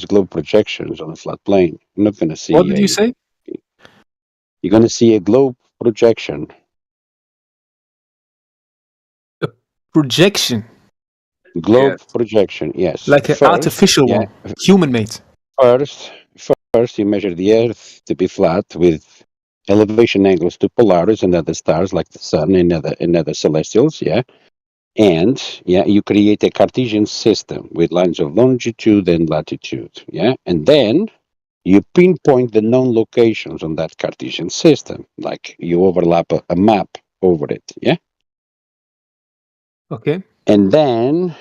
these globe projections on a flat plane. You're not going to see What did you say? You're going to see a globe projection. A projection. Globe projection, yes. Like an artificial one, human-made. First, you measure the Earth to be flat with elevation angles to Polaris and other stars like the Sun and other celestials, and you create a Cartesian system with lines of longitude and latitude, and then you pinpoint the known locations on that Cartesian system, like you overlap a map over it, Okay. and then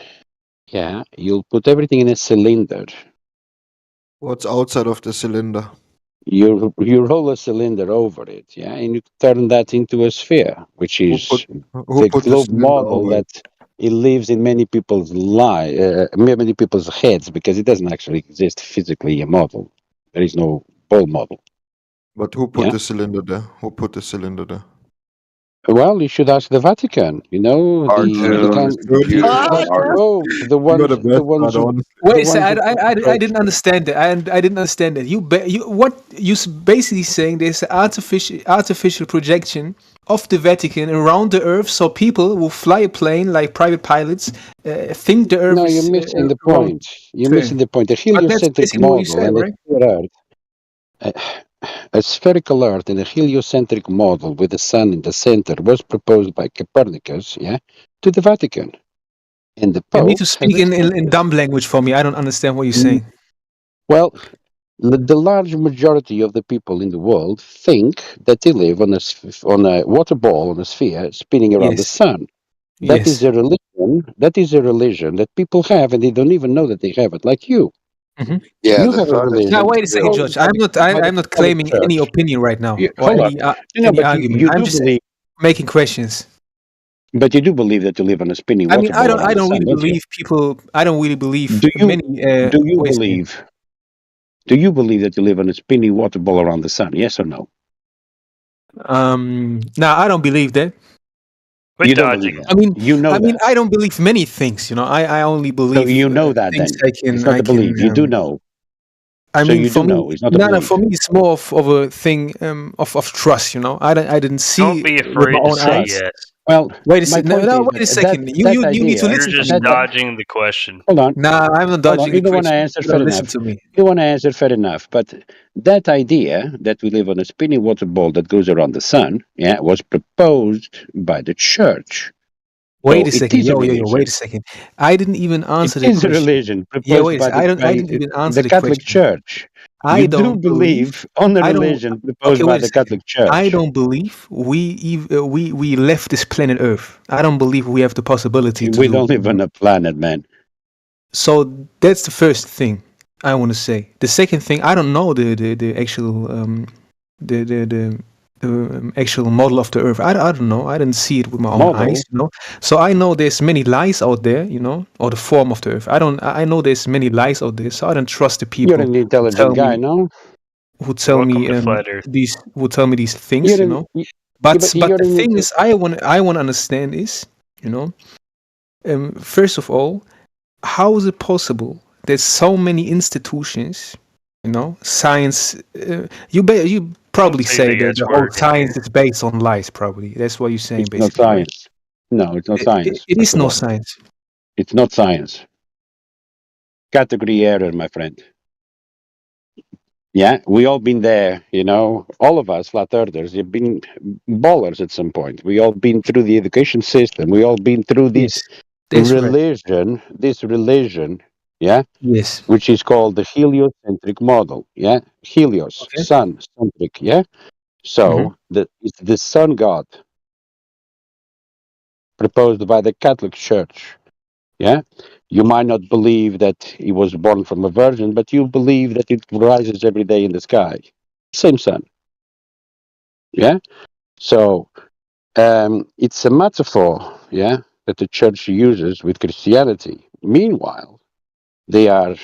you'll put everything in a cylinder. What's outside of the cylinder? You roll a cylinder over it, and you turn that into a sphere, which is Who put the globe cylinder model over it? that it lives in many people's many people's heads, because it doesn't actually exist physically a model. There is no ball model. But who put the cylinder there? Who put the cylinder there? Well, you should ask the Vatican. The ones who. Wait a second, I didn't understand that. I didn't understand that. You basically saying there's an artificial projection of the Vatican around the Earth, so people will fly a plane like private pilots, think the Earth. No, you're missing the point. You're missing the point. The heliocentric model a spherical Earth in a heliocentric model with the sun in the center was proposed by Copernicus, to the Vatican. And the Pope. You need to speak in dumb language for me. I don't understand what you're saying. Well, the large majority of the people in the world think that they live on a water ball, on a sphere, spinning around the sun. That is a religion. That is a religion that people have, and they don't even know that they have it, like you. Mm-hmm. Yeah, you have a religion. Now wait a second, George. I'm not claiming any opinion right now or any argument. I'm just making questions. But you do believe that you live on a spinning water ball. I don't really believe people. I don't really believe many. Do you believe? Do you believe that you live on a spinning water ball around the sun? Yes or no? No, I don't believe that. You dodging. I don't believe many things. I only believe. So you know that then. It's not a belief. You do know. I mean, for me, for me, it's more of a thing of trust. I didn't see. Don't be afraid to say yes. Well, wait a second. Wait a second. You need to listen. You're just dodging the question. Hold on. Nah, I'm not dodging. You don't want to answer fair enough. To me. You want to answer fair enough. But that idea that we live on a spinning water ball that goes around the sun, was proposed by the church. Wait a second. Wait a second. I didn't even answer the question. It is a religion proposed by the Catholic Church. I don't believe on the religion proposed by the Catholic Church. I don't believe we left this planet Earth. I don't believe we have the possibility to. We don't live on a planet, man. So that's the first thing I want to say. The second thing, I don't know the actual the actual model of the Earth. I don't know. I didn't see it with my own eyes. So I know there's many lies out there. Or the form of the Earth. I know there's many lies out there. So I don't trust the people. You're an intelligent guy, no? Who tell me these things? But the thing is, I want to understand is, first of all, how is it possible that so many institutions, science, you probably say that the whole science is based on lies, probably. That's what you're saying, basically. It's not science. No, it's not science. It is no science. It's not science. Category error, my friend. Yeah, we all been there, all of us flat earthers have been ballers at some point. We all been through the education system. We all been through this religion, Yes. Which is called the heliocentric model, Helios, sun-centric, So it's the sun god proposed by the Catholic Church, You might not believe that he was born from a virgin, but you believe that it rises every day in the sky. Same sun, So it's a metaphor, that the church uses with Christianity. Meanwhile, they are,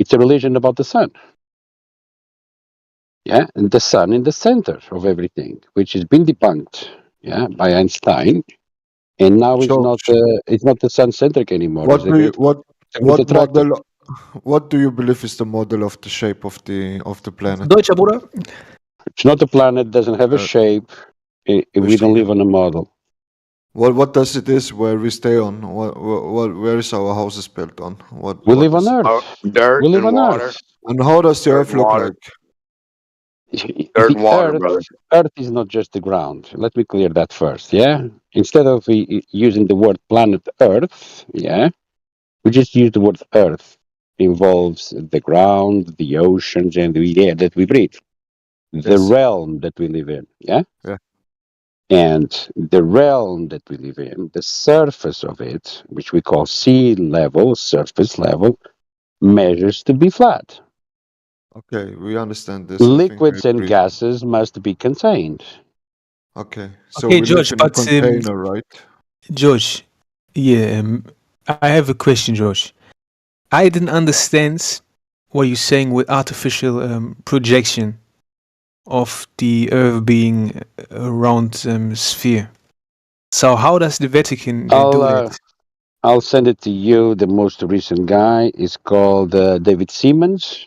it's a religion about the sun. And the sun in the center of everything, which has been debunked, by Einstein. And now it's not the sun-centric anymore. What What do you believe is the model of the shape of the planet? Deutscher Bruder? It's not a planet, doesn't have a shape. We don't live on a model. What does it is where we stay on? Where is our houses built on? We live on is it? Earth. Dirt We live and on water. Earth. And how does the Dirt Earth and look water. like? Dirt The and water, brother. Earth is not just the ground. Let me clear that first, yeah? Instead of using the word planet Earth, yeah, we just use the word Earth. Involves the ground, the oceans, and the air that we breathe. The Yes. realm that we live in, yeah? Yeah. And the realm that we live in, the surface of it, which we call sea level, surface level, measures to be flat. Okay, we understand this. I think we Liquids and agree. gases must be contained. Okay, so Okay, we George, live in a but container, right? George, yeah, I have a question, George. I didn't understand what you're saying with artificial projection of the Earth being a round sphere. So how does the Vatican do that? I'll send it to you. The most recent guy is called David Siemens.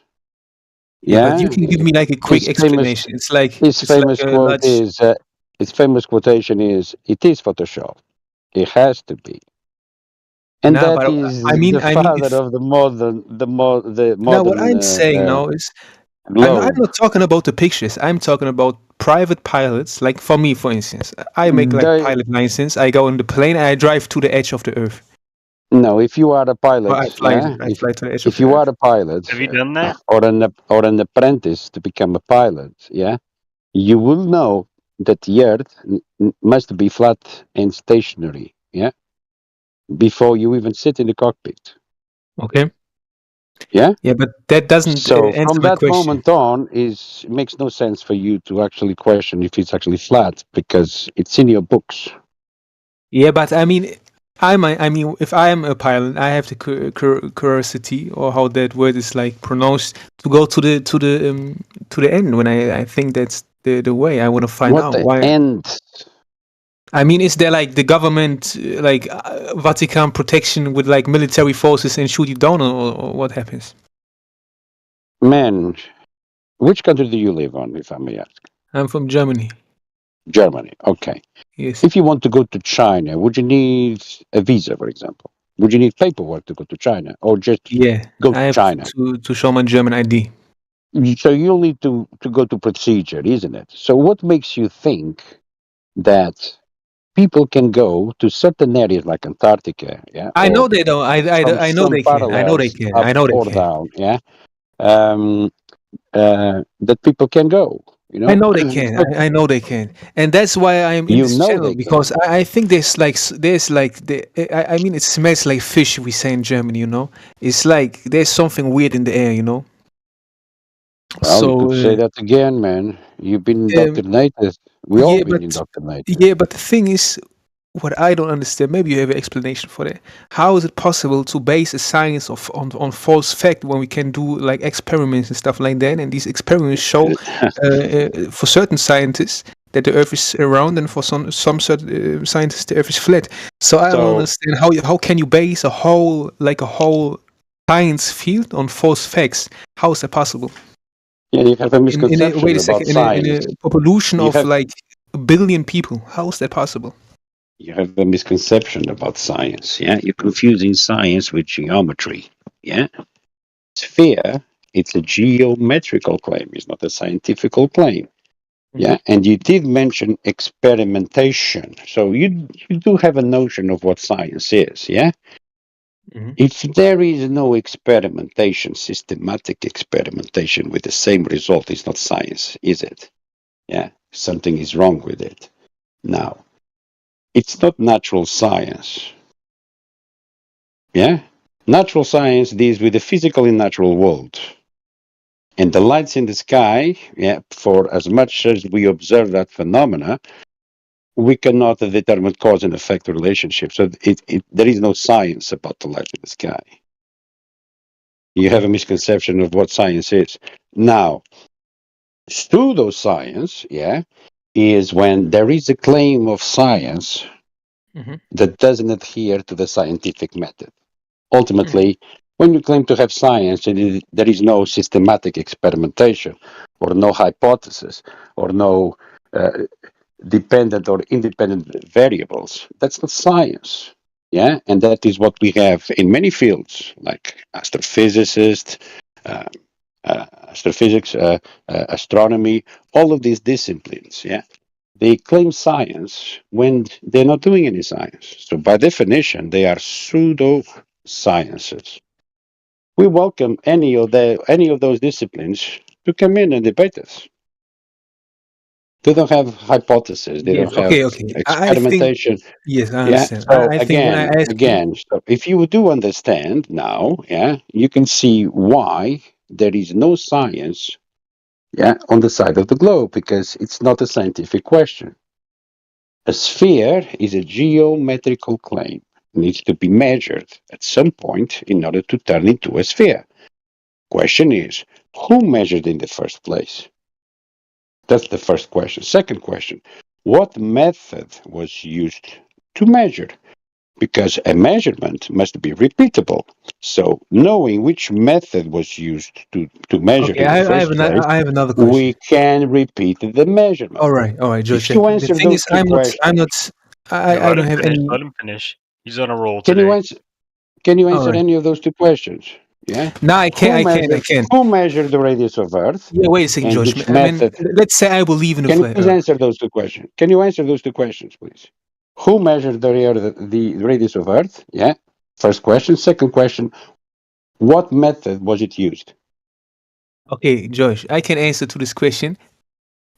Yeah, but Yeah, you can give me like a quick his famous explanation. It's like his famous a quote large. is his famous quotation is, "It is Photoshop. It has to be." And Nah, that but is I mean, the father if of the now what modern I'm saying now is, I'm globe. not talking about the pictures. I'm talking about private pilots. Like for me, for instance, I make like They, pilot license. I go in the plane and I drive to the edge of the Earth. no, if you are a Or pilot, yeah, I fly to the edge of if the you Earth. are a pilot Have you done that? or an apprentice to become a pilot, yeah, you will know that the Earth must be flat and stationary, yeah, before you even sit in the cockpit, Okay. yeah. Yeah, but that doesn't So answer from my that question. moment on, it makes no sense for you to actually question if it's actually flat because it's in your books. Yeah, but I mean, I mean, if I am a pilot, I have the curiosity, or how that word is like pronounced, to go to the end when I think that's the way. I want to find What out the why. end? I mean, is there like the government, like Vatican protection with like military forces and shoot you down, or what happens? Man, which country do you live on, if I may ask? I'm from Germany. Germany. Okay. Yes. If you want to go to China, would you need a visa, for example? Would you need paperwork to go to China, or just Yeah, go I to have China? to show my German ID. So you'll need to go to procedure, isn't it? So what makes you think that people can go to certain areas like Antarctica, yeah, I or know they don't. I know some they can. I know they parallels can. up I know they or can. down, yeah, that people can go, you I know? know they It's can. not, I know they can, and that's why I'm in you this know channel, they because can. I think there's like I mean, it smells like fish, we say in Germany. You know, it's like there's something weird in the air. You know, Well, you so could say that again, man. You've been um, indoctrinated. We all yeah, been indoctrinated. yeah, but the thing is, what I don't understand, maybe you have an explanation for that. How is it possible to base a science on false fact when we can do like experiments and stuff like that? And these experiments show for certain scientists that the Earth is round, and for some certain scientists the Earth is flat. So I don't So understand how can you base a whole science field on false facts? How is that possible? yeah, you have a In a wait misconception a about second, in science. a population You of have like a billion people, how is that possible? you have a misconception about science. Yeah, you're confusing science with geometry. Yeah, sphere. It's a geometrical claim. It's not a scientific claim. Mhm. Yeah, and you did mention experimentation. So you do have a notion of what science is. Yeah. Mhm. If there is no experimentation, systematic experimentation with the same result, it's not science, is it? Yeah, something is wrong with it. Now, it's not natural science. Yeah, natural science deals with the physical and natural world. And the lights in the sky, yeah, for as much as we observe that phenomena, we cannot determine cause and effect relationship. So there is no science about the light in the sky. You have Okay. a misconception of what science is. Now, pseudoscience, yeah, is when there is a claim of science Mhm. that doesn't adhere to the scientific method. Mhm. Ultimately, When you claim to have science and there is no systematic experimentation or no hypothesis or no dependent or independent variables, that's not science. Yeah, and that is what we have in many fields, like astrophysicists, uh, astrophysics, astronomy, all of these disciplines. Yeah, they claim science when they're not doing any science. So by definition, they are pseudo sciences. We welcome any of those disciplines to come in and debate us. They don't have hypotheses. They Yes. don't have Okay. Okay. I think. experimentation. Yes, I Yeah. understand. So I think when I ask you, so if you do understand now, yeah, you can see why there is no science, yeah, on the side of the globe because it's not a scientific question. A sphere is a geometrical claim. It needs to be measured at some point in order to turn into a sphere. Question is, who measured in the first place? That's the first question. Second question, what method was used to measure? Because a measurement must be repeatable. So knowing which method was used to measure okay, in the first place, I have another we question. can repeat the measurement. All right, George. If you The answer thing is, those two questions, I don't have any. Let him finish. He's on a roll can you today. answer? Can you All answer right. any of those two questions? Yeah. Now I can. I can. Who measured the radius of Earth, Yeah. Wait a second, and George. which I mean, method? let's say I believe in the Can you flat please Earth. answer those two questions? Can you answer those two questions, please? Who measured the radius of Earth? Yeah. First question. Second question. What method was it used? Okay, George. I can answer to this question,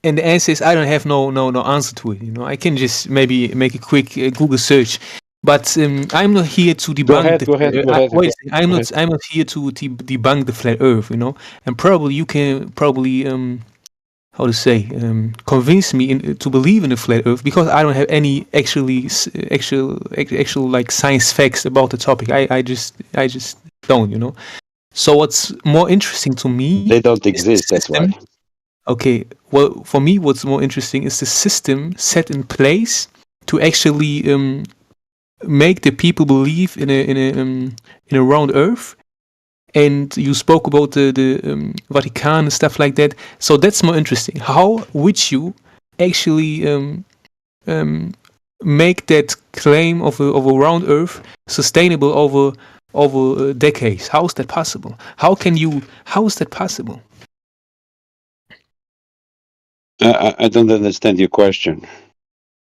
and the answer is I don't have no answer to it. You know, I can just maybe make a quick Google search. But I'm not here to Go debunk ahead. the. Go ahead. Go ahead. Wait a Go, second. go ahead. I'm not here to debunk the flat Earth. You know, and probably you can probably how to say convince me to believe in the flat Earth because I don't have any actual like science facts about the topic. I just don't. You know. So what's more interesting to me They don't is the exist. That's why. system. Okay, well, for me, what's more interesting is the system set in place to actually make the people believe in a round Earth. And you spoke about the Vatican and stuff like that. So that's more interesting. How would you actually make that claim of a round Earth sustainable over decades? How is that possible? How is that possible? I don't understand your question.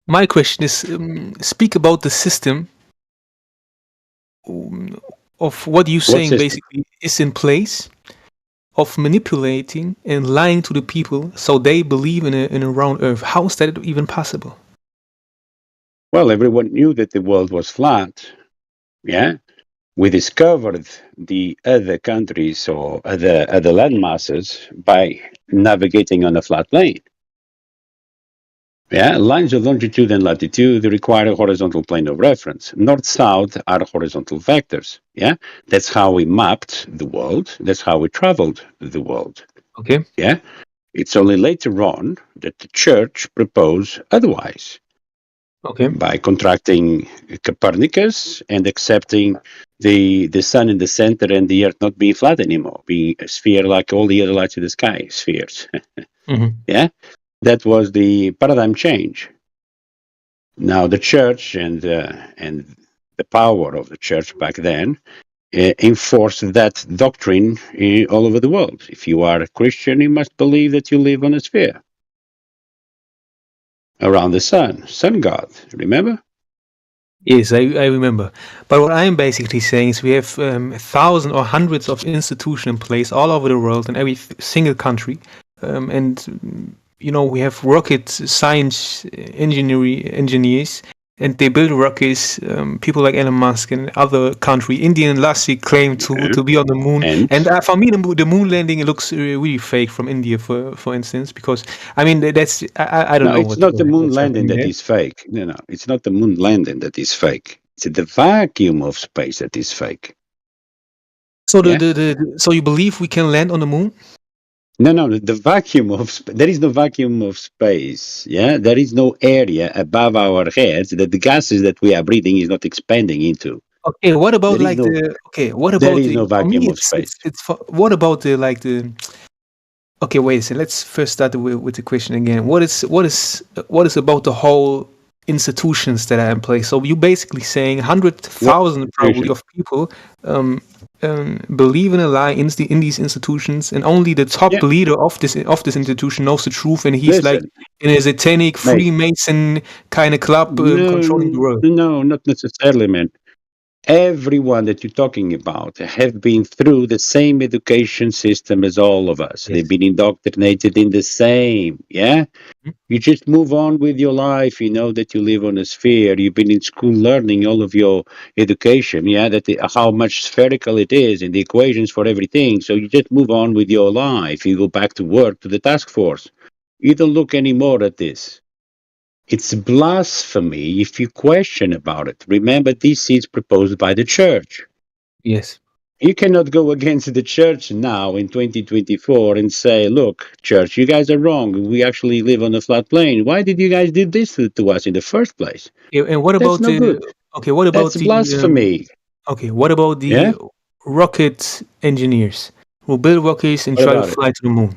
My question is, speak about the system of what you're What saying system? basically is in place of manipulating and lying to the people so they believe in a round earth. How is that even possible? Well, everyone knew that the world was flat. Yeah. We discovered the other countries or other land masses by navigating on a flat plane. Yeah, lines of longitude and latitude require a horizontal plane of reference. North-south are horizontal vectors. Yeah, that's how we mapped the world. That's how we traveled the world. Okay. Yeah, it's only later on that the church proposed otherwise Okay. by contracting Copernicus and accepting the sun in the center and the earth not being flat anymore, being a sphere like all the other lights in the sky, spheres. Yeah, that was the paradigm change. Now, the church and the power of the church back then enforced that doctrine all over the world. If you are a Christian, you must believe that you live on a sphere around the sun god. Remember? Yes, I remember. But what I'm basically saying is we have thousands or hundreds of institutions in place all over the world in every single country. You know, we have rocket science engineers, and they build rockets. People like Elon Musk and other country. India and last year claimed to be on the moon. And for me, the moon landing looks really fake from India, for instance, because I mean that's I don't know it's not the moon what's landing happening that there. is fake. No, it's not the moon landing that is fake. It's the vacuum of space that is fake. So Yeah? so you believe we can land on the moon? No, the vacuum of there is no vacuum of space. Yeah, there is no area above our heads that the gases that we are breathing is not expanding into. Okay, what about There is like no the okay? What there about is the? no For me, vacuum of space. it's what about the like the? Okay, wait a second. Let's first start with the question again. What is about the whole institutions that are in place? So you basically saying What 100,000 probably institution? of people um, believe in a lie in these institutions, and only the top Yeah. leader of this institution knows the truth, and he's like Listen, in a satanic mate. Freemason kind of club controlling the world. No, not necessarily, man. Everyone that you're talking about have been through the same education system as all of us. Yes. They've been indoctrinated in the same, yeah? Mhm. You just move on with your life. You know that you live on a sphere. You've been in school learning all of your education, yeah, how much spherical it is and the equations for everything. So you just move on with your life. You go back to work, to the task force. You don't look anymore at this. It's blasphemy if you question about it. Remember, this is proposed by the church. Yes. You cannot go against the church now in 2024 and say, look, church, you guys are wrong. We actually live on a flat plane. Why did you guys do this to us in the first place? Yeah, and what That's about no the good. okay? What about That's the blasphemy. okay? What about Yeah? the rocket engineers who build rockets and What try to about it? fly to the moon?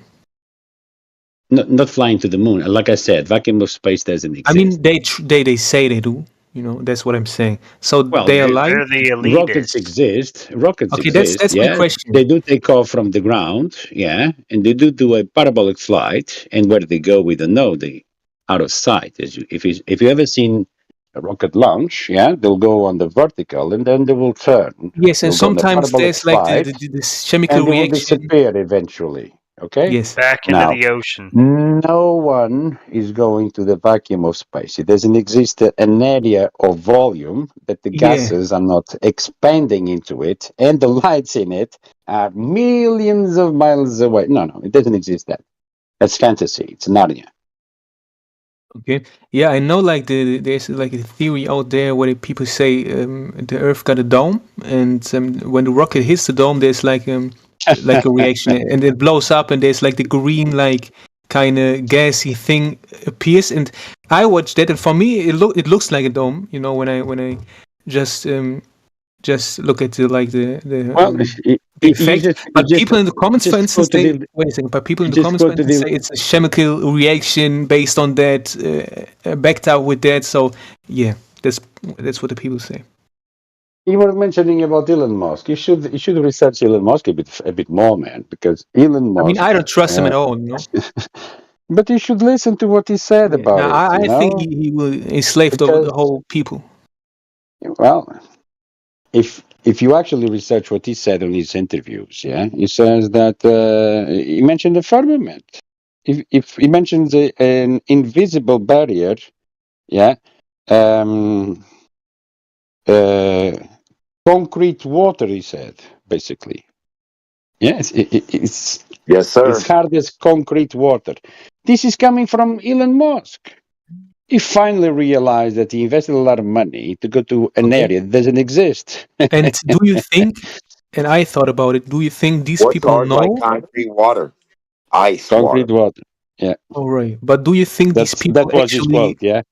Not flying to the moon. Like I said, vacuum of space doesn't I exist. mean, they say they do. You know, that's what I'm saying. So Well, they are lying. They're the rockets elitists. exist. Rockets Okay, exist. that's my Yeah, question. they do take off from the ground. Yeah, and they do a parabolic flight. And where they go, we don't know. They out of sight. If you ever seen a rocket launch, yeah, they'll go on the vertical and then they will turn. Yes, and They'll go on a sometimes parabolic there's like flight this chemical and they will reaction. disappear eventually. Okay. Yes, Back into Now, the ocean. no one is going to the vacuum of space. It doesn't exist an area of volume that the yeah. gases are not expanding into it, and the lights in it are millions of miles away. No, it doesn't exist. That's fantasy. It's Narnia. Okay. Yeah, I know. Like there's like a theory out there where people say the Earth got a dome, and when the rocket hits the dome, there's like a reaction, and it blows up, and there's like the green like kind of gassy thing appears. And I watched that, and for me, it looks like a dome. You know, when I just just look at Well, the effect. But people in the comments, for just go instance, to they the wait a second. But people in you the just comments, go for to instance, the say it's a chemical reaction based on that, backed out with that. So yeah, that's what the people say. You were mentioning about Elon Musk. You should research Elon Musk a bit more, man, because Elon I mean, Musk. I don't trust him Uh, at all. You know. but you should listen to what he said Yeah. about Now it. I think he will enslave the Because whole people. well, if you actually research what he said on his interviews, yeah, he says that he mentioned the firmament. If he mentions an invisible barrier, yeah, um, uh, concrete water, he said, basically. Yes, Yes, it's sir. hard as concrete water. This is coming from Elon Musk. He finally realized that he invested a lot of money to go to an Okay. area that doesn't exist. And do you think? And I thought about it. Do you think these What's people hard like know? concrete water? Ice water. Concrete water. Yeah, All right. But do you think these people that was his actually? quote. Yeah.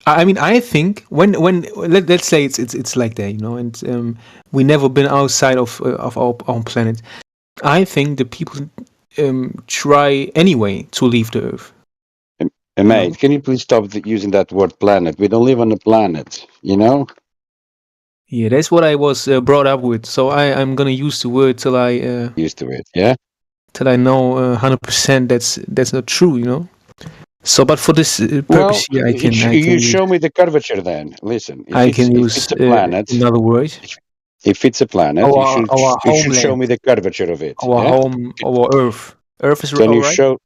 I mean, I think when let's say it's like that, you know, and we never been outside of our own planet. I think the people try anyway to leave the Earth. You know. Mate, can you please stop using that word planet? We don't live on a planet, you know? Yeah, that's what I was brought up with. So I'm gonna use the word Used to it, yeah? till I know 100% that's not true. You know. So, but for this Well, purpose here, I you can use show me the curvature then. Listen, if I it's can if use it's a planet, another word. if it's a planet, Our you should show homeland, me the curvature of it, our yeah? home, our Earth. Earth is Can all you right. show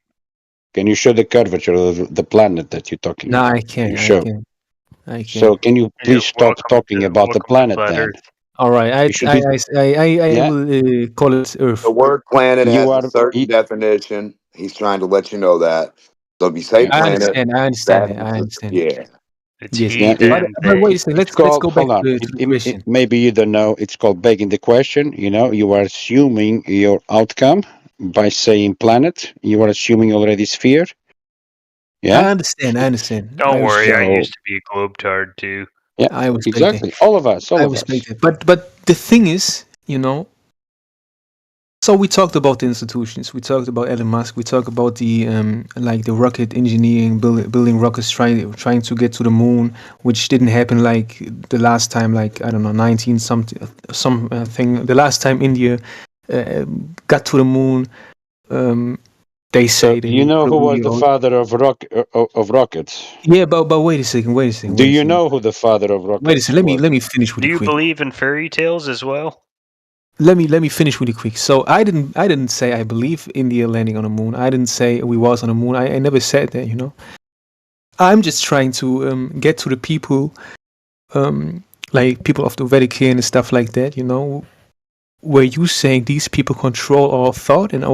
can you show the curvature of the planet that you're talking No, about? I Can you can, I show? can, I So can. can you Yeah, please stop talking about the welcome to planet flat then? Earth. All right, You should be I yeah? will call it The Earth. word planet You has a are certain definition. He's trying to let you know that. So if you say yeah. I planet, understand. I understand that it. I is, understand. yeah. It's Yes, Yeah, he, it, them, but wait they. a second. it's Let's called, go back hold on, to the question. maybe you don't know, it's called begging the question. You know, you are assuming your outcome by saying planet. You are assuming already sphere. I Yeah. understand. I understand. I Don't worry, understand. I So, used to be a globetard too. Yeah, I respect exactly. that. All of us. All I of us. respect it. But the thing is, so we talked about the institutions. We talked about Elon Musk. We talked about the like the rocket engineering, building rockets, trying to get to the moon, which didn't happen like the last time. Like I don't know, 19 something. The last time India got to the moon, they So say you they know who was probably. the father of rockets? Yeah, but wait a second. Wait a second. Do Wait a you second. know who the father of Wait a rockets second. was? Let me finish Do really you quick. believe in fairy tales as well? Let me finish really quick. So I didn't say I believe India landing on the moon. I didn't say we was on the moon. I never said that. I'm just trying to get to the people, like people of the Vatican and stuff like that. Where you saying these people control our thought and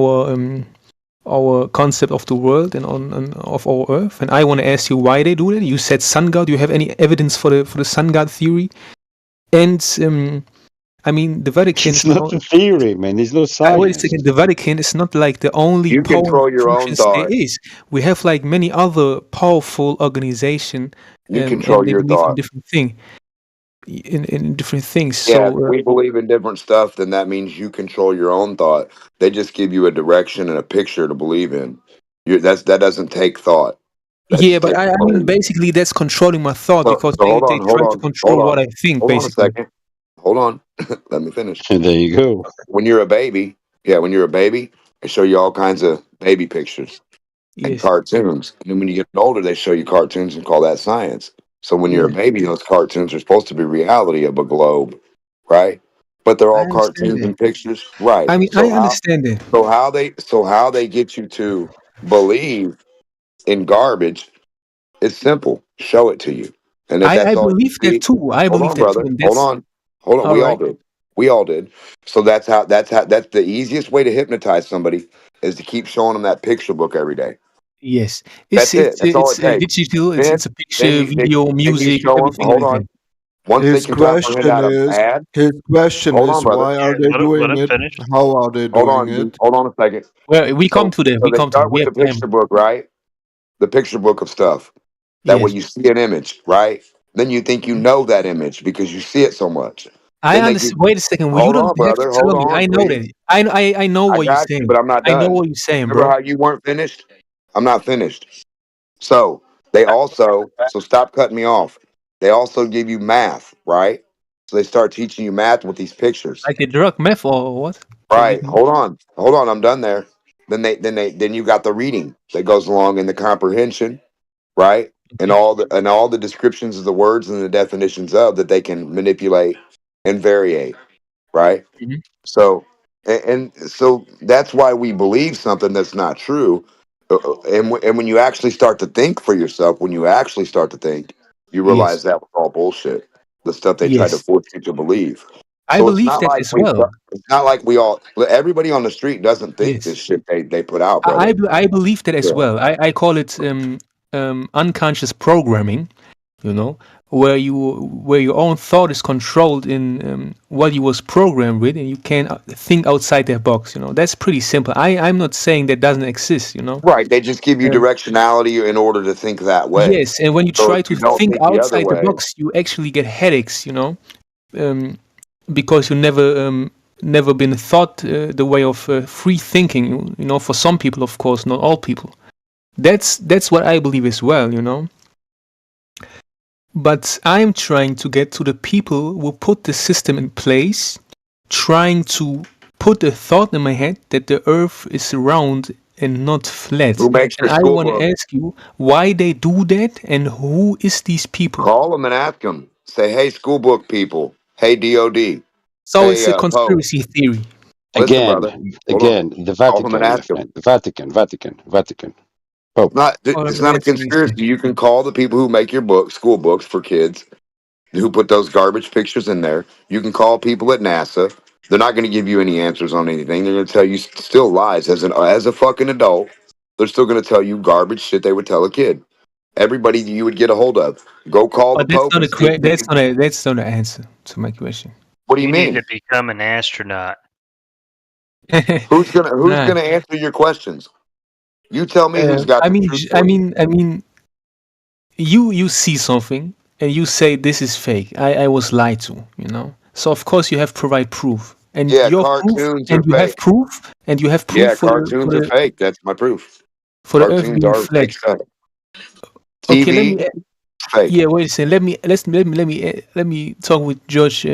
our concept of the world and on of our Earth. And I want to ask you why they do that. You said sun god. Do you have any evidence for the sun god theory? And I mean, the Vatican It's is not. not a theory, man. It's no Wait a science. second. The Vatican is not like the only You powerful control your own institutions there thought. is. We have like many other powerful organization, You and control they your believe in thought. different in different things. Yeah, if So we believe in different stuff, then that means you control your own thought. They just give you a direction and a picture to believe in. That doesn't take thought. That yeah, just but takes I mean, clarity. basically, that's controlling my thought So, because so hold they on, hold try to on, hold control what on, I think. hold on a Basically, second. Hold on. Let me finish. There you go. When you're a baby, when you're a baby, they show you all kinds of baby pictures and yes, cartoons. And then when you get older, they show you cartoons and call that science. So when you're yeah, a baby, those cartoons are supposed to be reality of a globe, right? But they're I all understand cartoons that. and pictures, right? I mean, I understand that. So how they get you to believe in garbage is simple. Show it to you, and if I that's all you believe that see, too. I hold believe on, that too, brother, and that's hold on. all right. We all did. So that's the easiest way to hypnotize somebody is to keep showing them that picture book every day. Yes, That's it. That's all it takes. digital. Then It's a picture, then video, you music, show them. everything Hold like that. on. Once they His can comprehend question how to is, add, his question hold on, is, brother. why are Yeah, they let doing him it? finish. How are they doing it? Hold on a second. Well, we come So to that. so We they come to that. start We with have the time. picture book, right? The picture book of stuff. That way Yes, you see an image, right? Then you think you know that image because you see it so much. I Then they give understand. Wait a second. Well, you hold don't on, have to brother. tell Hold me. on, I know please. that. I know I what you're got you, saying. but I'm not I know done. what you're saying, Remember bro. how you weren't finished? I'm not finished. So so stop cutting me off. They also give you math, right? So they start teaching you math with these pictures. Like the drug meth or what? Right. Forbidden. Hold on, I'm done there. Then you got the reading that goes along in the comprehension, right? Okay. And all the descriptions of the words and the definitions of that they can manipulate and variate, right? Mhm. So and so that's why we believe something that's not true. And when you actually start to think for yourself, when you actually start to think, you Yes. realize that was all bullshit. The stuff they tried to Yes. force you to believe. I So believe that as well. it's not like we all everybody on the street doesn't think Yes. this shit they put out, brother. I believe that as Yeah. well. I call it unconscious programming. Where your own thought is controlled in what you was programmed with, and you can think outside that box. That's pretty simple. I'm not saying that doesn't exist. Right. They just give you Um, directionality in order to think that way. yes, and when you So if try to you don't think think the other outside the way, box, you actually get headaches. Um, because you never been taught the way of free thinking. For some people, of course, not all people. That's what I believe as well. But I'm trying to get to the people who put the system in place, trying to put a thought in my head that the earth is round and not flat. who makes And your I school want to book? ask you why they do that and who is these people. Call them and ask them. Say, hey, school book people. Hey, DOD. So Hey, it's a Pope. conspiracy theory. Listen, brother. Again, Hold on. the Call them and Vatican, my ask them. friend. The Vatican. Pope. It's not a That's amazing. conspiracy. You can call the people who make your school books for kids, who put those garbage pictures in there. You can call people at NASA. They're not going to give you any answers on anything. They're going to tell you still lies. As a fucking adult, they're still going to tell you garbage shit they would tell a kid. Everybody you would get a hold of. Go call the But that's Pope not and a see if he can. that's not an answer to my question. What do you You need mean? to become an astronaut. Who's Nah. gonna answer your questions? You tell me who's got I the mean, truth for you. I mean, you see something and you say this is fake. I was lied to, you know. So of course you have to provide proof, and Yeah, your proof, cartoons are and you have fake. proof, and you have proof Yeah, cartoons are fake. That's my proof. for the Earth Cartoons being are flat. fake stuff. Okay, let me. TV, fake. Yeah, wait a second. Let me talk with George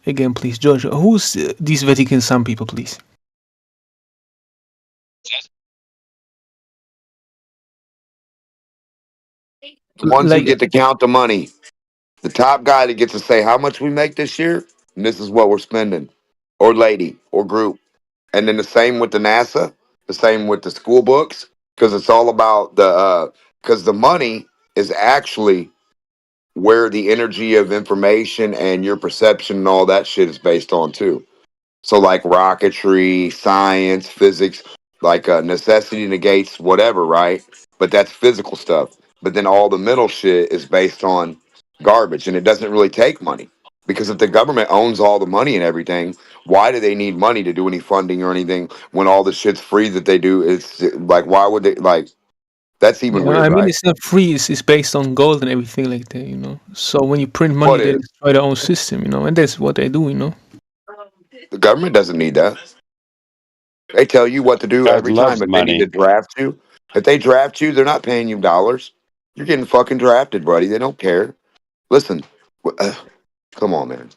again, please. George, who's these Vatican Sun people, please? The ones who Like, get to count the money. The top guy that gets to say how much we make this year, and this is what we're spending, or lady, or group. And then the same with the NASA, the same with the school books, because it's all about because the money is actually where the energy of information and your perception and all that shit is based on too. So like rocketry, science, physics, like necessity negates whatever, right? But that's physical stuff. But then all the middle shit is based on garbage, and it doesn't really take money because if the government owns all the money and everything, why do they need money to do any funding or anything when all the shit's free that they do? It's like why would they like? That's even I weird, mean, right? it's not free. It's based on gold and everything like that, you know. So when you print money, What they is destroy their own system, you know, and that's what they do, you know. the government doesn't need that. They tell you what to do God every time. loves If they need to money. draft you, if they draft you, they're not paying you dollars. You're getting fucking drafted, buddy. They don't care. Listen, come on, man.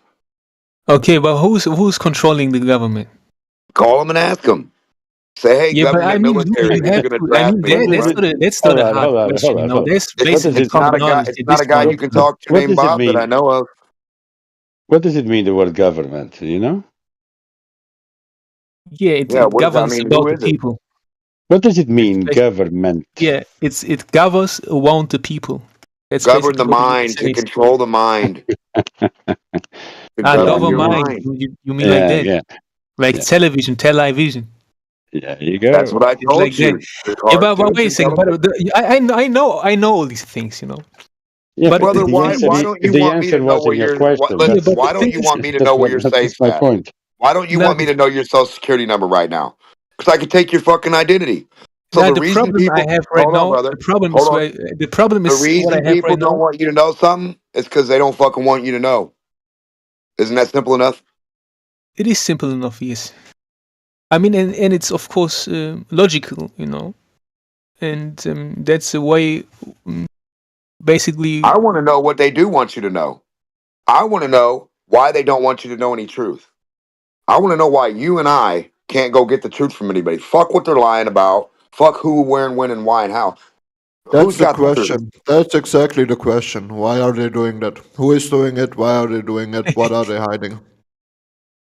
Okay, but who's controlling the government? Call them and ask them. Say, hey, Yeah, but I government, mean, military, you who's have going to to. I draft mean, me? What does it? that's not Hold a on, hard hold on, hold question, you on, know. hold on. That's It's, What does basically it? it's not common a guy. knowledge It's at not this a guy point, you can you know. talk to What named does it Bob that I mean? know of. What does it mean? The word government. You know. Yeah, Yeah, it what is? I governs mean, who about the is it? people. What does it It's mean? bas- Government. yeah, it governs around the people. That's Govern basically the what it really mind to says. control the mind to Yeah, govern Govern your yeah, mind. mind. You mean like yeah, that? yeah, Like yeah. television. Yeah, you That's go. what I It's like told that. you. The Yeah, but cartoons wait a and second. But television. I know all these things, you know. Yeah, But but Brother, the the thing answer, why is, don't you the want me to answer know was where in your your what? question. yeah, Listen, but the why don't thing you is, want me to That's know where what. your That's safe's my at? point. Why don't you now want me to know your social security number right now? Because I could take your fucking identity. So the the reason problem I people have right hold on, now, brother, the problem hold is on. where the problem The is what I reason have people right don't now. want you to know something is because they don't fucking want you to know. Isn't that simple enough? It is simple enough, yes. I mean, and it's of course logical, you know, and that's a way, um, basically. I want to know what they do want you to know. I want to know why they don't want you to know any truth. I want to know why you and I can't go get the truth from anybody. Fuck what they're lying about. Fuck who, where, and when, and why, and how. That's Who's the got the truth? question. That's exactly the question. Why are they doing that? Who is doing it? Why are they doing it? What are they hiding?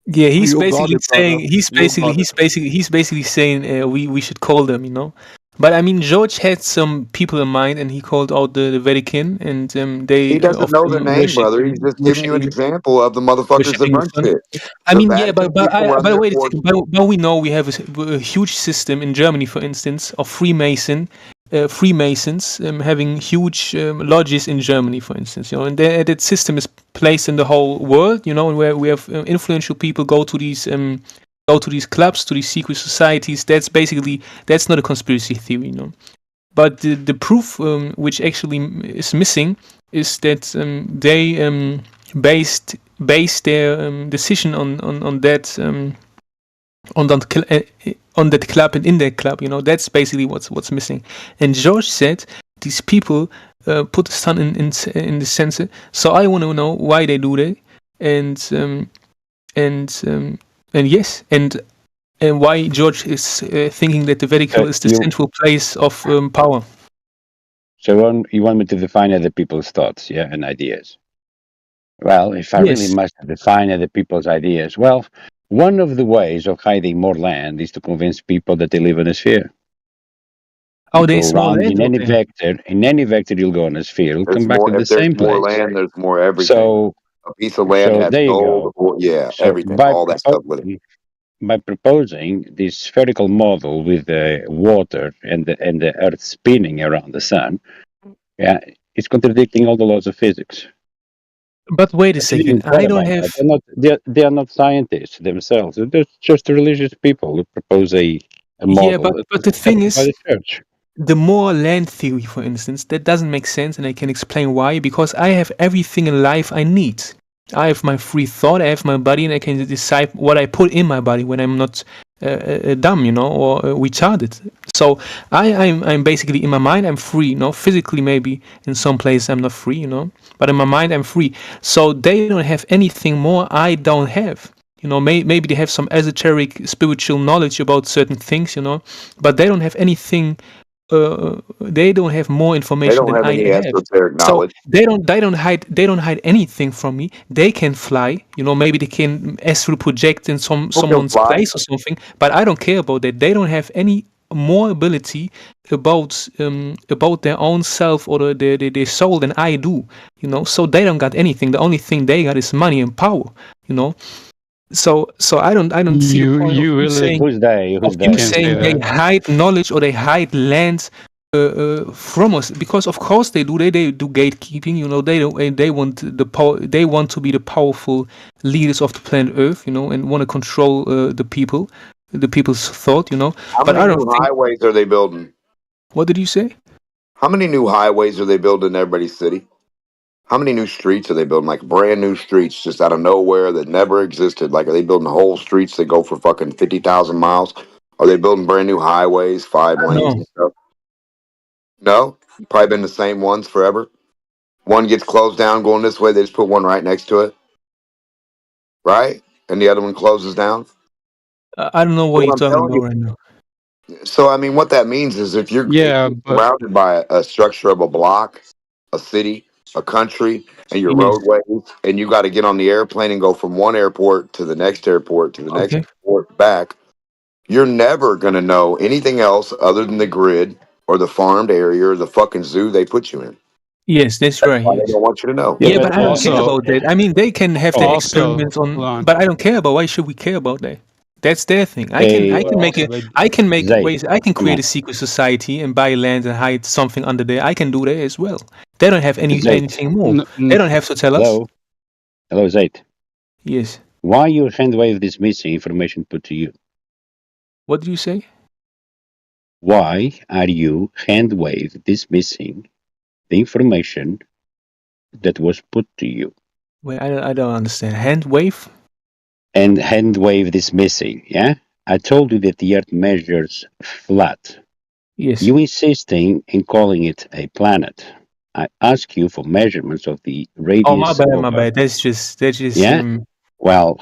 Yeah, he's You got basically it, saying brother. You got it. he's basically saying we should call them, you know. But I mean, George had some people in mind, and he called out the Vatican, and He they doesn't of know their them name, brother. He's just giving you an worshipping example of the motherfuckers that worshipping the run sun. shit. I The mean, yeah, Vatican people run but their wait a force. second. But we know we have a huge system in Germany, for instance, of Freemasons having huge lodges in Germany, for instance. You know, and that system is placed in the whole world. You know, and where we have influential people go to these clubs, to these secret societies. That's not a conspiracy theory, you know. But the proof which actually is missing is that they based their decision on that on that club and in that club. You know, that's basically what's missing. And George said these people put the sun in the sensor. So I want to know why they do that, and and um, and yes, and why George is thinking that the Vatican is the You central place of power. you want me to define other people's thoughts, yeah, and ideas. Well, if I really Yes. must define other people's ideas, well, one of the ways of hiding more land is to convince people that they live in a sphere. You Oh, go there's more around land out there. in any vector you'll go on a sphere, you'll There's come back more. to the If there's same more place. land, there's more everything. So, A piece of land has there you gold. go. Or, yeah, So everything. All that stuff with it. by proposing this spherical model with the water and the Earth spinning around the sun, yeah, it's contradicting all the laws of physics. But wait a But they didn't second. care I don't about that. have. They are not scientists themselves. They're just religious people who propose a Yeah, model but that but was the thing accepted by is, the church. the more land theory, for instance, that doesn't make sense, and I can explain why. Because I have everything in life I need. I have my free thought, I have my body, and I can decide what I put in my body when I'm not dumb, or retarded. So I'm basically in my mind I'm free. Physically maybe in some places I'm not free. But in my mind I'm free. So they don't have anything more I don't have. Maybe they have some esoteric spiritual knowledge about certain things. But they don't have anything. They don't have more They information don't than have I any have. esoteric So knowledge. they don't hide anything from me. They can fly. Maybe they can astral project in Who can someone's fly? place or something. But I don't care about that. They don't have any more ability about their own self or their soul than I do. So they don't got anything. The only thing they got is money and power. You know. So I don't see the point of You you really saying Who's they? Who's you they? can say they that. hide knowledge or they hide land from us, because of course they do. They do gatekeeping. They don't. They want the power. They want to be the powerful leaders of the planet Earth. And want to control the people's thought. How But many I don't new think. highways are they building? What did you say? How many new highways are they building in everybody's city? How many new streets are they building? Like brand new streets just out of nowhere that never existed. Like, are they building whole streets that go for fucking 50,000 miles? Are they building brand new highways, 5 lanes No. and stuff? No? Probably been the same ones forever. One gets closed down going this way, they just put one right next to it, right? And the other one closes down. I don't know what What you're I'm talking telling about you. right now. So, I mean, what that means is if Yeah, you're but surrounded by a structure of a block, a city, a country, and your Yes. roadways, and you got to get on the airplane and go from one airport to the next airport to the next Okay. airport back, you're never going to know anything else other than the grid or the farmed area or the fucking zoo they put you in. Yes, that's That's right. why they Yes. don't want you to know. Yeah, Yeah, but but I don't care also about that. I mean, they can have their oh, experiments hold on, on. but I don't care about. Why should we care about that? That's their thing. I can, hey, I But can make also a, they I can make Zaid, ways. I can come create on, a secret society and buy land and hide something under there. I can do that as well. They don't have Zaid. anything more. n- They n- don't have to tell us. Hello, hello, Zaid. Yes. Why you hand wave dismissing information put to you? What did you say? Why are you hand wave dismissing the information that was put to you? Wait, I don't understand. Hand wave. And hand wave dismissing, yeah? I told you that the Earth measures flat. Yes. You insisting in calling it a planet. I ask you for measurements of the Oh, my radius bad, of my Earth. bad. That's just Yeah? Well,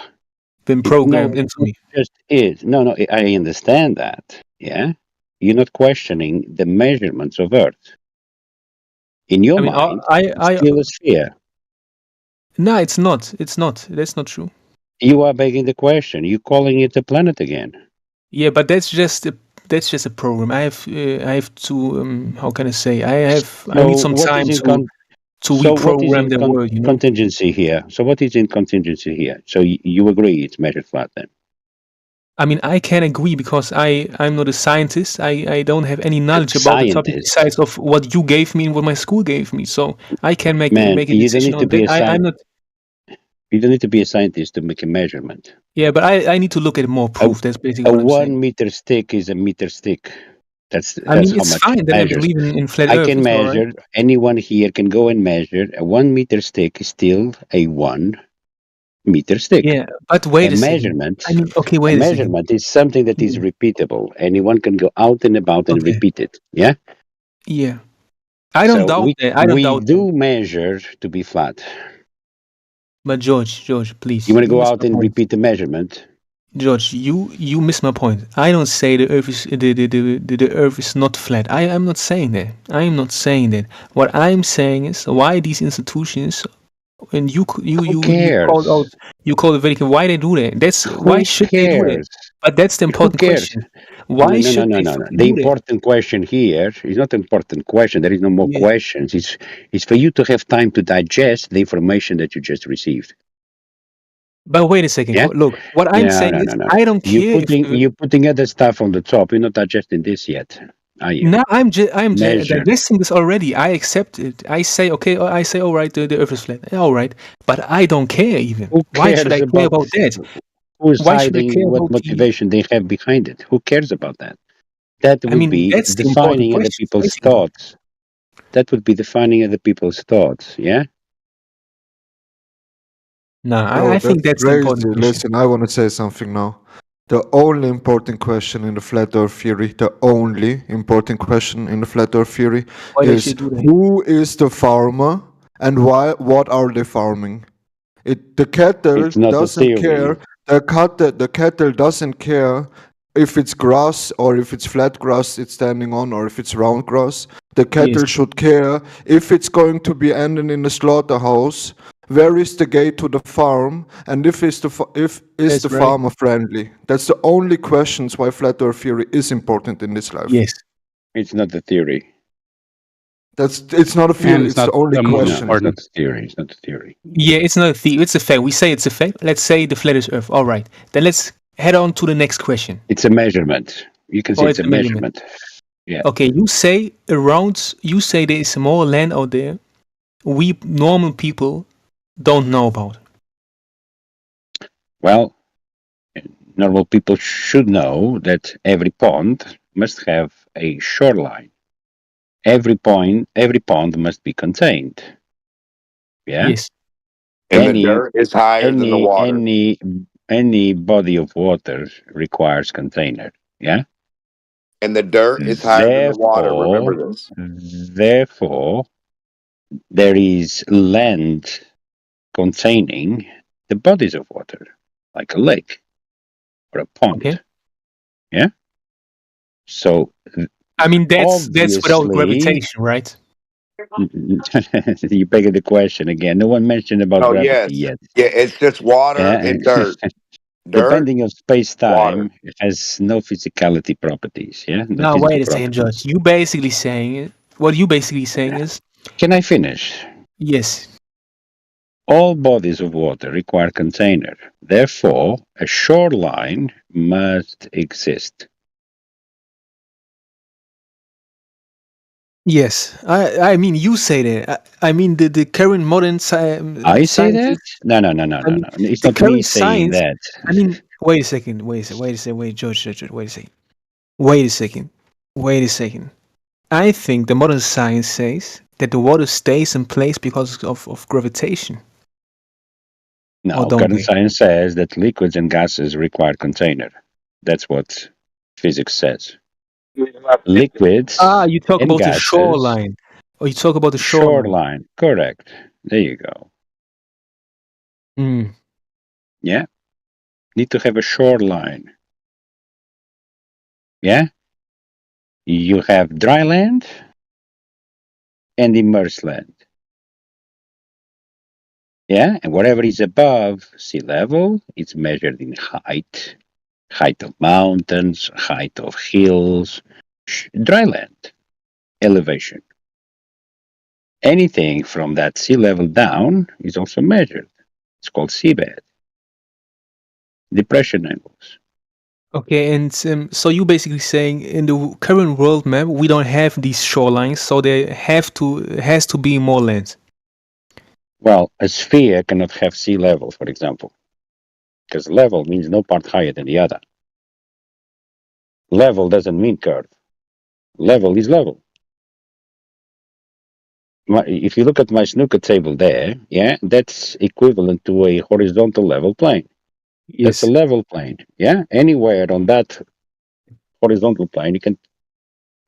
been it no, programmed into me. just is. No, I understand that. Yeah? You're not questioning the measurements of Earth. In your I mean, mind, it's I. still a sphere. No, it's not. It's not. That's not true. You are begging the question. You're calling it a planet again. Yeah, but that's just a program. I have to how can I say? I need So some what time is in to so what is reprogram in the word. contingency here? So what is in contingency here? So you agree it's measured flat then? I mean, I can agree because I'm not a scientist. I don't have any A knowledge about the topic scientist, besides of what you gave me and what my school gave me. So I can make man. make a You don't decision need to on be that. a I'm not. You don't need to be a scientist to make a measurement. Yeah, but I need to look at more A, proof. That's basically a what I'm saying. 1 meter stick is a meter stick. I That's mean, how it's much fine. it Then I measures. believe in flat I Earth. can It's all right. measure. Anyone here can go and measure. A 1 meter stick is still a 1 meter stick. Yeah, but wait a second. I mean, okay, A wait a second. measurement is something that is Yeah. repeatable. Anyone can go out and about and Okay. repeat it. Yeah. Yeah. I don't So doubt we that. I don't we doubt that. do measure to be flat. But George, You please, want to you go miss out my and point. repeat the measurement? George, you miss my point. I don't say the Earth is the Earth is not flat. I'm not saying that. I'm not saying that. What I'm saying is why these institutions and Who you called out cares? the Vatican. Why they do that? That's why Who should they do that? cares? But that's the Who important cares? question. No, Why no, no, should no, they no, no. fucking The do that? important question here is not an important question. There is no more Yeah. questions. It's for you to have time to digest the information that you just received. But wait a second. Yeah? Look, what I'm No, saying no, is no, no. I don't You care if putting you putting other stuff on the top. You're not digesting this yet, are you? now I'm Measure. digesting this already. I accept it. I say okay. I say all right. The Earth is flat. All right, but I don't care even. Who Why should cares I care about about that? who's Why should I care hiding what about the? motivation they have behind it? Who cares about that? That I would mean, be that's the important defining other question, people's basically. thoughts. That would be defining other people's thoughts. Yeah. No, Bro, I think that's that's the crazy. important question. Listen, I want to say something now. The only important question in the flat earth theory, the only important question in the flat earth theory Why they is should do that? who is the farmer and why what are they farming? The cattle It's not a doesn't care. theory. The cattle doesn't care if it's grass or if it's flat grass it's standing on or if it's round grass. The cattle Yes, should care if it's going to be ending in the slaughterhouse. Where is the gate to the farm, and if is the that's right. farmer friendly? That's the only questions why flat earth theory is important in this life. Yes. It's not a theory. It's not a And theory. it's It's not the only the most No, question. it's important. not a theory. It's not a theory. Yeah, it's not a theory. It's a fact. We say it's a fact. Let's say the flat is Earth. All right. Then let's head on to the next question. It's a measurement. You can say Oh, it's a measurement. Yeah. Okay, you say there is more land out there we normal people don't know about. Well, normal people should know that every pond must have a shoreline. Every pond must be contained. Yeah. Yes. And the Any dirt is higher than the water. any body of water requires container. Yeah. And the dirt is higher than the water. Remember Therefore, this. therefore, there is land containing the bodies of water, like a lake or a pond. Okay. Yeah. So I mean that's without obviously, gravitation, right? you beg the question again. No one mentioned about Oh, gravity yes. yet. Yeah, it's just water Yeah. and dirt. The Dirt, bending of space water. time has no physicality properties. Yeah. No Now physical wait a second, properties. George. What you basically saying is Can I finish? yes. All bodies of water require container. Therefore, a shoreline must exist. Yes. I mean you say that. I mean the current modern I say that? scientists. No. I mean It's the not me current saying science. that. I mean wait a second. George, wait a second. Wait a second. Wait a second. I think the modern science says that the water stays in place because of gravitation. Or No, don't current they? science says that liquids and gases require container. That's what physics says. Liquids You talk and about the gases, shoreline. Or you talk about the shoreline. shoreline. Correct. There you go. Mm. Yeah. Need to have a shoreline. Yeah. You have dry land and immersed land. Yeah. And whatever is above sea level, it's measured in height, height of mountains, height of hills, dry land, elevation. Anything from that sea level down is also measured. It's called seabed. Depression angles. Okay, and so you basically saying in the current world map we don't have these shorelines, so there has to be more land. Well, a sphere cannot have sea level, for example, because level means no part higher than the other. Level doesn't mean curve. Level is level. If you look at my snooker table there, yeah, that's equivalent to a horizontal level plane. That's a Yes. level plane. Yeah, anywhere on that horizontal plane, you can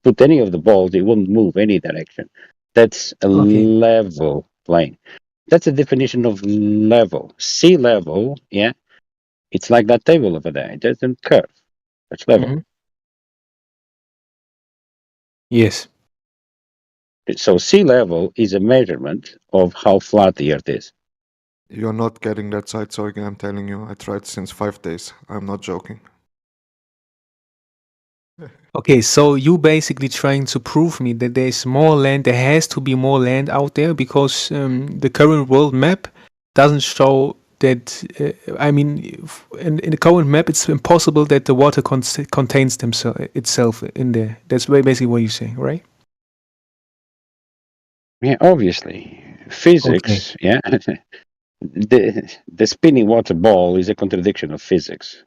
put any of the balls; it won't move any direction. That's a Okay. level plane. That's a definition of level. Sea level, yeah, it's like that table over there. It doesn't curve. That's level. Mhm. Yes. So sea level is a measurement of how flat the Earth is. You're not getting that side, Sorgen, I'm telling you. I tried since 5 days. I'm not joking. Okay, so you basically trying to prove me that there's more land. There has to be more land out there because the current world map doesn't show that. I mean, in the current map, it's impossible that the water contains itself in there. That's basically what you're saying, right? Yeah, obviously. Okay. Physics, yeah. The spinning water ball is a contradiction of physics.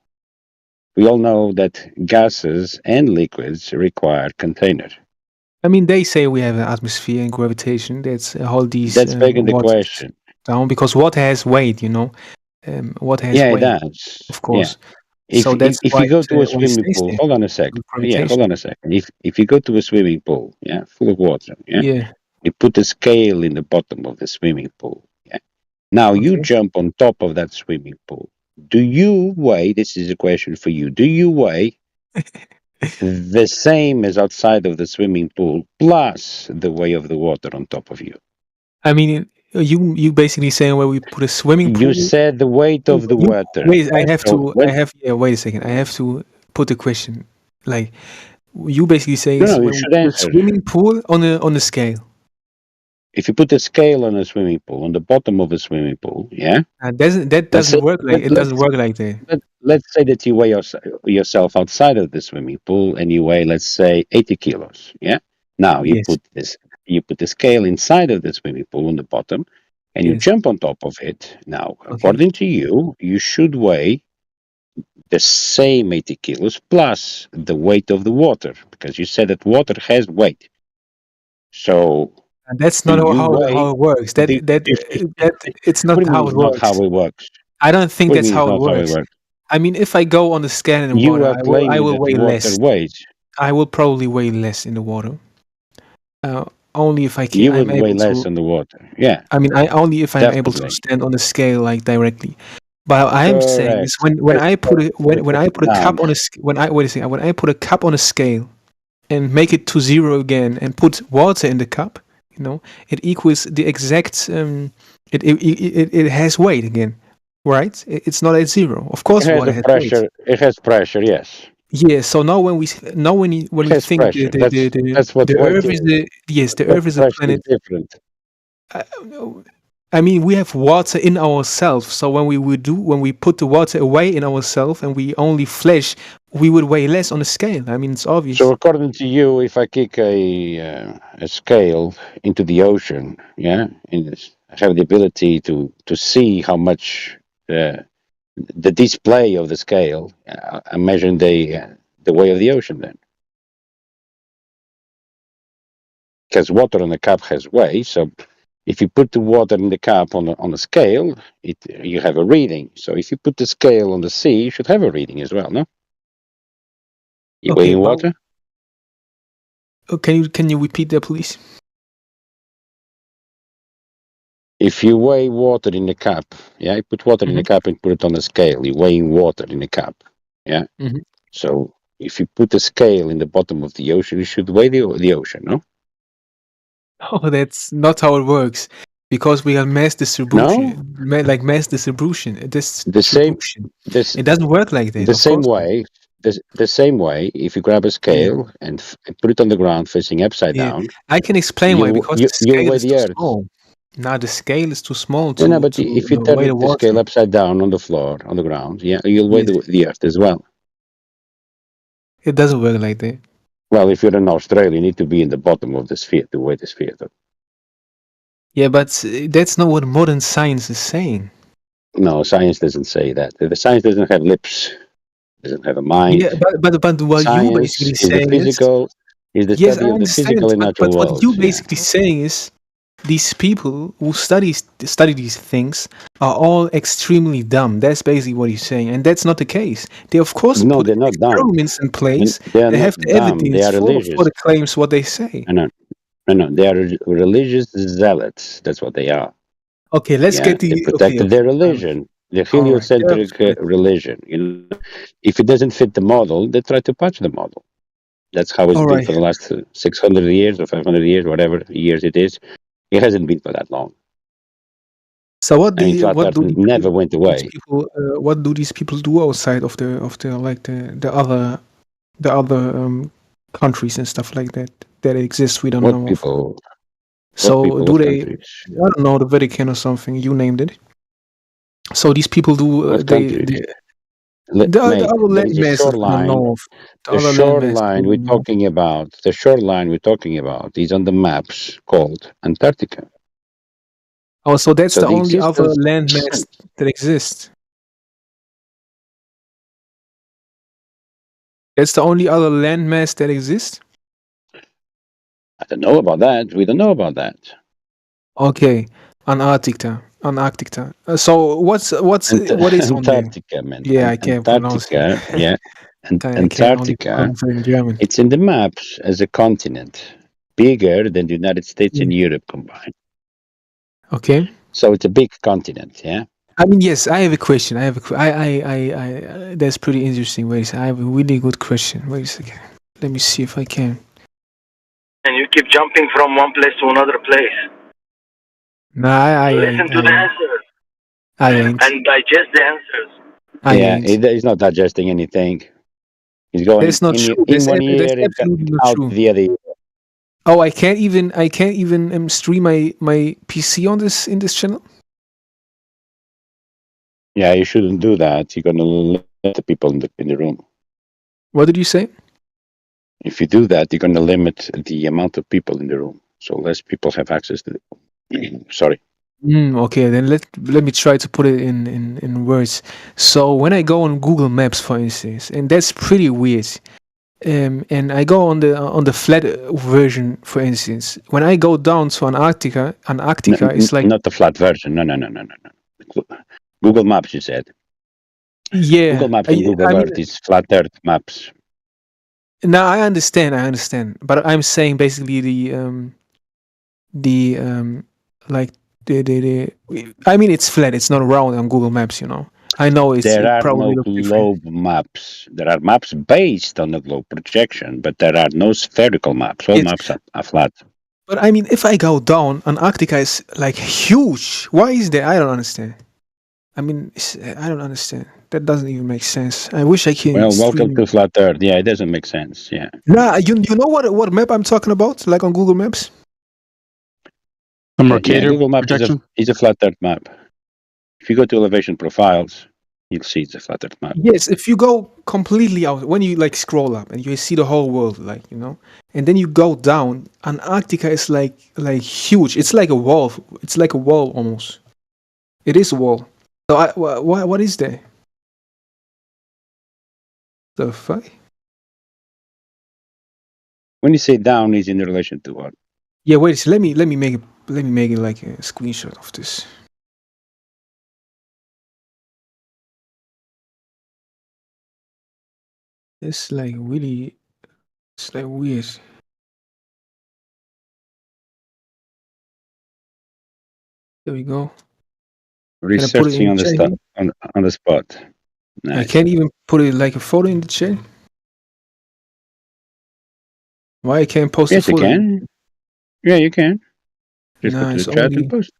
We all know that gases and liquids require container. I mean, they say we have an atmosphere and gravitation that's hold these That's begging the waters question. down because water has weight, you know. Water has Yeah, it weight, does. of Yeah. course. So that's If why you go to a why it swimming stays pool, there. hold on a second. Yeah, hold Gravitation. on a second. If you go to a swimming pool, yeah, full of water, yeah, Yeah. you put a scale in the bottom of the swimming pool. Yeah. Now you Okay. jump on top of that swimming pool. Do you weigh? This is a question for you. Do you weigh the same as outside of the swimming pool plus the weight of the water on top of you? I mean, you basically saying where we put a swimming You pool. said the weight of the You water. wait. I have So to. when I have. Yeah. Wait a second. I have to put the question. Like you basically saying no, is no, you when we should put a answer. swimming pool on a scale. If you put a scale on a swimming pool, on the bottom of a swimming pool, yeah. That Let's say doesn't work like let, it let's doesn't work like that. let's say that you weigh yourself outside of the swimming pool and you weigh, let's say, 80 kilos. Yeah. Now Yes. you put the scale inside of the swimming pool on the bottom, and you Yes. jump on top of it. Now, Okay. according to you, you should weigh the same 80 kilos plus the weight of the water because you said that water has weight. So And that's do not you how weigh? it works. Do, That it's what not do you mean how it it's not how works. it works? I don't think What do you that's mean it's how it not how it works. works? I mean, if I go on the scale in the You water, are I claiming will that the weigh water less. weighs. I will probably weigh less in the water. Only if You I'm would weigh able less to. in the water. Yeah, I mean, I only if I'm able to definitely. stand on the scale like directly. But I am saying is Correct. when Yes, I put a when put I it put a cup down. on a when I wait a second when I put a cup on a scale and make it to zero again and put water in the cup, you know, it equals the exact it has weight again, right? It's not at zero. Of It course, has water a has weight. pressure. It has pressure. Yes, Yeah. So now when it we has think pressure. That's what the weight Earth is is. the But Earth is a pressure is planet. different. Uh, I mean, we have water in ourselves. So when we put the water away in ourselves and we only flesh, we would weigh less on the scale. I mean, it's So obvious. according to you, if I kick a scale into the ocean, yeah, I have the ability to see how much the display of the scale. I measure the weight of the ocean then, because water on the cup has weight. So if you put the water in the cup on a scale, you have a reading. So if you put the scale on the sea, you should have a reading as well, no? You Okay, weighing but water? can you repeat that, please? If you weigh water in the cup, yeah, you put water in the Hmm. cup and put it on a scale, you're weighing water in the cup, yeah? Hmm. So if you put a scale in the bottom of the ocean, you should weigh the ocean, no? Oh, that's not how it works because we have mass No? distribution, like mass distribution, The same, distribution. this, It doesn't work like that, the of same course not. way, the same way, if you grab a Yeah, scale and put it on the ground facing upside yeah. down, I can explain why because the you'll scale weigh is the too earth. small. Now the scale is too small No, no, to but if you turn weigh the the scale water. upside down on the floor, on the ground, yeah, you'll weigh Yes, the earth as well. it doesn't work like that. Well, if you're in Australia, you need to be in the bottom of the sphere to weigh the sphere. Yeah, but that's not what modern science is saying. No, science doesn't say that. The science doesn't have lips, doesn't have a Yeah, mind. but what you Science basically is the saying is physical, is the yes, I study of the physical understand, and natural but what world. you Yeah. basically saying is these people who study these things are all extremely dumb. That's basically what he's saying, and that's not the case. They of course No, put they're not dumb. experiments in place They are that not have the dumb. They evidence are for religious. the claims what they say. No, no, no, no. They are religious zealots. That's what they are. Okay, let's Yeah. get They the okay, protected okay. their religion, their All right, yeah, heliocentric fine. religion. If it doesn't fit the model, they try to patch the model. That's how it's All been right. for the last 600 years or 500 years, whatever years it is. It hasn't been for that long. So I mean, flat Earth never went these away. people what do these people do outside of the like the other countries and stuff like that that exist we don't What know of? people? What So people? do What they? countries? I don't know, the Vatican or something. You named it. So these people do What countries? the Mate, other there land is a masses we don't shoreline. know of. The The other land masses we shoreline we're don't know of. talking about, is on the maps called Antarctica. Oh, so that's So the the only other existence, land mass that exists. That's the only other landmass that exists. I don't know about that. We don't know about that. Okay, Antarctica. So what is on there? Antarctica, man. Yeah, I can't pronounce it. Antarctica, yeah. I can only Antarctica, pronounce it in German. it's in the maps as a continent, bigger than the United States and Europe combined. Okay. So it's a big continent, yeah. I mean, yes, I have a question. That's pretty interesting. Wait a second. I have a really good question. Wait a second. Let me see if I can. And you keep jumping from one place to another place. Nah, Listen to the answers I ain't. and digest the answers. I Yeah, ain't. he's not digesting anything. He's going That's not true. in one That's ear and absolutely not out true. the other ear. Oh, I can't even stream my PC on this in this channel. Yeah, you shouldn't do that. You're gonna limit the people in the room. What did you say? If you do that, you're gonna limit the amount of people in the room, so less people have access to the. Sorry. Okay, then let me try to put it in words. So when I go on Google Maps, for instance, and that's pretty weird. And I go on the flat version, for instance. When I go down to Antarctica is like, Not the flat version. No. Google Maps, you said. yeah. Google Maps and Google I mean, Earth is flat Earth maps. now I understand, but I'm saying basically like the I mean, it's flat. It's not round on Google Maps. I know it There are probably no looks different. globe maps. There are maps based on the globe projection, but there are no spherical maps. All Yes, maps are flat. but I mean, if I go down, Antarctica is like huge. Why is that? I don't understand. I mean, I don't understand. That doesn't even make sense. I wish I can Well, welcome stream. to flat Earth. Yeah, it doesn't make sense. Yeah. Nah, you know what map I'm talking about? Like on Google Maps. A Yeah, Mercator Google Maps projection. is a flat Earth map. If you go to elevation profiles, you'll see it's a flat Earth map. Yes, if you go completely out, when you like scroll up and you see the whole world, and then you go down, Antarctica is like huge. It's like a wall. It's like a wall almost. It is a wall. So what is that? The fuck? When you say down, is in relation to what? Yeah, wait. So let me make it like a screenshot of this. It's like really, it's like weird. There we go. Can I put it Researching in on the the chat here? on the spot. I Nice. can't even put it like a photo in the chat. Why I can't post a Yes, you photo? can. Yeah, you can. Just go Nah, to the it's chat and only post.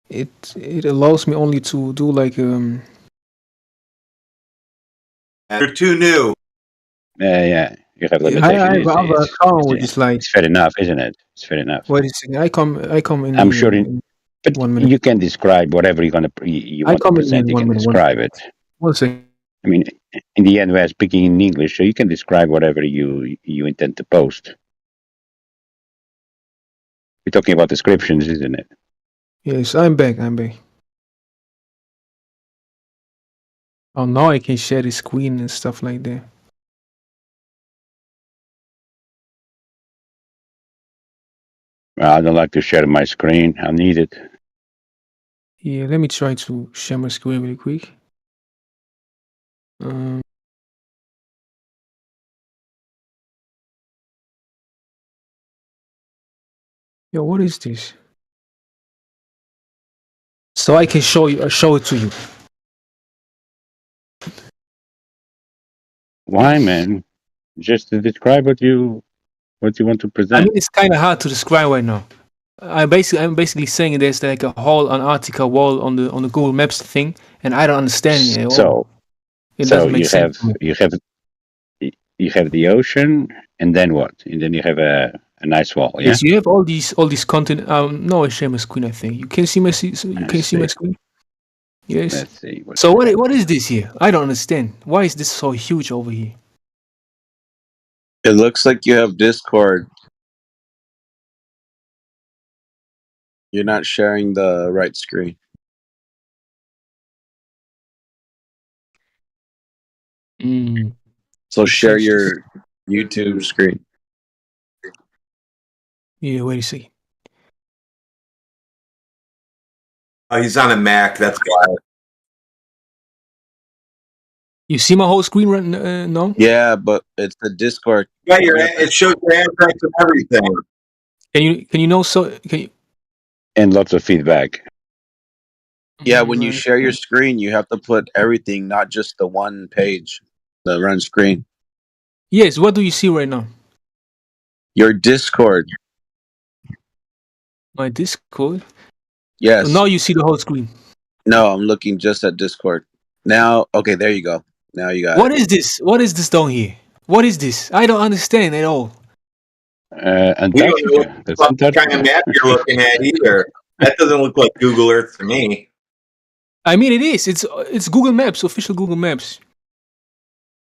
it allows me only to do like You're too new. Yeah. You have I limitation. have other account which is like, It's fair enough, isn't it? It's fair enough. wait a second. I come in. I'm sure. But 1 minute. you can describe whatever you I want to come present. in You 1 can minute. describe it. 1 second. I mean, in the end, we're speaking in English, so you can describe whatever you intend to post. We're talking about descriptions, isn't it? Yes, I'm back. Oh, now I can share the screen and stuff like that. Well, I don't like to share my screen. I need it. Yeah, let me try to share my screen really quick. Yo, what is this? So I can show it to you. Why, man? Just to describe what you want to I present. mean, it's kind of hard to describe right now. I'm basically saying there's like a whole Antarctica wall on the Google Maps thing, and I don't understand it at all. It doesn't make sense. You have the ocean, and then what? And then you have a nice wall. Yeah. Yes, you have all these content. No, I share my screen. I think you can see my see my screen. Yes. Let's see. So what is this here? I don't understand. Why is this so huge over here? It looks like you have Discord. You're not sharing the right screen. So It share changes. your YouTube screen. Yeah, wait a second. Oh, he's on a Mac. That's why. You see my whole screen right now? Yeah, but it's the Discord. Yeah, it shows your address and everything. Can you know so can you? And lots of feedback. Yeah, when you Right. share your screen, you have to put everything, not just the one page, the run screen. Yes. What do you see right now? Your Discord. My Discord. Yes. Now you see the whole screen. No, I'm looking just at Discord. Now, okay, there you go. Now you got What it. is this? What is this down here? What is this? I don't understand at all. We don't know Antarctica. That's what kind of Antarctica. map you're looking at either. That doesn't look like Google Earth to me. I mean, it is. It's Google Maps, official Google Maps.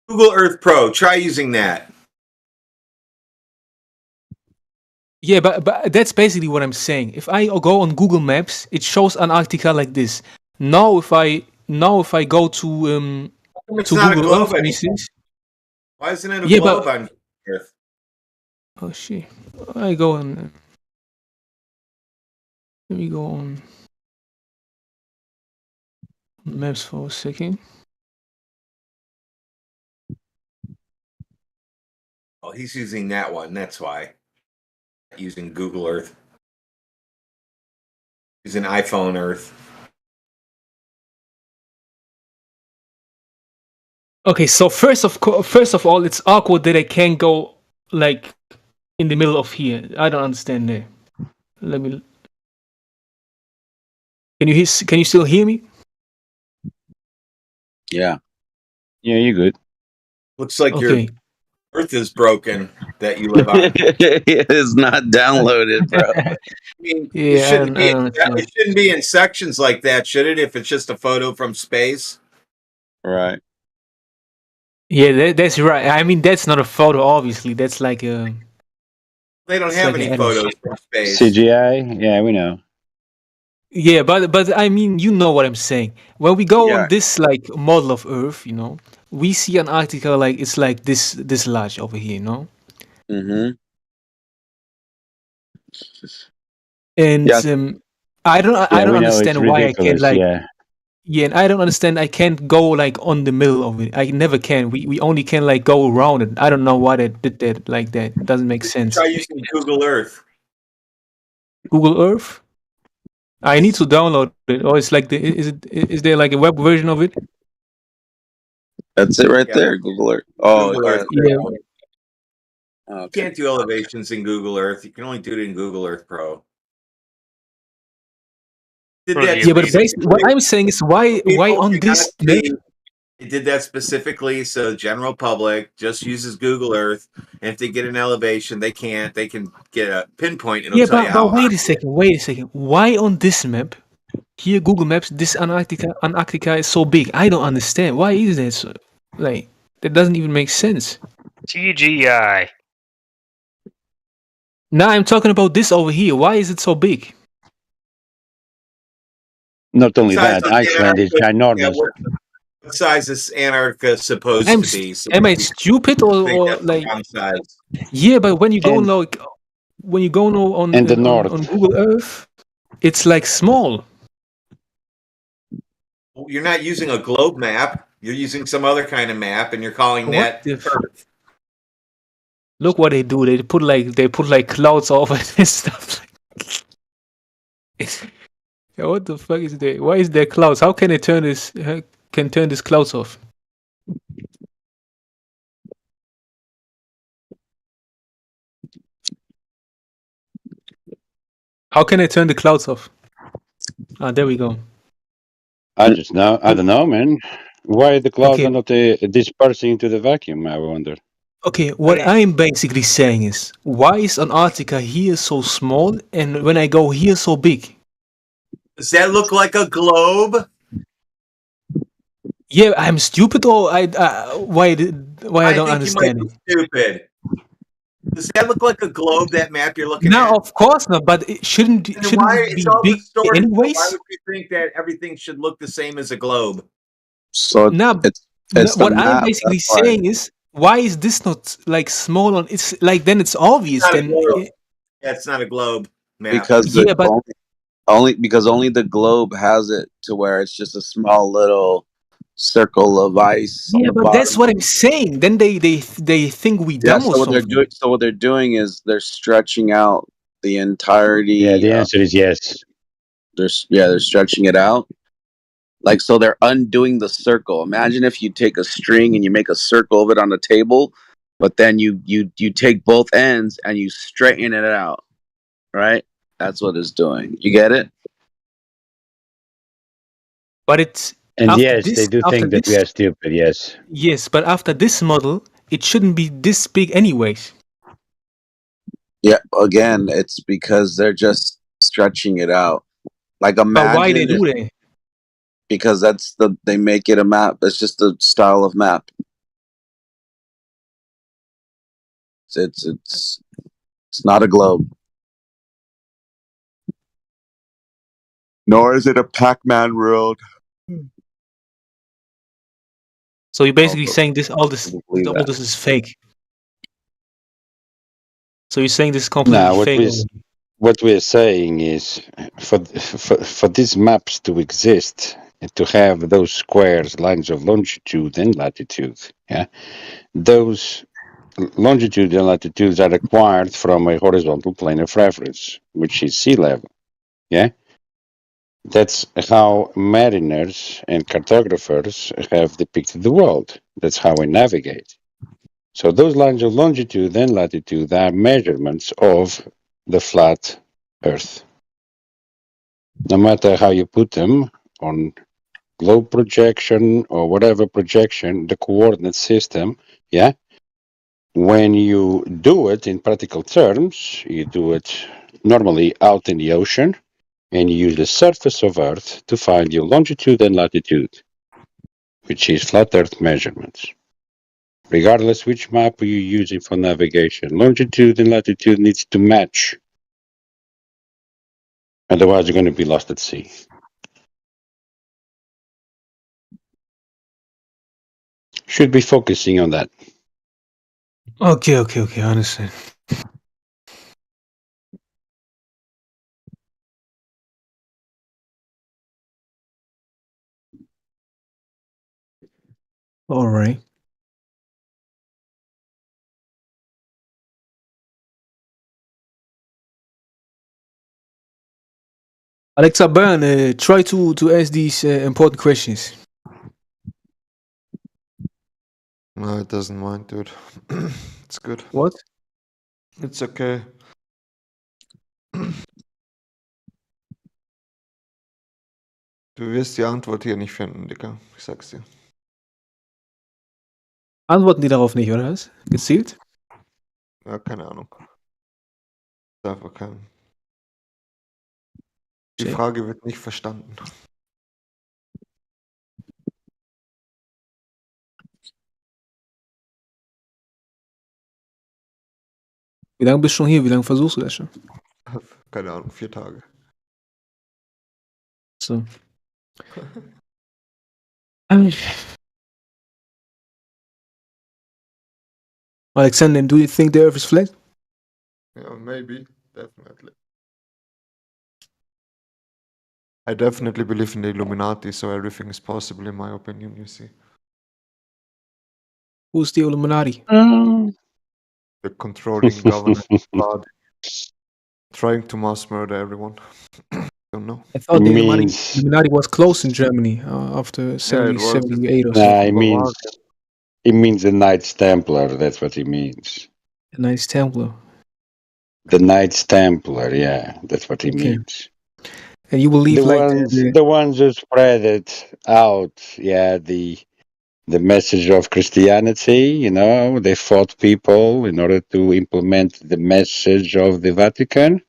Google Earth Pro. Try using that. Yeah, but that's basically what I'm saying. If I go on Google Maps, it shows Antarctica like this. Now if I go to It's not a Google globe Earth, for anymore. instance. Why isn't it a Yeah, globe but on Earth? oh shit, I go on. Let me go on maps for a second. Oh, he's using that one. That's why. Using Google Earth. Using iPhone Earth. Okay, so first of all, it's awkward that I can't go like in the middle of here. I don't understand that. Let me. Can you still hear me? Yeah. Yeah, you're good. Looks like Okay. your Earth is broken that you live on. It is not downloaded, bro. I mean, Yeah, I don't understand. it shouldn't be in sections like that, should it? If it's just a photo from space. Right. Yeah, that's right. I mean, that's not a photo. Obviously, that's like a. They don't It's have like any an photos from space. CGI. Yeah, we know. Yeah, but I mean, you know what I'm saying. When we go Yeah. on this like model of Earth, we see Antarctica like it's like this large over here, Mm-hmm. And Yeah. I don't Yeah, we know. understand It's why I can't ridiculous. like Yeah. and I don't understand I can't go like on the middle of it. I never can. We only can like go around it. I don't know why they did that like that. It doesn't make sense. Try using Google Earth. Google Earth. I need to download it, or it's like is there like a web version of it? That's it right Yeah. there, Google Earth. Oh, Google Earth. Yeah. You okay. can't do elevations in Google Earth. You can only do it in Google Earth Pro. Did For that the Yeah, but elite. basically, what I'm saying is why on this map? It did that specifically so the general public just uses Google Earth, and if they get an elevation, they can get a pinpoint. It'll Yeah, tell you but how high. wait a second. Why on this map, here Google Maps, this Antarctica is so big? I don't understand. Why is that so? Like, that doesn't even make sense. CGI. Now I'm talking about this over here. Why is it so big? Not only Besides that, the Iceland is Antarctica, ginormous. what size is Antarctica supposed to be? So Am I stupid I think or that's like? the size. Yeah, but when you go And- like, when you go on and the on north. Google Earth, it's like small. You're not using a globe map. You're using some other kind of map, and you're calling What that the f- Earth. Look what they do. They put like clouds over it and stuff. Yeah, what the fuck is there? Why is there clouds? How can they turn this? Can turn these clouds off? How can I turn the clouds off? Ah, there we go. I don't know, man. Why the clouds Okay. are not dispersing into the vacuum? I wonder. Okay, what I'm basically saying is, why is Antarctica here so small and when I go here so big? Does that look like a globe? Yeah, I'm stupid or why I don't think understand you it. might be stupid. Does that look like a globe? That map you're looking No, at? of course not. But it shouldn't And it be big distorted. anyways? Why would you think that everything should look the same as a globe? So No, it's the what I'm map. basically That's why. saying is why is this not like small on? It's like then it's obvious. Not a Then globe. Yeah, it's not a globe map. Because yeah, but only the globe has it to where it's just a small little circle of ice on yeah, the but that's bottom. what I'm saying. Then they think we Yeah, dumb or something. so what they're doing is they're stretching out the entirety. Yeah, the answer is yes. They're stretching it out. Like, so they're undoing the circle. Imagine if you take a string and you make a circle of it on the table, but then you take both ends and you straighten it out, right? That's what it's doing. You get it? But it's And after yes, they this. do After think that we this, are stupid. Yes. yes. But after this model, it shouldn't be this big, anyways. Yeah. Again, it's because they're just stretching it out. Like, But why they imagine do that? because they make it a map. It's just a style of map. It's not a globe. Nor is it a Pac-Man world. So you're basically Although, saying I believe all that. this is fake. So you're saying this is Now, completely fake already. what we're saying is for these maps to exist, to have those squares, lines of longitude and latitude, yeah, those longitude and latitudes are acquired from a horizontal plane of reference, which is sea level. Yeah, that's how mariners and cartographers have depicted the world. That's how we navigate. So those lines of longitude and latitude are measurements of the flat Earth. No matter how you put them on globe projection or whatever projection, the coordinate system, yeah, when you do it in practical terms, you do it normally out in the ocean and you use the surface of Earth to find your longitude and latitude, which is flat Earth measurements. Regardless which map you're using for navigation, longitude and latitude needs to match. Otherwise, you're going to be lost at sea. Should be focusing on that. Okay, I understand. All right. Alexa Burn, try to ask these important questions. No, it doesn't mind, dude. It's good. What? It's okay. Du wirst die Antwort hier nicht finden, Dicker. Ich sag's dir. Antworten die darauf nicht, oder was? Gezielt? Ja, keine Ahnung. Ist einfach kein. Die Check. Frage wird nicht verstanden. Wie lange bist du schon hier? Wie lange versuchst du das schon? Keine Ahnung, 4 Tage. So. Alexander, do you think the Earth is flat? Yeah, maybe. Definitely. I definitely believe in the Illuminati, so everything is possible in my opinion, you see. Who's the Illuminati? The controlling government body trying to mass murder everyone. Don't know. I thought the means Illuminati was closed in Germany after Yeah, it was. 78 or nah, something. it means the Knights Templar. That's what it means. A nice Templar. The Knights Templar. Yeah, that's what it Okay. means. And you believe like The ones who spread it out. Yeah, the message of Christianity. You know, they fought people in order to implement the message of the Vatican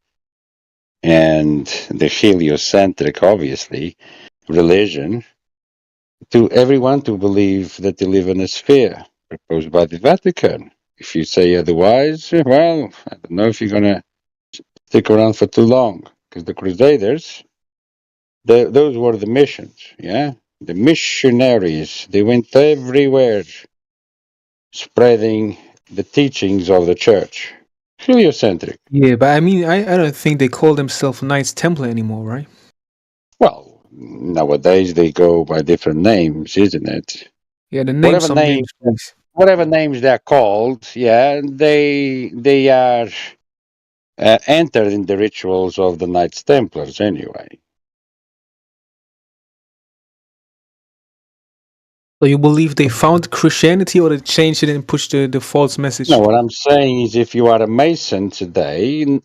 and the heliocentric, obviously, religion to everyone to believe that they live in a sphere proposed by the Vatican. If you say otherwise, well, I don't know if you're going to stick around for too long because the Crusaders, those were the missions, yeah? The missionaries, they went everywhere spreading the teachings of the church. Heliocentric. Yeah, but I mean, I don't think they call themselves Knights Templar anymore, right? Well, nowadays they go by different names, isn't it? Yeah, the name Whatever some name, names, please. whatever names they're called, yeah, they are entered in the rituals of the Knights Templars anyway. So you believe they found Christianity, or they changed it and pushed the false message? No, what I'm saying is, if you are a Mason today,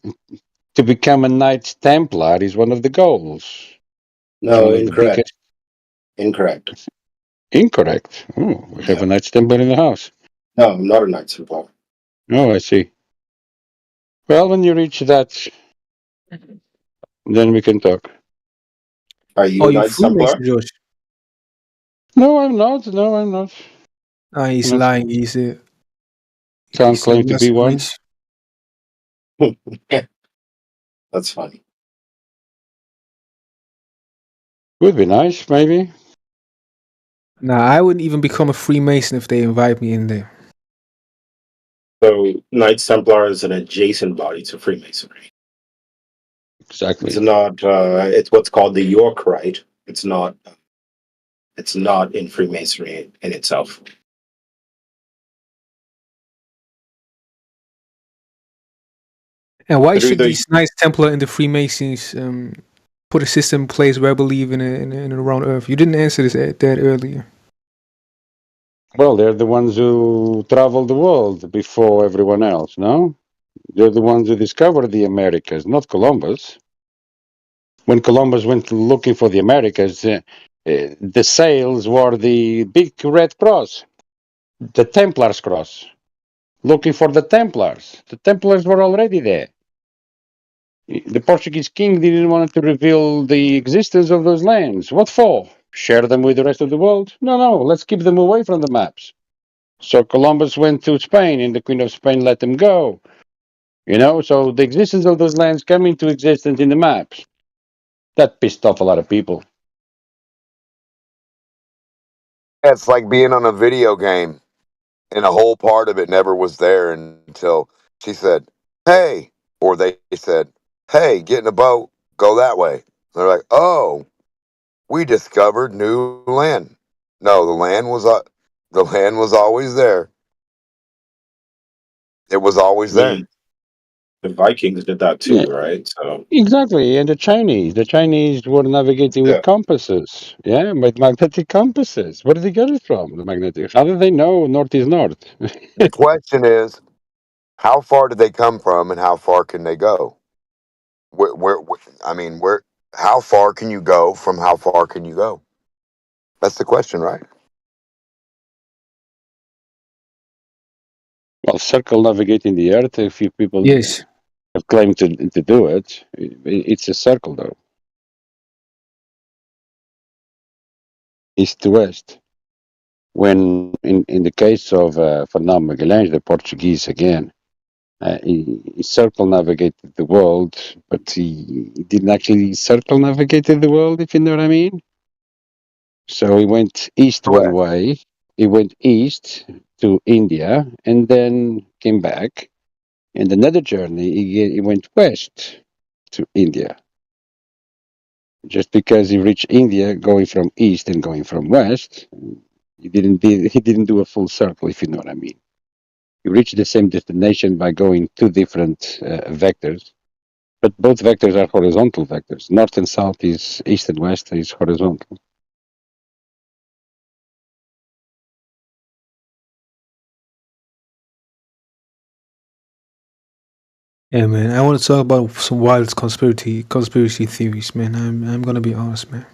to become a Knights Templar is one of the goals. No, One of the incorrect. biggest. Incorrect. Incorrect. Oh, we have a Knights Templar in the house. No, I'm not a Knights Templar. Oh, I see. Well, when you reach that, then we can talk. Are you Oh, a you Knights Templar? Freemason, Josh? No, I'm not. No, I'm not. Ah, he's I'm not. lying. He's a. Can't He's a claim to be one. Mason. That's funny. Would be nice, maybe. Nah, I wouldn't even become a Freemason if they invite me in there. So Knights Templar is an adjacent body to Freemasonry. Exactly. It's not. It's what's called the York Rite. It's not. It's not in Freemasonry in itself. And why But should either- these Knights Templar and the Freemasons put a system in place where I believe in a round Earth? You didn't answer this that earlier. Well, they're the ones who traveled the world before everyone else, no? They're the ones who discovered the Americas, not Columbus. When Columbus went looking for the Americas, the sails were the big red cross, the Templars cross, looking for the Templars. The Templars were already there. The Portuguese king didn't want to reveal the existence of those lands. What for? Share them with the rest of the world? No, let's keep them away from the maps. So Columbus went to Spain, and the Queen of Spain let them go. So the existence of those lands came into existence in the maps. That pissed off a lot of people. It's like being on a video game and a whole part of it never was there until she said, "Hey," or they said, "Hey, get in a boat, go that way." They're like, "Oh, we discovered new land." No, the land was always there. It was always I there. mean, the Vikings did that too, Yeah. right? So Exactly, and the Chinese were navigating with compasses, with magnetic compasses. Where did they get it from? The magnetic. How did they know north is north? The question is, how far did they come from, and how far can they go? Where? How far can you go from? How far can you go? That's the question, right? Well, circumnavigating the Earth. A few people Yes. have claimed to do it. It's a circle, though, east to west. When in the case of Fernando Magalhães, the Portuguese again, he circumnavigated the world, but he didn't actually circumnavigate the world, if you know what I mean. So he went east one Correct. way. He went east to India and then came back. And another journey, he went west to India. Just because he reached India going from east and going from west, he didn't do a full circle, if you know what I mean. You reach the same destination by going two different vectors, but both vectors are horizontal vectors. North and south is east and west is horizontal. Yeah, man. I want to talk about some wild conspiracy theories, man. I'm gonna be honest, man.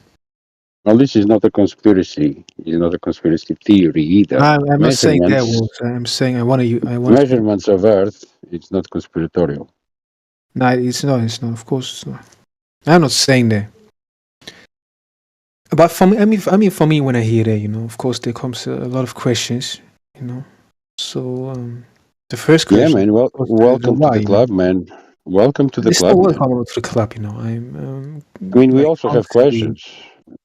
Well, this is not a conspiracy. It's not a conspiracy theory either. I'm not saying that. Measurements, I'm saying I want to. measurements of Earth. It's not conspiratorial. No, it's not. It's not. Of course, it's not. I'm not saying that. But for me, for me, when I hear that, of course, there comes a lot of questions, So the first Yeah, question, man. Well, of course, welcome to why, the club, man. Welcome to the It's still club, man. welcome to the club, I'm. I mean, we Like also have constantly, questions.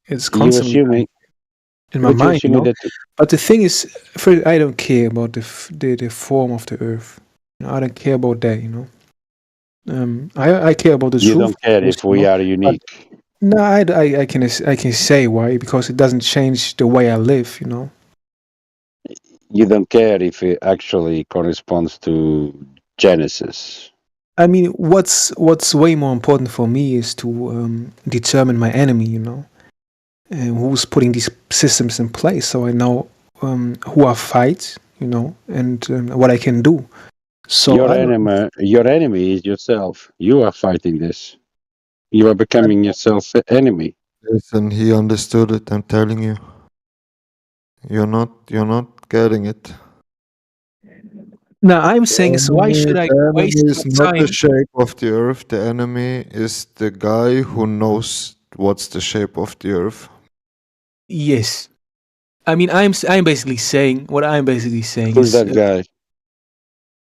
it's You constantly. assuming in my But you mind, also you need know. that. But the thing is, first, I don't care about the form of the earth. You know, I don't care about that. You know, I care about the You truth, don't care of course, if you we know. are But unique. no, I can say why, because it doesn't change the way I live. You know. You don't care if it actually corresponds to Genesis. I mean, what's way more important for me is to determine my enemy. You know, and who's putting these systems in place, so I know who I fight. You know, and what I can do. So I don't. Your enemy is yourself. You are fighting this. You are becoming yourself an enemy. Listen, he understood it. I'm telling you. You're not getting it. Now I'm saying is, why should I The waste enemy my is not the time? shape of the earth. The enemy is the guy who knows what's the shape of the earth. Yes, I mean I'm basically saying what I'm basically saying Who's is that guy?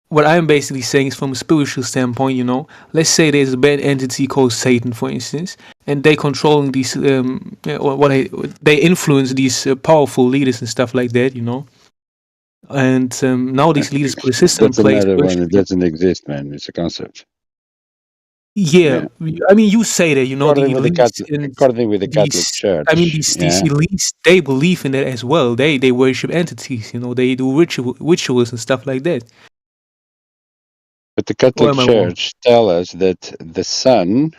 what I'm basically saying is from a spiritual standpoint. You know, let's say there's a bad entity called Satan, for instance, and they controlling these they influence these powerful leaders and stuff like that. You know, and now these leaders put a system in That's place. another one. It Worshiping. doesn't exist, man. It's a concept. Yeah, Yeah. I mean, you say that, you know, the elites and According with the Catholic these. I mean, Church, these yeah. elites, they believe in that as well. They worship entities, you know. They do rituals and stuff like that. But the Or Catholic am I wrong? Church tell us that the sun,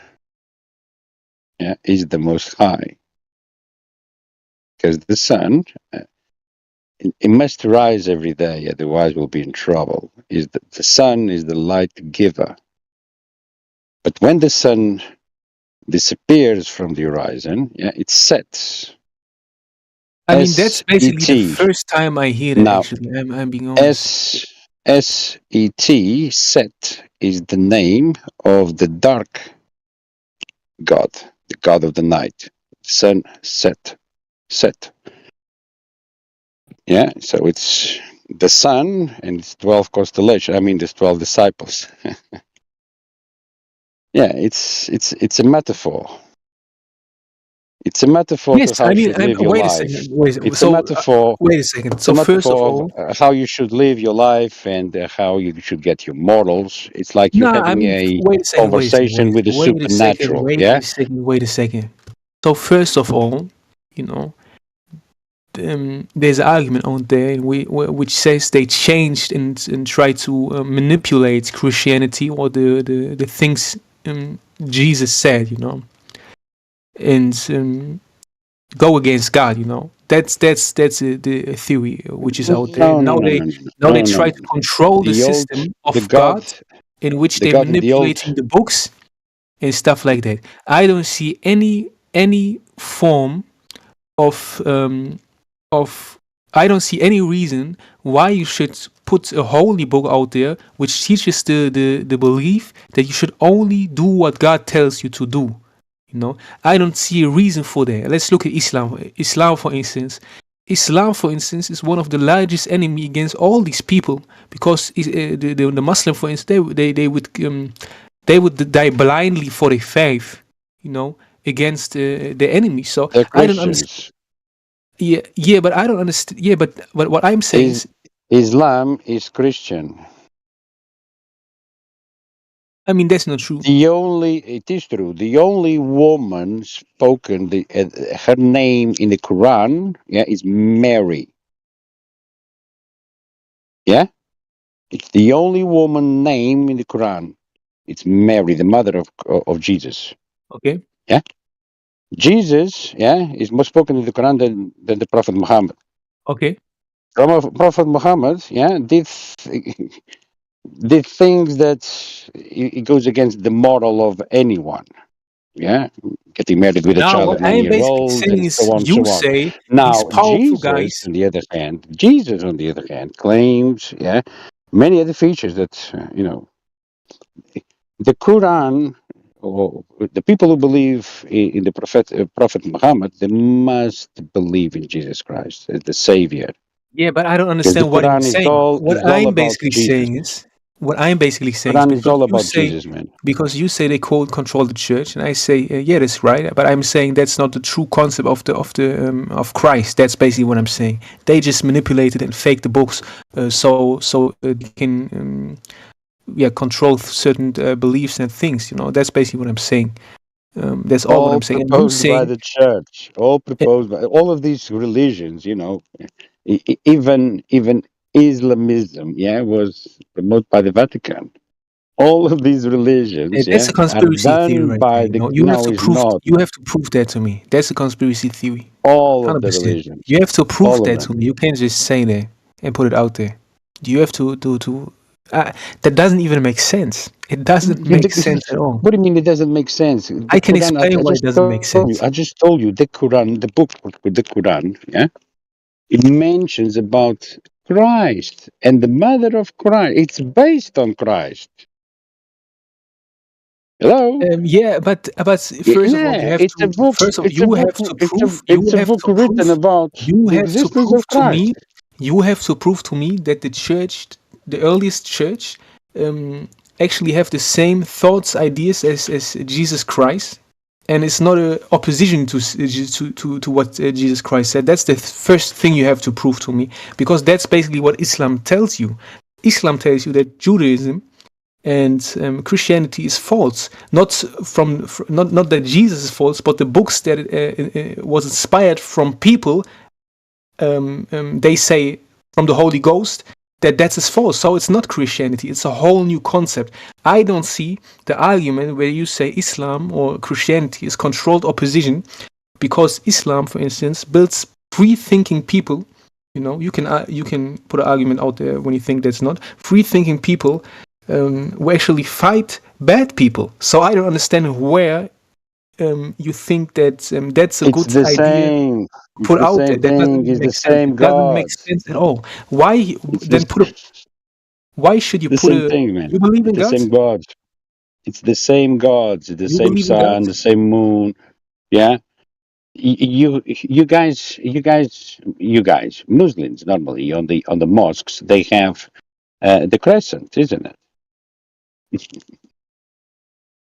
yeah, is the most high, because the sun, it must rise every day, otherwise we'll be in trouble. Is the sun is the light giver, but when the sun disappears from the horizon, yeah, it sets. I mean, that's basically the S-E-T. first time I hear that. Now, Actually, I'm being honest. S-E-T, set, is the name of the dark god, the god of the night. Sun, set. Yeah, so it's the sun and its 12 constellations. I mean, there's 12 disciples. Yeah, it's a metaphor. It's a metaphor to Yes, how I you mean, should live your wait a life. second. Wait, It's a so metaphor. wait a second. It's a So first of metaphor all, of how you should live your life and how you should get your morals. It's like you're no, I having mean, a wait a second. conversation with the Wait a second. supernatural. Yeah. Wait a second. So first of all, you know, there's an argument out there which says they changed and tried to manipulate Christianity or the things Jesus said, you know, and go against God, you know. That's the theory which is out there. No, no, no, no, no, Now they no, no, try no, to no. control the The old, system the of God, God in which the they're God in the old. manipulating the books and stuff like that. I don't see any form of I don't see any reason why you should put a holy book out there which teaches the belief that you should only do what God tells you to do. You know, I don't see a reason for that. Let's look at Islam. For instance, is one of the largest enemy against all these people because the Muslim, for instance, they would die blindly for their faith. You know, against the enemy. So They're I don't understand. Christians. Yeah, but I don't understand. Yeah, but what I'm saying Is is, Islam is Christian. I mean, that's not true. It is true. The only woman spoken, her name in the Quran, yeah, is Mary. Yeah, it's the only woman name in the Quran. It's Mary, the mother of Jesus. Okay. Yeah, Jesus, yeah, is more spoken in the Quran than the Prophet Muhammad. Okay. Prophet Muhammad, yeah, did things that it goes against the moral of anyone. Yeah, getting married with a Now, child what of I am 9 years basically old saying and is, so on, you so on. say these Now, powerful guys. Jesus, on the other hand, claims, yeah, many other features that, the Quran, or the people who believe in the Prophet Muhammad, they must believe in Jesus Christ as the Savior. Yeah, but I don't Because the understand what you're Quran saying. What is all I'm about basically Jesus. saying is, what I'm basically saying is Quran is all because you about say Jesus, man. they quote control the church, and I say yeah, that's right. But I'm saying that's not the true concept of Christ. That's basically what I'm saying. They just manipulated and faked the books, so they can control certain beliefs and things. That's basically what I'm saying. That's all what All I'm saying. And you proposed by saying the church. All proposed by all of these religions. Even Islamism, was promoted by the Vatican. All of these religions, that's a are conspiracy theory done right there. by the. You have No, to it's prove. not. You have to prove that to me. That's a conspiracy theory. All of the 100%. religions. You have to prove All of that them. to me. You can't just say that and put it out there. You have to that doesn't even make sense. It doesn't make sense at all. What do you mean it doesn't make sense? The I can Quran, explain I why it just doesn't told make you. sense. I just told you the Quran, the book with the Quran, it mentions about Christ and the mother of Christ. It's based on Christ. Hello? Yeah, but first of all, you have It's a to book. first of It's a you book. have to prove It's a book written about you the have to existence prove of to me Christ. that the church, the earliest church, actually have the same thoughts, ideas as Jesus Christ, and it's not a opposition to what Jesus Christ said. That's the first thing you have to prove to me, because that's basically what Islam tells you. Islam tells you that Judaism and Christianity is false. Not that Jesus is false, but the books that was inspired from people. They say from the Holy Ghost that is false. So it's not Christianity. It's a whole new concept. I don't see the argument where you say Islam or Christianity is controlled opposition, because Islam, for instance, builds free-thinking people. You can put an argument out there when you think that's not free-thinking people who actually fight bad people. So I don't understand where you think that that's a It's good the idea same. It's put the out there. same That doesn't thing. even It's the make sense. same It doesn't make gods. sense at all. Why It's then why should you the put same a thing, man. you believe It's in the God? same gods. It's the same gods. The You same believe in God? sun. The same moon. Yeah. You guys, Muslims normally on the mosques they have the crescent, isn't it?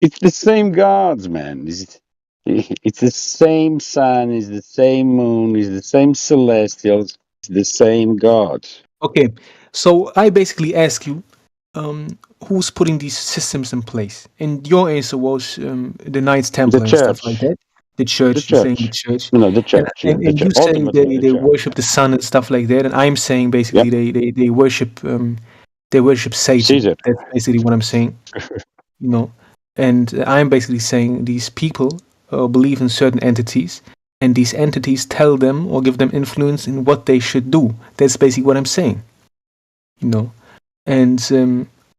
It's the same gods, man. It's the same sun. It's the same moon. It's the same celestials. It's the same gods. Okay. So I basically ask you, who's putting these systems in place? And your answer was the Knights The Templar and stuff like church. that. The The church, you're saying the church. church. No, the And church. Yeah, and, the and you church. say Ultimately, the they church. worship the sun and stuff like that. And I'm saying Yep. basically they worship Satan. Caesar. That's basically what I'm saying. you know and I'm basically saying these people believe in certain entities, and these entities tell them or give them influence in what they should do. That's basically what I'm saying. And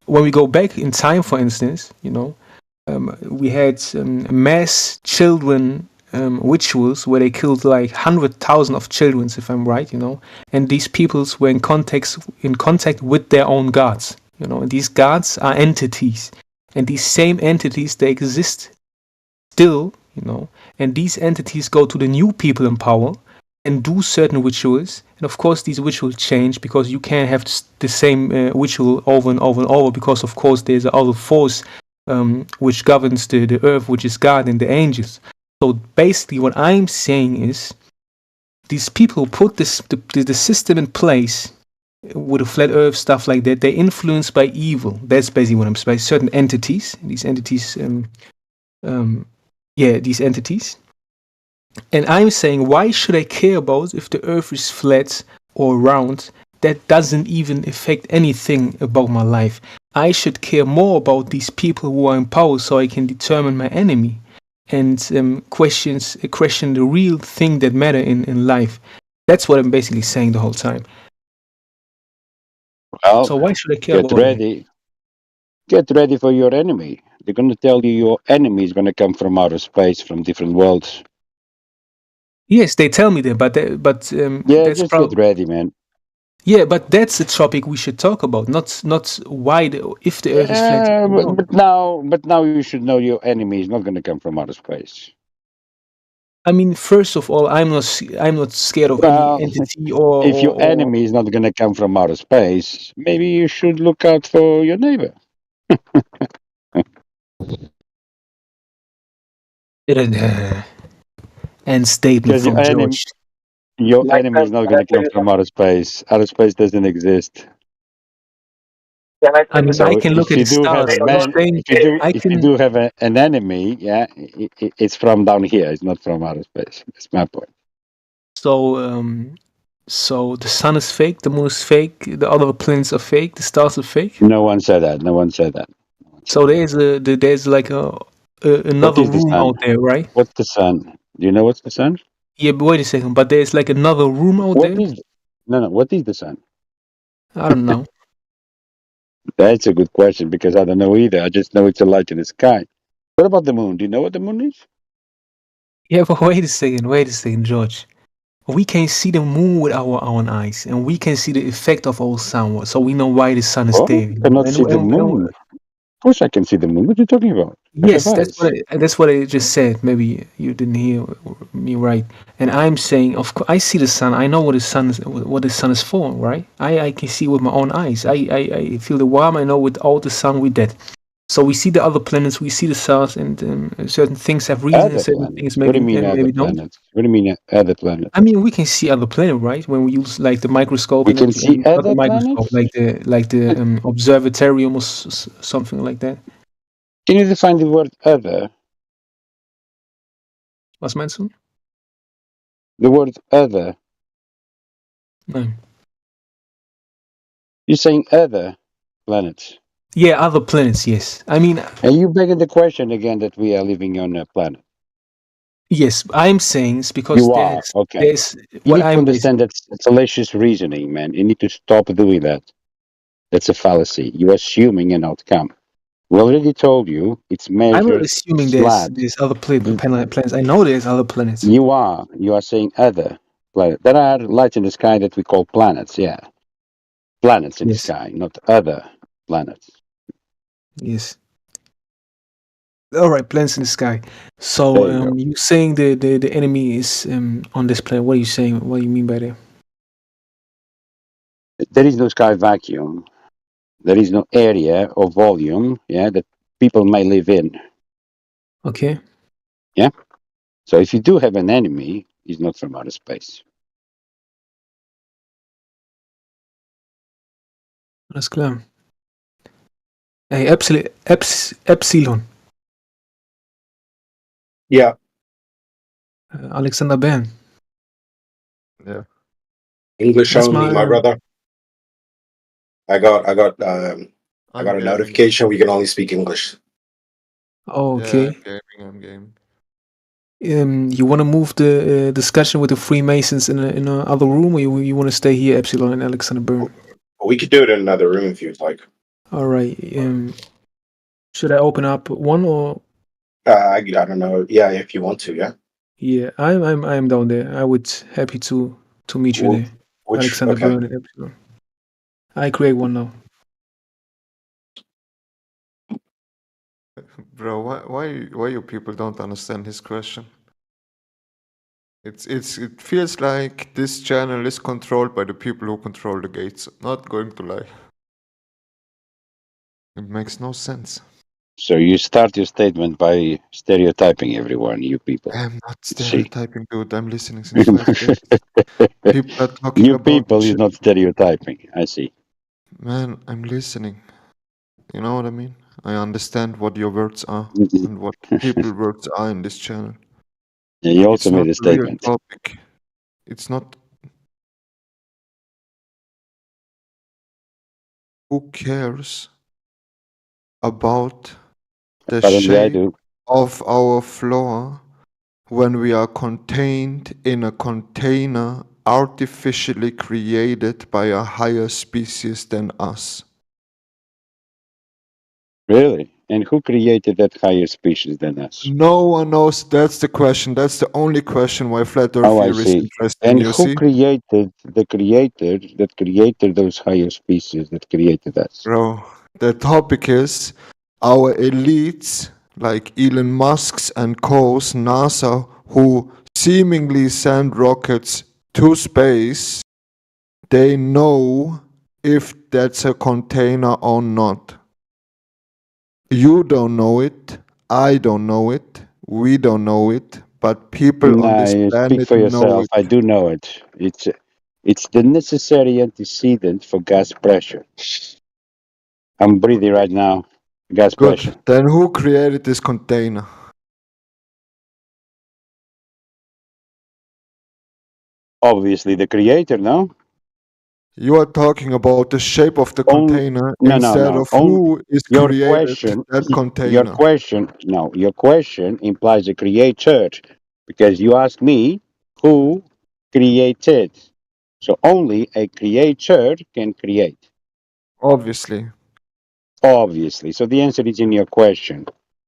when we go back in time, for instance, we had mass children rituals where they killed like 100,000 of children, if I'm right. And these peoples were in contact with their own gods. And these gods are entities, and these same entities, they exist still. And these entities go to the new people in power and do certain rituals. And of course these rituals change, because you can't have the same ritual over and over and over, because of course there's another force which governs the earth, which is God and the angels. So basically what I'm saying is, these people put the system in place with a flat earth, stuff like that. They're influenced by evil. That's basically what I'm saying. By certain entities. These entities, these entities. And I'm saying, why should I care about if the earth is flat or round? That doesn't even affect anything about my life. I should care more about these people who are in power, so I can determine my enemy and question the real thing that matter in life. That's what I'm basically saying the whole time. Well, So why should I care get about that? ready. Get ready for your enemy. They're going to tell you your enemy is going to come from outer space, from different worlds. Yes, they tell me that, but Yeah, that's just get probably. ready, man. Yeah, but that's a topic we should talk about, not why if the Earth is flat. Yeah, No. but now you should know your enemy is not going to come from outer space. I mean, first of all, I'm not scared of any Well, entity or if your enemy is not going to come from outer space, maybe you should look out for your neighbor. end statement Because from George. your Like enemy is not going to come from outer space. Outer space doesn't exist. can I I tell you mean, I So can something? look if at you the do have stars. a I'm man, saying I if you can. do have an enemy, yeah, it's from down here. It's not from outer space. That's my point. So the sun is fake, the moon is fake, the other planets are fake, the stars are fake. No one said that. No one said that. No one said So that. there's like What another is the room sun? out there, right? What's the sun? Do you know what's the sun? Yeah, but wait a second. But there's like another room out What there. is no? What is the sun? I don't know. That's a good question because I don't know either. I just know it's a light in the sky. What about the moon? Do you know what the moon is? Yeah, but wait a second, George. We can see the moon with our own eyes, and we can see the effect of our sun, so we know why the sun is Oh, there. I cannot see the moon. Of course, I can see the moon. What are you talking about? I have Yes, eyes. that's what I just said. Maybe you didn't hear me right. And I'm saying, of course, I see the sun. I know what the sun is for, right? I can see with my own eyes. I feel the warm. I know without the sun we're dead. So we see the other planets, we see the stars, and certain things have reason, and Other certain things planets. What do maybe you mean other maybe don't. planets? What do you mean other planets? I mean, we can see other planet, right? When we use like the microscope We and can see not the other microscope, planets. like the observatorium or something like that. Can you define the word other? Was mensen? The word other. No. You're saying other planets. Yeah, other planets. Yes, I mean, And you begging the question again that we are living on a planet. yes. I'm saying it's because You are okay. there's You what need to I'm understand that fallacious reasoning, man. You need to stop doing that. That's a fallacy. You're assuming an outcome. We already told you it's I'm not measured assuming flat. there's other planets. I know there's other planets. You are saying other planet. There are lights in the sky that we call planets. Yeah, planets in the Yes, sky, not other planets. yes. All right, planets in the sky. So There you go. you saying the enemy is on this planet? What are you saying? What do you mean by that? There is no sky vacuum. There is no area or volume, yeah, that people may live in. Okay, Yeah. So if you do have an enemy, he's not from outer space. alles klar. Hey, Epsilon. Yeah. Alexander Ben. Yeah. English That's only, my brother. I got a notification. We can only speak English. Oh, Yeah, okay. I'm gaming. You want to move the discussion with the Freemasons in a other room, or you want to stay here, Epsilon and Alexander Byrne? We could do it in another room if you'd like. All right. Should I open up one or? I don't know. Yeah, if you want to, yeah. Yeah, I'm down there. I would happy to meet you there, Alexander Okay. Byrne and Epsilon. I create one now. Bro, why you people don't understand his question? It feels like this channel is controlled by the people who control the gates. Not going to lie. It makes no sense. So you start your statement by stereotyping everyone, you people. I'm not See, stereotyping, dude. I'm listening since 5 days. People are talking you about people is shit. not stereotyping. I see. Man, I'm listening. You know what I mean? I understand what your words are and what people words are in this channel. Yeah, you It's also not made a a real statement. topic. It's not. Who cares about the Apparently, I shape do. of our floor when we are contained in a container artificially created by a higher species than us? Really? And who created that higher species than us? No one knows. That's the question. That's the only question why flat earth Oh, I theory is see. interesting. And You who see? created the creator that created those higher species that created us? Bro, the topic is our elites like Elon Musk's and co's, NASA, who seemingly send rockets to space, they know if that's a container or not. You don't know it, I don't know it, we don't know it, but people on Nah, this you speak planet for know yourself. it. I do know it. It's the necessary antecedent for gas pressure. I'm breathing right now. Gas Good. pressure. Then who created this container? Obviously, the creator, no? You are talking about the shape of the On container no, no, instead no. of On who is your created question, that your container. question, no, your question implies a creator because you asked me who created. So only a creator can create. Obviously. Obviously. So the answer is in your question.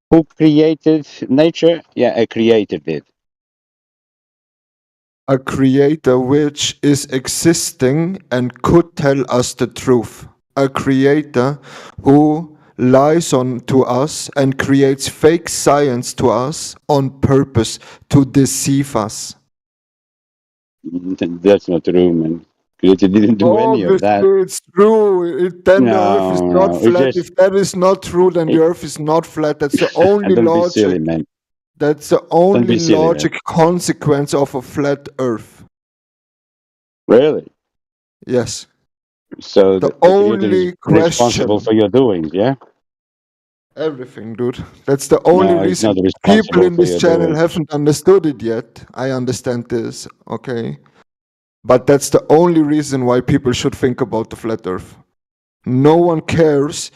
Who created nature? Yeah, a creator did. A creator which is existing and could tell us the truth. A creator who lies on to us and creates fake science to us on purpose to deceive us. That's not true, man. Creator didn't do any of that. Obviously, it's true. Then the Earth is No, not no. It flat. just If that is not true, then the it, Earth is not flat. That's the only don't be silly, logic. man. That's the Don't only be silly, man. logic consequence of a flat Earth. Really? Yes. So The the creator is only responsible question. for your doings, yeah? Everything, dude. That's the only No, he's reason not people responsible in for this your channel doings. haven't understood it yet. I understand this, okay? But that's the only reason why people should think about the flat Earth. No one cares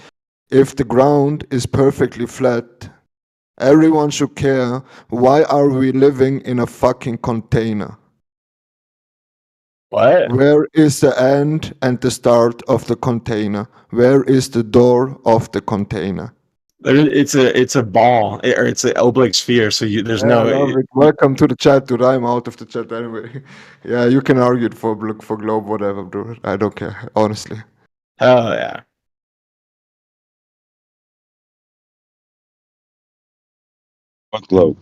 if the ground is perfectly flat. Everyone should care, why are we living in a fucking container? What? Where is the end and the start of the container? Where is the door of the container? It's a ball or it's an oblique sphere. So there's Yeah, I no. love it. Welcome to the chat, dude. I'm out of the chat anyway. Yeah, you can argue it for globe, whatever, dude. I don't care, honestly. Oh yeah. What globe?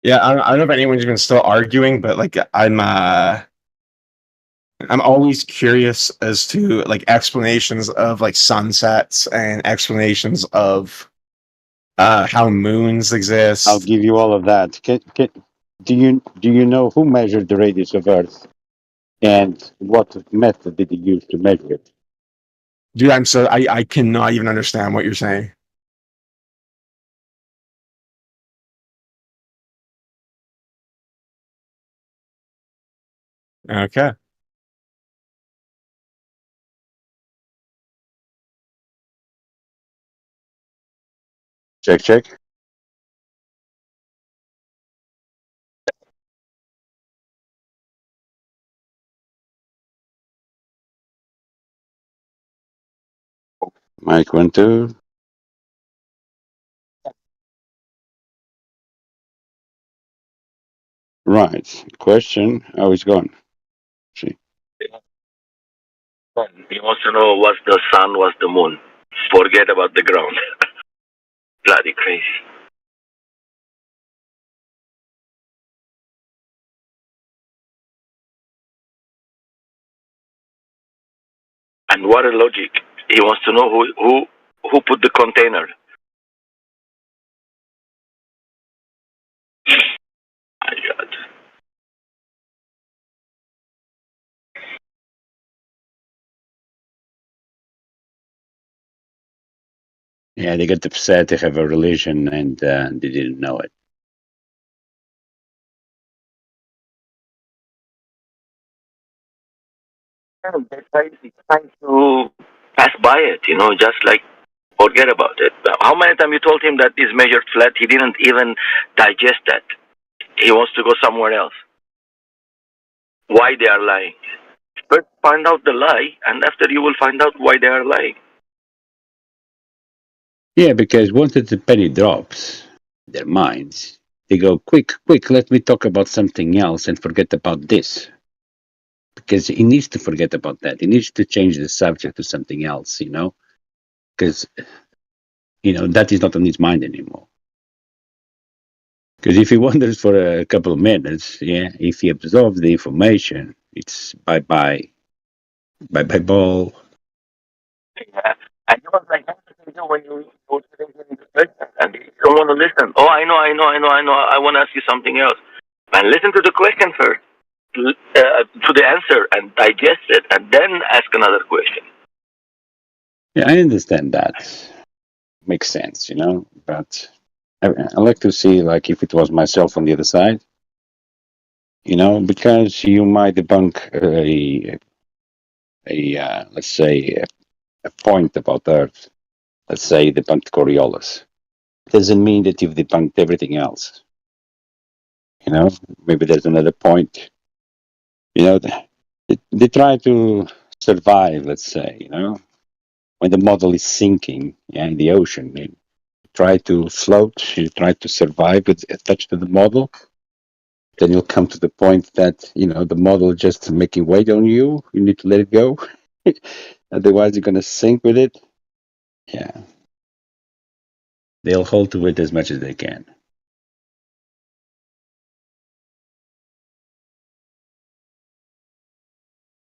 Yeah, I don't know if anyone's even still arguing, but like I'm always curious as to like explanations of like sunsets and explanations of how moons I'll exist. give you all of that. Do you know who measured the radius of Earth and what method did he use to measure it? Dude, I cannot even understand what you're saying. Okay. Check, check. Mike 1, 2. Right. Question. How is gone? See. He wants to know what's the sun, what's the moon. Forget about the ground. Bloody crazy. And what a logic. He wants to know who put the container. My God. Yeah, they got upset to have a religion and they didn't know it. And they're trying to pass by it, just like forget about it. How many times you told him that is measured flat? He didn't even digest that. He wants to go somewhere else. Why they are lying? First, find out the lie, and after you will find out why they are lying. Yeah, because once the penny drops in their minds, they go, quick, quick, let me talk about something else and forget about this. Because he needs to forget about that. He needs to change the subject to something else, because that is not on his mind anymore. Because if he wanders for a couple of minutes, if he absorbs the information, it's bye ball. Yeah. And he was like, that's what you do when you go to the question. And you don't want to listen. Oh, I know. I want to ask you something else. And listen to the question first, to the answer, and digest it, and then ask another question. Yeah, I understand that. Makes sense, but I like to see, like, if it was myself on the other side, because you might debunk let's say, a point about Earth. Let's say you debunked Coriolis. Doesn't mean that you've debunked everything else. Maybe there's another point. They try to survive, let's say, when the model is sinking, in the ocean. You try to float, you try to survive attached to the model. Then you'll come to the point that, the model just making weight on you. You need to let it go. Otherwise, you're going to sink with it. Yeah. They'll hold to it as much as they can.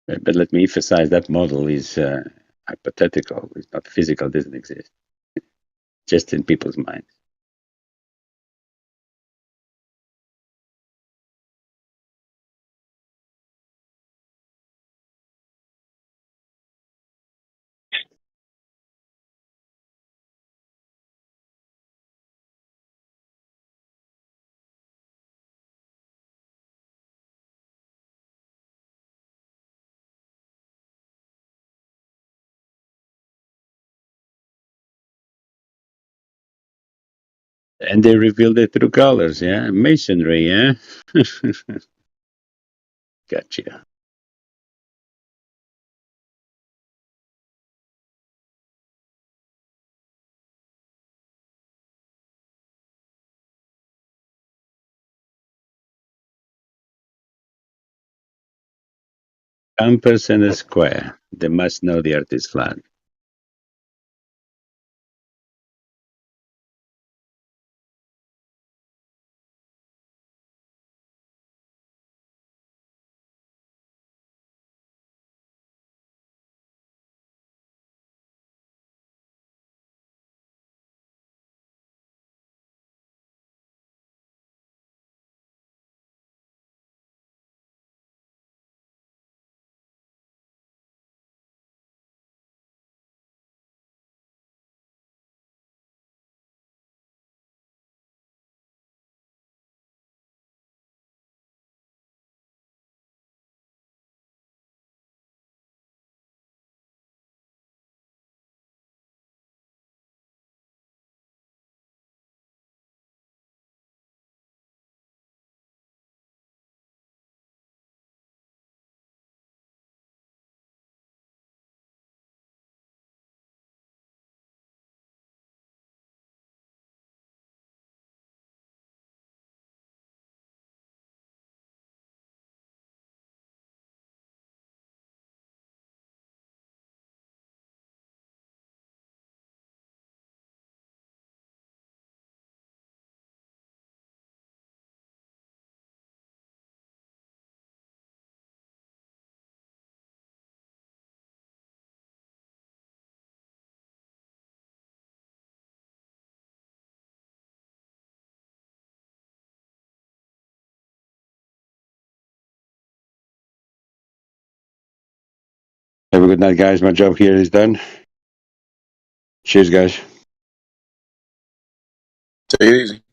But let me emphasize that model is hypothetical. It's not physical, doesn't exist. Just in people's minds. And they reveal their true colors, masonry, Gotcha. Compass and a square. They must know the earth is flat. Have a good night, guys. My job here is done. Cheers, guys. Take it easy.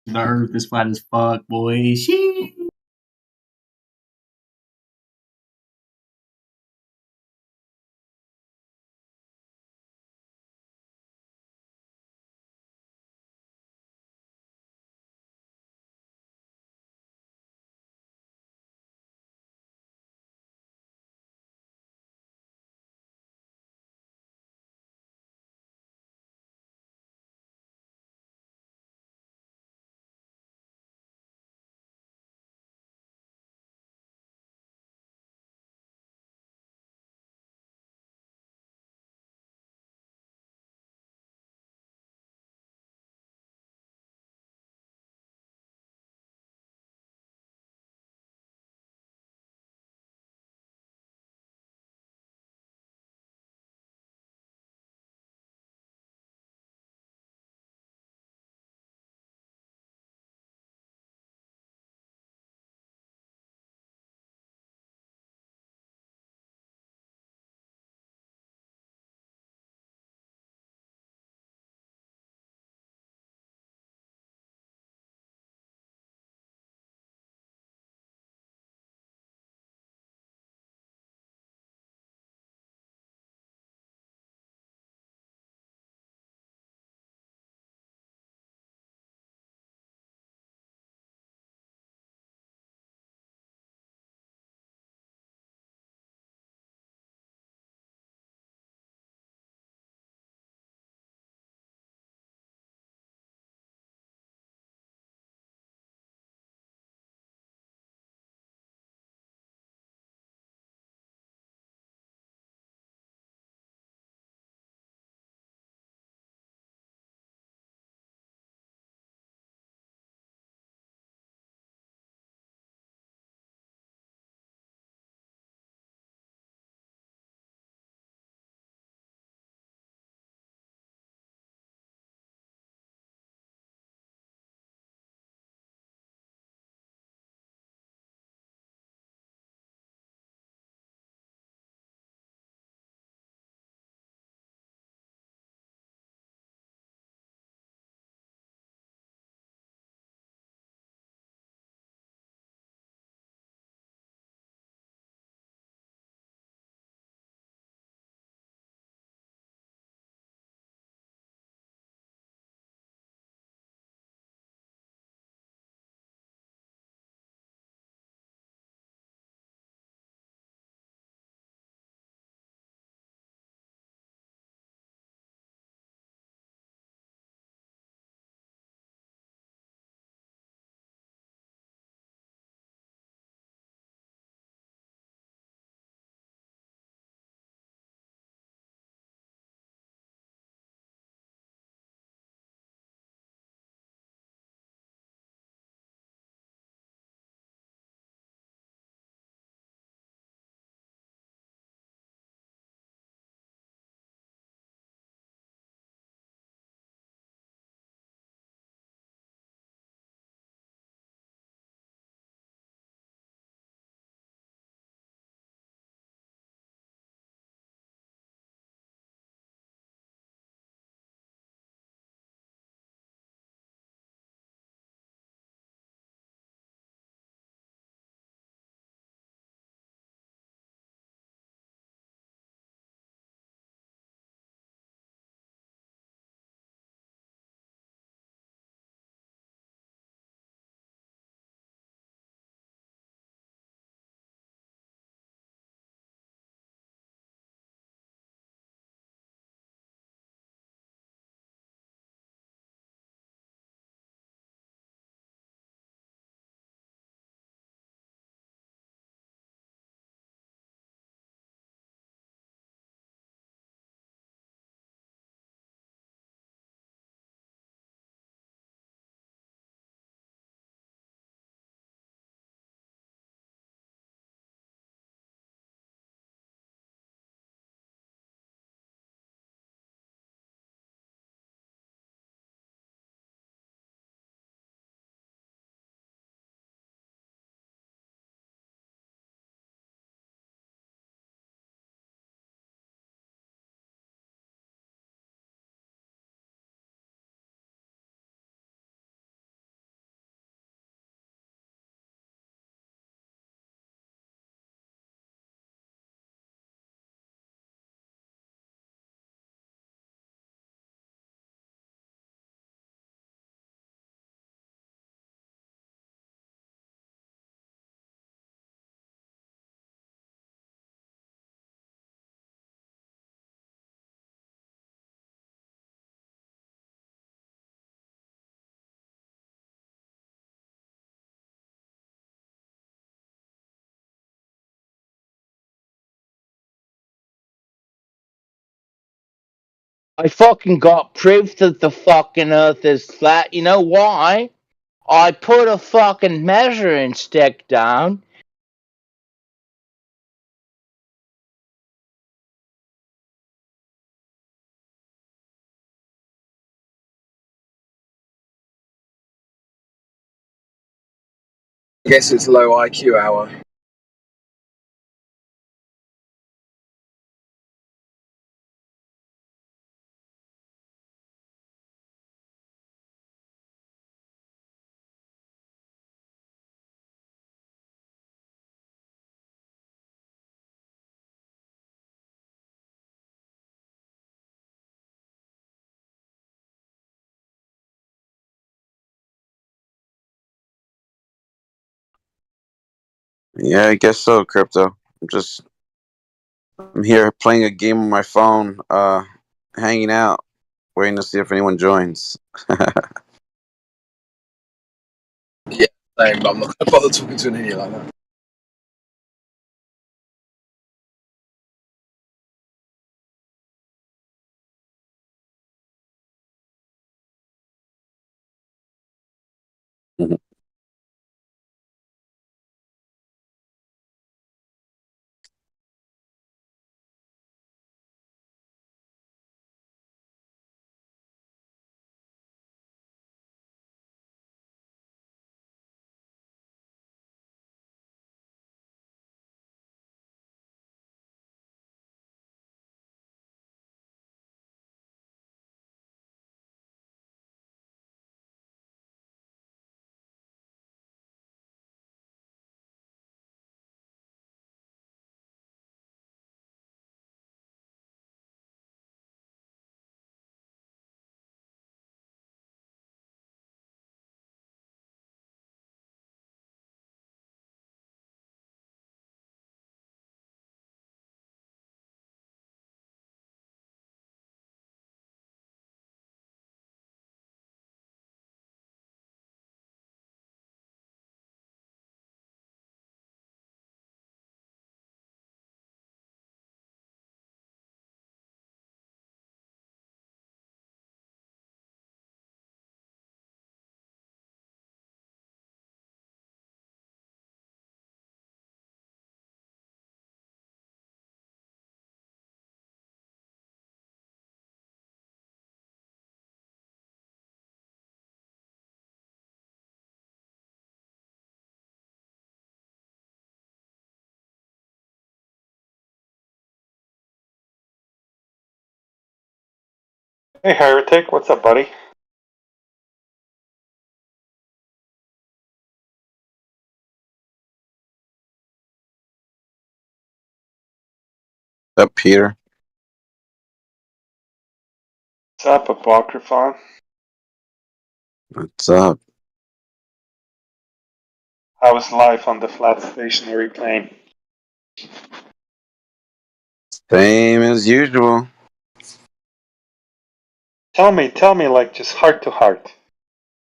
The Earth is flat as fuck, boy. Sheesh. I fucking got proof that the fucking Earth is flat. You know why? I put a fucking measuring stick down. I guess it's low IQ hour. Yeah, I guess so, Crypto. I'm here playing a game on my phone, hanging out, waiting to see if anyone joins. Yeah, same, but I'm not gonna bother talking to an idiot like that. Mhm. Hey, Heretic, what's up, buddy? Up, Peter? What's up, Apocryphon? What's up? How was life on the flat stationary plane? Same as usual. Tell me, like, just heart to heart.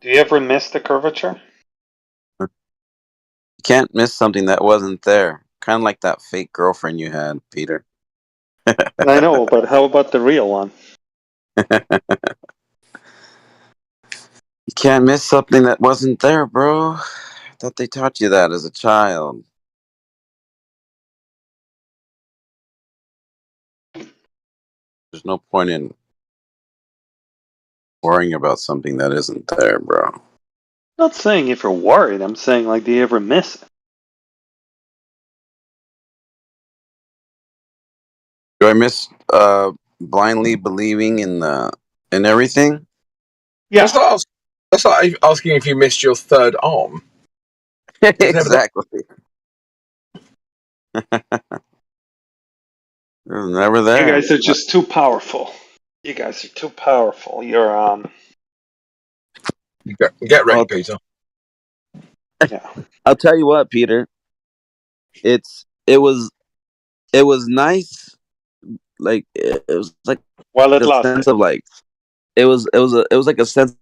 Do you ever miss the curvature? You can't miss something that wasn't there. Kind of like that fake girlfriend you had, Peter. I know, but how about the real one? You can't miss something that wasn't there, bro. I thought they taught you that as a child. There's no point in worrying about something that isn't there, bro. I'm not saying if you're worried, I'm saying, like, do you ever miss it? Do I miss blindly believing in everything? Yeah. That's like asking if you missed your third arm. Exactly. It was never there. You guys are just too powerful. You guys are too powerful. You're, Get ready, Peter. Yeah. I'll tell you what, Peter. It was nice. Like it was like While it a lasted. sense of like it was like a sense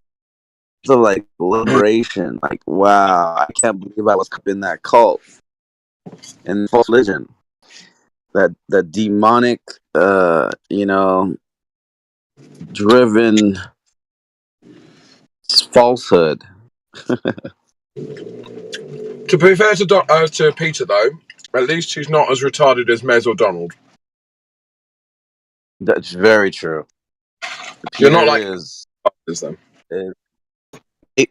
of like liberation. Like wow, I can't believe I was in that cult and false religion. That demonic, you know, driven falsehood. To be fair to Peter, though, at least he's not as retarded as Mez or Donald. That's very true. You're Peter not like is. them.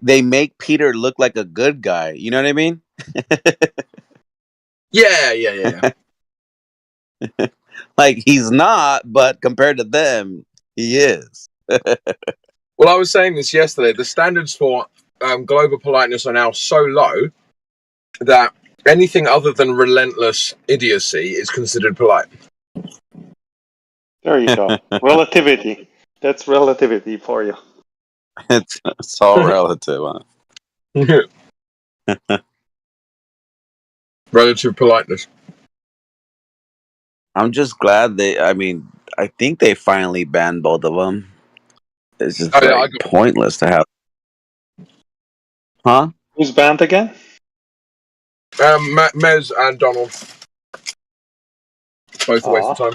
They make Peter look like a good guy. You know what I mean? Yeah. Like he's not, but compared to them, he is. Well, I was saying this yesterday. The standards for global politeness are now so low that anything other than relentless idiocy is considered polite. There you go. Relativity. That's relativity for you. It's all relative. Huh? Relative politeness. I'm just glad I think they finally banned both of them. It's just pointless to have. Huh? Who's banned again? Mez and Donald. Both a waste of time.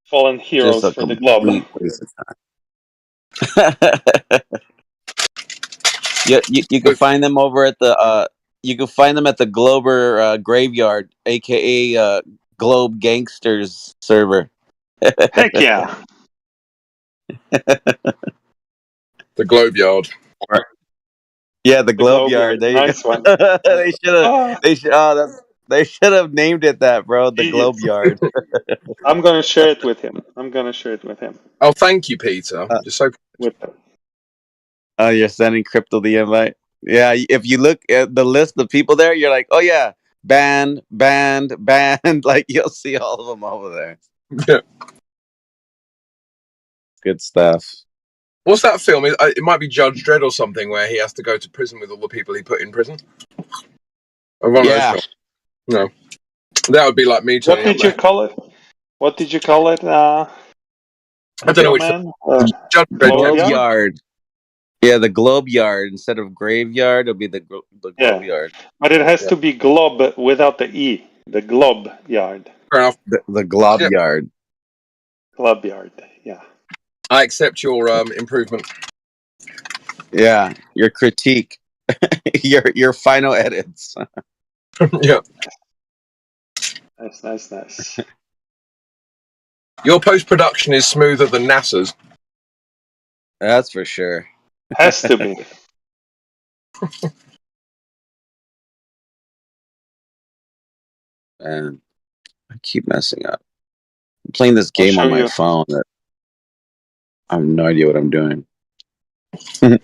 Fallen heroes Just a for the globe. complete waste of time. You can find them over at the you can find them at the Glober graveyard, aka Globe Gangsters server. Heck yeah. The Globe Yard. Yeah, the Globe Yard. There you nice go. one. They should have named it that, bro. The Globe Yard. I'm gonna share it with him. Oh, thank you, Peter. You're so with him. Oh, you're sending Crypto the invite? Yeah, if you look at the list of people there, you're like, oh yeah, banned. Like you'll see all of them over there. Yeah. Good stuff. What's that film? It might be Judge Dredd or something, where he has to go to prison with all the people he put in prison. Yeah. No, that would be like me. What did you call it? What did you call it? I don't know which man. Judge Dredd. Globe Yard. Yeah, the Globe Yard instead of Graveyard. It'll be the Globe Yard. But it has to be glob without the e. The globe yard. Fair enough. The Globe Yard. Globe yard. Yeah. I accept your improvement. Yeah, your critique, your final edits. Yeah. Nice. Your post-production is smoother than NASA's. That's for sure. Has to be. And I keep messing up. I'm playing this game on my phone. I have no idea what I'm doing. I'll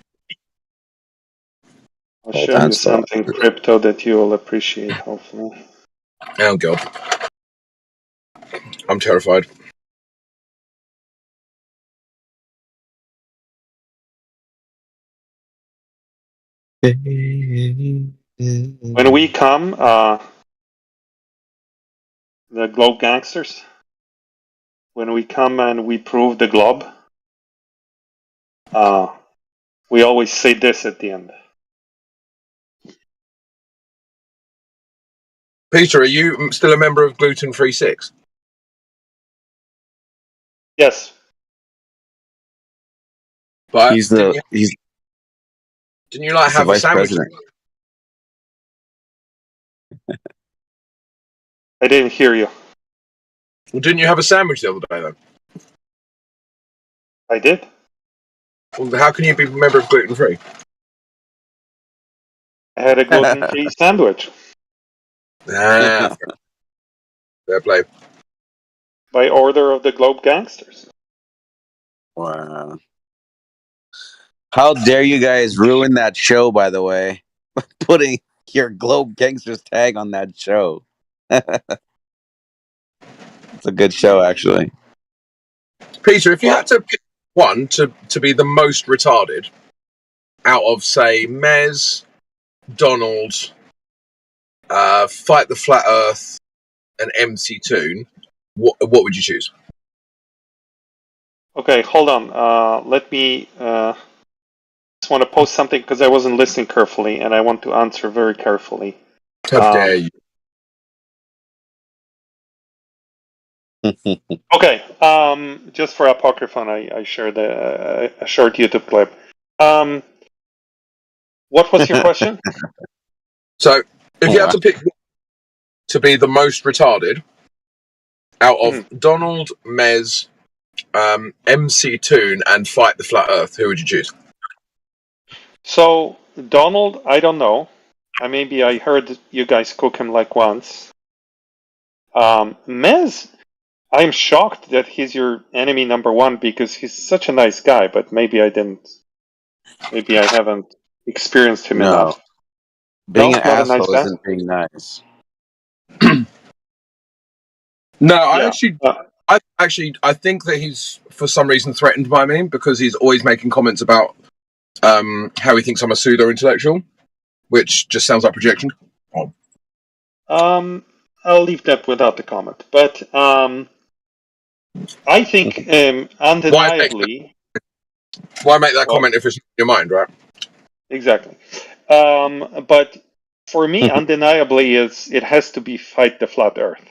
show you something, Crypto, that you will appreciate, hopefully. Oh, God. I'm terrified. When we come, the Globe Gangsters, when we come and we prove the globe, we always say this at the end. Peter, are you still a member of Gluten Free 6? Yes. But didn't you like have a sandwich? President. I didn't hear you. Well, didn't you have a sandwich the other day, though? I did. Well, how can you be a member of Gluten Free? I had a gluten-free sandwich. Fair play. By order of the Globe Gangsters. Wow. How dare you guys ruin that show, by the way, putting your Globe Gangsters tag on that show. It's a good show, actually. Peter, if you had to pick one to be the most retarded out of, say, Mez, Donald, Fight the Flat Earth, and MC Toon, what would you choose? Okay, hold on. Let me just want to post something because I wasn't listening carefully and I want to answer very carefully. How dare you? Okay. Just for Apocryphon, I shared a short YouTube clip. What was your question? So, if you had Wow. to pick to be the most retarded out of Donald, Mez, MC Toon, and Fight the Flat Earth, who would you choose? So Donald, I don't know. Maybe I heard you guys cook him like once. Mez, I'm shocked that he's your enemy number one because he's such a nice guy. But maybe I didn't. Maybe I haven't experienced him No, enough. being No, an not a nice asshole guy. isn't being nice. No, Yeah. I think that he's for some reason threatened by me because he's always making comments about how he thinks I'm a pseudo intellectual, which just sounds like projection. I'll leave that without the comment. But I think undeniably. Why make that Well, comment if it's in your mind, right? exactly. But for me, undeniably, it has to be Fight the Flat Earth.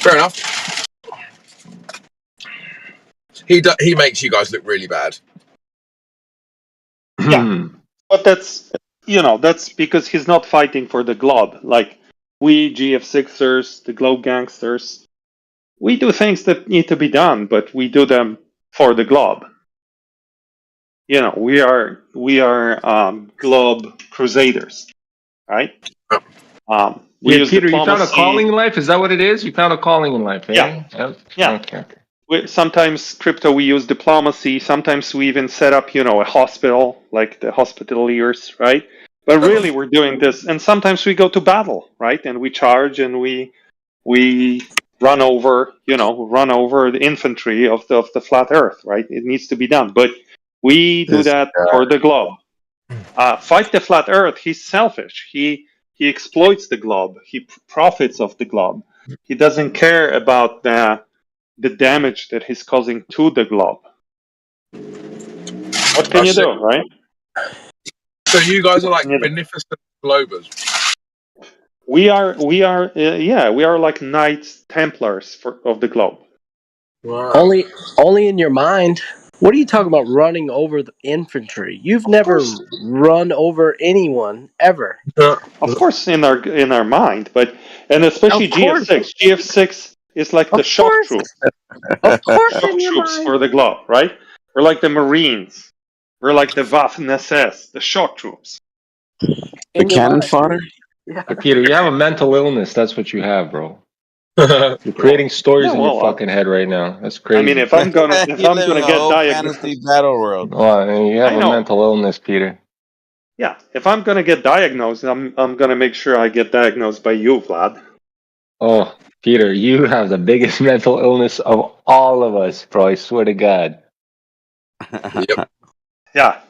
Fair enough. He makes you guys look really bad. Yeah, but that's because he's not fighting for the globe. Like we GF6ers, the globe gangsters, we do things that need to be done, but we do them for the globe. We are globe crusaders, right? We Yeah, use Peter, you found a diplomacy. calling in life? Is that what it is? You found a calling in life, eh? Yeah. Yeah. Okay. Sometimes crypto we use diplomacy. Sometimes we even set up, a hospital, like the hospitaliers, right? But really, we're doing this, and sometimes we go to battle, right? And we charge and we run over, the infantry of the flat Earth, right? It needs to be done, but we do that for the globe. Fight the flat Earth. He's selfish. He exploits the globe. He profits off the globe. He doesn't care about the damage that he's causing to the globe. What can you do, right? So you guys are like beneficent globers. We are like Knights Templars of the globe. Wow. Only in your mind. What are you talking about running over the infantry? You've never run over anyone ever. Of course, in our mind, and especially GF6. GF6 is like the shock troops. Of course, shock in your troops mind. for the globe, right? We're like the Marines. We're like the Waffen SS, the shock troops. The cannon fodder? Yeah. Hey, Peter, you have a mental illness. That's what you have, bro. You're creating stories in your fucking head right now. That's crazy. I mean, if I'm gonna You get live in a whole diagnosed, fantasy battle world. Oh, you have a mental illness, Peter. Yeah, if I'm gonna get diagnosed, I'm gonna make sure I get diagnosed by you, Vlad. Oh, Peter, you have the biggest mental illness of all of us, bro. I swear to God. Yep. Yeah.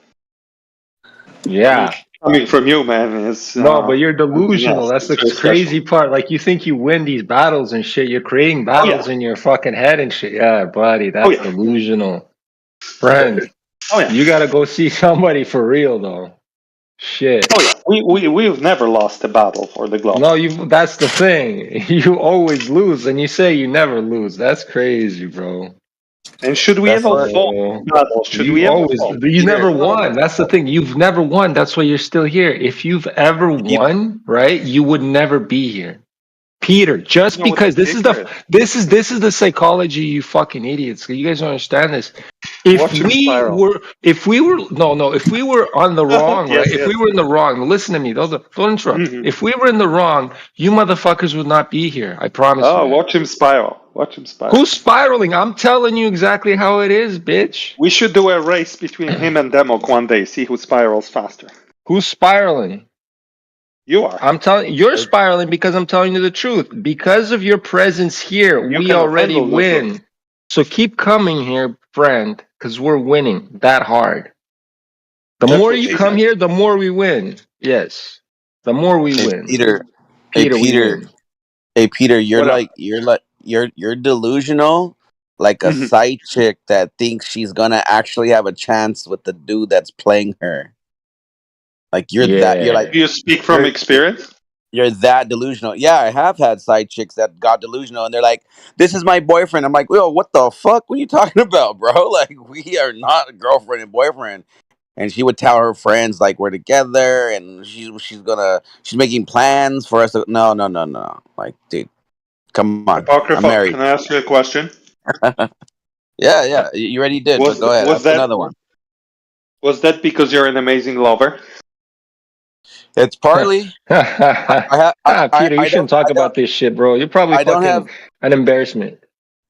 Yeah. Coming from you, man, is no, but you're delusional. That's the it's crazy part. Like you think you win these battles and shit. You're creating battles in your fucking head and shit. Yeah, buddy, that's delusional. Friend. Oh yeah. You gotta go see somebody for real though. Shit. Oh yeah. We've never lost a battle for the globe. No, that's the thing. You always lose and you say you never lose. That's crazy, bro. And should we ever fall? You never won. That's the thing. You've never won. That's why you're still here. If you've ever won, right, you would never be here. Peter, just because this is the psychology, you fucking idiots. You guys don't understand this. If we were on the wrong, right? If we were in the wrong, listen to me. Don't interrupt. If we were in the wrong, you motherfuckers would not be here. I promise you. Watch him spiral. Watch him spiral. Who's spiraling? I'm telling you exactly how it is, bitch. We should do a race between him and Demok one day. See who spirals faster. Who's spiraling? You are. I'm telling you're spiraling because I'm telling you the truth. Because of your presence here, we already win. So keep coming here, friend, because we're winning that hard. The more you come here, the more we win. Yes. The more we win. Peter, we win. Hey Peter, you're delusional like a side chick that thinks she's gonna actually have a chance with the dude that's playing her. Like you're that you're like Do you speak from experience? You're that delusional. Yeah, I have had side chicks that got delusional, and they're like, "This is my boyfriend." I'm like, "Yo, what the fuck? What are you talking about, bro? Like, we are not a girlfriend and boyfriend." And she would tell her friends like we're together, and she's making plans for us. No, no, no, no. Like, dude, come on. I'm Apocrypha, married. can I ask you a question? Yeah, yeah. You already did, but go ahead. Was Ask that another one. was that because you're an amazing lover? It's partly. Peter, you I shouldn't don't. talk about this shit, bro. You're probably I don't fucking have. an embarrassment.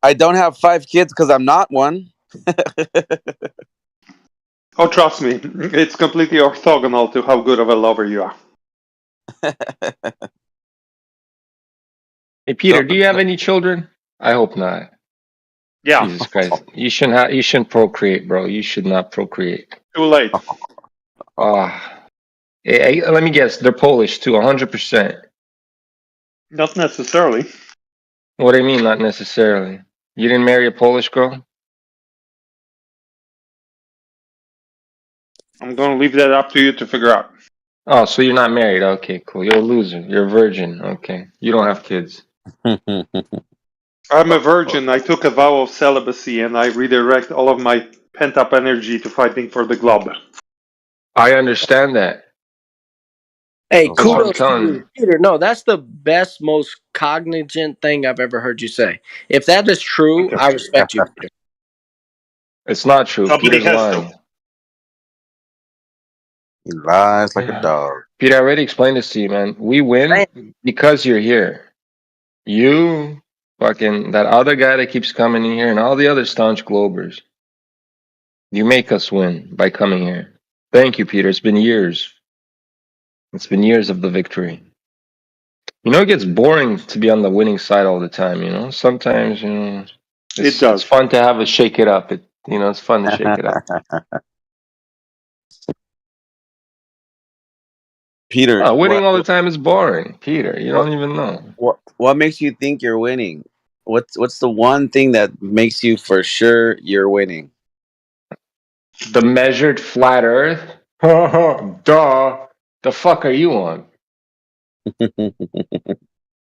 I don't have 5 kids because I'm not one. Oh, trust me, it's completely orthogonal to how good of a lover you are. Hey, Peter, do you have any children? I hope not. Yeah. Jesus Christ, you shouldn't procreate, bro. You should not procreate. Too late. Hey, let me guess. They're Polish too, 100%. Not necessarily. What do you mean, not necessarily? You didn't marry a Polish girl? I'm going to leave that up to you to figure out. Oh, so you're not married. Okay, cool. You're a loser. You're a virgin. Okay. You don't have kids. I'm a virgin. I took a vow of celibacy and I redirect all of my pent up energy to fighting for the globe. I understand that. Hey, That's what I'm kudos to telling you, you. Peter. No, that's the best, most cognizant thing I've ever heard you say. If that is true, I respect you, Peter. It's not true. Somebody Peter's has lying. to. He lies like a dog. Peter, I already explained this to you, man. We win because you're here. You, fucking, that other guy that keeps coming in here, and all the other staunch Globers. You make us win by coming here. Thank you, Peter. It's been years. It's been years of the victory. You know, it gets boring to be on the winning side all the time, you know? Sometimes, you know, It does. it's fun to have a shake it up. It's fun to shake it up. Peter, Winning all the time is boring. Peter, you don't even know. What makes you think you're winning? What's the one thing that makes you for sure you're winning? The measured flat Earth? Duh. The fuck are you on?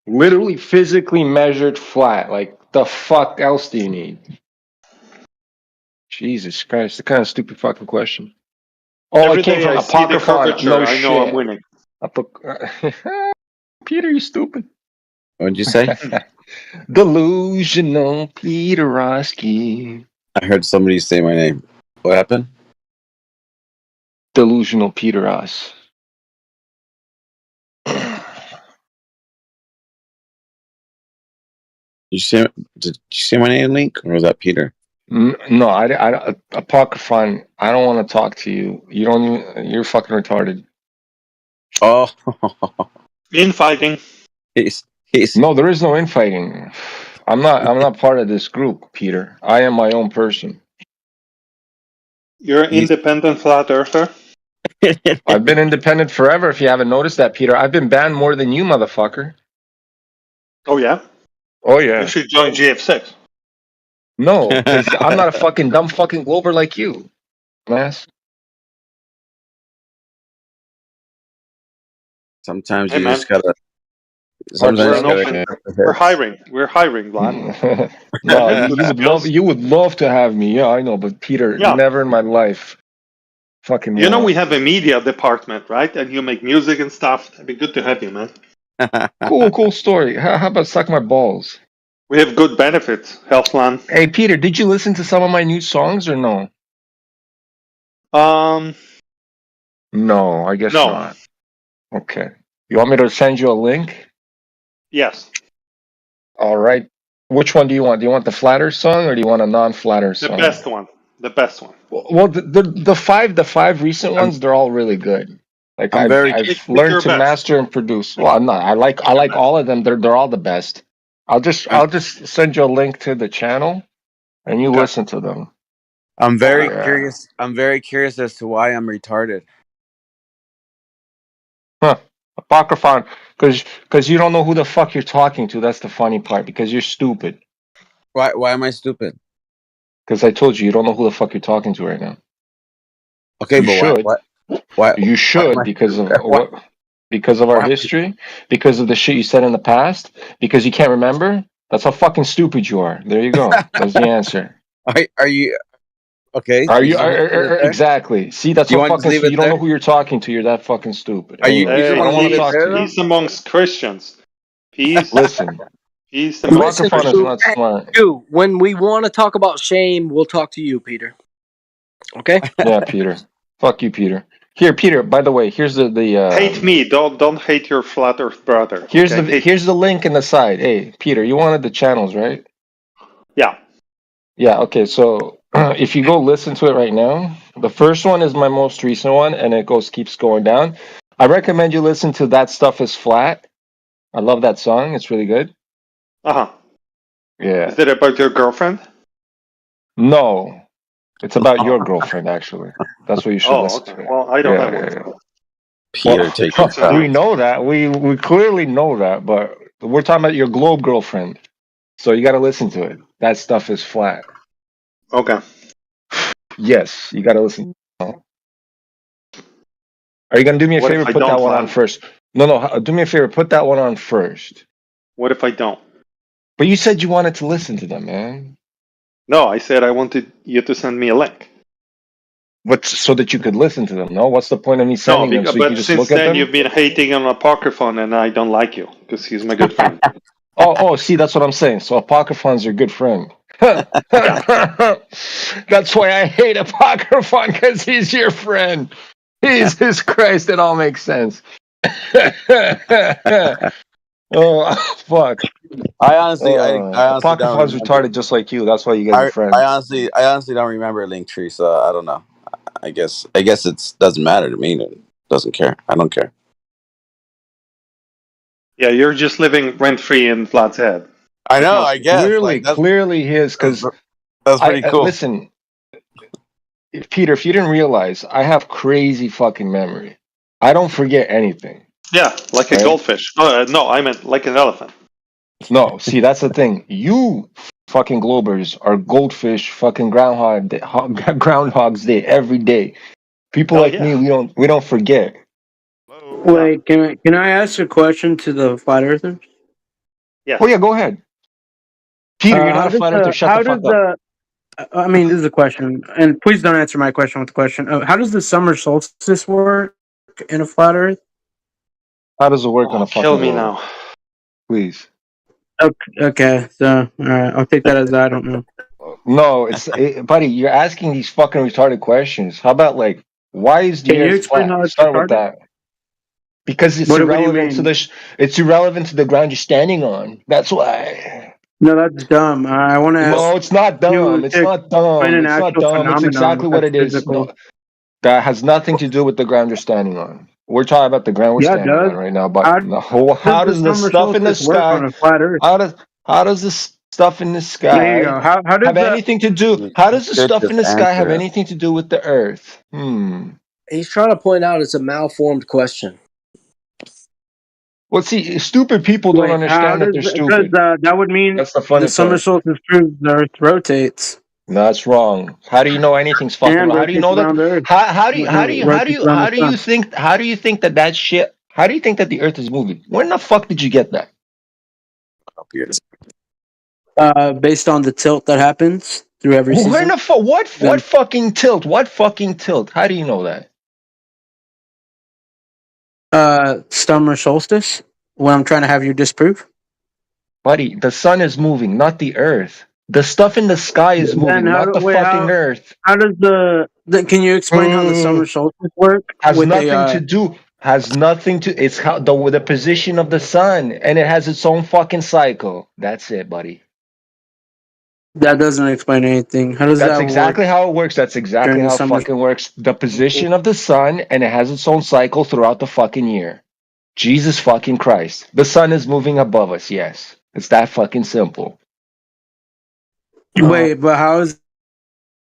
Literally physically measured flat. Like, the fuck else do you need? Jesus Christ, the kind of stupid fucking question. Oh, Every it came day from I see the Apocryphon. curvature, No I know I'm shit. winning. Peter, you stupid. What'd you say? Delusional Peter Roski. I heard somebody say my name. What happened? Delusional Peter Ross. Did you say my name, Link, or was that Peter? No, Apocryphon. I don't want to talk to you. You don't even. You're fucking retarded. Oh, infighting. No, there is no infighting. I'm not part of this group, Peter. I am my own person. You're an independent flat earther? I've been independent forever, if you haven't noticed that, Peter. I've been banned more than you, motherfucker. Oh, yeah? Oh, yeah. You should join GF6. No, because I'm not a fucking dumb fucking Glober like you, Mass. Sometimes Hey, you man. just gotta. Hard We're Sometimes an you stuff. open. gotta. We're hiring. We're hiring, Vlad. No, You have good skills. you would love to have me. Yeah, I know, but Peter, Yeah. never in my life. Fucking You know won't. we have a media department, right? And you make music and stuff. It'd be good to have you, man. Cool story. How about suck my balls? We have good benefits, health plan. Hey, Peter, did you listen to some of my new songs or no? No, I guess No. not. Okay. You want me to send you a link? Yes. All right. Which one do you want? Do you want the flatter song or do you want a non-flatter The song? best one. The best one. Well, the five recent ones, they're all really good. Like I'm very. I've learned to master and produce. Well, I'm not. I like all of them. They're all the best. I'll just send you a link to the channel, and you listen to them. I'm very Yeah. curious. I'm very curious as to why I'm retarded. Huh. Apocryphon, because you don't know who the fuck you're talking to. That's the funny part. Because you're stupid. Why am I stupid? Because I told you don't know who the fuck you're talking to right now. Okay, You but should. why? You should because of why what? Because of our history? Because of the shit you said in the past? Because you can't remember? That's how fucking stupid you are. There you go. That's the answer. Are you okay? Are You you just want to leave it there? exactly? See, that's You how want to just fucking leave so it you don't know there? who you're talking to. You're that fucking stupid. Are you? You Anyways, just I want don't to want leave to it talk there to you. though? He's amongst Christians. He's Listen, amongst Listen, Apocryphon is Christians. not smart. you. When we want to talk about shame, we'll talk to you, Peter. Okay? Yeah, Peter. Fuck you, Peter. Here, Peter. By the way, here's the Hate me. Don't hate your flat Earth brother. Okay, hate. here's the link in the side. Hey, Peter, you wanted the channels, right? Yeah. Yeah. Okay. So if you go listen to it right now, the first one is my most recent one, and it keeps going down. I recommend you listen to That Stuff Is Flat. I love that song. It's really good. Uh-huh. Yeah. Is it about your girlfriend? No, it's about Oh. your girlfriend, actually. That's what you should Oh, listen okay. to. Well, I don't Yeah, have one. yeah, yeah. Peter, Well, take your time. we know that. We clearly know that, but we're talking about your globe girlfriend. So you got to listen to it. That stuff is flat. Okay. Yes, you got to listen. Are you gonna do me a What favor? if I Put that don't, one on Vlad? first. No, do me a favor. Put that one on first. What if I don't? But you said you wanted to listen to them, man. No, I said I wanted you to send me a link. What? So that you could listen to them? No. What's the point of me No, sending them? So you can but just since look at then them? you've been hating on Apocryphon, and I don't like you because he's my good friend. Oh, see, that's what I'm saying. So Apocryphon's your good friend. Yeah. That's why I hate Apocryphon, because he's your friend. Jesus Christ, it all makes sense. Oh, fuck. I honestly don't Apocryphon's remember. retarded just like you. That's why you guys are friends. I honestly don't remember Linktree, so I don't know. I guess it doesn't matter to me. It doesn't care. I don't care. Yeah, you're just living rent free in Vlad's head. I Like know. most I people. guess like Clearly his, because that's pretty cool. listen, Peter, if you didn't realize, I have crazy fucking memory. I don't forget anything. Yeah, like a Right? goldfish. No, I meant like an elephant. No, see, that's the thing. You fucking globers are goldfish, fucking Groundhog's Day every day. People Oh like yeah. me, we don't forget. Wait, can I ask a question to the flat earthers? Yes. Oh yeah, go ahead. Peter, you're not a flat earther. Shut the How fuck does up. I mean, this is a question, and please don't answer my question with a question. How does the summer solstice work in a flat Earth? How does it work on Oh, a kill fucking me globe? now. Please. Okay, so all right, I'll take that as I don't know. No, buddy, you're asking these fucking retarded questions. How about like, why is the Can you Earth explain flat? how it's Start with retarded? that. Because it's What do you irrelevant to mean? it's irrelevant to the ground you're standing on. That's why. No, that's dumb. I want to ask No, it's not you dumb. It's to not explain dumb. an It's not actual dumb. It's phenomenon exactly what that's it is. physical. No, that has nothing to do with the ground you're standing on. We're talking about the ground we're Yeah, it standing does. on right now. But How no, does how the does the summer stuff in the solstice work sky? on a flat Earth? How does this stuff in the There you sky go. How does have the anything to do? You How does the should stuff in just the sky have answer him. anything to do with the Earth? He's trying to point out it's a malformed question. Well, see, stupid people don't wait? How understand that does they're because stupid. that would mean That's the the funny summer part. solstice proves the Earth rotates No, that's wrong. How do you know anything's fucking and wrong? How do you rotates know that? around the Earth. Rotates around the sun. How do you think that that shit? How do you think that the Earth is moving? When the fuck did you get that? Based on the tilt that happens through every When season. the what fucking tilt? What fucking tilt? How do you know that? Summer solstice. What I'm trying to have you disprove. Buddy, the sun is moving, not the Earth. The stuff in the sky is Then moving, not the fucking Earth. how does can you explain how the summer solstice work Has with nothing to a do. Has nothing to. It's how the position of the sun, and it has its own fucking cycle. That's it, buddy. that doesn't explain anything. How does That's that work exactly how it works. That's exactly during the how it summer? fucking works. The position of the sun, and it has its own cycle throughout the fucking year. Jesus fucking Christ. The sun is moving above us, yes. It's that fucking simple. Wait, but how is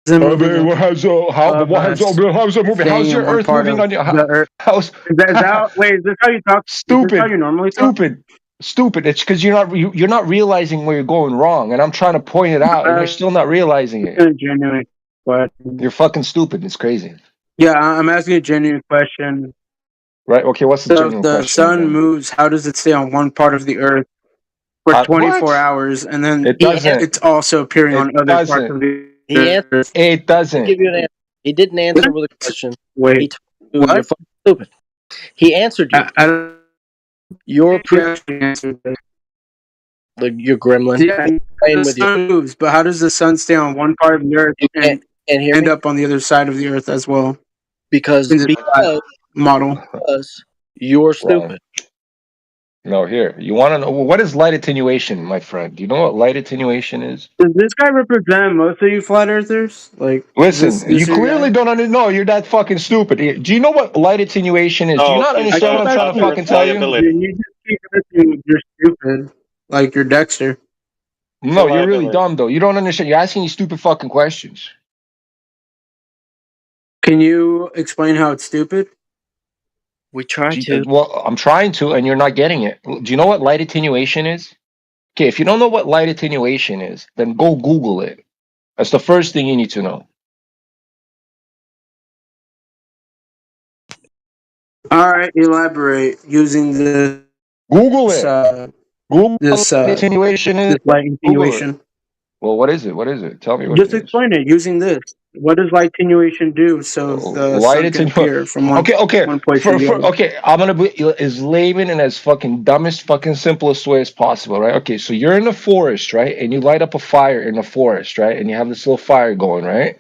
it moving? How's it moving? How's Staying your in one Earth part moving of on your the Earth. house? Is that wait? Is this how you talk? Is this how you normally talk? Stupid. It's because you're not realizing where you're going wrong, and I'm trying to point it out, and you're still not realizing it. A genuine question. You're fucking stupid. It's crazy. Yeah, I'm asking a genuine question. Right? Okay, what's the So general if the question sun again? moves, how does it stay on one part of the Earth for 24 What? hours, and then It doesn't. it's also appearing It on other parts of doesn't. the He answered. Earth? It I'll doesn't. give you an answer. He didn't answer with a question. He Wait, told you you're what? fucking stupid. He answered you. I don't Your think you actually answered this. your gremlin. Yeah, He's playing the with you. sun moves, but how does the sun stay on one part of the Earth You and can't hear end me up on the other side of the Earth as well? because In the flat model. you're Wrong. stupid. No, here. You want to know what is light attenuation, my friend? Do you know what light attenuation is? Does this guy represent most of you flat earthers? Like, Listen, you your clearly guy? don't know. You're that fucking stupid. Do you know what light attenuation is? Do you No, not he's I understand keep what I'm trying to asking fucking tell you? reliability. you just keep asking you're stupid. Like you're Dexter. No, you're really Reliability. dumb though. You don't understand. You're asking these stupid fucking questions. Can you explain how it's stupid? We try to. Well, I'm trying to, and you're not getting it. Do you know what light attenuation is? Okay, if you don't know what light attenuation is, then go Google it. That's the first thing you need to know. All right, elaborate using this. Google it. Google This what light attenuation is. this light Google it. attenuation. Well, what is it? What is it? Tell me what Just it is. explain it using this. What does light attenuation do so the Light sun can attenuation. appear from one Okay. place to the other? Okay. I'm gonna be as layman and as fucking dumbest, fucking simplest way as possible, right? Okay, so you're in the forest, right, and you light up a fire in the forest, right, and you have this little fire going, right.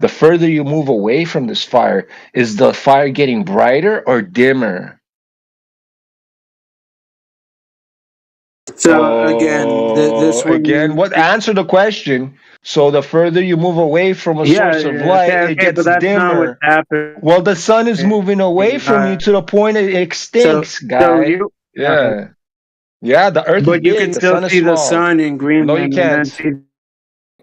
The further you move away from this fire, is the fire getting brighter or dimmer? So again, this Again, one. what? Answer the question. So the further you move away from a Yeah, source of light, it okay, but gets that's not what's dimmer. happening. Well, the sun is moving away from you to the point it extinks, So guy. you. Yeah. Yeah, the earth is But you can big, the still sun is see the small. sun in No, you Greenland and then can't. see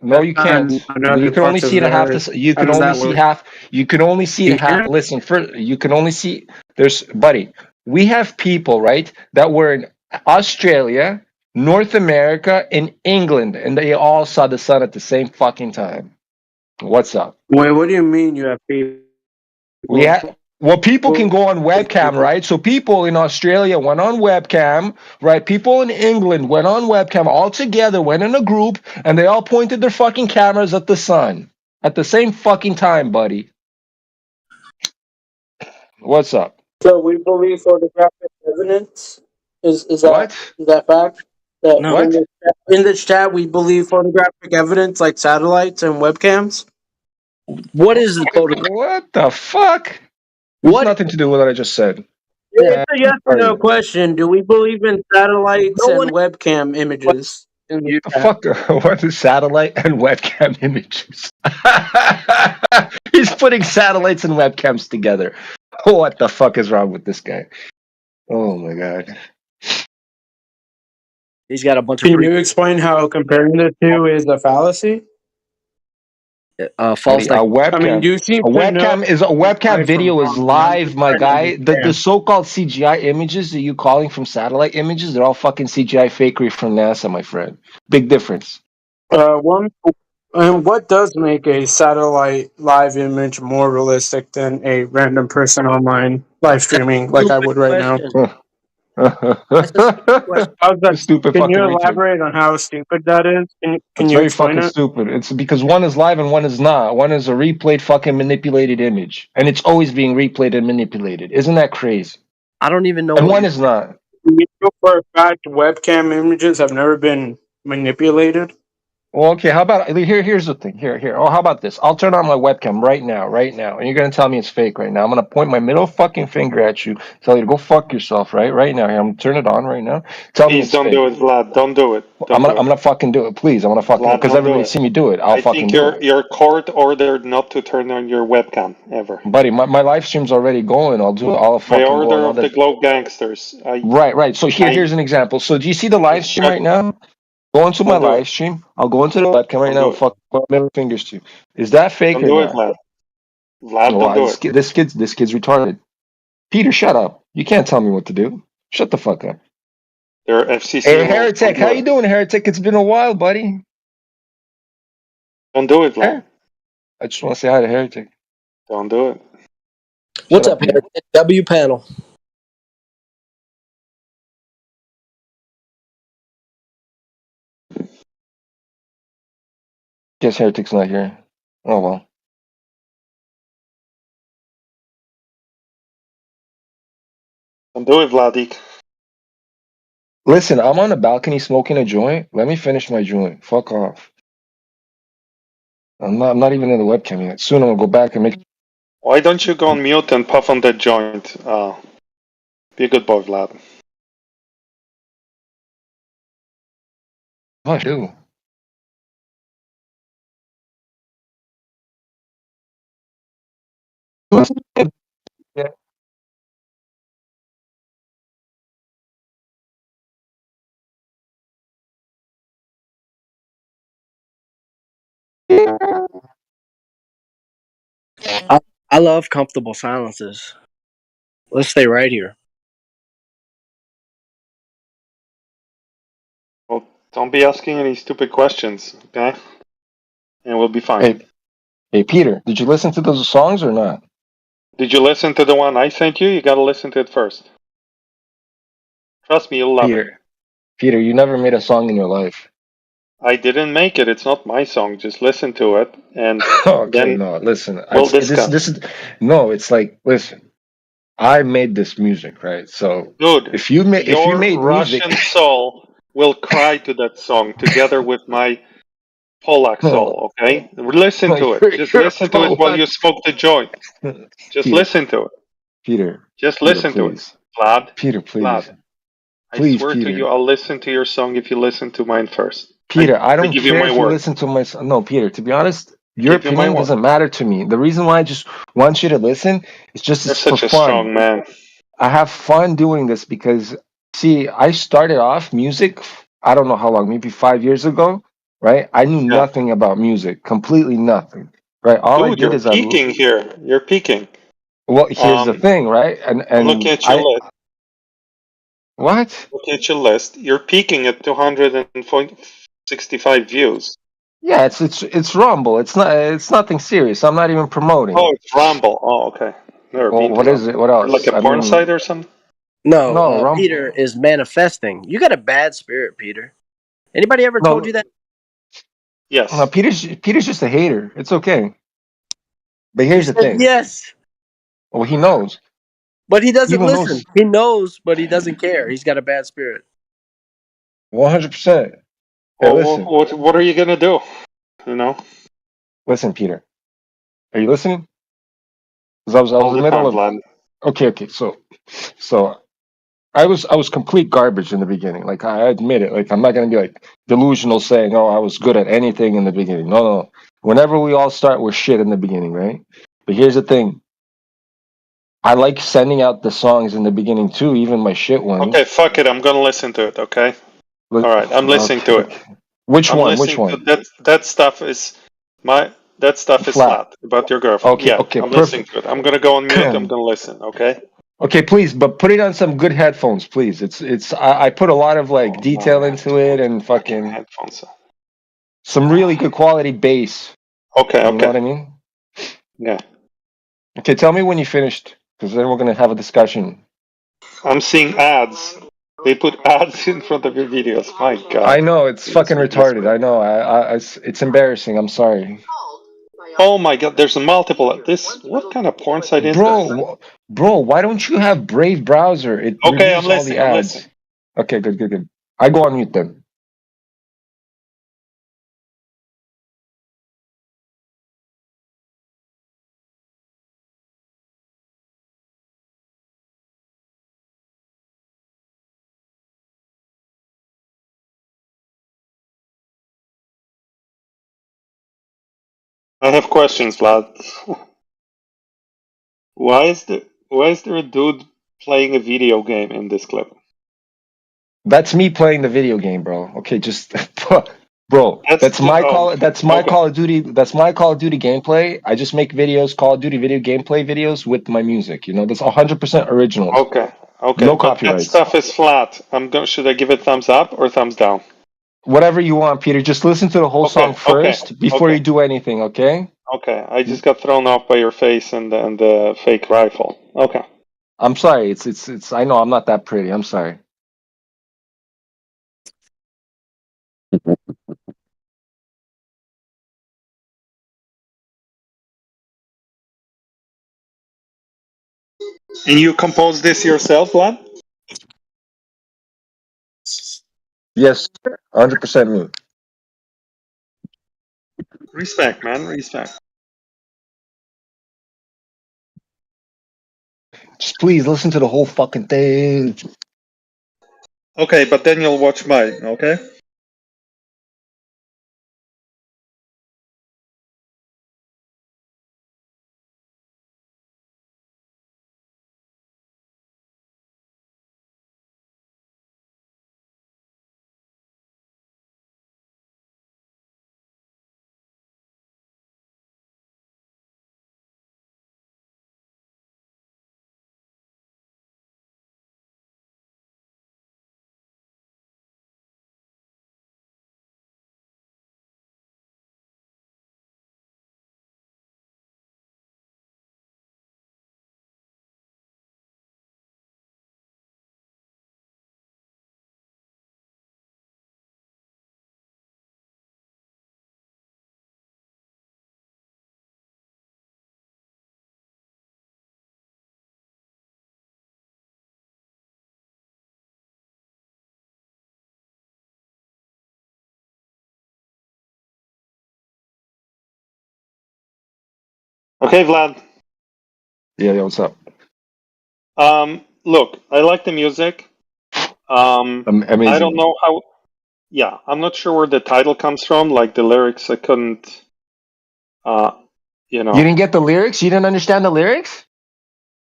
No, the you sun can't. on You other can only parts of see the the half. earth. You How can does only that see work? half. You can only see the You half. can't? Listen, you can only see. There's, buddy. We have people, right, that were in Australia, North America, and England, and they all saw the sun at the same fucking time. What's up? Wait, what do you mean you have people? Well, people can go on webcam, right? So people in Australia went on webcam, right? People in England went on webcam all together, went in a group, and they all pointed their fucking cameras at the sun at the same fucking time, buddy. What's up? So we believe photographic evidence. Is What? that fact? That No. What? in this chat we believe photographic evidence like satellites and webcams. What is the photograph? What the fuck? There's nothing to do with what I just said. It's a yes or Are no you? question. Do we believe in satellites No one. and webcam images in the The chat? fuck? What is satellite and webcam images? He's putting satellites and webcams together. What the fuck is wrong with this guy? Oh my god. He's got a bunch of Can you explain how comparing the two is a fallacy? false. A webcam. I mean, you seem A to know webcam is a webcam right from video is wrong, and I'm live, just my trying to guy. The understand. so-called CGI images that you calling from satellite images, they're all fucking CGI fakery from NASA, my friend. Big difference. What does make a satellite live image more realistic than a random person online live streaming like I would right now? How's that? Stupid Can fucking you retard. elaborate on how stupid that is? Can It's you very explain fucking it? stupid. It's because one is live and one is not. One is a replayed fucking manipulated image. And it's always being replayed and manipulated. Isn't that crazy? I don't even know And what one you're. is not. You know for a fact webcam images have never been manipulated. Well, okay, how about here's the thing. Here. Oh, how about this? I'll turn on my webcam right now, and you're gonna tell me it's fake right now. I'm gonna point my middle fucking finger at you, tell you to go fuck yourself, right? Right now. Here, I'm gonna turn it on right now. Tell me Please it's don't fake. do it, Vlad. Don't do it. I'm Don't do gonna fucking do it, please. I'm gonna fucking Vlad, because don't do everybody it. see me do it. I'll I fucking think do it. you're court ordered not to turn on your webcam ever. Buddy, my live stream's already going. I'll By fucking go order on of the Globe Gangsters. Right. So here's an example. So do you see the live stream right now? Go into my Don't do it. live stream. I'll go into the webcam right Don't now. do it. Fuck my middle fingers to you. Is that fake Don't or do it, not? Vlad. Vlad, don't do it. This kid's retarded. Peter, shut up. You can't tell me what to do. Shut the fuck up. There are FCC Hey, rules. Heretic, how you doing, Heretic? It's been a while, buddy. Don't do it, Vlad. I just want to say hi to Heretic. Don't do it. What's up, Peter? W panel. Guess Heretic's not here. Oh well. Don't do it, Vladik. Listen, I'm on the balcony smoking a joint. Let me finish my joint. Fuck off. I'm not even in the webcam yet. Soon I'll go back and make. Why don't you go on mute and puff on that joint? Be a good boy, Vlad. Oh, I do. Yeah. I love comfortable silences. Let's stay right here. Well, don't be asking any stupid questions, okay? And we'll be fine. Hey, Peter, did you listen to those songs or not? Did you listen to the one I sent you? You gotta listen to it first. Trust me, you'll love it. Peter, you never made a song in your life. I didn't make it. It's not my song. Just listen to it, and Okay, then no, listen. we'll discuss. This is no. It's like, listen. I made this music, right? So Dude, if you made Russian music, soul will cry to that song together with my Polak soul. Okay, listen to it. Just listen to it while you smoke the joint. Just Peter, listen to it. Peter. Just Peter, listen to it, please. Vlad. Peter, please. Vlad. I Please, swear Peter. to you, I'll listen to your song if you listen to mine first. Peter, I don't give you care my if you word. listen to my. No, Peter. To be honest, your give you my opinion word. doesn't matter to me. The reason why I just want you to listen is just You're for such a fun. strong man. I have fun doing this because, see, I started off music. I don't know how long, maybe 5 years ago, right? I knew nothing about music, completely nothing, right? All I Dude, did you're is peaking here. You're peaking. Well, here's the thing, right? And I'm looking at your list. What? Looking at your list, you're peaking at 265 views. Yeah, it's Rumble. It's nothing serious. I'm not even promoting. Oh, it's Rumble. Oh, okay. Never Well, been to what is it? What Rumble. else? Like a porn site or something? No, No, Rumble. Peter is manifesting. You got a bad spirit, Peter. Anybody ever told you that? Yes. No, Peter's just a hater. It's okay. But here's the thing. Yes. Well, he knows. But he doesn't He listen. knows. He knows, but he doesn't care. He's got a bad spirit. 100%. Hey, Well, listen. what are you gonna do? You know. Listen, Peter. Are you listening? Because I was in the middle of. Vlad. Okay. So I was complete garbage in the beginning. Like I admit it. Like I'm not gonna be like delusional saying, "Oh, I was good at anything in the beginning." No. Whenever we all start, we're shit in the beginning, right? But here's the thing. I like sending out the songs in the beginning too, even my shit ones. Okay, fuck it. I'm gonna listen to it. Okay. All right, I'm listening to it. Which I'm one? Which listening one? to that stuff is flat about your girlfriend. Okay. Yeah, Okay. I'm listening Perfect. to it. I'm gonna go on mute. I'm gonna listen. Okay. Okay, please, but put it on some good headphones, please. I put a lot of like detail into it and fucking headphones. Some really good quality bass. Okay. You know what I mean? Yeah. Okay, tell me when you finished, because then we're gonna have a discussion. I'm seeing ads. They put ads in front of your videos. My God. I know it's fucking retarded. I know. It's embarrassing. I'm sorry. Oh my God. There's a multiple. What kind of porn site is this? Bro, why don't you have Brave browser? It Okay, removes I'm all the listening. I'm ads. listening. Okay, good. I go on mute then. I have questions, Vlad. Why is there a dude playing a video game in this clip? That's me playing the video game, bro. Okay, just bro. That's my Call of Duty. That's my Call of Duty gameplay. I just make videos, Call of Duty video gameplay videos with my music. You know, that's 100% originals. Okay. No But that copyrights. stuff is flat. Should I give it thumbs up or thumbs down? Whatever you want, Peter. Just listen to the whole song first before you do anything, okay? Okay. I just got thrown off by your face and the fake rifle. Okay. I'm sorry. It's. I know I'm not that pretty. I'm sorry. And you composed this yourself, Vlad? Yes, 100% me. Respect, man. Respect. Just please listen to the whole fucking thing. Okay, but then you'll watch mine, okay? Okay, Vlad. Yeah, what's up? Look, I like the music. I Amazing. don't know how. Yeah, I'm not sure where the title comes from. Like the lyrics, I couldn't. You know, You didn't get the lyrics? You didn't understand the lyrics?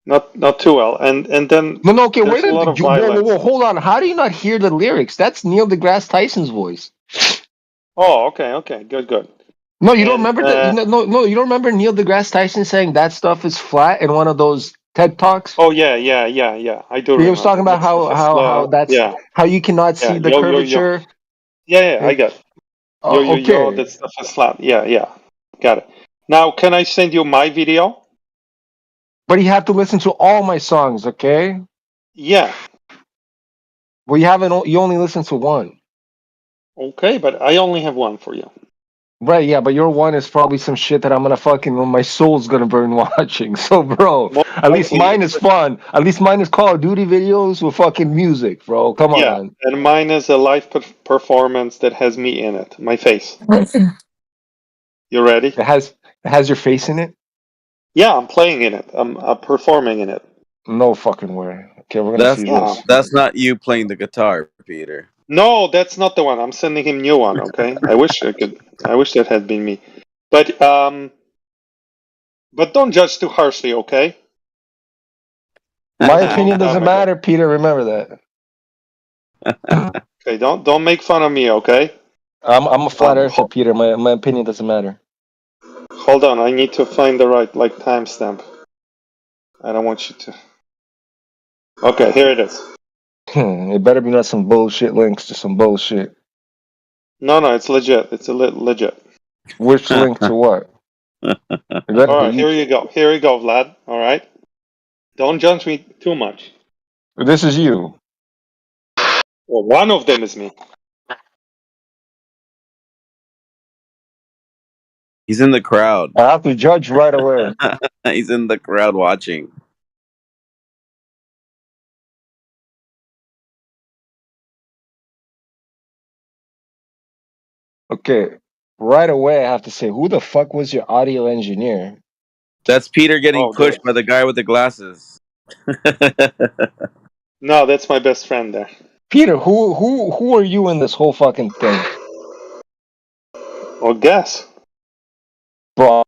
not too well. And then No, okay. Where there's a lot did of you? Whoa, violence. whoa! Hold on. How do you not hear the lyrics? That's Neil deGrasse Tyson's voice. Oh, okay, good. No, you don't And remember that? No, you don't remember Neil deGrasse Tyson saying that stuff is flat in one of those TED talks? oh yeah. I do He was talking remember about that stuff is how that's yeah, how you cannot see the yo. curvature. Yeah, I got it. Yo. Okay, That stuff is flat. Yeah, got it. Now, can I send you my video? but you have to listen to all my songs, okay? Yeah. Well, you haven't. You only listen to one, Okay, but I only have one for you. right? Yeah, but your one is probably some shit that I'm gonna fucking. My soul's gonna burn watching. So, bro, Most at least likely, mine is fun. At least mine is Call of Duty videos with fucking music, bro. Come yeah, on. and mine is a live performance that has me in it, my face. You ready? It has your face in it. Yeah, I'm playing in it. I'm performing in it. No fucking way. Okay, we're gonna see this. That's not you playing the guitar, Peter. No, that's not the one. I'm sending him new one. Okay. I wish I could. I wish that had been me. But don't judge too harshly. Okay. My That was a long opinion doesn't time ago. matter, Peter. Remember that. Okay. Don't make fun of me. Okay. I'm a flat earther, Peter. My opinion doesn't matter. Hold on. I need to find the right timestamp. I don't want you to. Okay. Here it is. It better be not some bullshit links to some bullshit. No, it's legit. It's legit. Which link to what? All right, here you go. Here you go, Vlad. All right. Don't judge me too much. This is you. Well, one of them is me. He's in the crowd. I have to judge right away. He's in the crowd watching. Okay. Right away, I have to say, who the fuck was your audio engineer? That's Peter getting pushed by the guy with the glasses. No, that's my best friend there. Peter, who are you in this whole fucking thing? Well, guess. Bro,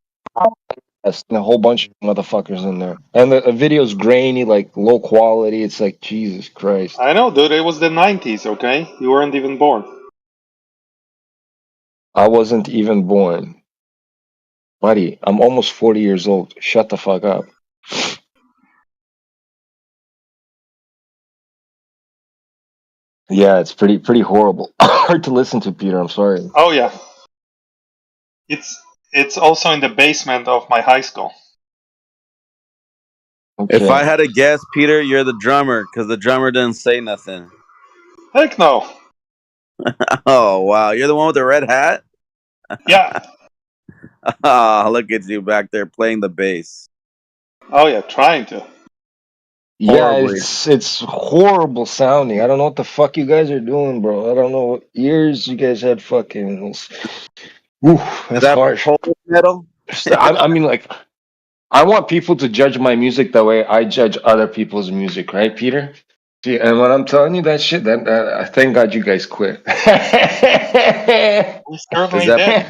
there's a whole bunch of motherfuckers in there. And the video's grainy, like low quality. It's like, Jesus Christ. I know, dude. It was the 90s, okay? You weren't even born. I wasn't even born. Buddy, I'm almost 40 years old. Shut the fuck up. Yeah, it's pretty horrible. Hard to listen to, Peter. I'm sorry. Oh, yeah. It's also in the basement of my high school. If Okay. I had to guess, Peter, you're the drummer because the drummer didn't say nothing. Heck no. Oh wow, you're the one with the red hat. Yeah. Ah, look at you back there playing the bass. Oh yeah, trying to. Yeah, Horribly. it's horrible sounding. I don't know what the fuck you guys are doing, bro. I don't know what ears you guys had. Fucking, oof, Is that's that harsh. Polish metal? I mean, like, I want people to judge my music the way I judge other people's music, right, Peter? See, and when I'm telling you that shit, thank God you guys quit. We Is certainly that did.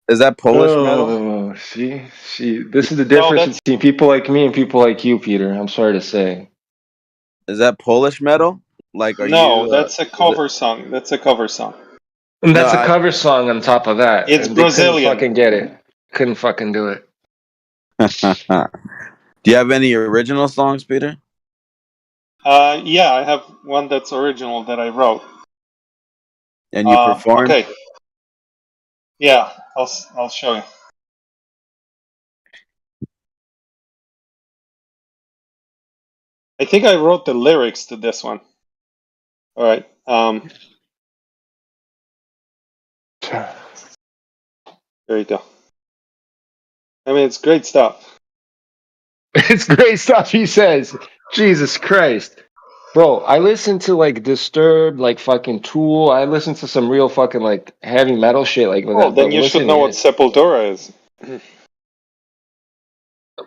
is that Polish metal? Oh, see, this is the No, difference that's between people like me and people like you, Peter. I'm sorry to say. Is that Polish metal? Like, are no, you? that's a Is it? cover song. That's a cover song. And No, that's a I. cover song on top of that, It's and they couldn't Brazilian. fucking get it. Couldn't fucking do it. Do you have any original songs, Peter? Yeah, I have one that's original that I wrote. And you performed? Okay. Yeah, I'll show you. I think I wrote the lyrics to this one. All right. There you go. I mean, it's great stuff. It's great stuff, he says. Jesus Christ. Bro, I listen to like Disturbed, like fucking Tool. I listen to some real fucking like heavy metal shit like Oh, that. then But you should listen, know what Sepultura is.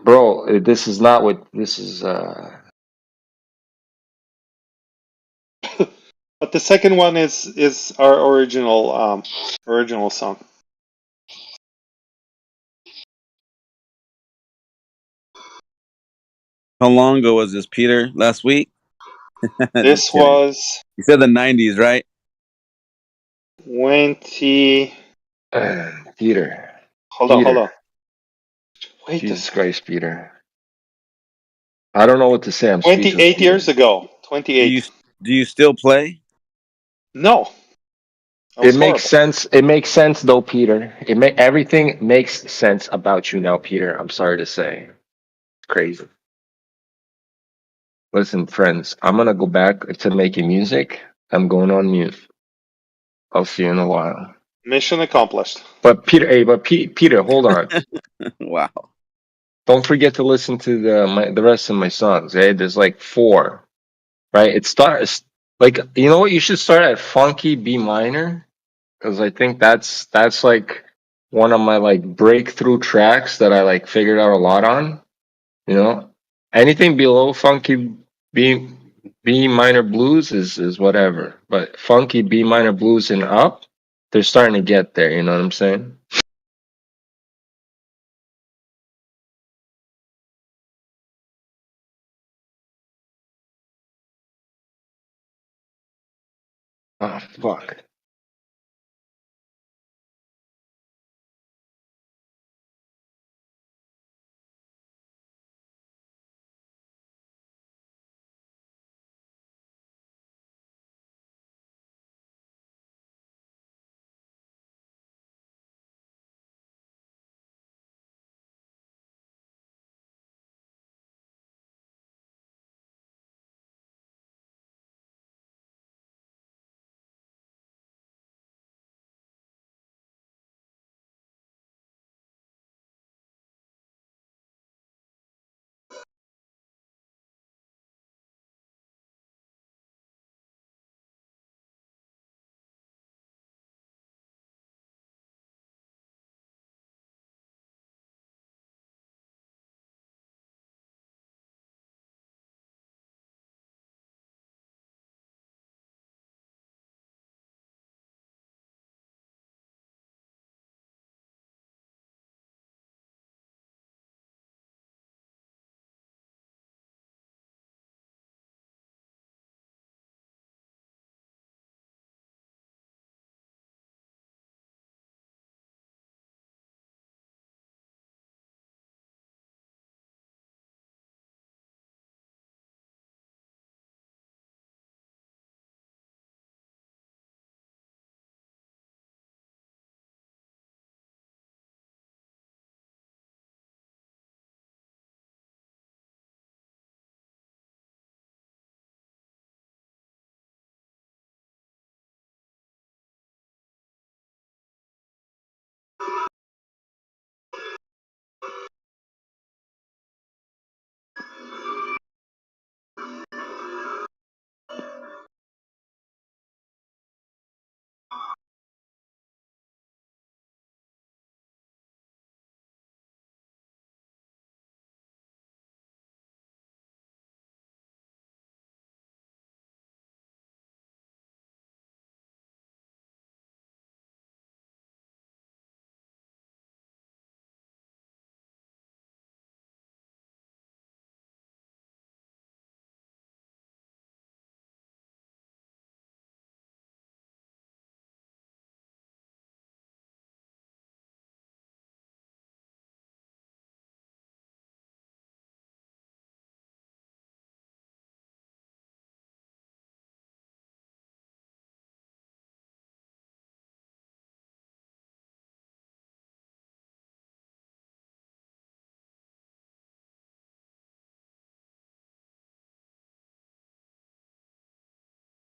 bro, this is not what this is. But the second one is our original song. How long ago was this, Peter? Last week? Just This kidding. was You said the '90s, right? 20. Peter. Hold Peter. on. Wait a Jesus second. Christ, Peter. I don't know what to say. I'm speechless, 28 years Peter. ago. Do you 28. do you still play? No, that It was makes horrible. sense. It makes sense though, Peter. Everything makes sense about you now, Peter. I'm sorry to say. It's crazy. Listen, friends, I'm gonna go back to making music. I'm going on mute. I'll see you in a while. Mission accomplished. But Peter, Peter, hold on. Wow. Don't forget to listen to the rest of my songs. Eh? There's like 4, right? It starts like you know what? You should start at funky B minor because I think that's like one of my like breakthrough tracks that I like figured out a lot on. You know, anything below funky B B minor blues is whatever, but funky B minor blues and up, they're starting to get there. You know what I'm saying? Oh fuck.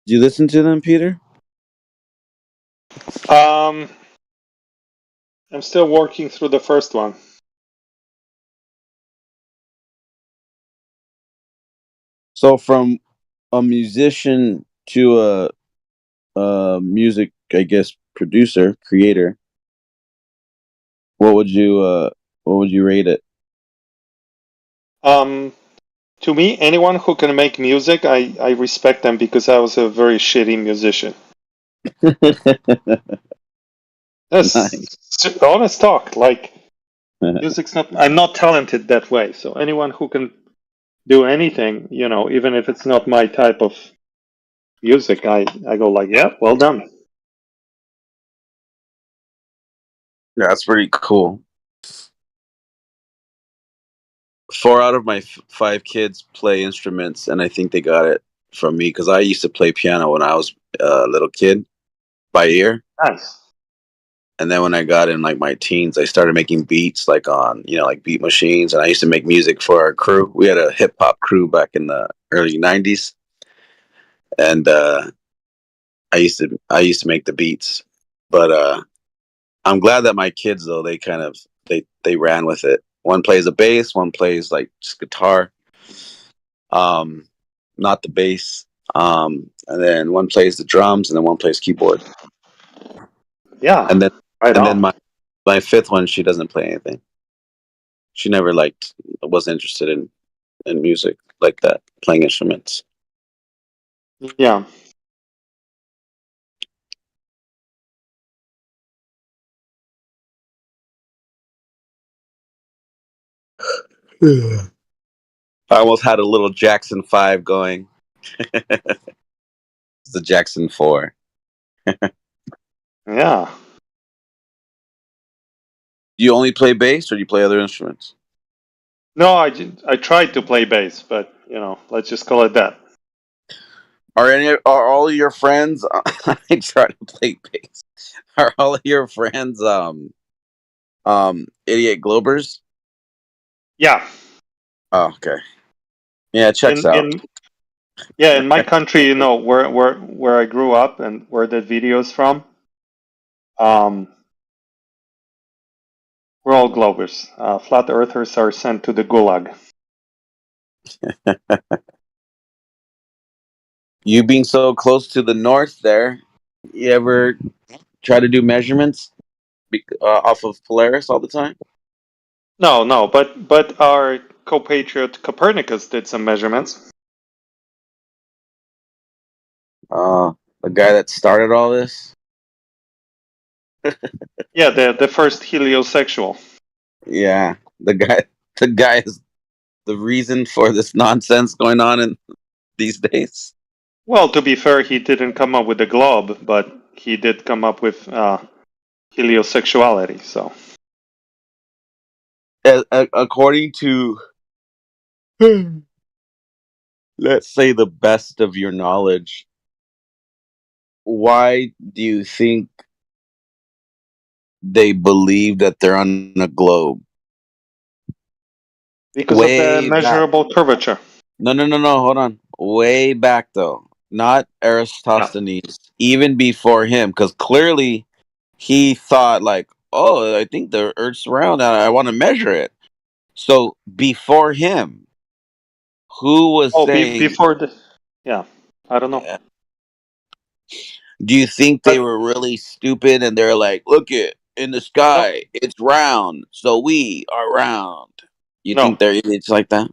Did you listen to them, Peter? I'm still working through the first one. So from a musician to a music, I guess, producer, creator, what would you rate it? To me, anyone who can make music, I respect them because I was a very shitty musician. That's Nice. honest talk. Like, music's not. I'm not talented that way. So anyone who can do anything, even if it's not my type of music, I go like, yeah, well done. Yeah, that's pretty cool. 4 out of my 5 kids play instruments, and I think they got it from me because I used to play piano when I was a little kid by ear. Nice. And then when I got in like my teens, I started making beats like on like beat machines, and I used to make music for our crew. We had a hip hop crew back in the early '90s, and I used to make the beats. But I'm glad that my kids though they kind of they ran with it. One plays the bass, one plays like just guitar, um, not the bass, and then one plays the drums, and then one plays keyboard. Yeah, And then right and then on. my fifth one, she doesn't play anything. She never wasn't interested in music like that, playing instruments. Yeah. I almost had a little Jackson 5 going. It's the Jackson 4. Yeah. Do you only play bass, or do you play other instruments? No, I tried to play bass, but let's just call it that. Are all of your friends? I try to play bass. Are all of your friends idiot globers? Yeah. Oh, okay. Yeah, it checks out. In my country, where I grew up and where that video is from, we're all globers. Flat earthers are sent to the gulag. You being so close to the north there, you ever try to do measurements off of Polaris all the time? No, but our compatriot Copernicus did some measurements. The guy that started all this? Yeah, the first heliosexual. Yeah, the guy is the reason for this nonsense going on in these days. Well, to be fair, he didn't come up with the globe, but he did come up with heliosexuality. So, According to, let's say, the best of your knowledge, why do you think they believe that they're on a globe? because of the Way back. measurable curvature. No, hold on. Way back, though. Not Eratosthenes. Even before him, because clearly he thought, like, oh, I think the Earth's round and I want to measure it. So before him, who was saying, Before the, yeah, I don't know. do you think they were really stupid and they're like, look it in the sky, it's round, so we are round? You No. think they're idiots like that?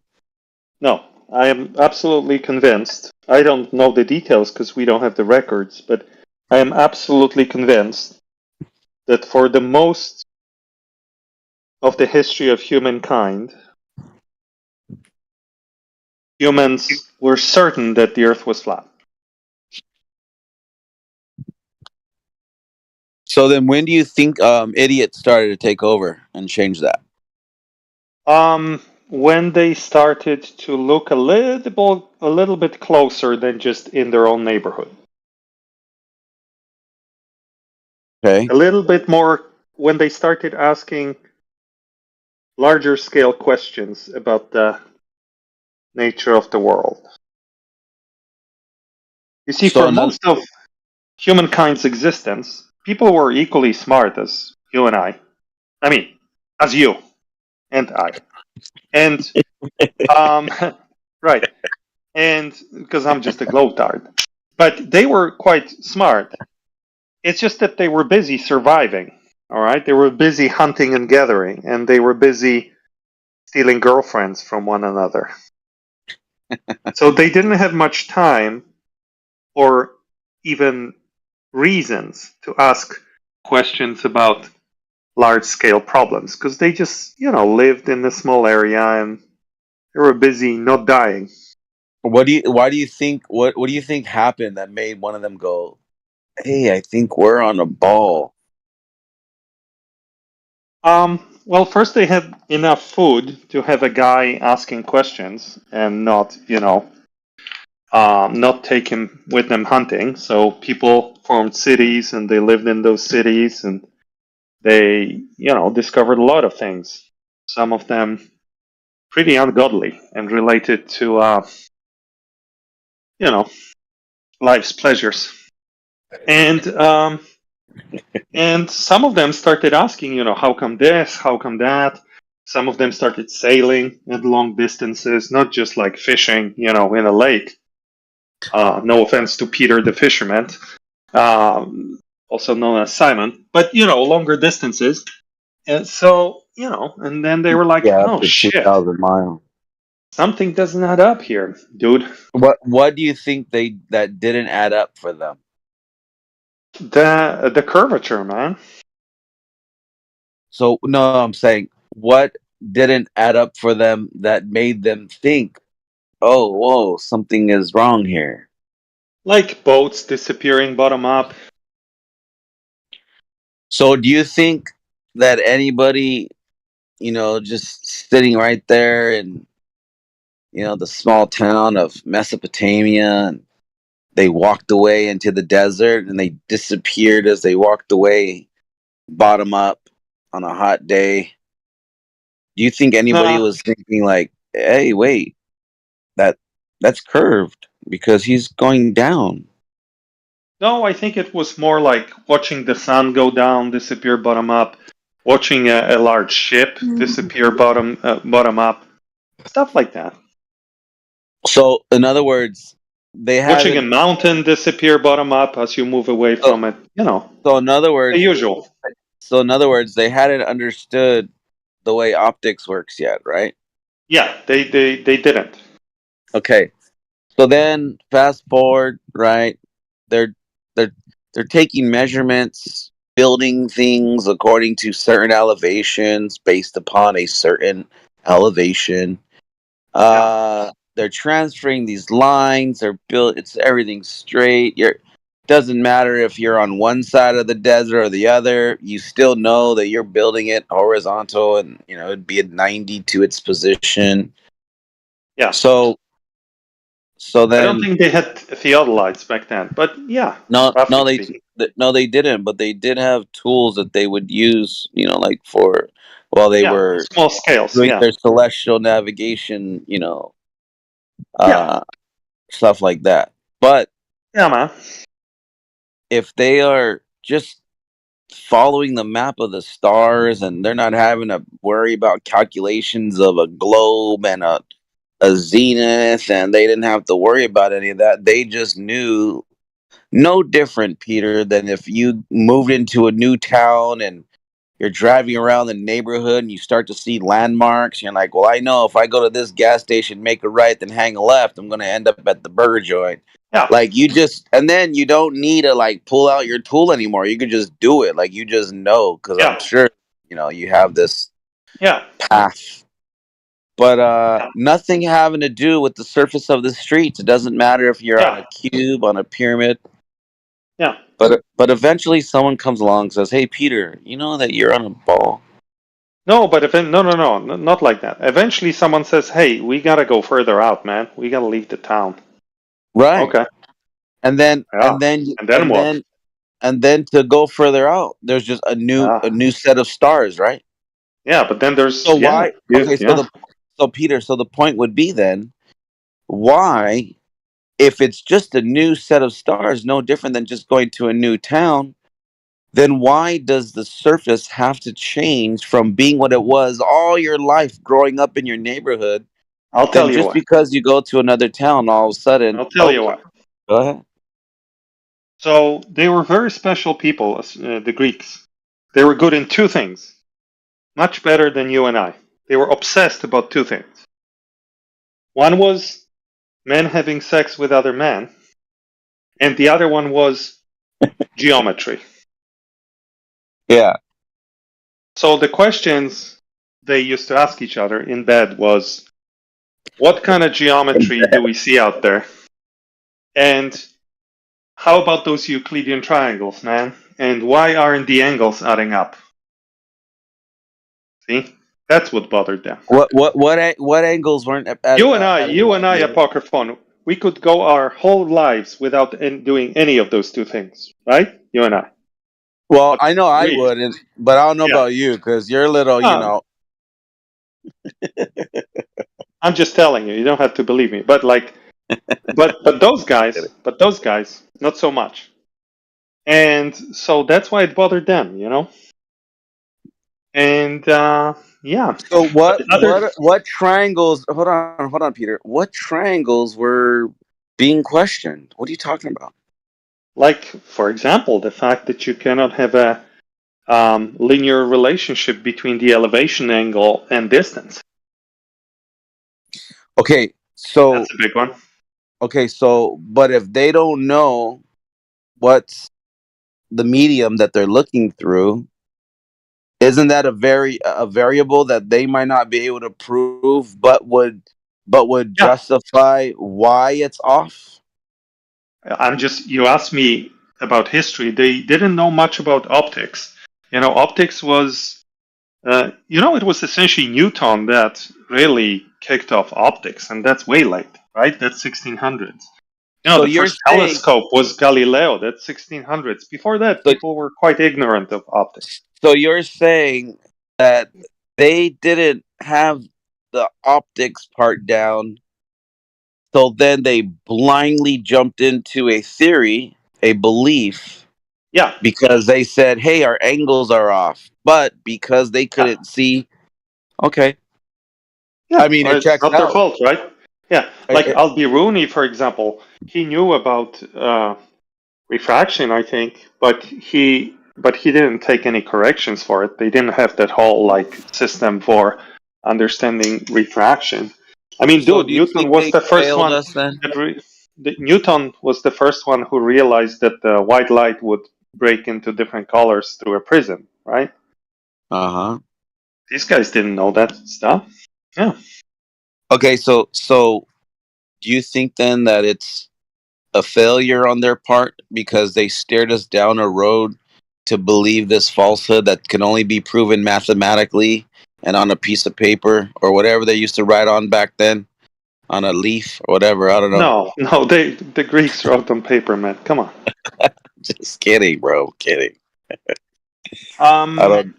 No, I am absolutely convinced. I don't know the details because we don't have the records, but I am absolutely convinced that for the most of the history of humankind, humans were certain that the Earth was flat. So then when do you think idiots started to take over and change that? When they started to look a little bit closer than just in their own neighborhood. Okay. A little bit more when they started asking larger scale questions about the nature of the world. You see, So for another, most of humankind's existence, people were equally smart as you and I. I mean, as you and I. And, um, right. And because I'm just a globe-tard. But they were quite smart. It's just that they were busy surviving. All right. They were busy hunting and gathering, and they were busy stealing girlfriends from one another. So they didn't have much time or even reasons to ask questions about large scale problems because they just, lived in a small area and they were busy not dying. why do you think what do you think happened that made one of them go, "Hey, I think we're on a ball"? Well, first they had enough food to have a guy asking questions and not, not take him with them hunting. So people formed cities and they lived in those cities and they, discovered a lot of things. Some of them pretty ungodly and related to, you know, life's pleasures. And some of them started asking, how come this? How come that? Some of them started sailing at long distances, not just like fishing, in a lake. No offense to Peter the fisherman, also known as Simon, but longer distances. And so, and then they were like, Yeah, up "Oh to shit, 2,000 miles. something doesn't add up here, dude." What do you think that didn't add up for them? The curvature, man. So no, I'm saying what didn't add up for them that made them think, "Oh, whoa, something is wrong here." Like boats disappearing bottom up. So do you think that anybody, just sitting right there in, the small town of Mesopotamia, and they walked away into the desert and they disappeared as they walked away, bottom up on a hot day? Do you think anybody Nah, was thinking like, "Hey, wait, that that's curved because he's going down"? no, I think it was more like watching the sun go down, disappear bottom up, watching a large ship disappear bottom up, stuff like that. So, in other words, they Watching a haven't. mountain disappear bottom up as you move away So, from it, so in other the words, usual. they hadn't understood the way optics works yet, right? Yeah, they didn't. Okay. So then, fast forward, right? They're they're they're taking measurements, building things according to certain elevations based upon a certain elevation. They're transferring these lines. They're built. It's everything straight. Doesn't matter if you're on one side of the desert or the other. You still know that you're building it horizontal, and it'd be at 90 to its position. Yeah. So I don't then, think they had theodolites back then, but yeah, no, roughly speaking. no, they didn't. But they did have tools that they would use. Like for while they Yeah, were small scales. doing Yeah. their celestial navigation. Yeah. Uh, Stuff like that. But Yeah, man. if they are just following the map of the stars and they're not having to worry about calculations of a globe and a zenith, and they didn't have to worry about any of that, they just knew no different, Peter, than if you moved into a new town and you're driving around the neighborhood and you start to see landmarks. And you're like, well, I know if I go to this gas station, make a right, then hang a left, I'm going to end up at the burger joint. Yeah. Like and then you don't need to like pull out your tool anymore. You can just do it. Like you just know, because I'm sure, you have this path. But nothing having to do with the surface of the streets. It doesn't matter if you're on a cube, on a pyramid. Yeah. But eventually someone comes along and says, "Hey, Peter, you know that you're on a ball." No, but no, not like that. Eventually, someone says, "Hey, we gotta go further out, man. We gotta leave the town." Right. Okay. And then Yeah. And then what? and then to go further out, there's just a new set of stars, right? Yeah, but then there's So why? Okay, yeah. so Peter, so the point would be then, why if it's just a new set of stars, no different than just going to a new town, then why does the surface have to change from being what it was all your life growing up in your neighborhood? I'll Then tell you just why. because you go to another town, all of a sudden, I'll tell you why. go ahead. So they were very special people, the Greeks. They were good in two things, much better than you and I. They were obsessed about two things. One was men having sex with other men, and the other one was geometry. Yeah. So the questions they used to ask each other in bed was, what kind of geometry do we see out there? And how about those Euclidean triangles, man? And why aren't the angles adding up? See? That's what bothered them. What angles weren't You and I, Apocryphon, we could go our whole lives without doing any of those two things, right? You and I. Well, I know I Greeks. wouldn't, but I don't know about you because you're a little, I'm just telling you. You don't have to believe me, but like, but those guys, not so much. And so that's why it bothered them, you know. And yeah. So what triangles? Hold on, Peter. What triangles were being questioned? What are you talking about? Like, for example, the fact that you cannot have a linear relationship between the elevation angle and distance. Okay, so that's a big one. Okay, so but if they don't know what's the medium that they're looking through, isn't that a variable that they might not be able to prove, but would justify why it's off? You asked me about history. They didn't know much about optics. You know, optics was, it was essentially Newton that really kicked off optics, and that's way late, right? That's 1600s. You know, So the you're first saying- telescope was Galileo. That's 1600s. Before that, people were quite ignorant of optics. So you're saying that they didn't have the optics part down, so then they blindly jumped into a theory, a belief. Yeah. Because they said, hey, our angles are off. But because they couldn't see, okay. Yeah, I mean, it it's checks not their out. fault, right? Yeah, like Al-Biruni, for example, he knew about refraction, I think, but he didn't take any corrections for it. They didn't have that whole like system for understanding refraction. I mean, So dude, do you Newton think was they the first failed one. us then? Newton was the first one who realized that the white light would break into different colors through a prism, right? Uh-huh. These guys didn't know that stuff. Yeah. Okay, so do you think then that it's a failure on their part because they steered us down a road to believe this falsehood that can only be proven mathematically and on a piece of paper or whatever they used to write on back then, on a leaf or whatever? I don't know. No, the Greeks wrote on paper, man. Come on. Just kidding, bro. Kidding. I don't.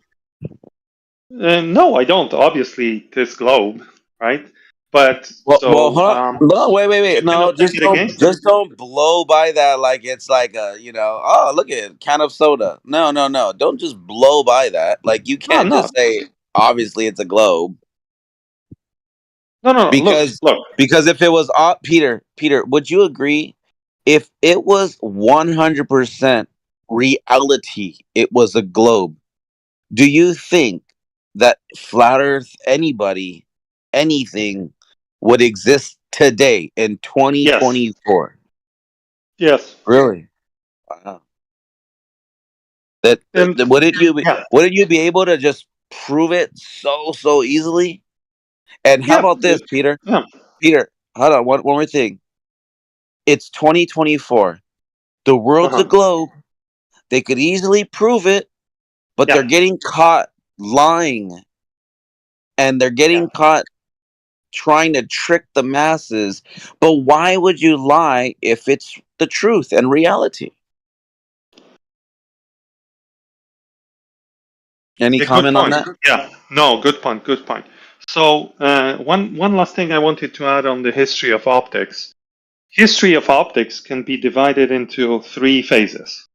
No, I don't. Obviously, this globe, right? But Well, hold on. No, wait. No, just don't blow by that like it's like a, oh, look at can of soda. No. Don't just blow by that. Like you can't just say obviously it's a globe. No. Because if it was Peter, would you agree if it was 100% reality, it was a globe? Do you think that flat Earth, anybody, anything would exist today in 2024? Yes. Really? Wow. Wouldn't you be able to just prove it so easily? And how about this, Peter? Yeah. Peter, hold on, one more thing. It's 2024. The world's a globe. They could easily prove it, but they're getting caught lying. And they're getting caught trying to trick the masses. But why would you lie if it's the truth and reality? Any comment on that? Yeah, no, good point. So one last thing I wanted to add on the history of optics. history of optics can be divided into 3 phases.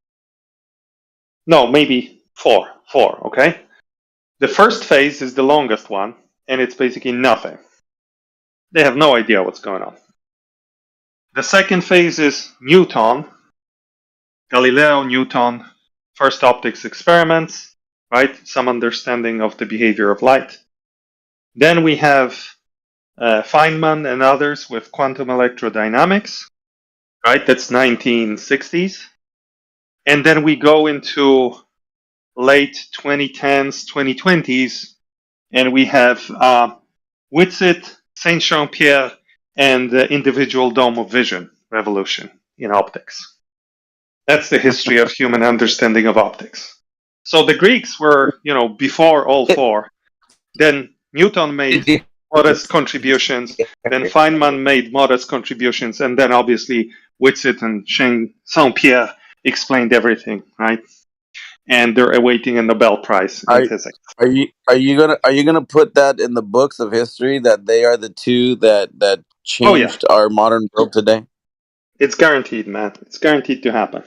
No, maybe 4. 4, okay? The first phase is the longest one, and it's basically nothing. They have no idea what's going on. The second phase is Newton, Galileo, Newton, first optics experiments, right? Some understanding of the behavior of light. Then we have Feynman and others with quantum electrodynamics, right? That's 1960s. And then we go into late 2010s, 2020s, and we have Whitsitt, Saint Jean-Pierre, and the individual dome of vision revolution in optics. That's the history of human understanding of optics. So the Greeks were, before all 4. Then Newton made modest contributions. Then Feynman made modest contributions, and then obviously Whitsitt and Saint-Pierre explained everything, right? And they're awaiting a Nobel Prize in physics. Are you gonna put that in the books of history that they are the two that changed our modern world today? It's guaranteed, man. It's guaranteed to happen.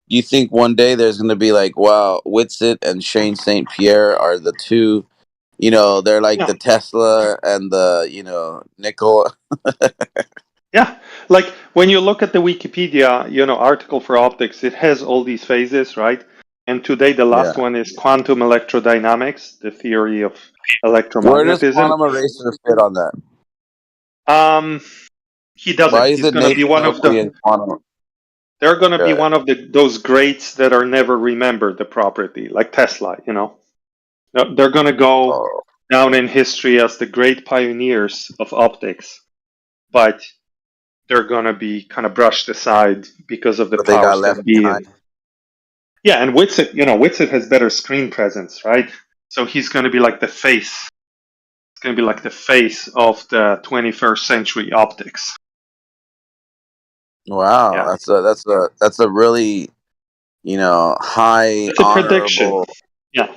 You think one day there's gonna be like, wow, Whitsitt and Shane St. Pierre are the two, they're like the Tesla and the, Nikola. Yeah, like when you look at the Wikipedia, article for optics, it has all these phases, right? And today the last one is quantum electrodynamics, the theory of electromagnetism. Where does quantum eraser fit on that? He doesn't. He's going to be one of the. They're going to be one of those greats that are never remembered the property, like Tesla. They're going to go down in history as the great pioneers of optics, but they're going to be kind of brushed aside because of the powers that be. Yeah, and Whitsitt has better screen presence, right? So he's going to be like the face. It's going to be like the face of the 21st century optics. Wow, that's a really high. It's a prediction. Yeah,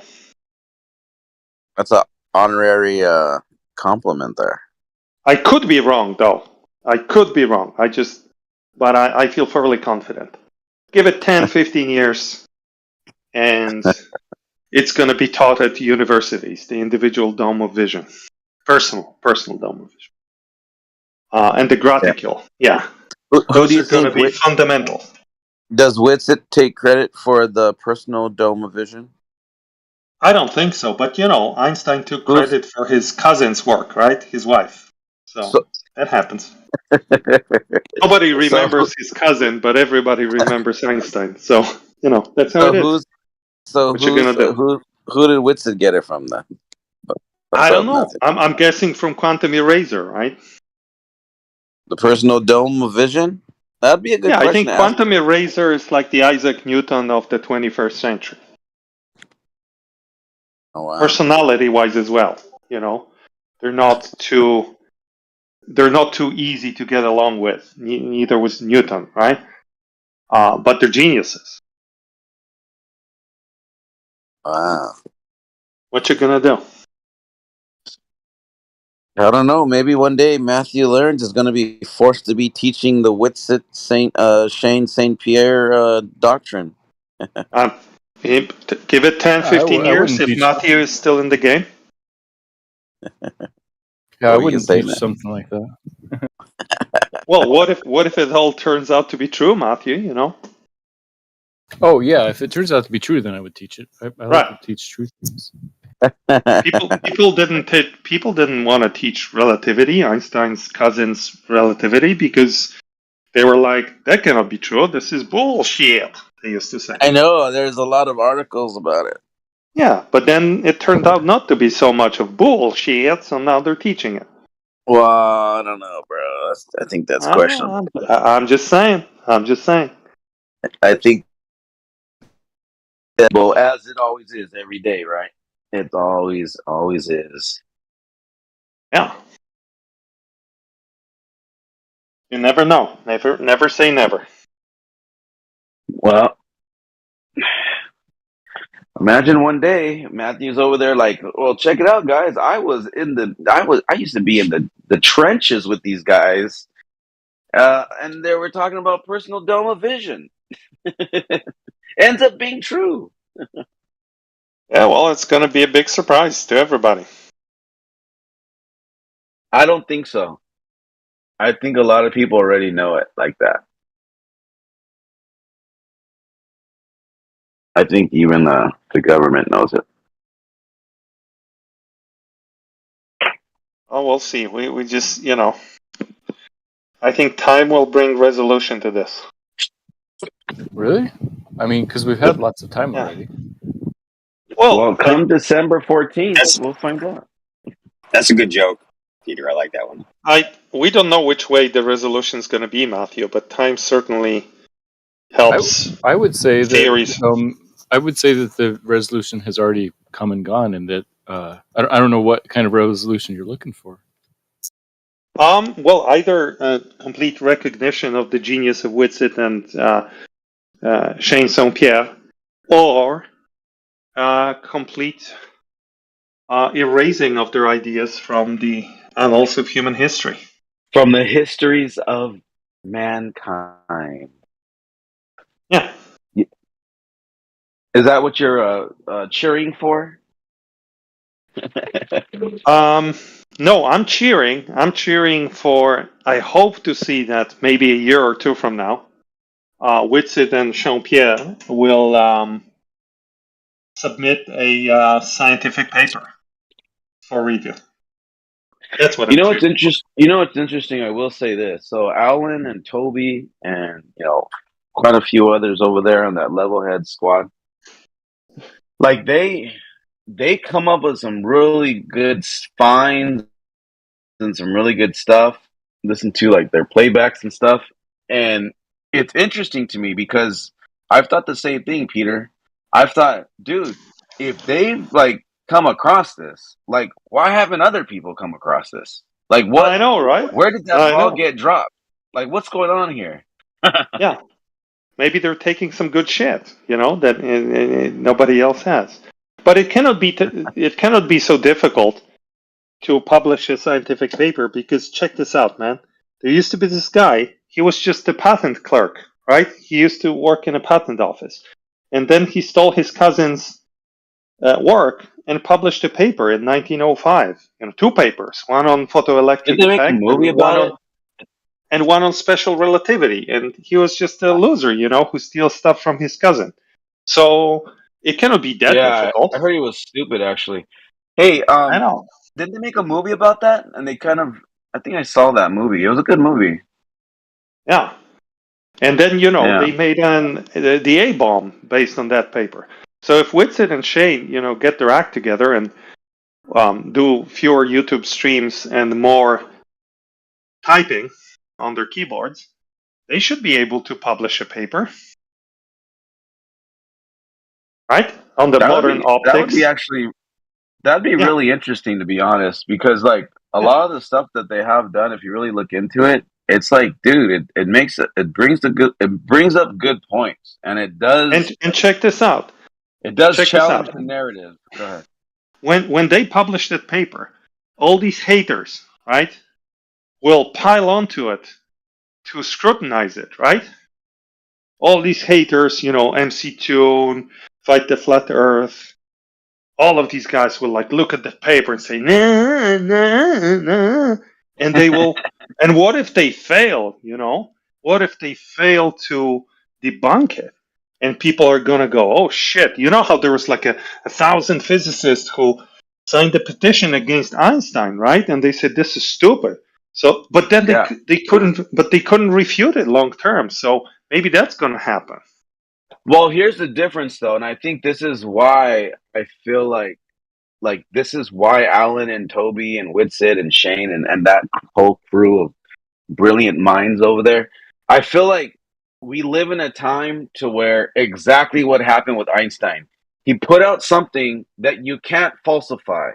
that's an honorary compliment there. I could be wrong, though. I could be wrong. But I feel fairly confident. Give it 10, 15 years, and it's going to be taught at universities, the individual dome of vision. Personal dome of vision. And the graticule. Yeah. Who do you think going to be fundamental? Does Whitsitt take credit for the personal dome of vision? I don't think so, but Einstein took credit for his cousin's work, right? His wife. So that happens. Nobody remembers his cousin, but everybody remembers Einstein. So, that's how it is. What you gonna do? Who did Whitsitt get it from then? I don't know. I'm guessing from quantum eraser, right? The personal dome of vision? That'd be a good question. I think quantum eraser is like the Isaac Newton of the 21st century. Oh, wow. Personality-wise as well, they're not too easy to get along with. Neither was Newton, right? But they're geniuses. Wow. What you gonna do? I don't know. Maybe one day Matthew Learns is going to be forced to be teaching the Whitsitt Shane St. Pierre doctrine. Give it 10, 15 years if Matthew is still in the game. Yeah, I wouldn't teach something like that. Well, what if it all turns out to be true, Matthew? Oh yeah, if it turns out to be true, then I would teach it. I like to teach truth things. People didn't want to teach relativity, Einstein's cousin's relativity, because they were like, that cannot be true. This is bullshit, they used to say. I know, there's a lot of articles about it. Yeah, but then it turned out not to be so much of bullshit, so now they're teaching it. Well, I don't know, bro. I think that's questionable. I'm just saying. I think, well, as it always is every day, right? It always is. Yeah. You never know. Never say never. Well, imagine one day Matthew's over there like, well, check it out, guys. I used to be in the trenches with these guys, And they were talking about personal dome of vision. Ends up being true. Yeah, well, it's going to be a big surprise to everybody. I don't think so. I think a lot of people already know it like that. I think even the government knows it. Oh, we'll see. We just, I think time will bring resolution to this. Really? I mean, because we've had lots of time already. Well, come December 14th, we'll find out. That's a good joke, Peter. I like that one. We don't know which way the resolution is going to be, Matthew, but time certainly helps. I would say theories. that I would say that the resolution has already come and gone, and that I don't know what kind of resolution you're looking for. Well, either complete recognition of the genius of Whitsitt and Shane St. Pierre, or complete erasing of their ideas from the annals of human history. From the histories of mankind. Yeah. Is that what you're cheering for? No, I'm cheering. I'm cheering for. I hope to see that maybe a year or two from now, Whitsitt and Jean-Pierre will submit a scientific paper for review. That's what You I'm know what's cheering. interesting? I will say this. So Alan and Toby and quite a few others over there on that Levelhead squad, like they come up with some really good finds and some really good stuff. Listen to like their playbacks and stuff, and it's interesting to me because I've thought the same thing, Peter. I've thought, dude, if they've like come across this, like why haven't other people come across this? Like what? I know, right? Where did that I ball know. get dropped? Like what's going on here? Yeah, maybe they're taking some good shit, that nobody else has. But it cannot be so difficult to publish a scientific paper because check this out, man. There used to be this guy. He was just a patent clerk, right? He used to work in a patent office, and then he stole his cousin's work and published a paper in 1905. Two papers, one on photoelectric Did they make a effect movie about it? and one on special relativity. And he was just a loser, who steals stuff from his cousin. So it cannot be that difficult. I heard he was stupid actually. Hey, I know. didn't they make a movie about that? And they kind of, I think I saw that movie. It was a good movie. Yeah. And then, they made the A-bomb based on that paper. So if Whitsitt and Shane, get their act together and do fewer YouTube streams and more typing on their keyboards, they should be able to publish a paper. Right? On the modern optics. That would be actually, that'd be really interesting to be honest, because like a lot of the stuff that they have done, if you really look into it, it's like, dude, it brings up good points, and it does. And check this out. It does challenge the narrative. Go ahead. When they publish that paper, all these haters, right, will pile onto it to scrutinize it, right? All these haters, MC Tune, Fight the Flat Earth, all of these guys will look at the paper and say, nah, nah, nah. And they will, and what if they fail, What if they fail to debunk it? And people are going to go, oh shit, how there was a 1,000 physicists who signed a petition against Einstein, right? And they said, this is stupid. So, but then they couldn't refute it long term. So maybe that's going to happen. Well, here's the difference though. And I think this is why I feel like this is why Alan and Toby and Whitsitt and Shane and that whole crew of brilliant minds over there. I feel like we live in a time to where exactly what happened with Einstein. He put out something that you can't falsify,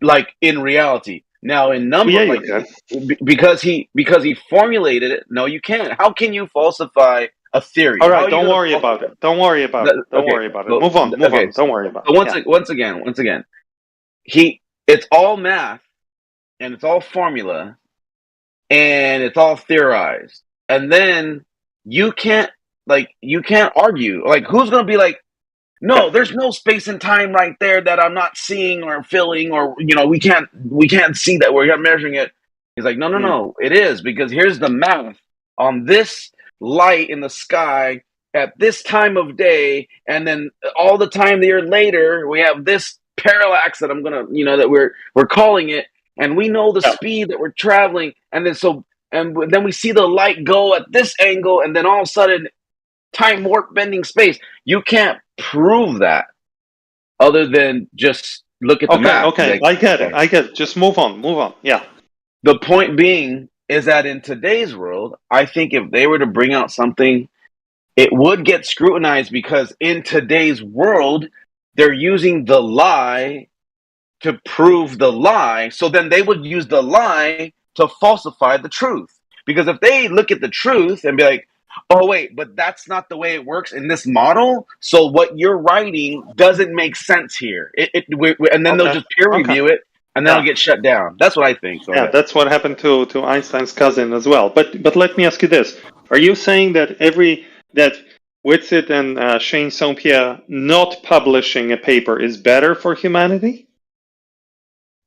like in reality. Now in number, because he formulated it. No, you can't. How can you falsify a theory? All right, don't worry about it. Don't worry about it. Don't worry about it. Move on. Move on. Don't worry about it. Once again, it's all math and it's all formula. and it's all theorized. And then you can't argue. Like, who's going to be like, no, there's no space and time right there that I'm not seeing or feeling, or we can't see that, we're not measuring it. He's like, no, it is, because here's the math on this light in the sky at this time of day, and then all the time the year later we have this parallax that I'm gonna that we're calling it, and we know the speed that we're traveling, and then we see the light go at this angle, and then all of a sudden time warp bending space. You can't prove that other than just look at the map. Okay, I get it. Just move on. Yeah. The point being is that in today's world, I think if they were to bring out something, it would get scrutinized, because in today's world, they're using the lie to prove the lie. So then they would use the lie to falsify the truth. Because if they look at the truth and be like, oh, wait, but that's not the way it works in this model, so what you're writing doesn't make sense here. And then they'll just peer review it, and then it'll get shut down. That's what I think. Yeah, that's what happened to Einstein's cousin as well. But let me ask you this: are you saying that that Whitsitt and Shane St-Pierre not publishing a paper is better for humanity?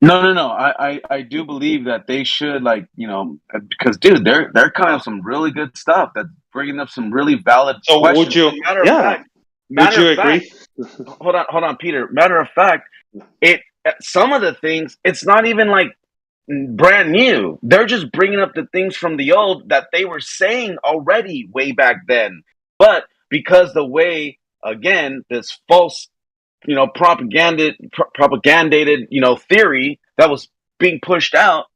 No. I do believe that they should, because dude, they're coming up some really good stuff that's bringing up some really valid questions. Would you? Would you agree? Hold on, Peter. Matter of fact, some of the things, it's not even like brand new. They're just bringing up the things from the old that they were saying already way back then. But because the way, again, this false, propagandated, theory that was being pushed out,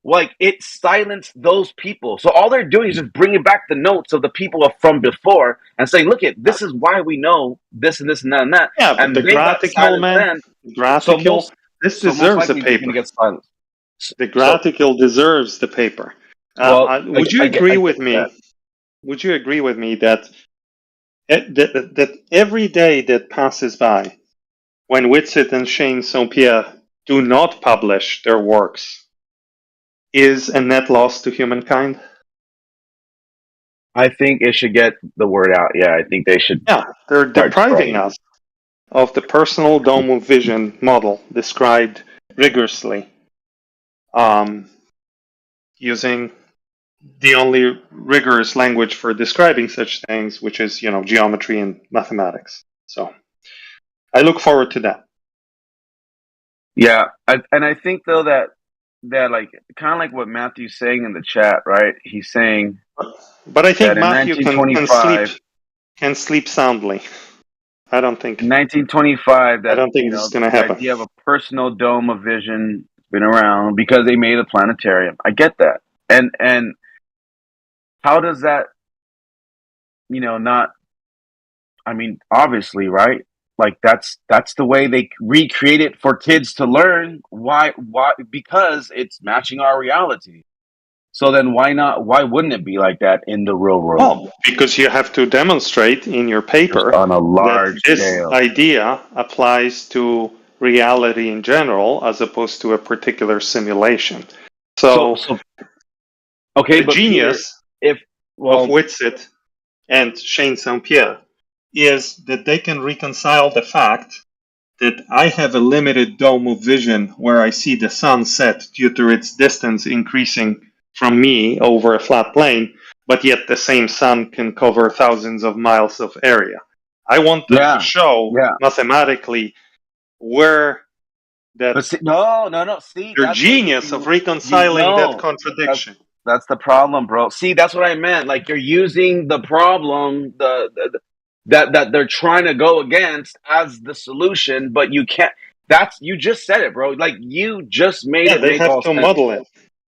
like, it silenced those people. So all they're doing is just bringing back the notes of the people from before and saying, look, this is why we know this and this and that and that. Yeah, but and the graphical, man, this deserves a paper. The graphical deserves the paper. Would you agree with me? Would you agree with me that every day that passes by, when Whitsitt and Shane St-Pierre do not publish their works, is a net loss to humankind? I think it should get the word out. Yeah, I think they should. Yeah, they're depriving us of the personal dome of vision model described rigorously, using the only rigorous language for describing such things, which is, geometry and mathematics. So I look forward to that. Yeah, and I think, though, that like, kind of like what Matthew's saying in the chat, right? He's saying, but I think Matthew can sleep soundly. I don't think in 1925 that I don't think this is going to happen. The idea of a personal dome of vision has been around because they made a planetarium. I get that, and how does that, not? I mean, obviously, right? Like, that's the way they recreate it for kids to learn. Why? Because it's matching our reality. So then why not? Why wouldn't it be like that in the real world? Well, because you have to demonstrate in your paper on a large that this scale. idea applies to reality in general as opposed to a particular simulation. So okay, the genius of Whitsitt and Shane St-Pierre is that they can reconcile the fact that I have a limited dome of vision where I see the sun set due to its distance increasing from me over a flat plane, but yet the same sun can cover thousands of miles of area. I want them to show mathematically where that their genius of reconciling that contradiction. That's the problem, bro. See, that's what I meant. Like, you're using the problem that they're trying to go against as the solution, but you can't. You just said it, bro. Like, you just made it make all sense. They have to model it.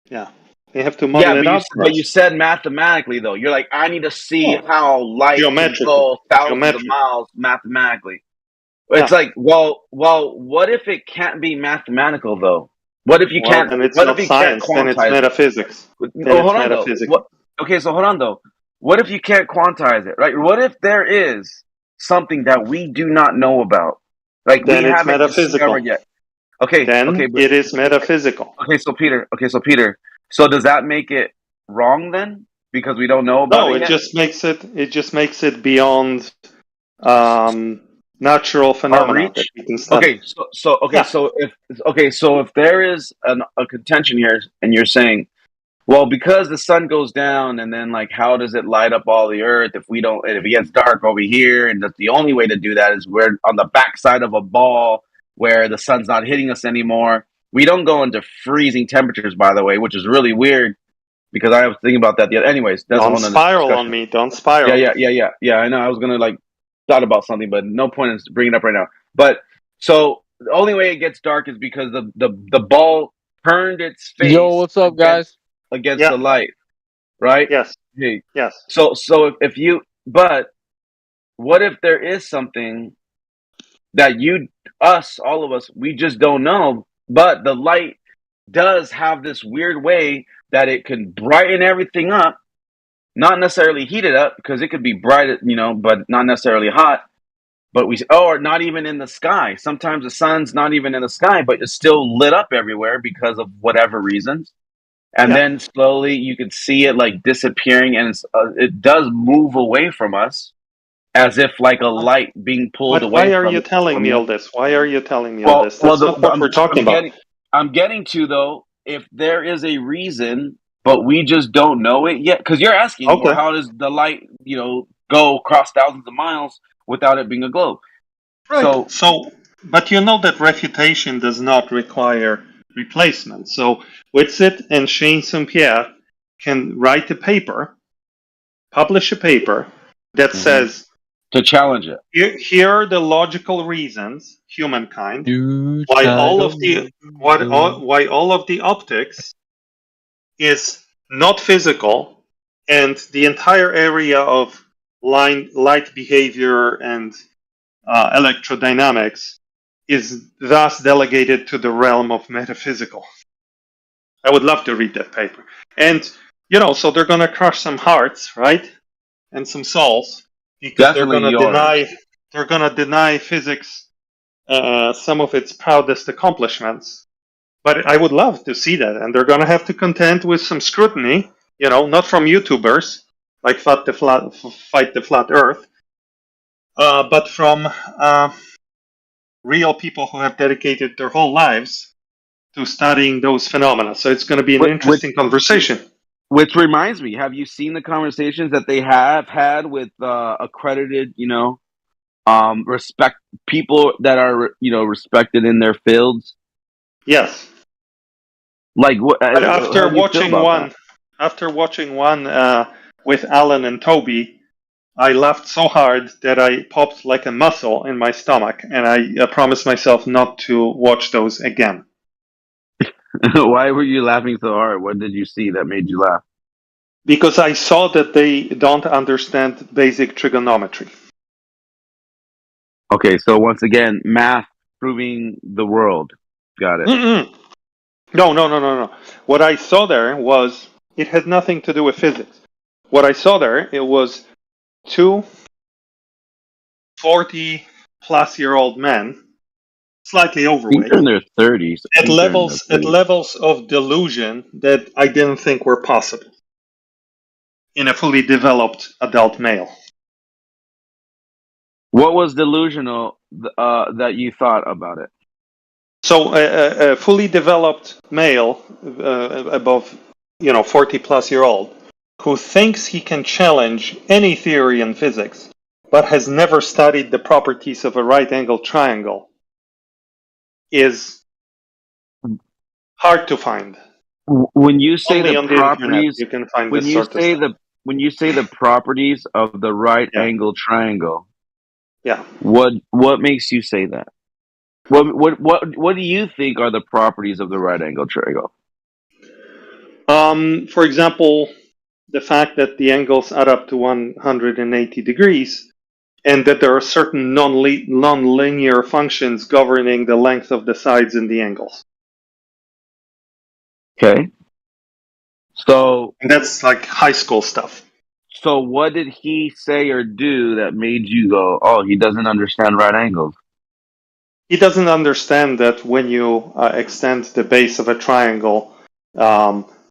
Yeah. They have to model it out. But you said mathematically, though. You're like, I need to see how light can go thousands of miles mathematically. It's like, well, what if it can't be mathematical, though? What if you can't? Then it's not science. Then it's metaphysics. Okay, so hold on, though. What if you can't quantize it, right? What if there is something that we do not know about? Like, then we it's haven't metaphysical discovered yet. Okay, it is metaphysical. Okay, so Peter. So does that make it wrong then? Because we don't know about No, it it yet? just makes it beyond natural Our phenomena that reach? we can study. Yeah. So if there is a contention here and you're saying, well, because the sun goes down and then like how does it light up all the earth if it gets dark over here, and that the only way to do that is we're on the backside of a ball where the sun's not hitting us anymore. We don't go into freezing temperatures, by the way, which is really weird because I was thinking about that the other. Anyways, that's a Don't whole nother spiral on discussion. me. Don't spiral. Yeah. I know. I was gonna like thought about something, but no point in bringing it up right now. But so the only way it gets dark is because the ball turned its Yo, face what's up, guys? against Yeah. the light, right? Yes. Hey. Yes. So but what if there is something that all of us, we just don't know, but the light does have this weird way that it can brighten everything up, not necessarily heat it up because it could be bright, but not necessarily hot. But or not even in the sky. Sometimes the sun's not even in the sky, but it's still lit up everywhere because of whatever reasons. And then slowly you can see it like disappearing, and it does move away from us as if like a light being pulled But why away are you telling from me all you. this? Why are you telling me all this? That's not what we're talking about. I'm getting to though, if there is a reason, but we just don't know it yet. Because you're asking, well, Okay. how does the light, go across thousands of miles without it being a globe? Right. So, but you know that refutation does not require replacement. So Whitsitt and Shane St-Pierre can write a paper, publish a paper that says to challenge it. Here are the logical reasons, humankind, why all of the optics is not physical, and the entire area of light behavior and electrodynamics is thus delegated to the realm of metaphysical. I would love to read that paper. And, so they're going to crush some hearts, right? And some souls, because they're going to deny physics some of its proudest accomplishments. But I would love to see that. And they're going to have to contend with some scrutiny, not from YouTubers like Fight the Flat Earth, but from real people who have dedicated their whole lives to studying those phenomena. So it's going to be an interesting conversation. Which reminds me, have you seen the conversations that they have had with accredited, respect people that are, respected in their fields? Yes. Like what? But How do you feel about that? after watching one with Alan and Toby, I laughed so hard that I popped like a muscle in my stomach, and I promised myself not to watch those again. Why were you laughing so hard? What did you see that made you laugh? Because I saw that they don't understand basic trigonometry. Okay, so once again, math proving the world. Got it. Mm-mm. No. What I saw there was, it had nothing to do with physics. What I saw there, it was two 40-plus-year-old men, slightly overweight, They're in their 30s. at levels of delusion that I didn't think were possible in a fully developed adult male. What was delusional that you thought about it? So a fully developed male, above 40-plus-year-old, who thinks he can challenge any theory in physics, but has never studied the properties of a right-angled triangle, is hard to find. When you say Only the on the internet properties, you can find when this you sort of say stuff. when you say the properties of the right angle triangle, Yeah. what makes you say that? What do you think are the properties of the right angle triangle? For example, the fact that the angles add up to 180 degrees, and that there are certain non-linear functions governing the length of the sides and the angles. Okay. So and that's like high school stuff. So what did he say or do that made you go, "Oh, he doesn't understand right angles"? He doesn't understand that when you extend the base of a triangle,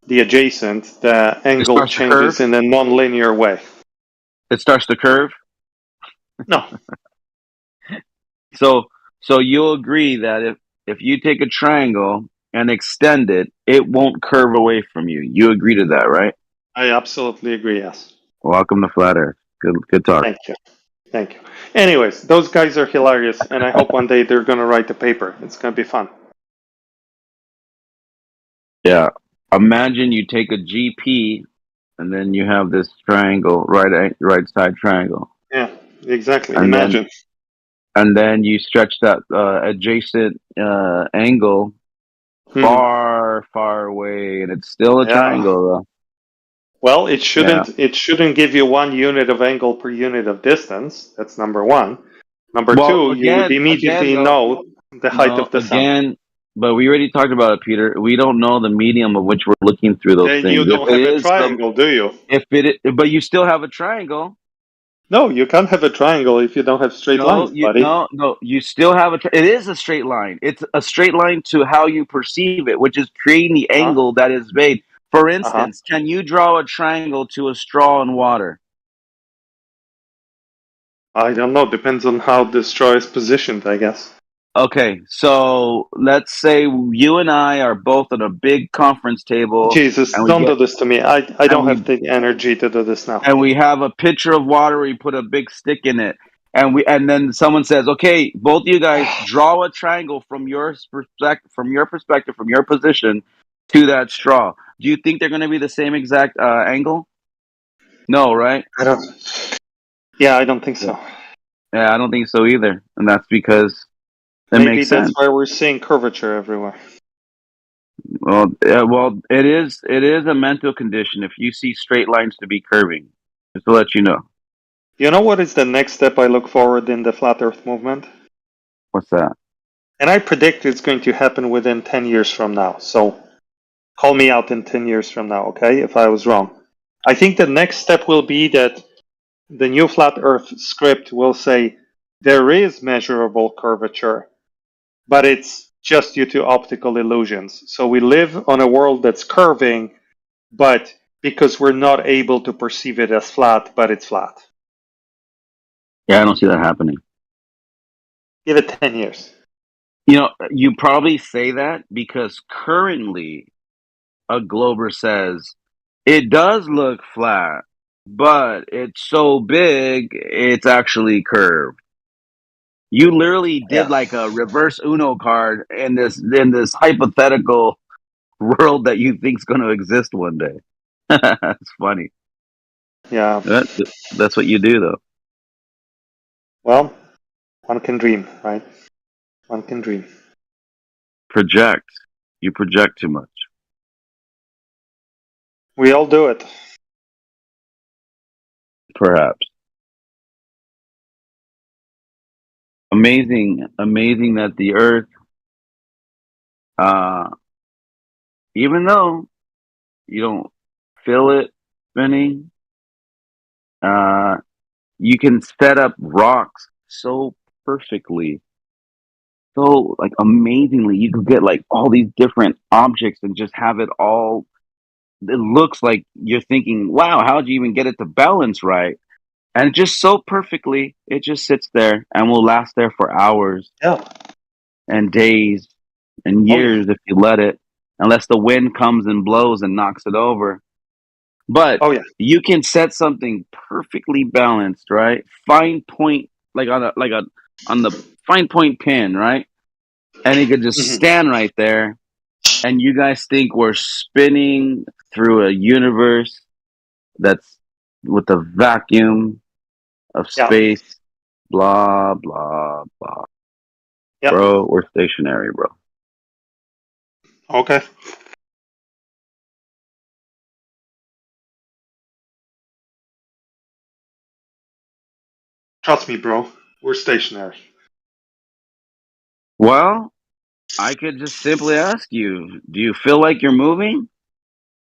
the adjacent, the angle starts to curve. changes in a non-linear way. It starts to curve. No. So you'll agree that if you take a triangle and extend it, it won't curve away from you. You agree to that, right? I absolutely agree, yes. Welcome to Flat Earth. Good talk. Thank you. Thank you. Anyways, those guys are hilarious, and I hope one day they're going to write a paper. It's going to be fun. Yeah. Imagine you take a GP and then you have this triangle, right side triangle. Yeah, exactly. And Imagine. then you stretch that adjacent angle far away, and it's still a triangle though. Well, it shouldn't give you 1 unit of angle per unit of distance. That's number one. Number two, you would immediately know the height of the sun. But we already talked about it, Peter. We don't know the medium of which we're looking through those Then things. you don't have a triangle, do you? But you still have a triangle. No, you can't have a triangle if you don't have straight lines, buddy. No, you still have it is a straight line. It's a straight line to how you perceive it, which is creating the angle that is made. For instance, can you draw a triangle to a straw in water? I don't know. Depends on how the straw is positioned, I guess. Okay, so let's say you and I are both at a big conference table. Jesus, don't do this to me. I don't have the energy to do this now. And we have a pitcher of water. We put a big stick in it, and then someone says, "Okay, both of you guys draw a triangle from your perspective, from your position to that straw." Do you think they're going to be the same exact angle? No, right? I don't. Yeah, I don't think so. Yeah, I don't think so either, and that's because it Maybe makes that's sense. why we're seeing curvature everywhere. Well, it is a mental condition if you see straight lines to be curving. Just to let you know. You know what is the next step I look forward in the flat Earth movement? What's that? And I predict it's going to happen within 10 years from now. So call me out in 10 years from now, okay, if I was wrong. I think the next step will be that the new flat Earth script will say there is measurable curvature, but it's just due to optical illusions. So we live on a world that's curving, but because we're not able to perceive it as flat, but it's flat. Yeah, I don't see that happening. Give it 10 years. You know, you probably say that because currently a Glober says it does look flat, but it's so big, it's actually curved. You literally did like a reverse Uno card in this hypothetical world that you think's going to exist one day. That's funny. Yeah. That's what you do, though. Well, one can dream, right? One can dream. Project. You project too much. We all do it. Perhaps. Amazing that the Earth, even though you don't feel it spinning, you can set up rocks so perfectly, so like amazingly. You could get like all these different objects and just have it all. It looks like you're thinking, "Wow, how'd you even get it to balance right?" And just so perfectly, it just sits there and will last there for hours, and days, and years if you let it, unless the wind comes and blows and knocks it over. But you can set something perfectly balanced, right? Fine point, like on the fine point pin, right? And it could just stand right there. And you guys think we're spinning through a universe that's with a vacuum of space, blah blah blah. Bro, we're stationary, bro. Okay. Trust me, bro. We're stationary. Well, I could just simply ask you, do you feel like you're moving?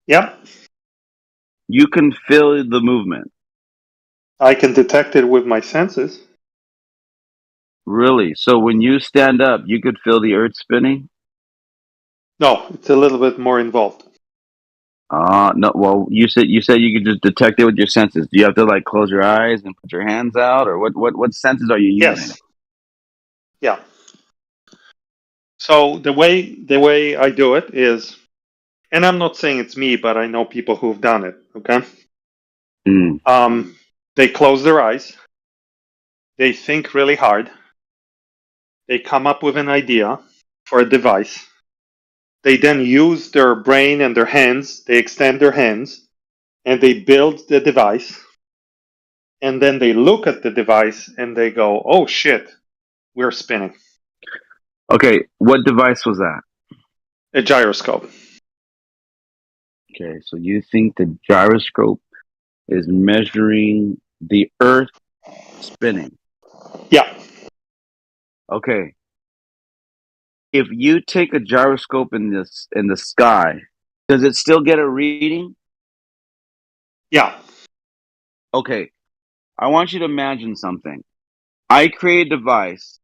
Yep. You can feel the movement. I can detect it with my senses. Really? So when you stand up, you could feel the earth spinning? No, it's a little bit more involved. No. Well, you said you could just detect it with your senses. Do you have to like close your eyes and put your hands out, or what senses are you using? Yes. Yeah. So the way I do it is, and I'm not saying it's me, but I know people who've done it. Okay. They close their eyes. They think really hard. They come up with an idea for a device. They then use their brain and their hands. They extend their hands and they build the device. And then they look at the device and they go, "Oh shit, we're spinning." Okay, what device was that? A gyroscope. Okay, so you think the gyroscope is measuring the Earth spinning? Yeah. Okay. If you take a gyroscope in the sky, does it still get a reading? Yeah. Okay. I want you to imagine something. I create a device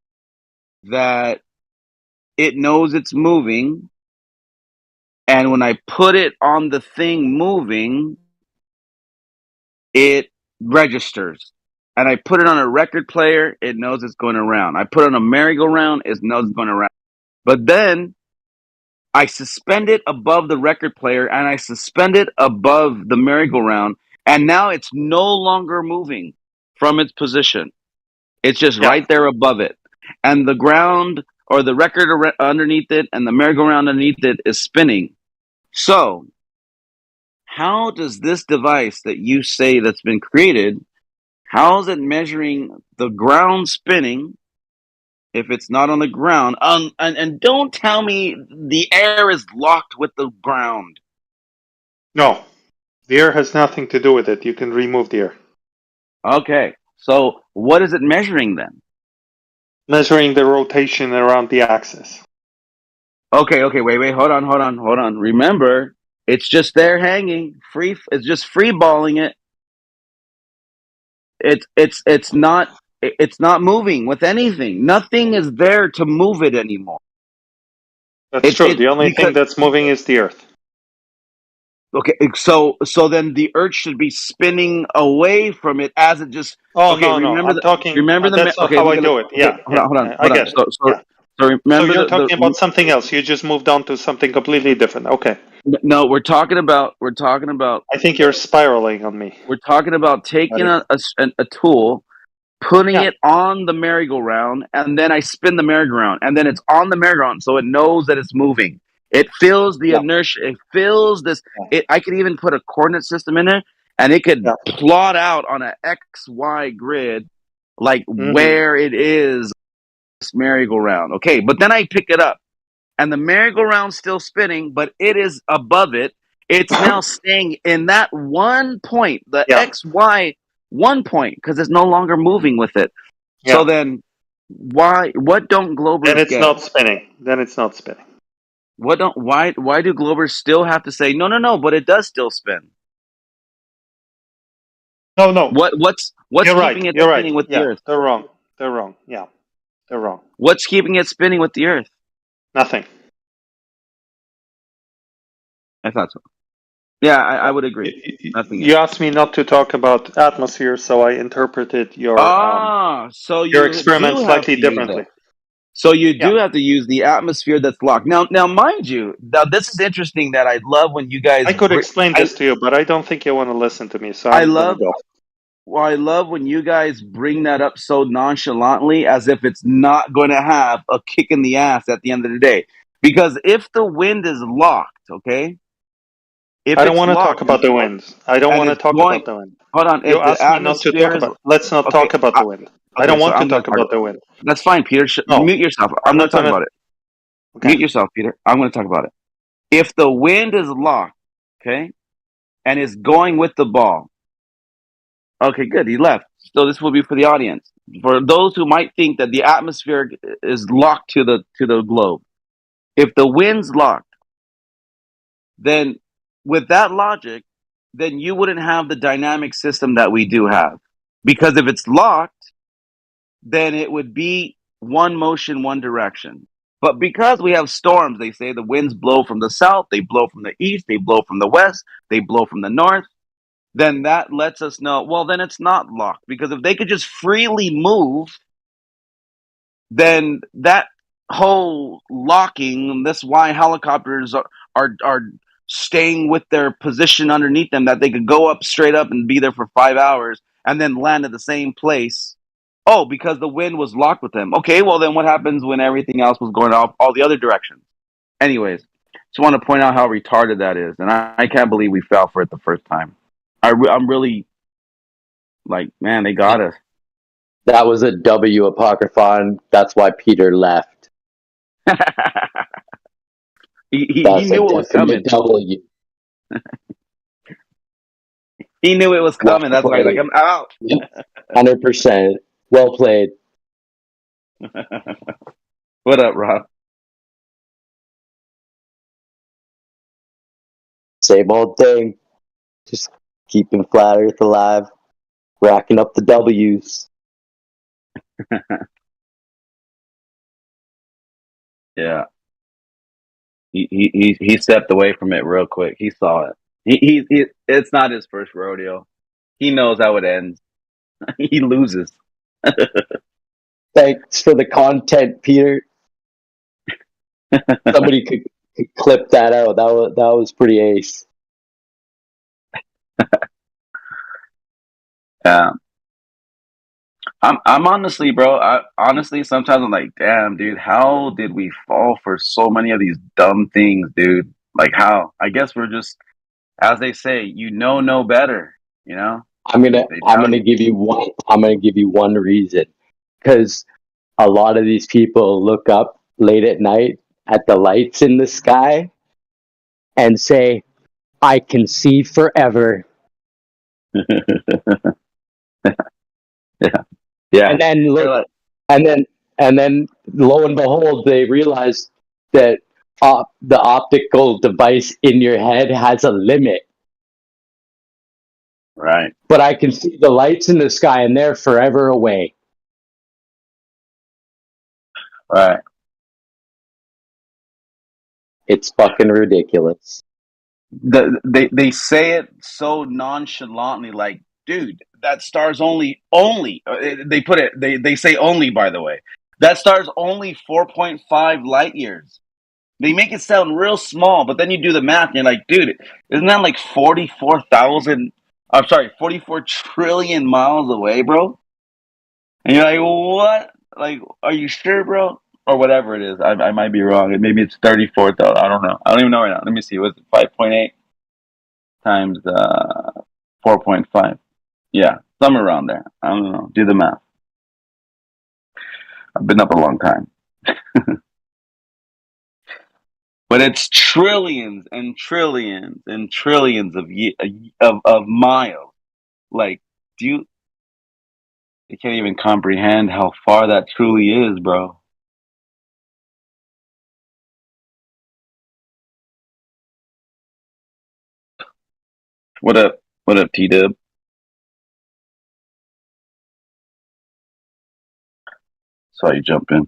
that it knows it's moving, and when I put it on the thing moving, it registers. And I put it on a record player, it knows it's going around. I put it on a merry-go-round, it knows it's going around. But then I suspend it above the record player and I suspend it above the merry-go-round, and now it's no longer moving from its position. It's just right there above it. And the ground or the record underneath it and the merry-go-round underneath it is spinning. So, how does this device that you say that's been created, how is it measuring the ground spinning if it's not on the ground? And don't tell me the air is locked with the ground. No, the air has nothing to do with it. You can remove the air. Okay, so what is it measuring then? Measuring the rotation around the axis. Okay, wait, hold on. Remember, it's just there hanging, free. It's just free balling it. It's not moving with anything. Nothing is there to move it anymore. That's true. The only thing that's moving is the Earth. Okay, so then the Earth should be spinning away from it as it just. Oh Okay, no, I'm talking. That's not Okay, how I do it. okay, Yeah, hold on. I get it. Yeah. So So remember you're talking about something else. You just moved on to something completely different. Okay. No, we're talking about. I think you're spiraling on me. We're talking about taking buddy. a tool, putting it on the merry-go-round, and then I spin the merry-go-round, and then it's on the merry-go-round, so it knows that it's moving. It feels the inertia. It feels this. I could even put a coordinate system in there, and it could plot out on an XY grid, like where it is. This merry-go-round. Okay, but then I pick it up, and the merry-go-round's still spinning, but it is above it. It's now staying in that one point, the XY one point, because it's no longer moving with it. So then, what don't Globers Then it's get? not spinning. Why do Globers still have to say no, but it does still spin? No. What's you're keeping it You're spinning right. with the Earth? They're wrong. Yeah, they're wrong. What's keeping it spinning with the Earth? Nothing. I thought so. Yeah, I would agree. Nothing. You asked me not to talk about atmosphere, so I interpreted your so your you experiment do have slightly to use differently. it. So you do have to use the atmosphere that's locked. Now, mind you, this is interesting. That I love when you guys. I could explain this to you, but I don't think you want to listen to me. So I I'm love. gonna go. Well, I love when you guys bring that up so nonchalantly, as if it's not going to have a kick in the ass at the end of the day. Because if the wind is locked, okay. If I don't it's want to talk locked about the wind. I don't want to talk about the wind. Hold on. You If the asked me not to atmosphere talk is about. Let's not okay, talk about the wind. I okay, don't so want to I'm going talk to talk. about the wind. That's fine, Peter. No, Mute yourself. I'm going not to talk gonna. about it. Okay. Mute yourself, Peter. I'm going to talk about it. If the wind is locked, okay, and is going with the ball. Okay, good. He left. So this will be for the audience. For those who might think that the atmosphere is locked to the globe. If the wind's locked, then with that logic, then you wouldn't have the dynamic system that we do have. Because if it's locked, then it would be one motion, one direction. But because we have storms, they say the winds blow from the south, they blow from the east, they blow from the west, they blow from the north. Then that lets us know, well, then it's not locked. Because if they could just freely move, then that whole locking, that's why helicopters are staying with their position underneath them, that they could go up straight up and be there for 5 hours and then land at the same place. Oh, because the wind was locked with them. Okay, well then what happens when everything else was going off all the other directions? Anyways, just want to point out how retarded that is, and I can't believe we fell for it the first time. I'm really like, man, they got us. That was a W apocryphon. That's why Peter left. He That's a knew it was coming. definite W. He knew it was Well coming. That's why he's like, played. I'm out. 100%. Well played. What up, Rob? Same old thing. Just keeping flat Earth alive, racking up the W's. Yeah. He stepped away from it real quick. He saw it. He it's not his first rodeo. He knows how it ends. He loses. Thanks for the content, Peter. Somebody could clip that out. That was pretty ace. Yeah. I'm honestly, bro. Honestly, sometimes I'm like, damn, dude, how did we fall for so many of these dumb things, dude? Like how? I guess we're just, as they say, no better. You know? I'm gonna tell you. give you one. I'm gonna give you one reason, because a lot of these people look up late at night at the lights in the sky and say, "I can see forever." Yeah. And then look, and then lo and behold, they realize that the optical device in your head has a limit. Right. But I can see the lights in the sky, and they're forever away. Right. It's fucking ridiculous. They say it so nonchalantly, like, dude, that star's only they put it they say only, by the way, that star's only 4.5 light years. They make it sound real small, but then you do the math and you're like, dude, isn't that like 44 trillion miles away, bro? And you're like, what? Like, are you sure, bro? Or whatever it is. I might be wrong. Maybe it's 34,000. I don't know. I don't even know right now. Let me see. Was it 5.8 times 4.5? Yeah, somewhere around there. I don't know. Do the math. I've been up a long time. But it's trillions and trillions and trillions of miles. Like, you can't even comprehend how far that truly is, bro. What up? What up, T-Dub? Saw you jump in.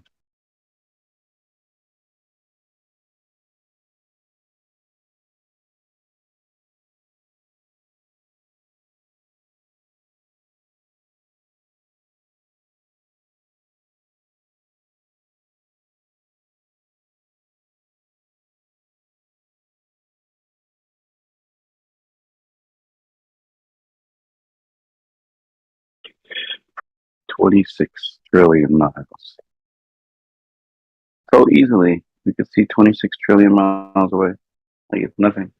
$26 trillion miles. So easily, we could see 26 trillion miles away. Like it's nothing.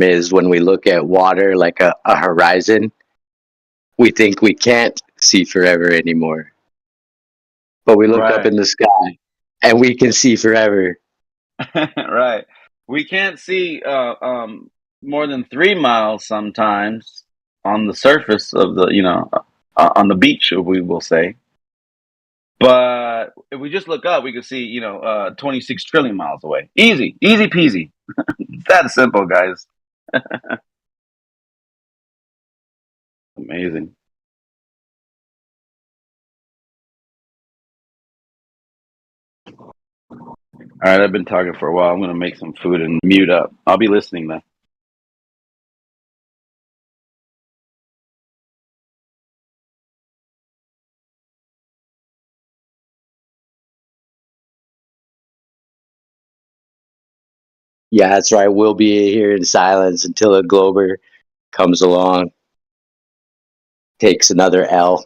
Is when we look at water like a horizon, we think we can't see forever anymore. But we look up Right. in the sky and we can see forever. Right. We can't see more than 3 miles sometimes on the surface of the, on the beach, we will say. But if we just look up, we can see, 26 trillion miles away. Easy, easy peasy. That's simple, guys. Amazing. All right, I've been talking for a while. I'm going to make some food and mute up. I'll be listening then. Yeah, that's right. We'll be here in silence until a Glober comes along, takes another L.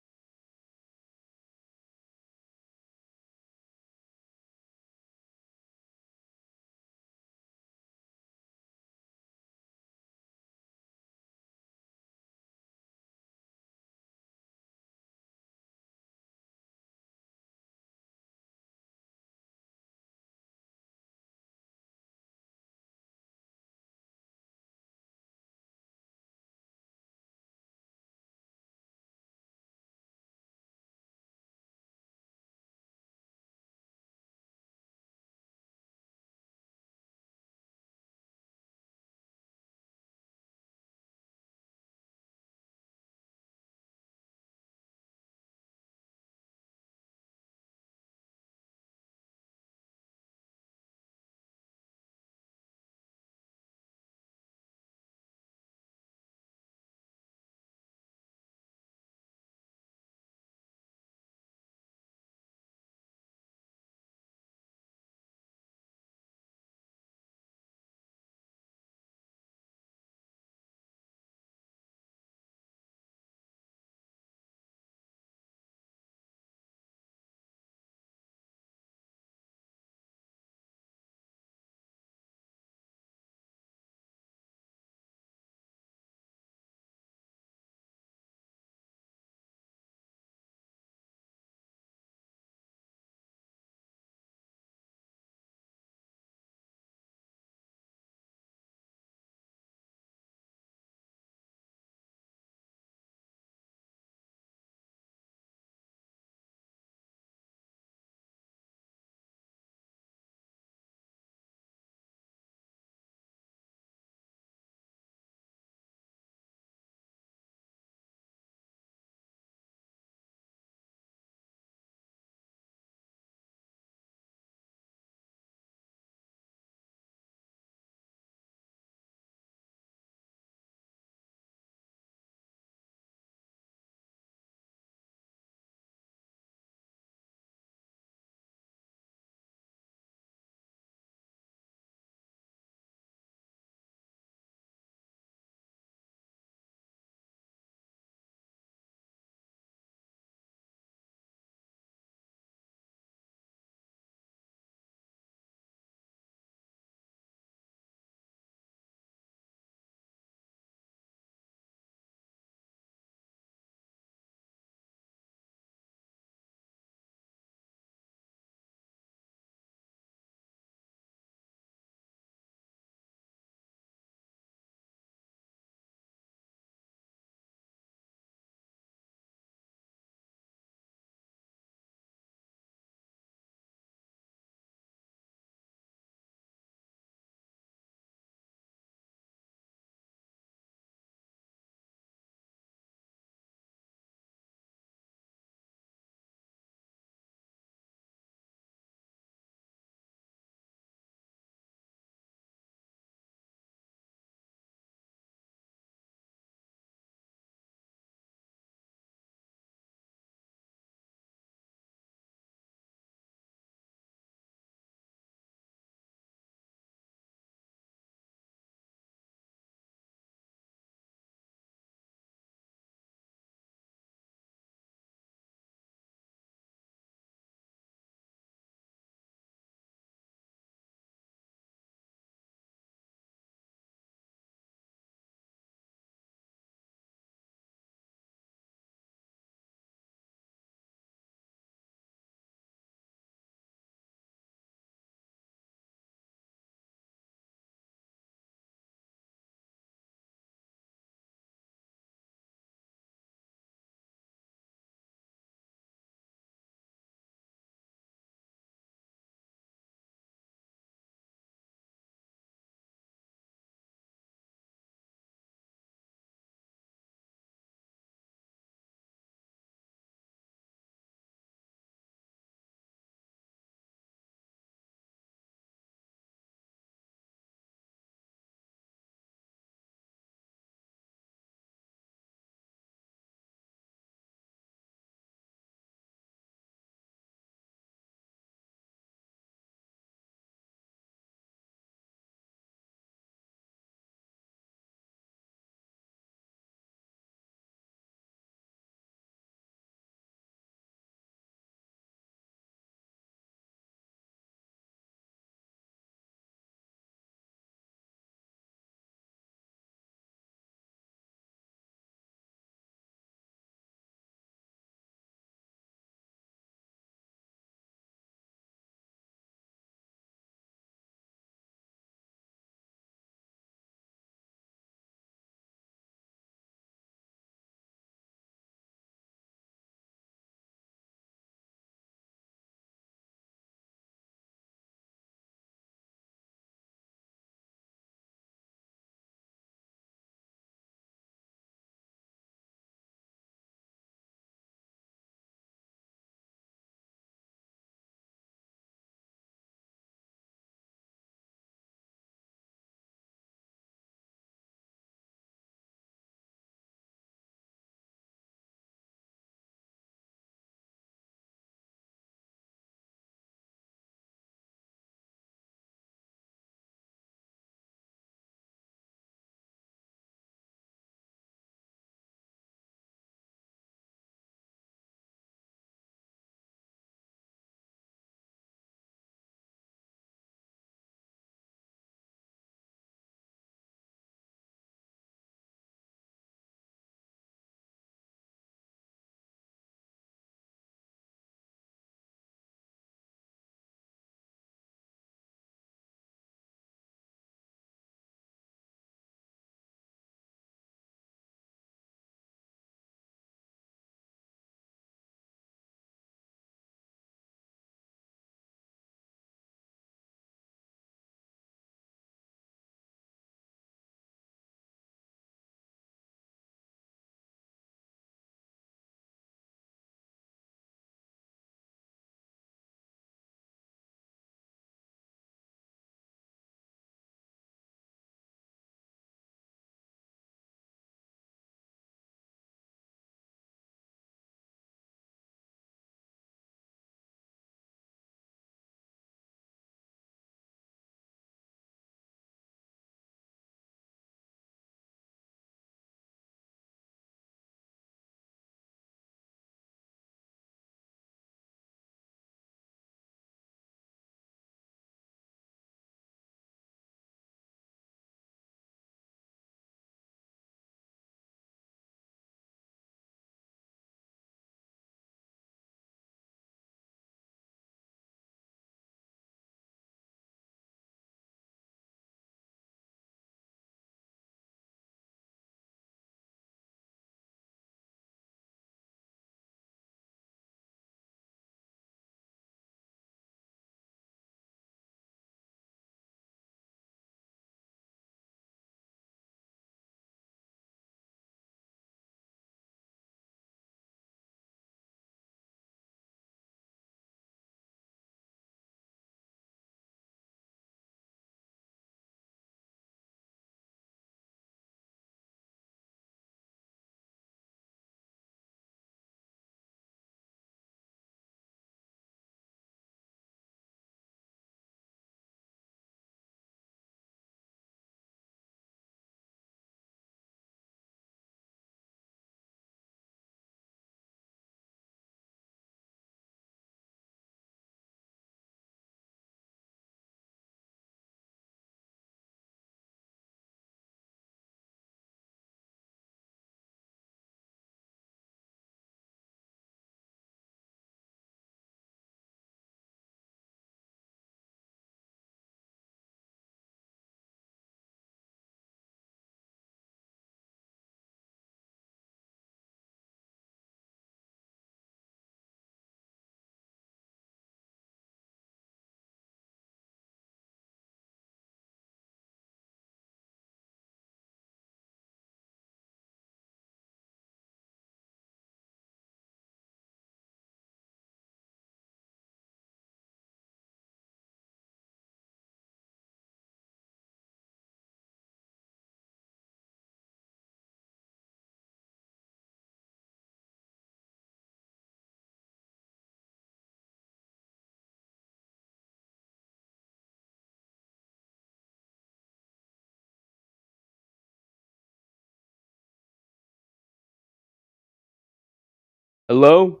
Hello?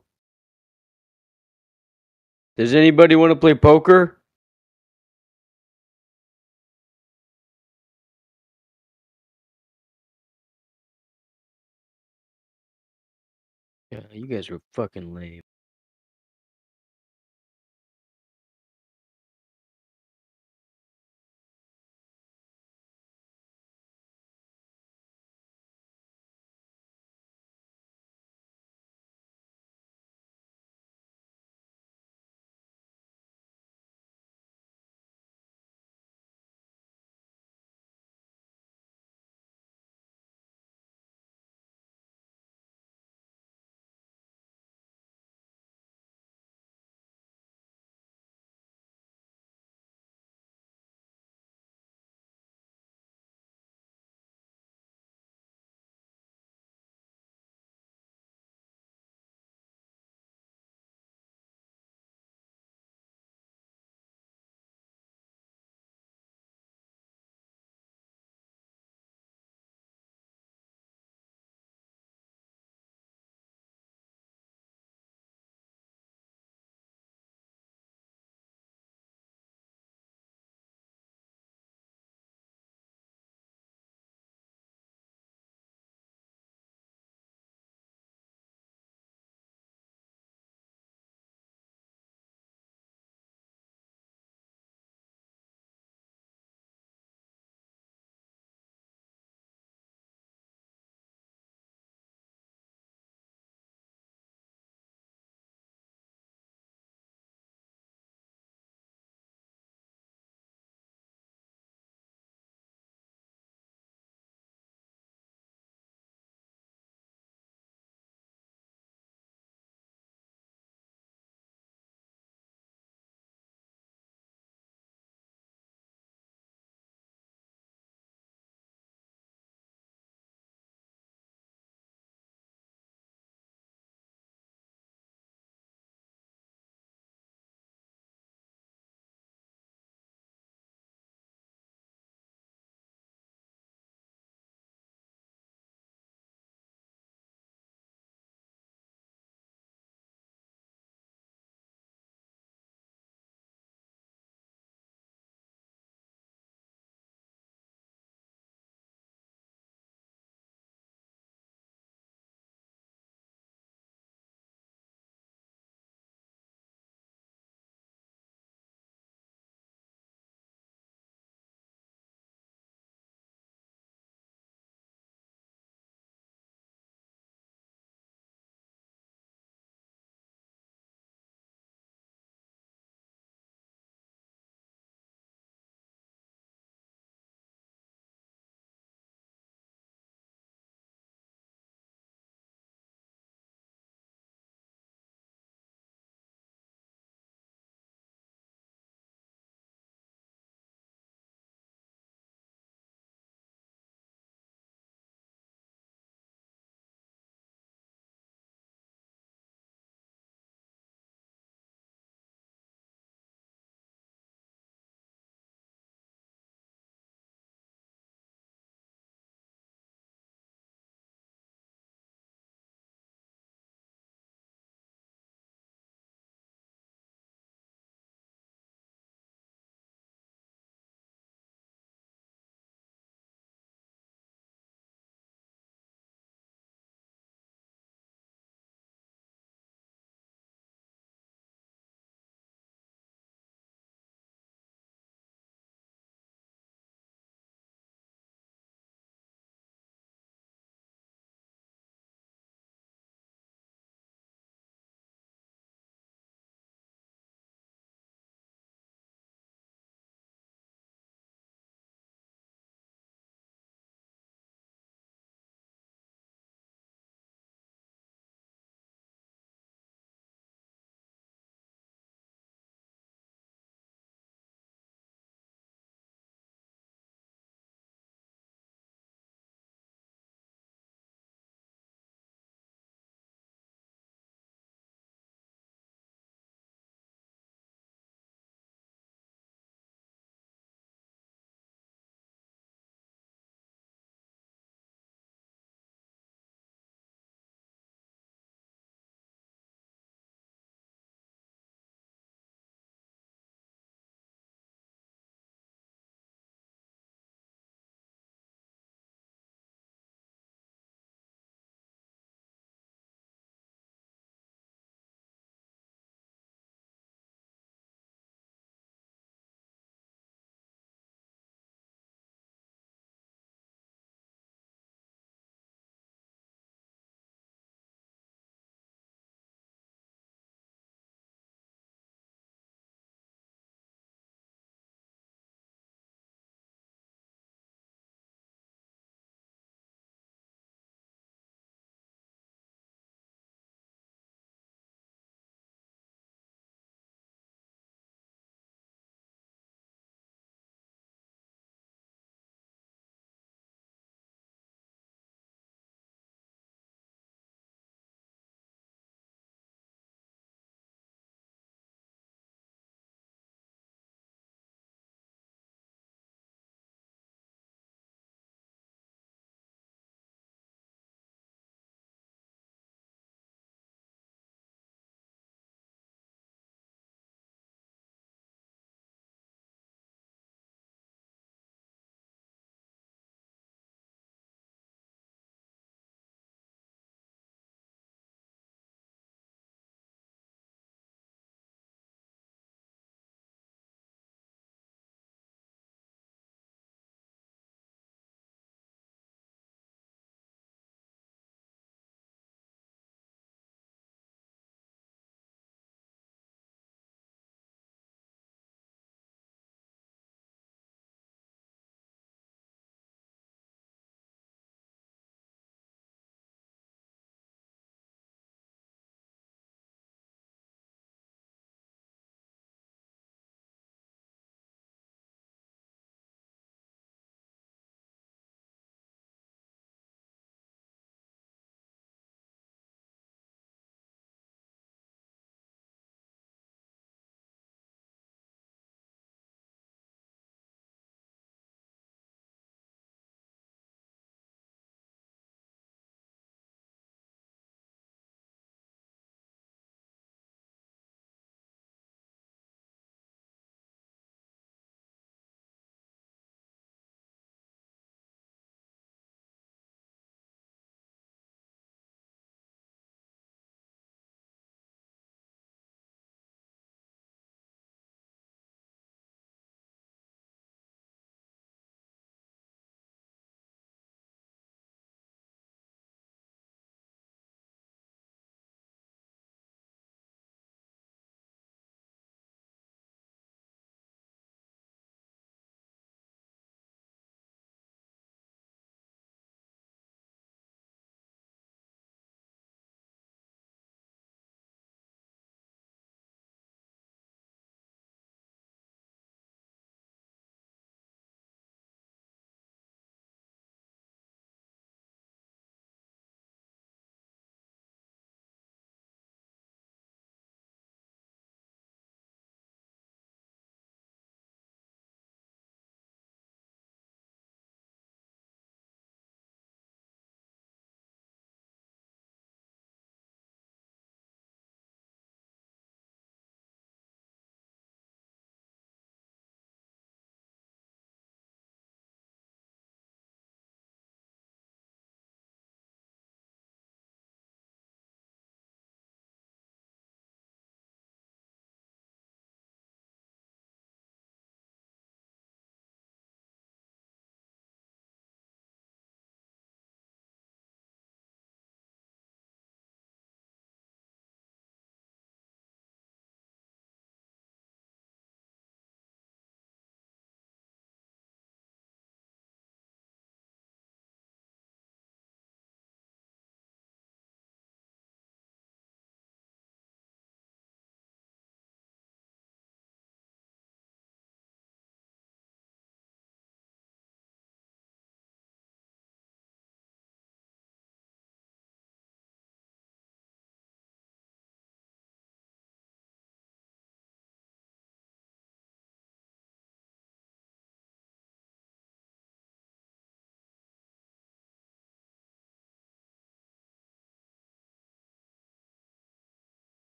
Does anybody want to play poker? Yeah, you guys are fucking lame.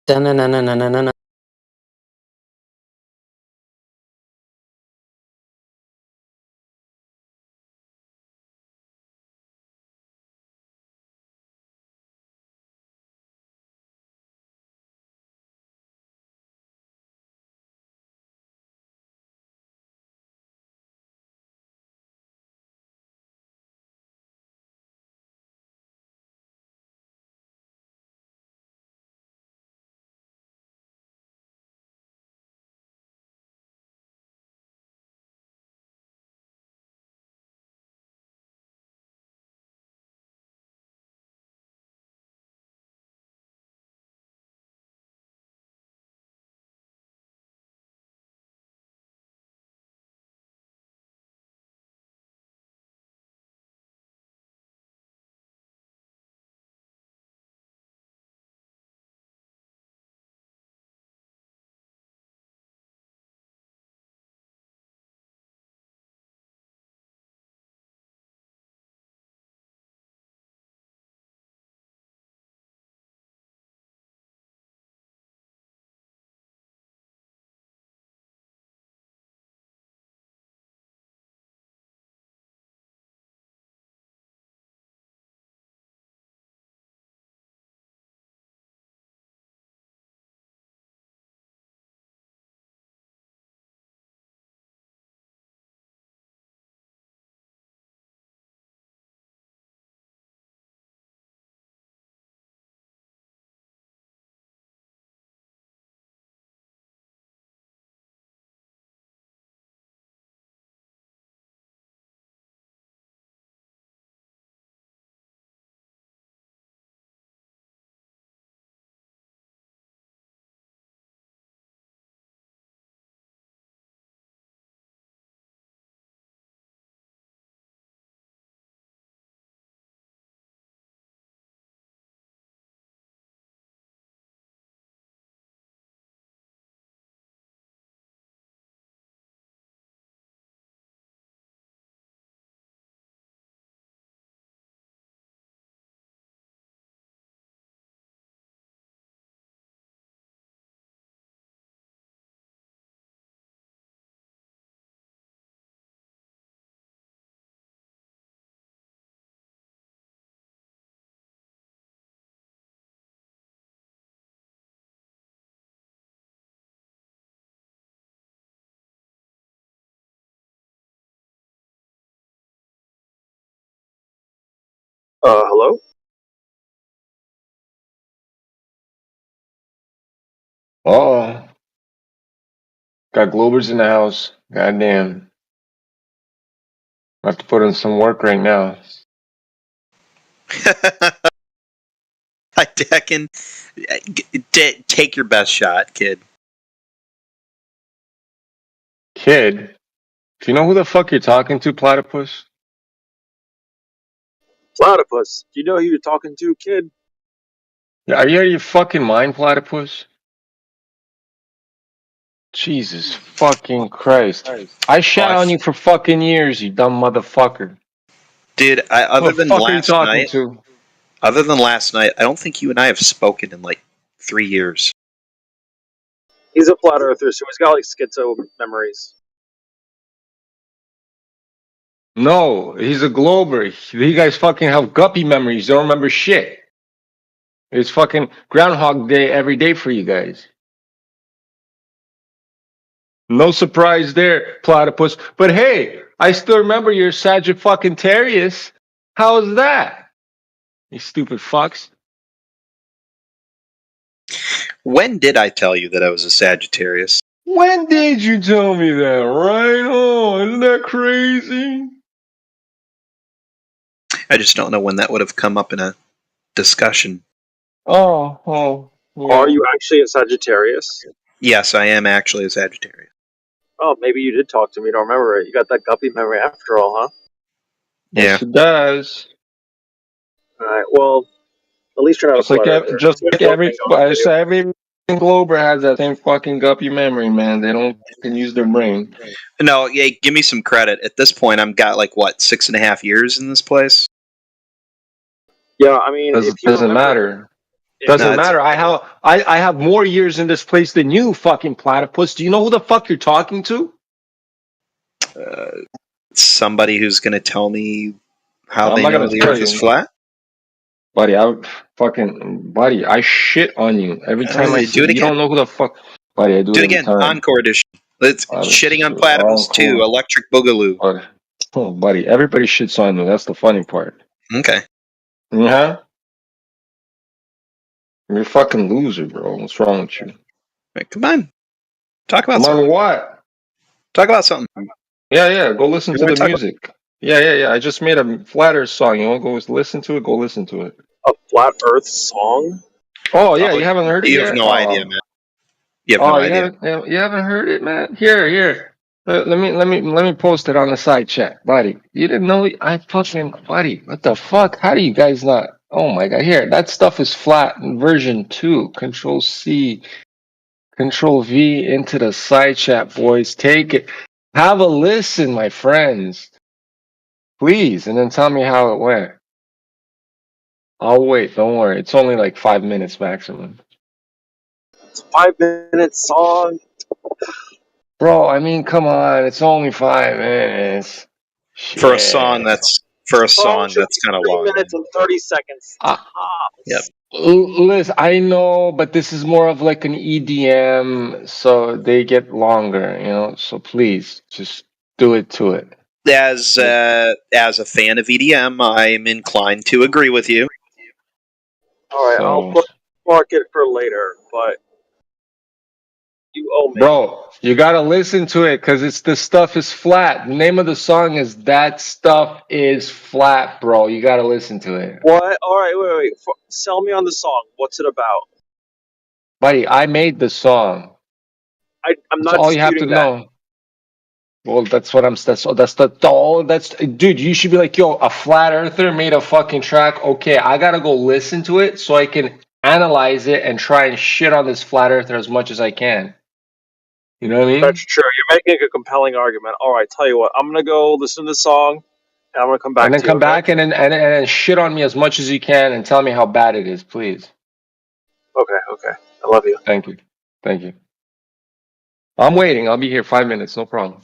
Da-na-na-na-na-na-na. Hello? Oh, got Globers in the house. Goddamn. I have to put in some work right now. I can take your best shot, kid. Kid, do you know who the fuck you're talking to, Platypus? Platypus. Do you know who you're talking to, kid? Are you out of your fucking mind, Platypus? Jesus fucking Christ. I shat on you for fucking years, you dumb motherfucker. Dude, Who other the than fuck are you last talking night, to? I don't think you and I have spoken in like 3 years. He's a flat earther, so he's got like schizo memories. No, he's a Glober. You guys fucking have guppy memories. Don't remember shit. It's fucking Groundhog Day every day for you guys. No surprise there, Platypus. But hey, I still remember your Sagittarius. How is that? You stupid fucks. When did I tell you that I was a Sagittarius? When did you tell me that? Right on. Isn't that crazy? I just don't know when that would have come up in a discussion. Oh, yeah. Are you actually a Sagittarius? Yes, I am actually a Sagittarius. Oh, maybe you did talk to me. Don't remember it. You got that guppy memory after all, huh? Yes, it does. All right. Well, at least you're not a flat earther. Just We like have one thing going for you. every Glober has that same fucking guppy memory, man. They don't can use their brain. No, yeah, give me some credit. At this point, I'm got like what 6.5 years in this place. Yeah, I mean, if you Doesn't remember, matter. Doesn't No, it's matter. I have more years in this place than you, fucking platypus. Do you know who the fuck you're talking to? somebody who's going to tell me how I'm they not know gonna the tell Earth is you, flat. buddy. Buddy. I shit on you every time I Do see. it You again. don't know who the fuck, buddy. I do Do it it every again. time. Encore edition. Let's shitting on platypus 2, Electric Boogaloo. Oh, buddy. Everybody shits on you. That's the funny part. Okay. Yeah. You're a fucking loser, bro. What's wrong with you? Right, come on. Talk about Come something. on, what? Talk about something. Yeah. Go listen You to wanna the talk music. Yeah. I just made a Flat Earth song. You want to go listen to it? Go listen to it. A flat Earth song? Oh yeah, you haven't heard it You have yet? no idea, man. You have no Oh, idea. you haven't heard it, man. Here. Let me post it on the side chat, buddy. You didn't know? I fucking buddy. What the fuck? How do you guys not? Oh my god! Here, that stuff is flat in version 2. Control C, Control V into the side chat, boys. Take it. Have a listen, my friends, please, and then tell me how it went. I'll wait. Don't worry. It's only like 5 minutes maximum. It's a 5-minute song. Bro, I mean, come on. It's only 5 minutes. For a song Shit. that's Song should be kind of 3 long. minutes and 30 seconds Uh, Yep. tops. Listen, I know, but this is more of like an EDM, so they get longer, So please, just do it to it. As a fan of EDM, I'm inclined to agree with you. Alright, I'll So, bookmark it for later, but you owe me. bro, you gotta listen to it because it's the stuff is flat. The name of the song is That Stuff Is Flat, bro. You gotta listen to it. What? Alright, wait. Sell me on the song. What's it about? Buddy, I made the song. I'm That's not all you have to disputing that. know. Well, dude, you should be like, yo, a flat earther made a fucking track. Okay, I gotta go listen to it so I can analyze it and try and shit on this flat earther as much as I can. You know what I mean? That's true. You're making a compelling argument. Alright, tell you what. I'm gonna go listen to the song, and I'm gonna come And back then to you, come okay? back and shit on me as much as you can and tell me how bad it is, please. Okay. I love you. Thank you. I'm waiting. I'll be here 5 minutes, no problem.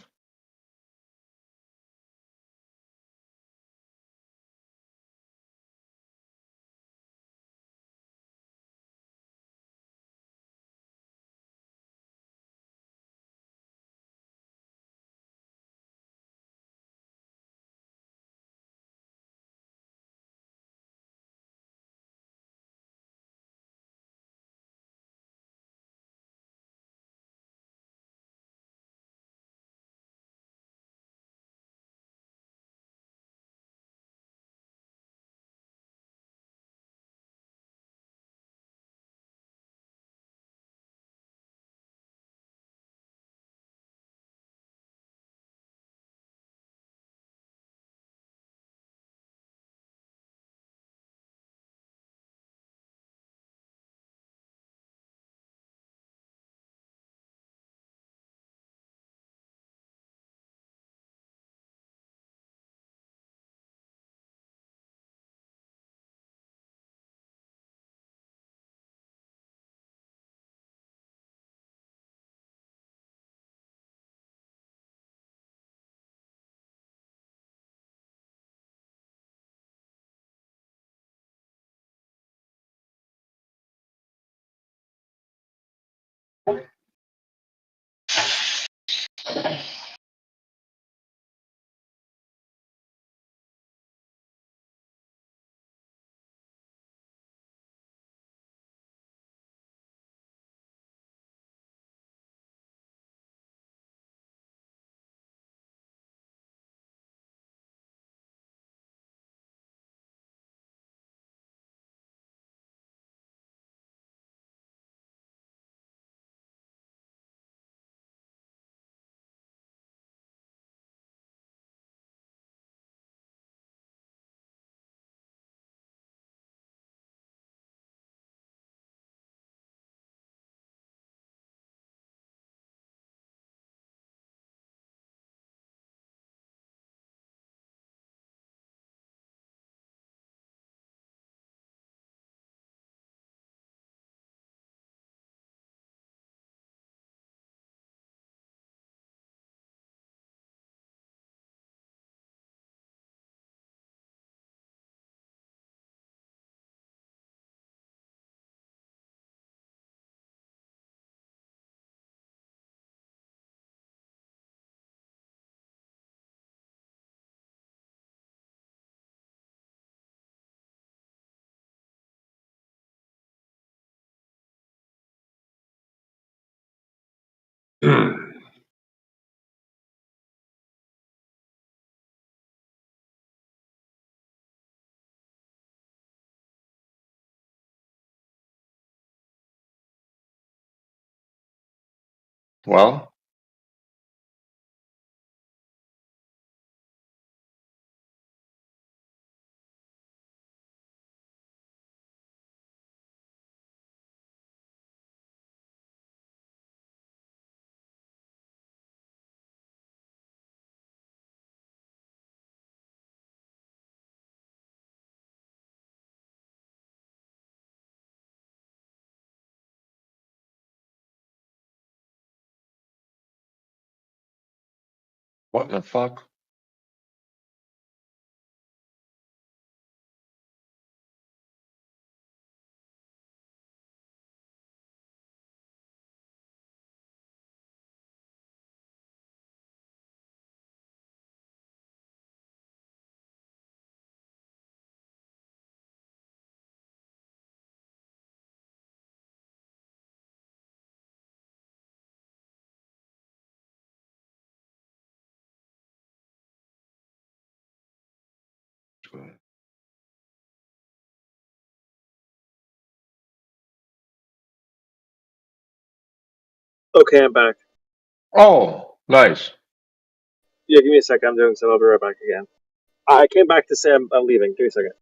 Well, what the fuck? Okay, I'm back. Oh, nice. Yeah, give me a second. I'm doing some. I'll be right back again. I came back to say I'm leaving. Give me a second.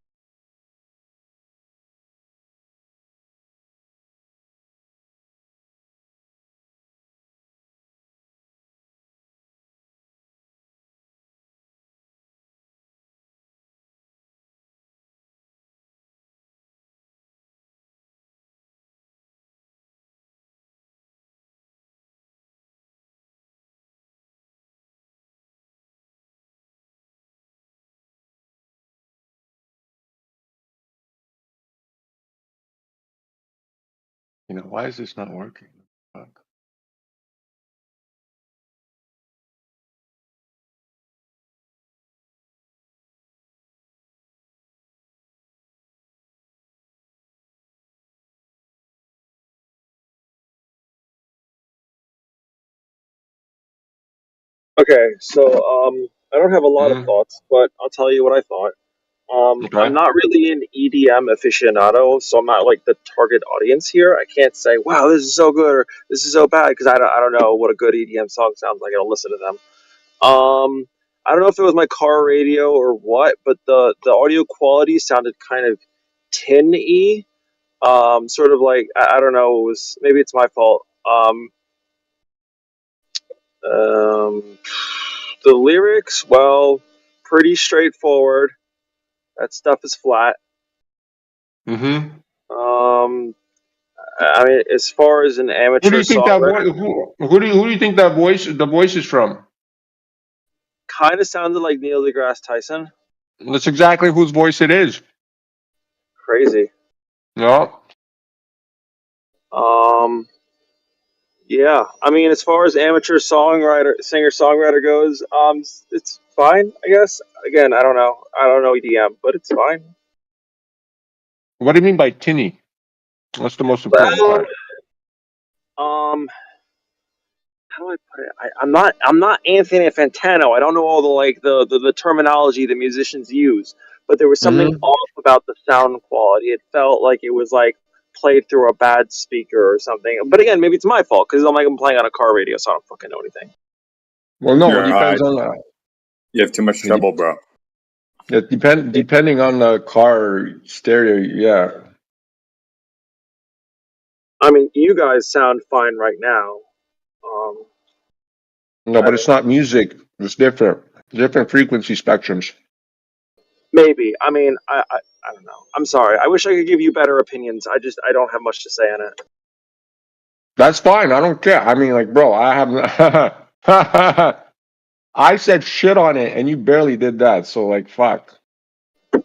You know, why is this not working? Fuck. Okay, so I don't have a lot of Mhm. thoughts, but I'll tell you what I thought. I'm Okay. not really an EDM aficionado, so I'm not like the target audience here. I can't say, "Wow, this is so good" or "This is so bad" because I don't know what a good EDM song sounds like. I don't listen to them. I don't know if it was my car radio or what, but the audio quality sounded kind of tin-y. Sort of like I don't know. It was maybe it's my fault. Um, the lyrics, well, pretty straightforward. That stuff is flat. Mm-hmm. Um, I mean, as far as an Who do amateur you think that songwriter, voice? Who do you think that voice is from? kind of sounded like Neil deGrasse Tyson. That's exactly whose voice it is. Crazy. Yeah. Um, yeah. I mean, as far as amateur singer songwriter goes, it's fine, I guess. Again, I don't know. I don't know EDM, but it's fine. What do you mean by tinny? That's the most important Well, part. um, how do I put it? I'm not Anthony Fantano. I don't know all the the terminology the musicians use, but there was something Mm-hmm. off about the sound quality. It felt like it was like played through a bad speaker or something. But again, maybe it's my fault because I'm playing on a car radio, so I don't fucking know anything. Well, no, it You're depends on you have too much it, trouble, bro. depending on the car stereo. Yeah. I mean, you guys sound fine right now. Um, No, I but it's don't not music. It's different. Different frequency spectrums. maybe. I mean, I don't know. I'm sorry. I wish I could give you better opinions. I don't have much to say on it. That's fine. I don't care. I mean, like, bro, I have. I said shit on it, and you barely did that. So, like, fuck.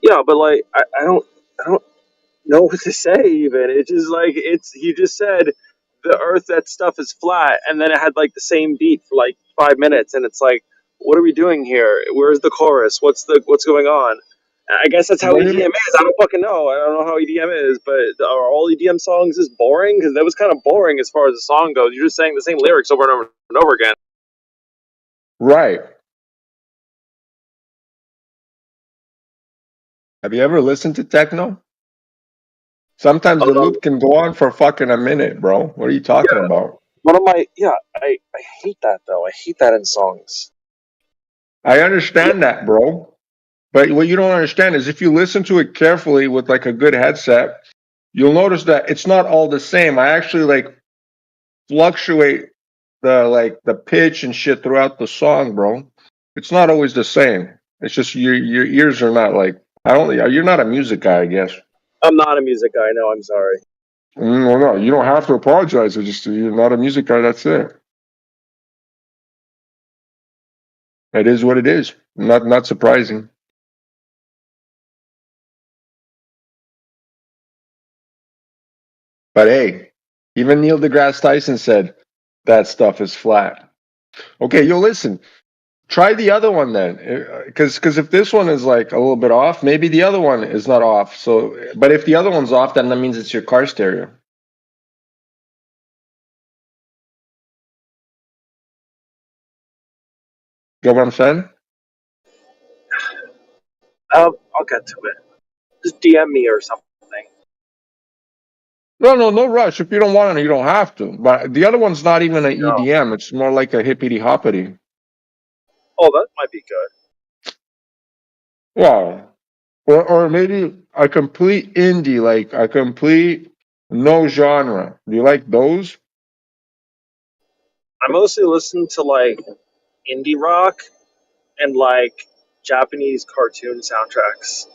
Yeah, but like I don't know what to say even. It's just like it's he just said the earth that stuff is flat and then it had like the same beat for like 5 minutes and it's like what are we doing here? Where's the chorus? What's going on? I guess that's how What do EDM you is. I don't fucking know. I don't know how EDM is, but are all EDM songs just boring? Because that was kind of boring as far as the song goes. You're just saying the same lyrics over and over and over again. right? Have you ever listened to techno? Sometimes the loop can go on for fucking a minute, bro. What are you talking about? I hate that though. I hate that in songs. I understand that, bro. But what you don't understand is if you listen to it carefully with like a good headset, you'll notice that it's not all the same. I actually like fluctuate the pitch and shit throughout the song, bro. It's not always the same. It's just your ears are not like I don't. You're not a music guy, I guess. I'm not a music guy. No, I'm sorry. Well, no, you don't have to apologize. It's just you're not a music guy. That's it. It is what it is. Not surprising. But hey, even Neil deGrasse Tyson said that stuff is flat. Okay, yo, listen. Try the other one then, because if this one is like a little bit off, maybe the other one is not off. So, but if the other one's off, then that means it's your car stereo. Get what I'm saying? I'll get to it. Just DM me or something. No rush. If you don't want it, you don't have to. But the other one's not even an EDM. It's more like a hippity hoppity. Oh, that might be good. Yeah. Or maybe a complete indie, like a complete no genre. Do you like those? I mostly listen to like indie rock and like Japanese cartoon soundtracks.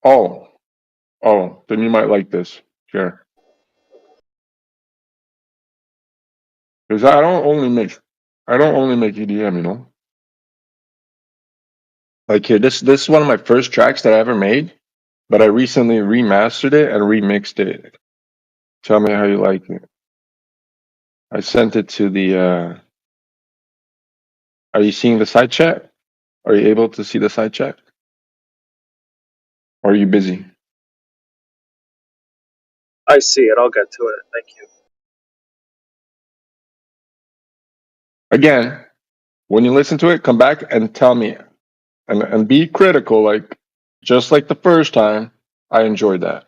Oh, then you might like this. Sure. Because I don't only make EDM, you know. Like here, this is one of my first tracks that I ever made, but I recently remastered it and remixed it. Tell me how you like it. I sent it to the. Are you seeing the side chat? Are you able to see the side chat? Or are you busy? I see it. I'll get to it. Thank you. Again, when you listen to it, come back and tell me, and be critical. Like just like the first time, I enjoyed that.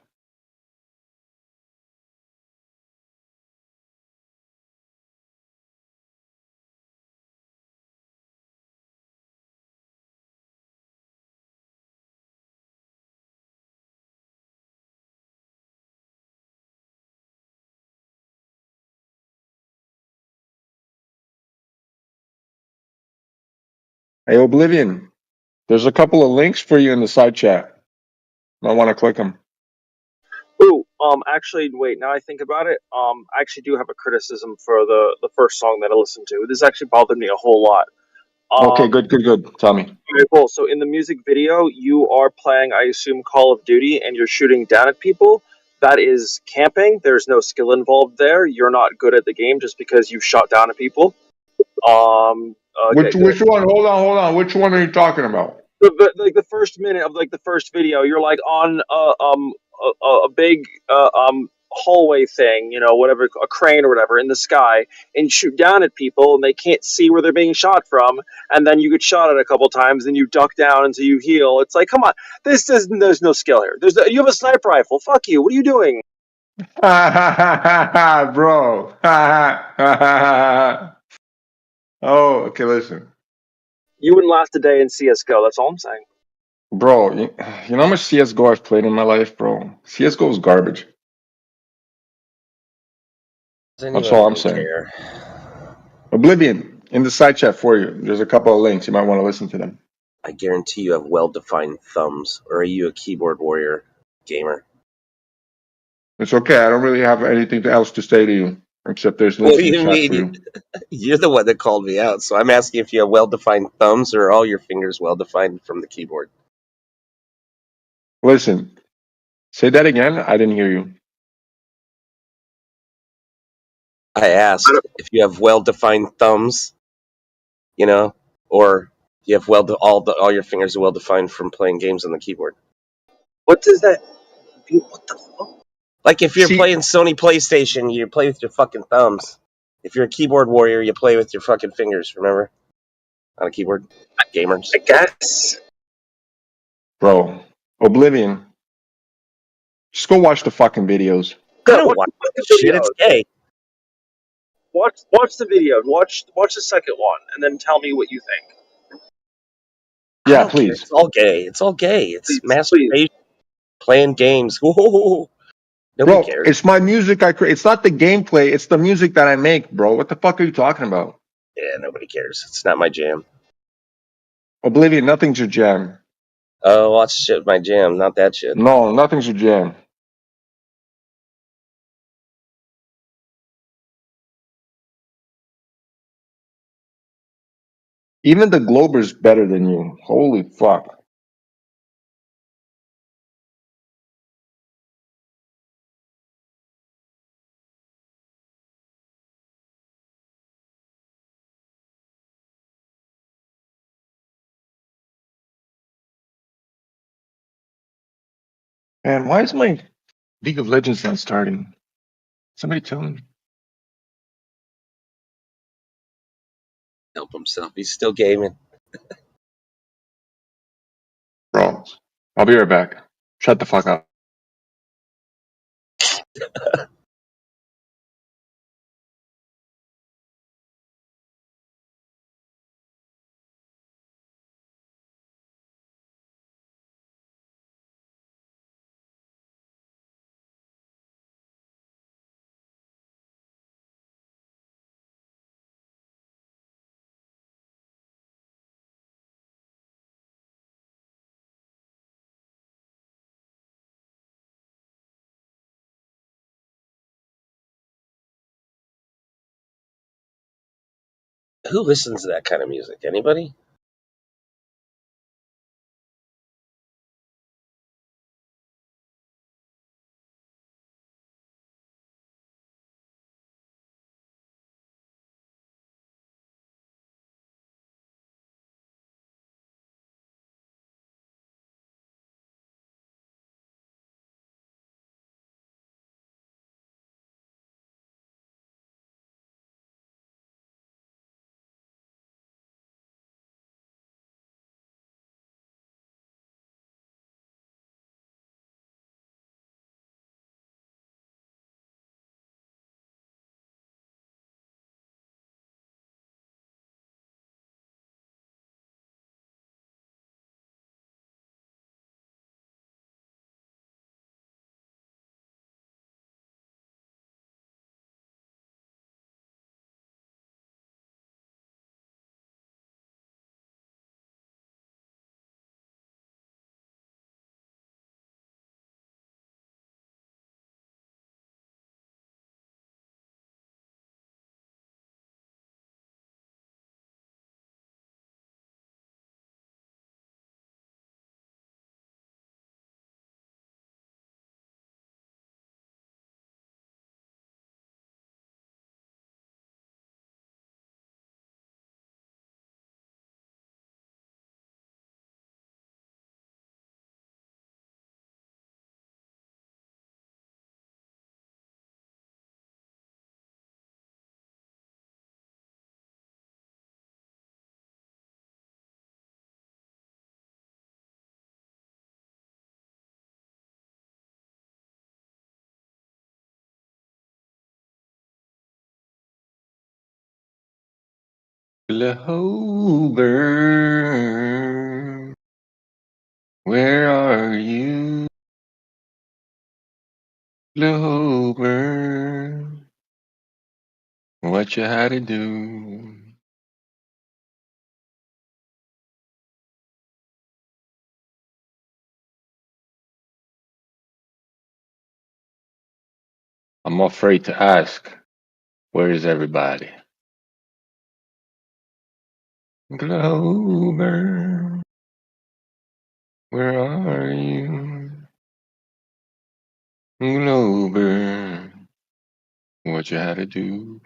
Hey, Oblivion, there's a couple of links for you in the side chat. I want to click them. Ooh, actually, wait. Now I think about it. I actually do have a criticism for the first song that I listened to. This actually bothered me a whole lot. Okay, good. Tell me. Okay, cool. So in the music video, you are playing, I assume, Call of Duty, and you're shooting down at people. That is camping. There's no skill involved there. You're not good at the game just because you shot down at people. Which one? Hold on. Which one are you talking about? Like the first minute of like the first video, you're like on a big hallway thing, you know, whatever, a crane or whatever in the sky, and you shoot down at people, and they can't see where they're being shot from, and then you get shot at a couple times, and you duck down until you heal. It's like, come on, this isn't. There's no skill here. You have a sniper rifle. Fuck you. What are you doing? Bro. Oh, okay, listen. You wouldn't last a day in CS:GO. That's all I'm saying. Bro, you know how much CSGO I've played in my life, bro? CSGO is garbage. That's all I'm saying. Oblivion, in the side chat for you, there's a couple of links. You might want to listen to them. I guarantee you have well-defined thumbs. Or are you a keyboard warrior gamer? It's okay. I don't really have anything else to say to you, except there's What links do in the you chat for you. mean? You're the one that called me out, so I'm asking if you have well-defined thumbs or are all your fingers well-defined from the keyboard. Listen, say that again. I didn't hear you. I asked if you have well-defined thumbs, you know, or You have all your fingers are well defined from playing games on the keyboard. What does that mean? What the fuck? Like if you're See, playing Sony PlayStation, you play with your fucking thumbs. If you're a keyboard warrior, you play with your fucking fingers. Remember, on a keyboard, gamers. I guess. bro, Oblivion. Just go watch the fucking videos. I Yeah, don't watch watch the that fucking shit. It's video. gay. Watch the video. Watch the second one, and then tell me what you think. I Yeah, don't care. please. It's all gay. It's all gay. It's Please, please. masturbation, playing games. Whoa. Nobody Bro, cares. it's my music I create. It's not the gameplay, it's the music that I make, bro. What the fuck are you talking about? Yeah, nobody cares. It's not my jam. Oblivion, nothing's your jam. Oh, watch shit my jam, not that shit. No, nothing's your jam. Even the Glober's better than you. Holy fuck. Man, why is my League of Legends not starting? Somebody tell me. Help himself. He's still gaming. Bro, I'll be right back. Shut the fuck up. Who listens to that kind of music? Anybody? Glober, where are you? Glober, what you had to do? I'm afraid to ask. Where is everybody? Glober, where are you? Glober, what you had to do?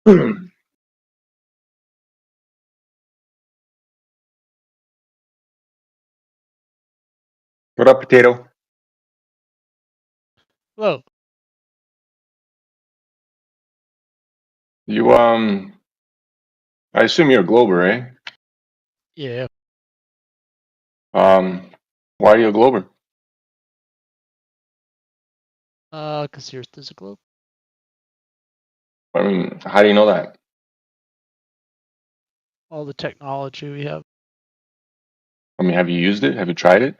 What up, potato? Hello. You I assume you're a Glober, eh? Yeah. Why are you a Glober? Because the Earth is a globe. I mean, how do you know that? All the technology we have. I mean, have you used it? Have you tried it?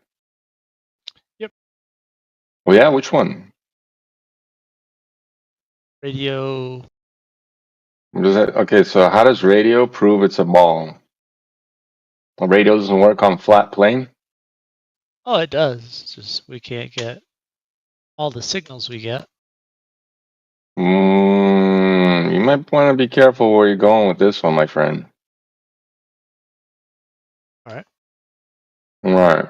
Yep. Well, yeah. Which one? Radio. Does that okay? So how does radio prove it's a ball? Well, radio doesn't work on flat plane. Oh, it does. It's just we can't get all the signals we get. You might want to be careful where you're going with this one, my friend. All right. All right.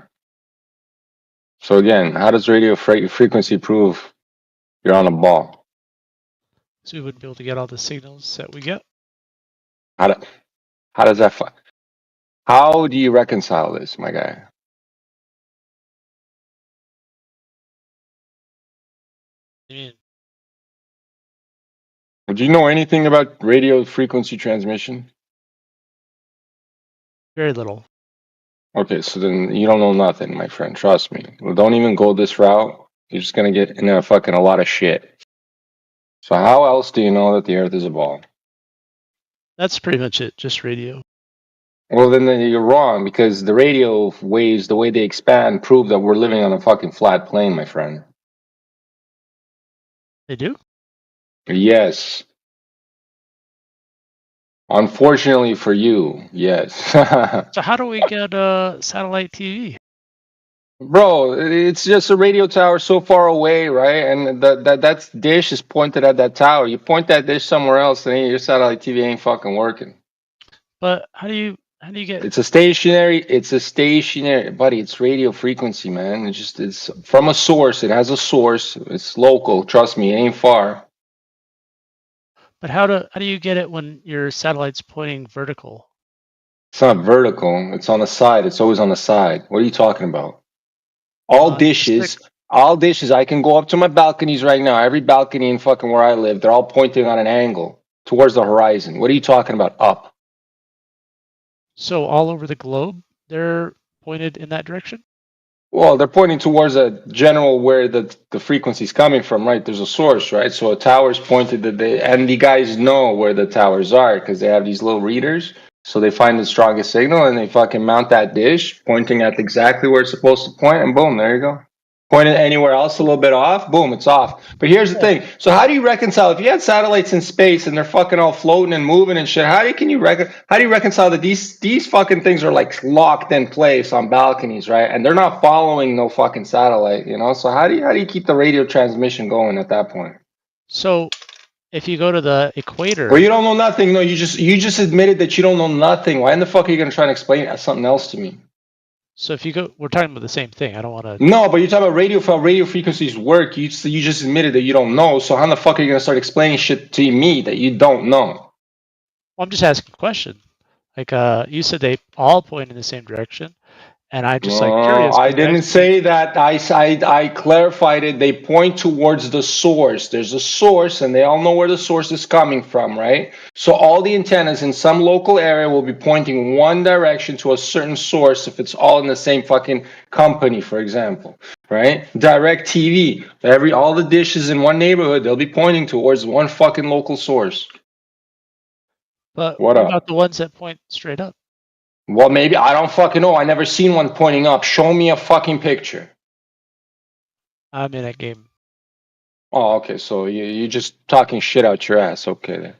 So again, how does radio frequency prove you're on a ball? So we wouldn't be able to get all the signals that we get. How do, how does that? How do you reconcile this, my guy? I mean, Would you know anything about radio frequency transmission? very little. Okay, so then you don't know nothing, my friend. Trust me. Well, don't even go this route. You're just gonna get in a lot of shit. So how else do you know that the Earth is a ball? That's pretty much it. Just radio. Well, then you're wrong because the radio waves, the way they expand, prove that we're living on a fucking flat plane, my friend. They do? Yes. Unfortunately for you, yes. So how do we get satellite TV? Bro, it's just a radio tower so far away, right? And that dish is pointed at that tower. You point that dish somewhere else, and your satellite TV ain't fucking working. But how do you get? It's a stationary, buddy. It's radio frequency, man. It's from a source. It has a source. It's local. Trust me, it ain't far. But how do you get it when your satellite's pointing vertical? It's not vertical. It's on the side. It's always on the side. What are you talking about? All dishes, I can go up to my balconies right now. Every balcony in fucking where I live, they're all pointing on an angle towards the horizon. What are you talking about? Up. So all over the globe, they're pointed in that direction? Well, they're pointing towards a general where the frequency's coming from, right? There's a source, right? So a tower's pointed that and the guys know where the towers are because they have these little readers. So they find the strongest signal and they fucking mount that dish pointing at exactly where it's supposed to point, and boom, there you go. Point it anywhere else a little bit off, boom, it's off. But here's the thing. So how do you reconcile if you had satellites in space and they're fucking all floating and moving and shit? How do you reconcile that these fucking things are like locked in place on balconies, right? And they're not following no fucking satellite, you know? So how do you keep the radio transmission going at that point? So if you go to the equator. Well, you don't know nothing. No, you just admitted that you don't know nothing. Why in the fuck are you gonna try and explain something else to me? So if you go, we're talking about the same thing. I don't want to. No, but you're talking about radio, how radio frequencies work. You just admitted that you don't know. So how the fuck are you gonna start explaining shit to me that you don't know? Well, I'm just asking a question. Like, you said they all point in the same direction, and I'm just like curious. I didn't say that. I clarified it. They point towards the source. There's a source, and they all know where the source is coming from, right? So all the antennas in some local area will be pointing one direction to a certain source if it's all in the same fucking company, for example, right? Direct TV. All the dishes in one neighborhood, they'll be pointing towards one fucking local source. But What up? about the ones that point straight up? Well, maybe I don't fucking know. I never seen one pointing up. Show me a fucking picture. I'm in a game. Oh, okay. So you're just talking shit out your ass. Okay, then.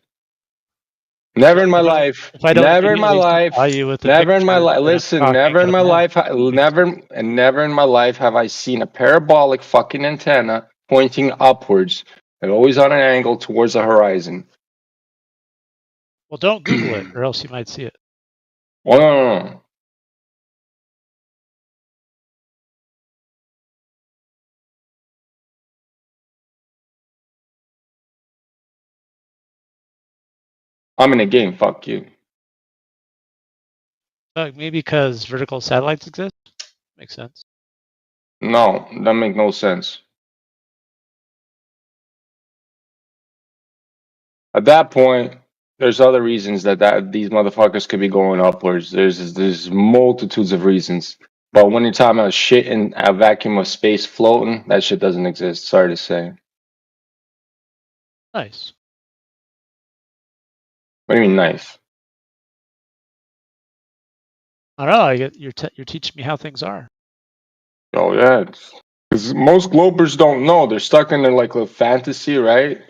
Never in my life. Never in my life. Never in my life. Listen. Never in my life. Never in my life have I seen a parabolic fucking antenna pointing upwards and always on an angle towards the horizon. Well, don't Google it, or else you might see it. Oh no. I'm in a game. Fuck you. Maybe because vertical satellites exist? Makes sense. No, that make no sense. At that point, there's other reasons that these motherfuckers could be going upwards. There's multitudes of reasons. But when you're talking about shit in a vacuum of space floating, that shit doesn't exist. Sorry to say. Nice. What do you mean nice? I don't know. You're teaching me how things are. Oh yeah, because most globers don't know. They're stuck in their like a fantasy, right?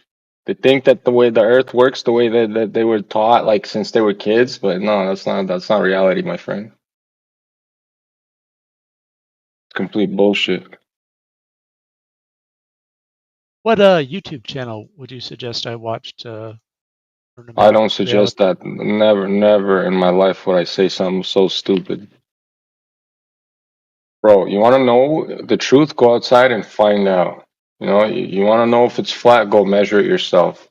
They think that the way the Earth works, the way that they were taught, like since they were kids. But no, that's not reality, my friend. It's complete bullshit. What YouTube channel would you suggest I watch to learn I about don't reality? suggest that. Never in my life would I say something so stupid. Bro, you want to know the truth? Go outside and find out. You know, you want to know if it's flat? Go measure it yourself.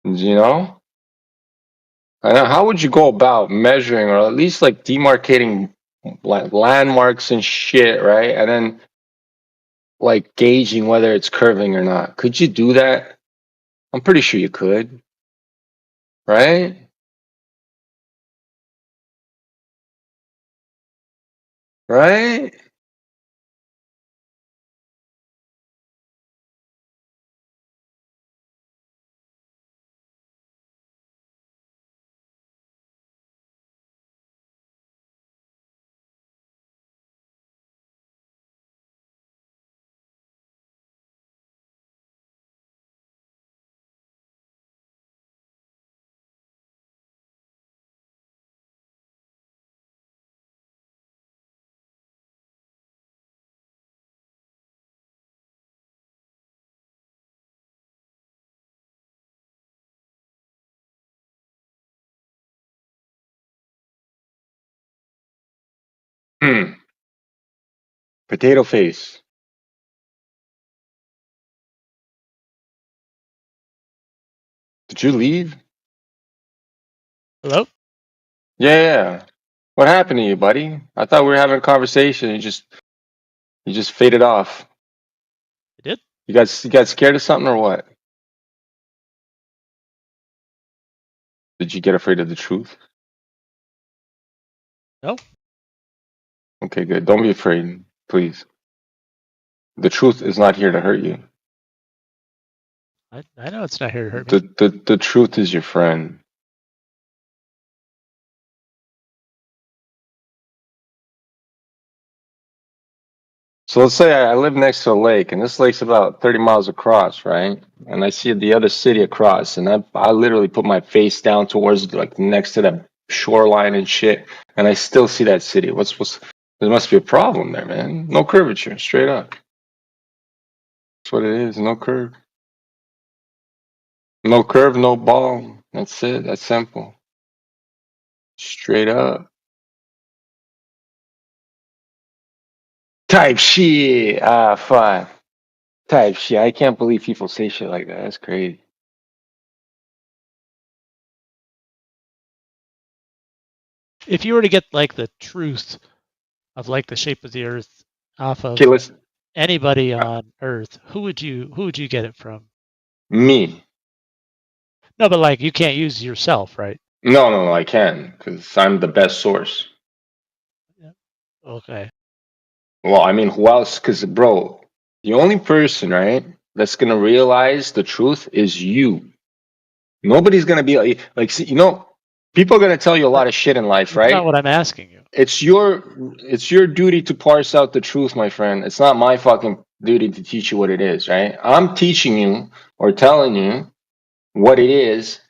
You know? And how would you go about measuring or at least like demarcating like landmarks and shit, right? And then like gauging whether it's curving or not. Could you do that? I'm pretty sure you could, right? Right? Hmm. Potato face. Did you leave? Hello? Yeah. What happened to you, buddy? I thought we were having a conversation. You just faded off. You did? You got scared of something or what? Did you get afraid of the truth? No. Okay, good. Don't be afraid, please. The truth is not here to hurt you. I know it's not here to hurt me. The truth is your friend. So let's say I live next to a lake, and this lake's about 30 miles across, right? And I see the other city across, and I literally put my face down towards like next to the shoreline and shit, and I still see that city. What's there must be a problem there, man. No curvature, straight up. That's what it is. No curve. No curve, no ball. That's it. That's simple. Straight up. Type shit. Ah, fuck. Type shit. I can't believe people say shit like that. That's crazy. If you were to get like the truth of like the shape of the Earth off Okay, of listen. anybody on Earth, who would you get it from? Me. No, but like you can't use yourself, right? No, I can because I'm the best source. Yeah. Okay. Well, I mean, who else? Because, bro, the only person, right, that's gonna realize the truth is you. Nobody's gonna be like, see, people are gonna tell you a lot of shit in life, That's not right? what I'm asking you. It's your duty to parse out the truth, my friend. It's not my fucking duty to teach you what it is, right? I'm teaching you or telling you what it is,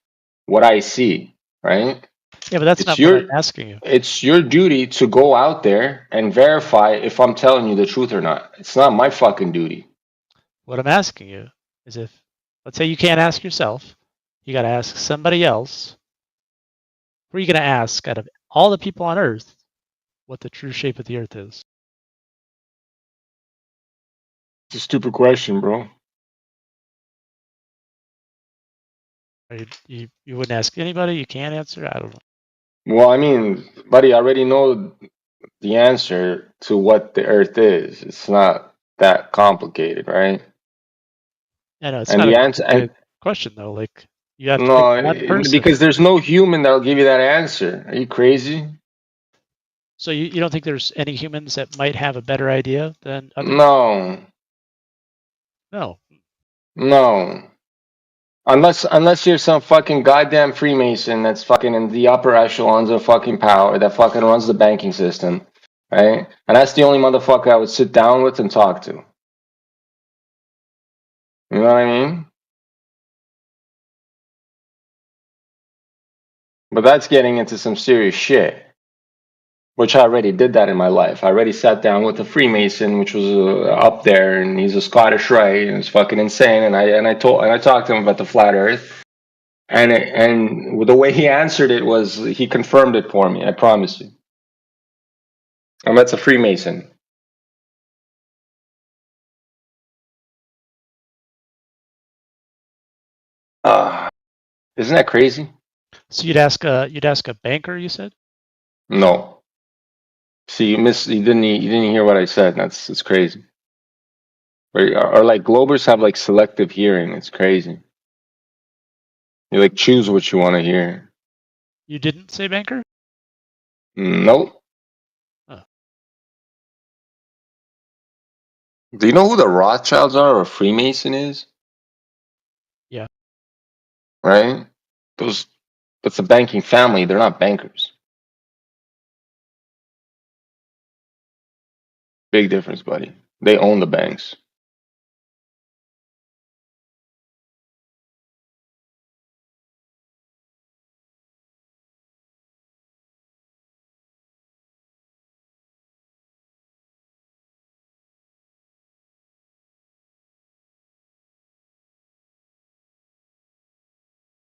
what I see, right? Yeah, but that's It's not what I'm your asking you. it's your duty to go out there and verify if I'm telling you the truth or not. It's not my fucking duty. What I'm asking you is if, let's say you can't ask yourself, you got to ask somebody else. Who are you going to ask out of all the people on Earth what the true shape of the Earth is? It's a stupid question, bro. Or you wouldn't ask anybody? You can't answer? I don't know. Well, I mean, buddy, I already know the answer to what the Earth is. It's not that complicated, right? I know it's And not a the answer, and complicated question though. Like you have to pick no, one person. because there's no human that'll give you that answer. Are you crazy? So you don't think there's any humans that might have a better idea than other? No, No. no. Unless you're some fucking goddamn Freemason that's fucking in the upper echelons of fucking power that fucking runs the banking system, right? And that's the only motherfucker I would sit down with and talk to. You know what I mean? But that's getting into some serious shit, which I already did that in my life. I already sat down with a Freemason, which was up there, and he's a Scottish Rite, and it's fucking insane. And I talked to him about the flat Earth, and the way he answered it was he confirmed it for me. I promise you. And that's a Freemason. Isn't that crazy? So you'd ask a banker, you said? No. See, you didn't hear what I said. It's crazy. Or like Globers have like selective hearing. It's crazy. You like choose what you want to hear. You didn't say banker? Nope. Oh. Do you know who the Rothschilds are or Freemason is? Yeah. Right? That's a banking family. They're not bankers. Big difference, buddy. They own the banks.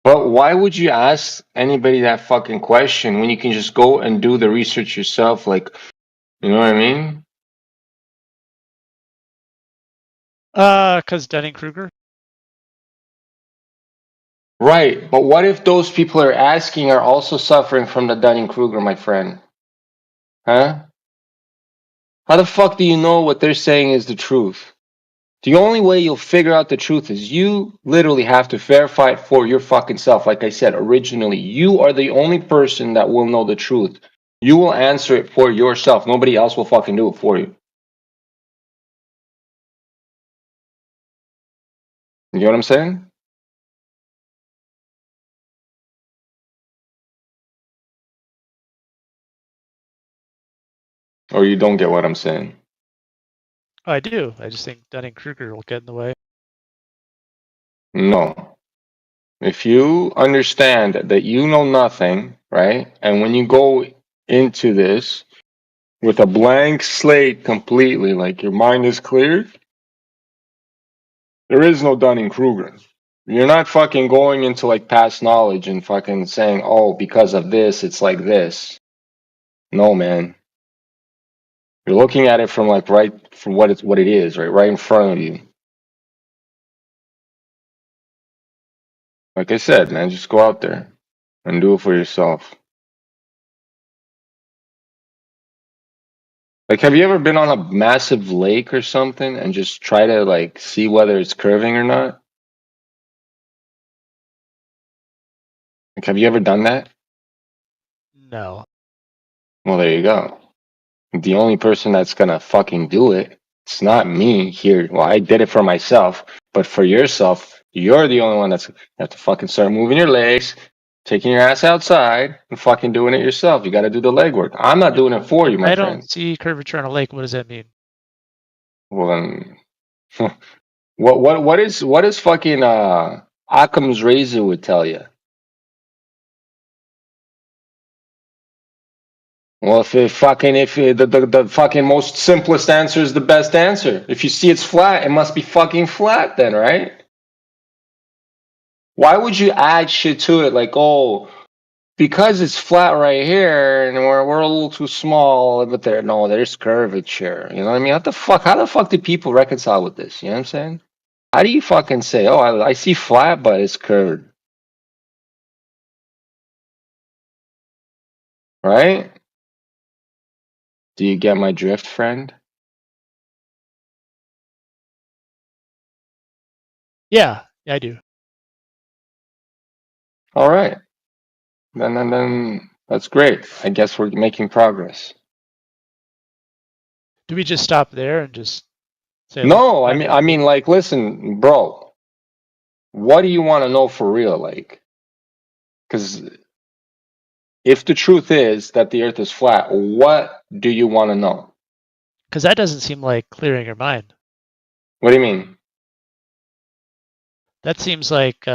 But why would you ask anybody that fucking question when you can just go and do the research yourself? Like, you know what I mean? Because Dunning-Kruger? Right. But what if those people are asking are also suffering from the Dunning-Kruger, my friend? Huh? How the fuck do you know what they're saying is the truth? The only way you'll figure out the truth is you literally have to verify it for your fucking self. Like I said originally, you are the only person that will know the truth. You will answer it for yourself. Nobody else will fucking do it for you. You know what I'm saying? Or you don't get what I'm saying? Oh, I do. I just think Dunning-Kruger will get in the way. No. If you understand that you know nothing, right? And when you go into this with a blank slate completely, like your mind is cleared, there is no Dunning-Kruger. You're not fucking going into like past knowledge and fucking saying, oh, because of this, it's like this. No, man. You're looking at it from like right from what it is, right in front of you. Like I said, man, just go out there and do it for yourself. Like, have you ever been on a massive lake or something and just try to like see whether it's curving or not? Like, have you ever done that? No. Well, there you go. The only person that's gonna fucking do it, it's not me here. Well, I did it for myself, but for yourself, you're the only one that's you have to fucking start moving your legs, taking your ass outside, and fucking doing it yourself. You got to do the legwork. I'm not doing it for If you, my I don't friend. see curvature on a lake, what does that mean? Well, then, what is fucking Occam's razor would tell you? Well, the fucking most simplest answer is the best answer. If you see it's flat, it must be fucking flat then, right? Why would you add shit to it like, oh, because it's flat right here and we're a little too small, but there's curvature. You know what I mean? How the fuck do people reconcile with this? You know what I'm saying? How do you fucking say, oh, I see flat, but it's curved? right? Do you get my drift, friend? Yeah, I do. All right. Then that's great. I guess we're making progress. Do we just stop there and just say? No, I mean, like, listen, bro. What do you want to know for real, like? Because if the truth is that the Earth is flat, what do you want to know? Because that doesn't seem like clearing your mind. What do you mean? That seems like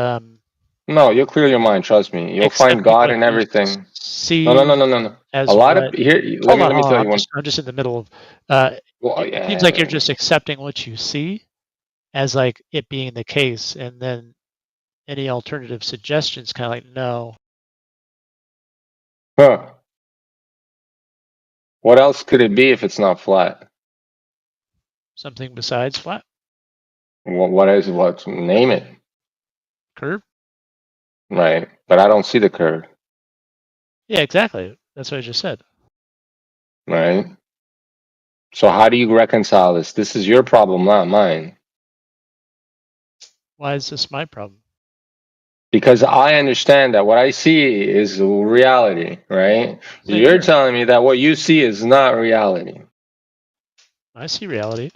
No, you'll clear your mind. Trust me. You'll find accepting God what and you everything. see No. A as lot of what. here. Hold on, Let me hold on. tell you one. I'm just in the middle of. Well, It seems like you're yeah. just accepting what you see as like it being the case, and then any alternative suggestions kind of like no. Huh. What else could it be if it's not flat? Something besides flat What is what? Name it. curve. Right. But I don't see the curve. Yeah, exactly. That's what I just said. Right. So how do you reconcile this? This is your problem, not mine. Why is this my problem? Because I understand that what I see is reality, right? Same You're here. telling me that what you see is not reality. I see reality.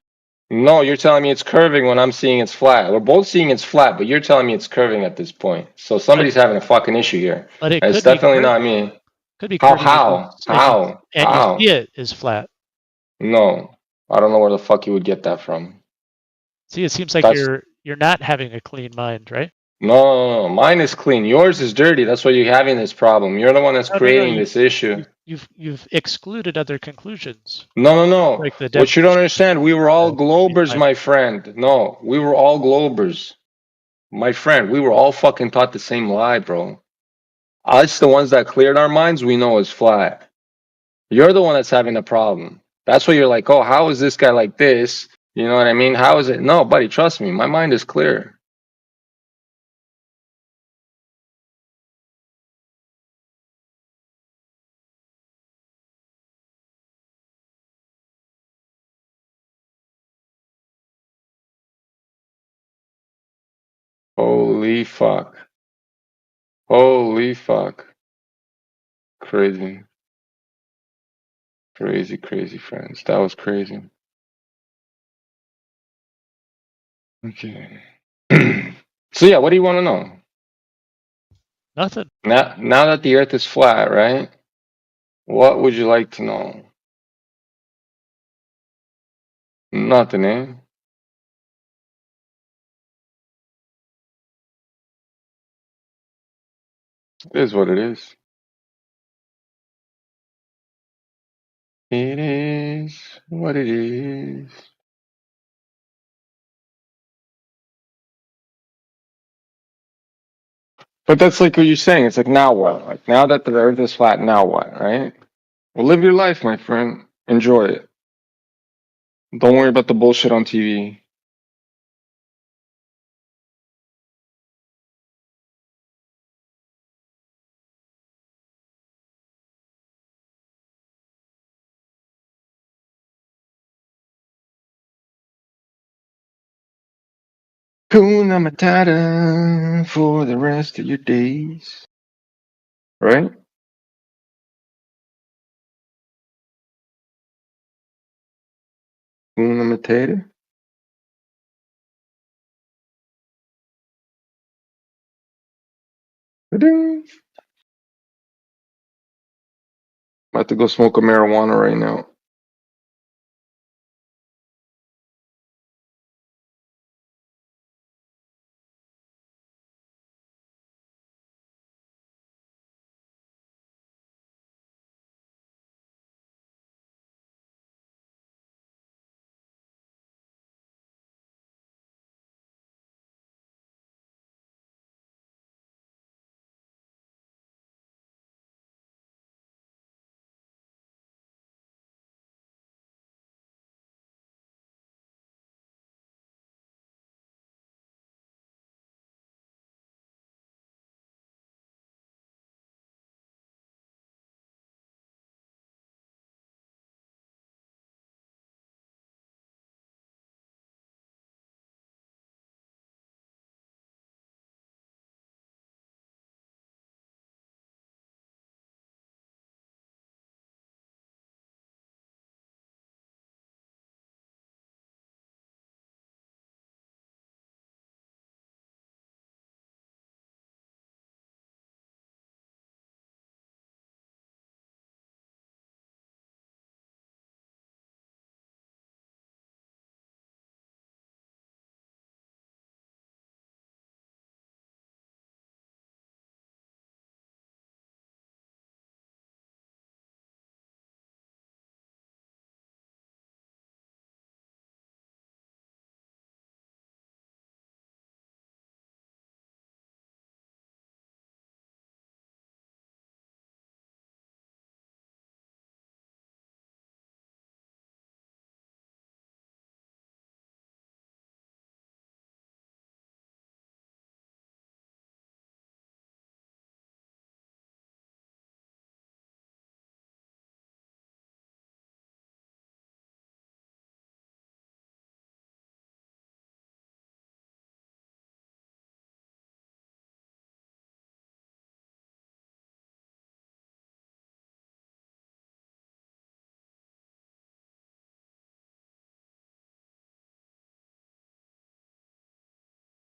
No, you're telling me it's curving when I'm seeing it's flat. We're both seeing it's flat, but you're telling me it's curving at this point. So somebody's having a fucking issue here. But it And it's could be definitely not curving. me. Could be How? curving, How? and you How? and you see How? it is flat. No, I don't know where the fuck you would get that from. See, it seems like That's you're not having a clean mind, right? no. Mine is clean. Yours is dirty. That's why you're having this problem. You're the one that's No. creating this issue. You've excluded other conclusions, No. like the What you don't definition understand, we were all of clean globers, mind. my friend. No, we were all globers. My friend, we were all fucking taught the same lie, bro. Us, the ones that cleared our minds, we know is flat. You're the one that's having a problem. That's why you're like, oh, how is this guy like this? You know what I mean? How is it? No, buddy, trust me. My mind is clear. Holy fuck. Holy fuck. Crazy. Crazy, friends. That was crazy. Okay. So yeah, what do you want to know? Nothing. Now that the earth is flat, right? What would you like to know? Nothing, eh? It is what it is. It is what it is. But that's like what you're saying. It's like, now what? Like, now that the earth is flat, now what, right? Well, live your life, my friend. Enjoy it. Don't worry about the bullshit on TV. Kuna Matata for the rest of your days. Right? Kuna Matata. I'm about to go smoke a marijuana right now.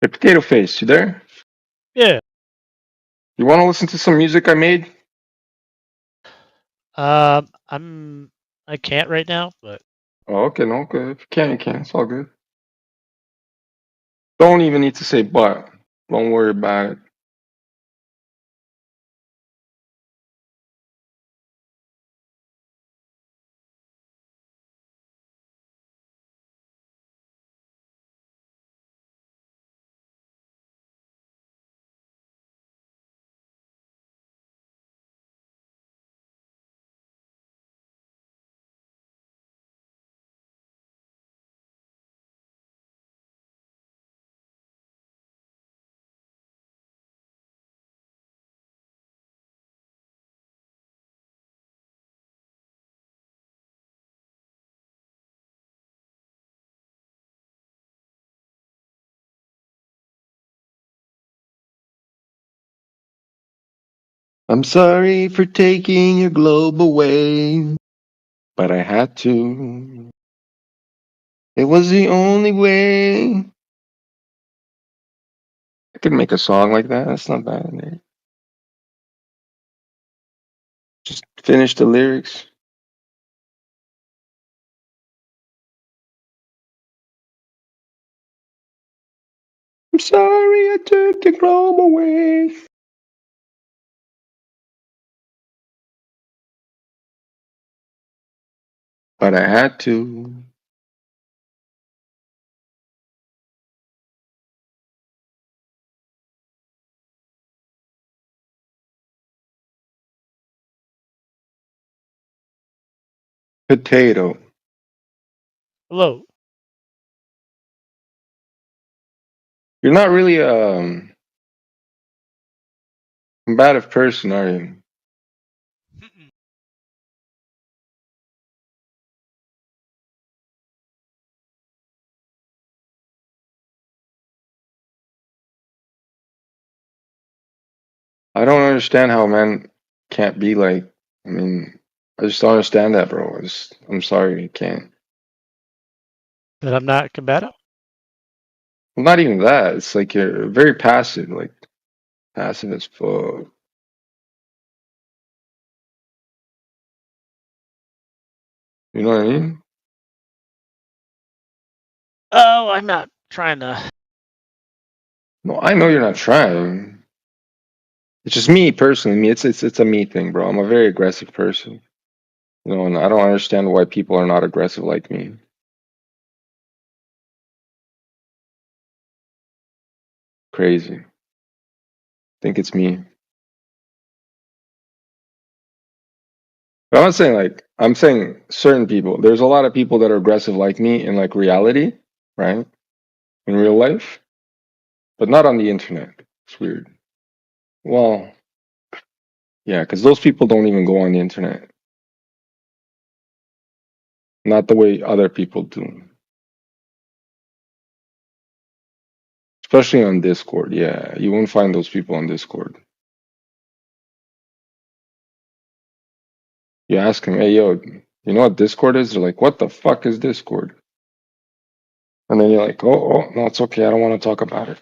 Hey, Potato Face, you there? Yeah. You want to listen to some music I made? I can't right now, but Oh, okay, no, okay. If you can, you can. It's all good. Don't even need to say but. Don't worry about it. I'm sorry for taking your globe away, but I had to. It was the only way. I could make a song like that. That's not bad. Man. Just finish the lyrics. I'm sorry I took the globe away, but I had to. Potato. hello. You're not really a combative person, are you? I don't understand how a man can't be like. I mean, I just don't understand that, bro. I'm sorry, you can't. That I'm not combative. Well, not even that. It's like you're very passive, like passive as fuck. You know what I mean? Oh, I'm not trying to. No, I know you're not trying. It's just me personally. Me, it's a me thing, bro. I'm a very aggressive person. You know, and I don't understand why people are not aggressive like me. Crazy. Think it's me. But I'm not saying like I'm saying certain people. There's a lot of people that are aggressive like me in like reality, right? In real life, but not on the internet. It's weird. Well, yeah, because those people don't even go on the internet. Not the way other people do. Especially on Discord. Yeah, you won't find those people on Discord. You ask them, hey, yo, you know what Discord is? They're like, what the fuck is Discord? And then you're like, oh, no, it's okay. I don't want to talk about it.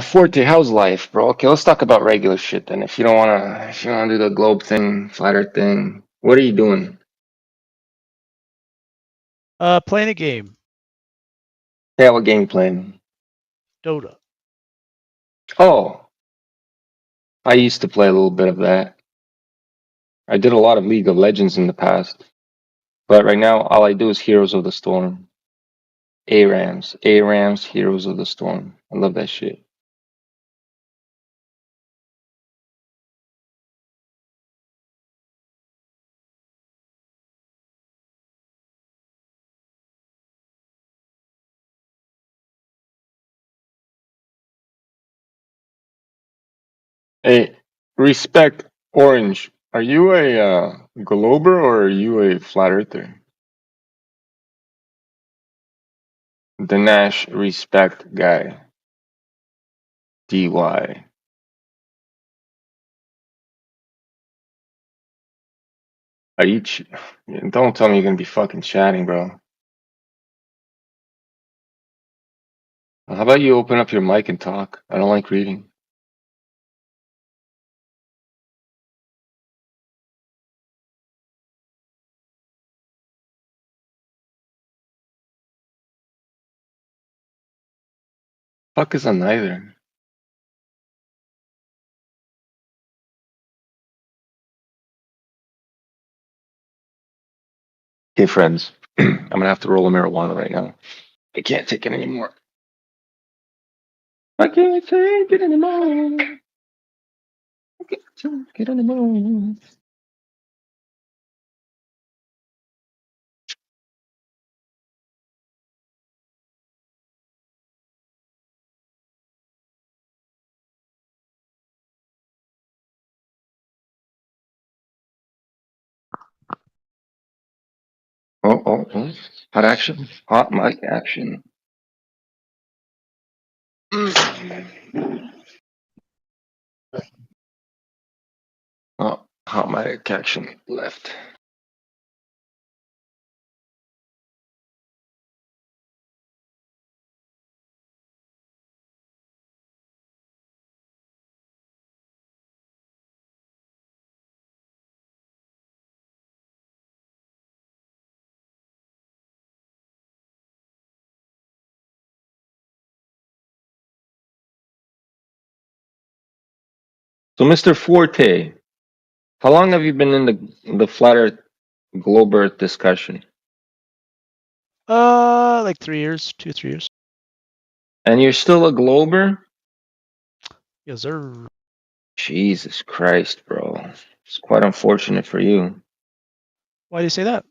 Forte, how's life, bro? Okay, let's talk about regular shit then. If you don't wanna do the globe thing, flat earth thing, what are you doing? Playing a game. Yeah, what game you playing? Dota. Oh, I used to play a little bit of that. I did a lot of League of Legends in the past, but right now all I do is Heroes of the Storm. ARAMs, Heroes of the Storm. I love that shit. Hey, respect Orange. Are you a Glober or are you a flat earther? The Nash respect guy. DY. Are you? Don't tell me you're gonna be fucking chatting, bro. How about you open up your mic and talk? I don't like reading. Fuck is on neither. Okay, friends. I'm gonna have to roll a marijuana right now. I can't take it anymore. I can't take it anymore. I can't take it anymore. Oh. Hot action. Hot mic action. Oh, hot mic action left. So, Mr. Forte, how long have you been in the flat Earth, globe Earth discussion? Like 3 years, 2-3 years. And you're still a glober? Yes, sir. Jesus Christ, bro. It's quite unfortunate for you. Why do you say that?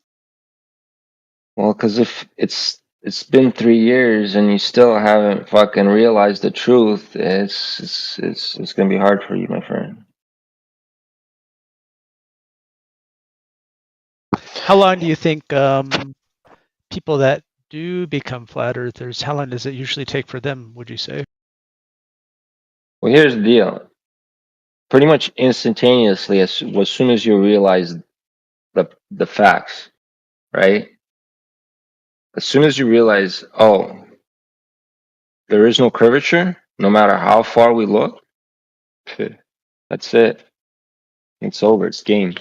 Well, because if it's been 3 years and you still haven't fucking realized the truth, it's gonna be hard for you, my friend. How long do you think people that do become flat earthers, how long does it usually take for them, would you say? Well, here's the deal. Pretty much instantaneously, as soon as you realize the facts, right? As soon as you realize, oh, there is no curvature, no matter how far we look, that's it. It's over. It's game.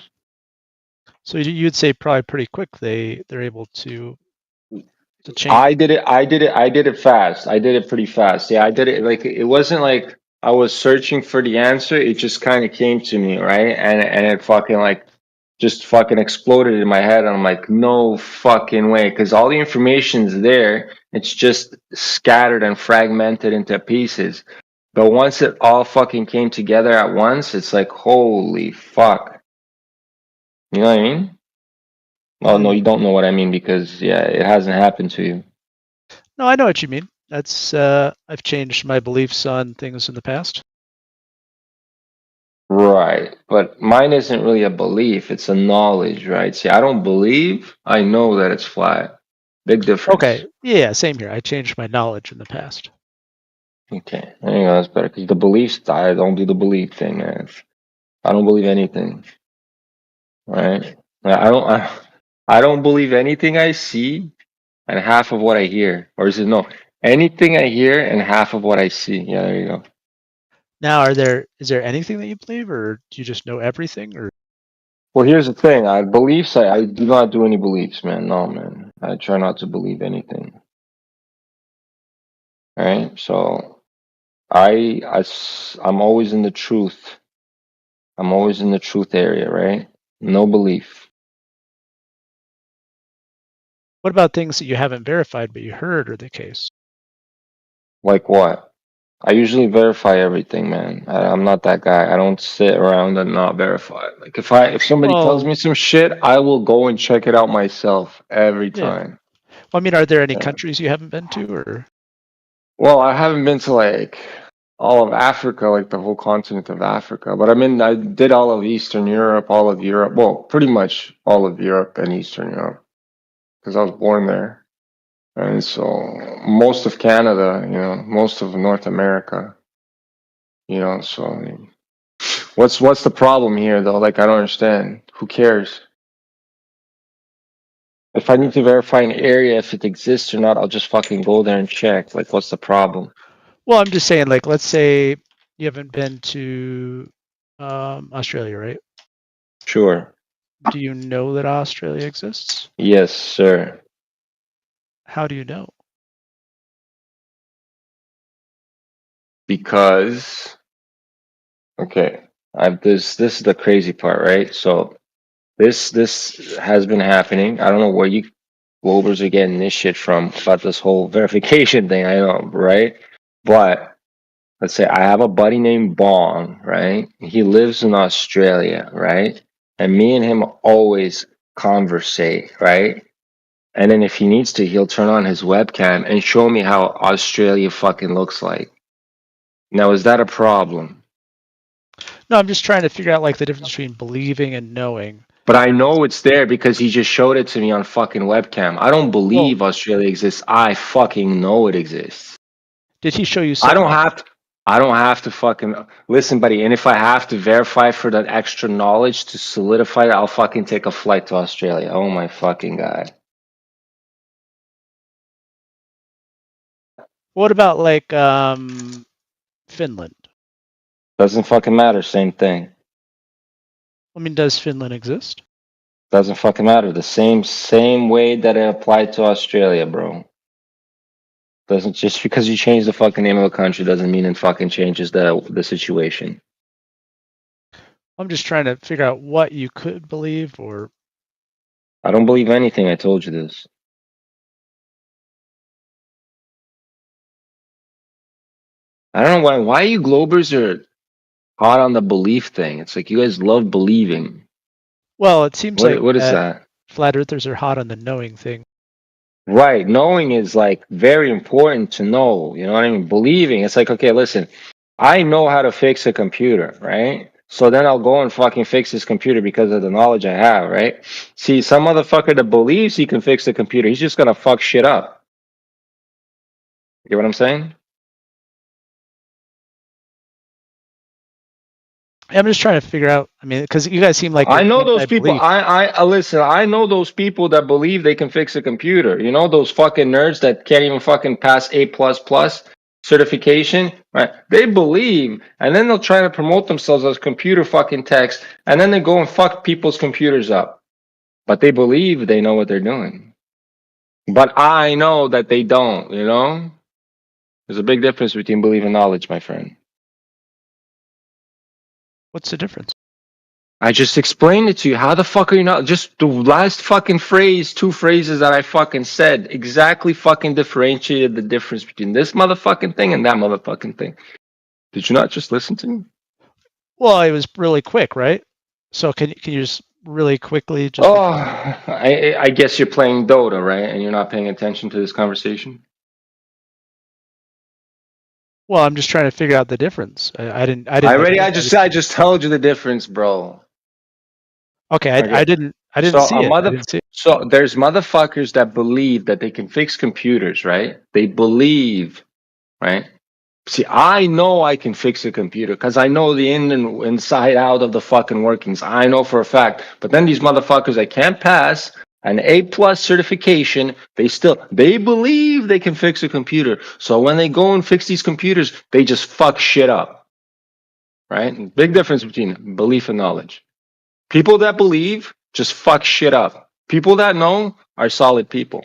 So you'd say probably pretty quick they're able to change. I did it fast. I did it pretty fast. Yeah, I did it like it wasn't like I was searching for the answer. It just kind of came to me, right? And it fucking like just fucking exploded in my head. And I'm like, no fucking way, because all the information's there. It's just scattered and fragmented into pieces. But once it all fucking came together at once, it's like, holy fuck. You know what I mean? Oh no, you don't know what I mean because yeah, it hasn't happened to you. No, I know what you mean. That's I've changed my beliefs on things in the past. Right. But mine isn't really a belief, it's a knowledge, right? See, I don't believe, I know that it's flat. Big difference. Okay. Yeah, same here. I changed my knowledge in the past. Okay. There you go, that's better. Because the beliefs, I don't do the belief thing, man. I don't believe anything. Right? I don't believe anything I see and half of what I hear. Or is it no? Anything I hear and half of what I see. Yeah, there you go. Now, is there anything that you believe, or do you just know everything? Or Well, here's the thing. Beliefs, I do not do any beliefs, man. No, man. I try not to believe anything. Right? So I'm always in the truth. I'm always in the truth area, right? No belief. what about things that you haven't verified but you heard are the case? Like what? I usually verify everything, man. I'm not that guy. I don't sit around and not verify it. Like if somebody tells Well, me some shit, I will go and check it out myself every yeah. time. Well, I mean, are there any Yeah. countries you haven't been to, or? Well, I haven't been to like all of Africa, like the whole continent of Africa, but I did all of Eastern Europe, all of Europe. Well, pretty much all of Europe and Eastern Europe because I was born there. And so most of Canada, most of North America, so what's the problem here though? Like I don't understand. Who cares? If I need to verify an area if it exists or not, I'll just fucking go there and check. Like, what's the problem? Well, I'm just saying, like, let's say you haven't been to Australia, right? Sure. Do you know that Australia exists? Yes, sir. How do you know? Because okay, this is the crazy part, right? So this has been happening. I don't know where you Globers are getting this shit from about this whole verification thing. I know, right? But let's say I have a buddy named Bong, right? He lives in Australia, right? And me and him always conversate, right? And then if he needs to, he'll turn on his webcam and show me how Australia fucking looks like. Now, is that a problem? No, I'm just trying to figure out like the difference between believing and knowing. But I know it's there because he just showed it to me on fucking webcam. I don't believe Australia exists. I fucking know it exists. Did he show you I something? don't have to fucking listen, buddy. And if I have to verify for that extra knowledge to solidify it, I'll fucking take a flight to Australia. Oh my fucking god. What about like Finland? Doesn't fucking matter. Same thing. I mean, does Finland exist? Doesn't fucking matter. The same way that it applied to Australia, bro. Doesn't just because you change the fucking name of a country doesn't mean it fucking changes the situation. I'm just trying to figure out what you could believe or. I don't believe anything. I told you this. I don't know why you Globers are hot on the belief thing. It's like you guys love believing. Well, it seems like What is that? Flat earthers are hot on the knowing thing. Right. Knowing is like very important to know. You know what I mean? Believing, it's like, okay, listen, I know how to fix a computer, right? So then I'll go and fucking fix this computer because of the knowledge I have, right? See, some motherfucker that believes he can fix the computer, he's just gonna fuck shit up. You get what I'm saying? I'm just trying to figure out. I mean, because you guys seem like I you're know those people. anti-belief. I listen. I know those people that believe they can fix a computer. You know those fucking nerds that can't even fucking pass A++ certification, right? They believe, and then they'll try to promote themselves as computer fucking techs, and then they go and fuck people's computers up. But they believe they know what they're doing. But I know that they don't. You know, there's a big difference between belief and knowledge, my friend. What's the difference? I just explained it to you. How the fuck are you not? Just the last fucking phrase, two phrases that I fucking said exactly fucking differentiated the difference between this motherfucking thing and that motherfucking thing. Did you not just listen to me? Well, it was really quick, right? So can you just really quickly just? Oh, I guess you're playing Dota, right? And you're not paying attention to this conversation. Well, I'm just trying to figure out the difference. I didn't. I just told you the difference, bro. Okay, I didn't So see it. I didn't see it. So there's motherfuckers that believe that they can fix computers, right? They believe, right? See, I know I can fix a computer because I know the inside out of the fucking workings. I know for a fact. But then these motherfuckers that can't pass an A+ certification, they believe they can fix a computer. So when they go and fix these computers, they just fuck shit up. Right? Big difference between belief and knowledge. People that believe just fuck shit up. People that know are solid people.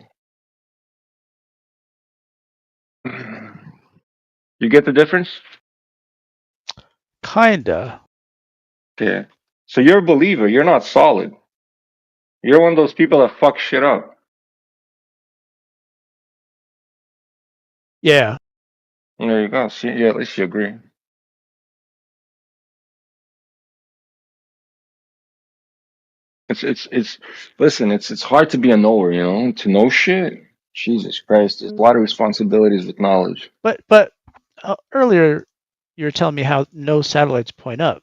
You get the difference? Kinda. Yeah. So you're a believer. You're not solid. You're one of those people that fuck shit up. Yeah. There you go. See, yeah, at least you agree. It's listen, it's hard to be a knower, you know? To know shit. Jesus Christ, there's a lot of responsibilities with knowledge. But earlier you were telling me how no satellites point up.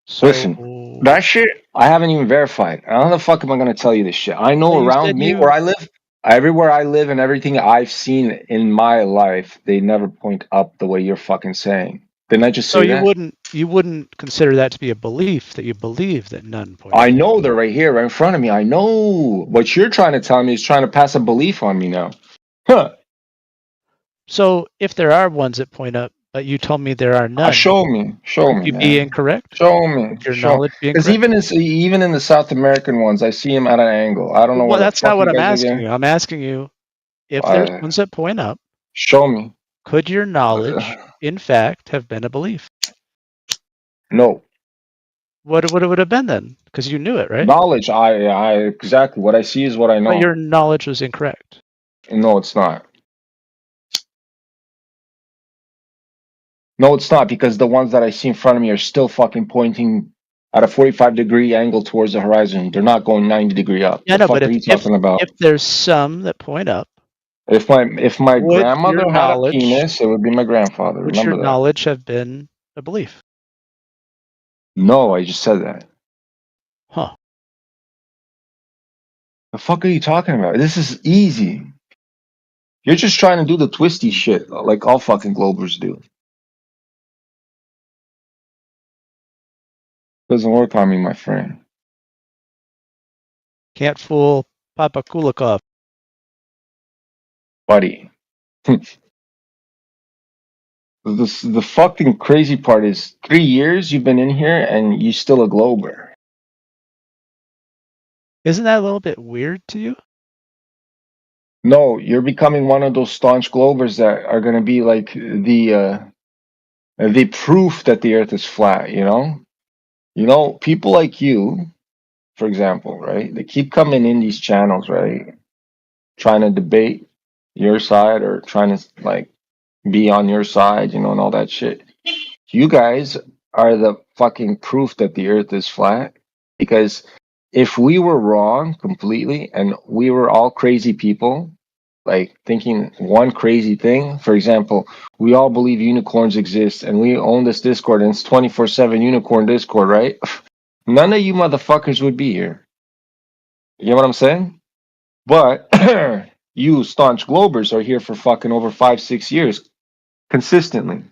So Listen, that shit I haven't even verified. How the fuck am I gonna tell you this shit? I know Well, you around said me you- where I live, everywhere I live and everything I've seen in my life, they never point up the way you're fucking saying. Didn't I just so say you that? wouldn't you wouldn't consider that to be a belief that you believe that none point I up. know they're right here, right in front of me. I know. What you're trying to tell me is trying to pass a belief on me now. Huh. So if there are ones that point up, but you told me there are none, Show me, would you be man. incorrect? Show me, Would your show. knowledge be Because incorrect? even in the South American ones, I see them at an angle. I don't know Well, where the that's not fuck what you I'm guys are asking getting. you. I'm asking you if there's ones that point up. Show me. Could your knowledge, in fact, have been a belief? No. What would it would have been then? Because you knew it, right? Knowledge, I exactly what I see is what I But know. your knowledge was incorrect. No, it's not. No, it's not, because the ones that I see in front of me are still fucking pointing at a 45-degree angle towards the horizon. They're not going 90-degree up. Yeah, The no, but fuck are you talking about? if there's some that point up, If my would your grandmother had a knowledge penis, it would be my grandfather. would your Remember that. knowledge have been a belief? No, I just said that. Huh. The fuck are you talking about? This is easy. You're just trying to do the twisty shit like all fucking Globers do. Doesn't work on me, my friend. Can't fool Papa Kulikov. Buddy. The fucking crazy part is 3 years you've been in here and you're still a Glober. Isn't that a little bit weird to you? No, you're becoming one of those staunch Globers that are going to be like the proof that the Earth is flat. People like you, for example, right? They keep coming in these channels, right? Trying to debate your side or trying to like be on your side, and all that shit. You guys are the fucking proof that the Earth is flat, because if we were wrong completely and we were all crazy people, like thinking one crazy thing, for example, we all believe unicorns exist and we own this Discord and it's 24/7 unicorn Discord, right? None of you motherfuckers would be here. You know what I'm saying? But you staunch Globers are here for fucking over 5-6 years consistently.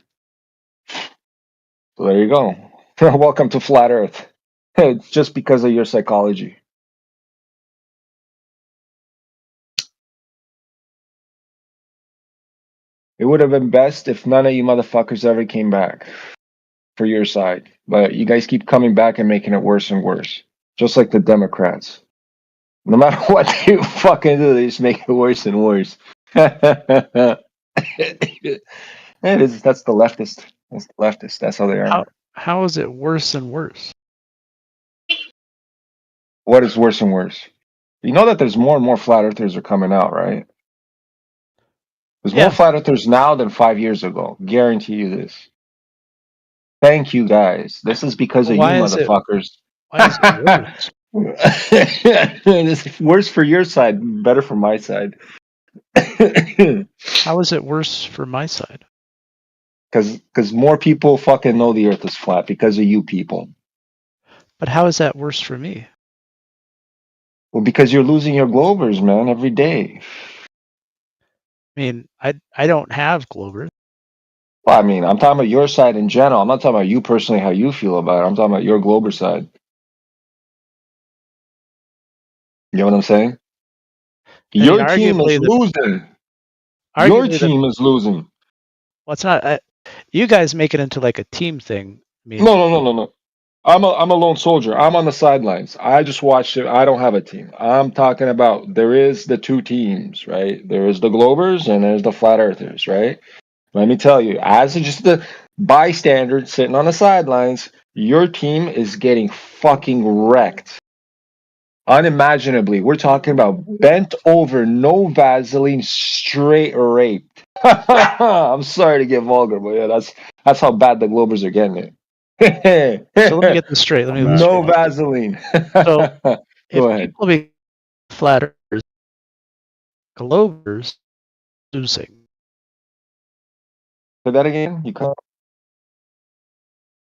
So there you go. Welcome to Flat Earth. Just because of your psychology. It would have been best if none of you motherfuckers ever came back for your side. But you guys keep coming back and making it worse and worse. Just like the Democrats. No matter what they fucking do, they just make it worse and worse. That's the leftist. That's the leftist. That's how they are. How is it worse and worse? What is worse and worse? You know that there's more and more flat earthers are coming out, right? There's more flat earthers now than 5 years ago. Guarantee you this. Thank you guys. This is because of you motherfuckers. Why is it worse? It's worse for your side, better for my side. How is it worse for my side? Because more people fucking know the Earth is flat because of you people. But how is that worse for me? Well, because you're losing your Globers, man, every day. I mean, I don't have Globers. Well, I mean, I'm talking about your side in general. I'm not talking about you personally, how you feel about it. I'm talking about your Glober side. You know what I'm saying? Your team is losing. Your team is losing. Well, it's not. You guys make it into like a team thing. I mean, No. I'm a lone soldier. I'm on the sidelines. I just watched it. I don't have a team. I'm talking about there is the two teams, right? There is the Globers and there's the Flat Earthers, right? Let me tell you, as just the bystander sitting on the sidelines, your team is getting fucking wrecked. Unimaginably. We're talking about bent over, no Vaseline, straight raped. I'm sorry to get vulgar, but yeah, that's how bad the Globers are getting it. So let me get this straight. No Vaseline. So Go if ahead. people be flat earthers, Globers losing. Say that again. You can't.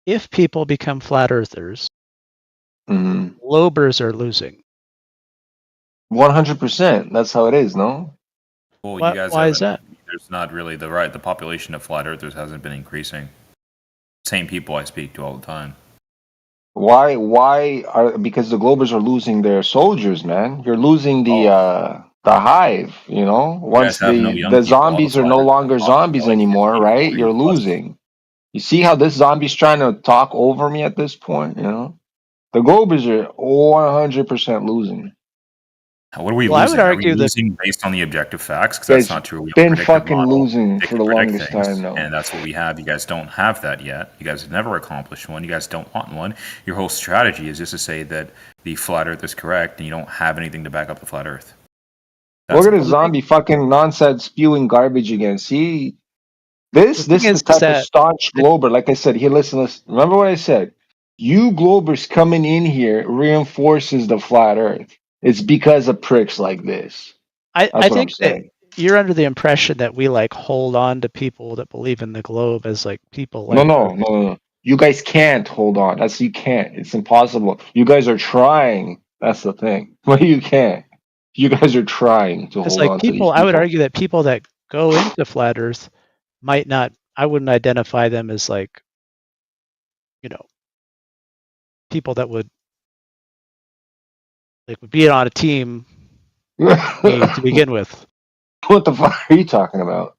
If people become flat earthers, Globers are losing. 100%. That's how it is, no? Well, Why- you guys why is haven't. There's not really the population of flat earthers hasn't been increasing. same people I speak to all the time. Why are because the Globers are losing their soldiers, man. You're losing the hive, you know? You guys Once have no young the people. All the zombies are no flat earthers longer are talking zombies for like 50 anymore, or right? 40 You're plus. losing. You see how this zombie's trying to talk over me at this point, you know? The Globers are 100% losing. What are we Well, I would losing? Are we argue that losing based on the objective facts? Because that's Guys not true. We have a been predictive fucking model. losing They for can the predict longest time things, now. and that's what we have. You guys don't have that yet. You guys have never accomplished one. You guys don't want one. Your whole strategy is just to say that the flat Earth is correct, and you don't have anything to back up the flat Earth. Look That's at the a problem. zombie fucking nonsense spewing garbage again. See, the this thing is the is type of that staunch Glober. Like I said, here, listen. Remember what I said? You Globers coming in here reinforces the flat Earth. It's because of pricks like this. I That's what I'm think that saying. you're under the impression that we like hold on to people that believe in the globe as like people No, like no, no, no, no. You guys can't hold on. You can't. It's impossible. You guys are trying. That's the thing. But you can't. You guys are trying to it's hold like on to these people. I would people. argue that people that go into flat Earth might not. I wouldn't identify them as like you know people that would be on a team with me to begin with. What the fuck are you talking about?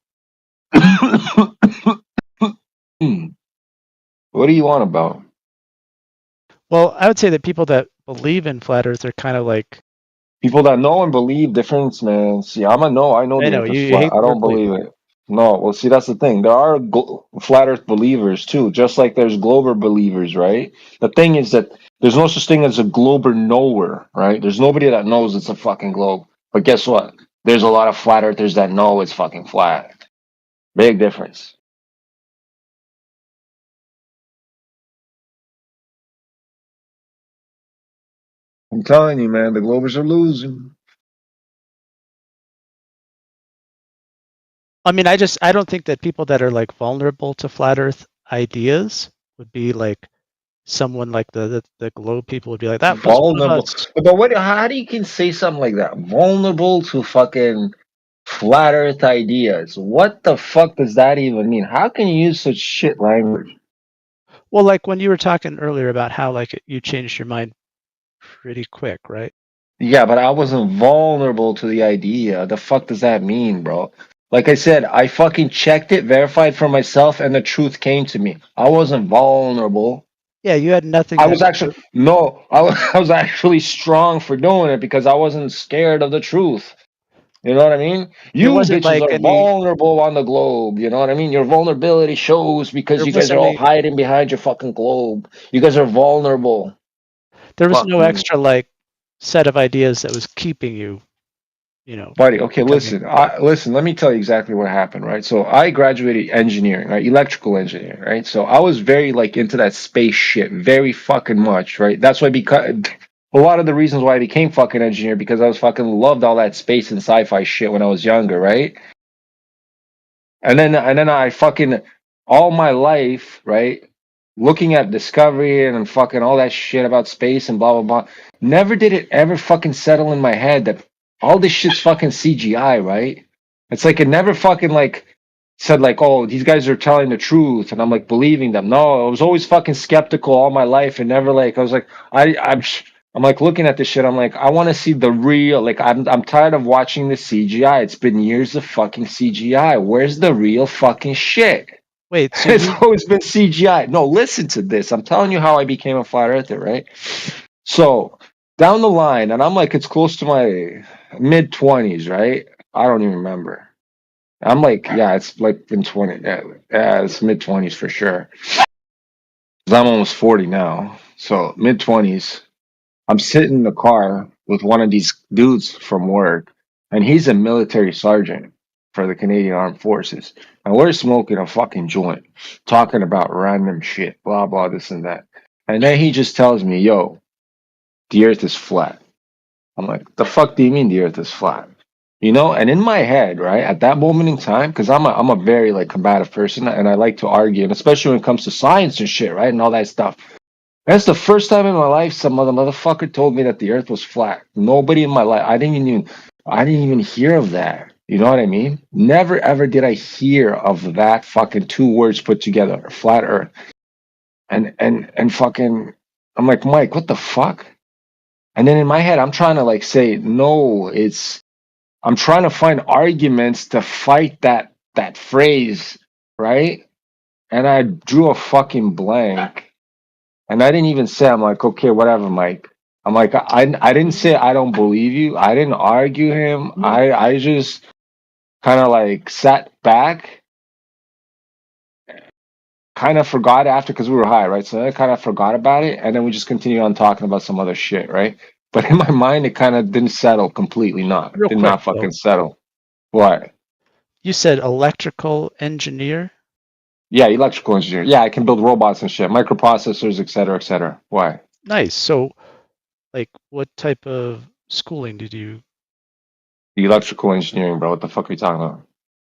What do you want about? Well, I would say that people that believe in flat Earth are kind of like People that know and believe difference, man. See, I know I the know earth is you flat. hate I the word don't believe. believe it. No, well, see, that's the thing. There are flat earth believers too, just like there's glober believers, right? The thing is that there's no such thing as a glober knower, right? There's nobody that knows it's a fucking globe. But guess what? There's a lot of flat earthers that know it's fucking flat. Big difference. I'm telling you, man, the Globers are losing. I mean, I don't think that people that are like vulnerable to flat Earth ideas would be like someone like the globe people would be like that was one of Vulnerable. us. But what? How do you can say something like that? Vulnerable to fucking flat Earth ideas. What the fuck does that even mean? How can you use such shit language? Well, like when you were talking earlier about how like you changed your mind pretty quick, right? Yeah, but I wasn't vulnerable to the idea. The fuck does that mean, bro? Like I said, I fucking checked it, verified for myself, and the truth came to me. I wasn't vulnerable. Yeah, you had nothing I that was actually no, I was actually strong for doing it because I wasn't scared of the truth. You know what I mean? there You wasn't bitches like are any vulnerable on the globe. You know what I mean? Your vulnerability shows because there you guys are wasn't all any hiding behind your fucking globe. You guys are vulnerable. there was Fuck no you. extra like set of ideas that was keeping you, Buddy, okay, becoming listen, let me tell you exactly what happened, right? So I graduated engineering, right? Electrical engineering, right? So I was very like into that space shit, very fucking much, right? That's why because a lot of the reasons why I became fucking engineer because I was fucking loved all that space and sci-fi shit when I was younger, right? And then I fucking all my life, right? Looking at Discovery and fucking all that shit about space and blah blah blah. Never did it ever fucking settle in my head that all this shit's fucking CGI, right? It's like it never fucking like said like, oh, these guys are telling the truth, and I'm like believing them. No, I was always fucking skeptical all my life, and never like I was like I'm like looking at this shit. I'm like, I want to see the real. Like, I'm tired of watching the CGI. It's been years of fucking CGI. Where's the real fucking shit? wait, so It's you always been CGI. No, listen to this. I'm telling you how I became a flat earther, right? So down the line, and I'm like, it's close to my mid 20s, right? I don't even remember. I'm like, yeah, it's like been 20. Yeah, it's mid 20s for sure. 'Cause I'm almost 40 now. So mid 20s. I'm sitting in the car with one of these dudes from work, and he's a military sergeant for the Canadian Armed Forces. And we're smoking a fucking joint, talking about random shit, blah, blah, this and that. And then he just tells me, yo, the earth is flat. I'm like, the fuck do you mean the earth is flat? You know, and in my head, right, at that moment in time, because I'm a very like combative person and I like to argue, and especially when it comes to science and shit, right, and all that stuff. That's the first time in my life some other motherfucker told me that the earth was flat. Nobody in my life. I didn't even hear of that. You know what I mean? Never ever did I hear of that fucking two words put together, flat earth. and fucking, I'm like, Mike, what the fuck? And then in my head, I'm trying to like say, no, I'm trying to find arguments to fight that phrase, right? And I drew a fucking blank. And I didn't even say, I'm like, okay, whatever, Mike. I'm like, I didn't say I don't believe you. I didn't argue him. I just kind of like sat back, kind of forgot after because we were high, right? So I kind of forgot about it. And then we just continued on talking about some other shit, right? But in my mind, it kind of didn't settle completely. Real Did quick, not though. fucking settle. What? You said electrical engineer? Yeah, electrical engineer. Yeah, I can build robots and shit, microprocessors, et cetera, et cetera. Why? Nice. So, like, what type of schooling did you? Electrical engineering, bro. What the fuck are you talking about?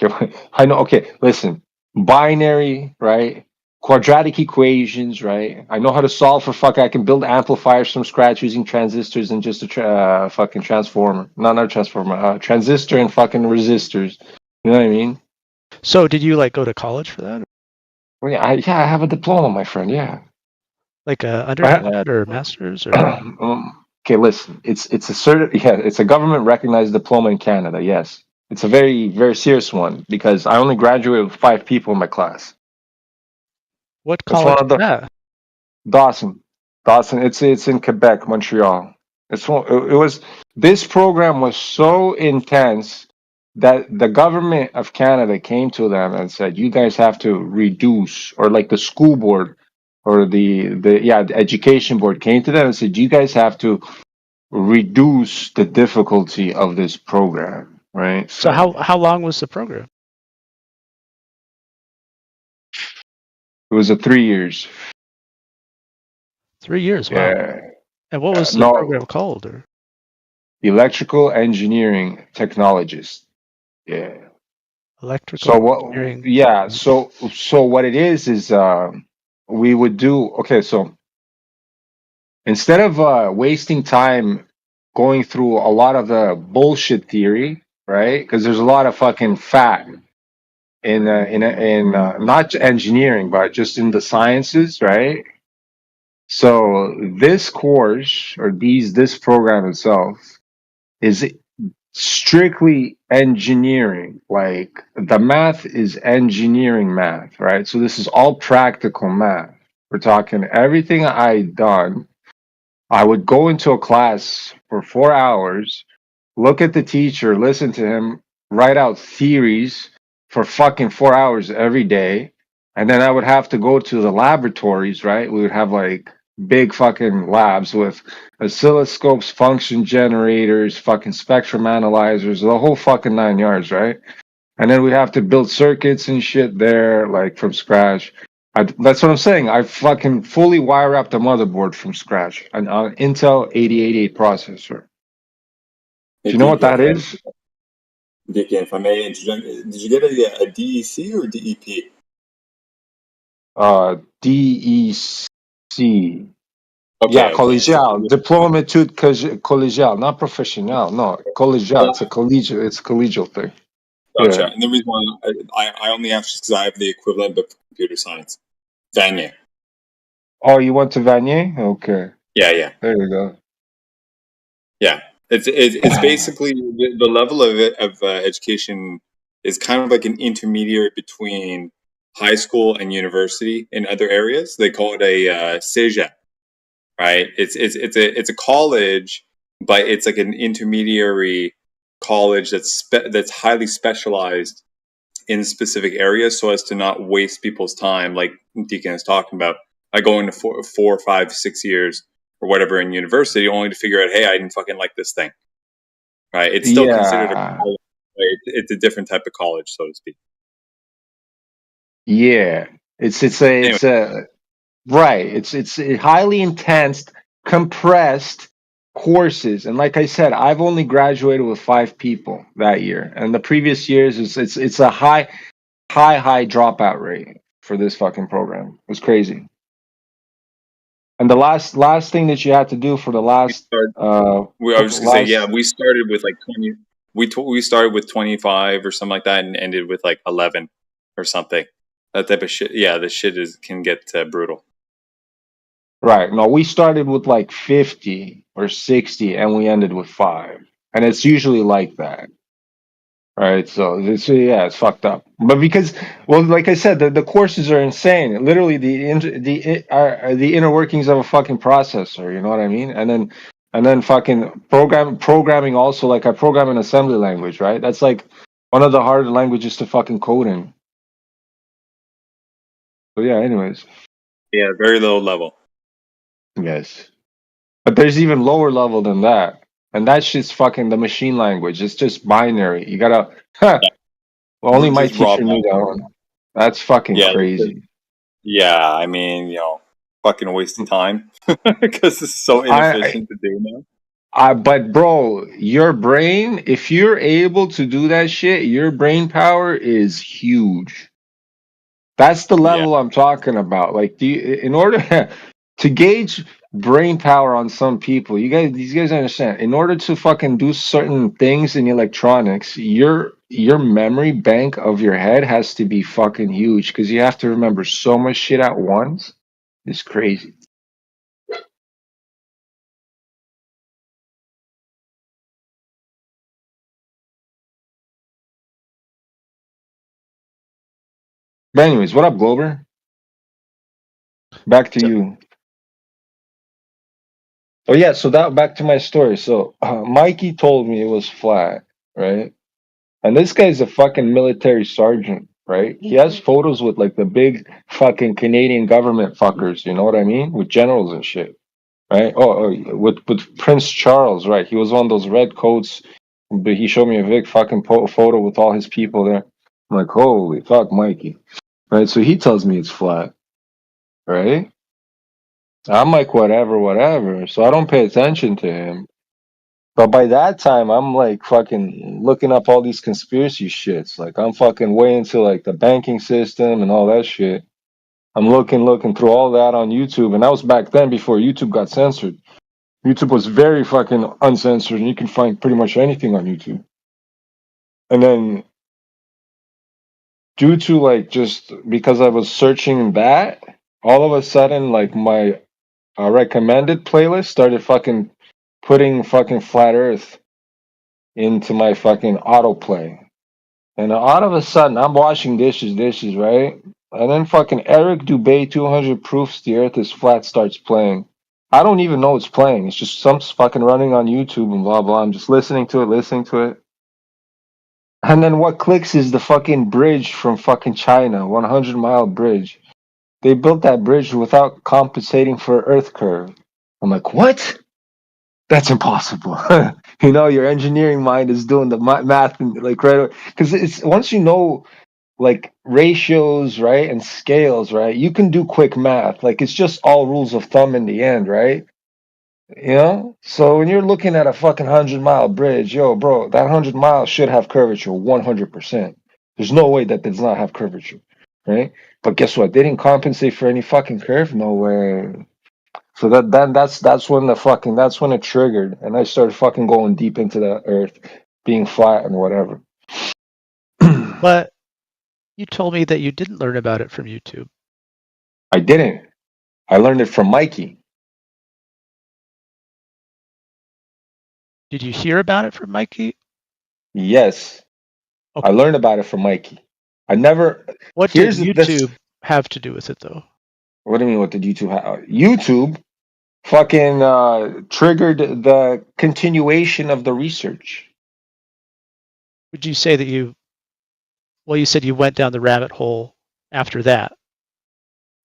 Okay, I know. Okay, listen. Binary, right? Quadratic equations, right? I know how to solve for fuck. I can build amplifiers from scratch using transistors and just a fucking transformer. Not a transformer. Transistor and fucking resistors. You know what I mean? So, did you like go to college for that? Well, yeah, I have a diploma, my friend. Yeah. Like a I undergrad or master's or? okay, listen. It's a it's a government recognized diploma in Canada. Yes, it's a very very serious one because I only graduated with 5 people in my class. What It's one college of is the that? Dawson. It's in Quebec, Montreal. It was this program was so intense that the government of Canada came to them and said, "You guys have to reduce," or like the school board or the education board came to them and said, "You guys have to reduce the difficulty of this program." Right? So, So how long was the program? it was a 3 years. 3 years. Wow. Yeah. And what was the No, program called? Or electrical engineering technologist. Yeah. electrical So what? engineering Yeah. technology? So what it is we would do. Okay. So instead of wasting time going through a lot of the bullshit theory, right? Because there's a lot of fucking fat in not engineering, but just in the sciences, right? So this course or this program itself is strictly engineering. Like the math is engineering math, right? So this is all practical math. We're talking everything I done. I would go into a class for 4 hours, look at the teacher, listen to him, write out theories for fucking 4 hours every day. And then I would have to go to the laboratories, right? We would have like big fucking labs with oscilloscopes, function generators, fucking spectrum analyzers, the whole fucking 9 yards, right? And then we have to build circuits and shit there, like from scratch. That's what I'm saying. I fucking fully wire up the motherboard from scratch, an Intel 8088 processor. Do Hey, you know what that DK, is? if I may interject, did you get a DEC or DEP? DEC. Yeah, Okay, okay. collegial, diploma études collegial, not professional. No, collegial. It's a collegial. It's a collegial thing. Gotcha. Yeah. And the reason why I only asked is because I have the equivalent of computer science. Vanier. Oh, you went to Vanier? Okay. Yeah, yeah. There you go. Yeah, it's basically the level of education is kind of like an intermediary between high school and university in other areas. They call it a cégep, right? It's a college, but it's like an intermediary college that's highly specialized in specific areas, so as to not waste people's time, like Deacon is talking about. I go into 4, 5, 6 years or whatever in university, only to figure out, hey, I didn't fucking like this thing. Right? It's still considered a Yeah. college. Right? It's a different type of college, so to speak. Yeah. Anyway, It's a right. It's a highly intense, compressed courses. And like I said, I've only graduated with 5 people that year. And the previous years it's a high dropout rate for this fucking program. It was crazy. And the last thing that you had to do for the we last start. I was just gonna say, yeah, last we started with like 20. We started with 25 or something like that, and ended with like 11 or something. That type of shit. Yeah, the shit can get brutal. Right. No, we started with like 50 or 60 and we ended with 5. And it's usually like that. Right. So it's yeah, it's fucked up. But because well, like I said, the courses are insane. Literally the inner workings of a fucking processor, you know what I mean? And then fucking programming also, like I program in assembly language, right? That's like one of the harder languages to fucking code in. So yeah, anyways. Yeah, very low level. Yes. But there's even lower level than that. And that's just fucking the machine language. It's just binary. You gotta, huh. Well, only my Just raw teacher knew that binary. one. That's fucking Yeah, because, crazy. yeah. I mean, fucking wasting time because it's so I, inefficient to do now. but bro, your brain, if you're able to do that shit, your brain power is huge. That's the Yeah. level I'm talking about. Like, in order to gauge brain power on some people, these guys understand. In order to fucking do certain things in electronics, your memory bank of your head has to be fucking huge because you have to remember so much shit at once. It's crazy. But anyways, what up, Glober? Back to So, you. Oh yeah, so that back to my story. So Mikey told me it was flat, right? And this guy's a fucking military sergeant, right? He has photos with like the big fucking Canadian government fuckers, you know what I mean? With generals and shit, right? With Prince Charles, right? He was on those red coats, but he showed me a big fucking photo with all his people there. I'm like, holy fuck, Mikey, right? So he tells me it's flat, right? I'm like, whatever, whatever. So I don't pay attention to him. But by that time, I'm like fucking looking up all these conspiracy shits. Like I'm fucking way into like the banking system and all that shit. I'm looking through all that on YouTube, and that was back then before YouTube got censored. YouTube was very fucking uncensored, and you can find pretty much anything on YouTube. And then, due to like just because I was searching that, all of a sudden, like my recommended playlist started fucking putting fucking flat Earth into my fucking autoplay. And all of a sudden, I'm washing dishes, right? And then fucking Eric Dubay 200 Proofs the Earth is Flat starts playing. I don't even know it's playing. It's just some fucking running on YouTube and blah, blah. I'm just listening to it. And then what clicks is the fucking bridge from fucking China, 100-mile bridge. They built that bridge without compensating for Earth curve. I'm like, what? That's impossible. Your engineering mind is doing the math and like right because it's once you know like ratios, right, and scales, right, you can do quick math. Like it's just all rules of thumb in the end, right? So when you're looking at a fucking 100-mile bridge, yo, bro, that 100 miles should have curvature 100%. There's no way that does not have curvature, right? But guess what? They didn't compensate for any fucking curve. No way. So that's when that's when it triggered, and I started fucking going deep into the earth being flat and whatever. but you told me that you didn't learn about it from YouTube. I didn't. I learned it from Mikey. Did you hear about it from Mikey? Yes. Okay. I learned about it from Mikey. I never. What did Here's this. YouTube have to do with it, though? What do you mean? What did YouTube have? YouTube fucking triggered the continuation of the research. Would you say that you said you went down the rabbit hole after that?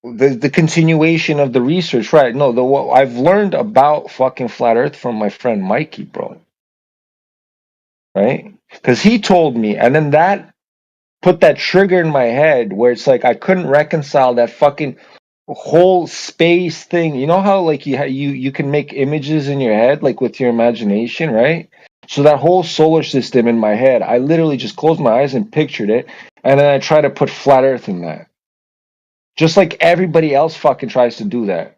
The continuation of the research, right? No, what I've learned about fucking flat Earth from my friend Mikey, bro. Right? Because he told me, and then that put that trigger in my head where it's like I couldn't reconcile that fucking whole space thing. You know how like you can make images in your head like with your imagination, right? So that whole solar system in my head, I literally just closed my eyes and pictured it, and then I try to put flat Earth in that. Just like everybody else fucking tries to do that.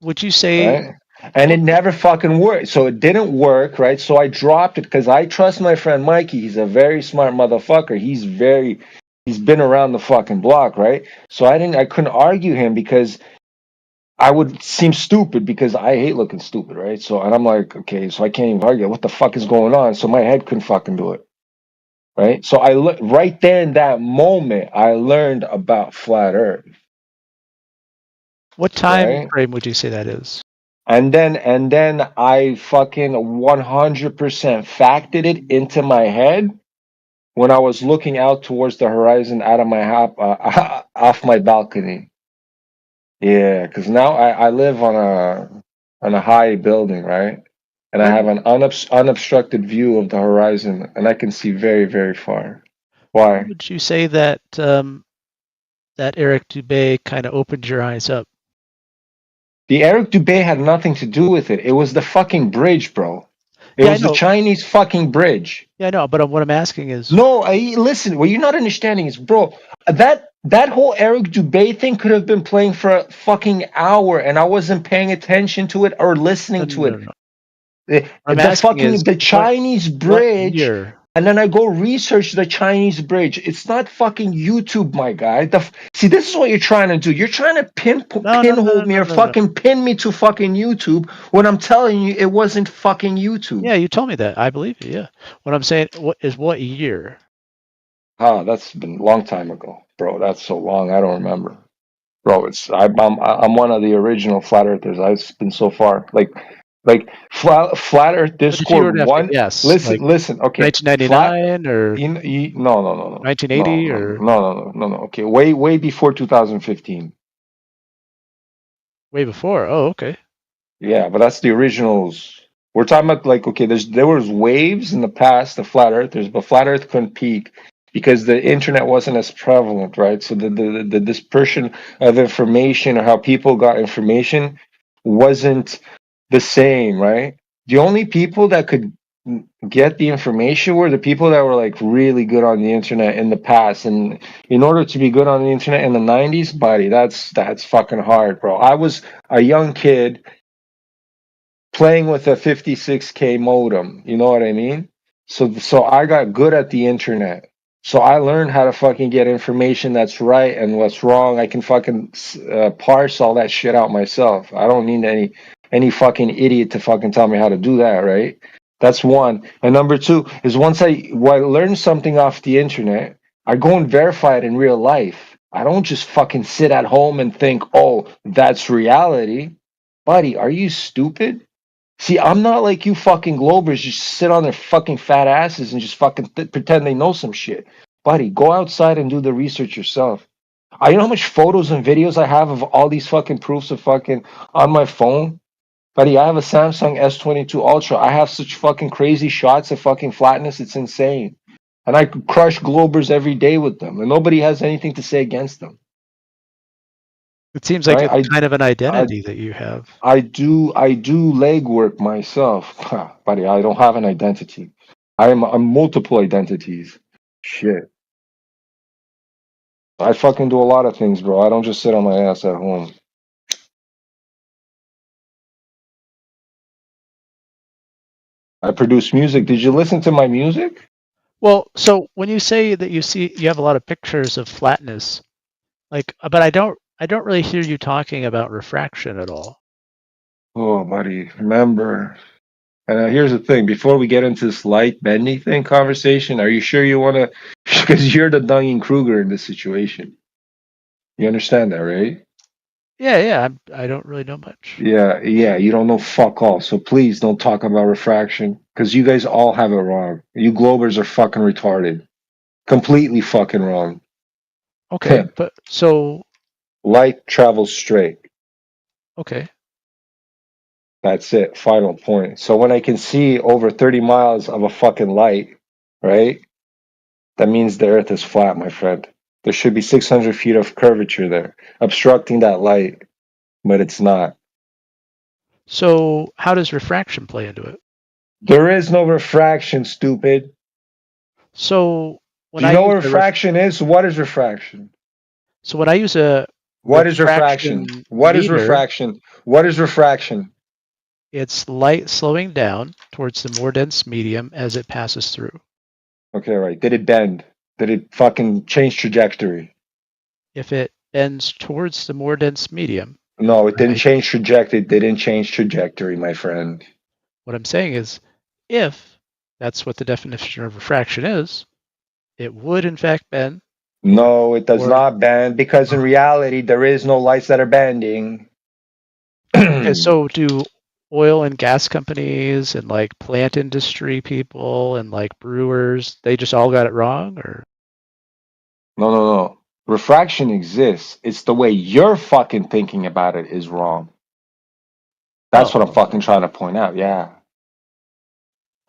Would you say? Right? And it never fucking worked. So it didn't work, right? So I dropped it because I trust my friend Mikey. He's a very smart motherfucker. He's been around the fucking block, right? So I couldn't argue him because I would seem stupid because I hate looking stupid, right? So, and I'm like, okay, so I can't even argue. What the fuck is going on? So my head couldn't fucking do it, right? So right there in that moment, I learned about flat Earth, What time right? frame would you say that is? And then I fucking 100% factored it into my head when I was looking out towards the horizon out of my off my balcony. Yeah, because now I live on a high building, right? And I When have an unobstructed view of the horizon, and I can see very, very far. Why? would you say that that Eric Dubé kind of opened your eyes up? The Eric Dubé had nothing to do with it. It was the fucking bridge, bro. It Yeah, I was the know. Chinese fucking bridge. Yeah, I know. But what I'm asking is, No, listen. What you're not understanding is, bro, that whole Eric Dubé thing could have been playing for a fucking hour, and I wasn't paying attention to it or no, listening to no, it. no, no. The, What I'm the asking fucking is, the Chinese what bridge, year? and then I go research the Chinese bridge. It's not fucking YouTube, my guy. See, this is what you're trying to do. You're trying to No, no, no, pinhole no, me no, or no, no. fucking pin me to fucking YouTube when I'm telling you it wasn't fucking YouTube. Yeah, you told me that. I believe you. Yeah. What I'm saying what year? Ah, that's been a long time ago, bro. That's so long. I don't remember. Bro, I'm one of the original flat earthers. I've been so far. Like flat Earth But if you Discord were to have to one. guess, like Listen. Okay, flat. 1999 or No, no, no, no, no, 1980 no, or no, no, no, no, no. Okay, way before 2015. way before? Oh, okay. Yeah, but that's the originals. We're talking about like, okay, there was waves in the past, the flat earthers, but flat Earth couldn't peak because the internet wasn't as prevalent, right? So the dispersion of information or how people got information wasn't the same, right? The only people that could get the information were the people that were like really good on the internet in the past. And in order to be good on the internet in the 90s, buddy, that's fucking hard, bro. I was a young kid playing with a 56K modem. You know what I mean? So I got good at the internet. So I learned how to fucking get information that's right and what's wrong. I can fucking parse all that shit out myself. I don't need any fucking idiot to fucking tell me how to do that, right? That's one. And number two is once I learn something off the internet, I go and verify it in real life. I don't just fucking sit at home and think, oh, that's reality. Buddy, are you stupid? See, I'm not like you fucking Globers just sit on their fucking fat asses and just fucking pretend they know some shit. Buddy, go outside and do the research yourself. You know how much photos and videos I have of all these fucking proofs of fucking on my phone? Buddy, I have a Samsung S22 Ultra. I have such fucking crazy shots of fucking flatness. It's insane. And I could crush Globers every day with them. And nobody has anything to say against them. It seems like Right? it's kind of an I identity that you have. I do legwork myself. Buddy, I don't have an identity. I'm multiple identities. Shit. I fucking do a lot of things, bro. I don't just sit on my ass at home. I produce music. Did you listen to my music? Well, so when you say that you have a lot of pictures of flatness, like, but I don't really hear you talking about refraction at all. Oh, buddy, remember. And here's the thing: before we get into this light bendy thing conversation, are you sure you want to? Because you're the Dunning Kruger in this situation. You understand that, right? Yeah. I don't really know much. Yeah, you don't know fuck all. So please don't talk about refraction because you guys all have it wrong. You Globers are fucking retarded. Completely fucking wrong. Okay, but so Light travels straight. okay. That's it. Final point. So when I can see over 30 miles of a fucking light, right? That means the earth is flat, my friend. There should be 600 feet of curvature there, obstructing that light, but it's not. So how does refraction play into it? There is no refraction, stupid. So when Do you I know use what the refraction is? What is refraction? so when I use a What is refraction? refraction What is meter, refraction? What is refraction? it's light slowing down towards the more dense medium as it passes through. Okay, right. Did it bend? Did it fucking change trajectory? If it bends towards the more dense medium, No, it didn't Right. change trajectory. It didn't change trajectory, my friend. What I'm saying is, if that's what the definition of refraction is, it would in fact bend. No, it does Or not bend because in reality there is no lights that are bending. okay, so do oil and gas companies and like plant industry people and like brewers, they just all got it wrong, or No. Refraction exists. It's the way you're fucking thinking about it is wrong. That's what I'm fucking trying to point out. Yeah.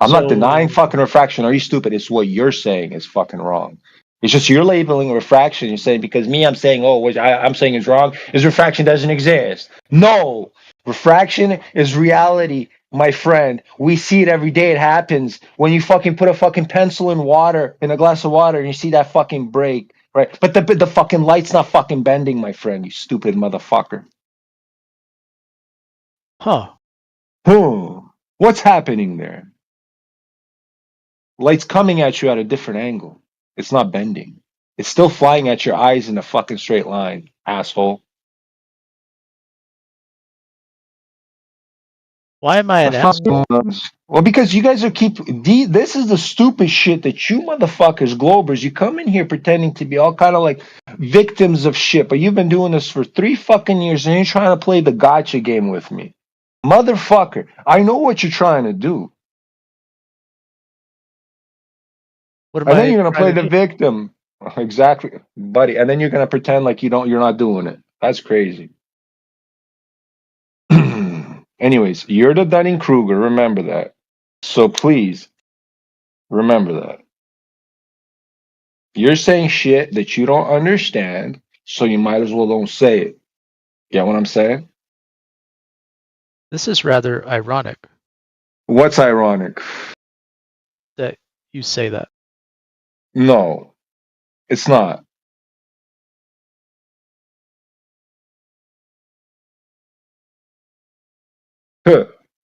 I'm not denying so fucking refraction. Are you stupid? It's what you're saying is fucking wrong. It's just you're labeling refraction. You're saying because me, I'm saying, oh, what I'm saying is wrong. Is refraction doesn't exist? No, refraction is reality, my friend. We see it every day. It happens when you fucking put a fucking pencil in water in a glass of water and you see that fucking break, right? But the fucking light's not fucking bending, my friend. You stupid motherfucker. huh. What's happening there? Light's coming at you at a different angle. It's not bending. It's still flying at your eyes in a fucking straight line, asshole. Why am I an asshole? Well, because you guys are this is the stupid shit that you motherfuckers, Globers, you come in here pretending to be all kind of like victims of shit, but you've been doing this for 3 fucking years and you're trying to play the gotcha game with me. Motherfucker, I know what you're trying to do. What am And then I you're gonna trying play to the do? victim. Exactly, buddy. And then you're gonna pretend like you're not doing it. That's crazy. Anyways, you're the Dunning-Kruger, remember that. So please remember that. You're saying shit that you don't understand, so you might as well don't say it. Get what I'm saying? This is rather ironic What's ironic? that you say that. No, it's not.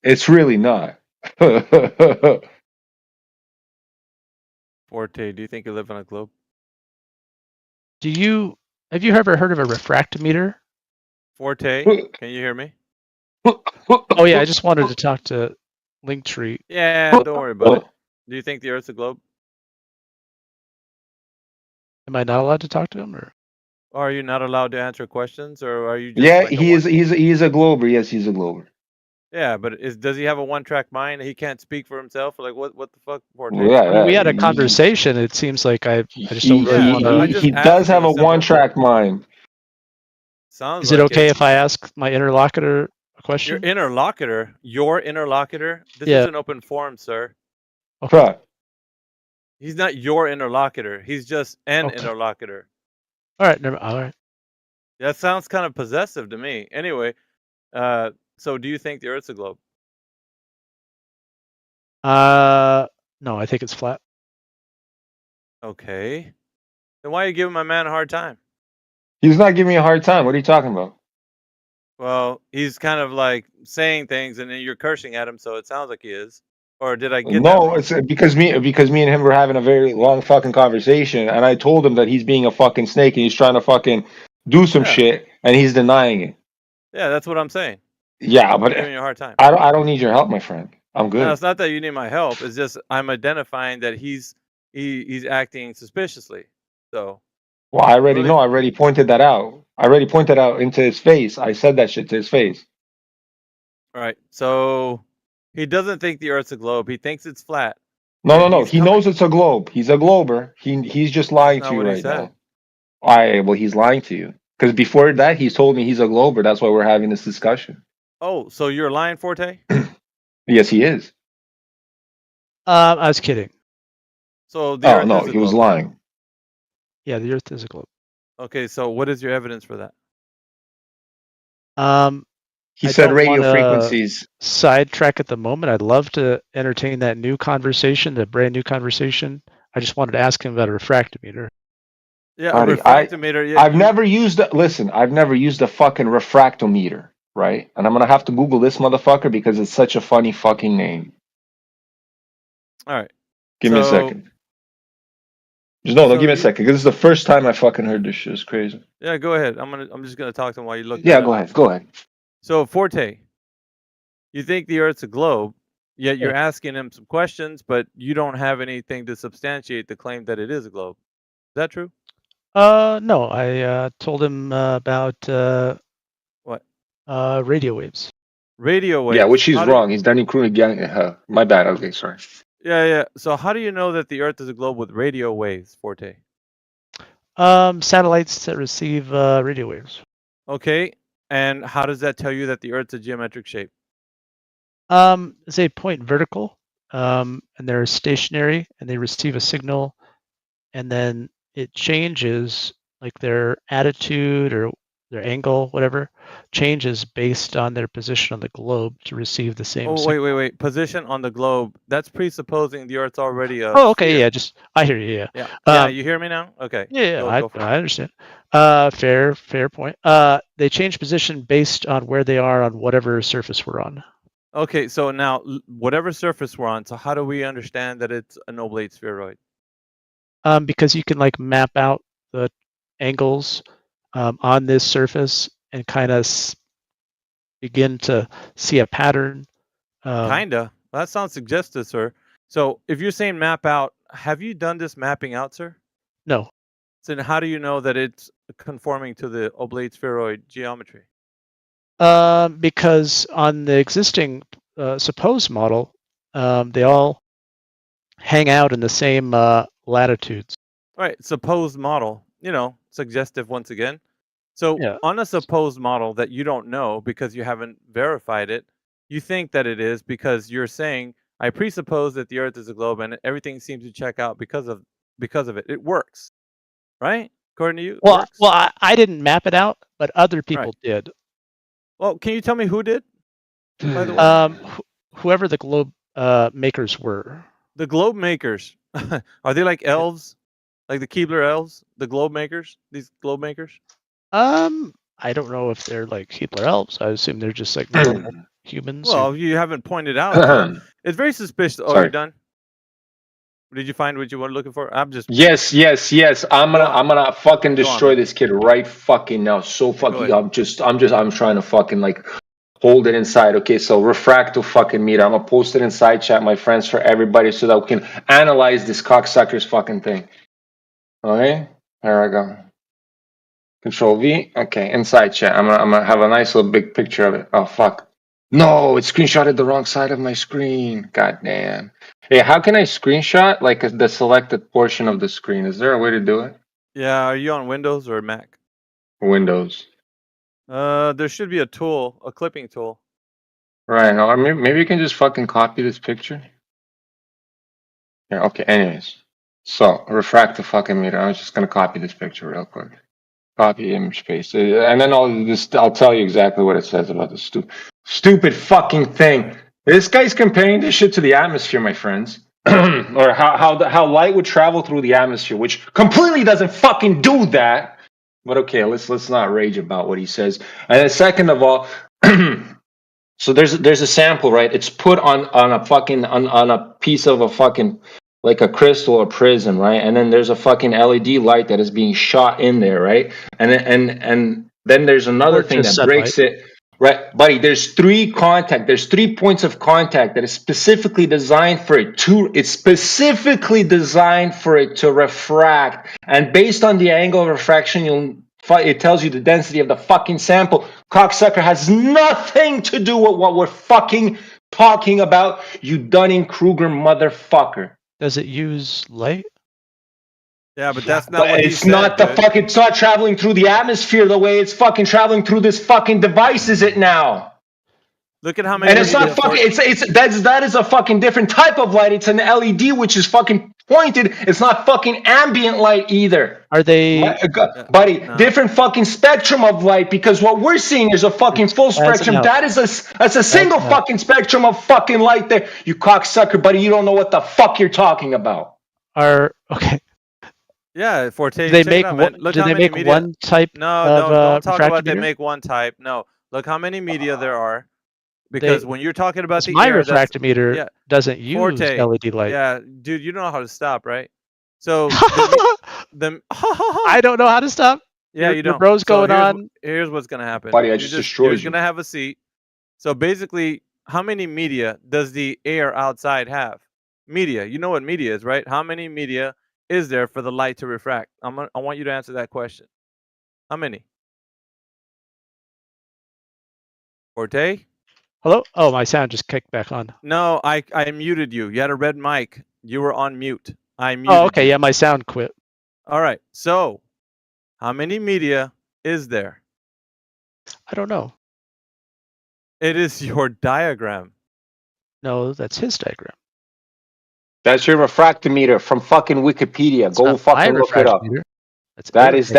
It's really not. Forte, do you think you live on a globe? Have you ever heard of a refractometer? Forte, can you hear me? Oh yeah, I just wanted to talk to Linktree. Yeah, don't worry about it. Do you think the Earth's a globe? Am I not allowed to talk to him, or Or are you not allowed to answer questions, or are you just Yeah, like a he is. one? He's a Glober. Yes, he's a Glober. Yeah, but does he have a one-track mind? He can't speak for himself. Like what the fuck, Forte? Well, I mean, we had a yeah. conversation. It seems like I just don't He really Yeah, want but I to. just he asked does you have a a simple. one-track mind. Sounds Is it like okay it. if I ask my interlocutor a Your question? interlocutor, this is Yeah. an open forum, sir. Okay. He's not your interlocutor. He's just an Okay. interlocutor. All right. All right. That sounds kind of possessive to me. Anyway, so do you think the Earth's a globe? No, I think it's flat. Okay. Then why are you giving my man a hard time? He's not giving me a hard time. What are you talking about? Well, he's kind of like saying things, and then you're cursing at him, so it sounds like he is. Or did I get that No, wrong? it's because me and him were having a very long fucking conversation, and I told him that he's being a fucking snake and he's trying to fucking do some Yeah. shit, and he's denying it. Yeah, that's what I'm saying. Yeah, I'm but giving you a hard time. I don't need your help, my friend. I'm No, good. it's not that you need my help. It's just I'm identifying that he's acting suspiciously. So. Well, I already Really? know. I already pointed that out. I already pointed out into his face. I said that shit to his face. All right. So he doesn't think the Earth's a globe. He thinks it's flat. No. He knows it's a globe. He's a glober. He's just lying That's to not you what he right said. now. Well, he's lying to you because before that he's told me he's a glober. That's why we're having this discussion. Oh, so you're lying, Forte? Yes, he is. I was kidding. So the Earth no, is a he was globe. lying. Yeah, the Earth is a globe. Okay, so what is your evidence for that? He I said don't radio wanna frequencies. sidetrack at the moment. I'd love to entertain that new conversation, the brand new conversation. I just wanted to ask him about a refractometer. Yeah, Buddy, a refractometer. Yeah, I've never used I've never used a fucking refractometer, right? And I'm gonna have to Google this motherfucker because it's such a funny fucking name. All right. Give me a second. No, So give me a you, second, because this is the first time I fucking heard this shit. It's crazy. yeah, go ahead. I'm just gonna talk to him while you look Yeah, that go up. ahead. Go ahead. So Forte, you think the Earth's a globe, yet you're Yeah. asking him some questions, but you don't have anything to substantiate the claim that it is a globe. Is that true? No, I told him about What? radio waves. Radio Yeah, waves. which he's How do wrong. He's done including my bad. Okay, sorry. yeah. So how do you know that the Earth is a globe with radio waves, Forte? Satellites that receive radio waves. Okay. And how does that tell you that the Earth's a geometric shape? They point vertical, and they're stationary, and they receive a signal, and then it changes, like their attitude or their angle, whatever, changes based on their position on the globe to receive the same Oh, signal. wait. Position on the globe. That's presupposing the Earth's already a Oh, okay, sphere. yeah, I hear you, Yeah. yeah. You hear me now? Okay. Yeah, Go for it. I understand. Fair point. They change position based on where they are on whatever surface we're on. Okay, so now whatever surface we're on, so how do we understand that it's an oblate spheroid? Because you can like map out the angles on this surface and kind of begin to see a pattern. Kinda. That sounds suggestive, sir. So if you're saying map out, have you done this mapping out, sir? No. So then how do you know that it's conforming to the oblate spheroid geometry? Because on the existing supposed model, they all hang out in the same latitudes. All right, supposed model, suggestive once again. So Yeah. on a supposed model that you don't know because you haven't verified it, you think that it is because you're saying, I presuppose that the Earth is a globe and everything seems to check out because of it. It works, right? According to you, it works. Well, I didn't map it out, but other people Right. did. Well, can you tell me who did? By the way, whoever the globe makers were. the globe makers are they like elves, like the Keebler elves, the globe makers? These globe makers? I don't know if they're like Hitler elves. I assume they're just like normal humans. Well, you haven't pointed out to them. It's very suspicious. Oh, Sorry. you're done. Did you find what you were looking for? I'm just Yes. I'm gonna fucking destroy man. this kid right fucking now. So fucking. ahead. I'm trying to fucking like hold it inside. Okay, so refractive fucking meter. I'm gonna post it inside chat, my friends, for everybody, so that we can analyze this cocksucker's fucking thing. Okay, there I go. Control V. Okay, inside chat. I'm gonna have a nice little big picture of it. Oh fuck. No, it screenshotted the wrong side of my screen. God damn. Hey, how can I screenshot like the selected portion of the screen? Is there a way to do it? Yeah, are you on Windows or Mac? Windows. There should be a tool, a clipping tool. Right. Or maybe you can just fucking copy this picture. Yeah. Okay. Anyways, so refractive fucking meter. I was just gonna copy this picture real quick. Copy image paste, and then I'll tell you exactly what it says about the stupid fucking thing. This guy's comparing this shit to the atmosphere, my friends, or how light would travel through the atmosphere, which completely doesn't fucking do that. But okay, let's not rage about what he says. And then second of all, so there's a sample, right? It's put on a fucking on a piece of a fucking like a crystal or prism, right? And then there's a fucking LED light that is being shot in there, right? And then there's another Or thing just that breaks it, right, buddy? There's three points of contact that is specifically designed for it to. It's specifically designed for it to refract, and based on the angle of refraction, it tells you the density of the fucking sample. Cocksucker has nothing to do with what we're fucking talking about, you Dunning-Kruger motherfucker. Does it use light? Yeah, but that's not what it's not the fuck. It's not traveling through the atmosphere the way it's fucking traveling through this fucking device, is it now? Look at how many. And it's not fucking. That is a fucking different type of light. It's an LED, which is fucking pointed. It's not fucking ambient light either. Are they, buddy? No. Different fucking spectrum of light, because what we're seeing is a fucking full spectrum. That's a single fucking spectrum of fucking light there. You cocksucker, buddy. You don't know what the fuck you're talking about. Okay. Yeah, Forte. Do they make one type? No, don't talk about they make one type. No, look how many media there are. Because when you're talking about my refractometer doesn't use LED light. Yeah, dude, you know how to stop, right? So I don't know how to stop. Yeah, you Your don't. bro's So going on. here's what's gonna happen. Buddy, I You're just you're destroyed gonna you. have a seat. So basically, how many media does the air outside have? Media. You know what media is, right? How many media is there for the light to refract? I want you to answer that question. How many? Forte? Hello? Oh, my sound just kicked back on. No, I muted you. You had a red mic. You were on mute. I muted Oh, okay. you. Yeah, my sound quit. All right. So, how many media is there? I don't know. It is your diagram. No, that's his diagram. That's your refractometer from fucking Wikipedia. Go not my fucking look it up. refractometer. That's That's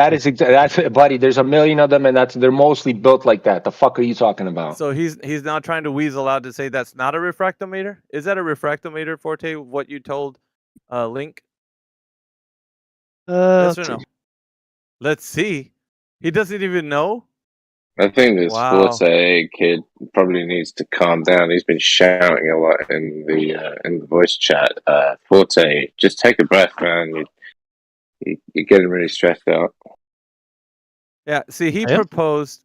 buddy. There's a million of them, and they're mostly built like that. The fuck are you talking about? So he's now trying to weasel out to say that's not a refractometer. Is that a refractometer, Forte? What you told Link? Yes or let's no? see. Let's see. He doesn't even know. I think this Wow. Forte kid probably needs to calm down. He's been shouting a lot in the voice chat. Forte, just take a breath, man. You're getting really stressed out. Yeah. See, he proposed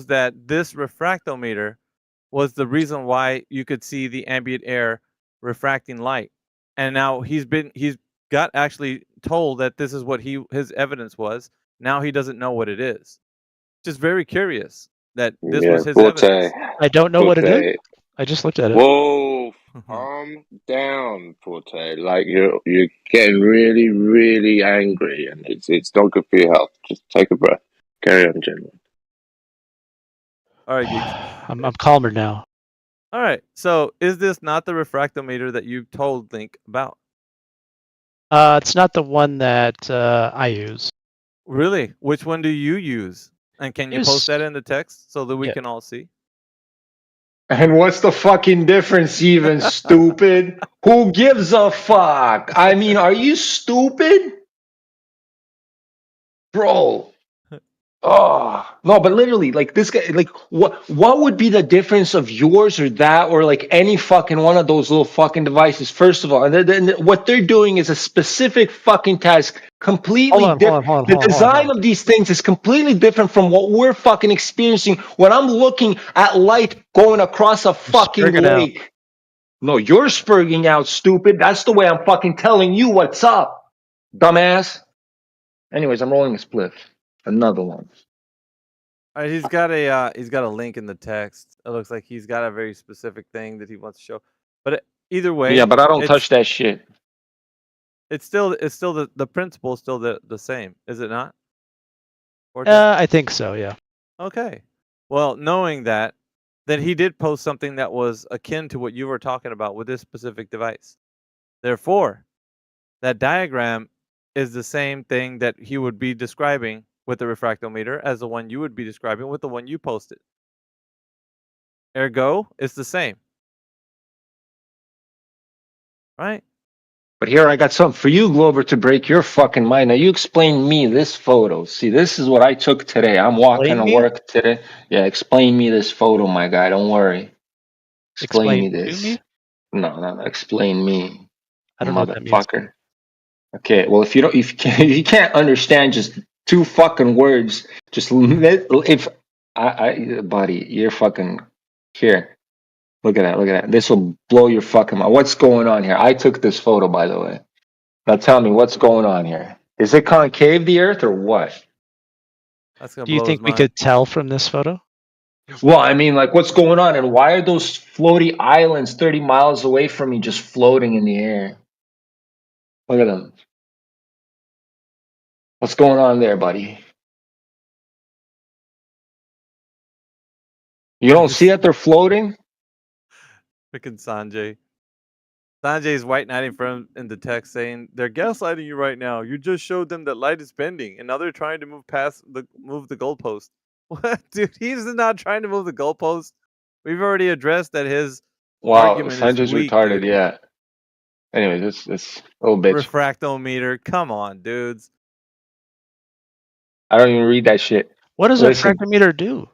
that this refractometer was the reason why you could see the ambient air refracting light, and now he's got actually told that this is what his evidence was. Now he doesn't know what it is. Just very curious that this was his evidence. I don't know what it is. I just looked at it. Whoa, calm down, Forte. Like you're getting really, really angry, and it's not good for your health. Just take a breath. Carry on, gentlemen. All right, geeks. I'm calmer now. All right. So, is this not the refractometer that you told Link about? It's not the one that I use. Really? Which one do you use? And can you post that in the text so that we can all see? And what's the fucking difference, even, stupid? Who gives a fuck? I mean, are you stupid? Bro. Oh, no, but literally, like this guy, like what would be the difference of yours or that or like any fucking one of those little fucking devices? First of all, and then what they're doing is a specific fucking task, completely different. The design of these things is completely different from what we're fucking experiencing when I'm looking at light going across a fucking lake. No, you're spurging out, stupid. That's the way I'm fucking telling you what's up, dumbass. Anyways, I'm rolling a spliff. Another one. All right, he's got a link in the text. It looks like he's got a very specific thing that he wants to show. But either way, Yeah, but I don't touch that shit. It's still the principle is still the same, is it not? I think so. Yeah. Okay. Well, knowing that, then he did post something that was akin to what you were talking about with this specific device. Therefore, that diagram is the same thing that he would be describing with the refractometer as the one you would be describing with the one you posted. Ergo, it's the same. Right? But here I got something for you, Glover, to break your fucking mind. Now you explain me this photo. See, this is what I took today. I'm walking to work today. Yeah, explain me this photo, my guy. Don't worry. Explain me this. To me? No, explain me. I don't know what that means. Motherfucker. Okay, well if you can't understand just two fucking words, just if buddy, you're fucking here. Look at that. This will blow your fucking mind. What's going on here? I took this photo, by the way. Now tell me what's going on here. Is it concave, the Earth, or what? Do you think we could tell from this photo? Well, I mean, like, what's going on? And why are those floaty islands 30 miles away from me just floating in the air? Look at them. What's going on there, buddy? You don't see that they're floating? Freaking Sanjay. Sanjay's white knighting from in the text saying they're gaslighting you right now. You just showed them that light is bending, and now they're trying to move the goalpost. What, dude? He's not trying to move the goalpost. We've already addressed that his argument Sanjay's is weak, retarded, dude. yeah. Anyway, this little bitch. Refractometer. Come on, dudes. I don't even read that shit. What does a refractometer do?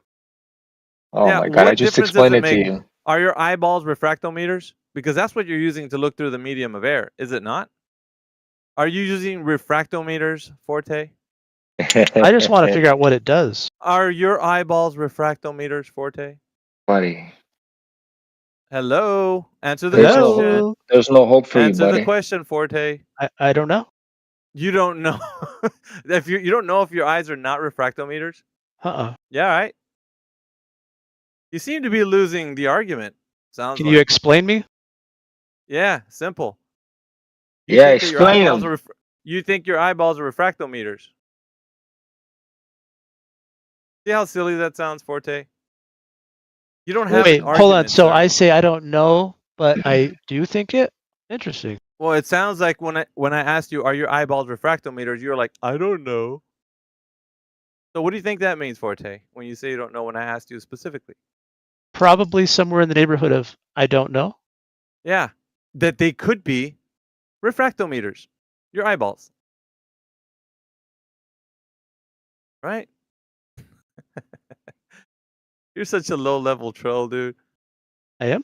Oh my god, I just explained it to you. Are your eyeballs refractometers? Because that's what you're using to look through the medium of air, is it not? Are you using refractometers, Forte? I just want to figure out what it does. Are your eyeballs refractometers, Forte? buddy. Hello. Answer the There's question. no, there's no hope for Answer you, the buddy. question, Forte. I don't know. You don't know. If you don't know if your eyes are not refractometers? Yeah, right. You seem to be losing the argument. Sounds Can like. you explain me? Yeah, simple. Yeah, think that your explain eyeballs them. are you think your eyeballs are refractometers. See how silly that sounds, Forte? You don't have Wait, an hold on. argument, So sir. I say I don't know, but I do think it. Interesting. Well, it sounds like when I asked you, are your eyeballs refractometers, you're like, I don't know. So what do you think that means, Forte, when you say you don't know when I asked you specifically? Probably somewhere in the neighborhood of I don't know. Yeah, that they could be refractometers, your eyeballs. Right? You're such a low-level troll, dude. I am?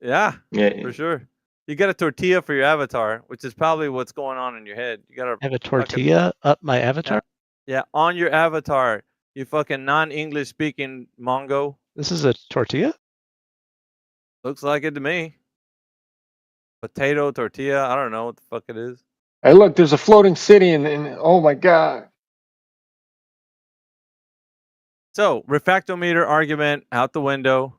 Yeah, Yeah. for sure. You got a tortilla for your avatar, which is probably what's going on in your head. You got I have a tortilla up my avatar. Yeah, on your avatar, you fucking non-English speaking Mongo. This is a tortilla? Looks like it to me. Potato tortilla. I don't know what the fuck it is. Hey, look, there's a floating city, and oh my god. So, refractometer argument out the window.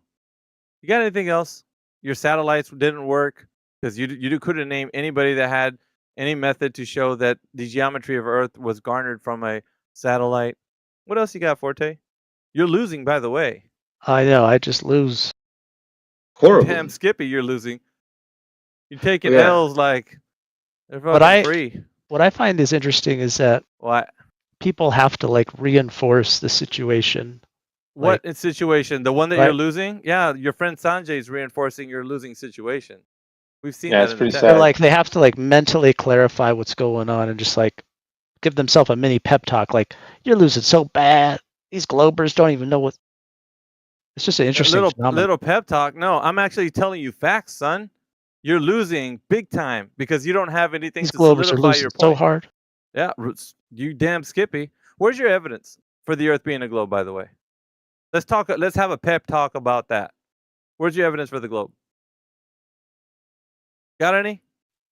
You got anything else? Your satellites didn't work because you couldn't name anybody that had any method to show that the geometry of Earth was garnered from a satellite. What else you got, Forte? You're losing, by the way. I know. I just lose. Horrible. Damn, Skippy, you're losing. You're taking Yeah. L's like they're fucking free. What I find is interesting is that What? people have to like reinforce the situation. What situation? The one that Right. you're losing? Yeah, your friend Sanjay is reinforcing your losing situation. We've seen Yeah, that it's in pretty the sad. text. Like they have to like mentally clarify what's going on and just like give themselves a mini pep talk. Like you're losing so bad. These globers don't even know what. It's just an interesting phenomenon. Little pep talk. No, I'm actually telling you facts, son. You're losing big time because you don't have anything These to globers are solidify losing your so point. hard. Yeah, you damn Skippy. Where's your evidence for the Earth being a globe? By the way, let's talk. Let's have a pep talk about that. Where's your evidence for the globe? Got any?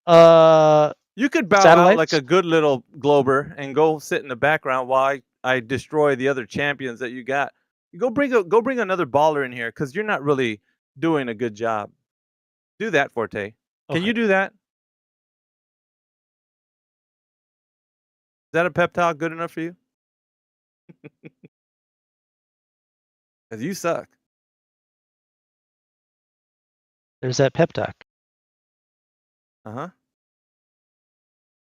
You could bow out like Satellites? a good little glober and go sit in the background while I destroy the other champions that you got. You go bring another baller in here because you're not really doing a good job. Do that, Forte. Can you do that? Is that a pep talk good enough for you? Because you suck. There's that pep talk. Uh-huh.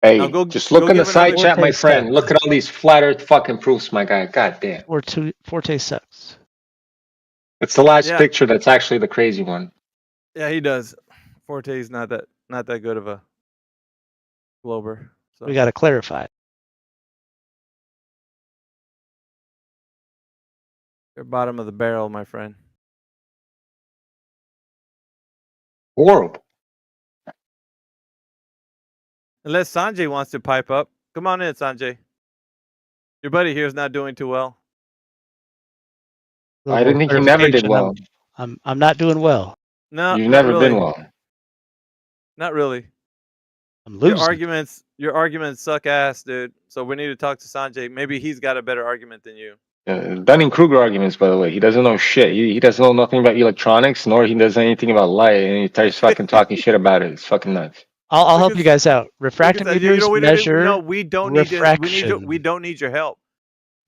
Hey, Now go- just look go in the give side another- chat, my Forte friend. sucks. Look at all these flat Earth fucking proofs, my guy. God damn. Forte sucks. It's the last Yeah. picture that's actually the crazy one. Yeah, he does. Forte's not that good of a glober. So We got to clarify. you're bottom of the barrel, my friend. Horrible. Unless Sanjay wants to pipe up. Come on in, Sanjay. Your buddy here is not doing too well. A little I didn't more think you never did clarification. well. I'm not doing well. No, You've not never really. been well. Not really. I'm Your losing. arguments suck ass, dude. So we need to talk to Sanjay. Maybe he's got a better argument than you. Dunning-Kruger arguments, by the way. He doesn't know shit. He doesn't know nothing about electronics, nor he does anything about light, and he starts fucking talking shit about it. It's fucking nuts. I'll help you guys out. Refractometers measure we don't need refraction. we don't need your help.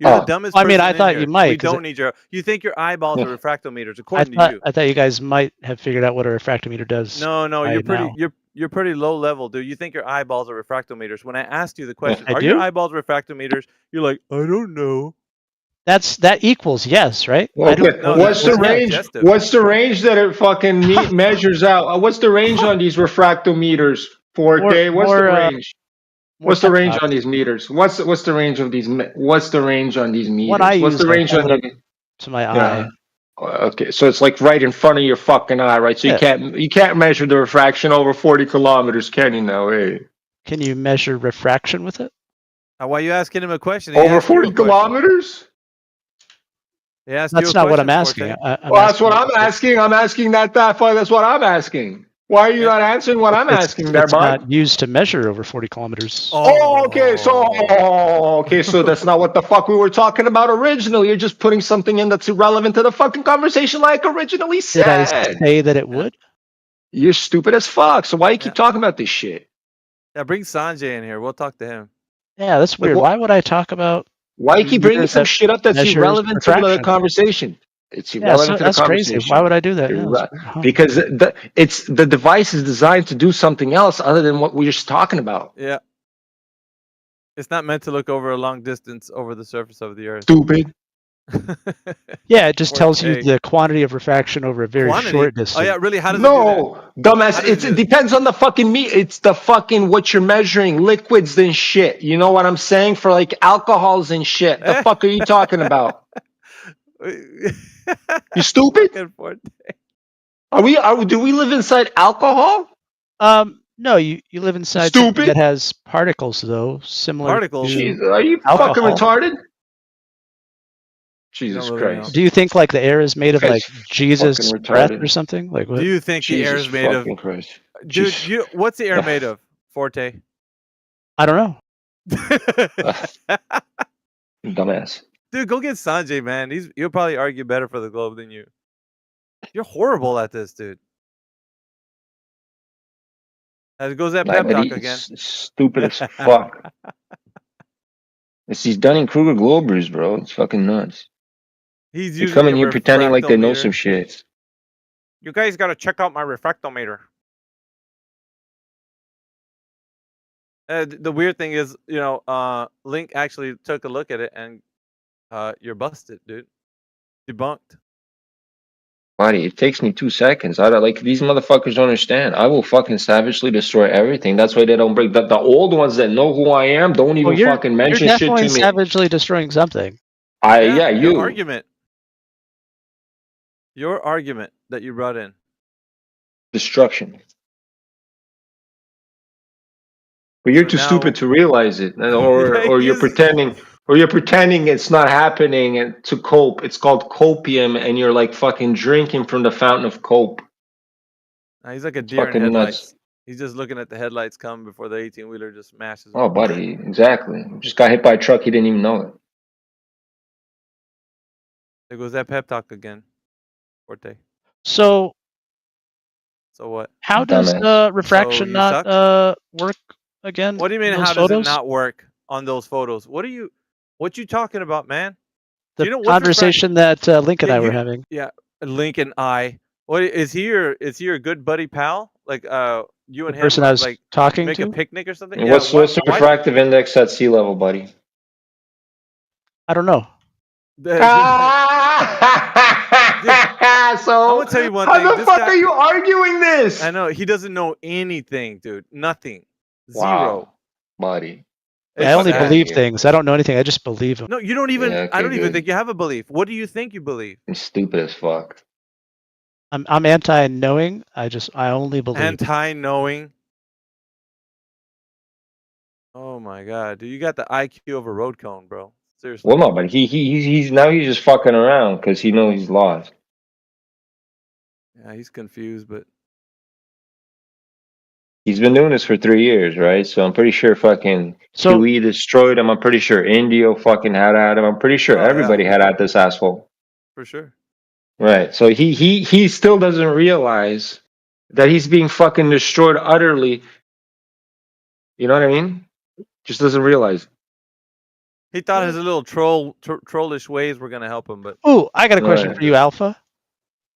You're the dumbest I mean, person I in thought here. you might. We 'cause don't need your. You think your eyeballs are refractometers, I according to thought you. I thought you guys might have figured out what a refractometer does. No, by you're pretty. now. You're pretty low level, dude. You think your eyeballs are refractometers. When I asked you the question, I are your do? eyeballs refractometers? You're like, I don't know. That equals yes, right? I Okay, don't know what's the equals yes. range? What's the range that it fucking measures out? What's the range on these refractometers, Forte? What's the range? What's the range on these meters? What's the range of these? What's the range on these meters? When I What's use, the I range hold on it the? up to my Yeah. eye. Okay, so it's like right in front of your fucking eye, right? So Yeah. you can't measure the refraction over 40 kilometers, can you? Now, hey. Can you measure refraction with it? Why are you asking him a question? He Over asked you 40 a question. kilometers? He asked you That's a not what I'm question, asking. Forte. Well, that's what I'm asking. I'm asking that far. That's what I'm asking. Why are you not answering what I'm asking there, It's bud? not used to measure over 40 kilometers. Oh, okay. So that's not what the fuck we were talking about originally. You're just putting something in that's irrelevant to the fucking conversation, like originally said. Did I say that it would? You're stupid as fuck. So why you keep talking about this shit? Yeah, bring Sanjay in here. We'll talk to him. Yeah, that's weird. Why would I talk about? Why you keep bringing some shit up that's measures irrelevant to the refraction? conversation? It's Yeah, irrelevant to the that's crazy. conversation. Why would I do that? Yeah, that's weird. Huh. Because the device is designed to do something else other than what we're just talking about. Yeah. It's not meant to look over a long distance over the surface of the Earth. Stupid. Yeah, it just tells you Forte. the quantity of refraction over a very short distance. Oh yeah, really? How does it do that? Dumbass. It depends on the fucking meat. It's the fucking what you're measuring, liquids and shit. You know what I'm saying? For like alcohols and shit. The fuck are you talking about? You stupid? Do we live inside alcohol? No, you live inside something that has particles though, similar Particles? to Jeez, are you alcohol. fucking retarded? Jesus Christ. Do you think like the air is made of like Guy's Jesus' fucking breath retarded. or something? Like what? Do you think the air is made of? Christ. Dude, Jeez. what's the air made of, Forte? I don't know. Dumbass. Dude, go get Sanjay, man. He'll probably argue better for the globe than you. You're horrible at this, dude. There goes that pep talk again. Stupid as fuck. It's these Dunning-Kruger Globers, bro. It's fucking nuts. He's They using come in a here pretending like they know refractometer. some shit. You guys got to check out my refractometer. The weird thing is, Link actually took a look at it, and you're busted, dude. Debunked. Buddy, it takes me 2 seconds. I don't like these motherfuckers don't understand. I will fucking savagely destroy everything. That's why they don't break. The old ones that know who I am don't even fucking mention you're shit to definitely me. savagely destroying something. Yeah, Your you. argument. Your argument that you brought in. Destruction. But you're too stupid to realize it, or you're pretending, it's not happening and to cope. It's called copium, and you're like fucking drinking from the fountain of cope. He's like a deer in Fucking headlights. nuts. He's just looking at the headlights come before the 18-wheeler just smashes him. Oh, buddy, exactly. Just got hit by a truck. He didn't even know it. There goes that pep talk again, Forte. So what? how does refraction not work again? What do you mean? in those How does it photos? not work on those photos? What you talking about, man? The do you know conversation that Link and I were having. Yeah, Link and I. What is he your good buddy pal? Like you and him person I was like talking make to? a picnic or something? And what's the refractive index at sea level, buddy? I don't know. So I'm gonna tell you one how thing. the fuck are you arguing this? I know he doesn't know anything, dude. Nothing. Wow, Zero. buddy. I only believe things. I don't know anything. I just believe them. No, you don't even. Yeah, okay, I don't even good. think you have a belief. What do you think you believe? You're stupid as fuck. I'm anti-knowing. I only believe. Anti-knowing. Oh my god, dude! You got the IQ of a road cone, bro. Seriously. Well, no, but he's now he's just fucking around because he knows he's lost. Yeah, he's confused, but He's been doing this for 3 years, right? So I'm pretty sure fucking QE destroyed him. I'm pretty sure Indio fucking had at him. I'm pretty sure everybody had at this asshole. for sure. Right. So he still doesn't realize that he's being fucking destroyed utterly. You know what I mean? Just doesn't realize. He thought his little trollish ways were gonna help him, but Ooh, I got a question for you, Alpha.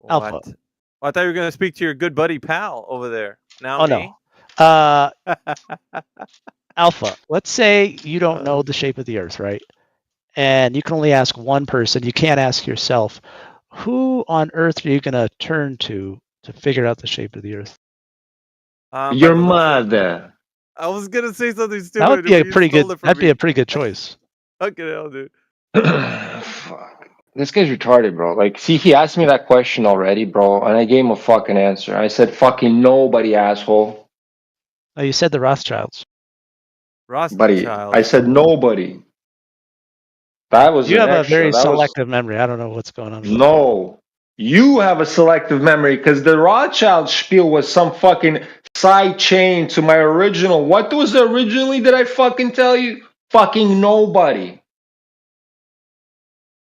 what? Alpha. Oh, I thought you were gonna speak to your good buddy pal over there. Now Oh me? no. Alpha. Let's say you don't know the shape of the Earth, right? And you can only ask one person. You can't ask yourself. Who on Earth are you going to turn to figure out the shape of the Earth? Your mother. I was gonna say something stupid. That would be a but you pretty stole good. it from That'd be me. a pretty good choice. Fucking hell, dude. Fuck. This guy's retarded, bro. Like, see, he asked me that question already, bro, and I gave him a fucking answer. I said, fucking nobody, asshole. Oh, you said the Rothschilds. Buddy, Rothschild. I said nobody. That was You an have a extra. very That was selective memory. I don't know what's going on with you. no. You have a selective memory because the Rothschild spiel was some fucking side chain to my original. What was it originally? Did I fucking tell you? Fucking nobody.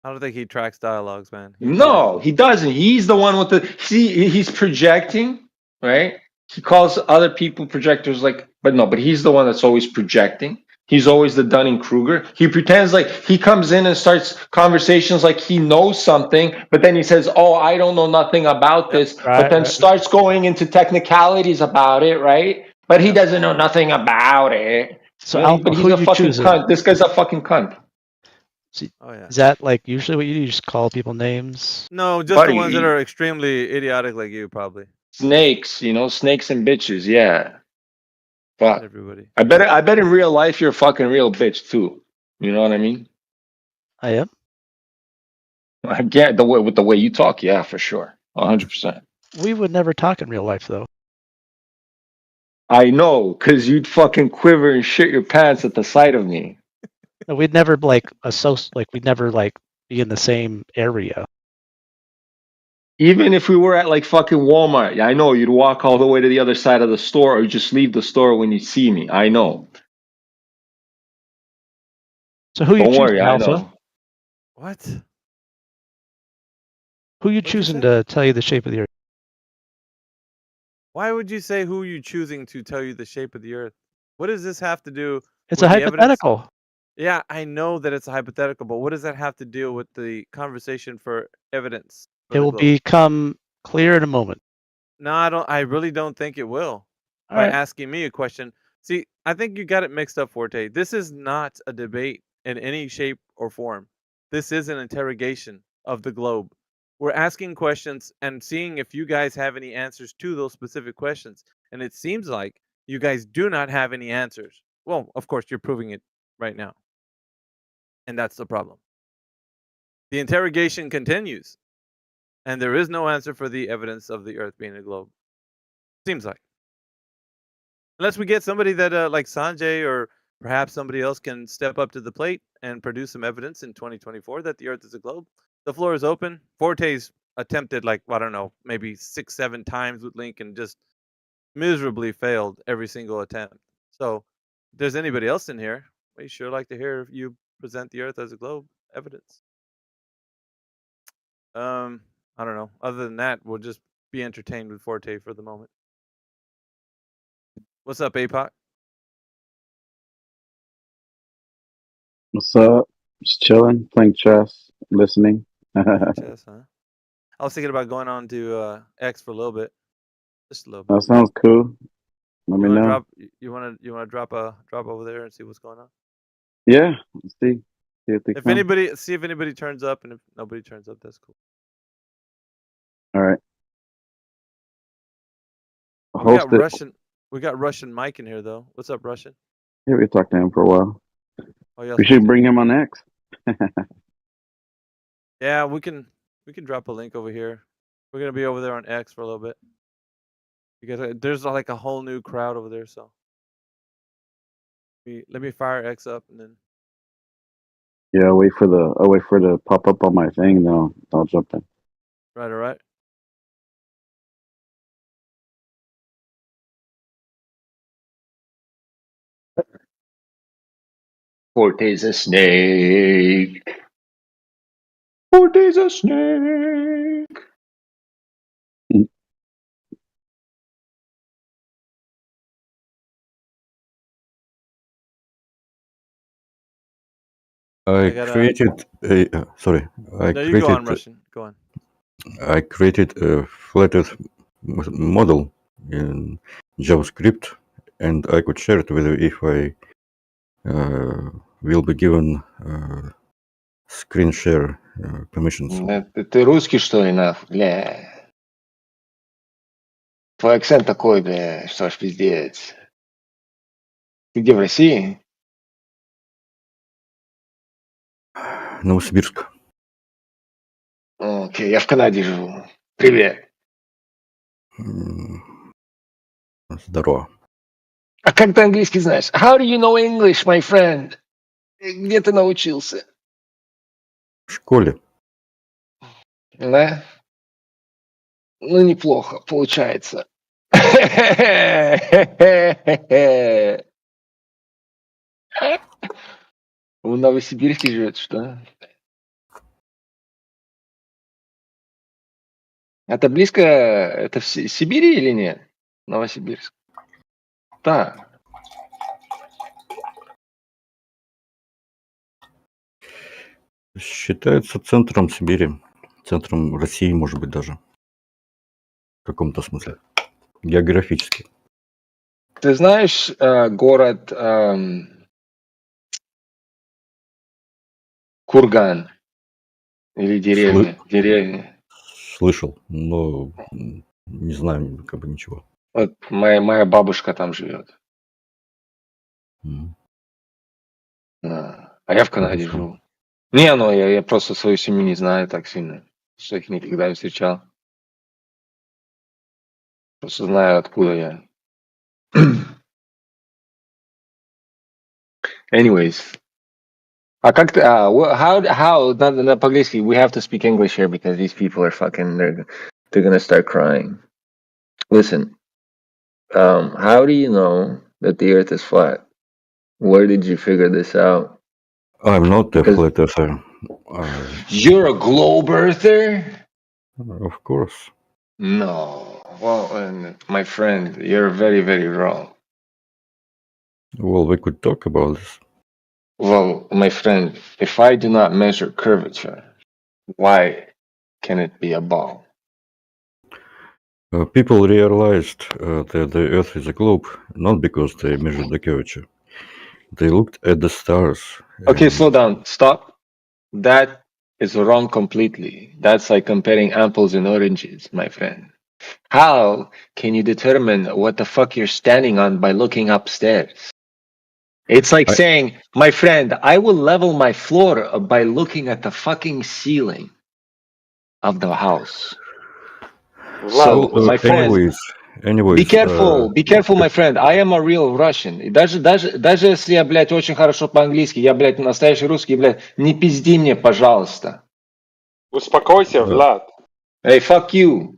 I don't think he tracks dialogues, man. No, he doesn't. He's the one with the see. He's projecting, right? He calls other people projectors, like, but no, but he's the one that's always projecting. He's always the Dunning Kruger. He pretends like he comes in and starts conversations like he knows something, but then he says, "Oh, I don't know nothing about this," but Right, then right. starts going into technicalities about it, right? But he doesn't know nothing about it. So But Alpha, he's who a you fucking choosing? cunt. This guy's a fucking cunt. Oh yeah. Is that like usually what you do? You just call people names? No, just the ones that Buddy, are extremely idiotic like you, probably. snakes, snakes and bitches, yeah. Not Fuck. everybody. I bet in real life you're a fucking real bitch too. You know what I mean? I am. I get with the way you talk, yeah, for sure. 100%. We would never talk in real life, though. I know, cause you'd fucking quiver and shit your pants at the sight of me. No, we'd never we'd never be in the same area. Even if we were at like fucking Walmart, yeah, I know you'd walk all the way to the other side of the store or just leave the store when you see me. I know. So who you Don't choosing, worry, I Alpha? know. What? Who you What'd you choosing say? to tell you the shape of the Earth? Why would you say who you choosing to tell you the shape of the Earth? What does this have to do It's with a the evidence? hypothetical. Yeah, I know that it's a hypothetical, but what does that have to do with the conversation for evidence for It the will globe? become clear in a moment. No, I don't. I really don't think it will. All By right. asking me a question. See, I think you got it mixed up, Forte. This is not a debate in any shape or form. This is an interrogation of the globe. We're asking questions and seeing if you guys have any answers to those specific questions. And it seems like you guys do not have any answers. Well, of course, you're proving it right now. And that's the problem. The interrogation continues, and there is no answer for the evidence of the Earth being a globe. Seems like. Unless we get somebody that, like Sanjay or perhaps somebody else, can step up to the plate and produce some evidence in 2024 that the Earth is a globe. The floor is open. Forte's attempted, like, I don't know, maybe 6, 7 times with Link and just miserably failed every single attempt. So, if there's anybody else in here, we sure like to hear you present the Earth as a globe evidence. I don't know. Other than that, we'll just be entertained with Forte for the moment. What's up, APOC? What's up? Just chilling, playing chess, listening. Chess, huh? I was thinking about going on to X for a little bit, just a little bit. That sounds cool. Let me You want to know. drop? You want to drop over there and see what's going on? Yeah, let's see. See if they If come. anybody, see if anybody turns up, and if nobody turns up, that's cool. All right. We got Host it. Russian. We got Russian Mike in here though. What's up, Russian? Yeah, we talked to him for a while. Oh yeah. We should bring him on X. Yeah, we can drop a link over here. We're gonna be over there on X for a little bit because there's like a whole new crowd over there. So let me fire X up and then. Yeah, I'll wait for it to pop up on my thing. Then I'll jump in. Right, all right. Forte's a snake. Forte's a snake. I got created a sorry. I No, you go on, created Russian. Go on. I created a flat Earth model in JavaScript, and I could share it with you if I will be given screen share permissions. Ты русский, что ли, нахуй, бля? Твой акцент такой, бля, что ж пиздец. Ты где, в России? Новосибирск. Окей, я в Канаде живу. Привет. Здорово. А как ты английский знаешь? How do you know English, my friend? Где ты научился? В школе. Да? Ну, неплохо, получается. В Новосибирске живет, что? Это близко, это в Сибири или нет? Новосибирск. Да. Считается центром Сибири. Центром России, может быть, даже. В каком-то смысле. Географически. Ты знаешь город Курган? Или деревня? Деревня. Слышал, но не знаю как бы ничего. Вот моя бабушка там живет. Да. А я в Канаде Хорошо. живу. Не, ну я просто свою семью не знаю так сильно. Что их никогда не встречал. Просто знаю, откуда я. Anyways. А как ты... how по-английски, we have to speak English here because these people are fucking... They're gonna start crying. Listen. How do you know that the earth is flat? Where did you figure this out? I'm not a flat earther. You're a globe earther? Of course. No. Well, my friend, you're very, very wrong. Well, we could talk about this. Well, my friend, if I do not measure curvature, why can it be a ball? People realized that the Earth is a globe not because they measured the curvature. They looked at the stars. Okay, slow down. Stop. That is wrong completely. That's like comparing apples and oranges, my friend. How can you determine what the fuck you're standing on by looking upstairs? It's like saying, my friend, I will level my floor by looking at the fucking ceiling of the house. So, my friend, anyways, be careful, my friend. I am a real Russian. Даже если я, блядь, очень хорошо по-английски, я, блядь, настоящий русский, блядь, не пизди мне, пожалуйста. Успокойся, Влад. Hey, fuck you.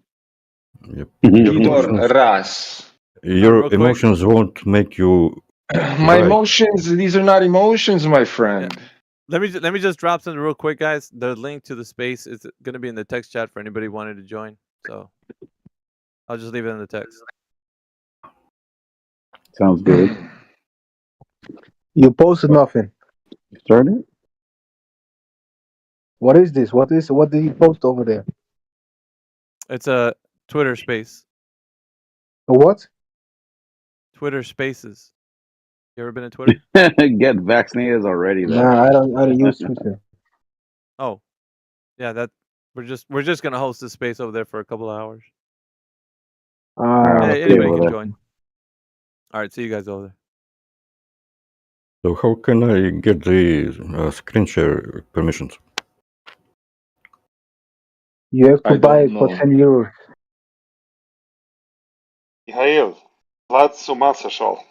Your Раз. emotions won't make you. My emotions, these are not emotions, my friend. Let me just drop something real quick, guys. The link to the space is going to be in the text chat for anybody wanting to join. So I'll just leave it in the text. Sounds good. You posted nothing. You started? What is this? What did you post over there? It's a Twitter space. A what? Twitter Spaces. You ever been to Twitter? Get vaccinated already. Nah, I don't use Twitter. Oh, yeah. That we're just gonna host this space over there for a couple of hours. Okay, anybody can join. All right, see you guys over there. So how can I get the screen share permissions? You have to buy it for 10 euros. Михаил, Влад с ума сошел.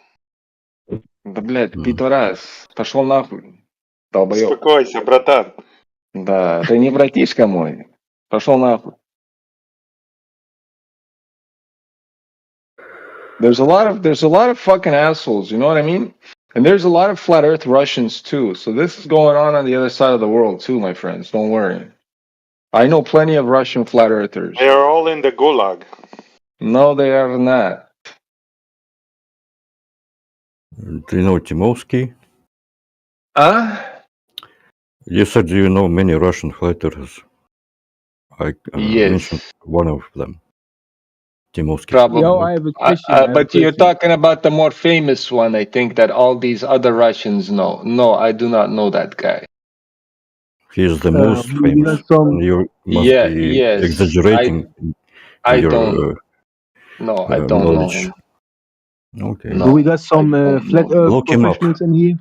Да, блядь, пидорас. Пошел нахуй. Долбоёб. Успокойся, братан. Да, ты не братишка мой. Пошел нахуй. There's a lot of fucking assholes, you know what I mean? And there's a lot of flat earth Russians too. So this is going on the other side of the world too, my friends. Don't worry. I know plenty of Russian flat earthers. They are all in the gulag. No, they are not. Do you know Timofsky? You said you know many Russian flat earthers. I mentioned one of them. Timofsky. Probably. Yo, I have a question. But you're talking about the more famous one, I think, that all these other Russians know. No, I do not know that guy. He is the most famous. And you must be exaggerating I your don't. No, I don't knowledge. know him. Okay. Do we got some flat earth Look him up. professionals in here?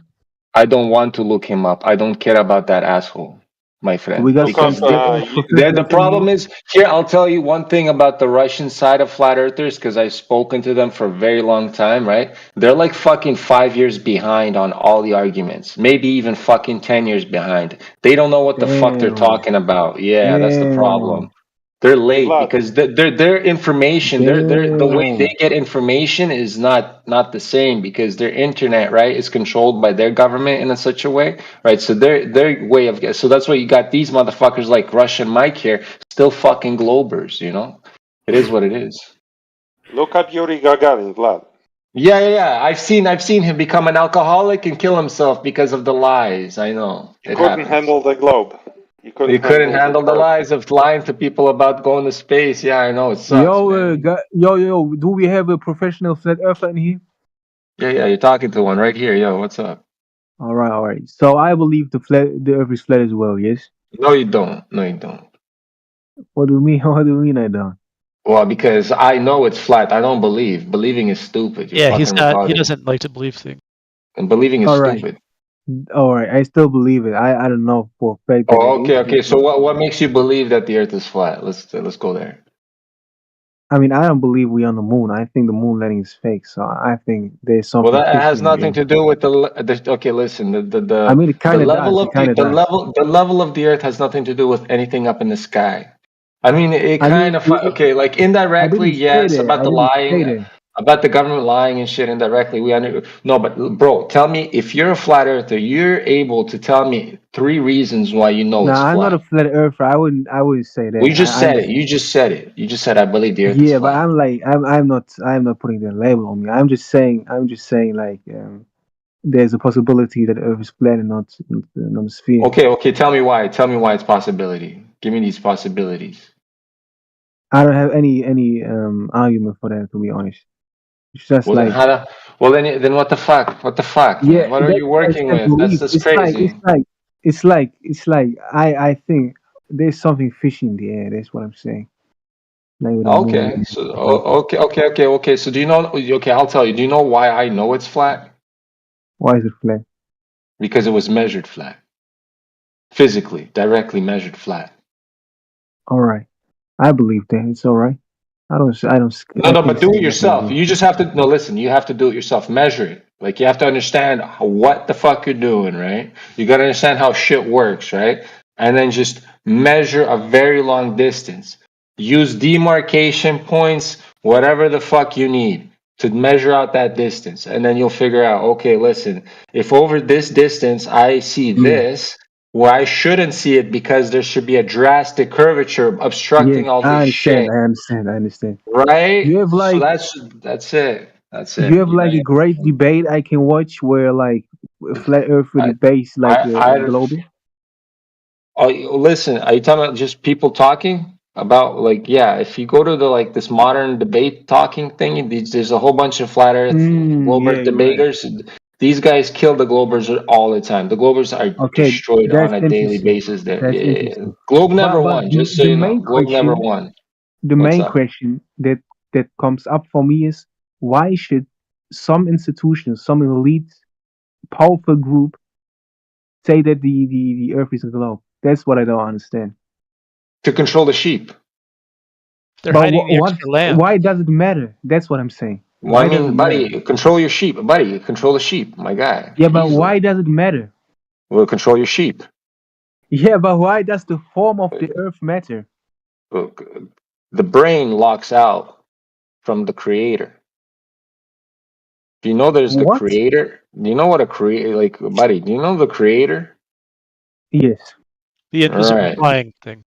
I don't want to look him up. I don't care about that asshole. my friend. We got Look up. Because the professionals in here. problem is here. I'll tell you one thing about the Russian side of flat earthers, because I've spoken to them for a very long time. Right? They're like fucking 5 years behind on all the arguments. Maybe even fucking 10 years behind. They don't know what the fuck they're Damn. talking about. Yeah, that's the problem. Damn. They're Hey, late Vlad. because their information, the way they Damn. get information is not the same, because their internet, right, is controlled by their government in a such a way, right? So their way of, so that's why you got these motherfuckers like Russian Mike here, still fucking globers, you know? It is what it is. Look up Yuri Gagarin, Vlad. Yeah. I've seen him become an alcoholic and kill himself because of the lies. I know He it couldn't happens. handle the globe. He You couldn't couldn't handle the curve. lies of lying to people about going to space. Yeah, I know it sucks, man. Yo, do we have a professional flat earther in here? Yeah, you're talking to one right here. Yo, what's up? All right. So I believe the earth is flat as well, yes? No, you don't. No, you don't. What do you mean? What do you mean I don't? Well, because I know it's flat. I don't believe. Believing is stupid. You're Yeah, fucking he retarded. doesn't like to believe things. And believing is All right. stupid. All right. I still believe it. I don't know for a fact that Oh, it is. okay. So what makes you believe that the Earth is flat? Let's go there. I mean, I don't believe we on the moon. I think the moon landing is fake. So I think there's Well, something that fishy has in the nothing air. to do with the. Okay, listen. I mean, it The kind of level does. of It kind of the does. level of the Earth has nothing to do with anything up in the sky. I mean, it I mean, kind of okay, like I indirectly, didn't say yes, that. about I the didn't say lying, that. about the government lying and shit indirectly. No, but bro, tell me, if you're a flat earther, you're able to tell me 3 reasons why you know it's Nah, I'm not a flat. flat earther. I wouldn't say Well, you that. just said it. You just said it. You just said I believe the Earth is Yeah, but flat. I'm not putting the label on me. I'm just saying like there's a possibility that the Earth is flat and not a sphere. Okay. Tell me why. Tell me why it's possibility. Give me these possibilities. I don't have any argument for that, to be honest. It's just Well, then like, how to? Well, then what the fuck? What the fuck, yeah, man? What are that's you what I working said. with? Belief. That's crazy. It's like I think there's something fishy in the air. That's what I'm saying. Like with the moon Okay. landing So and stuff like that. okay. So do you know? Okay, I'll tell you. Do you know why I know it's flat? Why is it flat? Because it was measured flat, physically, directly measured flat. All right, I believe that it's all right. No, I no, can't but do say it nothing yourself. against You it. just have to. No, listen. You have to do it yourself. Measure it. Like you have to understand what the fuck you're doing, right? You got to understand how shit works, right? And then just measure a very long distance. Use demarcation points, whatever the fuck you need to measure out that distance, and then you'll figure out. Okay, listen. If over this distance I see Yeah. this, well, I shouldn't see it because there should be a drastic curvature Yes, obstructing all I this understand. shit. I understand. I understand. Right? You have So like that's it. That's you it. have You know, like a great debate I can watch where like a flat earther I debates like a I global. oh, listen, are you talking about just people talking about like yeah, if you go to the like this modern debate talking thing, there's a whole bunch of flat earth Yeah, glober you're right. debaters. These guys kill the globers all the time. The globers are Okay, destroyed on that's a daily interesting. basis there. That's Yeah. interesting. Globe never But won, just so the you know. main Globe never question, won. the What's main up? question that comes up for me is why should some institutions, some elite, powerful group say that the Earth is a globe? That's what I don't understand. To control the sheep. They're But hiding the extra land. why does it matter? That's what I'm saying. Well, I Why does it mean, matter? buddy, control your sheep. Buddy, control the sheep, my guy. Yeah, but Easily. why does it matter? Well, control your sheep. Yeah, but why does the form of the Earth matter? Look, the brain locks out from the creator. Do you know there's the What? creator? Do you know what a creator, like, buddy, do you know the creator? Yes. The All invisible right. flying thing.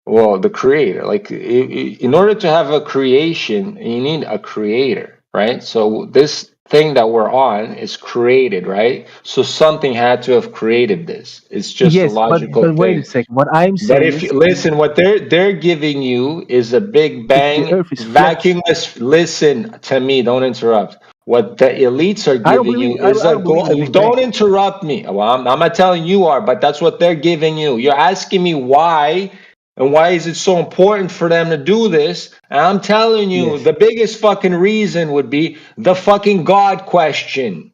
Well, the creator, like, in order to have a creation, you need a creator, right? So this thing that we're on is created, right? So something had to have created this. It's just a Yes, logical but wait a thing. second. What I'm But saying if you is listen, what they're giving you is a big the bang Earth is flat. vacuumless. Listen to me. Don't interrupt. What the elites are I don't giving you believe is I don't believe in Big Bang. don't interrupt me. Well, I'm not telling you are, but that's what they're giving you. You're asking me why, and why is it so important for them to do this? And I'm telling you, Yes. the biggest fucking reason would be the fucking God question.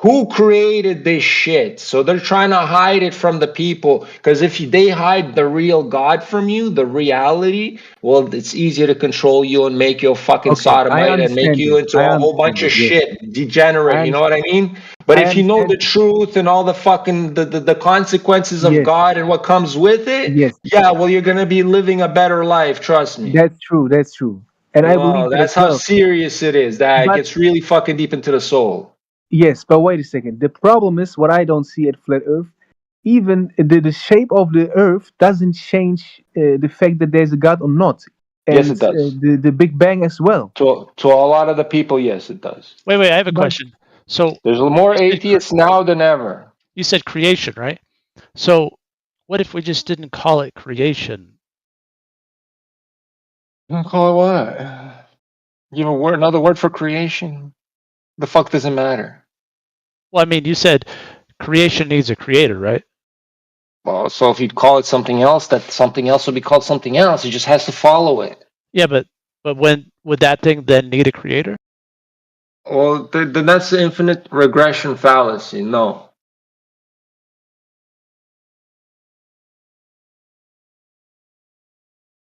Who created this shit? So they're trying to hide it from the people. Because if they hide the real God from you, the reality, well, it's easier to control you and make you a fucking Okay, I sodomite and make understand you this. into I a whole bunch understand of this. Yes, shit, degenerate. I You know understand. what I mean? But I if you know understand the this. truth and all the fucking the consequences of Yes, God and what comes with it, yes, yeah, well, you're gonna be living a better life. Trust me. that's true. That's true, and I believe Well, that as that's how well. serious it is. That it But gets really fucking deep into the soul. yes, but wait a second. The problem is what I don't see at flat Earth. Even the shape of the Earth doesn't change the fact that there's a God or not, Yes, and it does. the Big Bang as well. To a lot of the people, yes, it does. Wait, I have a But question. So There's more you said, atheists now than ever. you said creation, right? So what if we just didn't call it creation? You gonna call it what? You have a word, another word for creation? The fuck does it matter? Well, I mean, you said creation needs a creator, right? Well, so if you'd call it something else, that something else would be called something else. It just has to follow it. Yeah, but when would that thing then need a creator? Well, then that's the infinite regression fallacy. No.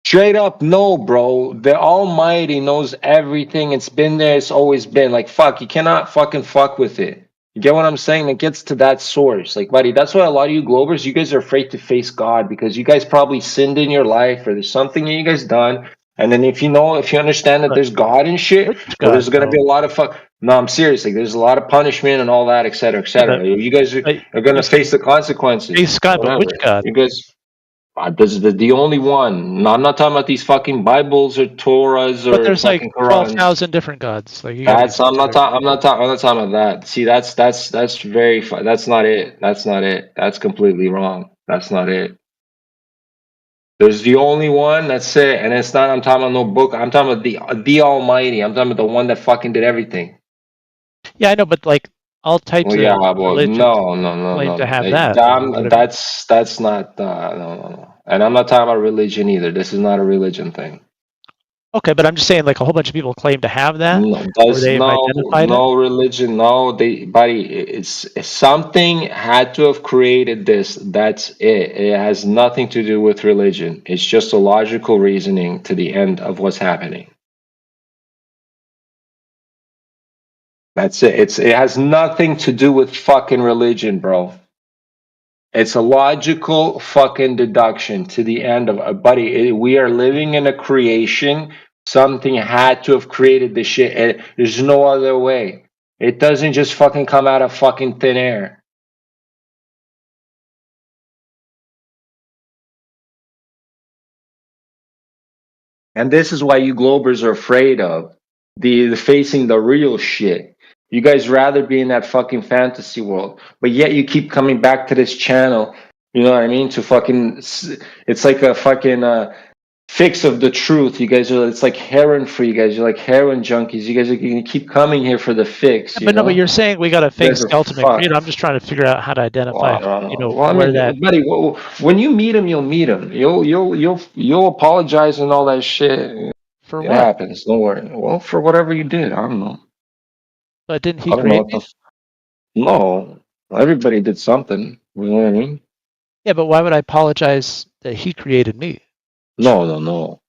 Straight up, no, bro. The Almighty knows everything. It's been there. It's always been. Like, fuck, you cannot fucking fuck with it. You get what I'm saying? It gets to that source. Like, buddy, that's why a lot of you Globers, you guys are afraid to face God because you guys probably sinned in your life or there's something that you guys done. And then if you understand that But there's God and shit, which well, God there's going to be though? a lot of fuck. No, I'm serious. Like, there's a lot of punishment and all that, et cetera, et Yeah, but, cetera. You guys but are going you to said face the consequences. face God, but which Whatever. God? You guys. This is the only one. No, I'm not talking about these fucking Bibles or Torahs But or there's like fucking Qurans. 12,000 different gods. Like you got to be I'm not specific. talking. I'm not talking about that. See, that's very. That's not it. That's not it. That's completely wrong. That's not it. There's the only one. That's it. And it's not. I'm talking about no book. I'm talking about the Almighty. I'm talking about the one that fucking did everything. Yeah, I know, but like all types Well, yeah, of well, religions no, claim to no. have that. Like whatever. That's not. No, no, no. And I'm not talking about religion either. This is not a religion thing. Okay, but I'm just saying, like a whole bunch of people claim to have that, No, or they've identified it. no religion, no. Buddy, it's something had to have created this. That's it. It has nothing to do with religion. It's just a logical reasoning to the end of what's happening. That's it. It has nothing to do with fucking religion, bro. It's a logical fucking deduction to the end of buddy. We are living in a creation. Something had to have created this shit. There's no other way. It doesn't just fucking come out of fucking thin air. And this is why you Globers are afraid of the facing the real shit. You guys rather be in that fucking fantasy world, but yet you keep coming back to this channel. You know what I mean? To fucking, it's like a fucking fix of the truth. You guys are, it's like heroin for you guys. You're like heroin junkies. You guys are going to keep coming here for the fix, Yeah, you but no, but know? you're saying we got a You fake guys are skeleton creator. I'm fucked. just trying to figure out how to identify, Well, I where that mean, buddy, when you meet him, you'll meet him. You'll apologize and all that shit. for It what. happens. Don't worry. Well, for whatever you did, I don't know. But didn't he I don't know create what me? No, everybody did something. You know what I mean? Yeah, but why would I apologize that he created me? No.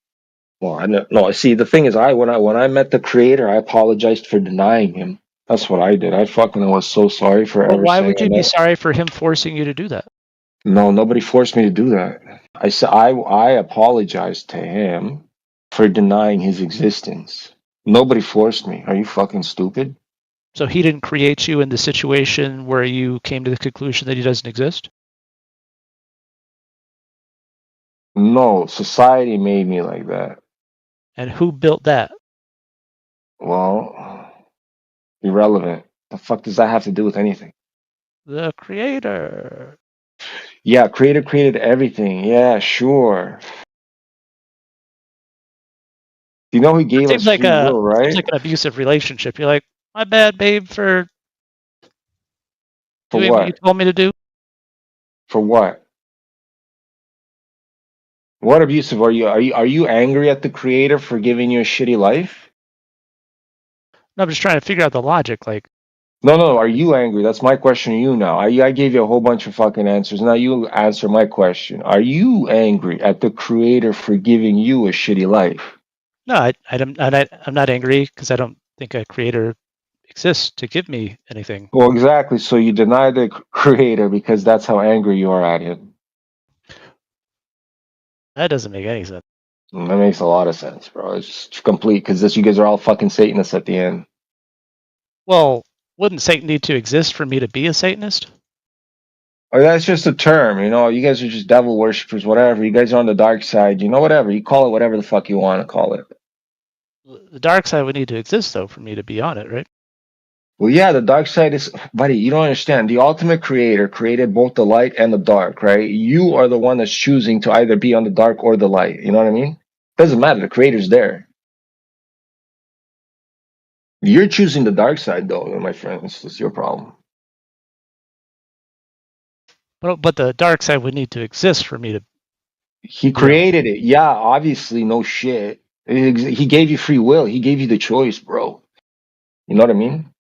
Well, I know. No, see, the thing is, when I met the creator, I apologized for denying him. That's what I did. I fucking was so sorry for Well, ever why saying would I you be met. sorry for him forcing you to do that? No, nobody forced me to do that. I said I apologized to him for denying his existence. Nobody forced me. Are you fucking stupid? So he didn't create you in the situation where you came to the conclusion that he doesn't exist? No, society made me like that. And who built that? Well, irrelevant. The fuck does that have to do with anything? The creator. Yeah, creator created everything. Yeah, sure. You know he It gave us seems like free will, an right? abusive relationship. You're like, my bad, babe, for For doing what you what? told me to do. For what? What abusive are you? Are you angry at the creator for giving you a shitty life? No, I'm just trying to figure out the logic. Like, No. Are you angry? That's my question to you now. I gave you a whole bunch of fucking answers. Now you answer my question. Are you angry at the Creator for giving you a shitty life? No, I'm not angry because I don't think a creator exists to give me anything. Well, exactly. So you deny the Creator because that's how angry you are at Him. That doesn't make any sense. That makes a lot of sense, bro. It's just complete because you guys are all fucking Satanists at the end. Well, wouldn't Satan need to exist for me to be a Satanist? Or that's just a term, you know. You guys are just devil worshippers, whatever. You guys are on the dark side, you know, whatever. You call it whatever the fuck you want to call it. The dark side would need to exist though for me to be on it, right? Well, yeah, the dark side is, buddy, you don't understand. The ultimate creator created both the light and the dark, right? You are the one that's choosing to either be on the dark or the light. You know what I mean? Doesn't matter. The creator's there. You're choosing the dark side, though, my friend. It's your problem. But the dark side would need to exist for me to. He created it. Yeah, obviously, no shit. He gave you free will. He gave you the choice, bro. You know what I mean?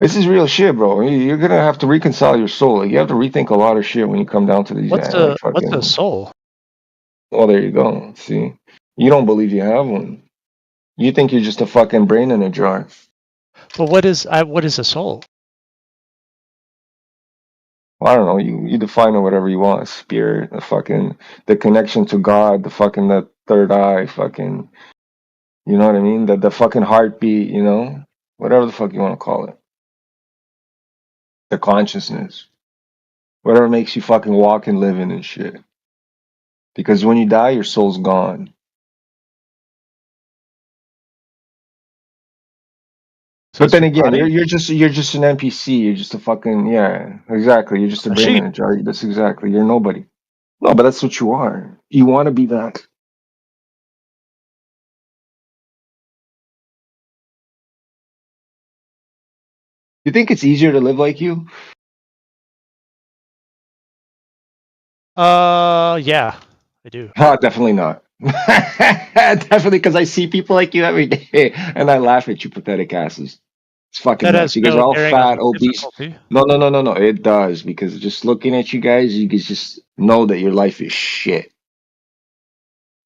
This is real shit, bro. You're gonna have to reconcile your soul. Like, you have to rethink a lot of shit when you come down to these. What's a soul? Oh, there you go. See, you don't believe you have one. You think you're just a fucking brain in a jar. But what is a soul? Well, I don't know. You define it whatever you want. Spirit, the connection to God, the third eye, fucking. You know what I mean? The fucking heartbeat. You know, whatever the fuck you want to call it. The consciousness, whatever makes you fucking walk and live in and shit. Because when you die, your soul's gone. But then again, you're just an NPC. You're just a fucking, yeah, exactly. You're just a brain in a jar. That's exactly. You're nobody. No, but that's what you are. You want to be that. You think it's easier to live like you? Yeah, I do. Definitely not. Definitely, because I see people like you every day, and I laugh at you, pathetic asses. It's fucking That nuts. has You guys no are all bearing on fat, the obese. difficulty. No. It does, because just looking at you guys, you can just know that your life is shit.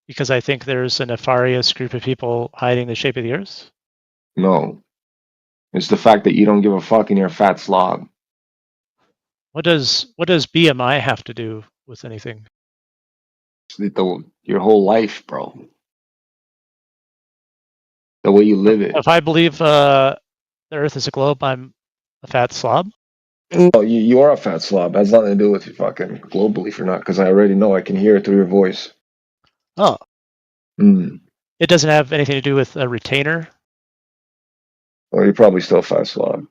Because I think there's a nefarious group of people hiding the shape of the earth? No. It's the fact that you don't give a fuck and you're a fat slob. What does BMI have to do with anything? Your whole life, bro. The way you live it. If I believe the earth is a globe, I'm a fat slob? No, you are a fat slob. It has nothing to do with your fucking globe belief or not, because I already know. I can hear it through your voice. Oh. Mm. It doesn't have anything to do with a retainer? Well, you're probably still a fat slob.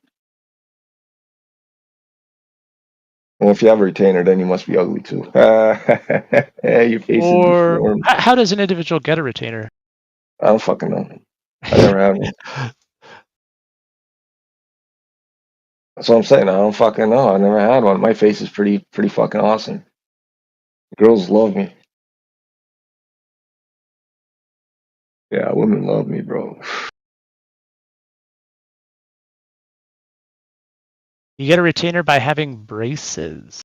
Well, if you have a retainer, then you must be ugly too. Your face is deformed. How does an individual get a retainer? I don't fucking know. I never had one. That's what I'm saying. I don't fucking know. I never had one. My face is pretty fucking awesome. Girls love me. Yeah, women love me, bro. You get a retainer by having braces.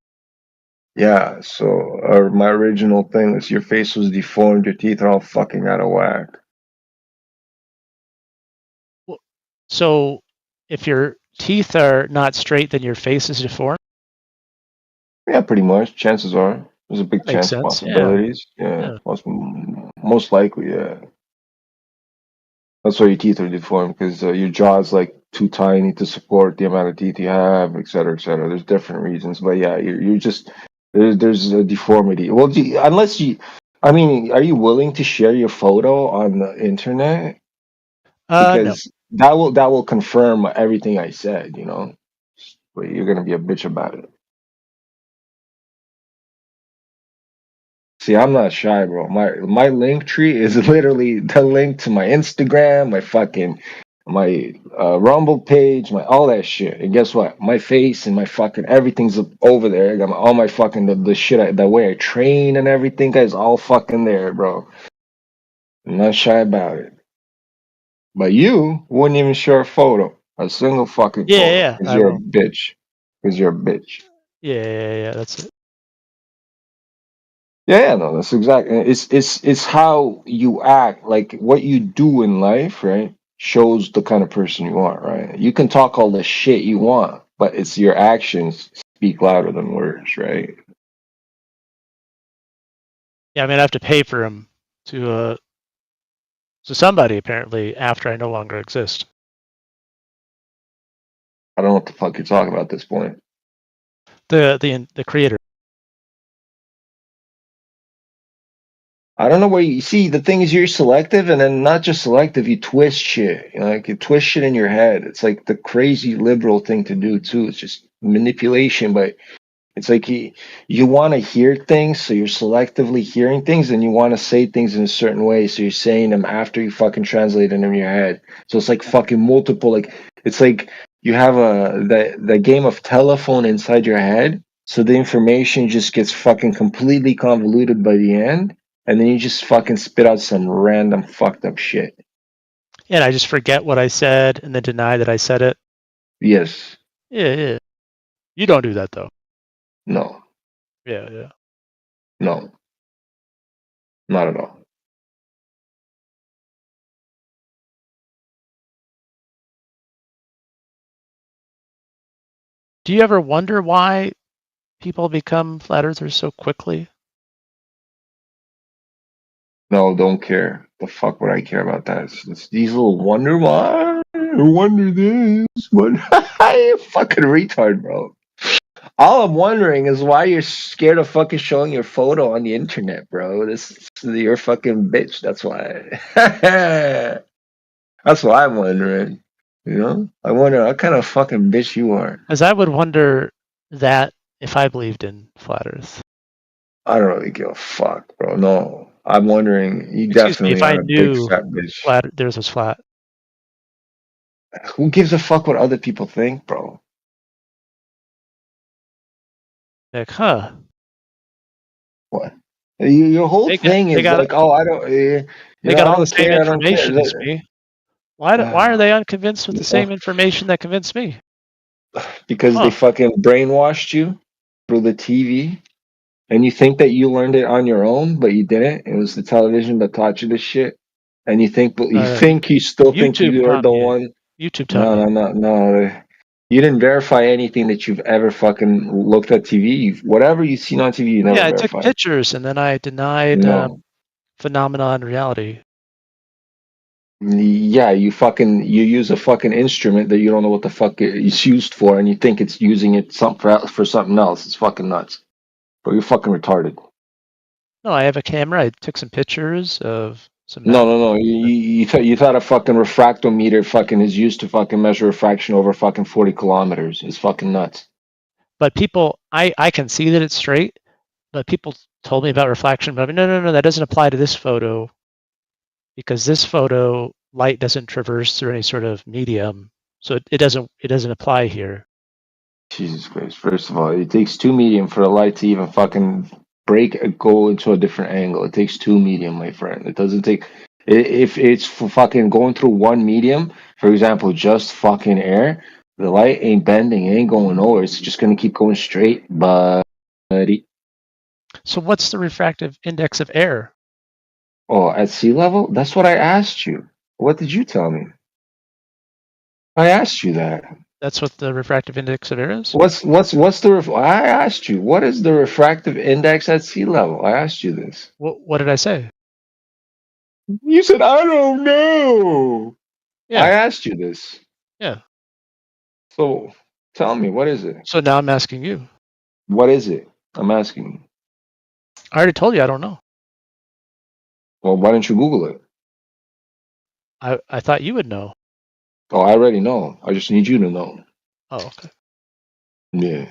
Yeah, so my original thing was your face was deformed, your teeth are all fucking out of whack. So if your teeth are not straight, then your face is deformed? Yeah, pretty much. Chances are. There's a big Makes chance of sense, possibilities. Yeah. Most likely, yeah. That's why your teeth are deformed, because your jaw is like too tiny to support the amount of teeth you have, et cetera, et cetera. There's different reasons, but yeah, you're just there's a deformity. Well, unless you, I mean, are you willing to share your photo on the internet? No. Because that will confirm everything I said, you know. But you're gonna be a bitch about it. See, I'm not shy, bro. My link tree is literally the link to my Instagram, my Rumble page, my all that shit. And guess what? My face and my fucking everything's over there. I got all my fucking the shit, the way I train and everything is all fucking there, bro. I'm not shy about it. But you wouldn't even share a photo, a single fucking photo, Yeah, because I you're a will. bitch. Because you're a bitch. Yeah, that's it. Yeah, no, that's exactly. It's how you act, like what you do in life, right? Shows the kind of person you are, right? You can talk all the shit you want, but it's your actions speak louder than words, right? Yeah, I mean, I have to pay for him to somebody apparently after I no longer exist. I don't know what the fuck you're talking about at this point. The creator. I don't know where you see the thing is you're selective, and then not just selective, you twist shit. You know, like you twist shit in your head. It's like the crazy liberal thing to do too. It's just manipulation, but it's like you want to hear things, so you're selectively hearing things, and you want to say things in a certain way, so you're saying them after you fucking translate them in your head. So it's like fucking multiple. Like it's like you have the game of telephone inside your head, so the information just gets fucking completely convoluted by the end, and then you just fucking spit out some random fucked up shit. And I just forget what I said and then deny that I said it. Yes. Yeah. You don't do that though. No. Yeah. No. Not at all. Do you ever wonder why people become flat earthers so quickly? No, don't care. The fuck would I care about that? It's these little wonder why, wonder this, what? You fucking retard, bro. All I'm wondering is why you're scared of fucking showing your photo on the internet, bro. You're a fucking bitch. That's why. That's what I'm wondering. You know, I wonder what kind of fucking bitch you are. Because I would wonder that if I believed in flat Earth. I don't really give a fuck, bro. No, I'm wondering. You Excuse me, if definitely I are a big knew fat bitch. flat Earth was flat. Who gives a fuck what other people think, bro? Like, huh? What? Your whole They thing is got like, oh, I don't, they I got all the don't same care, I don't care. information as me. Why are they unconvinced with the same information that convinced me? Because they fucking brainwashed you through the TV, and you think that you learned it on your own, but you didn't. It was the television that taught you this shit, and you think, you still think YouTube you are taught the me. one. YouTube taught me. No. You didn't verify anything that you've ever fucking looked at TV. Whatever you've seen on TV, you never Yeah, I took verified. pictures and then I denied No. phenomena and reality. Yeah, you use a fucking instrument that you don't know what the fuck it's used for, and you think it's using it for something else. It's fucking nuts. But you're fucking retarded. No, I have a camera. I took some pictures of some. No. You thought a fucking refractometer fucking is used to fucking measure refraction over fucking 40 kilometers. It's fucking nuts. But people, I can see that it's straight, but people told me about reflection. But I mean, no, that doesn't apply to this photo because this photo light doesn't traverse through any sort of medium, so it doesn't apply here. Jesus Christ! First of all, it takes two medium for the light to even fucking go into a different angle. It takes two medium, my friend. It doesn't take. If it's fucking going through one medium, for example, just fucking air, the light ain't bending, it ain't going nowhere. It's just gonna keep going straight, buddy. So what's the refractive index of air? Oh, at sea level? That's what I asked you. What did you tell me? I asked you that. That's what the refractive index of air is? I asked you, what is the refractive index at sea level? I asked you this. What did I say? You said, I don't know. Yeah. I asked you this. Yeah. So tell me, what is it? So now I'm asking you. What is it? I'm asking you. I already told you I don't know. Well, why don't you Google it? I thought you would know. Oh, I already know. I just need you to know. Oh, okay. Yeah.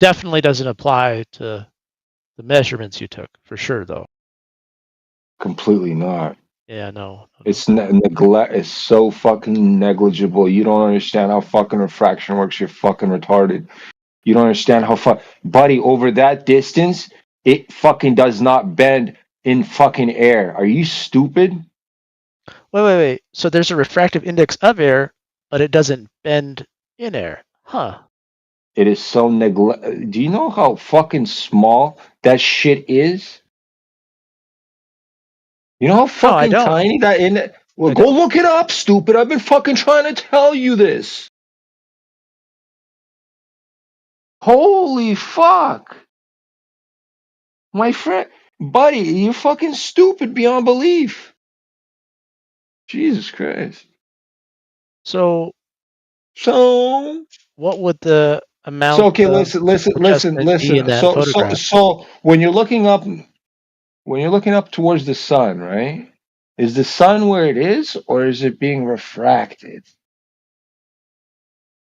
Definitely doesn't apply to the measurements you took, for sure, though. Completely not. Yeah, no. It's neglect. It's so fucking negligible. You don't understand how fucking refraction works. You're fucking retarded. You don't understand how buddy, over that distance, it fucking does not bend in fucking air. Are you stupid? Wait. So there's a refractive index of air, but it doesn't bend in air. Huh. It is so Do you know how fucking small that shit is? You know how No, I fucking don't. tiny that in it? Well, I go don't. look it up, stupid. I've been fucking trying to tell you this. Holy fuck. My friend, buddy, you're fucking stupid beyond belief. Jesus Christ. So So what would the amount So okay, of adjustment be in that So photograph? when you're looking up towards the sun, right? Is the sun where it is, or is it being refracted?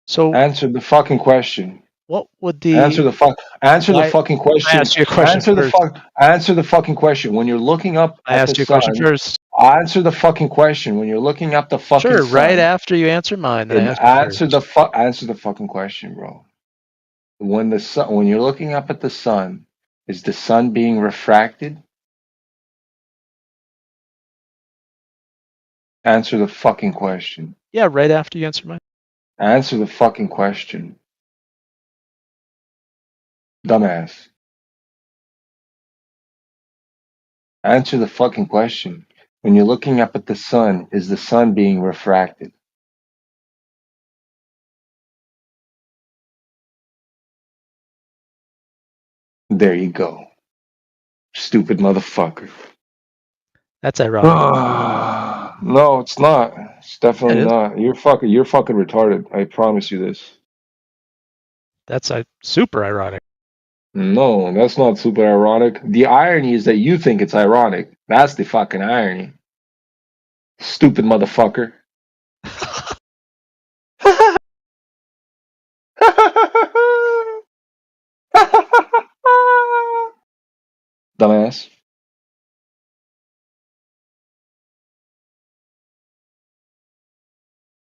So Answer the fucking question. what would Answer the the fuck. Answer the why fucking I question. asked you a question Answer the first. fuck. Answer the fucking question. When you're looking up I at the asked you a question sun, first. answer the fucking question. When you're looking up the fucking Sure, right sun, after you answer mine, then I and asked you first. answer the fucking question, bro. When you're looking up at the sun, is the sun being refracted? Answer the fucking question. Yeah, right after you answer mine. Answer the fucking question. Dumbass. Answer the fucking question. When you're looking up at the sun, is the sun being refracted? There you go. Stupid motherfucker. That's ironic. No, it's not. It's definitely It is. not. You're fucking retarded. I promise you this. That's super ironic. No, that's not super ironic. The irony is that you think it's ironic. That's the fucking irony. Stupid motherfucker. Dumbass.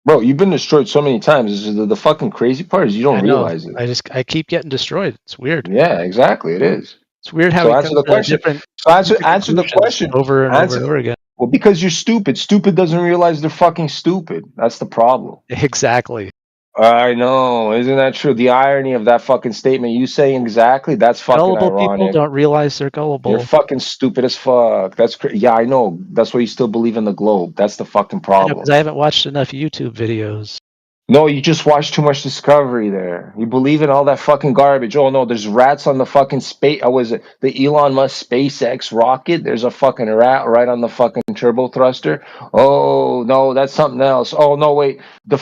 Bro, you've been destroyed so many times. This is the fucking crazy part is you don't I know. realize it. I keep getting destroyed. It's weird. Yeah, exactly. It is. It's weird how So we answer come the to question. different So answer the conclusions question. over and over Answer. and over again. Well, because you're stupid. Stupid doesn't realize they're fucking stupid. That's the problem. Exactly. I know. Isn't that true? The irony of that fucking statement, you saying exactly, that's fucking Gullible people ironic. don't realize they're gullible. You're fucking stupid as fuck. Yeah, I know. That's why you still believe in the globe. That's the fucking I know, problem. because I haven't watched enough YouTube videos. No, you just watch too much Discovery there. You believe in all that fucking garbage. Oh no, there's rats on the fucking space. Was it the Elon Musk SpaceX rocket? There's a fucking rat right on the fucking turbo thruster. Oh no, that's something else. Oh no, wait, the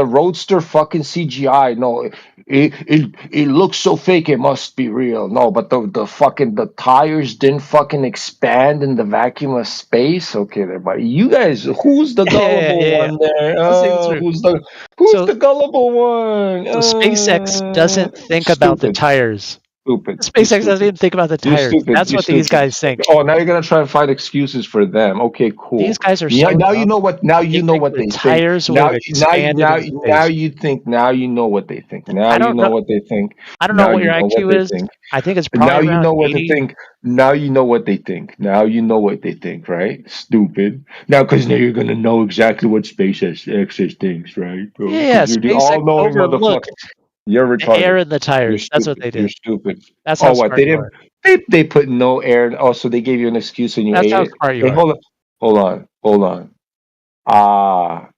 Roadster fucking CGI. No, it looks so fake. It must be real. No, but the tires didn't fucking expand in the vacuum of space. Okay, there, buddy. You guys, who's the gullible one there? Let's see through. Who's the gullible one? So SpaceX doesn't think about the tires. Stupid. SpaceX doesn't even think about the You're tires. stupid. That's You're what these stupid. guys think. Oh, now you're gonna try and find excuses for them. Okay, cool. These guys are Yeah, so now you dumb. know what. Now you They know think what the they think. tires would Now, have expanded in space. now you think. Now you know what they think. Now I you don't know know. what they think. I don't know Now what you your know what IQ they is. think. I think it's Now probably you around know what they 80. think. Now you know what they think. Now you know what they think, right? Stupid. Now, because now you're gonna know exactly what SpaceX thinks, right? Yeah, Because you're the SpaceX all-knowing overlooked motherfucker. You're the air retarded. in the You're tires. That's what stupid. they You're did. stupid. That's how Oh, what smart they you didn't? are. They put no air. Oh, so they gave you an excuse and you That's ate how it. smart you Hey, are. hold on. Ah,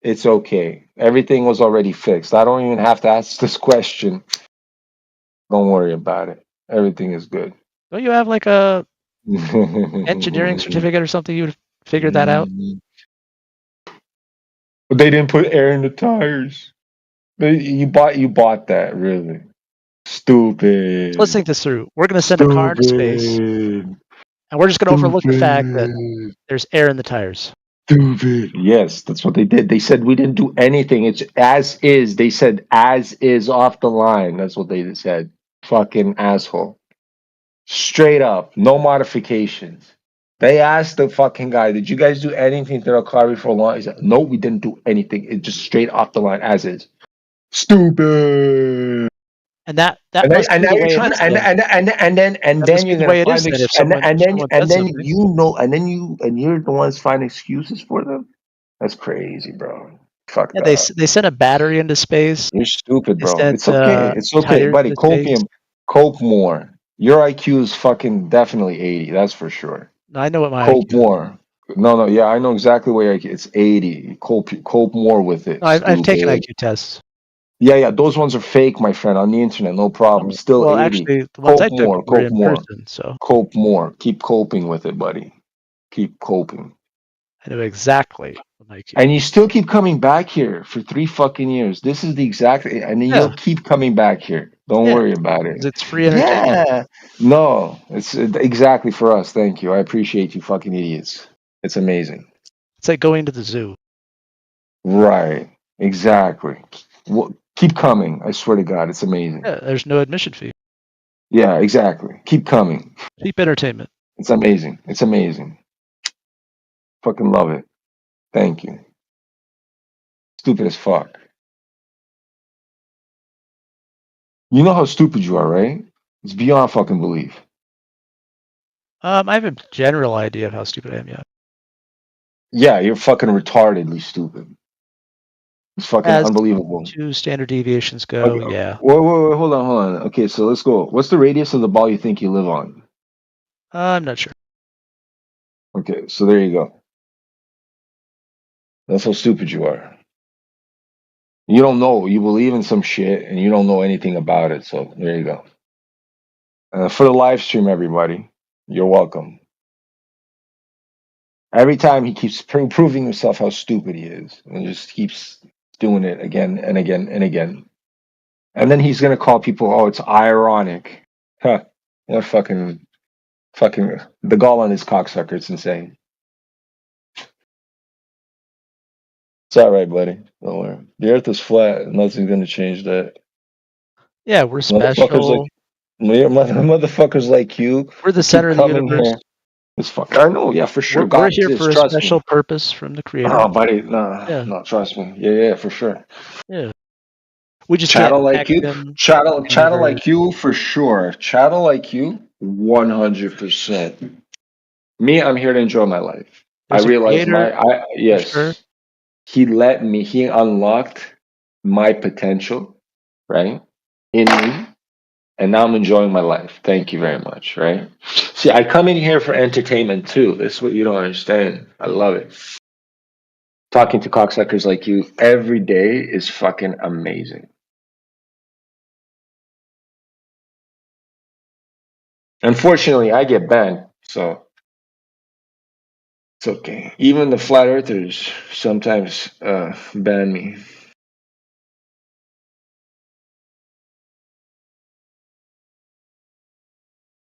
it's okay. Everything was already fixed. I don't even have to ask this question. Don't worry about it. Everything is good. Don't you have like a engineering certificate or something? You would figure that out. But they didn't put air in the tires. You bought that, really. Stupid. Let's think this through. We're going to send a car into space, and we're just going to overlook the fact that there's air in the tires. Stupid. Yes, that's what they did. They said we didn't do anything. It's as is. They said as is off the line. That's what they said. Fucking asshole. Straight up. No modifications. They asked the fucking guy, did you guys do anything to the car before launch? He said, no, we didn't do anything. It's just straight off the line as is. Stupid. And that And then, must and be now the you're way it trying, is, though. and That then must be you're the gonna way it is. find Then, if and someone then says something, and you're the ones finding excuses for them. That's crazy, bro. Fuck yeah, that. they sent a battery into space. You're stupid, They bro. sent It's okay. It's okay, tires buddy. into space. Cope more. Your IQ is fucking definitely 80. That's for sure. I know what my Cope IQ is. more. No, yeah, I know exactly where it's 80. Cope more with it. No, I've taken Stupid. IQ tests. Yeah, those ones are fake, my friend, on the internet. No problem. Still Well, 80. actually, the ones I took were Cope in more. person, so Cope more. Keep coping with it, buddy. Keep coping. I know exactly what my IQ. And you still keep coming back here for 3 fucking years. This is the exact, and then you'll keep coming back here. Don't worry about it. 'Cause it's free entertainment. Yeah. No, it's exactly for us. Thank you. I appreciate you fucking idiots. It's amazing. It's like going to the zoo. Right. Exactly. Well, keep coming. I swear to God, it's amazing. Yeah, there's no admission fee. Yeah, exactly. Keep coming. Cheap entertainment. It's amazing. It's amazing. Fucking love it. Thank you. Stupid as fuck. You know how stupid you are, right? It's beyond fucking belief. I have a general idea of how stupid I am. Yeah. Yeah, you're fucking retardedly stupid. It's fucking As unbelievable. 2 standard deviations go, Okay. yeah. Wait, hold on. Okay, so let's go. What's the radius of the ball you think you live on? I'm not sure. Okay, so there you go. That's how stupid you are. You don't know. You believe in some shit and you don't know anything about it. So there you go. For the live stream, everybody, you're welcome. Every time he keeps proving himself how stupid he is, and just keeps doing it again and again and again. And then he's gonna call people, oh, it's ironic. Huh? What fucking the gall on his cocksucker. It's insane. It's all right, buddy. Don't worry. The Earth is flat. And nothing's gonna change that. Yeah, we're Motherfuckers special. motherfuckers like you. We're the keep center of the coming universe. here. It's fuck. I know. Yeah, for sure. We're God here exists. for a Trust special me. purpose from the Creator. Oh, buddy. No, Yeah. no. Trust me. Yeah, for sure. Yeah. We just Chattel can't like hack you. them. Chattel like you for sure. Chattel like you, 100%. Me, I'm here to enjoy my life. There's I a realize creator, yes. sure. He unlocked my potential, right? In me. And now I'm enjoying my life. Thank you very much, right? See, I come in here for entertainment too. This is what you don't understand. I love it. Talking to cocksuckers like you every day is fucking amazing. Unfortunately, I get banned, so it's okay. Even the flat earthers sometimes ban me.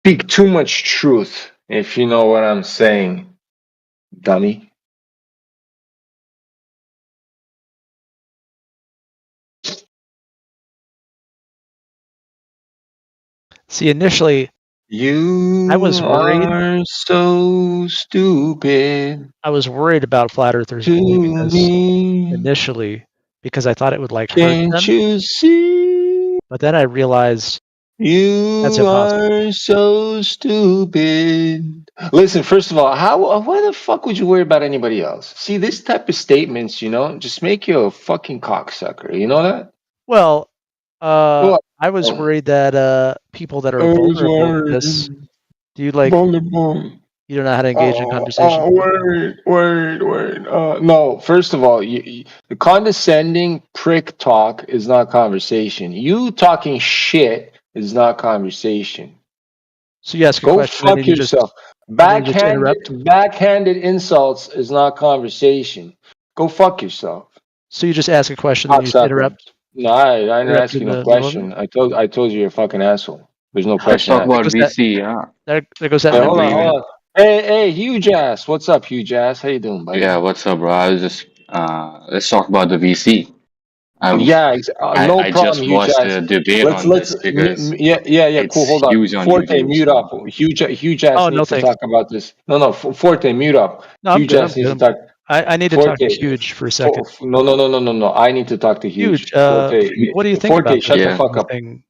Speak too much truth, if you know what I'm saying, dummy. See, initially, I was worried. Are so stupid. I was worried about flat earthers initially because I thought it would like hurt them. Can't you see? But then I realized that's You impossible. are so stupid. Listen, first of all, why the fuck would you worry about anybody else? See, this type of statements, just make you a fucking cocksucker. You know that? Well, What? I was worried that people that are I was vulnerable to this, do you like vulnerable. you don't know how to engage in conversation? Word. No, first of all, the condescending prick talk is not conversation. You talking shit is not conversation. So you ask a Go question and fuck then you just yourself. interrupt. Backhanded insults is not conversation. Go fuck yourself. So you just ask a question and you just Cocksucker. interrupt. No, I didn't Interrupt ask you in no the middle of question. I told you you're a fucking asshole. There's no Let's question talk asked. about VC. Yeah, There goes that Hey, I hold believe in. on. Hey, huge ass. What's up, huge ass? How you doing, buddy? Yeah, what's up, bro? I was just let's talk about the VC. Yeah, no I problem, just huge watched ass. the debate on this because Yeah, it's cool. Hold on, huge on Forte, YouTube. mute up. Huge ass Oh, no needs to thanks. talk about this. No, Forte, mute up. No, I'm Huge good. ass needs to talk. I need to talk to Huge for a second. No. I need to talk to Huge. Huge, Forte, what do you think Forte, about shut the Yeah. fuck this up. thing?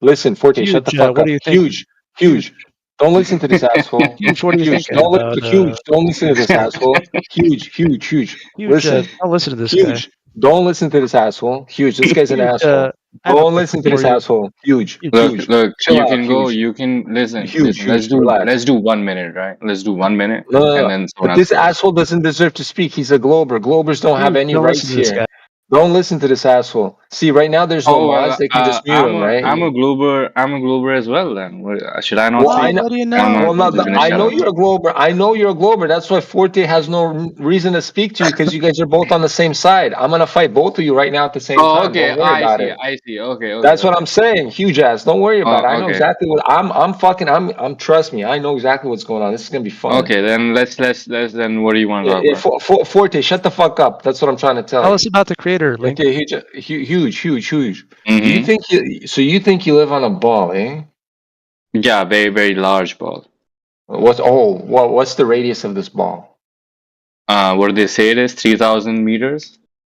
Listen, Forte, shut the Huge. fuck What up. do you think? Huge. Don't listen to this asshole. Huge. What are you Huge. thinking about? Huge. Don't listen to this asshole. Huge. Huge. Listen. Don't listen to this guy. Huge. Don't listen to this asshole. Huge. This guy's an Huge. asshole. I have a Don't question listen to for this you. asshole. Huge. Look, Chill you out. can go. Huge. You can listen. Huge. Listen. Relax. Let's do 1 minute, right? Let's do 1 minute, No. and then someone But else this goes. asshole doesn't deserve to speak. He's a glober. Globers don't have Huge. any Don't rights listen to this here. guy. Don't listen to this asshole. See, right now there's no Oh mods. well, They can just mute him, right? I'm a Glober. I'm a Glober as well. Then should I not Well, speak? I know. What do you I'm know? just gonna I shut know up. you're a Glober. I know you're a Glober. That's why Forte has no reason to speak to you because you guys are both on the same side. I'm gonna fight both of you right now at the same Oh, time. okay. Don't worry about it. I see. Okay. That's what I'm saying. Huge ass. Don't worry about it. I Oh, know okay. exactly what I'm trust me. I know exactly what's going on. This is gonna be fun. Okay, then let's then what do you want to talk about? Forte, shut the fuck up. That's what I'm trying to tell Tell you. us about the creator, Link. Okay, huge. Mm-hmm. Do you think you think you live on a ball, eh? Yeah, very, very large ball. What's the radius of this ball? What do they say it is? 3,000 meters?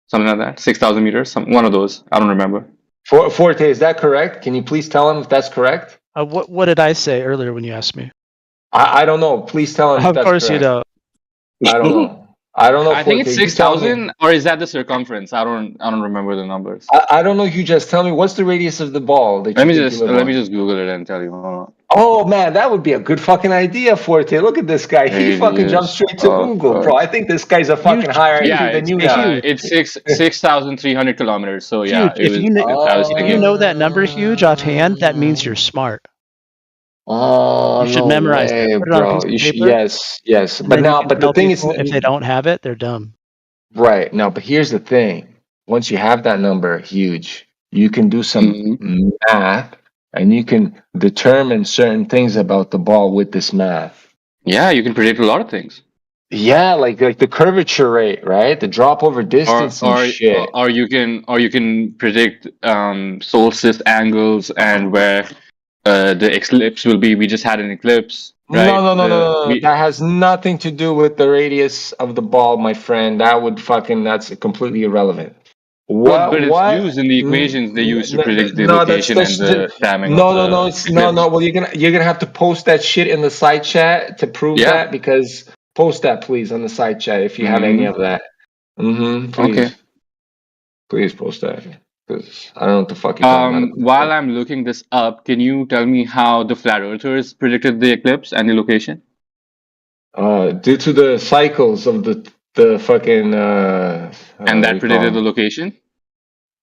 Something like that? 6,000 meters? One of those. I don't remember. Forte, is that correct? Can you please tell him if that's correct? What did I say earlier when you asked me? I don't know. Please tell him if Of that's course correct. you don't. I don't know. I don't know. I think Forte. it's You tell me. 6,000, or is that the circumference? I don't remember the numbers. I don't know. You just tell me what's the radius of the ball that Let you me think just you live on. Google it and tell you. Hold on. Oh man, that would be a good fucking idea, Forte. Look at this guy. He fucking jumped straight to Google, bro. I think this guy's a fucking higher IQ than you now. It's 6,300 kilometers. So yeah, Huge. it was. If you know that number, Huge, offhand, that means you're smart. Oh, You should no memorize way, it. Put it on a bro. piece of You should, paper. yes. And But then now, you can but the tell thing is, people if they don't have it, they're dumb. right now, but here's the thing: once you have that number, huge, you can do some math, and you can determine certain things about the ball with this math. Yeah, you can predict a lot of things. Yeah, like the curvature rate, right? The drop over distance and shit. Or you can predict solstice angles and where the eclipse will be. We just had an eclipse, right? No. That has nothing to do with the radius of the ball, my friend. That's completely irrelevant. But it's used in the equations they use to predict the location and the timing of the eclipse. Well, you're gonna have to post that shit in the side chat to prove that, because post that please on the side chat if you have any of that. Please. Okay. Please post that, because I don't know what the fuck you're talking about. While I'm looking this up, can you tell me how the flat earthers predicted the eclipse and the location? Due to the cycles of the fucking and that predicted the location?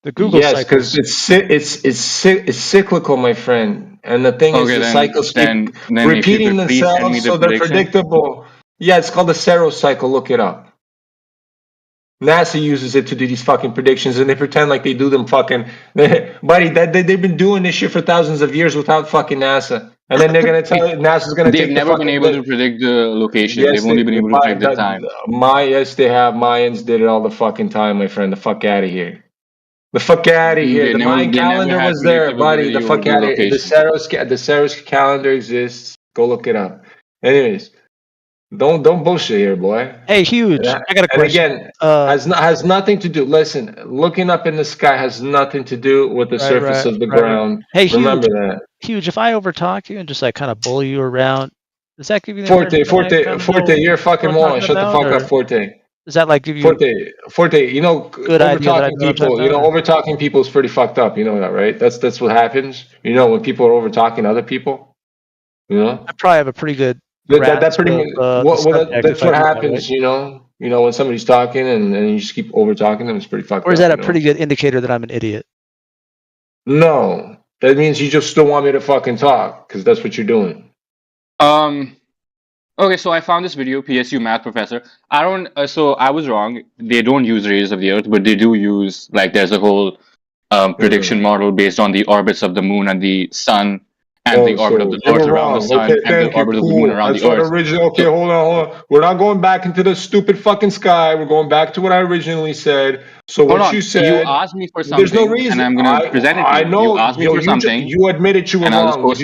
The Google yes, because it's cyclical, my friend. And the thing is, the cycles keep repeating themselves, so they're predictable. Yeah, it's called the Saros cycle. Look it up. NASA uses it to do these fucking predictions, and they pretend like they do them fucking. Buddy, they've been doing this shit for thousands of years without fucking NASA. And then they're gonna tell NASA's gonna take the fucking. They've never been able to predict the location. Yes, They've only been able to predict the time. Yes, they have. Mayans did it all the fucking time, my friend. The fuck out of here. The fuck out of here. The Mayan calendar was there, buddy. The fuck out of here. The Saros calendar exists. Go look it up. Anyways, don't bullshit here, boy. Hey, huge. I got a question. And again, has nothing to do. Listen, looking up in the sky has nothing to do with the surface of the ground. Hey, remember that. Huge. If I overtalk you and just like kind of bully you around, does that give you the Forte, you're a fucking moron. Shut the fuck up, Forte. Does that like give you Forte? You know, good over-talking people. You know, over-talking people is pretty fucked up. You know that, right? That's what happens. You know, when people are over-talking other people. You know, I probably have a pretty good. That's what happens. You know, when somebody's talking and you just keep over-talking them, it's pretty fucked up. Or is that a pretty good indicator that I'm an idiot? No, that means you just still want me to fucking talk because that's what you're doing. Okay, so I found this video, PSU math professor. So I was wrong. They don't use radius of the Earth, but they do use, like, there's a whole prediction model based on the orbits of the moon and the sun, and the orbit of the Earth around the sun, and the orbit of the moon around the Earth. Okay, hold on. We're not going back into the stupid fucking sky. We're going back to what I originally said. So what you said. You asked me for something, there's no reason. and I'm going to present it to you. I know. You asked me for something. You admitted you were wrong.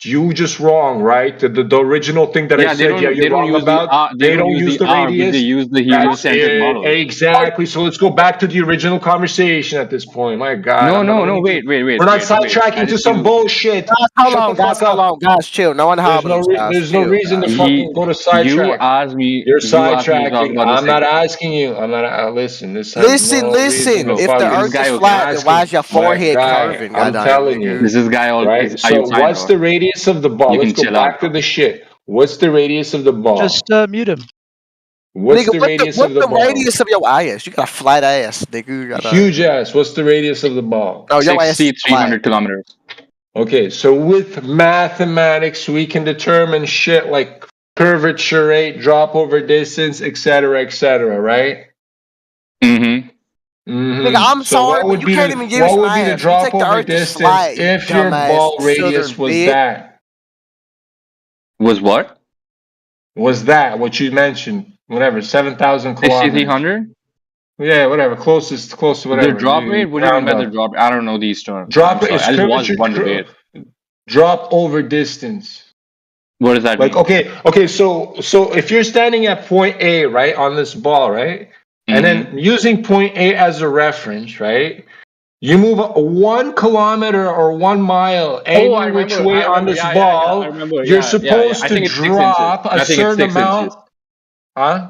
You just wrong, right? The original thing that I Yeah, said, yeah, they you're don't wrong use the about. they They don't don't use use the the R, but they radius. use the That's heliocentric it. model. Exactly. So let's go back to the original conversation at this point. My God, No, I'm not. no, We no. need to. We're not Wait. I sidetracking to just some use. bullshit. Guys, hold Shut the on, guys, fuck hold up. on, guys, chill. No inhabitants, guys. There's no Chill, reason to guys. fucking go to You sidetrack. asked me. You're You asked me to talk sidetracking. about the I'm not six. asking you. I'm not. Listen, this has no reason Listen. to Bro, If the is fucking. this Earth guy is okay? flat, then why is your My forehead guy, curving? I'm Goddamn, telling nigga. you. Is this guy all? Right? Are you So fine what's or? the radius of the ball? You Let's can go chill out back to now. the shit. What's the radius of the ball? Just mute him. What's Nigga, the radius of what's the the ball? radius of your ass? You got a flat ass, nigga. You got Huge a ass. What's the radius of the ball? no, your ass is flat. 6,300 kilometers. Okay, so with mathematics, we can determine shit like curvature rate, drop over distance, etc., right? Mm-hmm. Nigga, I'm So sorry, what but would you be can't the even give me some ass. You drop think the over Earth is distance flat, you if your dumbass ball radius southern was bitch. that? Was what? Was that what you mentioned? Whatever, 7,000 kilometers. 6,300. Yeah, whatever. Close to The whatever. drop You rate. What do you mean round by the up. drop? I don't know these terms. I'm Drop sorry. is I just watched curvature. one debate. Drop over distance. What does that Like mean? okay. So if you're standing at point A, right, on this ball, right, and then using point A as a reference, right, you move 1 kilometer or 1 mile Oh, any which I way on remember. this Yeah. I ball, remember. you're Yeah. supposed I to think it's 6 inches. drop a I think it's certain 6 inches. amount. Huh?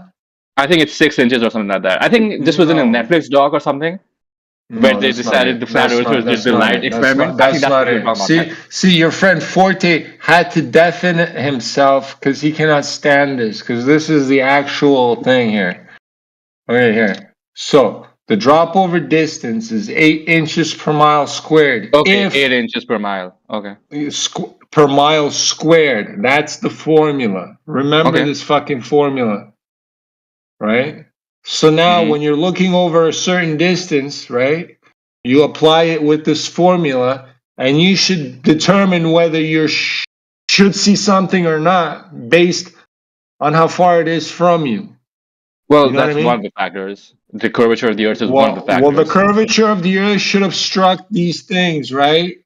I think it's 6 inches or something like that. I think this was in a No. Netflix doc or something, where No, they that's not decided the it. flat earthers did That's the not light it. That's experiment. not. I think That's that's what not you're it. talking about. Then. See, your friend Forte had to deafen himself because he cannot stand this. Because this is the actual thing here. Okay, here. So the drop over distance is 8 inches per mile squared. Okay, If 8 inches per mile. Okay. per mile squared. That's the formula. Remember Okay. this fucking formula, right? So now when you're looking over a certain distance, right, you apply it with this formula and you should determine whether you should see something or not based on how far it is from you. Well, You know what I that's one of mean? the factors. The curvature of the Earth is one of the Well, the factors. curvature of the earth should obstruct these things, right?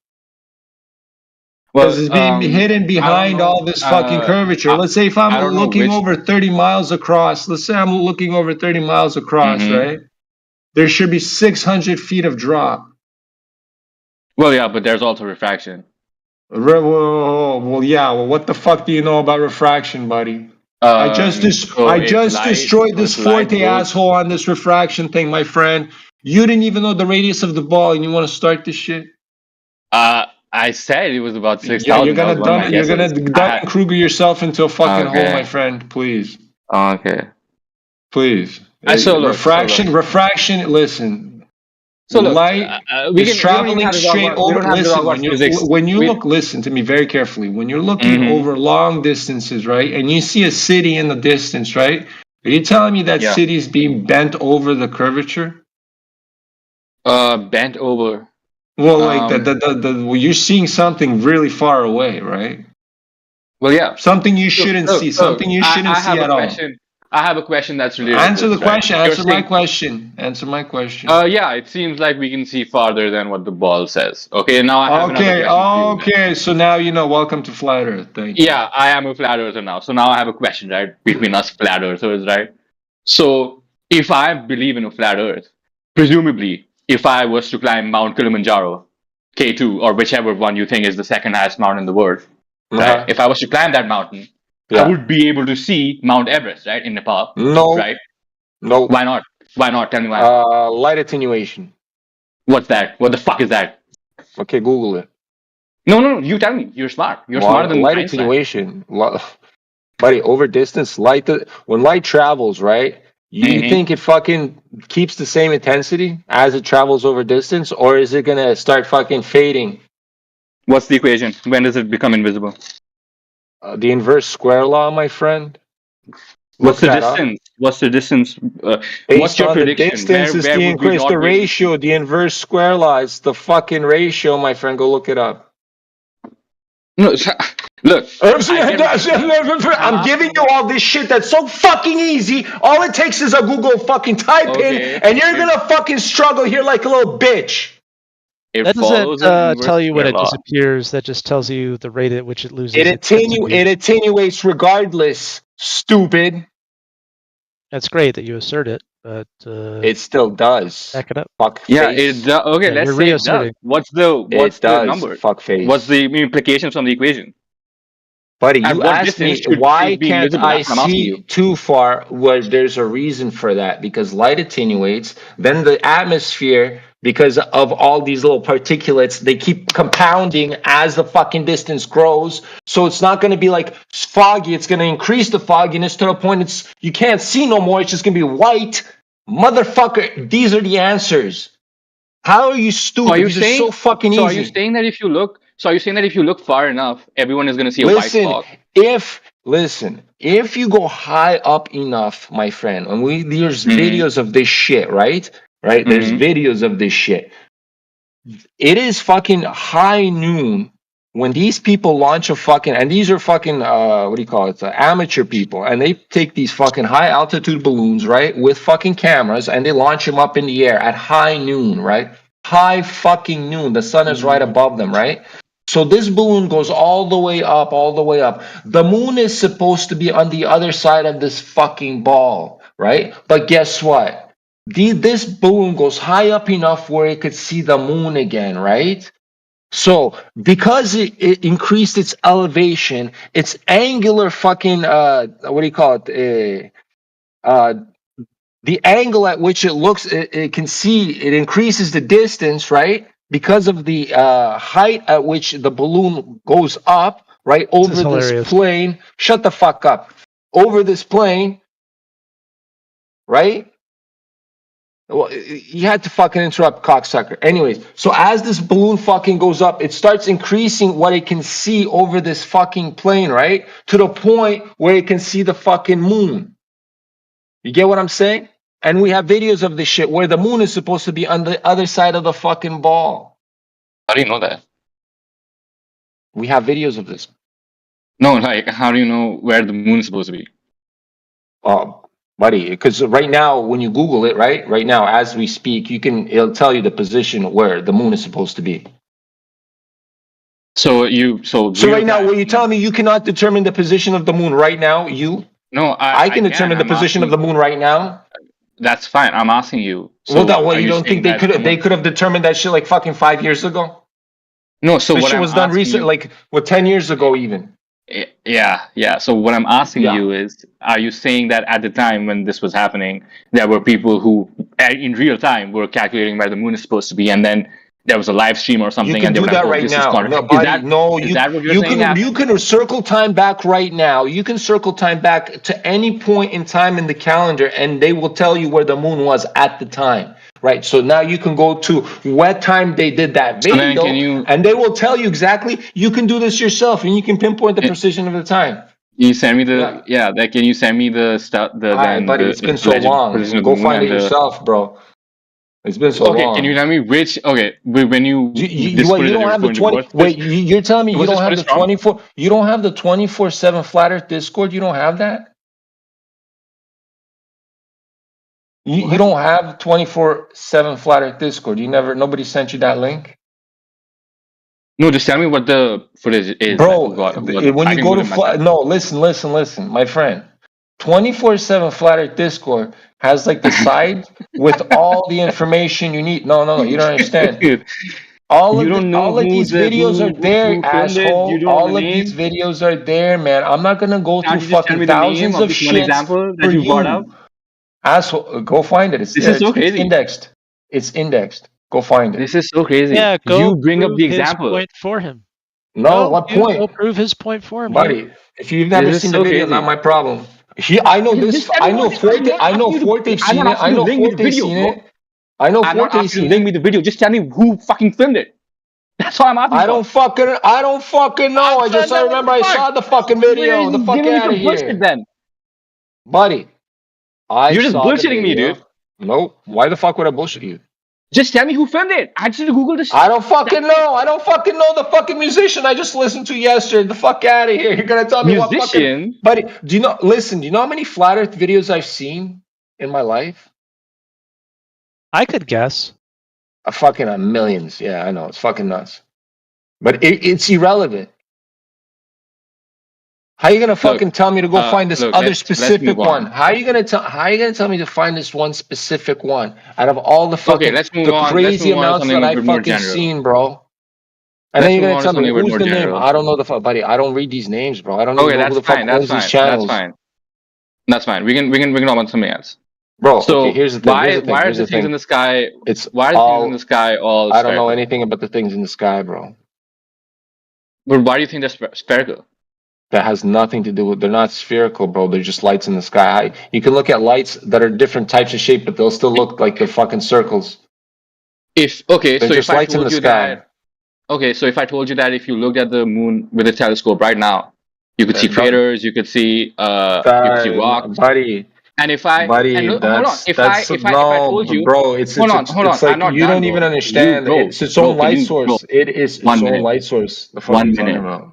Because Well, it's being hidden I don't behind know. all this fucking curvature. Let's say if I'm I don't know looking which. over 30 miles across, let's say I'm looking over 30 miles across, right? There should be 600 feet of drop. Well, yeah, but there's also refraction. Well, yeah. Well, what the fuck do you know about refraction, buddy? I just destroyed this Forte asshole on this refraction thing, my friend. You didn't even know the radius of the ball, and you want to start this shit? I said it was about 6,000. Yeah, you're That was one of my gonna guesses. Dunning-Kruger yourself into a fucking hole, my Okay. friend. Please, Okay. please. So look. Refraction. Listen. So look, Light we is don't even traveling have to talk straight about. We over. don't have to talk Listen, about physics. when you look, listen to me very carefully. When you're looking Mhm. over long distances, right, and you see a city in the distance, right? Are you telling me that Yeah. city is being bent over the curvature? Bent over. Well, like well, you're seeing something really far away, right? Well, yeah. Something you shouldn't see. Something you shouldn't I see have a at all. question. I have a question that's related to Answer this, the right? question. You're Answer my saying, question. Answer my question. yeah, it seems like we can see farther than what the ball says. Okay, now I have another question for you. Okay. So now you know. Welcome to Flat Earth. Thank you. Yeah, I am a flat earther now. So now I have a question, right? Between us flat earthers, right? So if I believe in a flat earth, presumably, if I was to climb Mount Kilimanjaro, K2, or whichever one you think is the second highest mountain in the world, right? If I was to climb that mountain, I would be able to see Mount Everest, right, in Nepal. No. Right? No. Why not? Why not? Tell me why. Light attenuation. What's that? What the fuck is that? Okay, Google it. No, you tell me. You're smart. You're smarter than light Einstein. attenuation. Buddy, over distance, when light travels, right? You think it fucking keeps the same intensity as it travels over distance, or is it gonna start fucking fading? What's the equation? When does it become invisible? The inverse square law, my friend. What's the distance? What's the distance? What's your prediction? Distance is the increase, the ratio, the inverse square law. It's the fucking ratio, my friend. Go look it up. No, look. I'm giving you all this shit that's so fucking easy. All it takes is a Google fucking type in, and you're gonna fucking struggle here like a little bitch. It That doesn't follows a universe tell you when square it law. disappears. That just tells you the rate at which it loses It its attribute. attenuates regardless. Stupid. That's great that you assert it, but It still does. back it up. Fuck Yeah, face. okay, Yeah, let's you're say it does. reasserting. What's It the does. number? Fuck face. What's the implications from the equation? Buddy, At you what asked distance me should why space be can't invisible? I That's what I'm asking you. see too far? Well, there's a reason for that because light attenuates. Then the atmosphere, because of all these little particulates, they keep compounding as the fucking distance grows. So it's not going to be like foggy. It's going to increase the fogginess to the point you can't see no more. It's just going to be white. Motherfucker, these are the answers. How are you stupid? These are so fucking easy. So are you saying that if you look far enough, everyone is going to see a white spot? Listen, if you go high up enough, my friend, and there's videos of this shit, right? Right? There's videos of this shit. It is fucking high noon when these people launch a fucking, and these are fucking, what do you call it? Amateur people. And they take these fucking high altitude balloons, right? With fucking cameras and they launch them up in the air at high noon, right? High fucking noon. The sun is right above them, right? So this balloon goes all the way up, all the way up. The moon is supposed to be on the other side of this fucking ball, right? But guess what? This balloon goes high up enough where it could see the moon again, right? So because it increased its elevation, its angular fucking what do you call it? The angle at which it looks, it can see, it increases the distance, right? Because of the height at which the balloon goes up, right, over this plane. Shut the fuck up. Over this plane, right? Well, you had to fucking interrupt, cocksucker. Anyways, so as this balloon fucking goes up, it starts increasing what it can see over this fucking plane, right? To the point where it can see the fucking moon. You get what I'm saying? And we have videos of this shit where the moon is supposed to be on the other side of the fucking ball. How do you know that? We have videos of this. No, like, how do you know where the moon is supposed to be? Buddy, because right now, when you Google it, right now, as we speak, it'll tell you the position where the moon is supposed to be. So right now, when you tell me you cannot determine the position of the moon right now, No, I can determine the position of the moon right now. That's fine. I'm asking you. So you don't think they could have determined that shit like fucking 5 years ago? No, so this what shit was done recently, like 10 years ago even. Yeah. So what I'm asking you is, are you saying that at the time when this was happening, there were people who, in real time, were calculating where the moon is supposed to be, and then there was a live stream or something, You can and they do were like, that "Oh, right this now. is correct." No, buddy, Is that what you're saying happened? You can circle time back right now. You can circle time back to any point in time in the calendar, and they will tell you where the moon was at the time. Right. So now you can go to what time they did that video, and they will tell you exactly. You can do this yourself, and you can pinpoint the precision of the time. Can you send me can you send me the stuff? All right, buddy. It's been so long. Go find it yourself, bro. It's been so long. Okay, can you tell me which? Okay, when you you don't have the 20. Wait, you're telling me you don't have the 24? You don't have the 24/7 Flat Earth Discord? You don't have that? You don't have 24/7 Flat Earth Discord? Nobody sent you that link? No, just tell me what the footage is. Bro, when you go to listen, my friend. 24/7 Flat Earth Discord has like the side with all the information you need. No, you don't understand. All of these videos are there, asshole. All of these videos are there, man. I'm not gonna go through fucking thousands of shits for you. Asshole, go find it. It's there. It's indexed. It's indexed. Go find it. This is so crazy. Yeah, you bring up the example. His point for him. No, what point? Go prove his point for him, buddy. If you've never seen the video, not my problem. I know this. I know Forte. I know Forte's seen it. I know Forte's seen it. I know Forte's seen it. Link me the video. Just tell me who fucking filmed it. That's all I'm asking. I don't fucking know. I remember I saw the fucking video. The fuck out of here, then, buddy. You're just bullshitting me, dude. Nope. Why the fuck would I bullshit you? Just tell me who filmed it. I just Google this. I don't fucking know. I don't fucking know the fucking musician I just listened to yesterday. The fuck out of here. You're gonna tell me what fucking... Buddy, do you know how many Flat Earth videos I've seen in my life? I could guess. Millions. Yeah, I know. It's fucking nuts. But it's irrelevant. How are you gonna fucking tell me to go find this other let's specific move on. one? How are you gonna tell me to find this one specific one out of all the Okay, fucking let's move the on. Let's crazy move on to amounts something that a I bit more fucking general. seen, bro? And Let's then you're move gonna on to tell me something a bit who's more the name? general. I don't know the fuck, buddy. I don't read these names, bro. I don't even Okay, know who that's the fuck fine. That's owns these fine. That's channels, fine. That's fine. We can talk about something else. bro. So Okay, here's the thing. why are the things in the sky? It's Why are the things in the sky all I don't know spherical? anything about the things in the sky, bro. But why do you think they're spherical? That has nothing to do with. They're not spherical, bro. They're just lights in the sky. You can look at lights that are different types of shape, but they'll still look like they're fucking circles. They're just if I lights in told the you sky. so if I told you that if you looked at the moon with a telescope right now, you could see craters, you could see rocks. Buddy, And if I buddy, hold on, if I no, told you, bro. It's hold on, it's I'm like not you done, don't even bro. understand. It's its own light source. It is its One own minute, light source. The fuck are you talking about?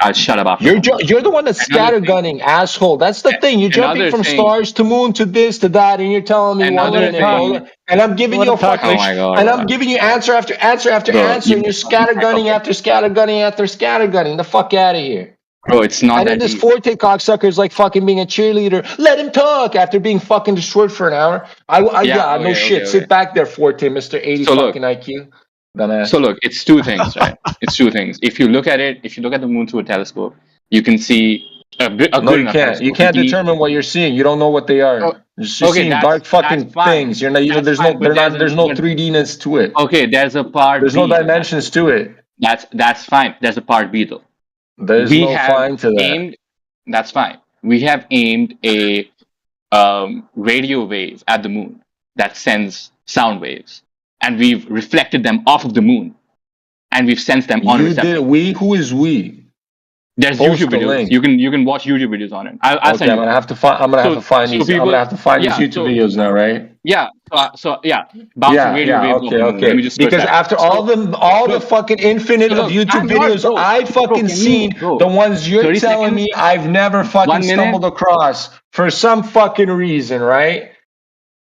I'll shut up after 1 minute. You're the one that's Another thing, scattergunning, asshole. That's the thing. You're jumping another from thing, stars to moon to this to that, and you're telling me 1 another minute, bro. thing. And I'm giving you a fucking, Oh my god, and I'm giving you answer after answer after bro, answer, and you're scattergunning after scattergunning after scattergunning. The fuck out of here. Bro, it's not And then that this deep. Forte cocksucker is like fucking being a cheerleader. Let him talk after being fucking destroyed for an hour. No shit. Sit back there, Forte, Mr. 80 So look, fucking IQ. Dumbass. So look, it's two things, right? It's two things. If you look at the moon through a telescope, you can see a good No, you enough can't. telescope. You can't determine what you're seeing. You don't know what they are. You're seeing dark fucking things. You're not. There's no. They're not. There's no 3Dness to it. Okay, there's a part There's B. no dimensions to it. That's fine. There's a part B though. There's no fine to that. That's fine. We have aimed a radio wave at the moon that sends sound waves, and we've reflected them off of the moon, and we've sent them on receptors. We? Who is we? There's Post YouTube the videos. link. You can watch YouTube videos on it. I'll send you. I'm gonna have to find. I'm gonna have to find these. I'm gonna have to find these YouTube videos now, right? Yeah. So bouncing radio waves off the moon. Let me just because after all the fucking infinite of YouTube videos I've fucking seen, the ones you're telling me I've never fucking stumbled across for some fucking reason, right?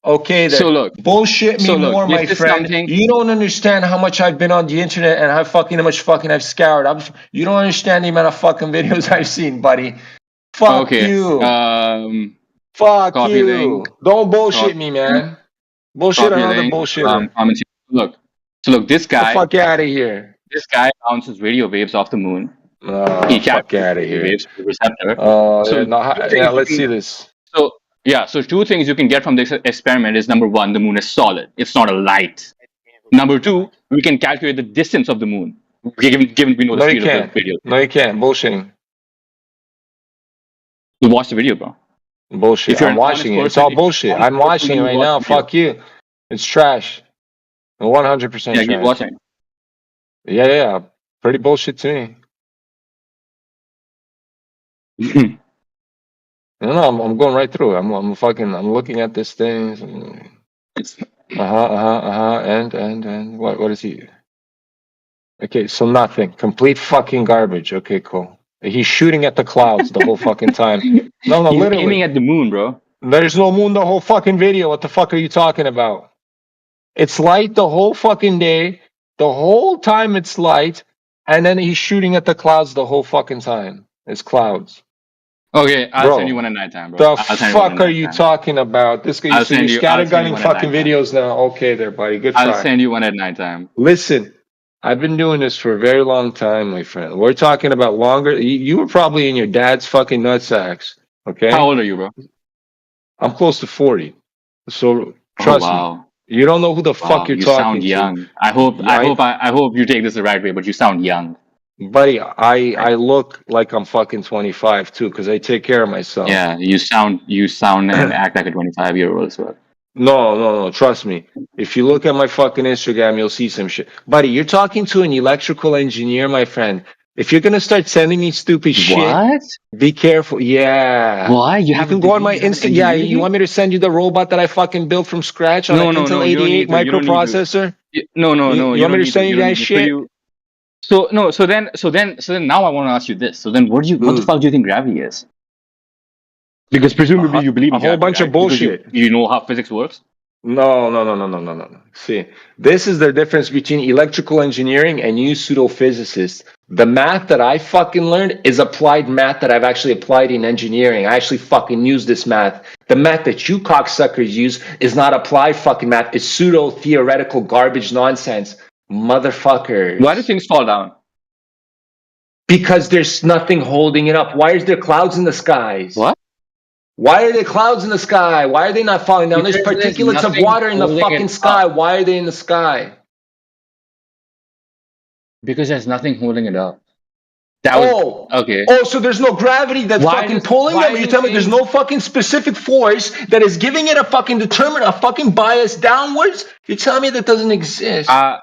Okay, then. So look, bullshit me more, my friend. You don't understand how much I've been on the internet and how much fucking I've scoured. You don't understand the amount of fucking videos I've seen, buddy. Fuck you. Fuck you. Link. Don't bullshit me, man. Bullshit on other bullshitter. Look, this guy. Get the fuck out of here. This guy bounces radio waves off the moon. He fuck out of here. Waves to the receptor. Let's see this. So 2 things you can get from this experiment is number 1, the moon is solid. It's not a light. Number 2, we can calculate the distance of the moon, given we know the speed of the video. No, you can't. Bullshitting. You watch the video, bro. Bullshit. I'm watching it. It's all bullshit. I'm watching it right now. Fuck you. It's trash. 100% trash. Yeah, keep watching. Yeah. Pretty bullshit to me. No, I'm going right through. I'm looking at this thing. And what is he? Okay, so nothing. Complete fucking garbage. Okay, cool. He's shooting at the clouds the whole fucking time. No, He's literally aiming at the moon, bro. There's no moon the whole fucking video. What the fuck are you talking about? It's light the whole fucking day. The whole time it's light. And then he's shooting at the clouds the whole fucking time. It's clouds. Okay, I'll send you one at nighttime, bro. The fuck are you talking about? This guy, you're scattergunning fucking videos now. Okay there, buddy. Good try. I'll send you one at nighttime. Listen, I've been doing this for a very long time, my friend. We're talking about longer. You were probably in your dad's fucking nutsacks. Okay? How old are you, bro? I'm close to 40. So trust me. You don't know who the fuck you're talking to. You sound young. I hope you take this the right way, but you sound young. Buddy, I look like I'm fucking 25 too, because I take care of myself. Yeah, you sound and act like a 25-year-old as well. No, trust me. If you look at my fucking Instagram, you'll see some shit. Buddy, you're talking to an electrical engineer, my friend. If you're gonna start sending me stupid shit, be careful. Yeah. Why? You can go on my Insta. Yeah, you want me to send you the robot that I fucking built from scratch on an Intel 88 microprocessor? No. You want me to send you that shit? So then now I want to ask you this. So then what the fuck do you think gravity is? Because presumably you believe in a whole bunch of bullshit. You know how physics works? No. See, this is the difference between electrical engineering and you pseudophysicists. The math that I fucking learned is applied math that I've actually applied in engineering. I actually fucking use this math. The math that you cocksuckers use is not applied fucking math. It's pseudo theoretical garbage nonsense. Motherfuckers. Why do things fall down? Because there's nothing holding it up. Why is there clouds in the skies? What? Why are there clouds in the sky? Why are they not falling down? There's Because there's particulates of nothing water in the holding fucking it sky. up. Why are they in the sky? Because there's nothing holding it up. That was okay. Oh, so there's no gravity that's fucking pulling them? You're telling me there's no fucking specific force that is giving it a fucking a fucking bias downwards? You're telling me that doesn't exist? I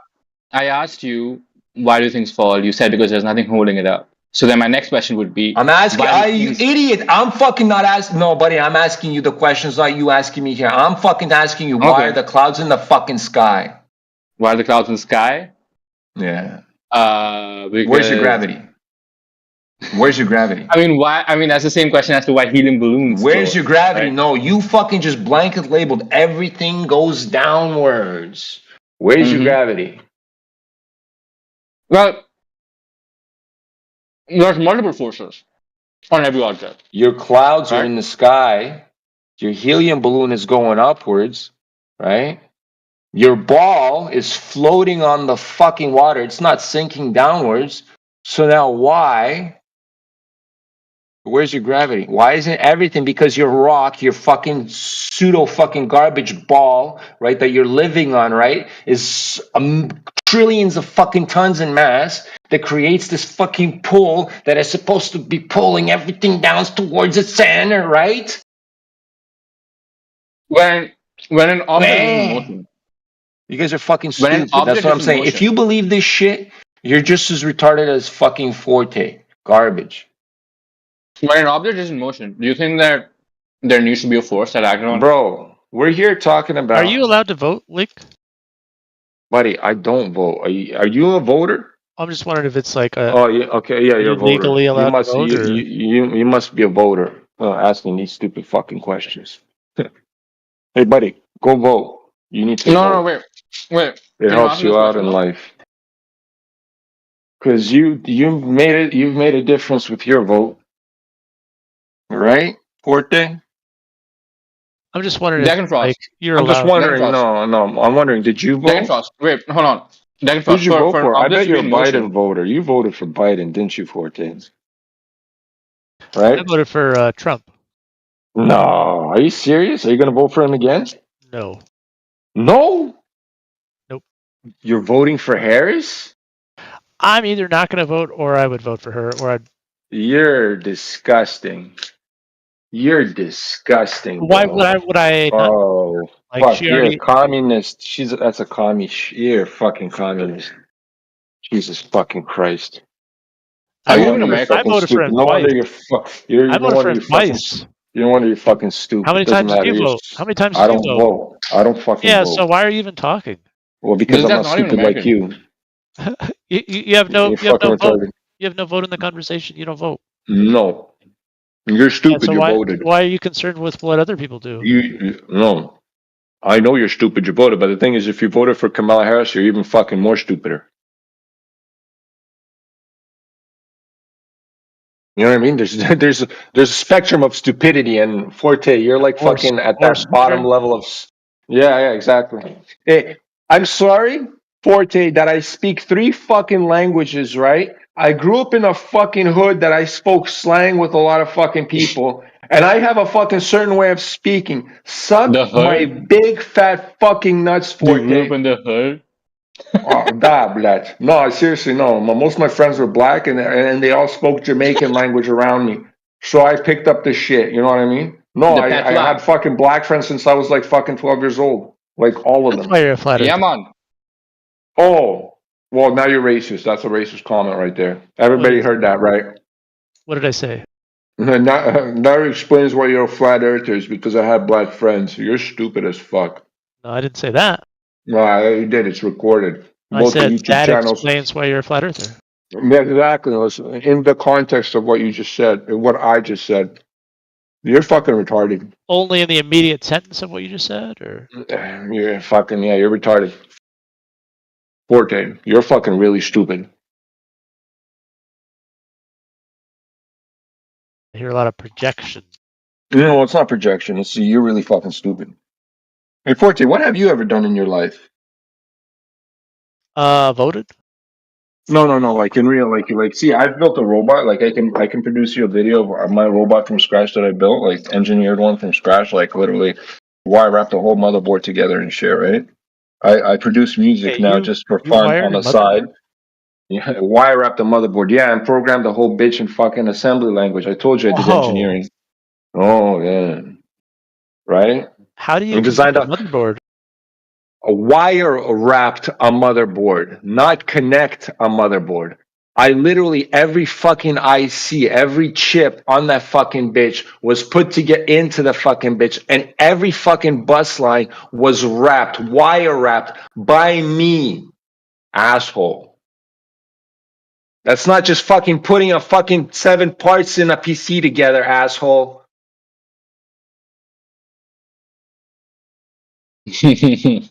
asked you, why do things fall? You said because there's nothing holding it up. So then my next question would be, I'm asking, you idiot. I'm fucking not asking. No, buddy, I'm asking you the questions, not you asking me here. I'm fucking asking you, why are the clouds in the fucking sky? Why are the clouds in the sky? Yeah. Because... Where's your gravity? Where's your gravity? I mean, why? I mean, that's the same question as to why helium balloons. Where's your gravity? Right? No, you fucking just blanket labeled everything goes downwards. Where's your gravity? Well, there's multiple forces on every object. Your clouds are in the sky. Your helium balloon is going upwards, right? Your ball is floating on the fucking water. It's not sinking downwards. So now why? Where's your gravity? Why isn't everything? Because your rock, your fucking pseudo fucking garbage ball, right, that you're living on, right, is trillions of fucking tons in mass that creates this fucking pull that is supposed to be pulling everything down towards its center, right? When an object is in motion. You guys are fucking stupid. That's what I'm saying. If you believe this shit, you're just as retarded as fucking Forte. Garbage. When an object is in motion, do you think that there needs to be a force that acts on it? Bro, we're here talking about... Are you allowed to vote, Lick? Buddy, I don't vote. Are you a voter? I'm just wondering if it's like a... Oh, yeah, okay, yeah, you're a voter. Legally allowed you must, to vote, you must be a voter asking these stupid fucking questions. Hey, buddy, go vote. You need to vote. No, wait. It helps you out in life. Because you've made a difference with your vote. Right, Forte? I'm just wondering if, like, you're I'm allowed... just wondering, no, I'm wondering, did you vote? Wait, hold on. Who'd you vote for? I bet you're a Biden voter. You voted for Biden, didn't you, Forte? Right? I voted for Trump. No, are you serious? Are you going to vote for him again? No. No? Nope. You're voting for Harris? I'm either not going to vote or I would vote for her, or I'd... You're disgusting. You're disgusting. Why bro. would I not? Oh, Like, fuck! she You're already... a communist. That's a commie. You're a fucking communist. Jesus fucking Christ! I voted for him no wonder twice. you're I no voted for wonder him you're fucking. twice. No wonder you're fucking stupid. How many Doesn't times did you matter. vote? How many times I did you don't vote? vote. I don't fucking Yeah, vote. so why are you even talking? Well, because I'm not stupid like you. You have no vote. You have no vote in the conversation. You don't vote. No. You're stupid. So you voted. Why are you concerned with what other people do? No. I know you're stupid. You voted, but the thing is, if you voted for Kamala Harris, you're even fucking more stupider. You know what I mean? There's a spectrum of stupidity, and Forte, you're like fucking at that bottom level of. Yeah, exactly. Hey, I'm sorry, Forte, that I speak 3 fucking languages, right? I grew up in a fucking hood that I spoke slang with a lot of fucking people, and I have a fucking certain way of speaking. Suck my big fat fucking nuts, Forte. You grew up in the hood? Oh, blood. No, seriously, no. Most of my friends were black, and they all spoke Jamaican language around me. So I picked up this shit. You know what I mean? No, I had fucking black friends since I was like fucking 12 years old. Like all of them. Why you're flattered. Yeah, man. Oh, well, now you're racist. That's a racist comment right there. Everybody heard that, right? What did I say? Now explains why you're a flat earther, is because I have black friends. You're stupid as fuck. No, I didn't say that. No, you did. It's recorded. I said that explains why you're a flat earther. Yeah, exactly. Listen, in the context of what you just said, what I just said. You're fucking retarded. Only in the immediate sentence of what you just said, or You're fucking you're retarded. Forte, you're fucking really stupid. I hear a lot of projection. No, it's not projection. It's you're really fucking stupid. Hey Forte, what have you ever done in your life? Voted. No, like in real, like. See, I've built a robot. Like I can produce you a video of my robot from scratch that I built, like engineered one from scratch, like literally wire wrapped the whole motherboard together and shit. Right? I produce music Hey, now just for you fun wired on a the side. motherboard? Yeah, wire wrapped the motherboard. Yeah, and programmed the whole bitch in fucking assembly language. I told you I did Whoa! engineering. Oh yeah, right. How do you And connect designed a a motherboard? wire wrapped a motherboard, not connect a motherboard. I literally every fucking IC, every chip on that fucking bitch was put to get into the fucking bitch, and every fucking bus line was wrapped, wire wrapped by me, asshole. That's not just fucking putting a fucking 7 parts in a PC together, asshole.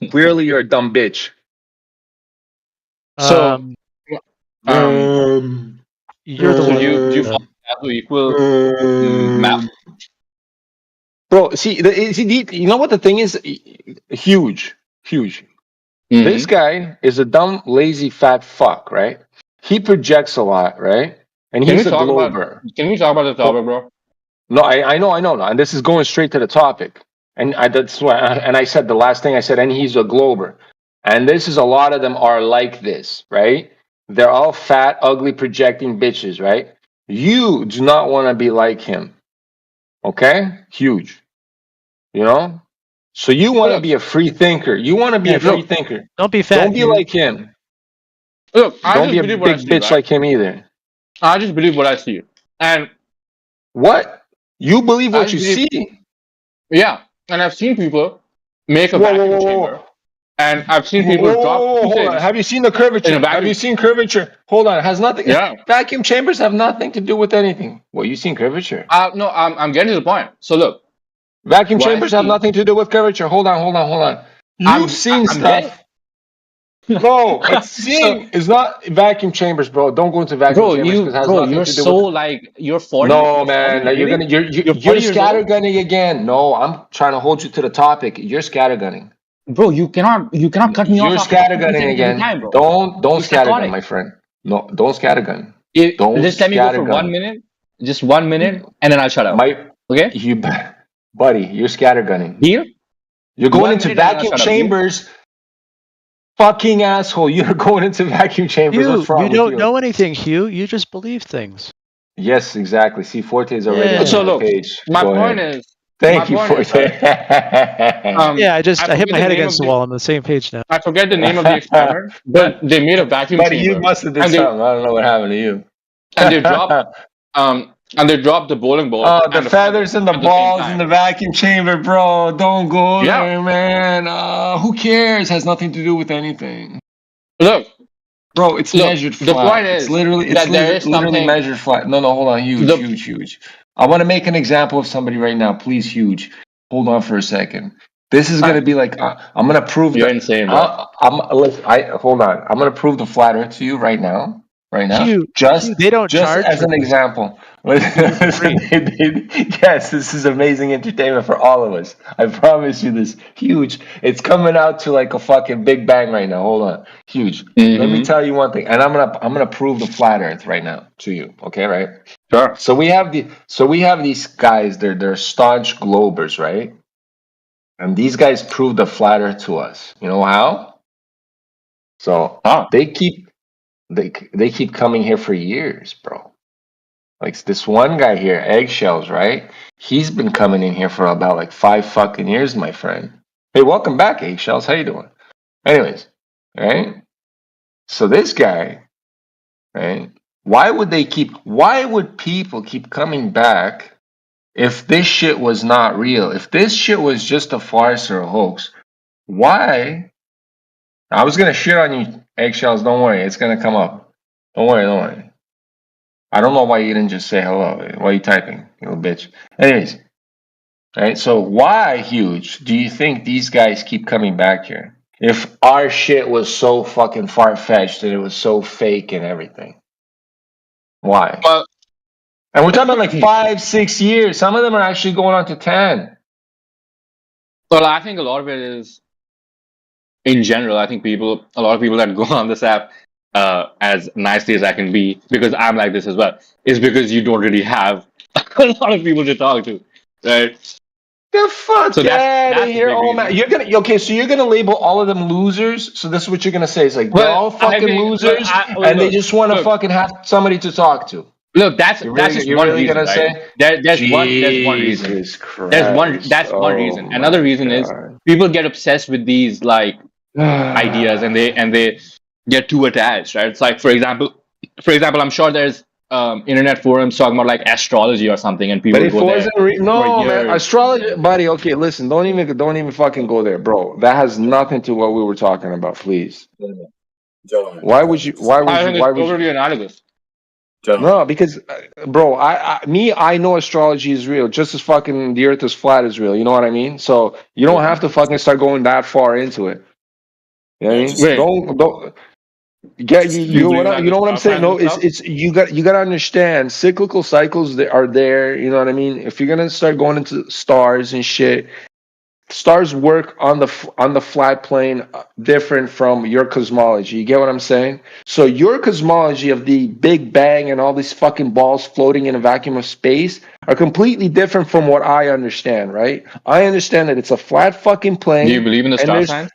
Clearly, you're a dumb bitch. So, You're the so one. do you find that to equal math? Bro, see, you know what the thing is? Huge. This guy is a dumb, lazy, fat fuck, right? He projects a lot, right? And Can we he's a talk about glober. the topic, bro? No, I know, and this is going straight to the topic. And that's why, and I said the last thing I said, and he's a glober. And this is a lot of them are like this, right? They're all fat, ugly, projecting bitches, right? You do not want to be like him, okay? Huge, you know? So you want to Look, be a free thinker. You want to be a free thinker. Don't be fat. Don't be like him. Look, I Don't just be a believe what I big see, bitch right? like him either. I just believe what I see, and What? You believe I what just you believe, see? yeah. And I've seen people make a vacuum chamber, and I've seen people drop two Hold on. things Have you seen the in a curvature? Have you vacuum. seen curvature? Hold on. It has nothing. Yeah. Vacuum chambers have nothing to do with anything. Well, you seen curvature? No, I'm getting to the point. So look, Vacuum what I chambers have see, nothing to do with curvature. Hold on. You've seen I'm getting. stuff. Bro, it's So, seeing is not vacuum chambers, bro. Don't go into vacuum chambers because it has nothing you're to do so with. like you're 40. No, You're 40, man. You're really? gonna you're You're you're 40 years old, scattergunning again. No, I'm trying to hold you to the topic. You're scattergunning. bro. You cannot cut me off You're after 50 scattergunning seconds every again. time, bro. Don't You're scattergun, psychotic. my friend. No, don't scattergun. Don't Just let me go for 1 scattergun. minute, just 1 minute, and then I'll shut up. My Okay? you buddy, you're scattergunning. Deal? You're going 1 into minute, and then I'll vacuum shut up. Deal? chambers. Fucking asshole. You're going into vacuum chambers. What's Hugh, wrong you with don't you? know anything, Hugh. You just believe things. Yes, exactly. See, Forte is already on So my look, page. my Go point ahead. is, Thank you, Forte. right? Yeah, I I hit forget my the head name against of the the wall. I'm on the same page now. I forget the name of the experiment, but they made a vacuum Buddy, you chamber, must have did and they something. I don't know what happened to you. and they dropped the bowling ball Oh, the and the feather feathers and the at the same balls in time. the vacuum chamber, bro. Don't go Yeah. there, man. Who cares? Has nothing to do with anything. Look, Bro, it's measured the flat. point It's is literally that there is literally something. measured flat. No, hold on. Huge. I want to make an example of somebody right now. Please, huge. Hold on for a second. This is gonna be like I'm gonna prove You're that. insane, bro. Hold on. I'm gonna prove the flat Earth to you right now. Hugh, they don't Just charge as for an this. example. You do it for free. Yes, this is amazing entertainment for all of us. I promise you this. Huge. It's coming out to like a fucking big bang right now. Hold on. Huge. Let me tell you one thing, and I'm gonna prove the flat Earth right now to you. Okay, right? Sure. So we have these guys. They're staunch globers, right? And these guys prove the flat Earth to us. You know how? So they keep coming here for years, bro. Like this one guy here, Eggshells, right? He's been coming in here for about like 5 fucking years, my friend. Hey, welcome back, Eggshells. How you doing? Anyways, right? So this guy, right? Why would people keep coming back if this shit was not real? If this shit was just a farce or a hoax, why? I was gonna shit on you, Eggshells. Don't worry, it's gonna come up. Don't worry. I don't know why you didn't just say hello. Why are you typing, you little bitch? Anyways, Right? So why, Huge, do you think these guys keep coming back here? If our shit was so fucking far-fetched and it was so fake and everything. Why? Well, And we're talking about like 5, 6 years. Some of them are actually going on to 10. well, I think a lot of it is, in general, I think a lot of people that go on this app, as nicely as I can be, because I'm like this as well, is because you don't really have a lot of people to talk to, right? The fuck So out of that's a here! big Oh man, reason. you're gonna okay? So you're gonna label all of them losers? So this is what you're gonna say? It's like they're Well, all I fucking think, well, losers, well, and they just want to look, fucking have somebody to talk to. that's just You're one really reason, gonna right? say? There's one reason. Jesus Christ! That's one Oh reason. Another my reason is God! people get obsessed with these like ideas, and they get too attached, right? It's like, for example, I'm sure there's internet forums talking about like astrology or something, and But people if go it there wasn't for no man, years. astrology, buddy. Okay, listen, don't even fucking go there, bro. That has nothing to what we were talking about. Please. Gentlemen, Why would you? Why would I you? think Why it's would you? totally analogous. gentlemen. No, because, bro, I know astrology is real, just as fucking the Earth is flat is real. You know what I mean? So you don't have to fucking start going that far into it. You know what I Yeah, mean? just Wait, Don't get you. do you believe that You the know what I'm star saying? signs No, and stuff? it's you got to understand cyclical cycles that are there. You know what I mean? If you're gonna start going into stars and shit, stars work on the flat plane different from your cosmology. You get what I'm saying? So your cosmology of the Big Bang and all these fucking balls floating in a vacuum of space are completely different from what I understand, right? I understand that it's a flat fucking Do you plane believe in the and star there's signs?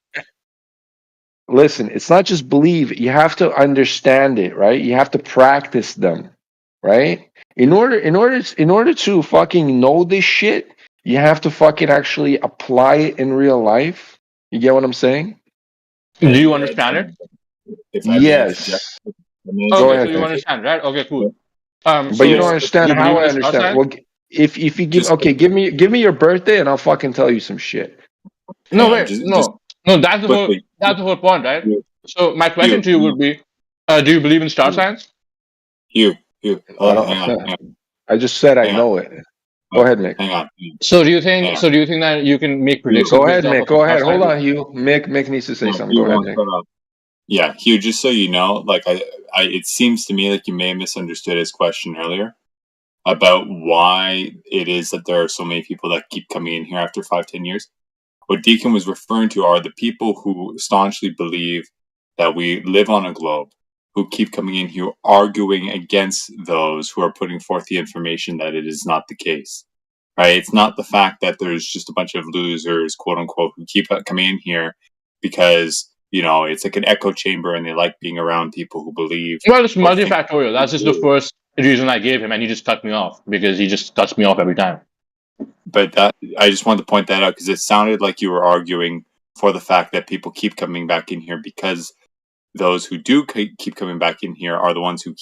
listen, it's not just believe, you have to understand it, right? You have to practice them, right? In order to fucking know this shit, you have to fucking actually apply it in real life. You get what I'm saying? Do and you understand it? if I may interject, Yes. if I may Go Okay, so ahead, you interject, Nick. understand, right? Okay, cool. But you just don't So do understand you believe how in I the star understand. signs? Well, if you give just okay, give me your birthday and I'll fucking tell you some shit. No, hang on, wait, just no. quickly, That's the whole point, right? Hugh, So my question Hugh, to you would be, do you believe in star Hugh, signs? Hugh, I hang on, don't I just said I hang on, know it. Go ahead, Nick. hang on, So do you hang think? on. So do you think that you can make Hugh, predictions Go based ahead, off Mick. of Go star ahead. Hold signs? on, Hugh. Mick needs to say no, something. Go Hugh ahead, won't Nick. shut up. Yeah, Hugh, just so you know, like it seems to me like you may have misunderstood his question earlier about why it is that there are so many people that keep coming in here after 5, 10 years. What Deacon was referring to are the people who staunchly believe that we live on a globe, who keep coming in here arguing against those who are putting forth the information that it is not the case. Right? It's not the fact that there's just a bunch of losers, quote unquote, who keep coming in here because it's like an echo chamber and they like being around people who believe Well, it's or think. multifactorial. That's just the first reason I gave him, and he just cut me off because he just cuts me off every time. But I just wanted to point that out because it sounded like you were arguing for the fact that people keep coming back in here because those who do keep coming back in here are the ones who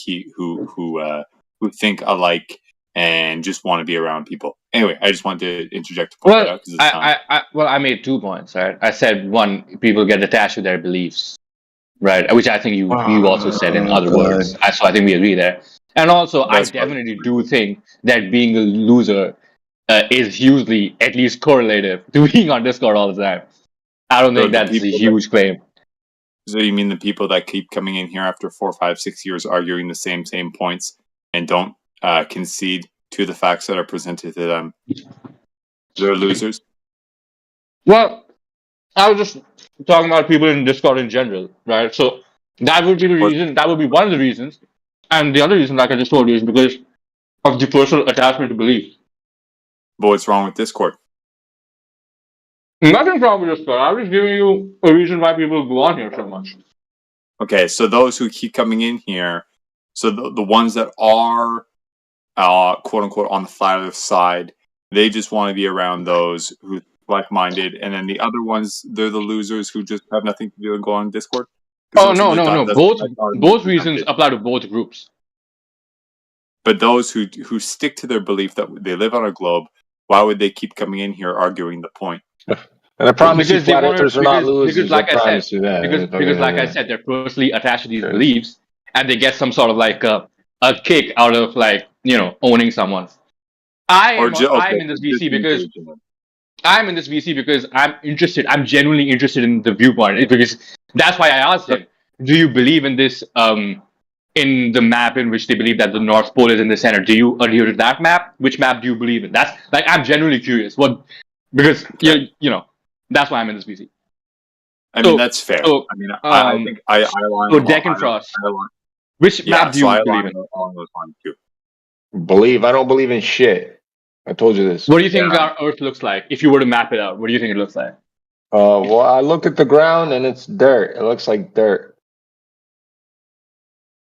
think alike and just want to be around people. Anyway, I just wanted to interject to point that Well, out because it sounds. I made 2 points. Right? I said one, people get attached to their beliefs, right? Which I think you also said in Oh other God. words. So I think we agree there. And also, I That's what definitely do think that being a loser is hugely, at least, correlative to being on Discord all the time. I don't so think the that's a people that. huge claim. So you mean the people that keep coming in here after 4, 5, 6 years arguing the same points and don't concede to the facts that are presented to them? They're losers. Well, I was just talking about people in Discord in general, right? So that would be the reason. That would be one of the reasons. And the other reason, like I just told you, is because of the personal attachment to belief. But what's wrong with Discord? Nothing's wrong with Discord. I'm just giving you a reason why people go on here so much. Okay, so those who keep coming in here, so the ones that are quote unquote on the flat earth side, they just want to be around those who like-minded, and then the other ones, they're the losers who just have nothing to do and go on Discord. Oh no. Both That's reasons apply to both groups. But those who stick to their belief that they live on a globe, why would they keep coming in here arguing the point? And I promise you, Because they flat want earthers to. are not Because losers. I like I said, promise you that. because like I said, they're personally attached to these beliefs, and they get some sort of like a kick out of owning someone. I'm in this VC because I'm in this VC because I'm interested. I'm genuinely interested in the viewpoint because that's why I asked him, "Do you believe in this? In the map in which they believe that the North Pole is in the center? Do you adhere to that map? Which map do you believe in?" That's like I'm genuinely curious. Because you know that's why I'm in this VC. I mean, that's fair. So, I mean, I think I align so along. Deck and Frost. Which map do you I believe align in? along those lines too. Believe? I don't believe in shit. I told you this. What do you think our Earth looks like if you were to map it out? What do you think it looks like? Well, I looked at the ground and it's dirt. It looks like dirt.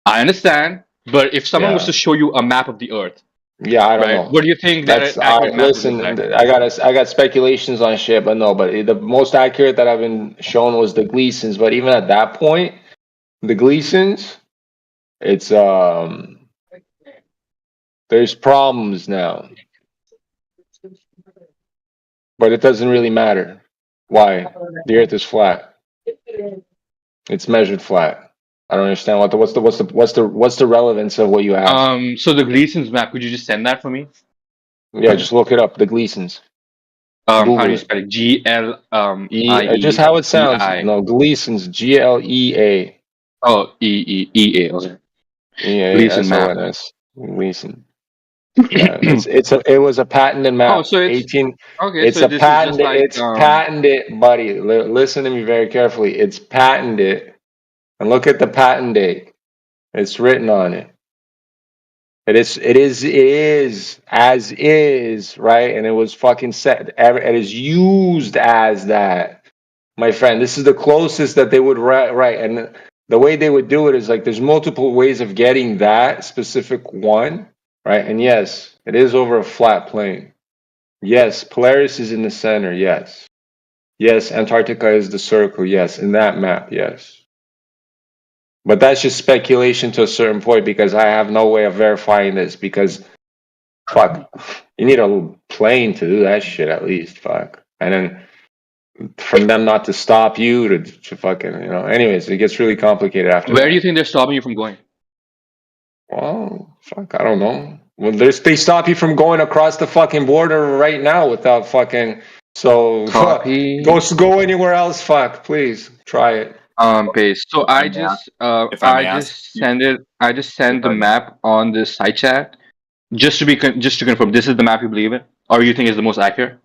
I understand, but if someone was Yeah. to show you a map of the Earth, Yeah, I don't right? know. What do you think that an accurate map would look Listen, like? I got speculations on shit, but no, but the most accurate that I've been shown was the Gleasons. But even at that point, the Gleasons, it's there's problems now. But it doesn't really matter. Why? The Earth is flat. It's measured flat. I don't understand what's the relevance of what you asked. So the Gleason's map, could you just send that for me? Yeah, just look it up. The Gleasons. How do Google you it. spell it? Just how it sounds. GLIEI. No, Gleasons. GLEA. Oh, EEA. Okay. Gleason map. EASONS. Gleason. Yeah, it was a patented map. Oh, so it's 18. okay. It's So a this is just patented. like It's patented, buddy. Listen to me very carefully. It's patented, and look at the patent date. It's written on it. It is as is, right? And it was fucking set. It is used as that, my friend. This is the closest that they would write. And the way they would do it is like there's multiple ways of getting that specific one, right? And yes, it is over a flat plane. Yes, Polaris is in the center. Yes. Yes, Antarctica is the circle. Yes, in that map. Yes. But that's just speculation to a certain point because I have no way of verifying this because fuck, you need a plane to do that shit at least, fuck. And then from them not to stop you to fucking, anyways, it gets really complicated after where that. do you think they're stopping you from going? Well, fuck, I don't know. Well, they stop you from going across the fucking border right now without fucking, so Copy. go anywhere else, fuck, please, try it. Paste. So I just send the map on the side chat just to confirm this is the map you believe in or you think is the most accurate.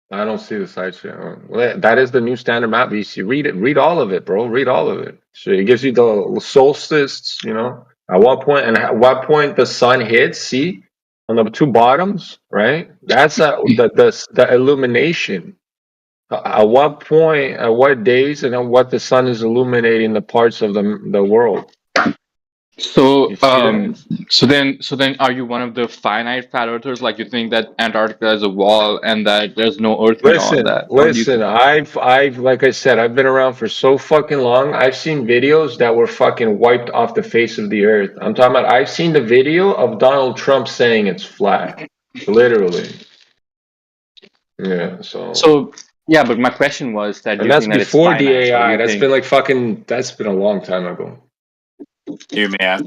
I don't see the side chat. Well, that is the new standard map. You see, read all of it, bro. Read all of it. So it gives you the solstice. At what point the sun hits. See on the two bottoms, right? That's the illumination. At what point, at what days, and at what the sun is illuminating the parts of the world. So so then are you one of the finite flat earthers? Like you think that Antarctica is a wall and that there's no earth beyond that? Listen, I've like I said, I've been around for so fucking long. I've seen videos that were fucking wiped off the face of the earth. I'm talking about I've seen the video of Donald Trump saying it's flat. Literally. Yeah, so yeah, but my question was that and that's before the AI. That's been a long time ago. You may ask.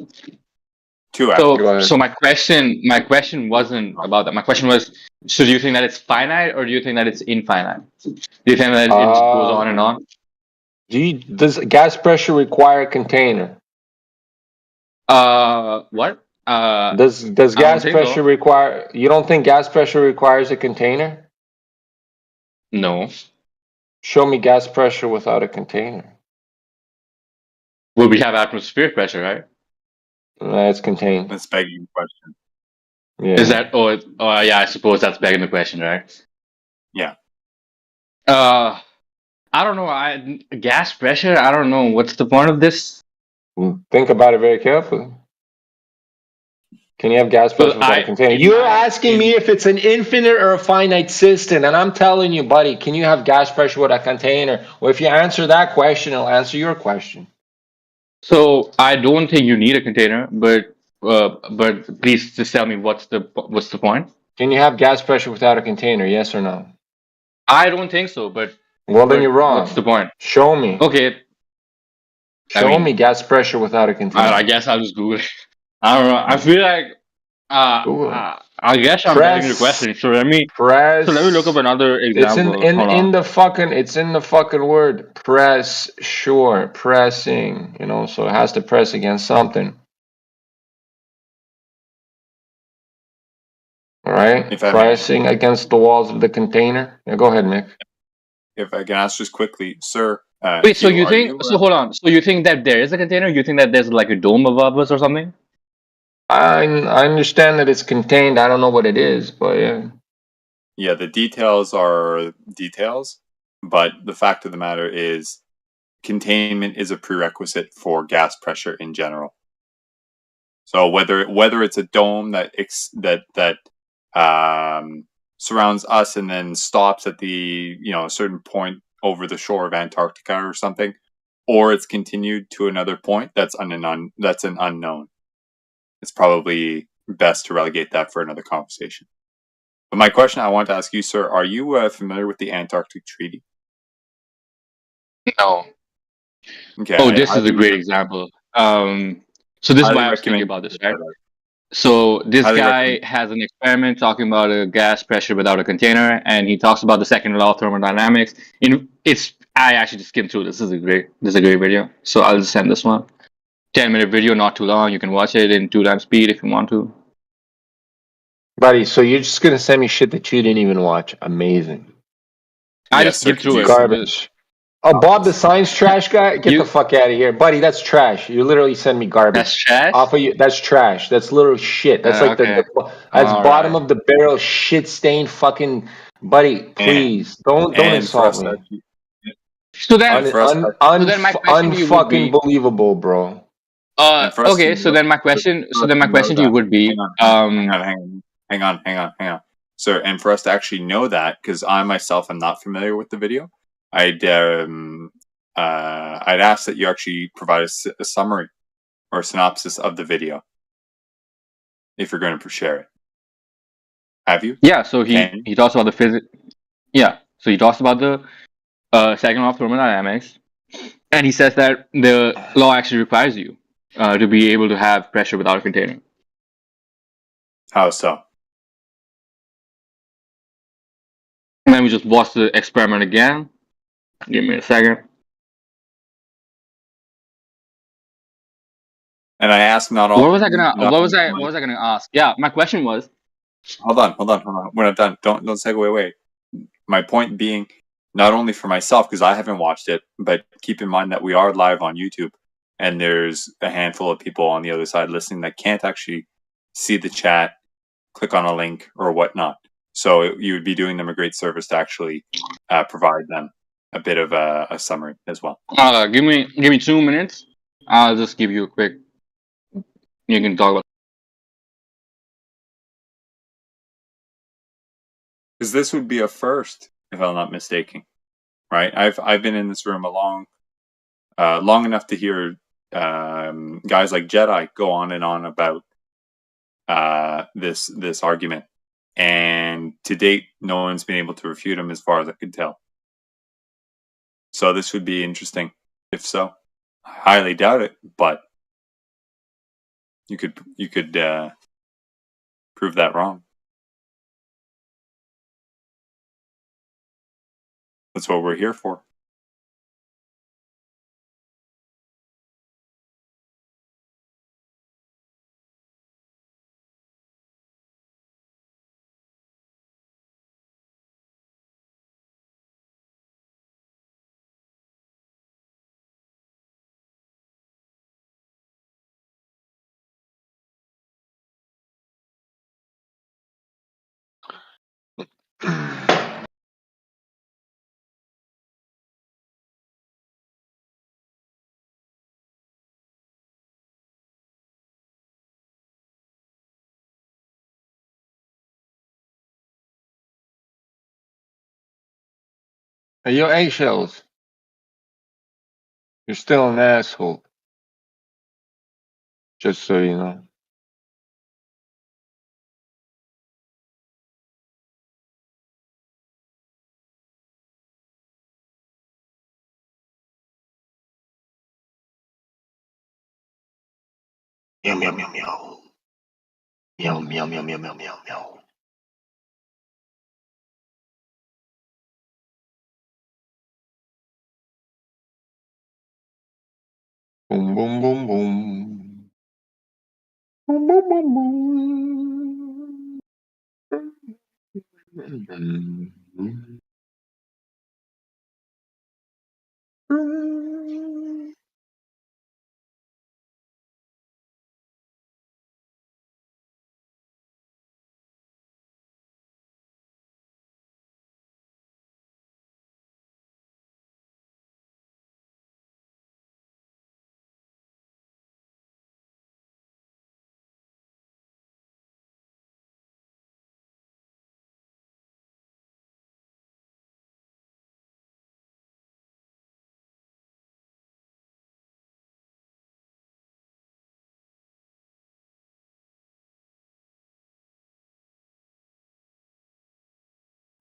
So my question wasn't about that. My question was, so do you think that it's finite or do you think that it's infinite? Do you think that it goes on and on? Does gas pressure require a container? What? Does gas pressure require? You don't think gas pressure requires a container? No. Show me gas pressure without a container. Well, we have atmospheric pressure, right? It's contained. That's begging the question. Yeah. Is that? Oh, yeah. I suppose that's begging the question, right? Yeah. I don't know. Gas pressure. I don't know. What's the point of this? Think about it very carefully. Can you have gas pressure without a container? You're asking me if it's an infinite or a finite system, and I'm telling you, buddy, can you have gas pressure with a container? Well, if you answer that question, I'll answer your question. So I don't think you need a container, but please just tell me what's the point? Can you have gas pressure without a container? Yes or no? I don't think so, but then you're wrong. What's the point? Show me. Okay. Show me gas pressure without a container. I guess I'll just Google it. I don't know. I feel like I guess I'm getting the Press, question. So let me look up press. another It's example. Hold in on. the fucking. It's in the fucking word. Press. Sure, pressing. You know, so it has to press against something. All right, If I may, pressing against the walls of the container. Yeah, go ahead, Mick. if I can ask just quickly, sir, Wait, so Hugh, you are think? you? So hold on. So you think that there is a container? You think that there's like a dome above us or something? I understand that it's contained. I don't know what it is, but yeah. Yeah, the details are details, but the fact of the matter is, containment is a prerequisite for gas pressure in general. So whether it's a dome that surrounds us and then stops at the a certain point over the shore of Antarctica or something, or it's continued to another point, that's an unknown. It's probably best to relegate that for another conversation. But my question I want to ask you, sir, are you familiar with the Antarctic Treaty? No. Okay, Oh, I this is a great example. So this is highly why I was thinking recommend about you this, check right? that out. So this Highly guy recommend. has an experiment talking about a gas pressure without a container, and he talks about the second law of thermodynamics. I actually just skimmed through this. This is a great video. So I'll just send this one. 10-minute video, not too long. You can watch it in 2 times speed if you want to. Buddy, so you're just gonna send me shit that you didn't even watch? Amazing. I Yes, just sir. skimmed through it. Garbage. Oh, Bob the science trash guy? Get the fuck out of here. Buddy, that's trash. You literally send me garbage. That's trash? Off of you. That's trash. That's literal shit. That's like Okay. that's All bottom right. of the barrel shit stained fucking buddy, please. Don't And for insult us to me. actually, So then, and for us, so then my question to you would Unfucking be, believable, bro. and for us to okay. So know, then my question, for us to know to you that. would be, Hang on, sir. And for us to actually know that, because I myself am not familiar with the video, I'd ask that you actually provide a summary or a synopsis of the video if you're going to share it. Have you? yeah. So Can you? he talks about the physics. Yeah. So he talks about the second law of thermodynamics, and he says that the law actually requires you to be able to have pressure without a container. How so? And then we just watch the experiment again. Give me a second. And I ask not What all, was I gonna? not only What was I gonna ask? Yeah, my question was. hold on. We're not done. Don't segue away. My point being, not only for myself because I haven't watched it, but keep in mind that we are live on YouTube, and there's a handful of people on the other side listening that can't actually see the chat, click on a link or whatnot. So you would be doing them a great service to actually provide them a bit of a summary as well. Give me 2 minutes. I'll just give you a quick. You can talk about. Because this would be a first, if I'm not mistaken, right? I've been in this room long enough to hear guys like Jedi go on and on about this argument, and to date, no one's been able to refute him, as far as I can tell. So this would be interesting, if so. I highly doubt it, but you could prove that wrong. That's what we're here for. Hey, yo, eggshells. You're still an asshole. Just so you know. Meow meow meow meow. Meow, meow, meow, meow, meow, meow, meow. Boom, boom, boom, boom. Boom, boom, boom, boom.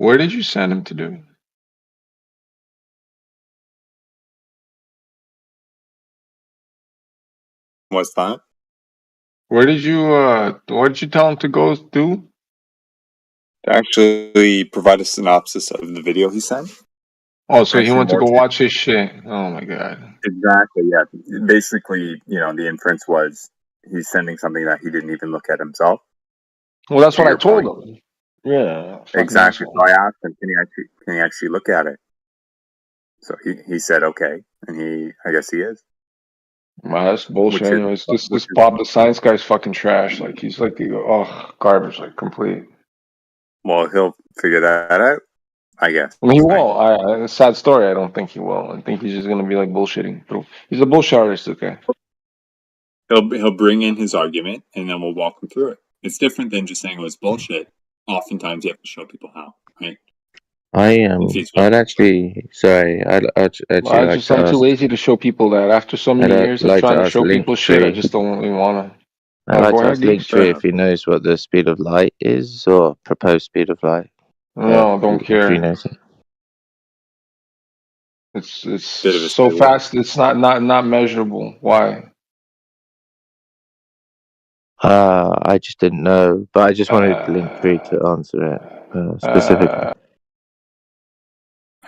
Where did you send him to do? What's that? Where did you what did you tell him to go do? To actually provide a synopsis of the video he sent. Oh, so he Mention went to more go to watch his shit. Oh my god. exactly, yeah. Basically, the inference was he's sending something that he didn't even look at himself. Well, that's To what I your told point. him. Yeah, fucking Exactly. asshole. So I asked him, can he actually look at it? So he said okay, and I guess he is. Man, that's bullshit. Which is Anyways, which this is Bob the Science guy's fucking trash. Like he's like garbage, like complete. well, he'll figure that out, I guess. I mean, he won't. A sad story. I don't think he will. I think he's just gonna be like bullshitting. But he's a bullshit artist. Okay. He'll bring in his argument, and then we'll walk him through it. It's different than just saying it was bullshit. Oftentimes, you have to show people how, right? I'd actually, sorry, I'd actually like to I'm too ask. lazy to show people that. After so many years of Like to trying to ask show people shit, I Linktree. just don't really wanna. I'd like Go to ahead, ask Geeks. Linktree if he knows what the speed of light is or proposed speed of light. No, don't If he care. knows it. It's Bit of a so segue. fast. It's not measurable. Why? I just didn't know, but I just wanted Linktree to answer it specifically.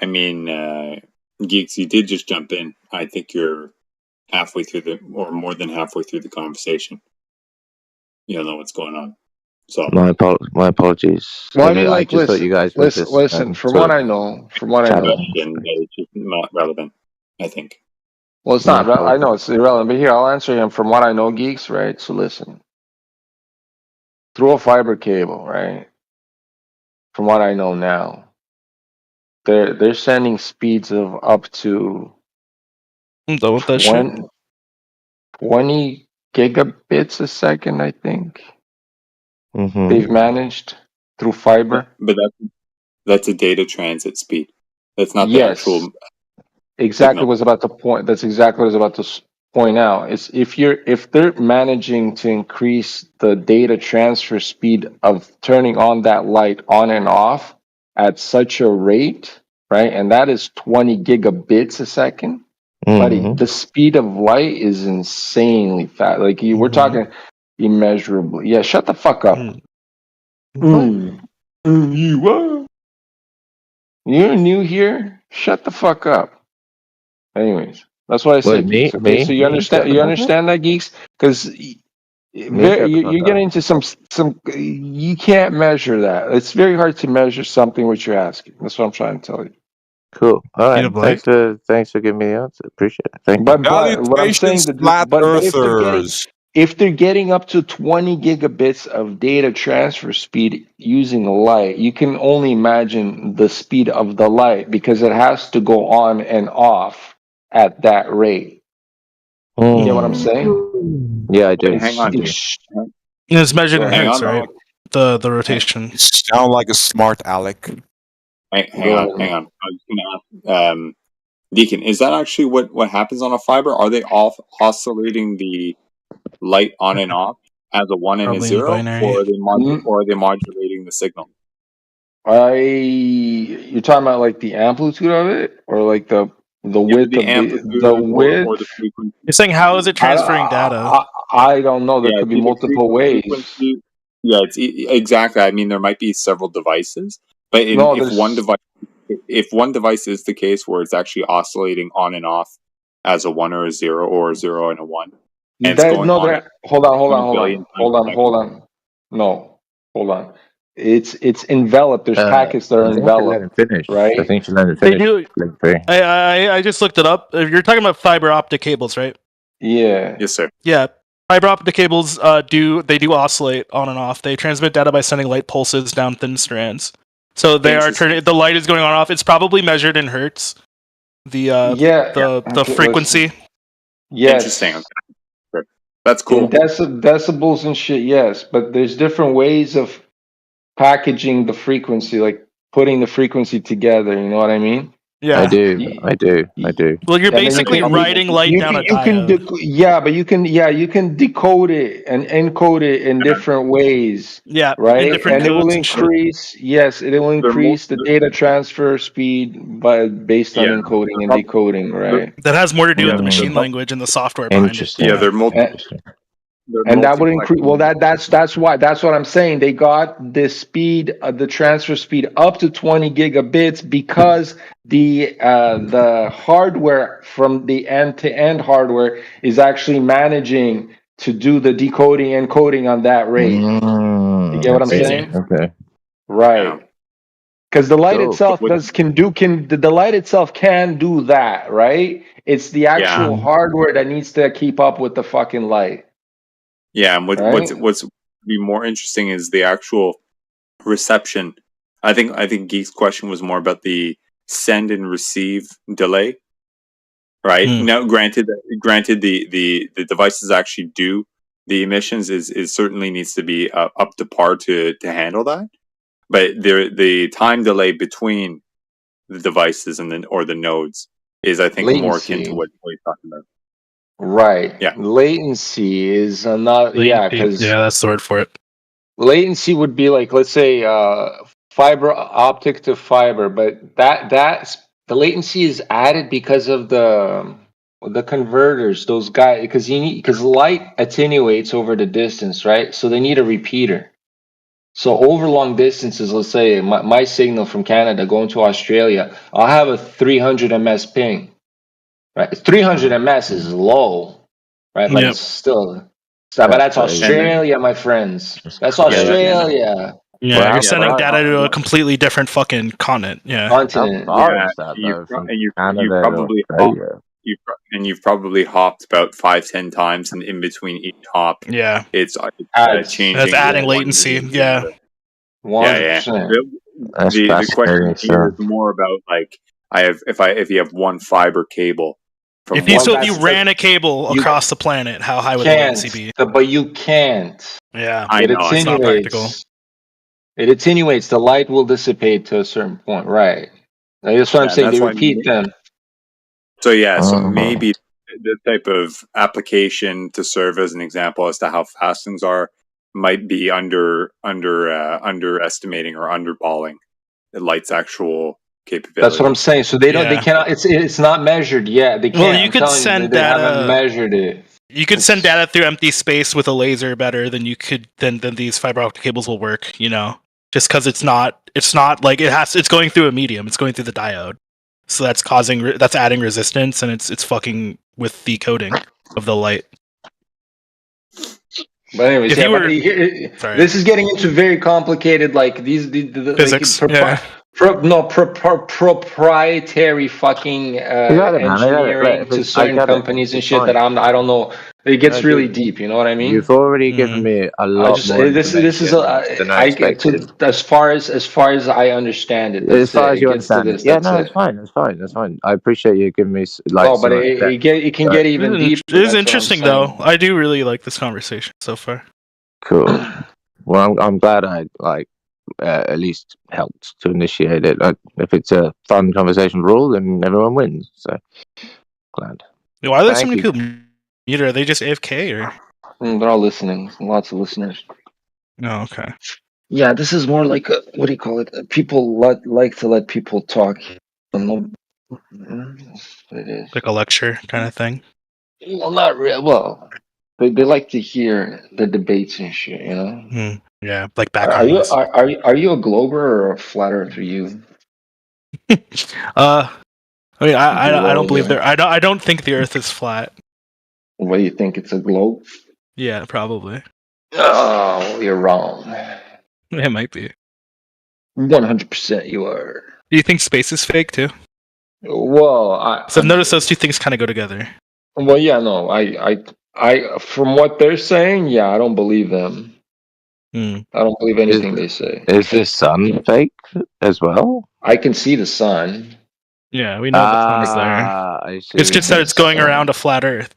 I mean, Geeks, you did just jump in. I think you're halfway through or more than halfway through the conversation. You don't know what's going on. So My apologies. Well, I mean, I like, just thought you guys were just listen. From sort what of I know, chatting. it's just not relevant, I think. well, it's My not. I know apologies. it's irrelevant, but here I'll answer him. From what I know, Geeks, right? So listen, through a fiber cable, right? From what I know now, they're sending speeds of up to I'm done with that shit. 20 gigabits a second. I think they've managed through fiber. But that's a data transit speed. That's not the Yes, actual exactly. signal. Was about to point. That's exactly what I was about to point out. Is if they're managing to increase the data transfer speed of turning on that light on and off at such a rate, right? And that is 20 gigabits a second. Buddy, the speed of light is insanely fast. Like we're talking immeasurably. Yeah, shut the fuck up. You're new here. Shut the fuck up. Anyways, that's what I said, Wait, Geeks. Okay, so you shut understand? the You fuck up? understand that, Geeks? Because Shut the fuck you're up. getting into some. You can't measure that. It's very hard to measure something which you're asking. That's what I'm trying to tell you. Cool. All right. Speed of light. Thanks for giving me the answer. Appreciate it. Thank you. But what I'm saying, but if they're getting up to 20 gigabits of data transfer speed using light, you can only imagine the speed of the light because it has to go on and off at that rate. You get what I'm saying? Yeah, I do. Hang on. It's measured in Hang hertz, on, right? The rotation. Sound like a smart aleck. Hang on. I was going to ask, Deacon, is that actually what happens on a fiber? Are they oscillating the light on and off as a 1 and a Probably in 0, binary. or are they modulating the signal? You're talking about like the amplitude of it, or like the width the of the amplitude or the width? frequency. You're saying how is it transferring data? I don't know. There Yeah, could be it's either multiple ways. frequency. Yeah, exactly. I mean, there might be several devices, but if one device is the case where it's actually oscillating on and off as a 1 or a 0 or a 0 and a 1, and it's going on at Hold on. 1 billion times. No, hold on. It's enveloped. There's packets that are I think you let him enveloped, finish. right? I think you let him They finish. do. Link 3. I just looked it up. If you're talking about fiber optic cables, right? Yeah. Yes, sir. Yeah. Fiber optic cables do oscillate on and off. They transmit data by sending light pulses down thin strands. So they are turning. The light is going on and off. It's probably measured in hertz. The frequency. Yes. Interesting. Okay. That's cool. In decibels and shit, yes, but there's different ways of packaging the frequency, like putting the frequency together. You know what I mean? Yeah, I do. Well, you're And then basically writing light down a diode. but you can decode it and encode it in different ways. Yeah, right. in different And it will codes and shit. increase. Yes, it will increase the data transfer speed based on encoding and decoding. Right. That has more to do with the machine language and the software behind it. Yeah, they're multiple. And that would increase. Well, that's why. That's what I'm saying. They got the speed, the transfer speed up to 20 gigabits because the hardware from the end-to-end hardware is actually managing to do the decoding and coding on that rate. You get what I'm saying? Okay. Right. Because the light Cool. itself the light itself can do that, right? It's the actual hardware that needs to keep up with the fucking light. Yeah, and what's be more interesting is the actual reception. I think Geek's question was more about the send and receive delay, right? Now, granted, the devices actually do the emissions is certainly needs to be up to par to handle that, but the time delay between the devices and the nodes is, I think, more akin to what you're talking about. Right. Yeah. Latency is not. Yeah, because that's the word for it. Latency would be like, let's say, fiber optic to fiber, but that's the latency is added because of the converters. Those guys, because light attenuates over the distance, right? So they need a repeater. So over long distances, let's say my signal from Canada going to Australia, I'll have a 300 ms ping. Right, 300 ms is low, right? But it's still. But that's Australia, my friends. That's Australia. Yeah, you're sending data to a completely different fucking continent. Yeah. Continent. You've probably hopped about 5-10 times, and in between each hop, yeah, it's changing. That's adding latency. Yeah. 100%. The question here is more about like if you have one fiber cable. If you ran a cable across the planet, how high would the latency be? But you can't. Yeah, it attenuates. It's not practical. It attenuates. The light will dissipate to a certain point, right? That's what I'm saying. They repeat them. So maybe the type of application to serve as an example as to how fast things are might be underestimating or underballing the light's actual capability. That's what I'm saying. So they don't. They cannot. It's not measured yet. They can't. Well, you could send they data. Haven't measured it. You could send data through empty space with a laser better than you could than these fiber optic cables will work. You know, just because it's not like it's going through a medium. It's going through the diode, so that's adding resistance, and it's fucking with the coding of the light. But anyways, this is getting into very complicated, like physics. Proprietary fucking engineering to certain companies and shit that I don't know. It gets really deep. You know what I mean? You've already given me a lot more. This is than I expected. as far as I understand it. As far as you understand it, it's fine. That's fine. I appreciate you giving me like. But it can get even deeper. It is interesting though. I do really like this conversation so far. Cool. Well, I'm glad I at least helped to initiate it. If it's a fun conversation for all, then everyone wins. So glad. Why are there so many people muted? Are they just AFK or? They're all listening. Lots of listeners. Oh, okay. Yeah, this is more like what do you call it? People like to let people talk. It is like a lecture kind of thing. Well, not real. Well, They like to hear the debates and shit, you know. Yeah, like background Are you noise. are you a glober or a flat earther? You? I mean, I don't believe Glober. I don't think the Earth is flat. What do you think? It's a globe? Yeah, probably. Oh, you're wrong. It might be. 100% you are. Do you think space is fake too? Well, So I've noticed those two things kind of go together. well, yeah, no, from what they're saying, yeah, I don't believe them. I don't believe anything they say. Is the sun fake as well? I can see the sun. Yeah, we know the sun's there. I see. It's just that it's going around a flat Earth.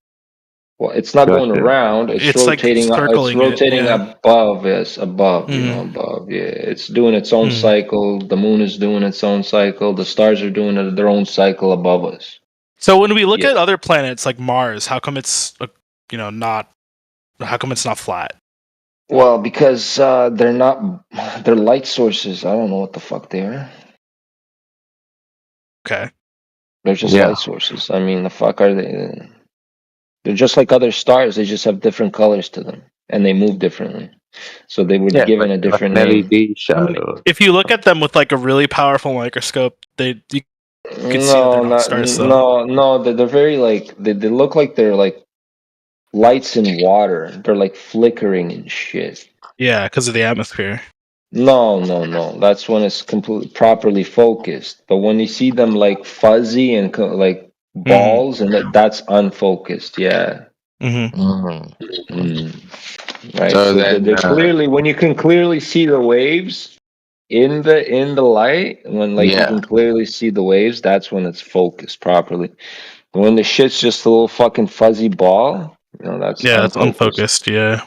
Well, it's not going around. It's rotating. Like It's rotating yeah. above. Yes, above. You know, above. Yeah, it's doing its own cycle. The moon is doing its own cycle. The stars are doing their own cycle above us. So when we look at other planets like Mars, how come it's not? How come it's not flat? Well, because they're not. They're light sources. I don't know what the fuck they are. Okay. They're just light sources. I mean, the fuck are they? They're just like other stars. They just have different colors to them, and they move differently. So they were given a different name. LED shadow. If you look at them with like a really powerful microscope, you can see that they're not stars. No. They're very like they look like they're like lights in water. They're like flickering and shit. Yeah, because of the atmosphere. No. That's when it's completely properly focused. But when you see them like fuzzy and like balls, and that's unfocused. Yeah. Right. So they're then, clearly, when you can clearly see the waves in the light, when like you can clearly see the waves, that's when it's focused properly. When the shit's just a little fucking fuzzy ball, that's it's unfocused. Yeah.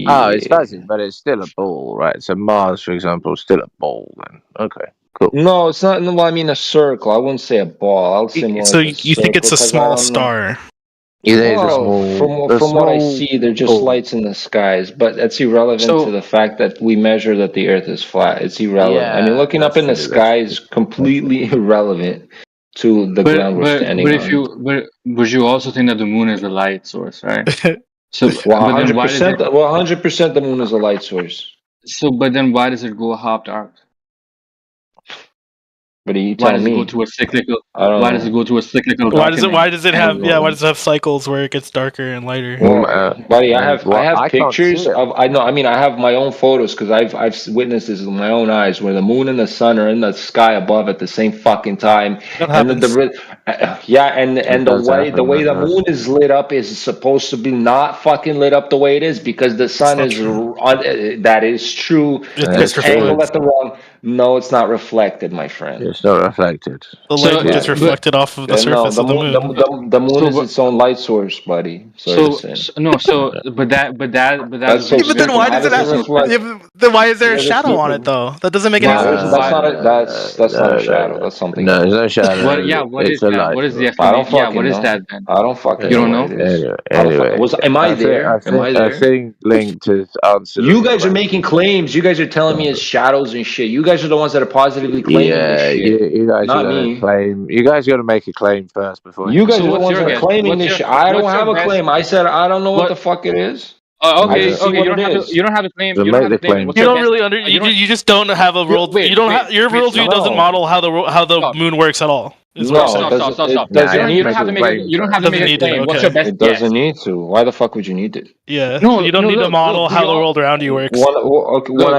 Oh, it's fuzzy, but it's still a ball, right? So Mars, for example, is still a ball. Then okay, cool. No, it's not. No, I mean a circle. I wouldn't say a ball. I would say more. So like you think it's a small star? From what I see, they're just lights in the skies, but that's irrelevant to the fact that we measure that the Earth is flat. It's irrelevant. I mean, looking up in the sky is completely irrelevant to the ground we're standing on. But you also think that the moon is a light source, right? So, well, but then why does 100%. it? Well, 100%, the moon is a light source. So, but then why does it go half dark? But you Why tell does me. it go to a cyclical? I don't Why know. does it go to a cyclical? Why does it have? and, Yeah, why does it have cycles where it gets darker and lighter? Well, buddy, I have I can't pictures see it. of. I know. I mean, I have my own photos because I've witnessed this with my own eyes, where the moon and the sun are in the sky above at the same fucking time, That and happens. the way the moon is lit up is supposed to be not fucking lit up the way it is because the sun is that is true. It's angled at the wrong. No, it's not reflected, my friend. It's not reflected. The light gets reflected off of the surface of the moon. The moon is its own light source, buddy. but that that's so but then why does it have? Then why is there a shadow on it though? That doesn't make any sense. That's not a shadow. That's something. No, it's no shadow. What is that? What is the I don't explanation? Yeah, what is know. that then? I don't fucking. You don't know? Anyway, am I there? Am I there? I think Link has answered. You guys are making claims. You guys are telling me it's shadows and shit. You guys are the ones that are positively claiming this shit. You guys not are me. Claim. You guys got to make a claim first before. You guys are the ones that are claiming this shit. I don't have a claim. I said I don't know what the fuck it is. Okay. You don't have a claim. You don't have a claim. You don't really you just don't have a world. You don't have your worldview doesn't model how the moon works at all. Stop. You don't have to make a claim. What's your best guess? It doesn't need to. Why the fuck would you need it? Yeah. No, you don't need to model how the world around you works. When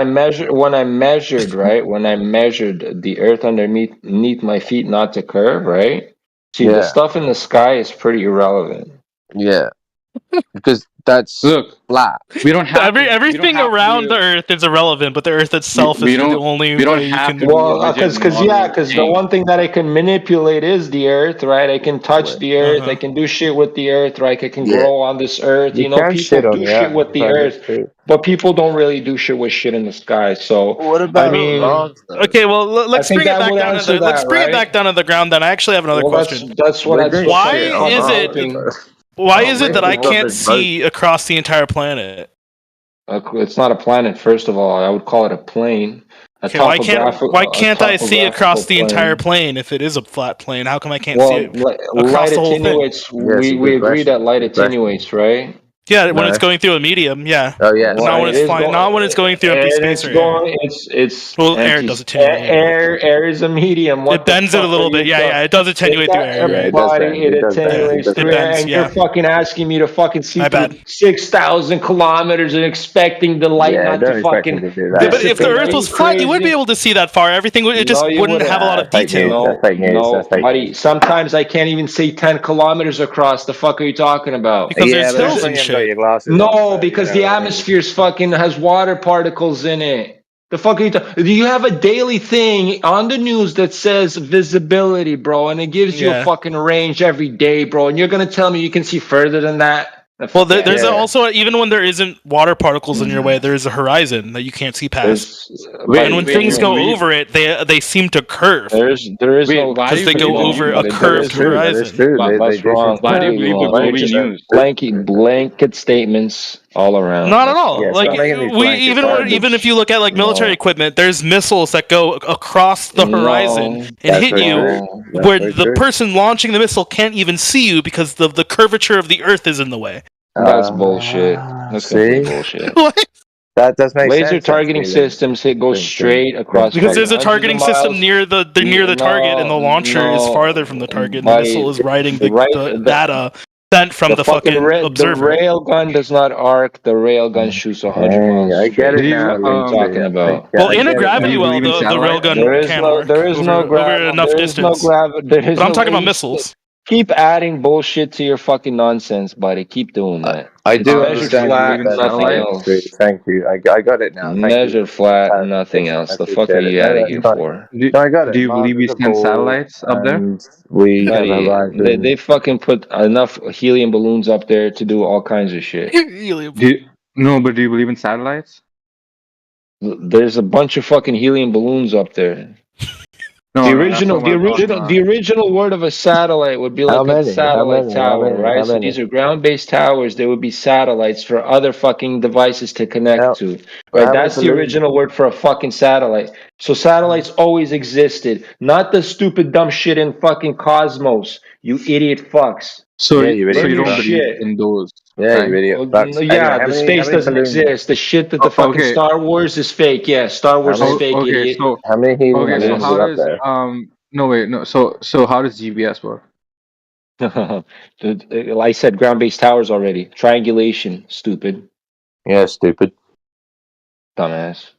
I measured, right? When I measured the Earth underneath my feet not to curve, right? See, the stuff in the sky is pretty irrelevant. Yeah. Because that's flat. We don't have everything around the Earth is irrelevant, but the Earth itself is the only way you can. Well, because the one thing that I can manipulate is the Earth, right? I can touch the Earth. I can do shit with the Earth, right? I can grow on this Earth. You know, people do shit with the Earth, but people don't really do shit with shit in the sky. So what about okay, well, let's bring it back down to it back down to the ground. Then I actually have another question. That's what I. Why is it? Why is it that I can't see across the entire planet? It's not a planet, first of all. I would call it a plane. Why can't I see across the entire plane if it is a flat plane? How come I can't see it across the whole thing? We agree that light attenuates, right? Yeah, when No. it's going through a medium, yeah. Oh yeah, But not when It it's is flying. Not when it's going through empty and space it's or air. going. It's Well, air empty. does attenuate. Air is a medium. What It the bends it a fuck little are bit. you Yeah, talking? yeah. It does attenuate through air. You're right. Body, it attenuates It through air, bends. and Yeah. you're fucking asking me to fucking see My through bad. 6,000 kilometers and expecting the light Yeah, not to don't expect fucking me to do Yeah, that. but if the dissipate. Are Earth you was flat, you would be crazy? able to see that far. Everything it just No, you wouldn't have a lot of Fake news. detail. That's fake news. No, That's fake buddy. news. Sometimes I can't even see 10 kilometers across. The fuck are you talking about? Because Yeah, there's but that's hills when and you haven't got shit. your glasses on. No, So, because you the know what I mean? atmosphere's fucking has water particles in it. The fuck are you talking? Do you have a daily thing on the news that says visibility, bro, and it gives you a Yeah. fucking range every day, bro? And you're gonna tell me you can see further than that? Well, there's also even when there isn't water particles in your way, there is a horizon that you can't see past. And when things go over it, they seem to curve. There is no because they go over a curved horizon. That's wrong. Why do you believe the Gobi news? Blanket statements all around. Not at That's all. wrong. Like even if you look at like military equipment, there's missiles that go across the horizon and hit you, where the person launching the missile can't even see you because the curvature of the Earth is in the way. That's bullshit. That's complete bullshit. What? That does make Laser sense. targeting systems go straight across. Because there's a fucking targeting hundreds of system miles. near the target, and the launcher is farther from the target, and the missile is riding the data sent from the fucking The observer. rail gun does not arc. The rail gun shoots 100 miles. I get it now. What are you talking about? Well, in a gravity well, the railgun can arc There is no over enough distance. But I'm talking about missiles. Keep adding bullshit to your fucking nonsense, buddy. Keep doing that. I do Measured understand. flat, that. nothing else. Thank you. I got it now. Thank Measured you. flat, nothing else. The fuck are you out of here for? No, I got it. Do you believe we Mars is a send ball, satellites up there? and we have a horizon. They fucking put enough helium balloons up there to do all kinds of shit. No, but do you believe in satellites? There's a bunch of fucking helium balloons up there. No, the no, that's original, what the I'm talking original, about. the original word of a satellite would be like a satellite tower, right? So these are ground-based towers. There would be satellites for other fucking devices to connect to, right? That's the original word for a fucking satellite. So satellites always existed, not the stupid dumb shit in fucking Cosmos. You idiot fucks. So, Yeah, you so idiot you don't fuck. believe in those? Yeah, right? you idiot Oh, fucks. yeah, Anyway, the space doesn't exist. The shit that the fucking Okay. Star Wars is fake. Yeah, Star Wars is fake, Okay, idiot. so how many helium okay, so balloons how are up does there? no wait, no, so how does GPS work? I said ground-based towers already. Triangulation, stupid. Yeah, stupid. Dumbass.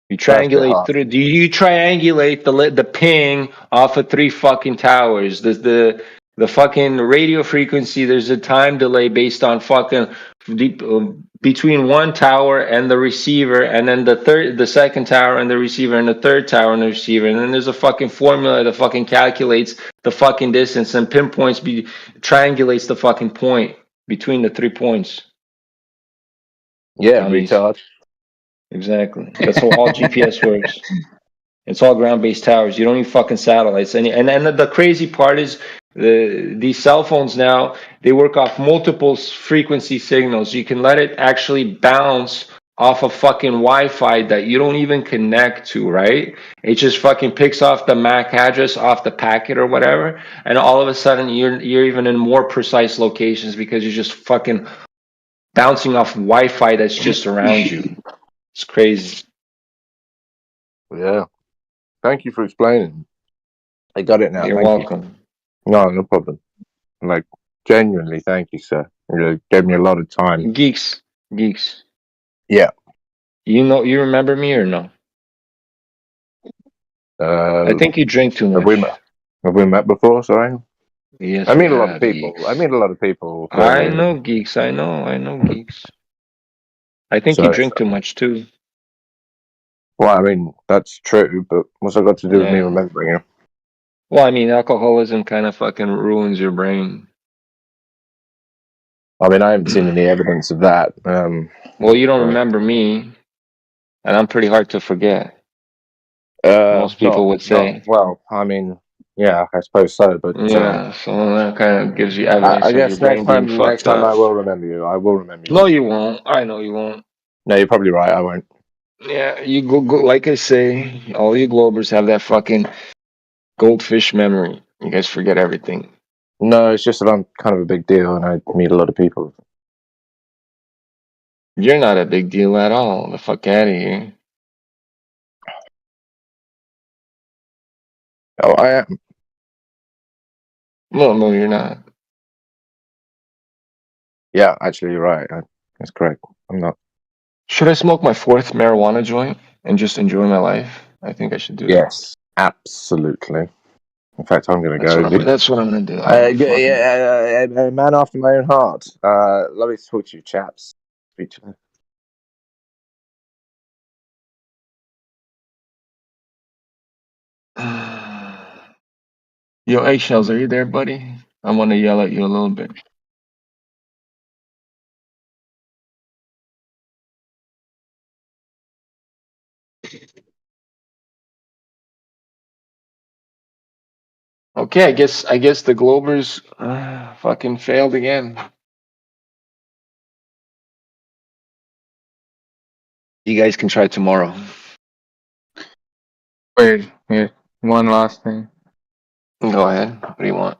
You triangulate through. Do you triangulate the ping off of 3 fucking towers? The fucking radio frequency. There's a time delay based on fucking between one tower and the receiver, and then the second tower and the receiver, and the third tower and the receiver, and then there's a fucking formula that fucking calculates the fucking distance and pinpoints triangulates the fucking point between the 3 points. Yeah, retard. Exactly. That's how all GPS works. It's all ground-based towers. You don't need fucking satellites. And the crazy part is these cell phones now, they work off multiple frequency signals. You can let it actually bounce off of fucking Wi-Fi that you don't even connect to, right? It just fucking picks off the MAC address off the packet or whatever, and all of a sudden you're even in more precise locations because you're just fucking bouncing off Wi-Fi that's just around you. It's crazy. Yeah. Thank you for explaining. I got it now. You're welcome. No, no problem. Like, genuinely, thank you, sir. You gave me a lot of time. Geeks. Yeah. You remember me or no? I think you drink too much. Have we met before? Sorry. Yes. I meet a lot of people. Geeks. I meet a lot of people. I know geeks. I know geeks. I think you drink too much too. Well, I mean, that's true, but what's that got to do with me remembering you? Well, I mean, alcoholism kind of fucking ruins your brain. I mean, I haven't seen any evidence of that. Well, you don't remember me, and I'm pretty hard to forget. Most people would say. Well, I mean, yeah, I suppose so, but yeah, so that kind of gives you evidence. I guess of your brain being next time up. I will remember you. I will remember you. No, you won't. I know you won't. No, you're probably right. I won't. Yeah, you go like I say, all you Globers have that fucking goldfish memory. You guys forget everything. No, it's just that I'm kind of a big deal and I meet a lot of people. You're not a big deal at all. The fuck out of here. Oh, I am. No, you're not. Yeah, actually, you're right. That's correct. I'm not. Should I smoke my 4th marijuana joint and just enjoy my life? I think I should do that. Yes, absolutely. In fact, I'm going to go. That's what I'm gonna do. A man after my own heart. Lovely to talk to you, chaps. Speak to you. Yo, Eggshells, are you there, buddy? I want to yell at you a little bit. Okay, I guess the Globers fucking failed again. You guys can try tomorrow. Wait, one last thing. Go ahead. What do you want?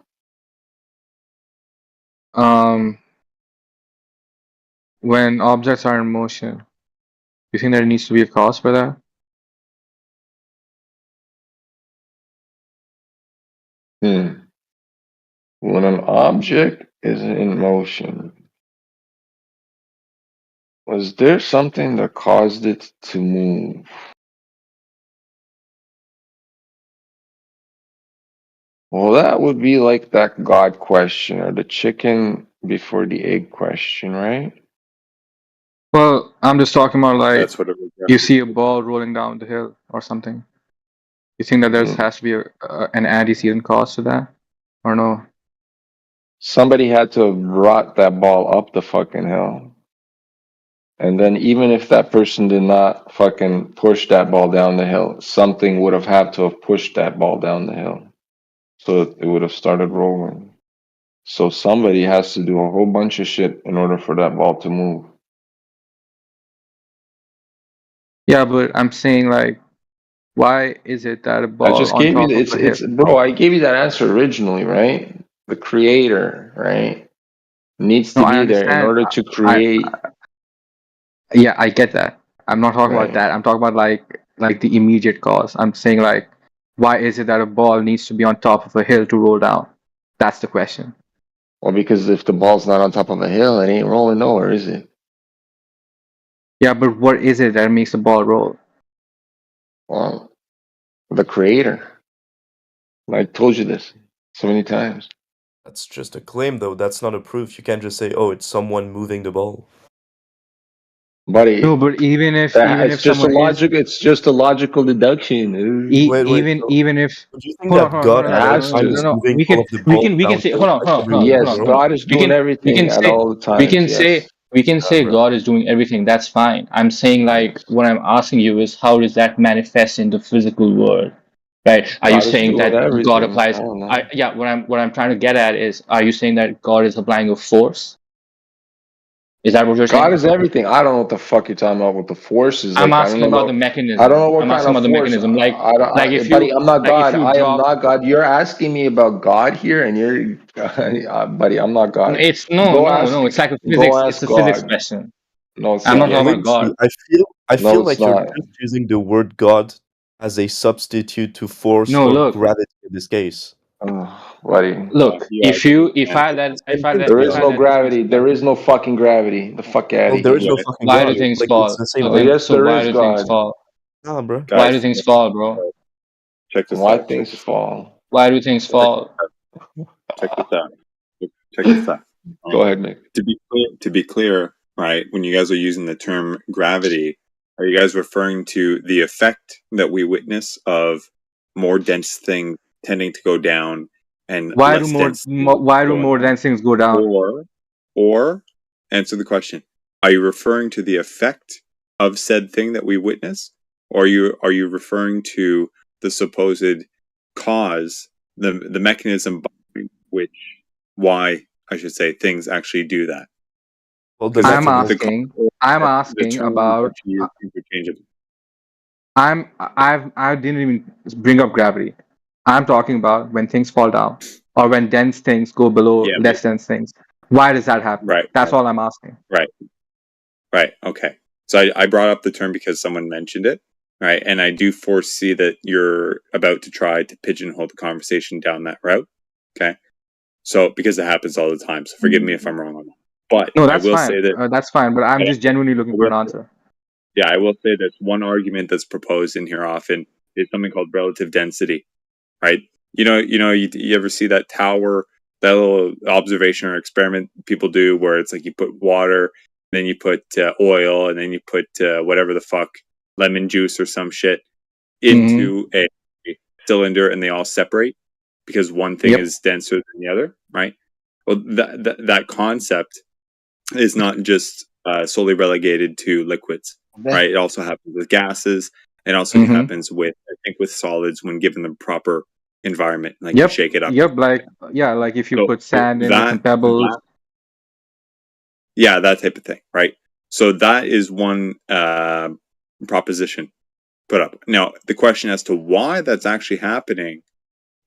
When objects are in motion, you think there needs to be a cause for that? When an object is in motion, was there something that caused it to move? Well, that would be like that God question or the chicken before the egg question, right? Well, I'm just talking about like That's what it was. you see a ball rolling down the hill or something. You think that there Mhm. has to be an antecedent cause to that, or no? Somebody had to have brought that ball up the fucking hill. And then even if that person did not fucking push that ball down the hill, something would have had to have pushed that ball down the hill. So it would have started rolling. So somebody has to do a whole bunch of shit in order for that ball to move. Yeah, but I'm saying like, why is it that a I ball just on gave you top of a hill? it's bro, I gave you that answer originally, right? The creator, right? Needs No, to I be there in understand. order to create. Yeah, I get that. I'm not talking about Right. that. I'm talking about like the immediate cause. I'm saying like, why is it that a ball needs to be on top of a hill to roll down? That's the question. Well, because if the ball's not on top of a hill, it ain't rolling nowhere, is it? Yeah, but what is it that makes the ball roll? Well, the creator. I told you this so many times. That's just a claim, though. That's not a proof. You can't just say, "Oh, it's someone moving the ball." Buddy, No, but even if it's just a someone is logic. It's just a logical deduction, dude. Wait. So, even if do you think hold on, that hold on, God hold It on, at all has no, times no, to. is no. moving all of the balls We can say downhill, hold on, like hold on, every hold on, hold human, Yes, on. bro? God is doing We everything can at say all the times. Yes. Bro. God is doing everything. That's fine. I'm saying like what I'm asking you is how does that manifest in the physical world, right? Are you God is saying doing that God everything. I applies? don't know. Yeah. What I'm trying to get at is, are you saying that God is applying a force? Is that what you're God saying? is everything. I don't know what the fuck you're talking about with the forces. I'm Like I don't asking know about the what. I don't know mechanism. what I'm kind asking of about the force. mechanism. Like if Buddy, you I'm not like if God. you I am drop. not God. You're asking me about God here, and you're, buddy, I'm not God. It's no, Go no, ask. no. It's like a Go physics. It's ask a physics God. question. No, it's I'm not Wait, not. talking wait. about God. See, I No, feel it's like you're not. just using the word God as a substitute to force No, or look, gravity in this case. Buddy. look. Yeah, If I It's let, the same thing if to There me. is I no let this gravity. question There go, is no fucking gravity. The fuck out Well, of there is here. no right. fucking why do God. things Like it's fall? the same So Oh, thing. then, yes, so there why is do things God. fall? Nah, bro. Why do Guys, things fall, bro? check this Why out. Check things this. fall? Why do things Check this fall? out. Check this out. Check this out. Go ahead, Nick. To be clear, right? When you guys are using the term gravity, are you guys referring to the effect that we witness of more dense things tending to go down and less dense things Why do going more up? than things go down? Or answer the question: are you referring to the effect of said thing that we witness, or are you referring to the supposed cause, the mechanism behind which why I should say things actually do that? Well, the Because I'm the mechanism. asking. I'm the asking term is about. actually used interchangeably. I didn't even bring up gravity. I'm talking about when things fall down. or when dense things go below Yeah, less dense things? Why does that happen? right, That's all I'm asking. right. Okay. So I brought up the term because someone mentioned it, right? And I do foresee that you're about to try to pigeonhole the conversation down that route. Okay. So because it happens all the time, so forgive me if I'm wrong on that. But No, I that's will fine. say that. That's fine. But I'm just genuinely looking for an answer. Yeah, I will say that one argument that's proposed in here often is something called relative density, right? You ever see that tower, that little observation or experiment people do where it's like you put water, then you put oil, and then you put whatever the fuck, lemon juice or some shit into a cylinder, and they all separate because one thing is denser than the other, right? Well, that concept is not just solely relegated to liquids, right? It also happens with gases. It also happens with, I think, with solids when given the proper environment, like you shake it up. Like if you put sand in with some pebbles. Yeah, that type of thing, right? So that is one proposition put up. Now, the question as to why that's actually happening,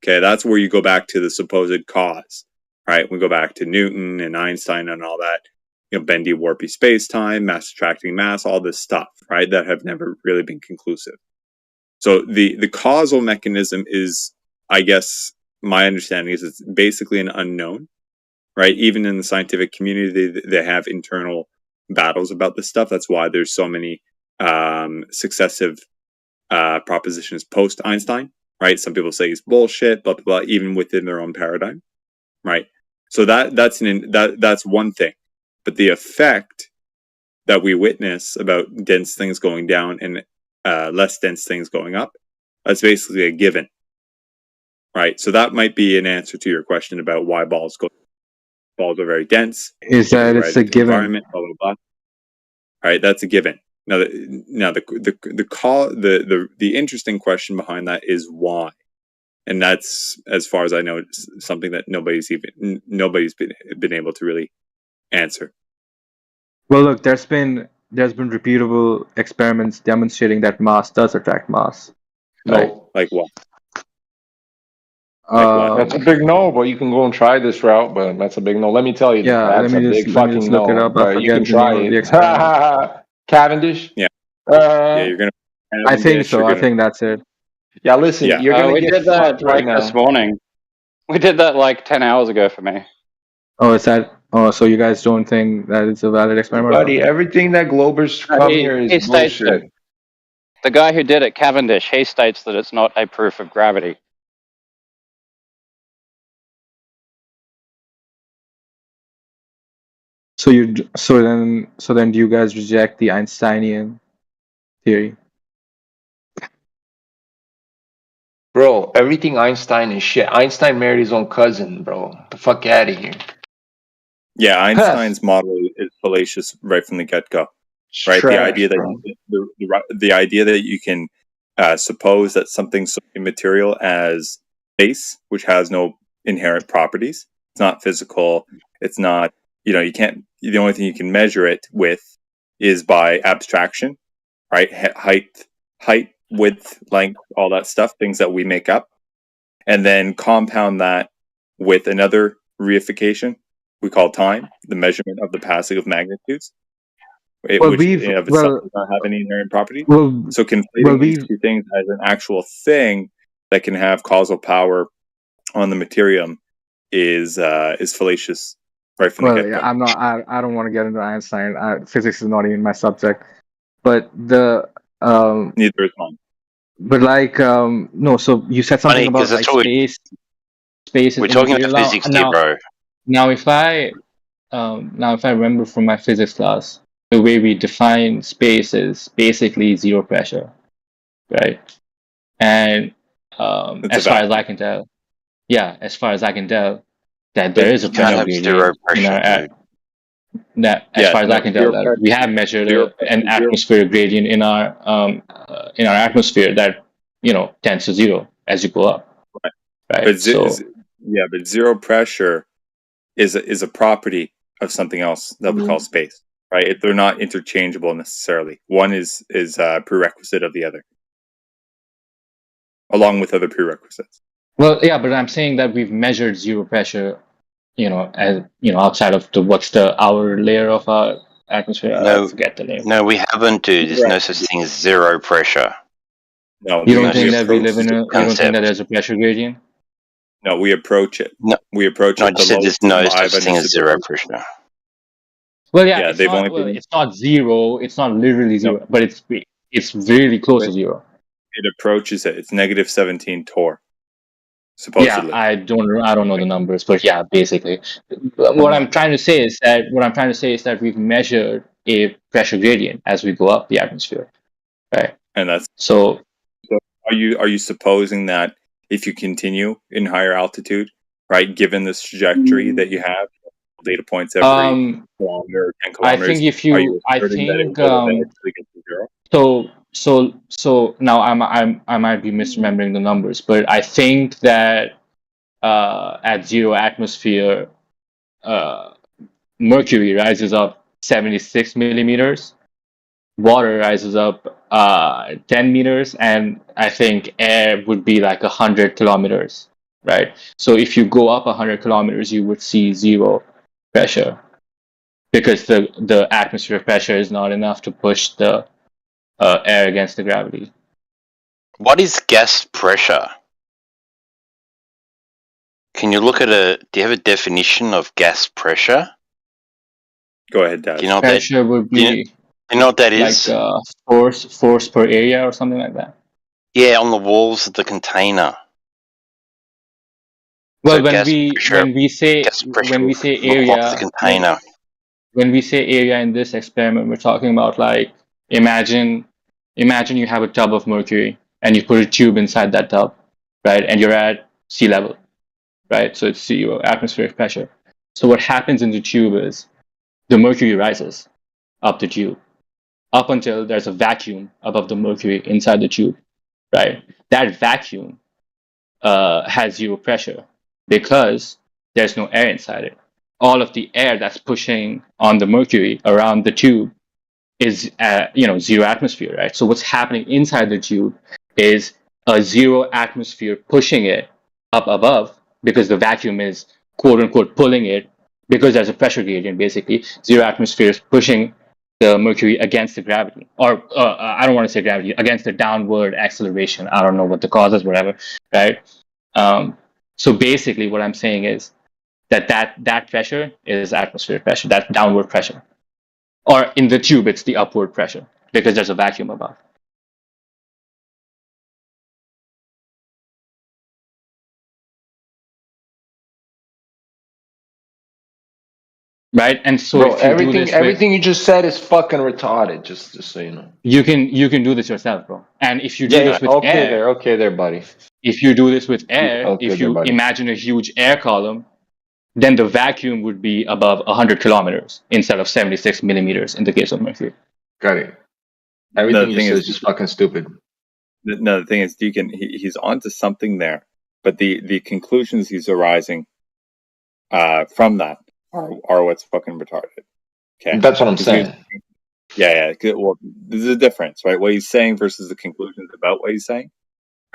okay, that's where you go back to the supposed cause, right? We go back to Newton and Einstein and all that, bendy, warpy space-time, mass attracting mass, all this stuff, right? That have never really been conclusive. So the causal mechanism is, I guess, my understanding is it's basically an unknown, right? Even in the scientific community, they have internal battles about this stuff. That's why there's so many successive propositions post Einstein, right? Some people say it's bullshit, blah blah blah, even within their own paradigm, right? So that's one thing, but the effect that we witness about dense things going down and less dense things going up, that's basically a given, right? So that might be an answer to your question about why balls are very dense. Is that it's a given? Environment, blah blah blah. All right, that's a given. Now the interesting question behind that is why, and that's, as far as I know, it's something that nobody's been able to really answer. Well, look, there's been repeatable experiments demonstrating that mass does attract mass. Right? No. Like what? That's a big no, but you can go and try this route, but that's a big no. Let me tell you, that's a big fucking look it no, up. I but you forget can the try name of the it. experiment. Cavendish? Yeah. Yeah, you're gonna. I think so. I think that's it. Yeah, listen, Yeah. you're gonna We get did that fucked right this now. morning. We did that like 10 hours ago for me. Oh, is that? Oh, so you guys don't think that it's a valid experiment? Buddy, everything that Globers come here He is states bullshit. it. The guy who did it, Cavendish, he states that it's not a proof of gravity. So then do you guys reject the Einsteinian theory? Bro, everything Einstein is shit. Einstein married his own cousin, bro. The fuck out of here. Yeah, Einstein's model is fallacious right from the get-go. Right, Trash, the idea that bro. the idea that you can suppose that something's so immaterial as space, which has no inherent properties. It's not physical. It's not. You can't. The only thing you can measure it with is by abstraction, right? Height, width, length, all that stuff, things that we make up, and then compound that with another reification we call time, the measurement of the passing of magnitudes, which in of itself does not have any inherent property. So conflating these two things as an actual thing that can have causal power on the materium is fallacious right from the get-go. I'm not. I don't want to get into Einstein. Physics is not even my subject. But the neither is mine. But no. So you said something about like space. Space is we're talking immaterial. about physics here, bro. Now, if I remember from my physics class, the way we define space is basically zero pressure, right? And as far as I can tell, that there is a pressure gradient in our as far as I can tell, that we have measured an atmospheric gradient in our atmosphere that tends to zero as you go up. Right. But zero pressure is a property of something else that we call space. Right? They're not interchangeable necessarily. One is a prerequisite of the other, along with other prerequisites. Well, yeah, but I'm saying that we've measured zero pressure, as outside of what's the outer layer of our atmosphere. I forget the name. No, we haven't, dude. There's no such thing as zero pressure. No, You don't think that we live in a? You don't think that there's a pressure gradient? No, we approach it. No, we approach no, it. I just said there's no such thing as zero pressure. Well, yeah, they've only been. It's not zero. It's not literally zero, but it's really close to zero. It approaches it. It's negative 17 torr. Supposedly. Yeah, I don't know the numbers, but yeah, basically, what I'm trying to say is that we've measured a pressure gradient as we go up the atmosphere, right? And that's so. Are you supposing that if you continue in higher altitude, right, given this trajectory that you have, data points every kilometer or 10 kilometers, I think if you, that it will eventually get to zero? So now I might be misremembering the numbers, but I think that at zero atmosphere, mercury rises up 76 millimeters, water rises up 10 meters, and I think air would be like 100 kilometers, right? So if you go up 100 kilometers, you would see zero pressure because the atmospheric pressure is not enough to push the air against the gravity. What is gas pressure? Can you look at do you have a definition of gas pressure? Go ahead, Dad. Do you know what pressure would be? Do you know what that is? Like force per area or something like that. Yeah, on the walls of the container. Well, So when we say area, the container. When we say area in this experiment, we're talking about like imagine you have a tub of mercury and you put a tube inside that tub, right? And you're at sea level, right? So it's zero atmospheric pressure. So what happens in the tube is the mercury rises up the tube up until there's a vacuum above the mercury inside the tube, right? That vacuum has zero pressure because there's no air inside it. All of the air that's pushing on the mercury around the tube is zero atmosphere, right? So what's happening inside the tube is a zero atmosphere pushing it up above because the vacuum is quote unquote pulling it because there's a pressure gradient. Basically, zero atmosphere is pushing the mercury against the gravity, or I don't want to say gravity, against the downward acceleration. I don't know what the cause is, whatever, right? So basically, what I'm saying is that pressure is atmospheric pressure, that downward pressure. Or in the tube, it's the upward pressure because there's a vacuum above. Right, and so Bro, if you do this everything you just said is fucking retarded. Just so you know, you can do this yourself, bro. And if you do this with air, okay, there, buddy. If you do this with air, Okay, if you buddy. imagine a huge air column, then the vacuum would be above 100 kilometers instead of 76 millimeters in the case of mercury. Got it. Everything you said is just fucking stupid. No, the thing is, Deacon, he's onto something there, but the conclusions he's arising from that are what's fucking retarded. Okay, That's what I'm saying. Yeah. Well, there's a difference, right? What he's saying versus the conclusions about what he's saying.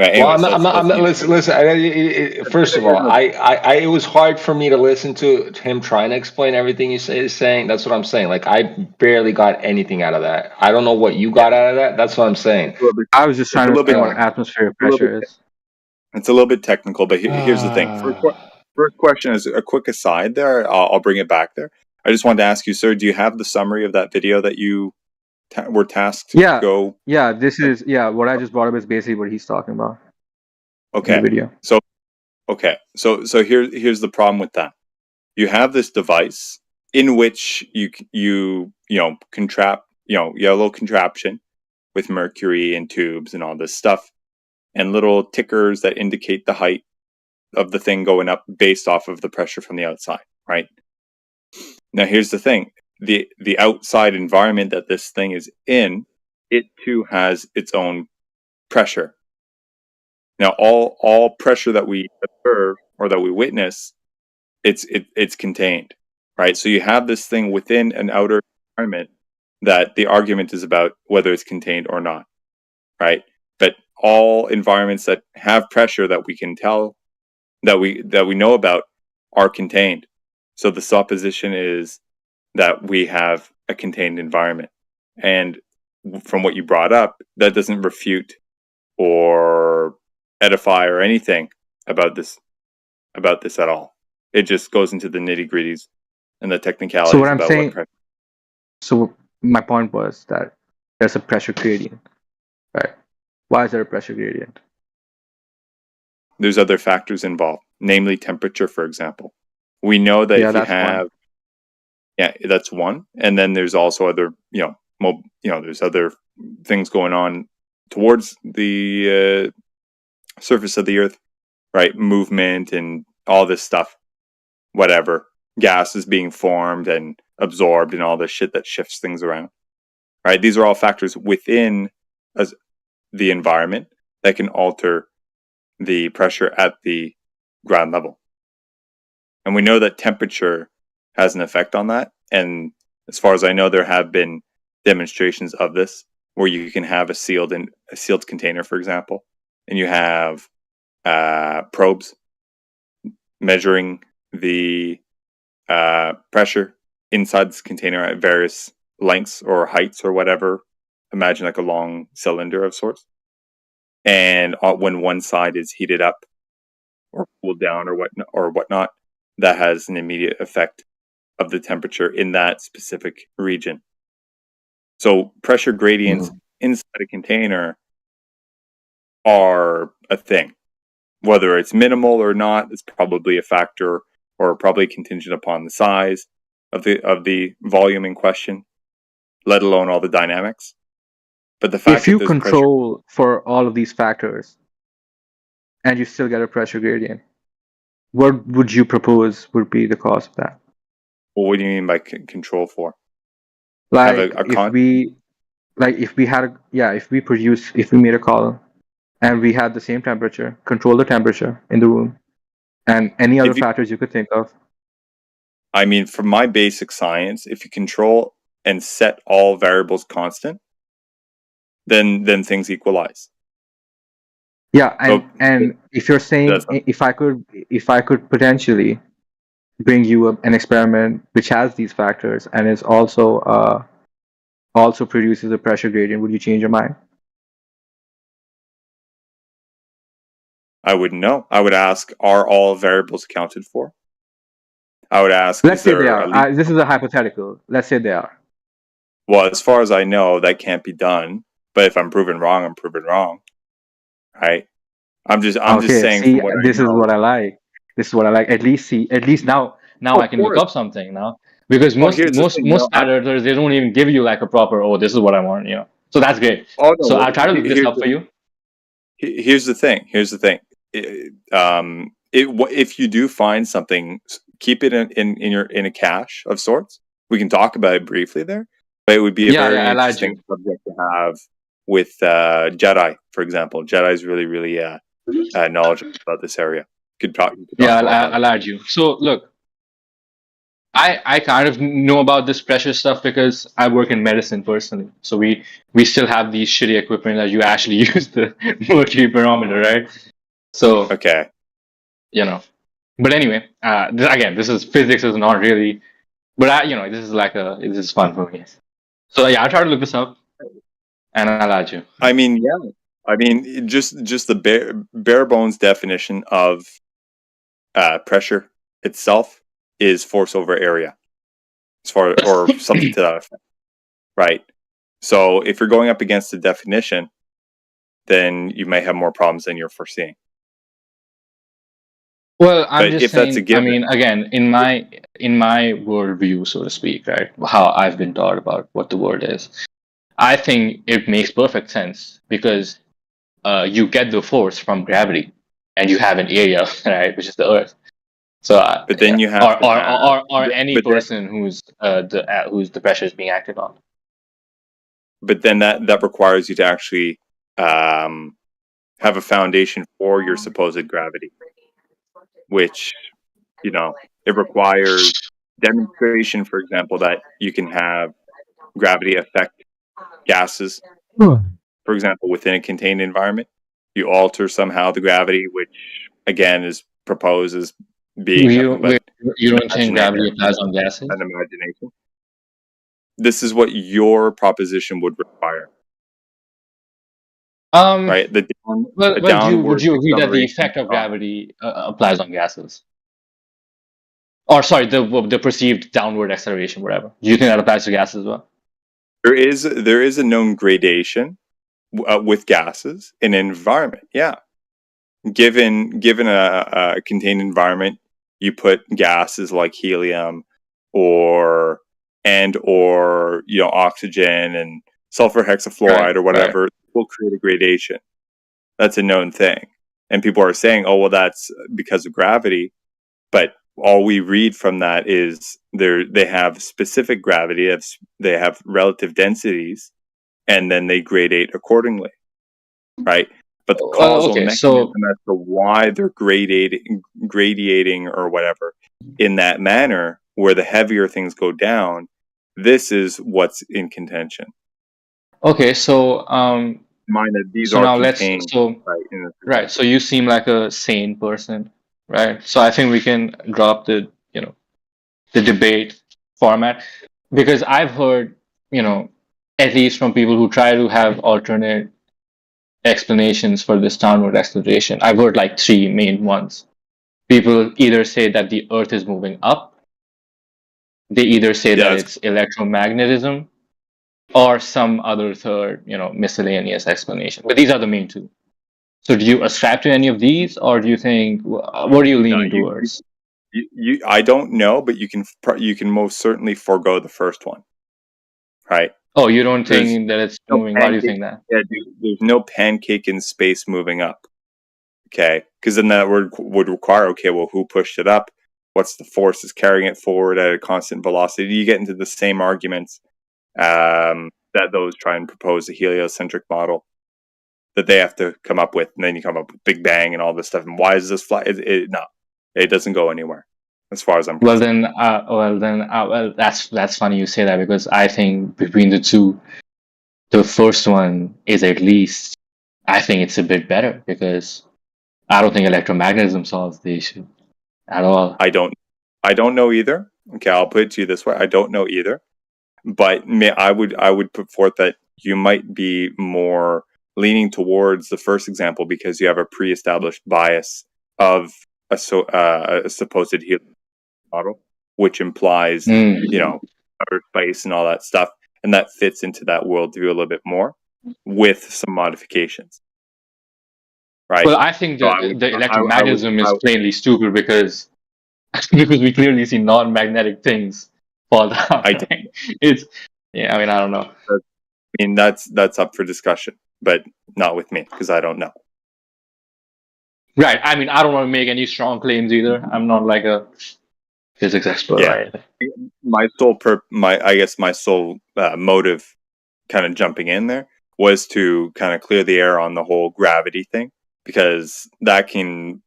Right. Well, I'm not. Listen. First of all, it was hard for me to listen to him trying to explain everything he's saying. That's what I'm saying. Like, I barely got anything out of that. I don't know what you got out of that. That's what I'm saying. I was just trying to explain what atmospheric pressure is. It's a little bit technical, but here's the thing. First question is a quick aside there. I'll bring it back there. I just wanted to ask you, sir, do you have the summary of that video that you were tasked to go? Yeah, what I just brought up is basically what he's talking about. Okay. In the video. So here's the problem with that. You have this device in which you you have a little contraption with mercury and tubes and all this stuff and little tickers that indicate the height of the thing going up based off of the pressure from the outside, right? Now here's the thing. The outside environment that this thing is in, it too has its own pressure. Now all pressure that we observe or that we witness, it's contained, right? So you have this thing within an outer environment that the argument is about whether it's contained or not, right? But all environments that have pressure that we can tell that we know about are contained. So the supposition is that we have a contained environment. And from what you brought up, that doesn't refute or edify or anything about this at all. It just goes into the nitty-gritties and the technicalities So what I'm about saying, what pressure. so my point was that there's a pressure gradient, right? Why is there a pressure gradient? There's other factors involved, namely temperature, for example. We know that if you have, that's one, and then there's also other, there's other things going on towards the surface of the Earth, right? Movement and all this stuff, whatever. Gas is being formed and absorbed and all this shit that shifts things around, right? These are all factors within the environment that can alter the pressure at the ground level. And we know that temperature has an effect on that. And as far as I know, there have been demonstrations of this where you can have a sealed container, for example, and you have probes measuring the pressure inside this container at various lengths or heights or whatever. Imagine like a long cylinder of sorts. And when one side is heated up or cooled down or whatnot, that has an immediate effect of the temperature in that specific region. So pressure gradients inside a container are a thing. Whether it's minimal or not, it's probably a factor or probably contingent upon the size of the volume in question, let alone all the dynamics. But the fact if you that there's control for all of these factors and you still get a pressure gradient, what would you propose would be the cause of that? Well, what do you mean by control for? Like if we made a call and we had the same temperature, control the temperature in the room, and any other factors you could think of. I mean, from my basic science, if you control and set all variables constant, then things equalize. Yeah, and if you're saying if I could potentially bring you an experiment which has these factors and is also produces a pressure gradient, would you change your mind? I wouldn't know. I would ask, are all variables accounted for? I would ask, let's say they are. This is a hypothetical. Let's say they are. Well, as far as I know, that can't be done. But if I'm proven wrong, I'm proven wrong. Right? I'm just saying. See, this is what I like. This is what I like. At least now I can look up something now, because most flat earthers, they don't even give you like a proper, this is what I want, So that's great. So I'll try to look this up for you. Here's the thing. If you do find something, keep it in a cache of sorts. We can talk about it briefly there, but it would be a very interesting subject to have with Jedi, for example. Jedi is really, really knowledgeable about this area. Could talk I'll add you. So look, I kind of know about this pressure stuff because I work in medicine personally. So we still have these shitty equipment that you actually use the mercury barometer, right? So okay, But anyway, this is physics, is not really. But this is fun for me. So I'll try to look this up, and I'll add you. I mean, just the bare bones definition of pressure itself is force over area, or something to that effect, right? So if you're going up against the definition, then you may have more problems than you're foreseeing. Well, I'm just saying. I mean, again, in my worldview, so to speak, right? How I've been taught about what the word is, I think it makes perfect sense because you get the force from gravity, and you have an area, right, which is the Earth. So, but then you have any person whose the pressure is being acted on. But then that requires you to actually have a foundation for your supposed gravity, which it requires demonstration, for example, that you can have gravity affect gases. For example, within a contained environment, you alter somehow the gravity, which again is propose as being you don't think gravity applies on gases? An imagination. This is what your proposition would require. Right? Would you agree that the effect of gravity applies on gases? Or sorry, the perceived downward acceleration, whatever. Do you think that applies to gases as well? There is a known gradation with gases in an environment. Yeah, given a contained environment, you put gases like helium or oxygen and sulfur hexafluoride or whatever will create a gradation. That's a known thing, and people are saying, "Oh, well, that's because of gravity," but all we read from that is they have specific gravity, they have relative densities, and then they gradate accordingly, right? But the causal mechanism as to why they're gradiating or whatever in that manner, where the heavier things go down, this is what's in contention. Okay, so mind that these so are now contained, right. So you seem like a sane person, right? So I think we can drop the debate format, because I've heard, at least from people who try to have alternate explanations for this downward acceleration. I've heard like three main ones. People either say that the Earth is moving up, they either say that it's electromagnetism, or some other third, miscellaneous explanation. But these are the main two. So do you ascribe to any of these, or do you think, what are you leaning towards? I don't know, but you can most certainly forego the first one, right? Oh, you don't think that it's moving? Why do you think that? Yeah, there's no pancake in space moving up. Okay, because then that would require, okay, well, who pushed it up? What's the force that's carrying it forward at a constant velocity? You get into the same arguments that those try and propose a heliocentric model that they have to come up with, and then you come up with Big Bang and all this stuff. And why is this fly? No, it doesn't go anywhere, as far as I'm concerned. Well, that's funny you say that, because I think between the two, the first one is at least, I think it's a bit better, because I don't think electromagnetism solves the issue at all. I don't know either. Okay, I'll put it to you this way: I don't know either. But I would put forth that you might be more leaning towards the first example, because you have a pre-established bias of a supposed helium model, which implies outer space and all that stuff, and that fits into that worldview a little bit more with some modifications. Right. Well, I think the electromagnetism is plainly stupid, because we clearly see non-magnetic things fall down. I don't know. I mean, that's up for discussion, but not with me, because I don't know. Right. I mean, I don't want to make any strong claims either. I'm not like a physics expert or anything. My sole motive, kind of jumping in there, was to kind of clear the air on the whole gravity thing, because that can,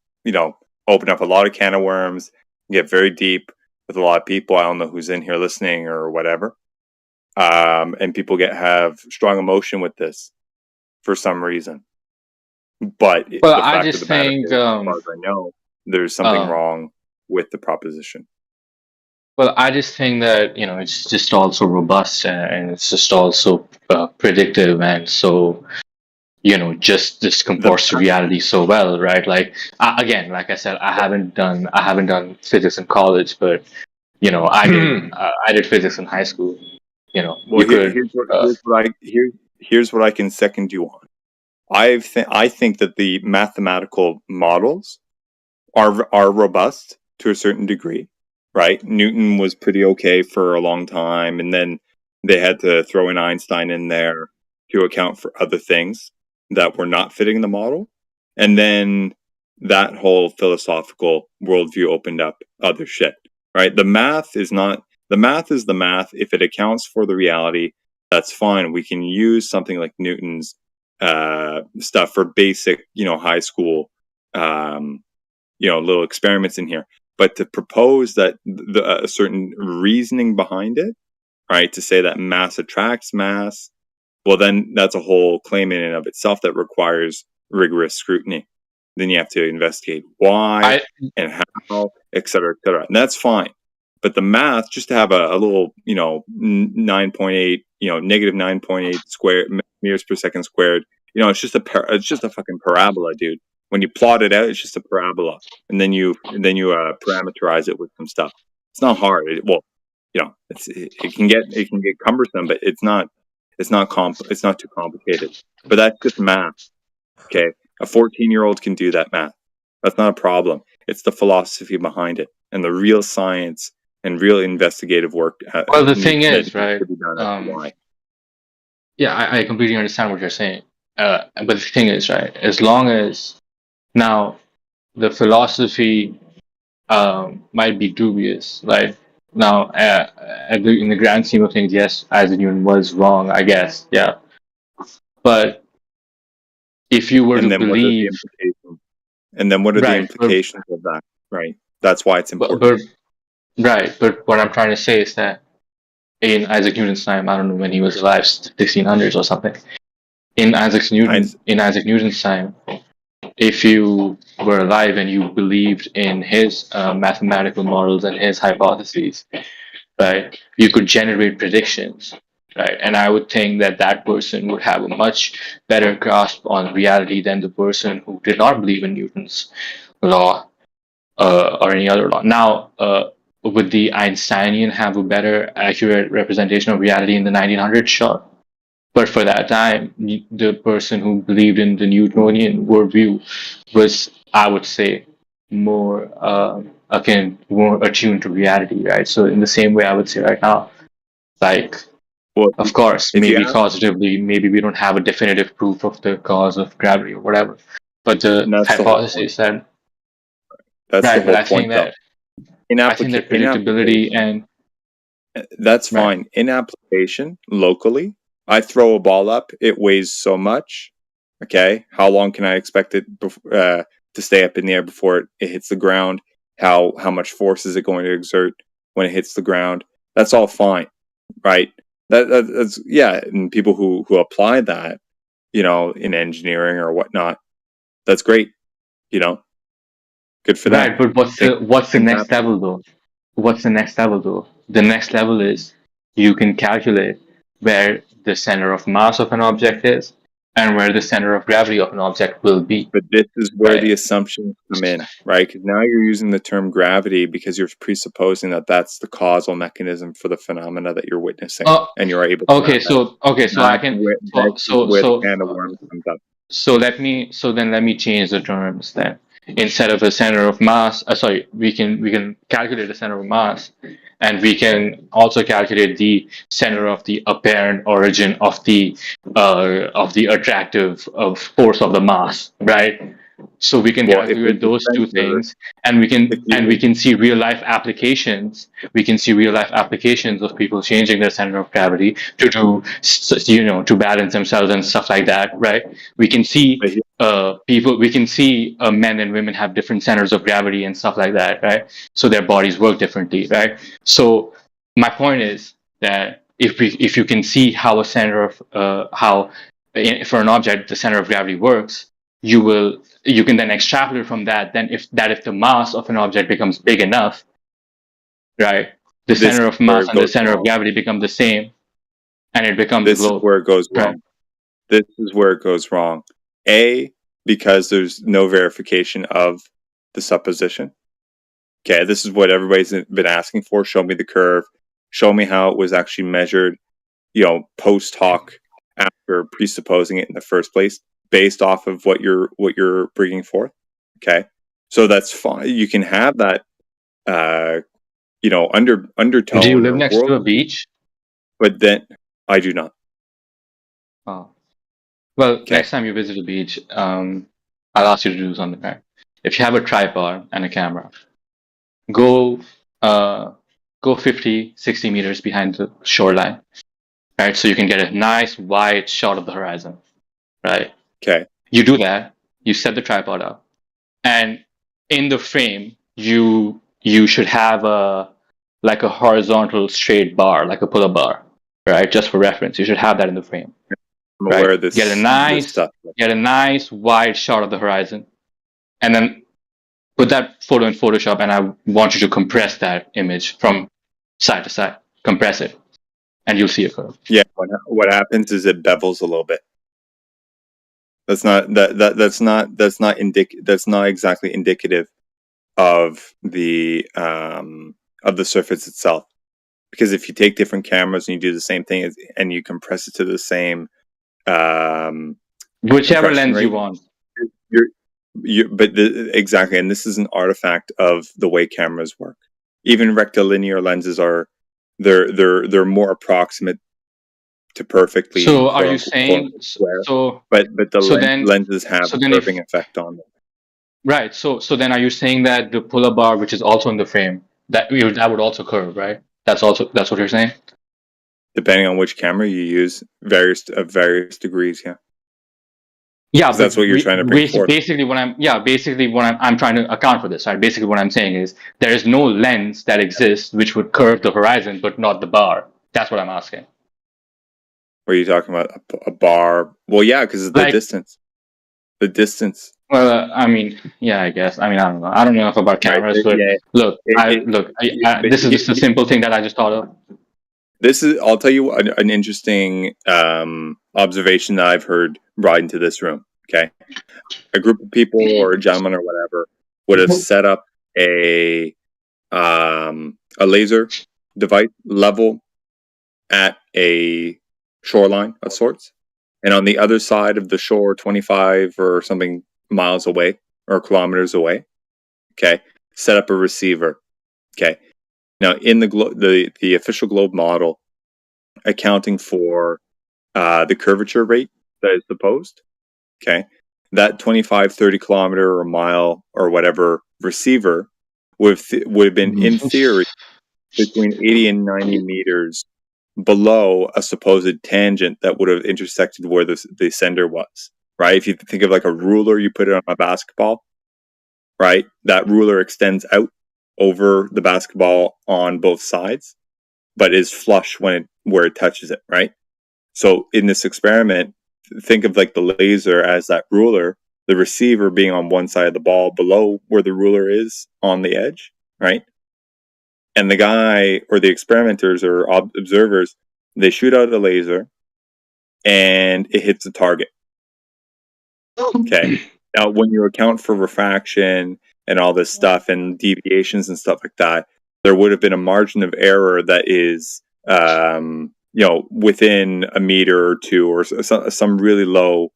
open up a lot of can of worms, get very deep with a lot of people. I don't know who's in here listening or whatever. And people have strong emotion with this for some reason. But the fact of the matter is, as far as I know, there's something wrong with the proposition. Well, I just think that, it's just also robust, and it's just also predictive, and so, just comports to reality so well, right? Like, again, like I said, I haven't done physics in college, but I did physics in high school. Well, here's what I can second you on. I think that the mathematical models are robust to a certain degree, right? Newton was pretty okay for a long time, and then they had to throw in Einstein in there to account for other things that were not fitting the model, and then that whole philosophical worldview opened up other shit, right? The math is the math. If it accounts for the reality, that's fine. We can use something like Newton's stuff for basic, high school, little experiments in here. But to propose that a certain reasoning behind it, right, to say that mass attracts mass, well, then that's a whole claim in and of itself that requires rigorous scrutiny. then you have to investigate why and how, et cetera, and that's fine. But the math, just to have a little, 9.8, negative 9.8 square meters per second squared, it's just a fucking parabola, dude. When you plot it out, it's just a parabola, and then you parameterize it with some stuff. It's not hard. It can get cumbersome, but it's not too complicated. But that's just math. Okay, a 14-year-old can do that math. That's not a problem. It's the philosophy behind it and the real science and real investigative work. Well, the thing is, right? Yeah, I completely understand what you're saying. But the thing is, right? As long as now the philosophy might be dubious, right? Now, in the grand scheme of things, yes, Isaac Newton was wrong, I guess. Yeah, but if you were to believe, what are the implications of that? Right. That's why it's important. But what I'm trying to say is that in Isaac Newton's time, I don't know when he was alive, 1600s or something. In Isaac Newton's time, if you were alive and you believed in his mathematical models and his hypotheses, right, you could generate predictions, right? And I would think that person would have a much better grasp on reality than the person who did not believe in Newton's law or any other law. Now, would the Einsteinian have a better accurate representation of reality in the 1900s? Sure. But for that time, the person who believed in the Newtonian worldview was, I would say, more attuned to reality, right? So in the same way, I would say right now, of course, maybe causatively, maybe we don't have a definitive proof of the cause of gravity or whatever, but the hypothesis that that's the whole point, though. I think that predictability and that's fine. In application, locally, I throw a ball up, it weighs so much. Okay, how long can I expect it to stay up in the air before it hits the ground? How much force is it going to exert when it hits the ground? That's all fine, right? That's and people who apply that, in engineering or whatnot, that's great. Good for them. Right, but what's the next level though? What's the next level though? The next level is you can calculate where the center of mass of an object is and where the center of gravity of an object will be. But this is where the assumptions come in, right? Because now you're using the term gravity because you're presupposing that that's the causal mechanism for the phenomena that you're witnessing, and you're able to. So let me change the terms then. Instead of a center of mass, we can calculate the center of mass, and we can also calculate the center of the apparent origin of the attractive force of the mass, right? So we can calculate those two things, and we can see real life applications. We can see real life applications of people changing their center of gravity to balance themselves and stuff like that, right? We can see men and women have different centers of gravity and stuff like that, right? So their bodies work differently, right? So my point is that if you can see how a center of for an object the center of gravity works, you can then extrapolate from that. Then if the mass of an object becomes big enough, right, the center of mass and the center of gravity become the same, and it becomes this is where it goes wrong. This is where it goes wrong. Because there's no verification of the supposition. Okay, this is what everybody's been asking for. Show me the curve. Show me how it was actually measured, post hoc after presupposing it in the first place, based off of what you're bringing forth. Okay, so that's fine. You can have that, undertone. Do you live next to a beach? But then I do not. Oh. Well, next time you visit a beach, I'll ask you to do something, right? If you have a tripod and a camera, go 50, 60 meters behind the shoreline, right? So you can get a nice wide shot of the horizon, right? Okay. You do that, you set the tripod up, and in the frame, you should have a horizontal straight bar, like a pull-up bar, right? Just for reference, you should have that in the frame. I'm aware of this. Get a nice wide shot of the horizon, and then put that photo in Photoshop, and I want you to compress that image from side to side. Compress it, and you'll see a curve. Yeah, what happens is it bevels a little bit. That's not exactly indicative of the surface itself. Because if you take different cameras and you do the same thing and you compress it to the same whichever lens you want. Exactly, and this is an artifact of the way cameras work. Even rectilinear lenses they're more approximate to perfectly. So are you saying square, so? But the lenses have so a then curving effect on them. Right. So then are you saying that the pull-up bar, which is also in the frame, that would also curve, right? That's what you're saying? Depending on which camera you use, various degrees, yeah. Yeah, that's what you're trying to bring forth. Basically what I'm trying to account for this, right? Basically what I'm saying is there is no lens that exists which would curve the horizon but not the bar. That's what I'm asking. What are you talking about? A bar? Well, yeah, because of the distance. The distance. Well, I mean, yeah, I guess. I mean, I don't know. I don't know enough about cameras, but yeah. Look, this is just a simple thing that I just thought of. I'll tell you an interesting observation that I've heard brought into this room. Okay. A group of people or a gentleman or whatever would have set up a laser device level at a shoreline of sorts. And on the other side of the shore, 25 or something miles away or kilometers away, okay, set up a receiver. Okay. Now, in the official globe model, accounting for the curvature rate that is supposed, okay, that 25, 30 kilometer or mile or whatever receiver would have been, in theory, between 80 and 90 meters below a supposed tangent that would have intersected where the sender was, right? If you think of like a ruler, you put it on a basketball, right? That ruler extends out over the basketball on both sides, but is flush where it touches it, right? So in this experiment, think of like the laser as that ruler, the receiver being on one side of the ball below where the ruler is on the edge, right? And the guy or the experimenters or observers, they shoot out a laser and it hits the target. Okay. Now, when you account for refraction and all this stuff and deviations and stuff like that, there would have been a margin of error that is, within a meter or two or some really low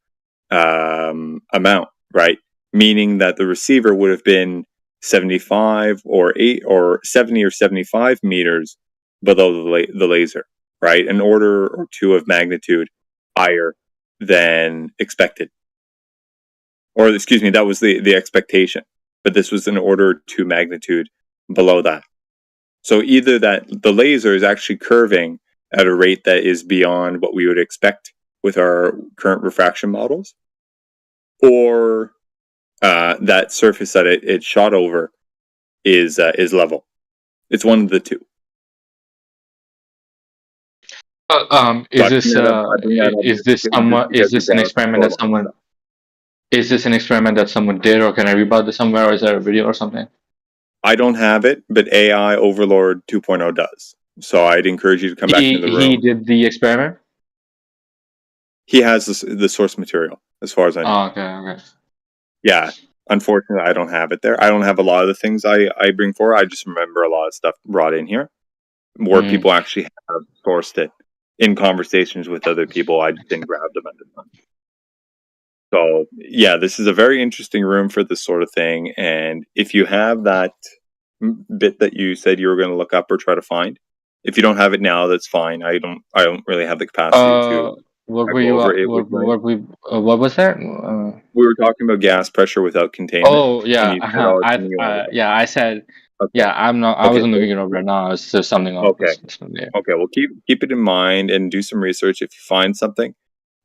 amount, right? Meaning that the receiver would have been 75 or 8 or 70 or 75 meters below the laser, right? An order or two of magnitude higher than expected. Or excuse me, that was the expectation. But this was an order or two magnitude below that. So either that the laser is actually curving at a rate that is beyond what we would expect with our current refraction models, or that surface that it shot over is level. It's one of the two. Is this an experiment that someone? Is this an experiment that someone did, or can I read about this somewhere, or is there a video or something? I don't have it, but AI Overlord 2.0 does. So I'd encourage you to come back into the room. He did the experiment? He has the source material, as far as I know. Oh, okay. Yeah. Unfortunately, I don't have it there. I don't have a lot of the things I bring forward. I just remember a lot of stuff brought in here where people actually have sourced it in conversations with other people. I just didn't grab them at the time. So, yeah, this is a very interesting room for this sort of thing. And if you have that bit that you said you were going to look up or try to find, if you don't have it now, that's fine. I don't really have the capacity to. What was that? We were talking about gas pressure without containment. Oh yeah, I said. Okay. Yeah, I'm not. I wasn't looking it up right now. It's just something else. Okay. Okay. Well, keep it in mind and do some research. If you find something,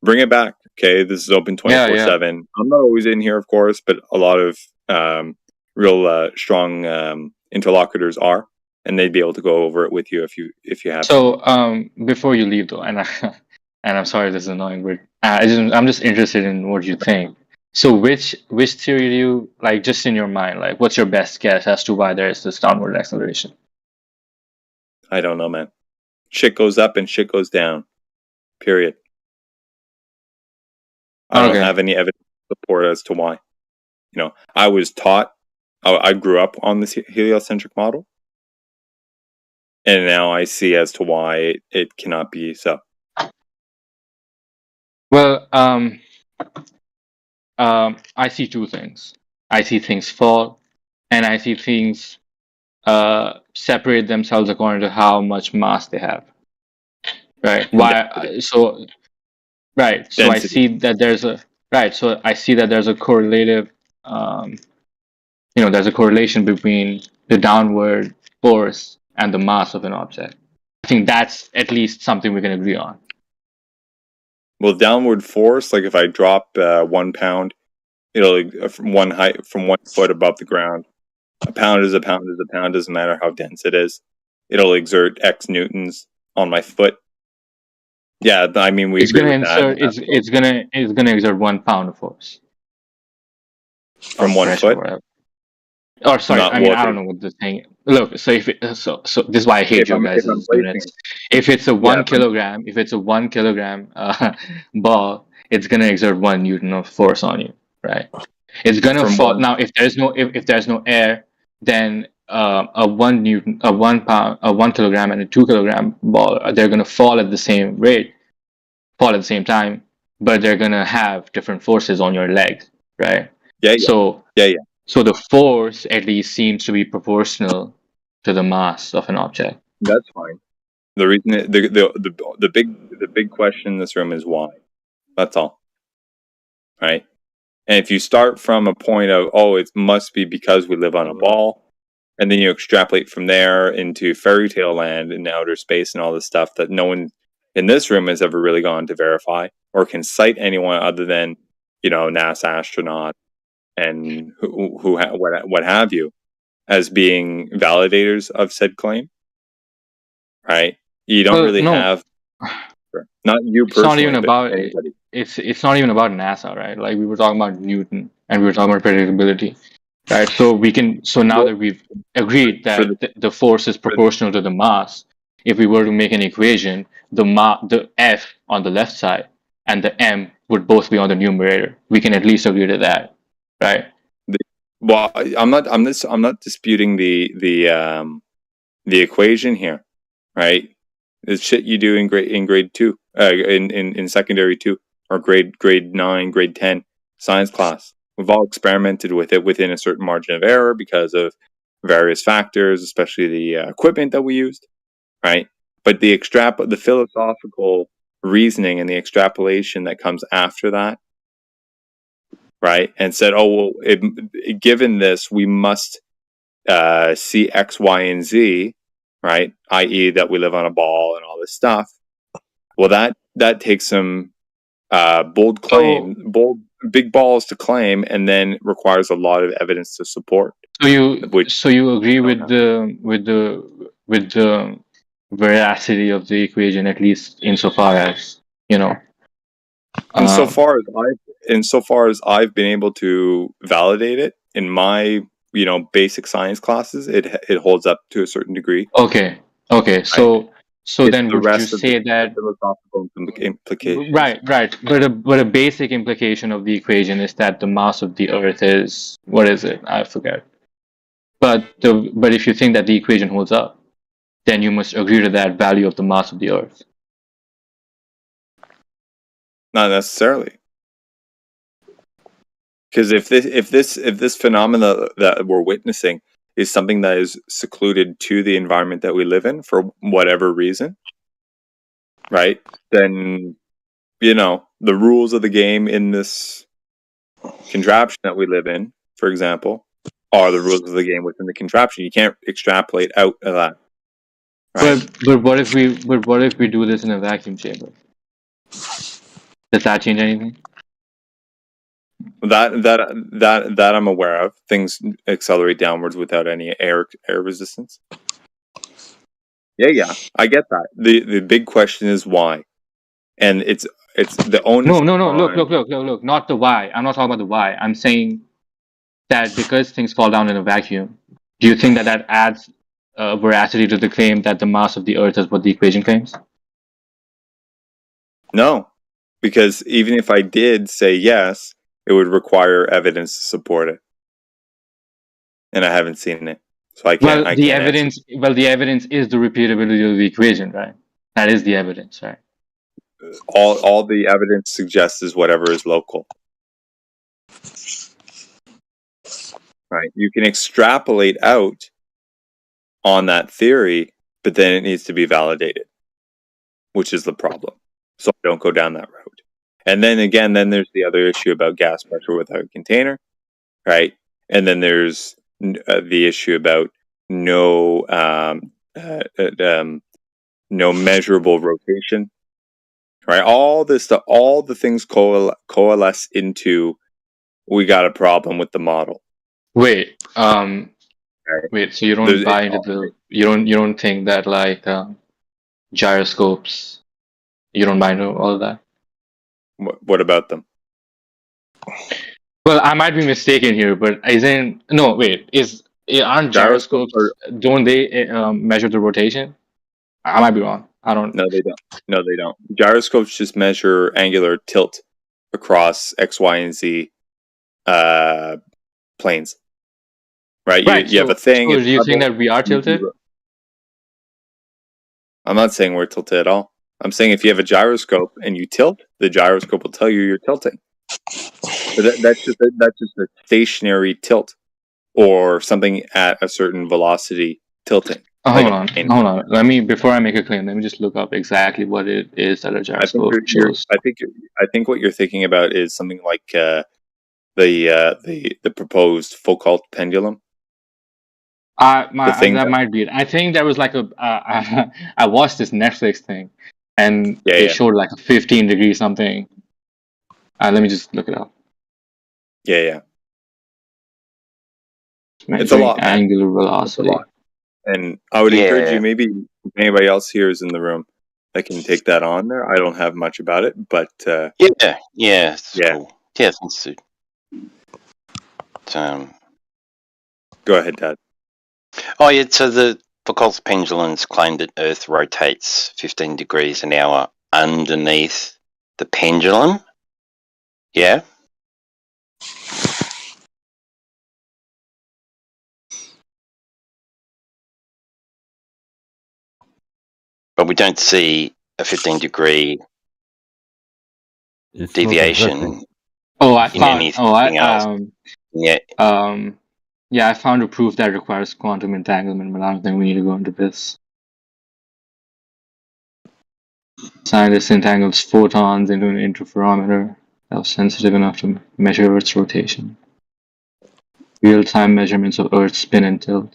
bring it back. Okay, this is open 24/7. I'm not always in here, of course, but a lot of real strong interlocutors are, and they'd be able to go over it with you if you have. So before you leave though, and I'm sorry this is annoying, but I'm just interested in what you think. So which theory do you like, just in your mind, like what's your best guess as to why there is this downward acceleration? I don't know, man. Shit goes up and shit goes down. Period. I don't have any evidence to support as to why. You know, I was taught, I grew up on this heliocentric model, and now I see as to why it cannot be so. Well, I see two things. I see things fall, and I see things separate themselves according to how much mass they have. Right. Why? So, right. So Density. I see that there's a right. So I see that there's a correlative. There's a correlation between the downward force and the mass of an object. I think that's at least something we can agree on. Well, downward force, like if I drop 1 pound, from one foot above the ground, a pound is a pound is a pound. Doesn't matter how dense it is. It'll exert X newtons on my foot. Yeah, I mean we agree with that. It's gonna exert 1 pound of force from 1 foot. Or sorry, I don't know what the thing. Look, so if so this is why I hate your guys' units. If it's a 1 kilogram, ball, it's gonna exert 1 newton of force on you, right? It's gonna fall. Now, if there's no air, then a 1 kilogram and a 2 kilogram ball, they're gonna fall at the same rate, fall at the same time, but they're gonna have different forces on your legs, right? Yeah. So the force at least seems to be proportional to the mass of an object. That's fine. The reason the big question in this room is why. That's all. Right? And if you start from a point of it must be because we live on a ball, and then you extrapolate from there into fairy tale land and outer space and all this stuff that no one in this room has ever really gone to verify or can cite anyone other than NASA astronaut and what have you as being validators of said claim, right? You don't really have, not you personally. It's not even about NASA, right? Like we were talking about Newton and we were talking about predictability, right? So now that we've agreed that the force is proportional to the mass, if we were to make an equation, the F on the left side and the M would both be on the numerator. We can at least agree to that, right? Well, I'm not disputing the equation here, right? The shit you do in grade 2, in secondary 2, or grade 9, grade 10 science class. We've all experimented with it within a certain margin of error because of various factors, especially the equipment that we used, right? But the philosophical reasoning and the extrapolation that comes after that, right? And said, given this, we must see X, Y, and Z, right? I.e., that we live on a ball and all this stuff. Well, that takes some bold big balls to claim, and then requires a lot of evidence to support. So you agree with the veracity of the equation, at least insofar as Insofar as I've been able to validate it in my basic science classes, it holds up to a certain degree. Okay. So then would you say that philosophical implication? Right. But a basic implication of the equation is that the mass of the Earth is, what is it? I forget. But if you think that the equation holds up, then you must agree to that value of the mass of the Earth. Not necessarily. Because if this phenomena that we're witnessing is something that is secluded to the environment that we live in for whatever reason, right? Then the rules of the game in this contraption that we live in, for example, are the rules of the game within the contraption. You can't extrapolate out of that. Right? But what if we do this in a vacuum chamber? Does that change anything? That I'm aware of. Things accelerate downwards without any air resistance. Yeah, I get that. The big question is why, and it's It's the onus. No. Look. Not the why. I'm not talking about the why. I'm saying that because things fall down in a vacuum, do you think that adds veracity to the claim that the mass of the Earth is what the equation claims? No, because even if I did say yes, it would require evidence to support it, and I haven't seen it, so I can't. The evidence is the repeatability of the equation, right? That is the evidence, right? All the evidence suggests is whatever is local. Right. You can extrapolate out on that theory, but then it needs to be validated, which is the problem. So don't go down that road. And then again, there's the other issue about gas pressure without a container, right? And then there's the issue about no measurable rotation, right? All this stuff, all the things coalesce into we got a problem with the model. Wait, so you don't buy into you don't think that like gyroscopes, you don't buy into all of that? What about them? Well, I might be mistaken here, but aren't gyroscopes, don't they measure the rotation? I might be wrong. I don't. No, they don't. Gyroscopes just measure angular tilt across X, Y, and Z planes. Right? You have a thing. So do you think that we are tilted? I'm not saying we're tilted at all. I'm saying if you have a gyroscope and you tilt, the gyroscope will tell you you're tilting. But that's just a stationary tilt, or something at a certain velocity tilting. Hold on. Before I make a claim, let me just look up exactly what it is that a gyroscope shows. I think what you're thinking about is something like the proposed Foucault pendulum. That might be it. I think there was like I watched this Netflix thing, and they showed like a 15 degree something. Let me just look it up. Yeah. It's a lot. Angular velocity. It's a lot. And I would encourage you, maybe if anybody else here is in the room that can take that on there. I don't have much about it, but Cool. Yeah, thanks, dude. Go ahead, Dad. Oh yeah, so the Foucault's pendulums claim that Earth rotates 15 degrees an hour underneath the pendulum. Yeah. But we don't see a 15-degree deviation. I found a proof that requires quantum entanglement, but I don't think we need to go into this. Scientist entangles photons into an interferometer that was sensitive enough to measure Earth's rotation. Real-time measurements of Earth's spin and tilt.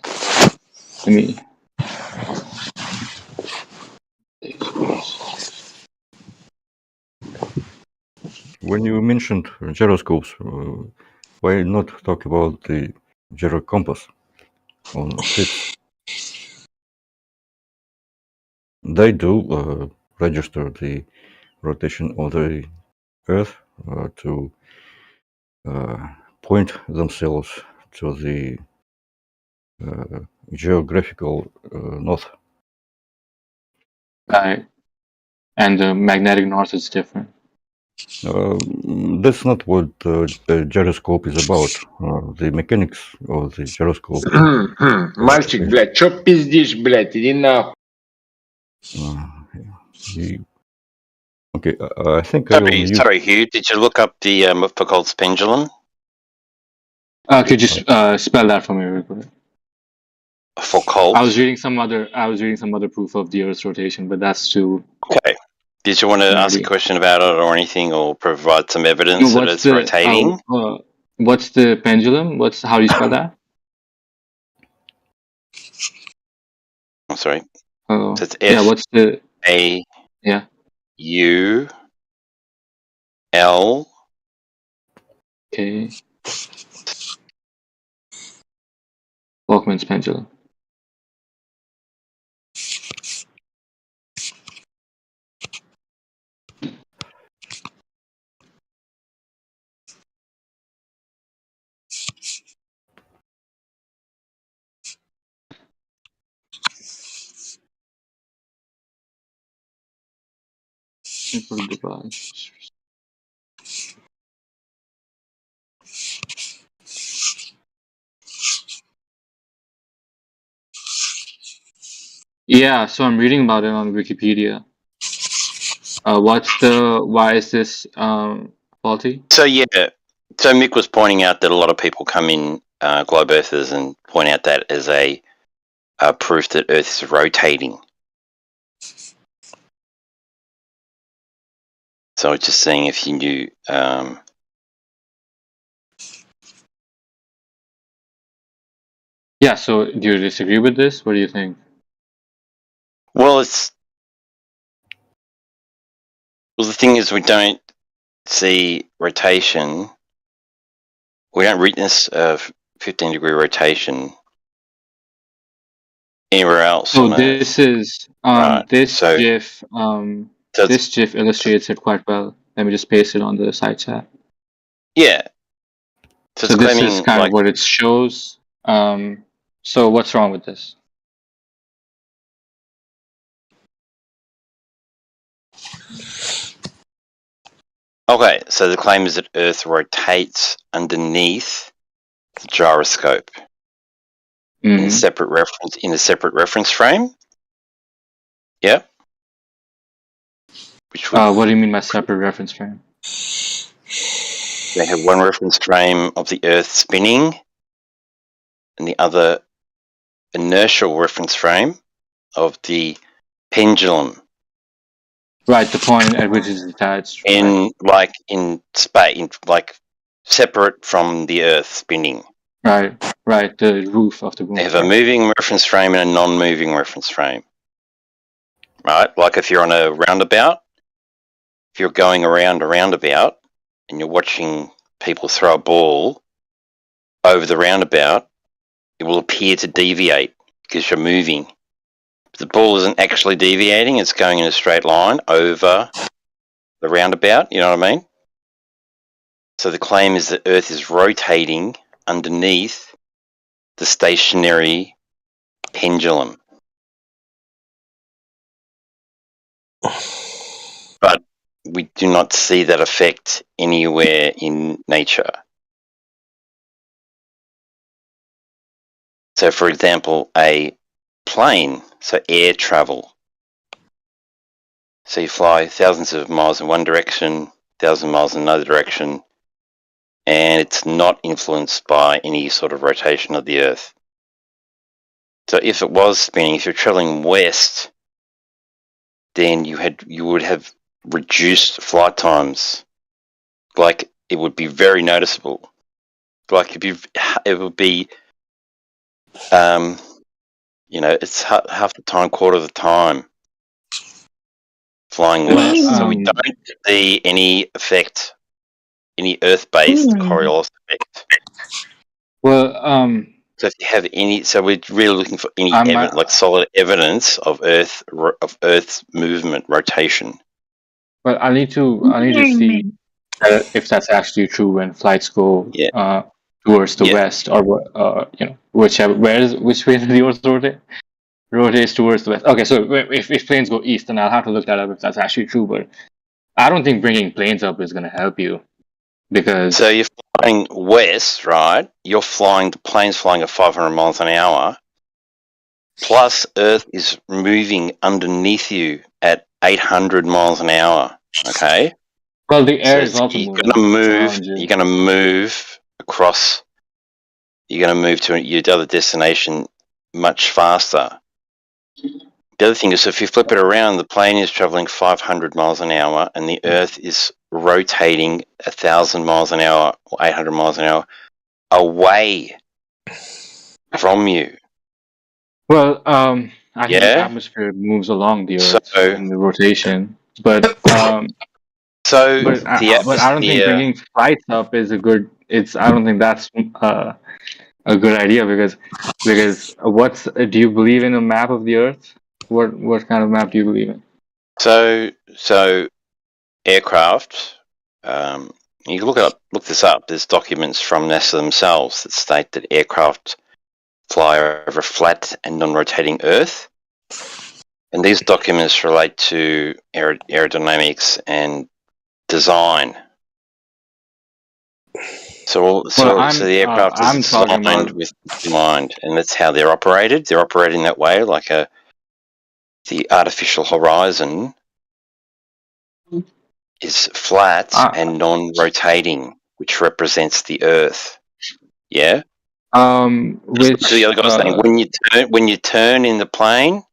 When you mentioned gyroscopes, why not talk about the gyro compass on ships? They do register the rotation of the Earth to point themselves to the geographical north. Right. And the magnetic north is different. That's not what the gyroscope is about. The mechanics of the gyroscope. Мальчик, блядь, чё пиздишь, блядь, иди нахуй. Okay, I think Sorry, Hugh, did you look up the Foucault's pendulum? Could you spell that for me real quick? Foucault. I was reading some other proof of the Earth's rotation, but that's too. Okay. Did you want to ask a question about it or anything, or provide some evidence that it's rotating? What's the pendulum? How do you spell that? I'm sorry. So it's F what's the A U L. Okay. Volkmann's pendulum. Yeah, so I'm reading about it on Wikipedia. Why is this faulty? So Mick was pointing out that a lot of people come in globe earthers and point out that as a proof that Earth is rotating. So I was just seeing if you knew. Yeah. So do you disagree with this? What do you think? Well, the thing is, we don't see rotation. We don't witness 15-degree rotation anywhere else. So this is right. this GIF this GIF illustrates it quite well. Let me just paste it on the side chat. Yeah. So this is kind of what it shows. So what's wrong with this? Okay, so the claim is that Earth rotates underneath the gyroscope in a separate reference frame. Yep. What do you mean by separate reference frame? They have one reference frame of the Earth spinning, and the other inertial reference frame of the pendulum. Right, the point at which it's attached. In space, separate from the Earth spinning. Right, the roof of the room. They have a moving reference frame and a non-moving reference frame. Right, like if you're on a roundabout, if you're going around a roundabout and you're watching people throw a ball over the roundabout, it will appear to deviate because you're moving. But the ball isn't actually deviating, it's going in a straight line over the roundabout, you know what I mean? So the claim is that Earth is rotating underneath the stationary pendulum. But we do not see that effect anywhere in nature. So, for example, a plane, so air travel. So you fly thousands of miles in one direction, 1,000 miles in another direction, and it's not influenced by any sort of rotation of the Earth. So if it was spinning, if you're traveling west, then you would have reduced flight times. Like, it would be very noticeable. Like, it would be, it's half the time, quarter of the time flying west. So we don't see any effect, any Earth-based Coriolis effect. Well, so if you have any, so we're really looking for any solid evidence of Earth's movement, rotation. But I need to see if that's actually true when flights go towards the west or which way the Earth rotates towards the west. Okay, so if planes go east, then I'll have to look that up if that's actually true. But I don't think bringing planes up is going to help you because. So you're flying west, right? The plane's flying at 500 miles an hour. Plus, Earth is moving underneath you at 800 miles an hour. Okay. Well, the air is also moving. You're going to move across. You're going to move to your other destination much faster. The other thing is, if you flip it around, the plane is traveling 500 miles an hour, and the Earth is rotating 1,000 miles an hour or 800 miles an hour away from you. Well, I think the atmosphere moves along the Earth in the rotation, but I don't think bringing flights up is a good. I don't think that's a good idea because do you believe in a map of the Earth? What kind of map do you believe in? So aircraft. You can look this up. There's documents from NASA themselves that state that aircraft fly over a flat and non-rotating Earth, And these documents relate to aerodynamics and design. So the aircraft is designed with mind, and that's how they're operated. They're operating that way, like the artificial horizon is flat and non-rotating, which represents the Earth. Yeah. Which the other guy's saying when you turn in the plane,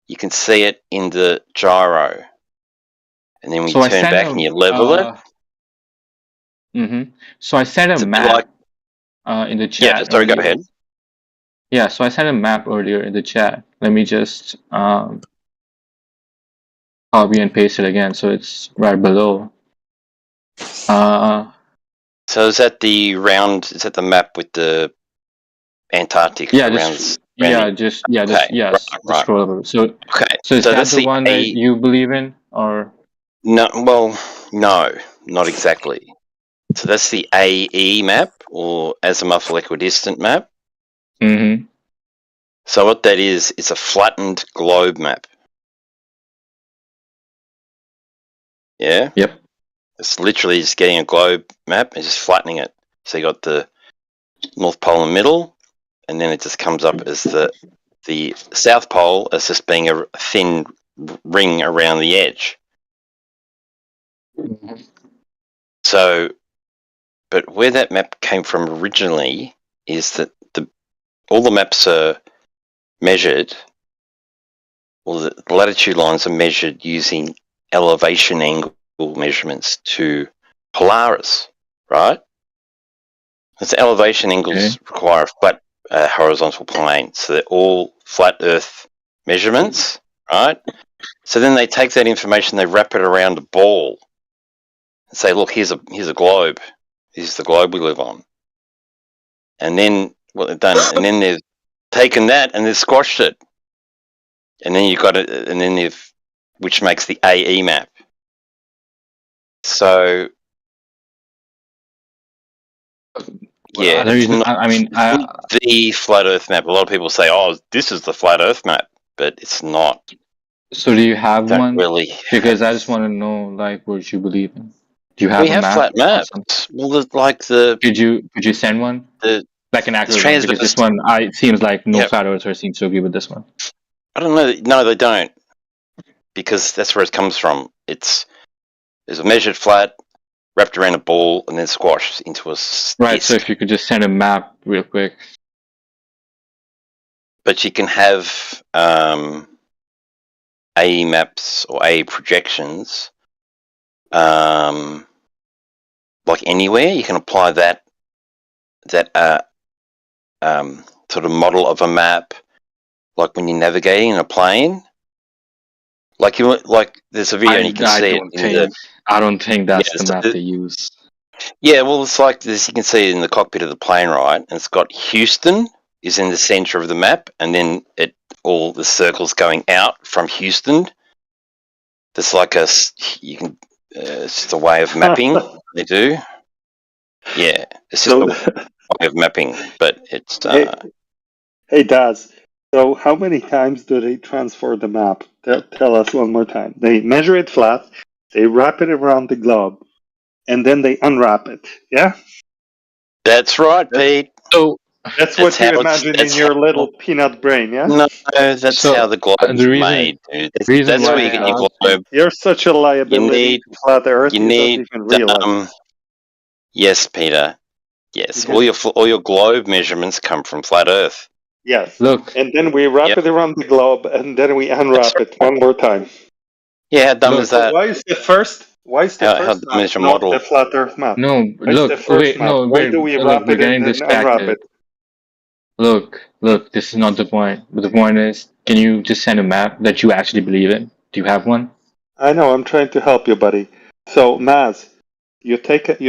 you can see it in the gyro, and then when you turn back and you level it. Mm-hmm. So I sent a map in the chat. Yeah, sorry, go ahead. Yeah, so I sent a map earlier in the chat. Let me just copy and paste it again, so it's right below. So is that the round? Is that the map with the Antarctica? Yeah, just scroll over. So is that the one that you believe in, or no? Well, no, not exactly. So that's the AE map, or azimuthal equidistant map. Mm-hmm. So what that is, it's a flattened globe map. Yeah. Yep. It's literally just getting a globe map and just flattening it. So you got the North Pole in the middle, and then it just comes up as the South Pole as just being a thin ring around the edge. Mm-hmm. So, but where that map came from originally is that all the maps are measured, or the latitude lines are measured using elevation angle measurements to Polaris, right? Because elevation angles require a flat horizontal plane, so they're all flat Earth measurements, right? So then they take that information, they wrap it around a ball, and say, "Look, here's a globe. This is the globe we live on." And then what they've done, and then they've taken that and they've squashed it, and then you've got it, and then which makes the AE map. So. Yeah, the flat Earth map. A lot of people say, "Oh, this is the flat Earth map," but it's not. So do you have one? Really, because I just want to know, like, what you believe in. Do you have we have map flat maps? Well, Could you send one? Like an accurate one, because this one, it seems like no flat earther seems to agree with this one. I don't know. No, they don't, because that's where it comes from. There's a measured flat wrapped around a ball and then squashed into a right. So if you could just send a map real quick. But you can have AE maps or AE projections, like anywhere. You can apply that sort of model of a map, like when you're navigating in a plane. Like there's a video and you can see it. I don't think that's the map they use. Yeah, well, it's like this. You can see it in the cockpit of the plane, right? And it's got Houston is in the center of the map, and then all the circles going out from Houston. There's like it's just a way of mapping. They do. Yeah, it's just a way of mapping, but it's. Hey, Daz. So, how many times do they transfer the map? Tell us one more time. They measure it flat, they wrap it around the globe, and then they unwrap it. Yeah. That's right, Pete. So that's what you imagine in your little peanut brain, yeah? No, that's how the globe's made, dude. That's where you get your globe. You're such a liability to flat Earth. You don't even realize. Yes, Peter. Yes, all your globe measurements come from flat Earth. Yes. Look. And then we wrap it around the globe, and then we unwrap it one more time. Yeah, how dumb is that? Why is the first? Why is the first map not the flat Earth map? No, look. Why do we wrap it and then unwrap it? Look, this is not the point. But the point is, can you just send a map that you actually believe in? Do you have one? I know, I'm trying to help you, buddy. So, Maz, you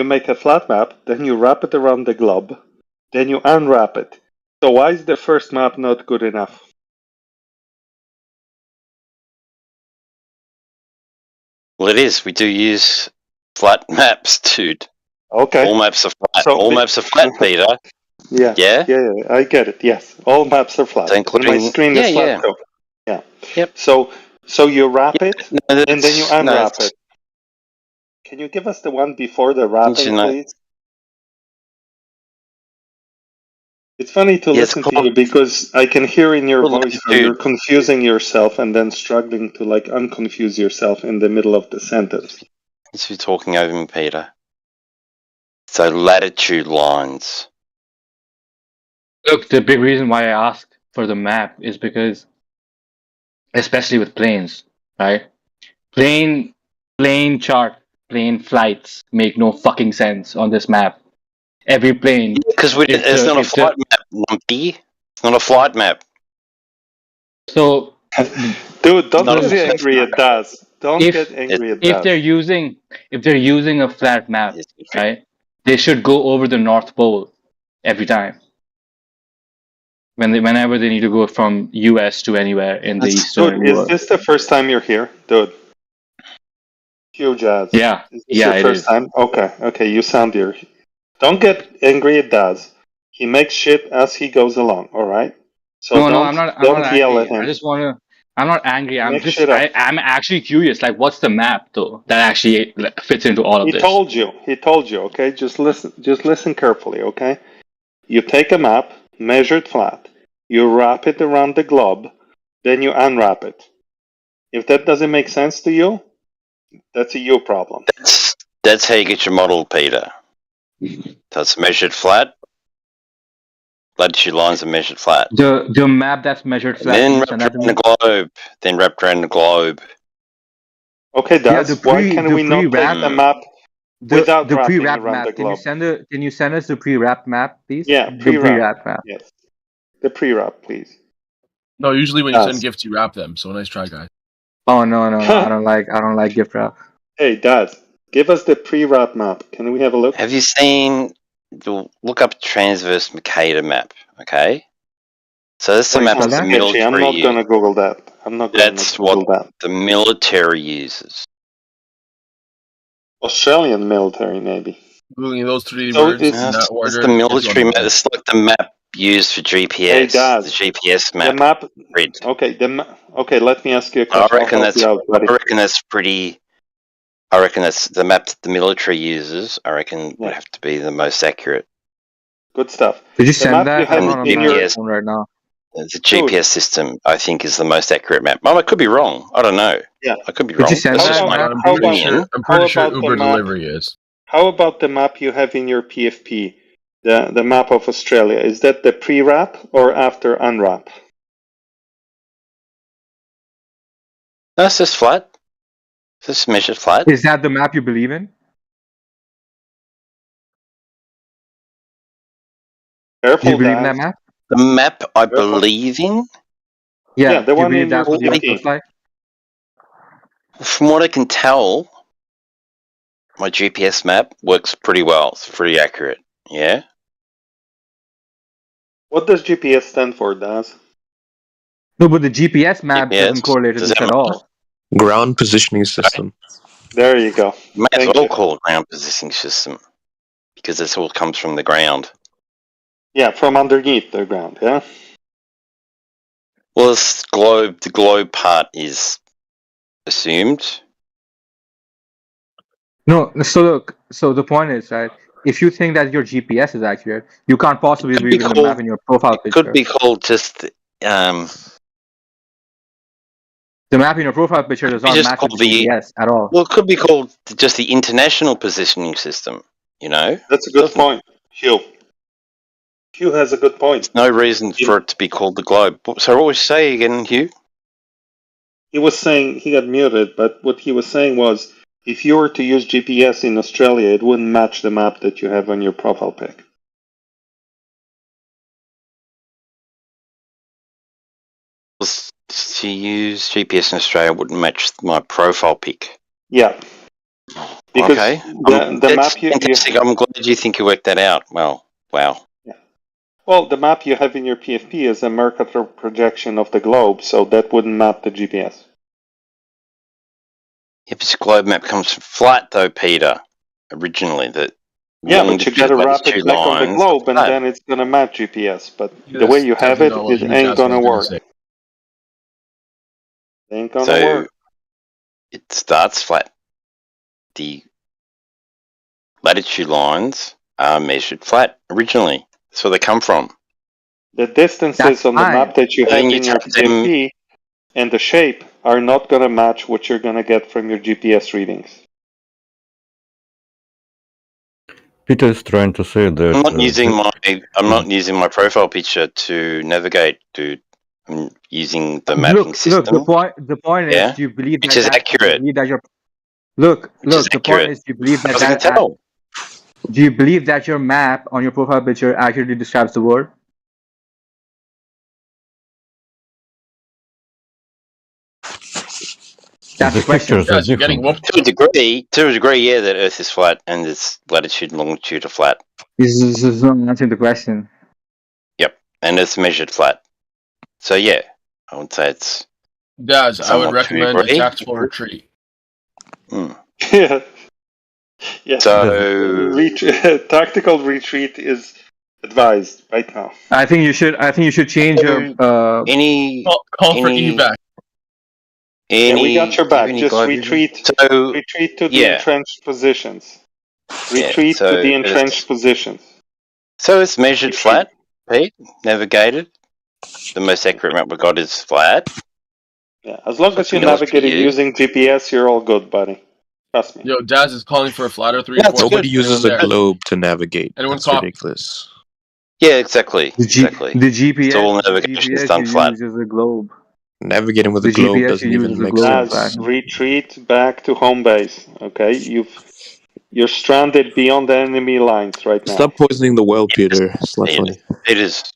make a flat map, then you wrap it around the globe, then you unwrap it. So why is the first map not good enough? Well, it is. We do use flat maps, dude. Okay. All maps are flat. All maps are flat, Peter. Yeah. Yeah? Yeah, I get it. Yes. All maps are flat. So including, my screen is flat too. Yeah. Yep. So you wrap it and then you unwrap it. Can you give us the one before the wrapping, please? It's funny to listen to you because I can hear in your voice how you're confusing yourself and then struggling to like unconfuse yourself in the middle of the sentence. Since you're talking over me, Peter. So latitude lines. Look, the big reason why I asked for the map is because, especially with planes, right? Plane flights make no fucking sense on this map. Every plane. Because it's not a flight map, Lumpy. It's not a flight map. So, dude, don't get angry. It does. Don't get angry. It if does. they're using a flat map, right? They should go over the North Pole every time. Whenever they need to go from US to anywhere in the Eastern Dude, is world. this the first time you're here, dude? Huge jazz. Yeah, Is this your first time? Okay, you sound here. Don't get angry. It does. He makes shit as he goes along. All right. So No, don't I'm not yell angry. at him. I just want to. I'm not angry. Make I'm actually curious. Like, what's the map though that actually fits into all of this? He told you. Okay, just listen. Just listen carefully. Okay. You take a map, measure it flat. You wrap it around the globe, then you unwrap it. If that doesn't make sense to you, that's a you problem. That's how you get your model, Peter. So it's measured flat. Latitude lines are measured flat. The map that's measured flat. And then wrapped around the globe. Then wrapped around the globe. Okay, Daz, why can we not take the map without the wrapping pre-wrapped around map? the globe? Can you send us the pre-wrapped map, please? Yeah, the pre-wrapped map. Yes, the pre-wrap, please. No, usually when you send gifts, you wrap them. So nice try, guys. Oh no, I don't like gift wrap. Hey, Daz, give us the pre-wrap map. Can we have a look? Have you seen look up transverse Mercator map? Okay. So that's the map that the military I'm not going to Google that. That's what the military uses. Australian military, maybe. Googling those three words in that order. It's the military map. It's like the map used for GPS. Hey, Daz, the GPS map. The map. Okay, let me ask you a question. I reckon that's pretty. I reckon that's the map that the military uses. I reckon would have to be the most accurate. Good stuff. Did you send that? I'm not on my phone right now. The GPS system, I think, is the most accurate map. Well, I could be wrong. I don't know. Yeah. I could be wrong. Did you send That's that? just my opinion. I'm pretty sure Uber delivery is. How about the map you have in your PFP? The map of Australia. Is that the pre-wrap or after unwrap? That's just flat. It's just measured flat. Is that the map you believe in? Careful, do you believe in that map? The map I believe in? Yeah, the one in that's your what the map PFP. looks like? From what I can tell, my GPS map works pretty well. It's pretty accurate. Yeah? What does GPS stand for, Daz? No, but the GPS map doesn't correlate to this at all. Ground positioning system. There you go. May as well call it ground positioning system. Because this all comes from the ground. Yeah, from underneath the ground, yeah? Well, the globe part is assumed. No, so look, so the point is, right, if you think that your GPS is accurate, you can't possibly believe in the map in your profile picture. It could be called just the map in your profile picture does not match with GPS at all. Well, it could be called just the international positioning system, you know? That's a good point, Hugh. Hugh has a good point. There's no reason for it to be called the globe. So what was you saying again, Hugh? He was saying, he got muted, but what he was saying was, if you were to use GPS in Australia, it wouldn't match the map that you have on your profile pic. To use GPS in Australia wouldn't match my profile pic. Yeah. Because okay. The map fantastic. I'm glad you think you worked that out. Well, wow. Yeah. Well, the map you have in your PFP is a Mercator projection of the globe, so that wouldn't map the GPS. Yeah, this globe map comes from flat, though, Peter. Originally, but you got to wrap it back on the globe, and then it's going to match GPS. But the way you have it ain't going to work. Ain't gonna So work. it starts flat. The latitude lines are measured flat originally. That's where they come from. The distances on the map that you have And you in your take them, PMP and the shape are not gonna match what you're gonna get from your GPS readings. Peter is trying to say that I'm not using my profile picture to navigate, dude. I'm using the mapping system. The point Yeah, is, do you believe which that is do you accurate. believe that your Which is the point accurate. is, do you believe As I can that tell. do you believe that your map on your profile picture accurately describes the world? That's the question. pictures are different. To a degree, yeah, that Earth is flat and its latitude and longitude are flat. This is not answering the question. Yep, and it's measured flat. So yeah, I would say it's. Daz, I would somewhat to recommend a agree. tactical retreat. Yeah. Yes. So Tactical retreat is advised right now. I think you should change your any call for evac. Yeah, we got your back. any Just glide retreat. So Retreat to the yeah, entrenched positions. yeah. Retreat to So the entrenched positions. So it's measured flat, Pete. Navigated. The most accurate map we got is flat. Yeah, as long So as you're kudos to navigating you. using GPS, you're all good, buddy. Trust me. Yo, Daz is calling for a flat Earth That's reinforcement. Nobody good. uses a Anyone there? globe to navigate. Anyone That's copy? ridiculous. Yeah, exactly. The It's all GPS navigation is done you flat. use is a globe. Navigating with a The globe GPS doesn't you use even is a make globe. As sense. retreat back to home base. Okay, you're stranded beyond the enemy lines right now. Stop poisoning the well, Peter. It's not funny. Peter's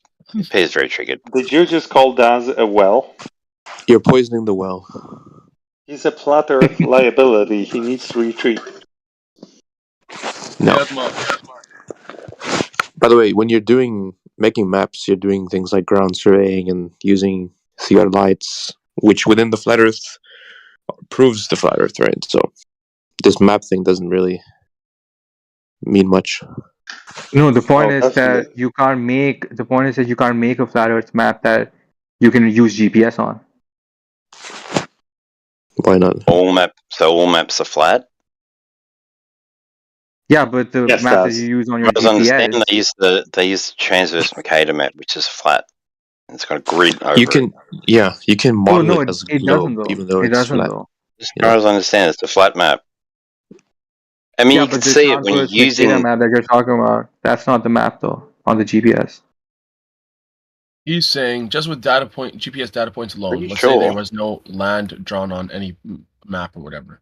very triggered. Did you just call Daz a well? You're poisoning the well. He's a flat Earth liability. He needs to retreat. No. By the way, when you're making maps, you're doing things like ground surveying and using theodolites, which within the flat Earth proves the flat Earth, right? So this map thing doesn't really mean much. No, the point Oh, is that you can't make a flat Earth map that you can use GPS on. Why not? All maps are flat. Yeah, but the Yes, map that Daz. you use on your As I understand, GPS. they use the transverse Mercator map, which is flat. It's got a grid over You can model no, it as a it doesn't globe, though. even though It it's doesn't flat. though. As far as I understand, it's a flat map. I mean, Yeah, you but can the see it when you're transverse Mercator using. map that you're talking about, that's not the map though on the GPS. He's saying just with GPS data points alone, let's sure. say there was no land drawn on any map or whatever.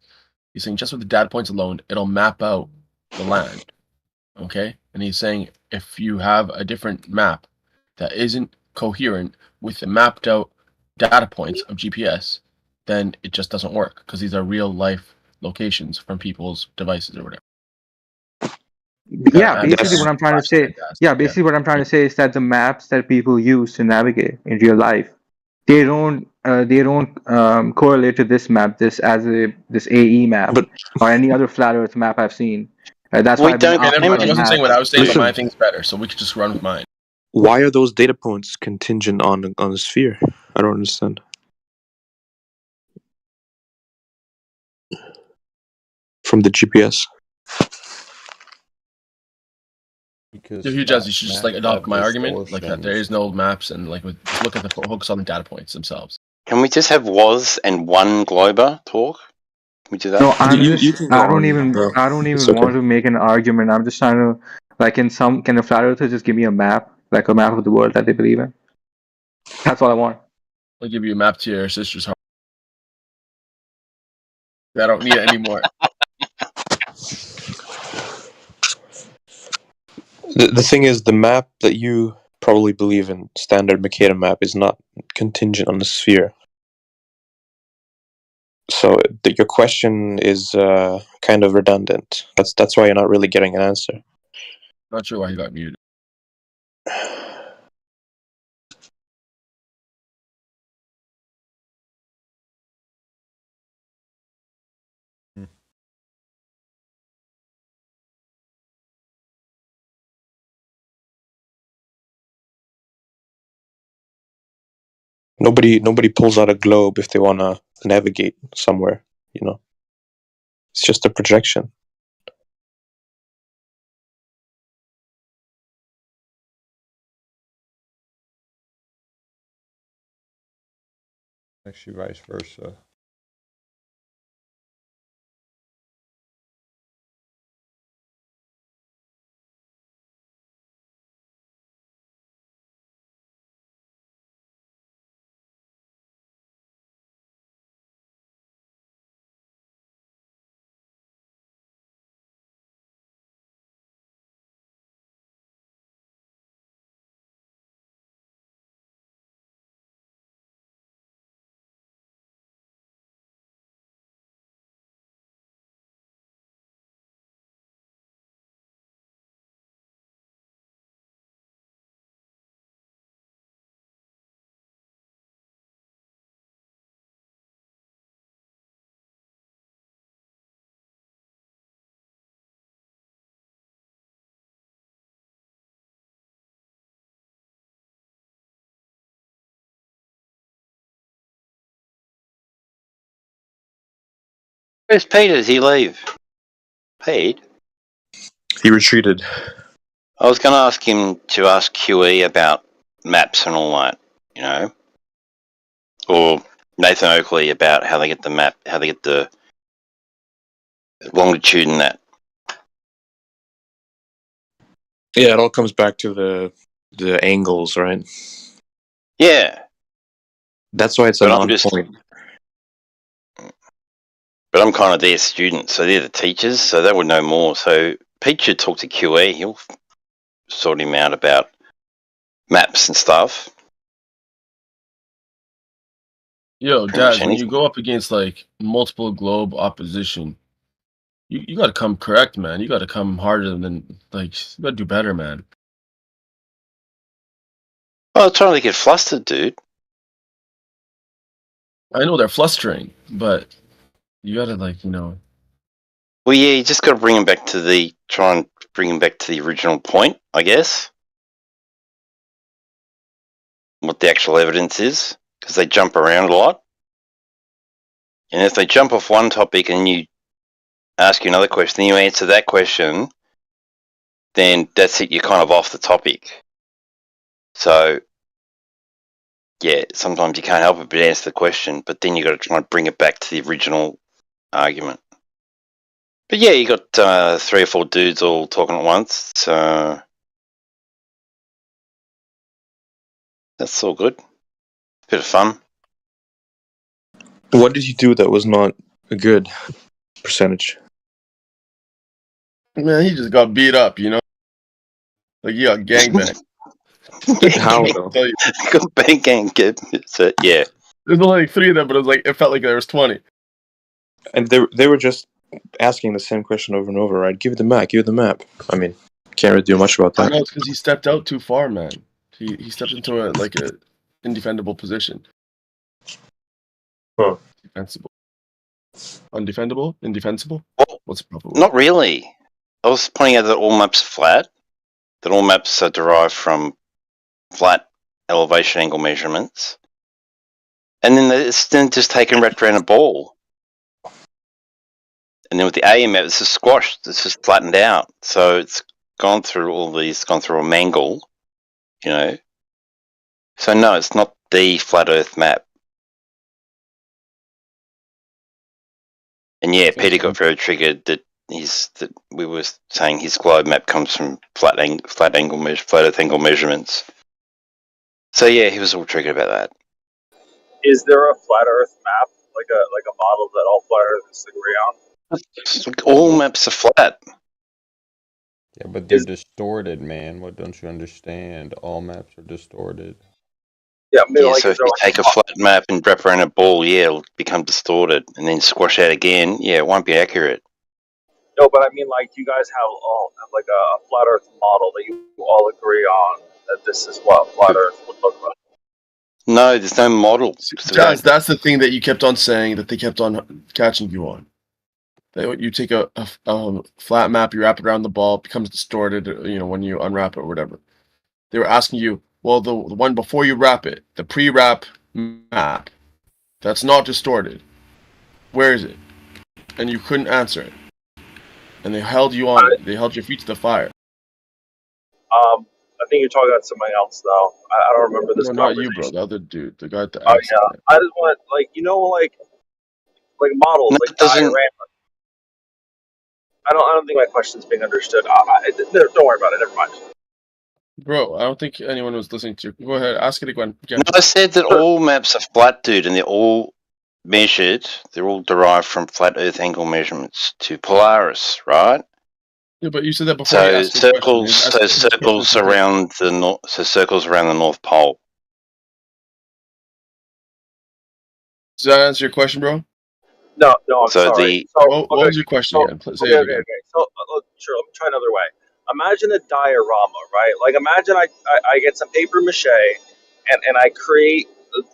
He's saying just with the data points alone, it'll map out the land. Okay? And he's saying if you have a different map that isn't coherent with the mapped out data points of GPS, then it just doesn't work because these are real life locations from people's devices or whatever. Yeah, basically what I'm trying to say. Yeah, basically what I'm trying to say is that the maps that people use to navigate in real life, they don't correlate to this map, this AE map or any other flat Earth map I've seen. That's why I've been asking Never mind. for He wasn't saying what I was saying, but Listen. my thing's better, so we could just run with mine. Why are those data points contingent on a sphere? I don't understand. From the GPS. If you should just like adopt my argument, like that there is no maps and like just look at the focus on the data points themselves. Can we just have Was and one Glober talk? Can we do that? No, I'm just. can go I don't on, even. bro. I don't It's even okay. want to make an argument. I'm just trying to, like, can a flat earther just give me a map, like a map of the world that they believe in? That's all I want. I'll give you a map to your sister's heart. I don't need it anymore. The thing is, the map that you probably believe in, standard Mercator map, is not contingent on the sphere. So your question is kind of redundant. That's why you're not really getting an answer. Not sure why he got muted. Nobody pulls out a globe if they wanna navigate somewhere. It's just a projection. Actually, vice versa. Where's Pete? Does he leave? Pete? He retreated. I was going to ask him to ask QE about maps and all that, or Nathan Oakley about how they get the map, how they get the longitude and that. Yeah, it all comes back to the angles, right? Yeah. That's why it's a non-point. But I'm kind of their student, so they're the teachers, so they would know more. So Pete should talk to QE. He'll sort him out about maps and stuff. Yo, Daz, when you go up against like multiple globe opposition, you got to come correct, man. You got to come harder than you got to do better, man. Oh, I'm trying to get flustered, dude. I know they're flustering, but you got to Well, yeah, you just got to try and bring him back to the original point, I guess. What the actual evidence is, because they jump around a lot. And if they jump off one topic and you ask you another question, then you answer that question, then that's it, you're kind of off the topic. So, yeah, sometimes you can't help it but answer the question, but then you got to try and bring it back to the original argument. But yeah, you got 3 or 4 dudes all talking at once, so that's all good. Bit of fun. What did he do that was not a good percentage? Man, he just got beat up, Like he got gangbanged. How though? Got bang. So, yeah. There's only like 3 of them, but it felt like there was 20. And they were just asking the same question over and over, right? Give it the map. I mean, can't really do much about that. I know it's because he stepped out too far, man. He stepped into a indefendable position. Huh. Defensible. Undefendable? Indefensible? What's the proper word? Not really. I was pointing out that all maps are flat, that all maps are derived from flat elevation angle measurements, and then it's then just taken wrapped around a ball. And then with the AM map, it's just squashed, it's just flattened out. So it's gone through a mangle, So no, it's not the flat Earth map. And yeah, Peter got very triggered that we were saying his globe map comes from flat Earth angle measurements. So yeah, he was all triggered about that. Is there a flat Earth map, like a model that all flat Earthers agree on? All maps are flat. Yeah, but they're distorted, man. What don't you understand? All maps are distorted. Yeah, so if you take a flat map and wrap around a ball, it'll become distorted, and then squash out again. Yeah, it won't be accurate. No, but I mean, you guys have a flat Earth model that you all agree on that this is what flat Earth would look like. No, there's no model. Jazz, that's the thing that you kept on saying that they kept on catching you on. That you take a flat map, you wrap it around the ball, it becomes distorted. When you unwrap it or whatever. They were asking you, well, the one before you wrap it, the pre-wrap map, that's not distorted. Where is it? And you couldn't answer it. And they held you on it. They held your feet to the fire. I think you're talking about somebody else, though. I don't remember this No, not conversation. you, bro. The other dude, the guy at the Oh accent. yeah, I just want like models, No, like it doesn't. dioramas. I don't think my question's being understood. Don't worry about it. Never mind. Bro, I don't think anyone was listening to you. Go ahead, ask it again. No, I said that all maps are flat, dude, and they're all measured. They're all derived from flat Earth angle measurements to Polaris, right? Yeah, but you said that before. So circles around the North Pole. Does that answer your question, bro? No, I'm So sorry. What was your question again? Say it again. So sure, let me try another way. Imagine a diorama, right? Like imagine I get some paper mache and I create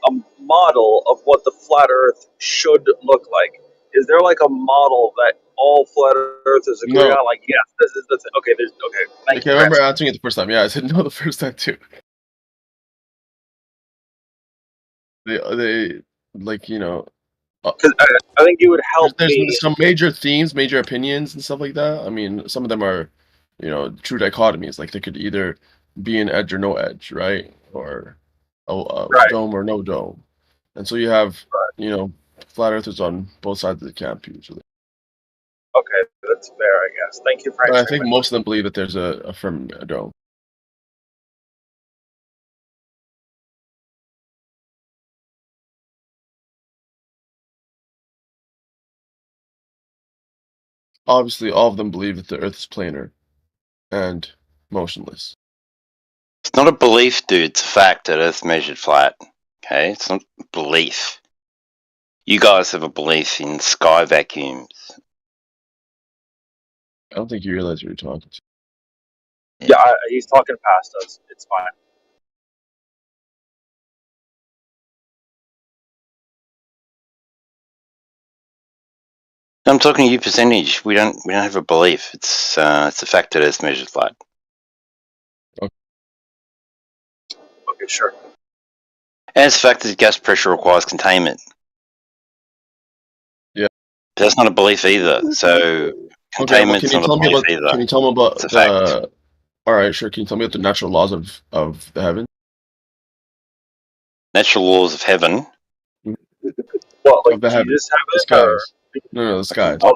a model of what the flat Earth should look like. Is there like a model that all flat earthers agree No. on? Like, yes, this is the thing. Okay, thank you. I remember answering it the first time. Yeah, I said no the first time too. They like, you know. Because I think you would help there's me. some major themes, major opinions, and stuff like that. I mean, some of them are, you know, true dichotomies. Like they could either be an edge or no edge, right? Or a dome or no dome. And so you have, you know, flat earthers on both sides of the camp usually. Okay, that's fair, I guess. Thank you for answering. I think most of them believe that there's a firm dome. Obviously, all of them believe that the Earth is planar and motionless. It's not a belief, dude. It's a fact that Earth's measured flat. Okay, it's not a belief. You guys have a belief in sky vacuums. I don't think you realize who you're talking to. Yeah, he's talking past us. It's fine. I'm talking to you percentage. We don't have a belief. It's a fact that Earth's measured flat. Okay, sure. And it's a fact that gas pressure requires containment. Yeah. But that's not a belief either. So containment's not a belief either. Can you tell me about it's a fact. All right, sure. Can you tell me about the natural laws of the heaven? Natural laws of heaven. What, like of the Jesus heaven, the skies? No, the skies. Are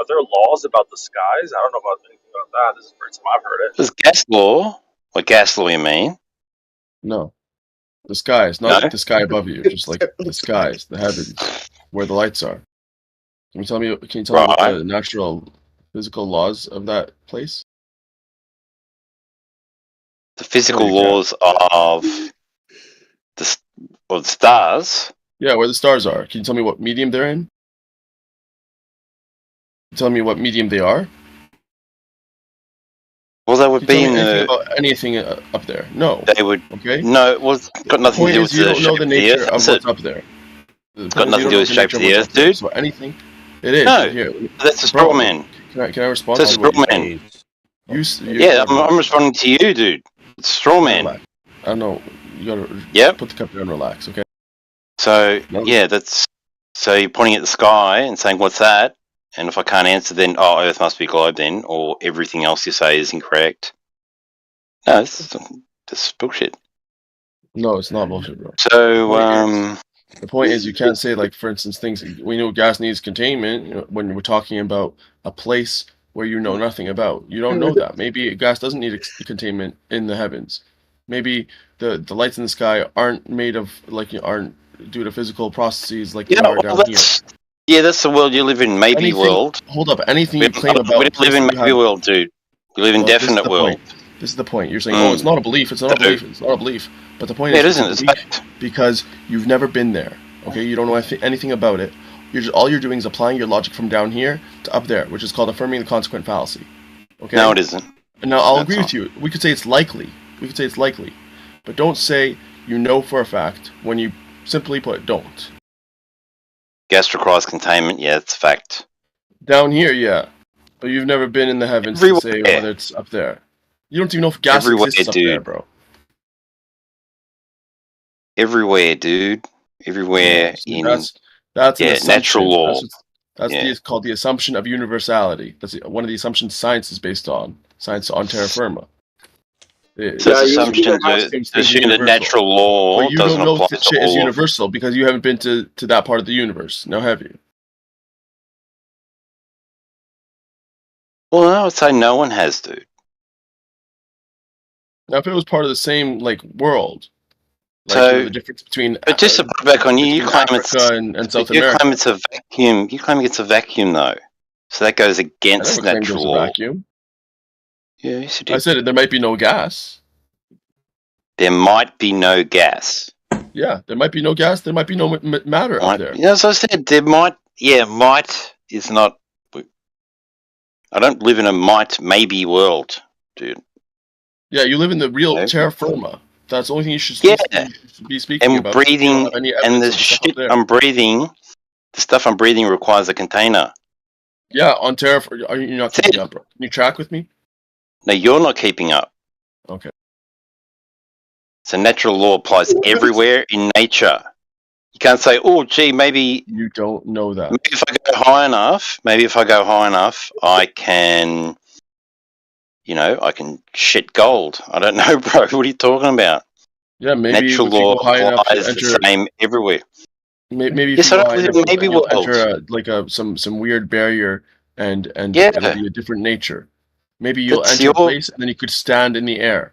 there laws about the skies? I don't know about anything about that. This is the first time I've heard it. There's gas law. What gas law you mean? No. The skies, not the sky above you, just like the skies, the heavens, where the lights are. Can you tell me what the natural physical laws of that place? The physical laws of the stars? Yeah, where the stars are. Can you tell me what medium they're in? Tell me what medium they are? Well, that would be in anything up there. No. They would. Okay. No, it was got nothing to do with you don't know the nature of Earth. what's up there. It's got nothing to do with the shape of the Earth, dude. So anything. It is. No, here. That's a straw man. Can I respond? That's a straw man. I'm responding to you, dude. It's a straw man. I don't know. You gotta put the cup down and relax, okay? So so you're pointing at the sky and saying, "What's that?" And if I can't answer, then Earth must be a globe, then, or everything else you say is incorrect. No, this is bullshit. No, it's not bullshit, bro. So the point is, you can't say, like, for instance, things. We know gas needs containment. You know, when we're talking about a place where you know nothing about, you don't know that. Maybe gas doesn't need containment in the heavens. Maybe the lights in the sky aren't made of aren't due to physical processes like they are down here. Yeah, that's the world you live in. Maybe world. Hold up. Anything you claim about. We don't live in maybe world, dude. We live in definite world. This is the point. You're saying, it's not a belief. It's not a belief. It's not a belief. But the point is, it isn't. It's fact. Because you've never been there. Okay, you don't know anything about it. All you're doing is applying your logic from down here to up there, which is called affirming the consequent fallacy. Okay. No, it isn't. And now I'll agree with you. We could say it's likely. But don't say you know for a fact when you simply put don't. Gas requires containment. Yeah, it's a fact. Down here, yeah. But you've never been in the heavens to say whether it's up there. You don't even know if gas exists up there, bro. Everywhere, dude. Everywhere See, in that's an assumption. natural law. That's called the assumption of universality. That's one of the assumptions science is based on. Science on terra firma. So it's assumption to assume that natural law but you doesn't don't know apply that to shit is all of. universal because you haven't been to that part of the universe. Now have you? Well, I would say no one has, dude. Now, if it was part of the same world, So the difference between but just to put it back on you, you claim Africa and South you America. claim it's a vacuum. You claim it's a vacuum, though. So that goes I against never claimed it natural was a law. vacuum. Yeah, yes, you I did. said there might be no gas. There might be no gas. Yeah, there might be no gas. There might be no matter up there. Yeah, as I said, there might. Yeah, might is not. I don't live in a maybe world, dude. Yeah, you live in the real terra firma. That's the only thing you should be speaking and about. breathing, and the shit I'm breathing, the stuff I'm breathing requires a container. Yeah, on terra. Are you not keeping up, bro? Can you track with me? No, you're not keeping up. Okay. So natural law applies everywhere in nature. You can't say, "Oh, gee, maybe." You don't know that. Maybe if I go high enough, I can. I can shit gold. I don't know, bro. What are you talking about? Yeah, maybe natural if you law go high enough, applies the same everywhere. Maybe if yes, you I go don't high live enough, in maybe you'll world. enter some weird barrier, and it'll be a different nature. Maybe you'll enter a place, and then you could stand in the air.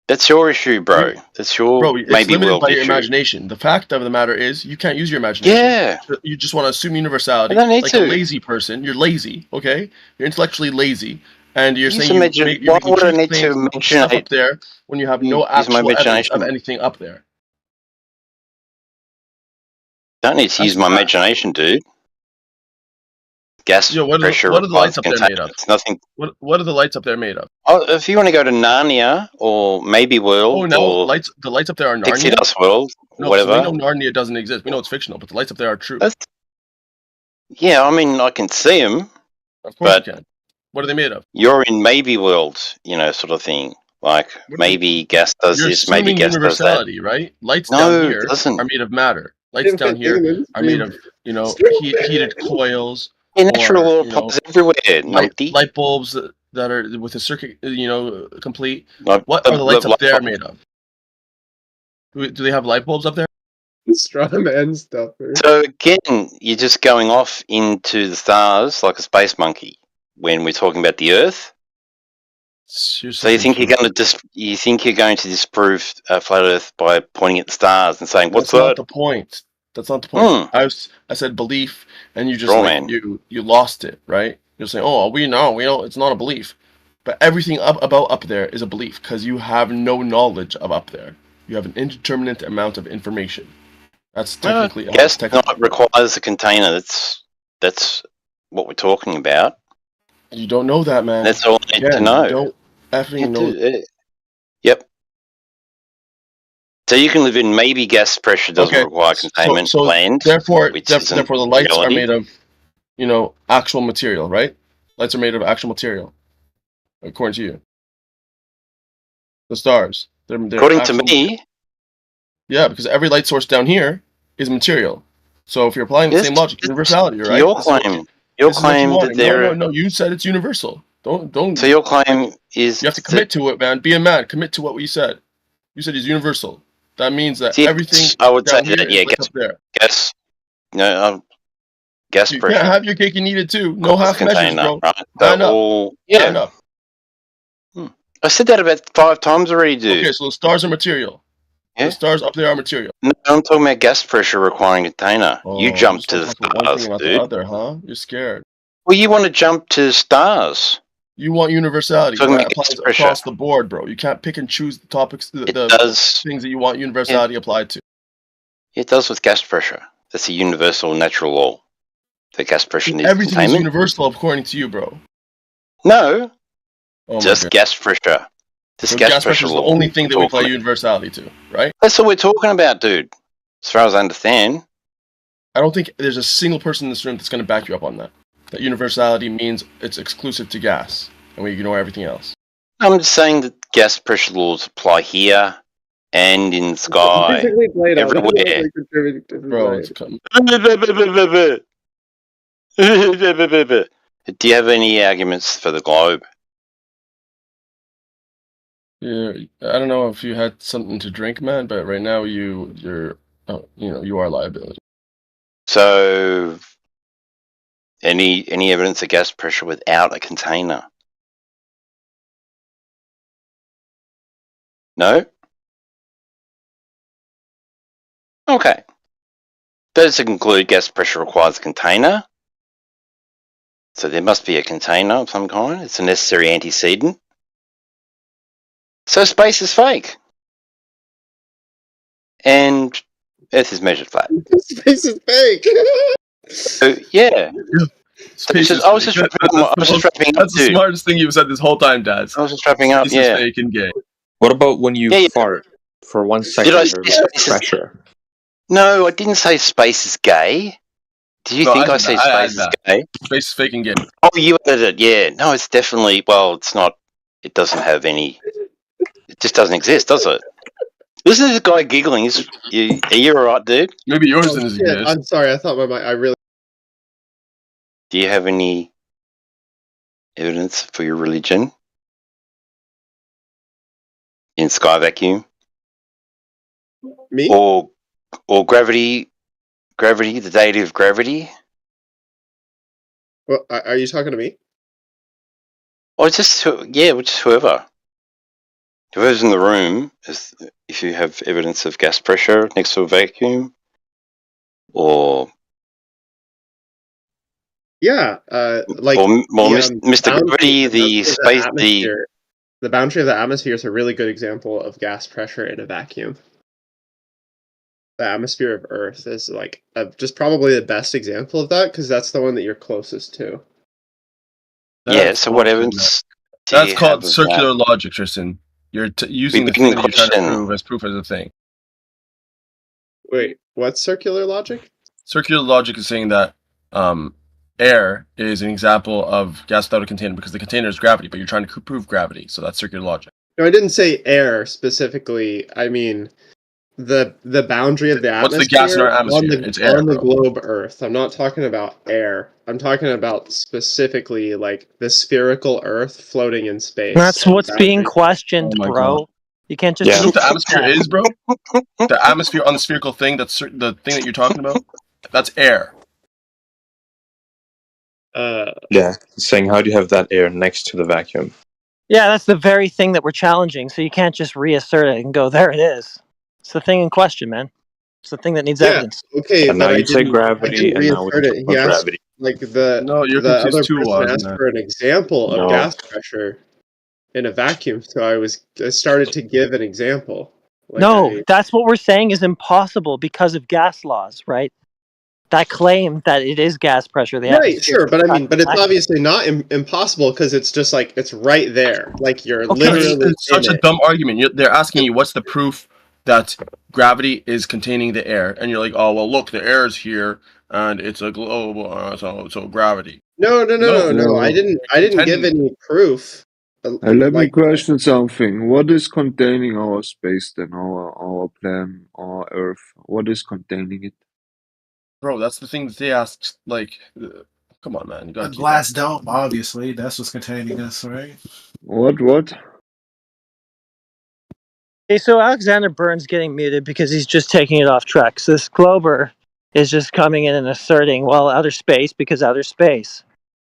That's your issue, bro. That's your it's maybe limited world by your issue. imagination. The fact of the matter is, you can't use your imagination. Yeah. You just want to assume universality. I don't need like to. a lazy person. You're lazy, okay? You're intellectually lazy. And you're saying why would I need to of stuff up there when you have no actual evidence of anything up there? Don't need to use my imagination, dude. Gas pressure. What are the lights up there made of? It's nothing. What are the lights up there made of? Oh, if you want to go to Narnia or maybe World or the lights up there are Narnia. Pixie Dust World, whatever. So we know Narnia doesn't exist. We know it's fictional, but the lights up there are true. Yeah, I mean, I can see them. Of course you can. What are they made of? You're in maybe world, sort of thing. Like maybe gas does this, maybe gas does that. Right? Lights down here are made of matter. Lights down here are made of, heated coils. Yeah, natural law applies everywhere. Light bulbs that are with a circuit, complete. What are the lights up there made of? Do they have light bulbs up there? Straw man stuff. So again, you're just going off into the stars like a space monkey when we're talking about the Earth. So you think you're going to disprove flat Earth by pointing at the stars and saying, "What's that?" That's not the point. That's not the point. I said belief, and you just you lost it, right? You're saying, "Oh, we know, it's not a belief," but everything about up there is a belief because you have no knowledge of up there. You have an indeterminate amount of information. That's technically gas not requires a container. That's what we're talking about. You don't know that, man. That's all I need to know. You don't effing know. Yep. So you can live in maybe gas pressure doesn't require containment land. Therefore the lights are made of, actual material, right? Lights are made of actual material, according to you. The stars. They're according to me. Yeah, because every light source down here is material. So if you're applying the same logic, universality, right? Your claim that they're no. You said it's universal. Don't. So your claim is you have to commit to it, man. Be a man. Commit to what we said. You said it's universal. That means that everything. I would say that. Yeah, gas. Up there. Gas. No. Gas pressure. You can't have your cake and eat it too. No half measures, bro. Right? Line up. Line up. I said that about 5 times already, dude. Okay, so the stars are material. Yeah? The stars up there are material. No, I'm talking about gas pressure requiring a container. You jump to the stars, one thing dude. The other, huh? You're scared. Well, you want to jump to stars. You want universality. That applies across the board, bro. You can't pick and choose the topics, the things that you want universality applied to. It does with gas pressure. That's a universal natural law. The gas pressure needs everything containment. Is universal according to you, bro. No. Just gas pressure. So gas pressure is the only thing that we apply universality to, right? That's what we're talking about, dude. As far as I understand. I don't think there's a single person in this room that's going to back you up on that. That universality means it's exclusive to gas, and we ignore everything else. I'm just saying that gas pressure laws apply here and in the sky, Basically played out. everywhere. Bro, it's coming. Do you have any arguments for the globe? Yeah, I don't know if you had something to drink, man, but right now you are a liability. So, any evidence of gas pressure without a container? No? Okay. Does it conclude gas pressure requires a container? So there must be a container of some kind. It's a necessary antecedent. So space is fake. And Earth is measured flat. Space is fake. So, yeah. I was just wrapping up. That's the smartest thing you've said this whole time, Dad. I was just wrapping up, Space yeah. is fake and gay. What about when you fart for 1 second? Did I There's say less pressure. No, I didn't say space is gay. Do you think I said space is gay? Space is fake and gay. Oh, you added it, yeah. No, it's definitely, well, it's not, it doesn't have any, it just doesn't exist, does it? Listen to this guy giggling. Are you alright, dude? Maybe yours isn't as good. I'm sorry, I thought I really... Do you have any evidence for your religion? In sky vacuum? Me? Or gravity, the deity of gravity? Well, are you talking to me? Or just whoever. Whoever's in the room, if you have evidence of gas pressure next to a vacuum, or Yeah, like Mr. Gravity, the space, the boundary of the atmosphere is a really good example of gas pressure in a vacuum. The atmosphere of Earth is like just probably the best example of that because that's the one that you're closest to. Yeah. So what evidence? That's called circular logic, Tristan. You're using the thing that you're trying to prove as proof as a thing. Wait, what's circular logic? Circular logic is saying that air is an example of gas without a container because the container is gravity, but you're trying to prove gravity, so that's circular logic. No, I didn't say air specifically. I mean the boundary of the atmosphere. What's the gas in our atmosphere? It's air, on the globe Earth. I'm not talking about air. I'm talking about specifically like the spherical Earth floating in space. That's what's being questioned, bro. God. You can't just. You know what the atmosphere is, bro? The atmosphere on the spherical thing. That's the thing that you're talking about. That's air. Yeah, saying how do you have that air next to the vacuum? Yeah, that's the very thing that we're challenging. So you can't just reassert it and go, there it is. It's the thing in question, man. It's the thing that needs evidence. Okay, and now you say gravity, and now we're talking about gravity. Like the other person asked for an example of gas pressure in a vacuum, so I started to give an example. Like that's what we're saying is impossible because of gas laws, right? That claim that it is gas pressure. Right, sure, but it's obviously not impossible because it's just like it's right there. Like you're literally. It's such a dumb argument. They're asking you what's the proof that gravity is containing the air, and you're like, oh well, look, the air is here, and it's a globe, so gravity. No. I didn't give any proof. Let me question something. What is containing our space then, our plan, our Earth? What is containing it? Bro, that's the thing that they asked. Like, come on, man. You gotta a glass dome, obviously. That's what's containing us, right? What? Okay, so Alexander Burns getting muted because he's just taking it off track. So this Glober is just coming in and asserting, well, outer space because outer space.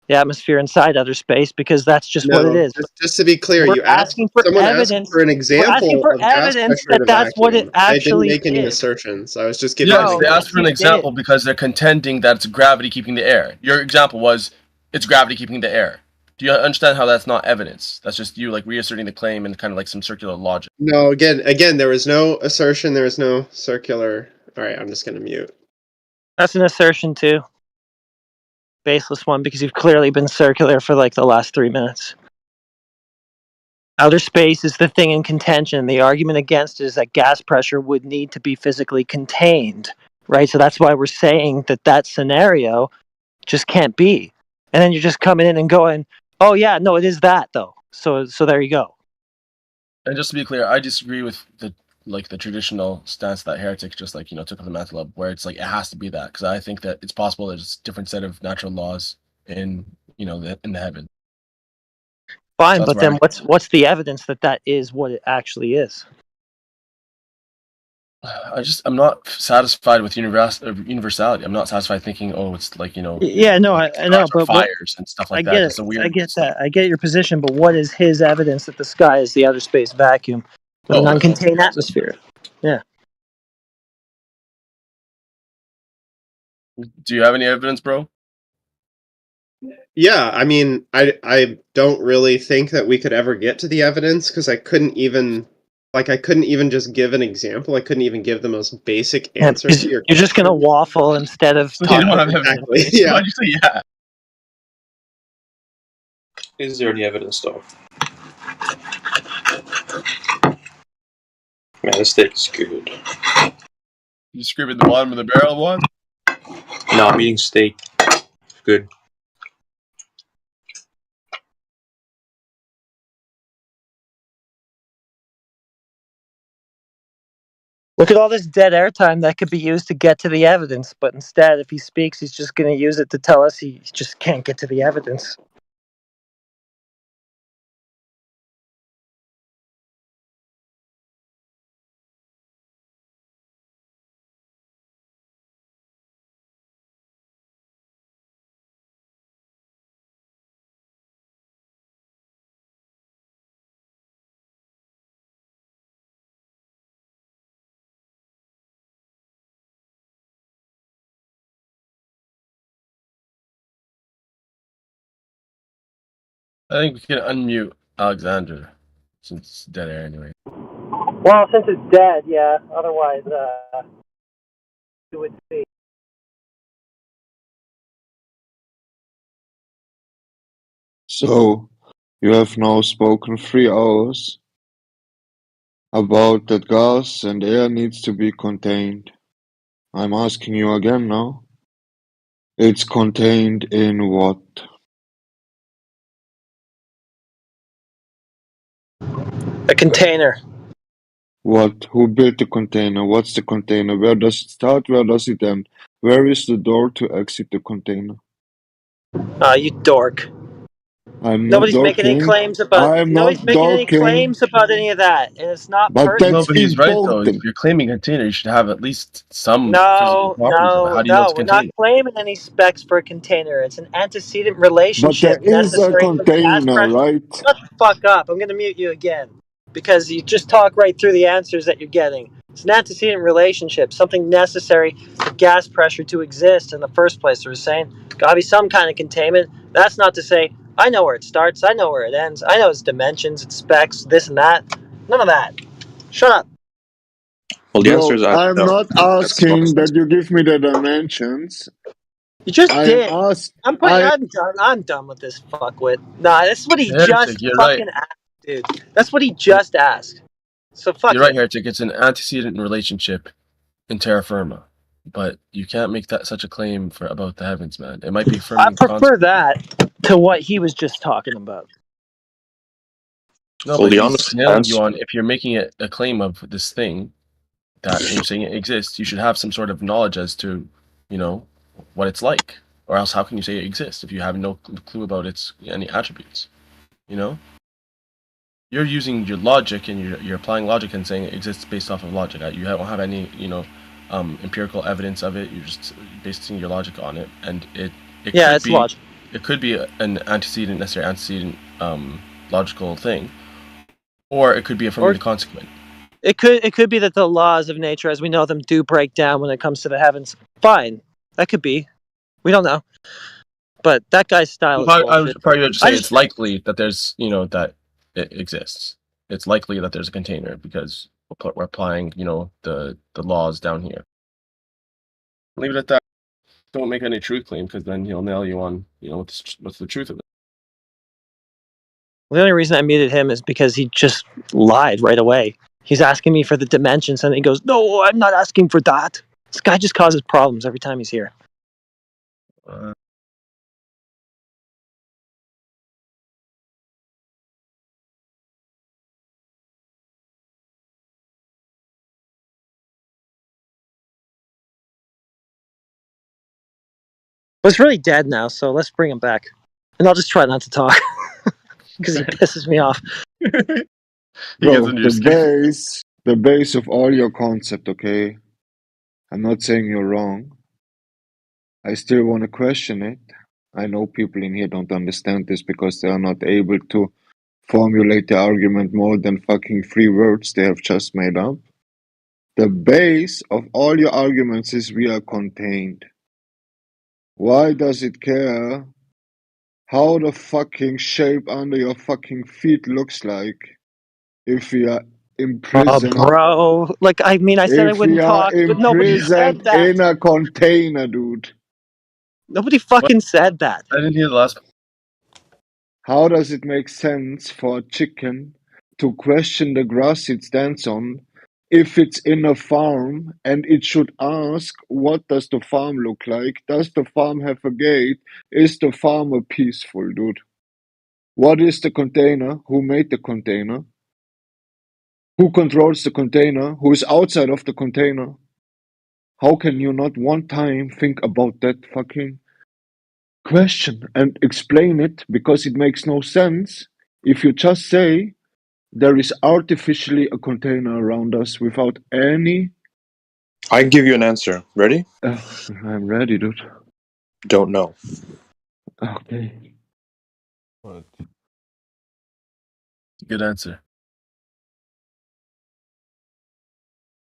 The atmosphere inside outer space because that's just what it is. Just to be clear, We're asking for evidence for an example of gas pressure that's what it actually I didn't make any is. assertions. I was just giving. Yeah, they asked for an example because they're contending that it's gravity keeping the air. Your example was it's gravity keeping the air. Do you understand how that's not evidence? That's just you like reasserting the claim and kind of like some circular logic. No, again, there was no assertion. There was no circular. All right, I'm just gonna mute. That's an assertion too. Baseless one because you've clearly been circular for like the last 3 minutes. Outer space is the thing in contention. The argument against it is that gas pressure would need to be physically contained, right? So that's why we're saying that scenario just can't be. And then you're just coming in and going, oh yeah, no, it is that though. So there you go. And just to be clear, I disagree with the like the traditional stance that heretics just like took up the mantle of, where it's like it has to be that, because I think that it's possible there's a different set of natural laws in in the heaven. Fine, but then what's the evidence that that is what it actually is? I'm not satisfied with universality. I'm not satisfied thinking, oh, it's like Yeah, no, I know, but fires and stuff like I that. get It's a it. weird I get stuff. that. I get your position, but what is his evidence that the sky is the outer space vacuum with an uncontained atmosphere? Yeah. Do you have any evidence, bro? Yeah, I mean, I don't really think that we could ever get to the evidence, because I couldn't even just give an example. I couldn't even give the most basic answer to your You're just gonna waffle instead of So you talking. don't have exactly. evidence. Yeah. Why'd you say yeah? Is there any evidence though? Man, this steak is good. You scream at the bottom of the barrel, what? No, I'm eating steak. Good. Look at all this dead air time that could be used to get to the evidence, but instead, if he speaks, he's just going to use it to tell us he just can't get to the evidence. I think we can unmute Alexander, since it's dead air anyway. Well, since it's dead, yeah. Otherwise, you would see. So, you have now spoken 3 hours about that gas and air needs to be contained. I'm asking you again now. It's contained in what? A container. What? Who built the container? What's the container? Where does it start? Where does it end? Where is the door to exit the container? You dork. I'm not Nobody's making any dorking. claims about. I'm Nobody's not making any dorking. claims about any of that, and it's not But pertinent. that's No, but he's right though. If important. you're claiming container, you should have at least some physical No, properties of it. How do you know it's we're not contained? claiming any specs for a container. It's an antecedent But there relationship is a necessary for gas container, pressure. right? Shut the fuck up. I'm going to mute you again because you just talk right through the answers that you're getting. It's an antecedent relationship, something necessary for gas pressure to exist in the first place. We're saying got to be some kind of containment. That's not to say I know where it starts, I know where it ends, I know its dimensions, its specs, this and that. None of that. Shut up. Well, the answer Bro, is I don't I'm know. not That's asking nonsense. that you give me the dimensions. You just I'm did. ask. I'm done. I'm done with this fuckwit. Nah, that's what he Heretic, just you're right. fucking asked, dude. That's what he just asked. So fuck You're right, him. Heretic. It's an antecedent relationship in terra firma, but you can't make that such a claim for about the heavens, man. It might be I firmly prefer that to what he was just talking about. No, Well, but the he's honest nailing you answer. on if you're making it a claim of this thing that and you're saying it exists, you should have some sort of knowledge as to, what it's like. Or else how can you say it exists if you have no clue about its any attributes? You're using your logic and you're applying logic and saying it exists based off of logic. You don't have any, empirical evidence of it. You're just basing your logic on it, and it Yeah, could it's be logic. it could be an necessary antecedent logical thing, or it could be Or affirmatively consequent. it could be that the laws of nature as we know them do break down when it comes to the heavens. Fine. That could be. We don't know. But that guy's style is I bullshit. would probably just say it's likely that there's, that it exists. It's likely that there's a container because we're applying, the laws down here. Leave it at that. Don't make any truth claim because then he'll nail you on, what's the truth of it. The only reason I muted him is because he just lied right away. He's asking me for the dimensions and he goes, "No, I'm not asking for that." This guy just causes problems every time he's here. Well, it's really dead now, so let's bring him back. And I'll just try not to talk because he pisses me off. Bro, the base of all your concept, okay? I'm not saying you're wrong. I still want to question it. I know people in here don't understand this because they are not able to formulate the argument more than fucking 3 words they have just made up. The base of all your arguments is we are contained. Why does it care how the fucking shape under your fucking feet looks like if we are imprisoned? Bro. Like, I mean, I said I wouldn't talk, but nobody said that. In a container, dude. Nobody fucking said that. I didn't hear the last. How does it make sense for a chicken to question the grass it stands on if it's in a farm and it should ask, what does the farm look like? Does the farm have a gate? Is the farmer peaceful, dude? What is the container? Who made the container? Who controls the container? Who is outside of the container? How can you not one time think about that fucking question and explain it, because it makes no sense if you just say there is artificially a container around us without any... I can give you an answer. Ready? I'm ready, dude. Don't know. Okay. What? Good answer.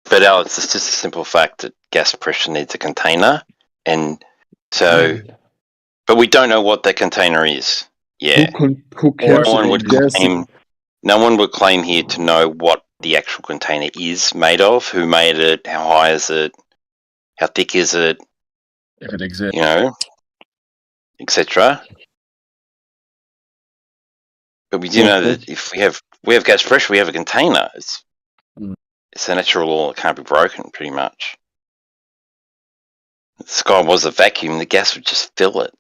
But Alex, it's just a simple fact that gas pressure needs a container, and so, but we don't know what that container is. Yeah, Who cares no one about would gas? claim. No one would claim here to know what the actual container is made of. Who made it? How high is it? How thick is it? If it exists, you know, etc. But we do know that if we have gas pressure, we have a container. It's a natural law that can't be broken, pretty much. If the sky was a vacuum, the gas would just fill it.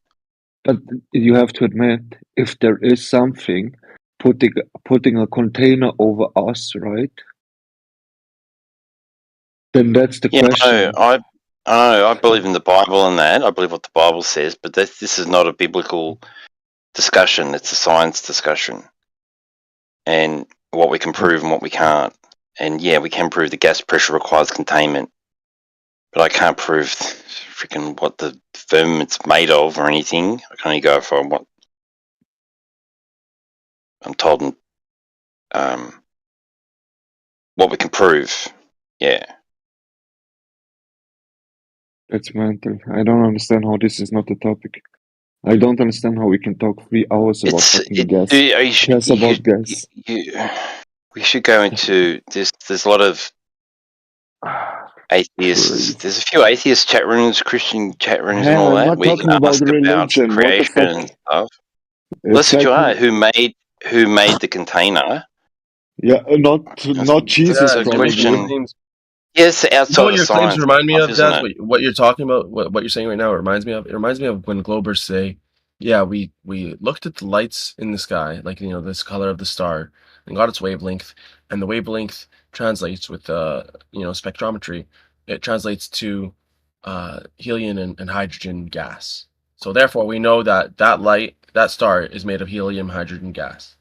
But you have to admit, if there is something putting a container over us, right? Then that's the question. I believe in the Bible and that. I believe what the Bible says, but this is not a biblical discussion. It's a science discussion. And what we can prove and what we can't. And yeah, we can prove the gas pressure requires containment. But I can't prove freaking what the firmament's made of or anything. I can only go for what I'm told and what we can prove. Yeah. That's mental. I don't understand how this is not a topic. I don't understand how we can talk 3 hours about fucking gas. Gas. We should go into there's a lot of atheists. There's a few atheist chat rooms, Christian chat rooms, and all I'm that. not We talking can about ask religion. about What the creation fuck? and stuff. It's Listen to like who made the container. Yeah, not Jesus, So probably. question. Yes, You know outside what of your claims science remind me stuff, of, isn't Daz? it? What you're talking about, what you're saying right now, it reminds me of. It reminds me of when Globers say, "Yeah, we looked at the lights in the sky, like this color of the star, and got its wavelength, and the wavelength translates with spectrometry. It translates to helium and hydrogen gas. So therefore, we know that that star is made of helium, hydrogen gas.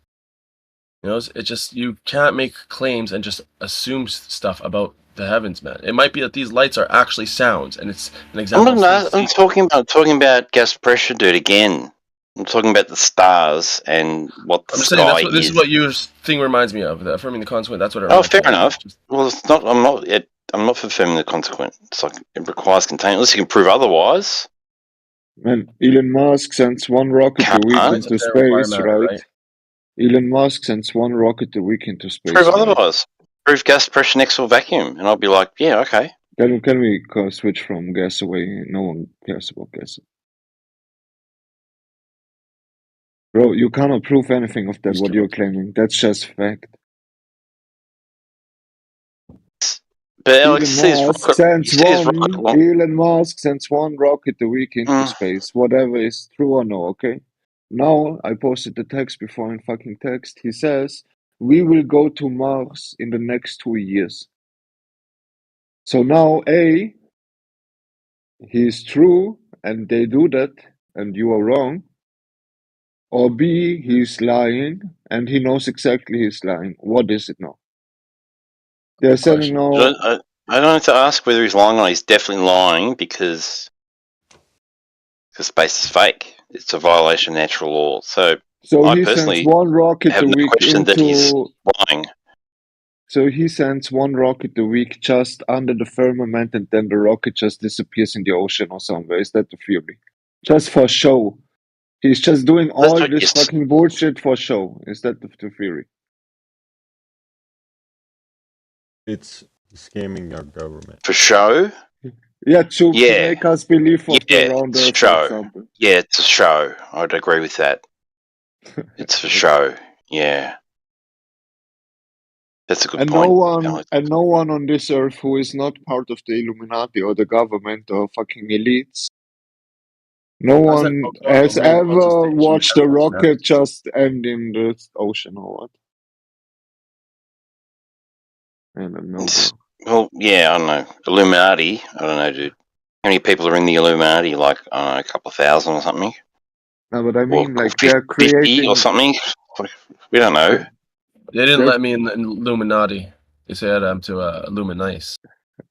It's just you can't make claims and just assume stuff about the heavens, man. It might be that these lights are actually sounds, and it's an example. I'm talking about gas pressure, dude. Again, I'm talking about the stars and what the I'm just saying sky this is. is what your thing reminds me of. The affirming the consequent. That's what it Oh, reminds fair me of. enough. Well, it's not. I'm not affirming the consequent. It's like it requires containment. Unless you can prove otherwise. Man, Elon Musk sends one rocket a week into space, right? Elon Musk sends one rocket a week into space. Prove otherwise. Prove gas pressure next to a vacuum, and I'll be like, yeah, okay. Can we switch from gas away? No one cares about gas. Bro, you cannot prove anything of that, what you're claiming. That's just fact. But Alex Elon Musk sends one rocket a week into space, whatever is true or no, okay? Now, I posted the text before in fucking text. He says, we will go to Mars in the next 2 years. So now, A, he's true, and they do that, and you are wrong, or B, he's lying, and he knows exactly he's lying. What is it now? They're saying now... I don't have to ask whether he's lying or not. He's definitely lying because space is fake. It's a violation of natural law. So I he personally sends one rocket have a no week question that he's lying. So he sends one rocket a week just under the firmament, and then the rocket just disappears in the ocean or somewhere. Is that the theory? Just for show. He's just doing all this fucking bullshit for show. Is that the theory? It's scamming our government. For show? Yeah, to make us believe of the round it's earth, a show. for example. Yeah, it's a show. I'd agree with that. It's for show. Yeah. That's a good point. No one on this earth who is not part of the Illuminati or the government or fucking elites, no one has ever watched a rocket just end in the ocean or what? I don't know, bro. Well, yeah, I don't know. Illuminati. I don't know, dude. How many people are in the Illuminati? Like, I don't know, a couple of thousand or something? No, but I mean, or like, they're 50 creating... or something? We don't know. They didn't let me in the Illuminati. They said I'm to Illuminice.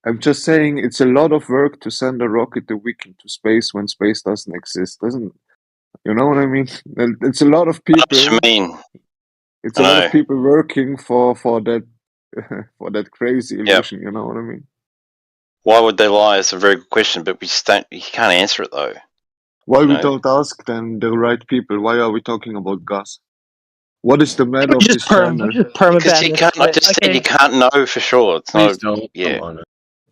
I'm just saying it's a lot of work to send a rocket a week into space when space doesn't exist, doesn't? You know what I mean? It's a lot of people. I know what you mean. It's a lot of people working for that for that crazy illusion. Yep. You know what I mean? Why would they lie? It's a very good question, but we just don't. You can't answer it though. Why we don't ask then the right people? Why are we talking about gas? What is the matter of this channel? Because you can't. I just said you can't know for sure. It's Please not. don't. Yeah. Come on.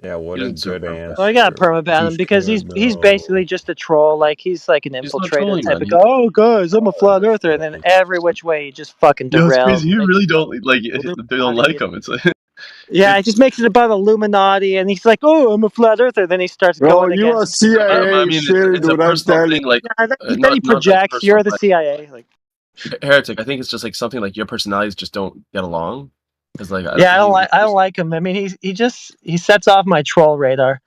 Yeah, what a good answer. Well, I got to permaban him because he's basically just a troll. Like he's like an infiltrator type of guy. Oh, guys, I'm a flat earther, and then every which way he just fucking derails. Yeah, it's crazy. You really don't like. They don't like him. It's like. Yeah, he just makes it about Illuminati, and he's like, "Oh, I'm a flat earther." Then he starts going against. You are CIA. I mean, it's a personal thing. Like, then he projects. You're the CIA. Like, Heretic. I think it's just like something like your personalities just don't get along. It's like I don't like him. I mean, he sets off my troll radar.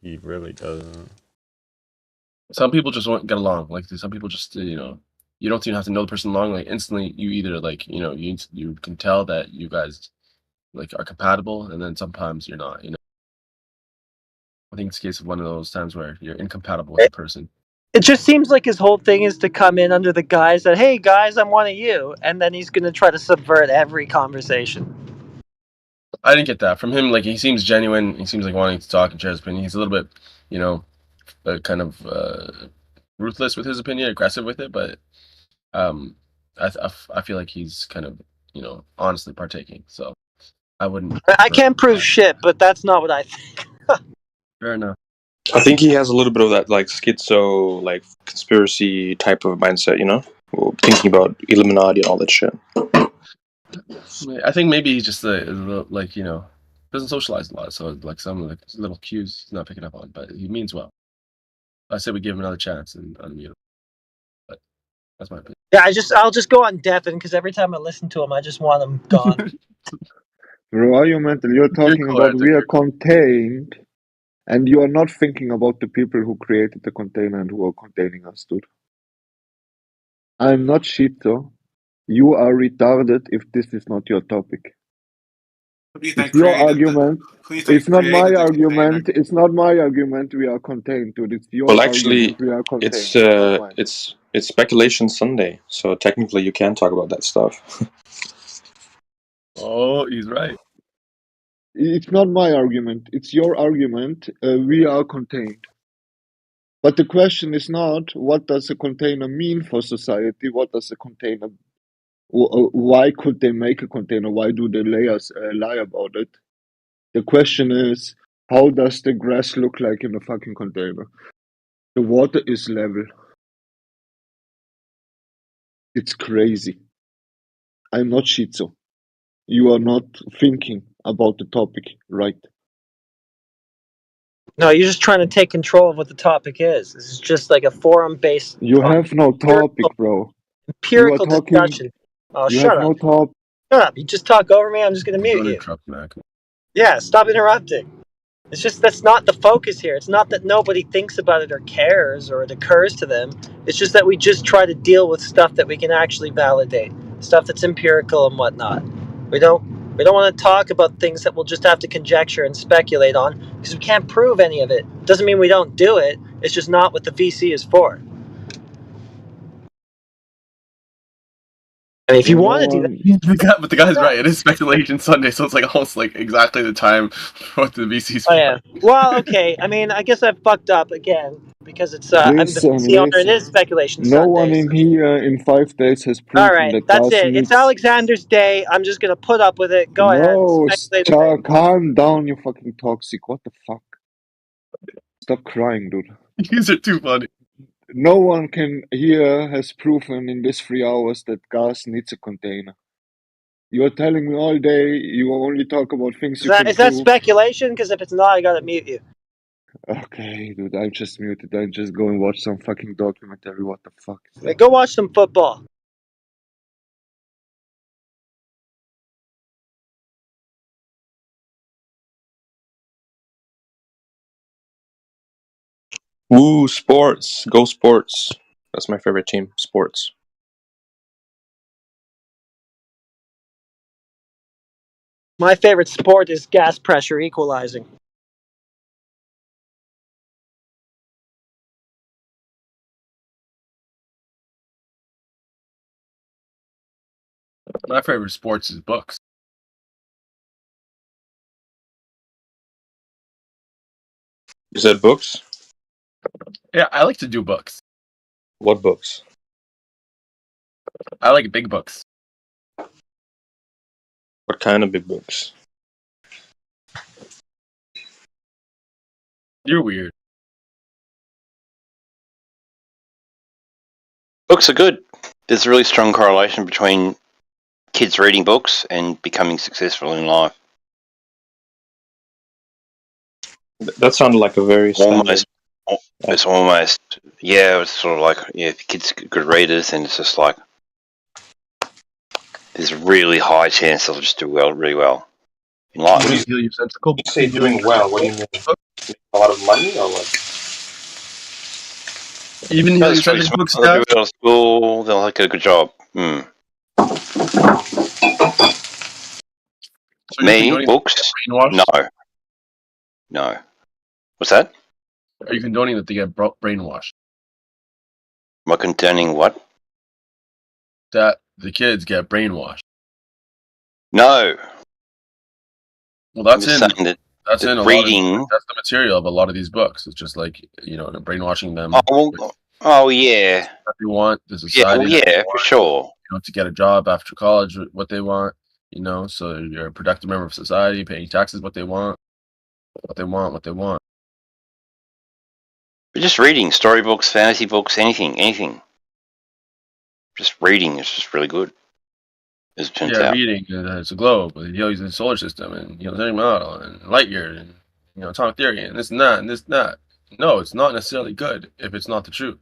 He really doesn't. Some people just won't get along. Like some people just you don't even have to know the person long. Like instantly, you either like you can tell that you guys like are compatible, and then sometimes you're not. I think it's a case of one of those times where you're incompatible with the person. It just seems like his whole thing is to come in under the guise that, hey guys, I'm one of you, and then he's gonna try to subvert every conversation. I didn't get that from him. Like he seems genuine. He seems like wanting to talk and share his opinion. He's a little bit, kind of ruthless with his opinion, aggressive with it. But I feel like he's kind of honestly partaking. So I wouldn't. I can't prove shit, but that's not what I think. Fair enough. I think he has a little bit of that like schizo, like conspiracy type of mindset, thinking about Illuminati and all that shit. I think maybe he's just doesn't socialize a lot, so like some of the little cues he's not picking up on, but he means well. I say we give him another chance and unmute him. But that's my opinion. Yeah, I'll just go on deafened because every time I listen to him, I just want him gone. Bro, are you mental? You're talking about we are contained, and you are not thinking about the people who created the container and who are containing us, dude. I'm not shit, though. You are retarded if this is not your topic. Who do you think it's your argument. It's not my argument. Container? It's not my argument. We are contained, dude. It's your argument. We are contained. It's speculation Sunday, so technically you can talk about that stuff. Oh, he's right. It's not my argument. It's your argument. We are contained. But the question is not what does a container mean for society? What does a container? Why could they make a container? Why do the layers lie about it? The question is, how does the grass look like in a fucking container? The water is level. It's crazy. I'm not schizo. You are not thinking about the topic right. No, you're just trying to take control of what the topic is. This is just like a forum-based. You have no topic, bro. Empirical discussion. Oh, shut up. No topic. Shut up. You just talk over me, I'm just going to mute you. Interrupt, Mac. Yeah, stop interrupting. It's just that's not the focus here. It's not that nobody thinks about it or cares or it occurs to them. It's just that we just try to deal with stuff that we can actually validate, stuff that's empirical and whatnot. We don't want to talk about things that we'll just have to conjecture and speculate on because we can't prove any of it. Doesn't mean we don't do it. It's just not what the VC is for. I mean, if you want to do that, but the guy's right. It is speculation Sunday, so it's like almost like exactly the time for what the VC's for. Oh yeah. Well, okay. I mean, I guess I've fucked up again because it's I'm the VC owner. It is speculation No one Sunday. in here in 5 days has All proven right, that that's gas it. It's needs. Alexander's Day. I'm just gonna put up with it. Go ahead. No, Speculate away. calm down, you fucking toxic. What the fuck? Stop crying, dude. You are too funny. No one here has proven in these 3 hours that gas needs a container. You are telling me all day you only talk about things you can Is that prove. speculation? Because if it's not, I gotta mute you. Okay, dude, I'm just muted. I just go and watch some fucking documentary. What the fuck? Wait, go watch some football. Woo, sports. Go sports. That's my favorite team, sports. My favorite sport is gas pressure equalizing. My favorite sports is books. You said books? Yeah, I like to do books. What books? I like big books. What kind of big books? You're weird. Books are good. There's a really strong correlation between kids reading books and becoming successful in life. That sounded like a very standard. It's almost, yeah, it's sort of like, yeah, if kids are good readers, then it's just like, there's a really high chance they'll just do really well in life. When you say doing well, what do you mean? A lot of money or what? Even they'll do well at school, they'll get a good job. So Me, books? No. No. What's that? Are you condoning that they get brainwashed? Am I condoning what? That the kids get brainwashed. No. Well, that's in a reading. Lot of, that's the material of a lot of these books. It's just like, brainwashing them. Oh yeah. What they want, the society. Yeah, for sure. To get a job after college, what they want. So you're a productive member of society, paying taxes, what they want. What they want. But just reading storybooks, fantasy books, anything. Just reading is just really good, as it turns out. Reading. It's a globe with the solar system and their model and light years and atomic theory and this and that and this and that. No, it's not necessarily good if it's not the truth.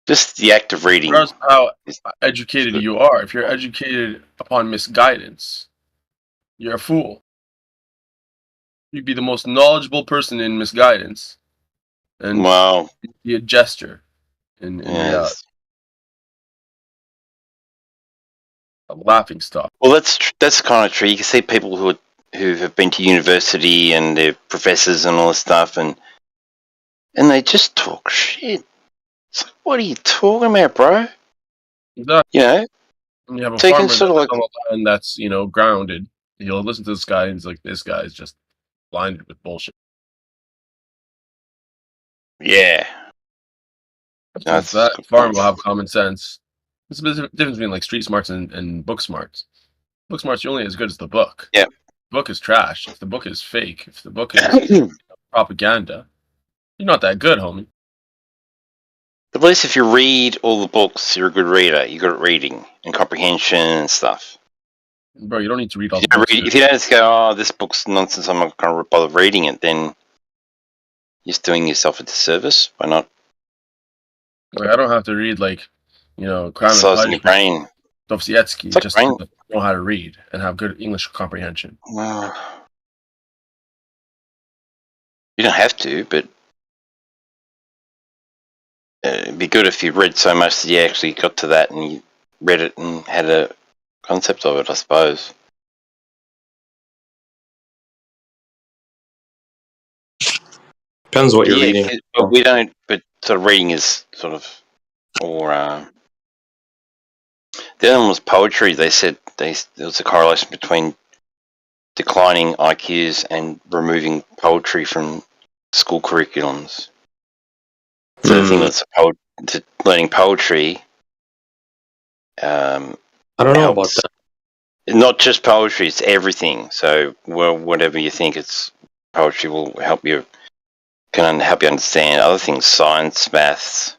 Just the act of reading. Regardless of how educated you are, if you're educated upon misguidance, you're a fool. You'd be the most knowledgeable person in misguidance, and be a jester in reality. A laughing stock. Well, that's kind of true. You can see people who have been to university and they're professors and all this stuff, and they just talk shit. It's like, what are you talking about, bro? Exactly. And you have a so farmer sort of like, on the land that's grounded. He'll listen to this guy, and he's like, "This guy is just blinded with bullshit." Yeah. That farmer will have common sense. There's a difference between like street smarts and book smarts. Book smarts, you're only as good as the book. Yeah. The book is trash. If the book is fake, if the book is propaganda, you're not that good, homie. At least if you read all the books, you're a good reader. You're good at reading and comprehension and stuff. Bro, you don't need to read all the books. If you don't just go, oh, this book's nonsense, I'm not going to bother reading it, then you're just doing yourself a disservice by not. I don't have to read Crime and Brain. Dostoevsky just to know how to read and have good English comprehension. Wow. You don't have to, but it'd be good if you read so much that you actually got to that and you read it and had a concept of it, I suppose. Depends what you're reading. But we don't. But sort of reading is sort of, or the other one was poetry. They said there was a correlation between declining IQs and removing poetry from school curriculums. So the thing that's learning poetry. I don't know about that. Not just poetry; it's everything. So, well, whatever you think, it's poetry will help you. Can help you understand other things, science, maths.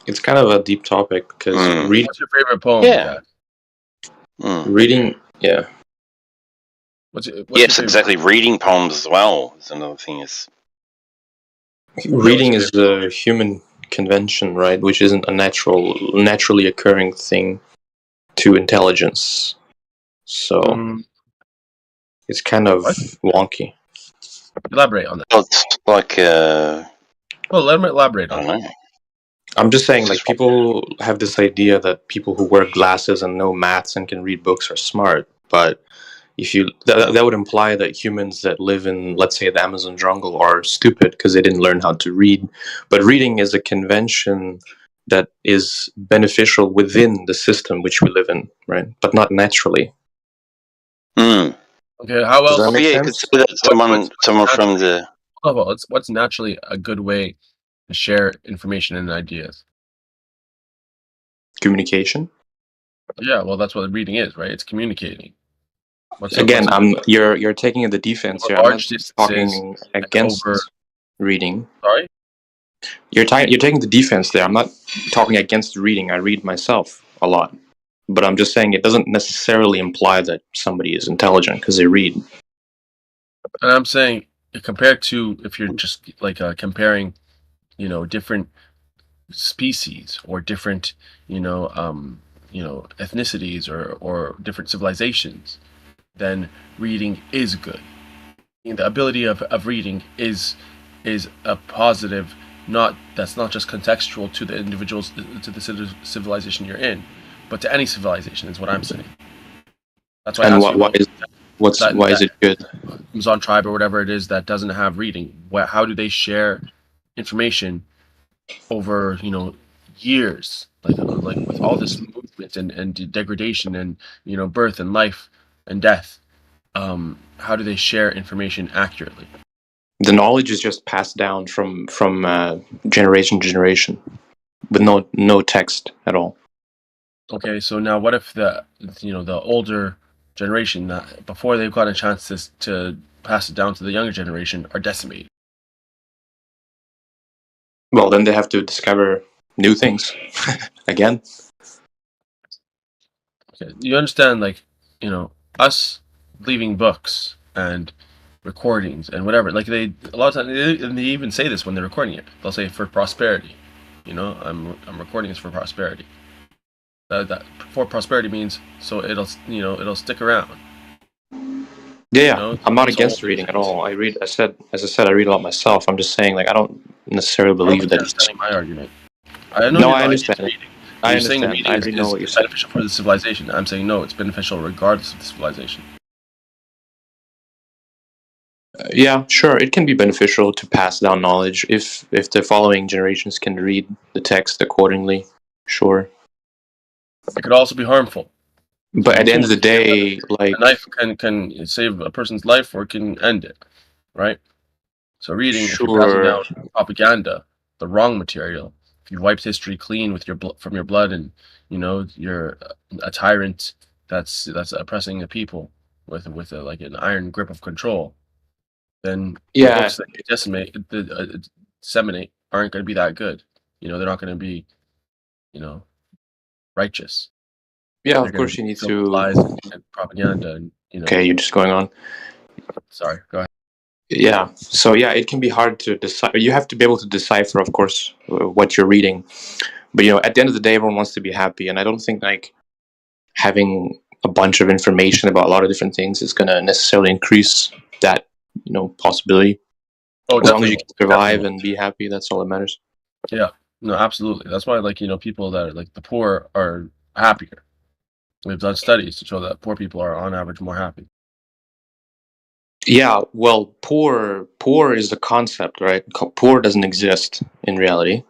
It's kind of a deep topic because reading. What's your favorite poem? Yeah. Reading, yeah. Yes, exactly. Reading poems as well is another thing. Reading is a human convention, right? Which isn't a naturally occurring thing to intelligence. So it's kind of wonky. Elaborate on that. Well, it's like. Well, let me elaborate on that. I'm just saying, like, people have this idea that people who wear glasses and know maths and can read books are smart, but if you that would imply that humans that live in, let's say, the Amazon jungle are stupid because they didn't learn how to read. But reading is a convention that is beneficial within the system which we live in, right? But not naturally. Okay, how else? Does that make sense? Someone from the. What's naturally a good way to share information and ideas? Communication. Yeah, well, that's what reading is, right? It's communicating. You're taking the defense here. I'm not talking against reading. Sorry? You're taking the defense there. I'm not talking against reading. I read myself a lot. But I'm just saying it doesn't necessarily imply that somebody is intelligent because they read. And I'm saying, compared to if you're just like comparing, different species or different, ethnicities or different civilizations, then reading is good. The ability of reading is a positive. That's not just contextual to the individuals, to the civilization you're in, but to any civilization is what I'm saying. That's why. And why is it good? Amazon tribe or whatever it is that doesn't have reading. How do they share information over years, like with all this movement and degradation and birth and life and death? How do they share information accurately? The knowledge is just passed down from generation to generation, with no text at all. Okay, so now what if the older generation, before they've got a chance to pass it down to the younger generation, are decimated? Well, then they have to discover new things again. Okay, you understand, us leaving books and recordings and whatever, a lot of times they even say this when they're recording it. They'll say for prosperity. I'm recording this for prosperity. That for prosperity means so it'll stick around. Yeah, I'm not against reading at all. I read. As I said, I read a lot myself. I'm just saying, I don't necessarily believe that. Understanding my argument. I understand. I understand. Saying reading is beneficial for the civilization. I'm saying no, it's beneficial regardless of the civilization. Yeah, sure. It can be beneficial to pass down knowledge if the following generations can read the text accordingly. Sure. It could also be harmful. But at the end of the day, a knife can save a person's life or it can end it, right? So reading, if you're passing down propaganda, the wrong material, if you wiped history clean with from your blood, and you're a tyrant that's oppressing the people with like an iron grip of control, then the books that you disseminate aren't going to be that good. They're not going to be, righteous. Yeah, of course you need to lies and propaganda, and Okay, you're just going on. Sorry, go ahead. Yeah. So yeah, it can be hard to decipher. You have to be able to decipher, of course, what you're reading. But at the end of the day, everyone wants to be happy, and I don't think having a bunch of information about a lot of different things is going to necessarily increase that possibility. Oh, as long as you can survive definitely. and be happy, that's all that matters. Yeah, no, absolutely. That's why, people that are like the poor are happier. We've done studies to show that poor people are on average more happy. Yeah, well, poor is the concept, right? Poor doesn't exist in reality.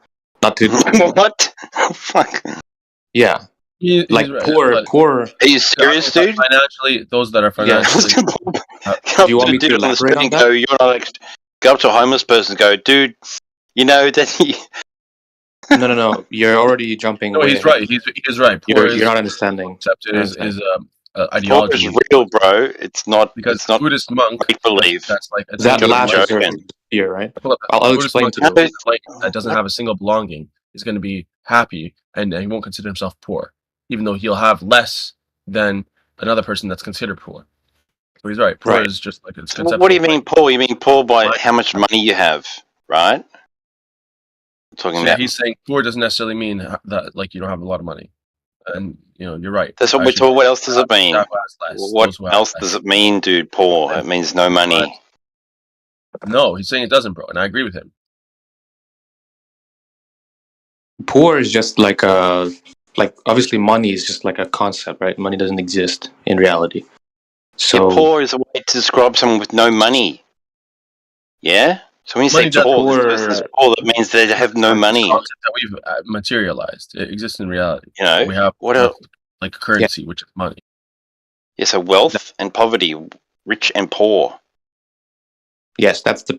Not to what? Fuck. Yeah. He's like right, poor. Are you serious, dude? Financially, those that are Yeah. financially. Do you want me to elaborate on that? Go, you're not like, go up to a homeless person and go, dude, you know that he. No. You're already jumping. No, way he's ahead. right. He's right. You're not understanding. Concept is Poor ideology. is real, bro. It's not. Because it's not Buddhist monk make believe. That's like that last deserves to disappear, right? I'll explain to you. That doesn't have a single belonging is going to be happy, and he won't consider himself poor, even though he'll have less than another person that's considered poor. So he's right. Poor is just like it's conceptual. What do you mean poor? You mean poor by how much money you have, right? I'm talking about. He's saying poor doesn't necessarily mean that you don't have a lot of money, and you're right. That's what we're talking. What else does it mean? What else does it mean, dude? Poor. It means no money. No, he's saying it doesn't, bro, and I agree with him. Poor is just like obviously money is just like a concept, right? Money doesn't exist in reality. So poor is a way to describe someone with no money. Yeah. So when you say poor, this person's poor, that means they have no money. Concept that we've materialized. It exists in reality. You know, we have what else? Like currency, which is money. Yeah. So wealth and poverty, rich and poor. Yes, that's the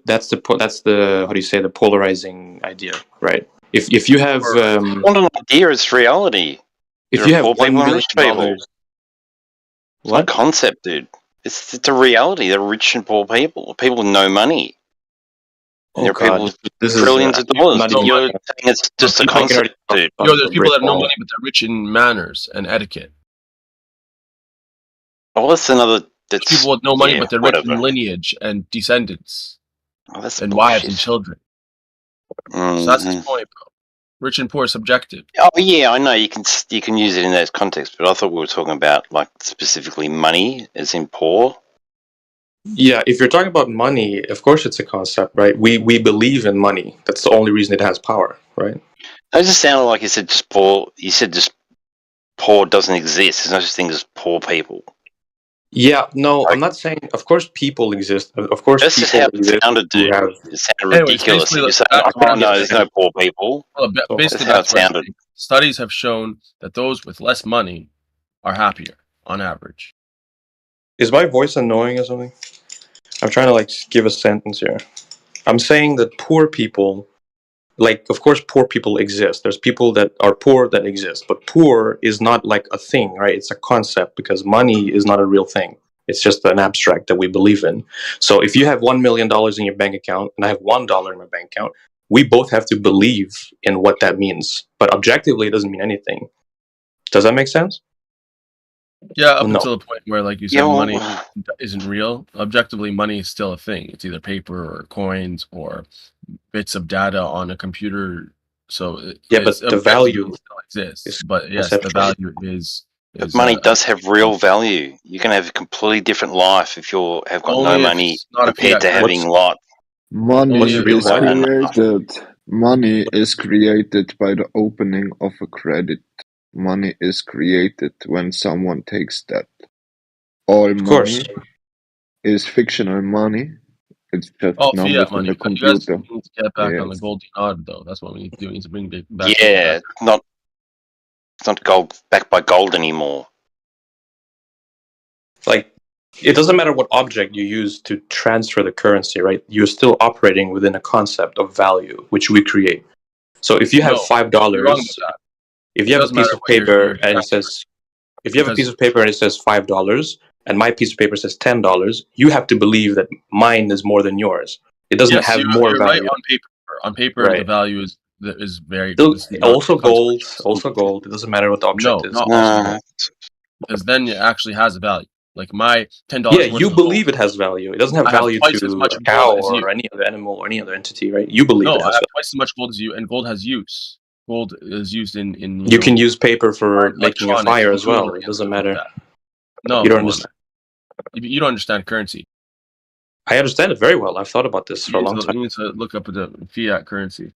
how do you say, the polarizing idea, right? If you have not an idea, it's reality. If you have $1 million, what concept, dude? It's a reality. They're rich and poor people. People with no money. And there are people with trillions of dollars. You're saying it's just a concept, dude. There's people that have no money, but they're rich in manners and etiquette. Oh, that's another. That's people with no money, but they're rich in lineage and descendants, and wives and children. So that's his point, bro. Rich and poor is subjective. Oh yeah, I know you can use it in those contexts, but I thought we were talking about like specifically money as in poor. Yeah, if you're talking about money, of course it's a concept, right? We believe in money. That's the only reason it has power, right? It just sounded like you said just poor. You said just poor doesn't exist. There's no such thing as poor people. Yeah, no, I'm not saying. Of course, people exist. Of course, that's just how it sounded, dude. It sounded ridiculous. You're saying, "Oh no, there's no poor people." Well, basically, that's how it sounded. Studies have shown that those with less money are happier on average. Is my voice annoying or something? I'm trying to give a sentence here. I'm saying that poor people, of course, poor people exist. There's people that are poor that exist, but poor is not like a thing, right? It's a concept because money is not a real thing. It's just an abstract that we believe in. So if you have $1 million in your bank account and I have $1 in my bank account, we both have to believe in what that means. But objectively, it doesn't mean anything. Does that make sense? Yeah, up until the point where, like you said, money isn't real. Objectively, money is still a thing. It's either paper or coins or bits of data on a computer. So but the value still exists. But yes, the value is but money does have real value. You can have a completely different life if you have got no money compared to having lots. Money is created. Money is created by the opening of a credit. Money is created when someone takes that. All money is fictional money. It's just numbers in the computer. You guys need to get back on the gold dinar, though. That's what we need to do. We need to bring back. Yeah, it's not gold backed by gold anymore. It doesn't matter what object you use to transfer the currency, right? You're still operating within a concept of value, which we create. So if you have $5, if you have a piece of paper and it says, $5, and my piece of paper says $10, you have to believe that mine is more than yours. It doesn't have more value. Right on paper. On paper, the value is very. Also gold. It doesn't matter what the object is. Not also gold. Because then it actually has a value. Like my $10. Yeah, you believe it has value. It doesn't have value to a cow or any other animal or any other entity, right? You believe it has I have twice as much gold as you, and gold has use. Gold is used in you can use paper for making a fire as well. It doesn't matter. No, you don't understand. You don't understand currency. I understand it very well. I've thought about this for a long time. You need to look up the fiat currency.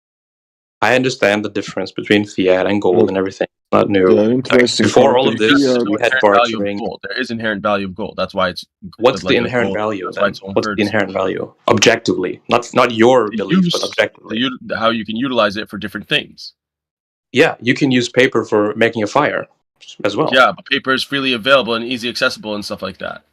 I understand the difference between fiat and gold and everything. Not new. The interesting before all part of this, you had bartering. Gold. There is inherent value of gold. That's why it's. What's the inherent value then? What's the inherent value? Objectively, not your belief, but objectively. How you can utilize it for different things. Yeah, you can use paper for making a fire as well. Yeah, but paper is freely available and easy accessible and stuff like that.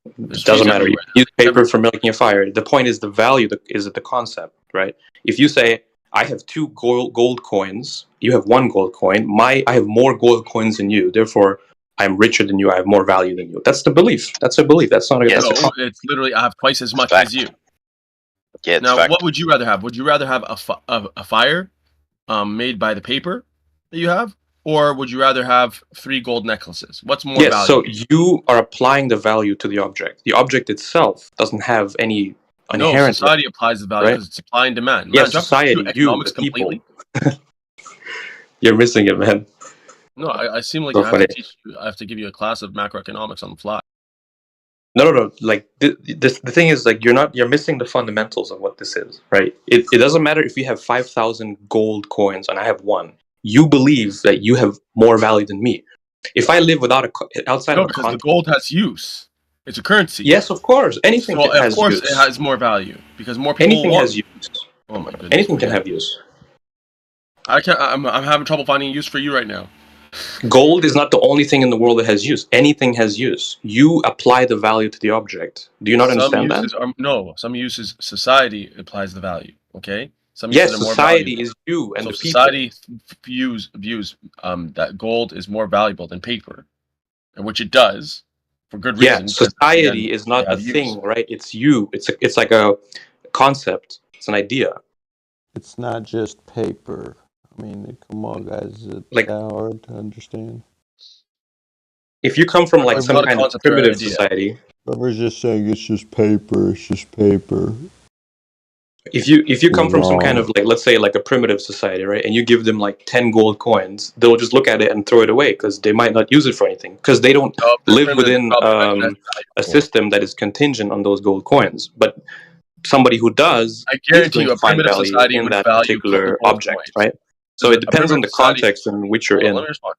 It doesn't matter. You use paper for making a fire. The point is the value is the concept, right? If you say, I have 2 gold coins, you have 1 gold coin, I have more gold coins than you, therefore I'm richer than you, I have more value than you. That's the belief. That's a belief. That's not a it's literally I have twice as much as you. Yeah, now, what would you rather have? Would you rather have a fire made by the paper that you have? Or would you rather have 3 gold necklaces? What's more valuable? So you are applying the value to the object. The object itself doesn't have any inherent. No, society applies the value because it's supply and demand. Yeah, society, you, the people. You're missing it, man. No, I seem like So I have to give you a class of macroeconomics on the fly. No. Like the thing is, like you're missing the fundamentals of what this is, right? It doesn't matter if you have 5,000 gold coins and I have 1. You believe that you have more value than me. If I live outside of a because the gold has use. It's a currency. Yes, of course. Anything has use. Of course, it has more value because more people. Anything has use. Oh my goodness. Anything can have use. I can't. I'm having trouble finding use for you right now. Gold is not the only thing in the world that has use. Anything has use. You apply the value to the object. Do you not understand that? Some uses society applies the value. Okay. Yes, society is you and the people. Society views that gold is more valuable than paper, and which it does for good reason. Yeah, society is not a thing, right? It's you. It's like a concept. It's an idea. It's not just paper. I mean, come on, guys. It's that hard to understand. If you come from like some kind of primitive society, whoever's just saying it's just paper, it's just paper. If you come from some kind of like, let's say like a primitive society, right, and you give them like 10 gold coins, they'll just look at it and throw it away because they might not use it for anything because they don't live within a system that is contingent on those gold coins. But somebody who does, I guarantee you, a primitive society in that particular object, right? So it depends on the context in which you're in. Let me respond.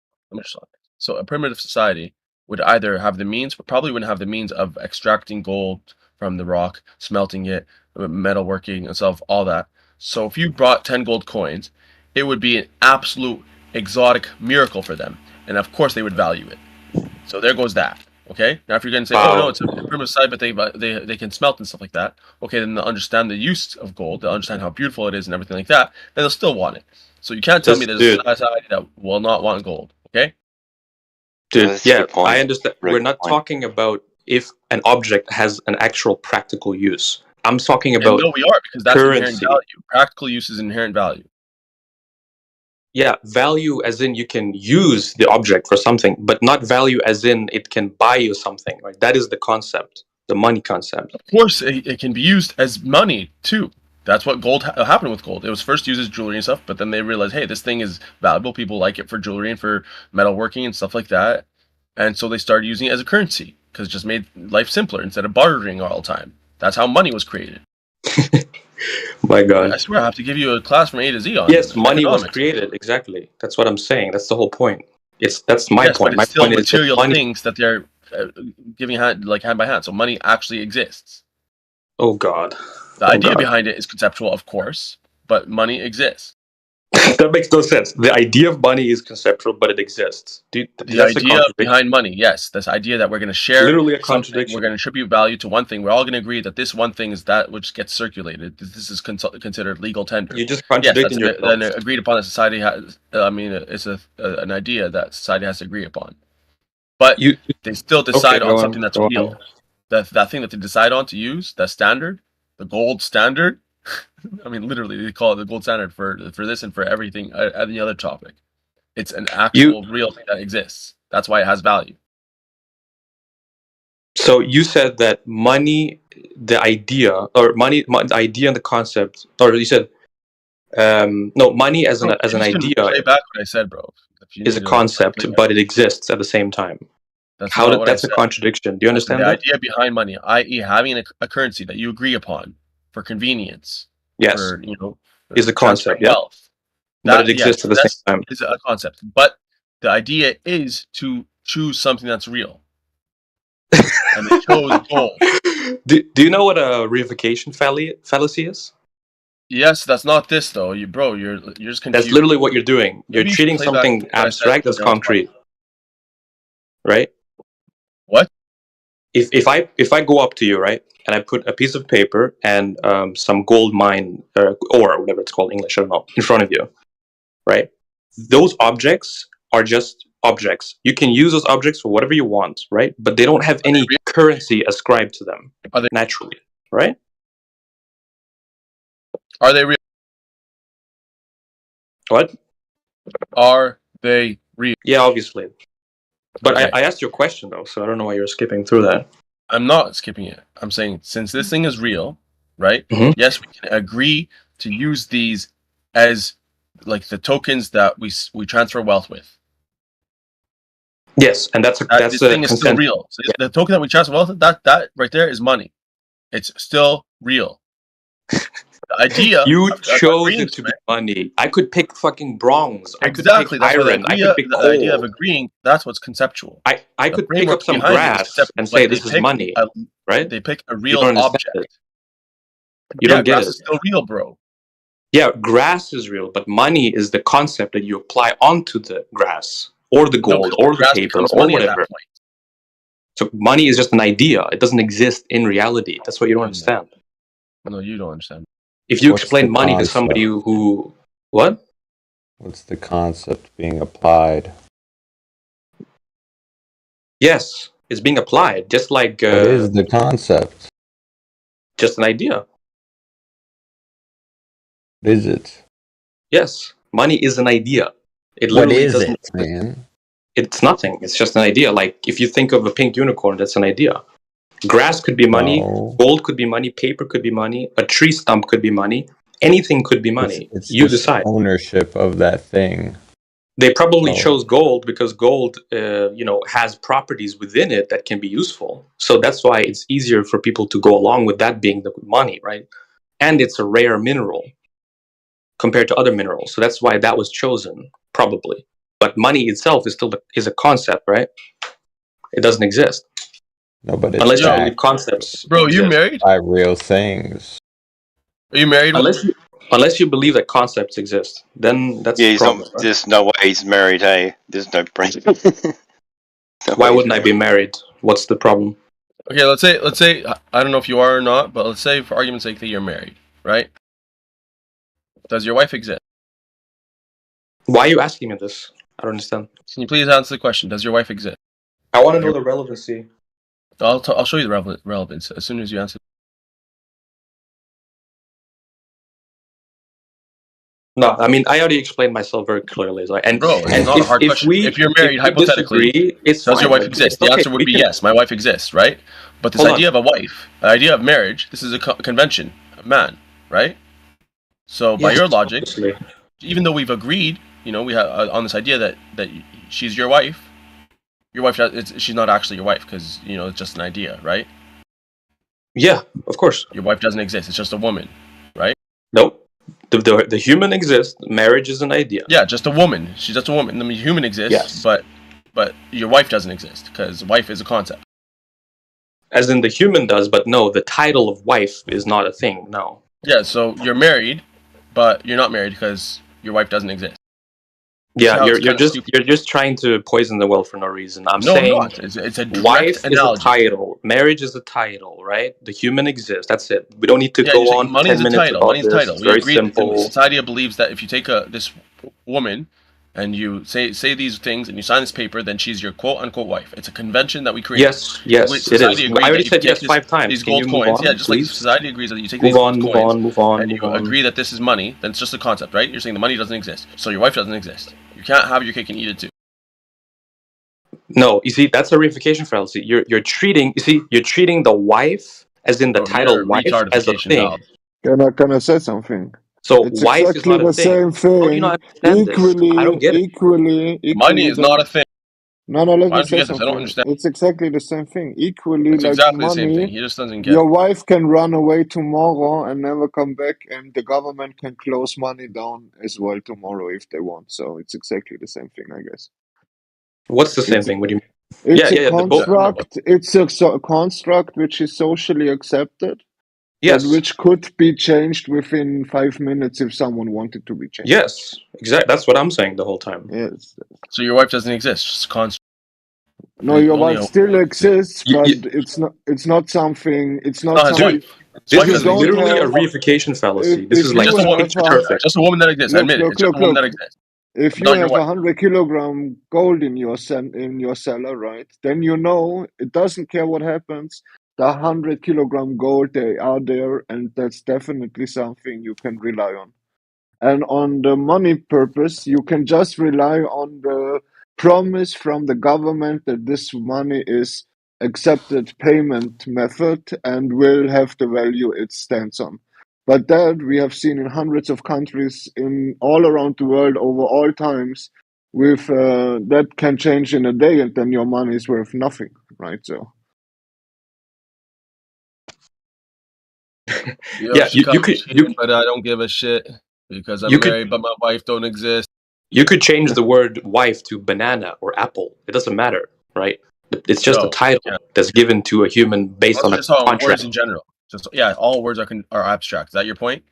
So a primitive society would either have the means, but probably wouldn't have the means of extracting gold from the rock, smelting it, metalworking and stuff, all that. So if you brought 10 gold coins, it would be an absolute exotic miracle for them, and of course they would value it. So there goes that. Okay. Now if you're going to say, oh no, it's a primitive society, but they can smelt and stuff like that. Okay, then they'll understand the use of gold. They'll understand how beautiful it is and everything like that. Then they'll still want it. So you can't tell me there's a society that will not want gold. Okay. Dude, yeah, I understand. We're not talking about if an object has an actual practical use. I'm talking about no, we are, because that's currency. Inherent value. Practical use is inherent value. Yeah, value as in you can use the object for something, but not value as in it can buy you something. Right? That is the concept, the money concept. Of course, it can be used as money too. That's what gold happened with gold. It was first used as jewelry and stuff, but then they realized, hey, this thing is valuable. People like it for jewelry and for metalworking and stuff like that. And so they started using it as a currency because it just made life simpler instead of bartering all the time. That's how money was created. My God. I swear I have to give you a class from A to Z on Yes, money was created. Exactly. That's what I'm saying. That's the whole point. That's my point. But my it's still point material is things that they're giving hand by hand. So money actually exists. Oh God. The idea behind it is conceptual, of course, but money exists. That makes no sense. The idea of money is conceptual, but it exists. The idea behind money, yes. This idea that we're going to share literally a contradiction. We're going to attribute value to one thing. We're all going to agree that this one thing is that which gets circulated. This is considered legal tender. You just contradicting yourself. Then agreed upon that society has. It's an idea that society has to agree upon. But they still decide on something that's real. That thing that they decide on to use, that standard, the gold standard. I mean, literally, they call it the gold standard for this and for everything, any other topic. It's an actual real thing that exists. That's why it has value. So you said that money, the idea, or the idea and the concept, or you said, no, money as an idea. Play back what I said, bro. Is a concept, but it exists at the same time. That's not what that's I a said. contradiction. Do you understand the that? idea behind money, i.e., having a currency that you agree upon for convenience, Yes, for is a concept. transferring Yeah, wealth. but it exists at the same time. Is a concept, but the idea is to choose something that's real, and they chose gold. Do you know what a reification fallacy is? Yes, that's not this though. You're just confused. That's literally what you're doing. You're Maybe you should treating play back something what I said abstract as when I was concrete, right? What? If I go up to you, right, and I put a piece of paper and some gold mine or whatever it's called in English, I don't know, in front of you, right? Those objects are just objects. You can use those objects for whatever you want, right? But they don't have any currency ascribed to them naturally, right? Are they real? What? Are they real? Yeah, obviously. But Okay. I asked you a question though, so I don't know why you're skipping through that. I'm not skipping it. I'm saying since this thing is real, right? Mhm. Yes, we can agree to use these as like the tokens that we transfer wealth with. Yes, and that's This thing is still real. So the token that we transfer wealth with, that right there is money. It's still real. The idea you of chose agreeing it to be money. I could pick fucking bronze. Exactly. I could pick iron. I could pick the coal. idea of agreeing, that's what's conceptual. I could pick up some framework behind it is grass conceptual, and but say they this is pick money, right? They pick a You real don't understand object. it. You don't get grass it. is still real, bro. Yeah, grass is real, but money is the concept that you apply onto the grass or the gold or the grass paper becomes or money at that whatever. point. So money is just an idea. It doesn't exist in reality. That's what you don't understand. No, you don't understand. If you What's explain the money to concept? somebody who what? What's the concept being applied? Yes, it's being applied, just like What is the concept? just an idea. Is it? Yes, money is an idea. It What literally is doesn't. it, man? It's nothing. It's just an idea. Like if you think of a pink unicorn, that's an idea. Grass could be money. No. Gold could be money. Paper could be money. A tree stump could be money. Anything could be money. It's You just decide. ownership of that thing. They probably Oh. chose gold because gold, has properties within it that can be useful. So that's why it's easier for people to go along with that being the money, right? And it's a rare mineral compared to other minerals. So that's why that was chosen, probably. But money itself is a concept, right? It doesn't exist. No, but it's Unless you backed believe concepts. Bro, you exist. married? by real things. Are you married? Unless you believe that concepts exist, then that's Yeah, a he's problem. not, there's no way he's married, hey? There's no brain. Why wouldn't I be married? What's the problem? Okay, let's say I don't know if you are or not, but let's say for argument's sake that you're married, right? Does your wife exist? Why are you asking me this? I don't understand. Can you please answer the question? Does your wife exist? I want to know the relevancy. I'll show you the relevance as soon as you answer. No, I mean I already explained myself very clearly. And Bro, it's and not a hard question. If you're married, hypothetically, it's does your fine. wife exist? It's The okay. answer would We be can- yes. My wife exists, right? But this Hold idea of a wife, the idea of marriage, this is a convention, a man, right? So by Yes, your logic, obviously. even though we've agreed, we have on this idea that she's your wife she's not actually your wife because it's just an idea, right? Yeah, of course. Your wife doesn't exist. It's just a woman, right? Nope. The human exists. Marriage is an idea. Yeah, just a woman. She's just a woman. The human exists, Yes. but your wife doesn't exist because wife is a concept. As in the human does, but no, the title of wife is not a thing. No. Yeah, so you're married, but you're not married because your wife doesn't exist. Yeah, how you're it's kinda just stupid. you're just trying to poison the well for no reason. I'm No, saying I'm not. It's a direct wife analogy. is a title, marriage is a title, right? The human exists. That's it. We don't need to Yeah, go you're saying on for money 10 is a minutes title. about Money is a this. title. It's We very agreed. simple. Society believes that if you take this woman and you say these things and you sign this paper, then she's your quote unquote wife. It's a convention that we create. Yes, it is. I already said yes 5 times. These Can you gold move coins, on, yeah, just like please? society agrees that you take Move these on, gold move coins on, move on, and move you on. agree that this is money, then it's just a concept, right? You're saying the money doesn't exist, so your wife doesn't exist. You can't have your cake and eat it too. No, you see, that's a reification fallacy. You're treating the wife as in the title wife as a thing. Can I say something? So It's wife is exactly not a the thing. same How do you not thing. understand this? I don't get it. Equally. Money is not a thing. No, let Why me don't you say get this? I don't something. understand. It's exactly the same thing. Equally, It's like exactly the same thing. money, He just doesn't get your it. wife can run away tomorrow and never come back, and the government can close money down as well tomorrow if they want. So it's exactly the same thing, I guess. What's the same It's thing? What do you mean? it's a Yeah. construct. It's a construct which is socially accepted, but Yes. which could be changed within 5 minutes if someone wanted to be changed. Yes. Exactly. That's what I'm saying the whole time. Yes. So your wife doesn't exist. Just construct. No, your wife still exists, but it's not. It's not something. It's not not his something. wife. His If wife you doesn't don't exist. Literally a have, reification fallacy. This is if like you Just a woman. have a perfect. Just a woman that exists. Admit it. It's just a woman that exists. If But you not your have wife. 100 kilogram gold in your cellar, right? Then you know it doesn't care what happens. The 100 kilogram gold, they are there, and that's definitely something you can rely on. And on the money purpose, you can just rely on the promise from the government that this money is accepted payment method and will have the value it stands on. But that we have seen in hundreds of countries in all around the world over all times. With that can change in a day, and then your money is worth nothing, right? So Yeah, you could but I don't give a shit because I'm you could married, but my wife don't exist. you could change the word wife to banana or apple. It doesn't matter, right? It's just a title that's given to a human based on a Just on words contract. in general. Just all words are abstract. Is that your point?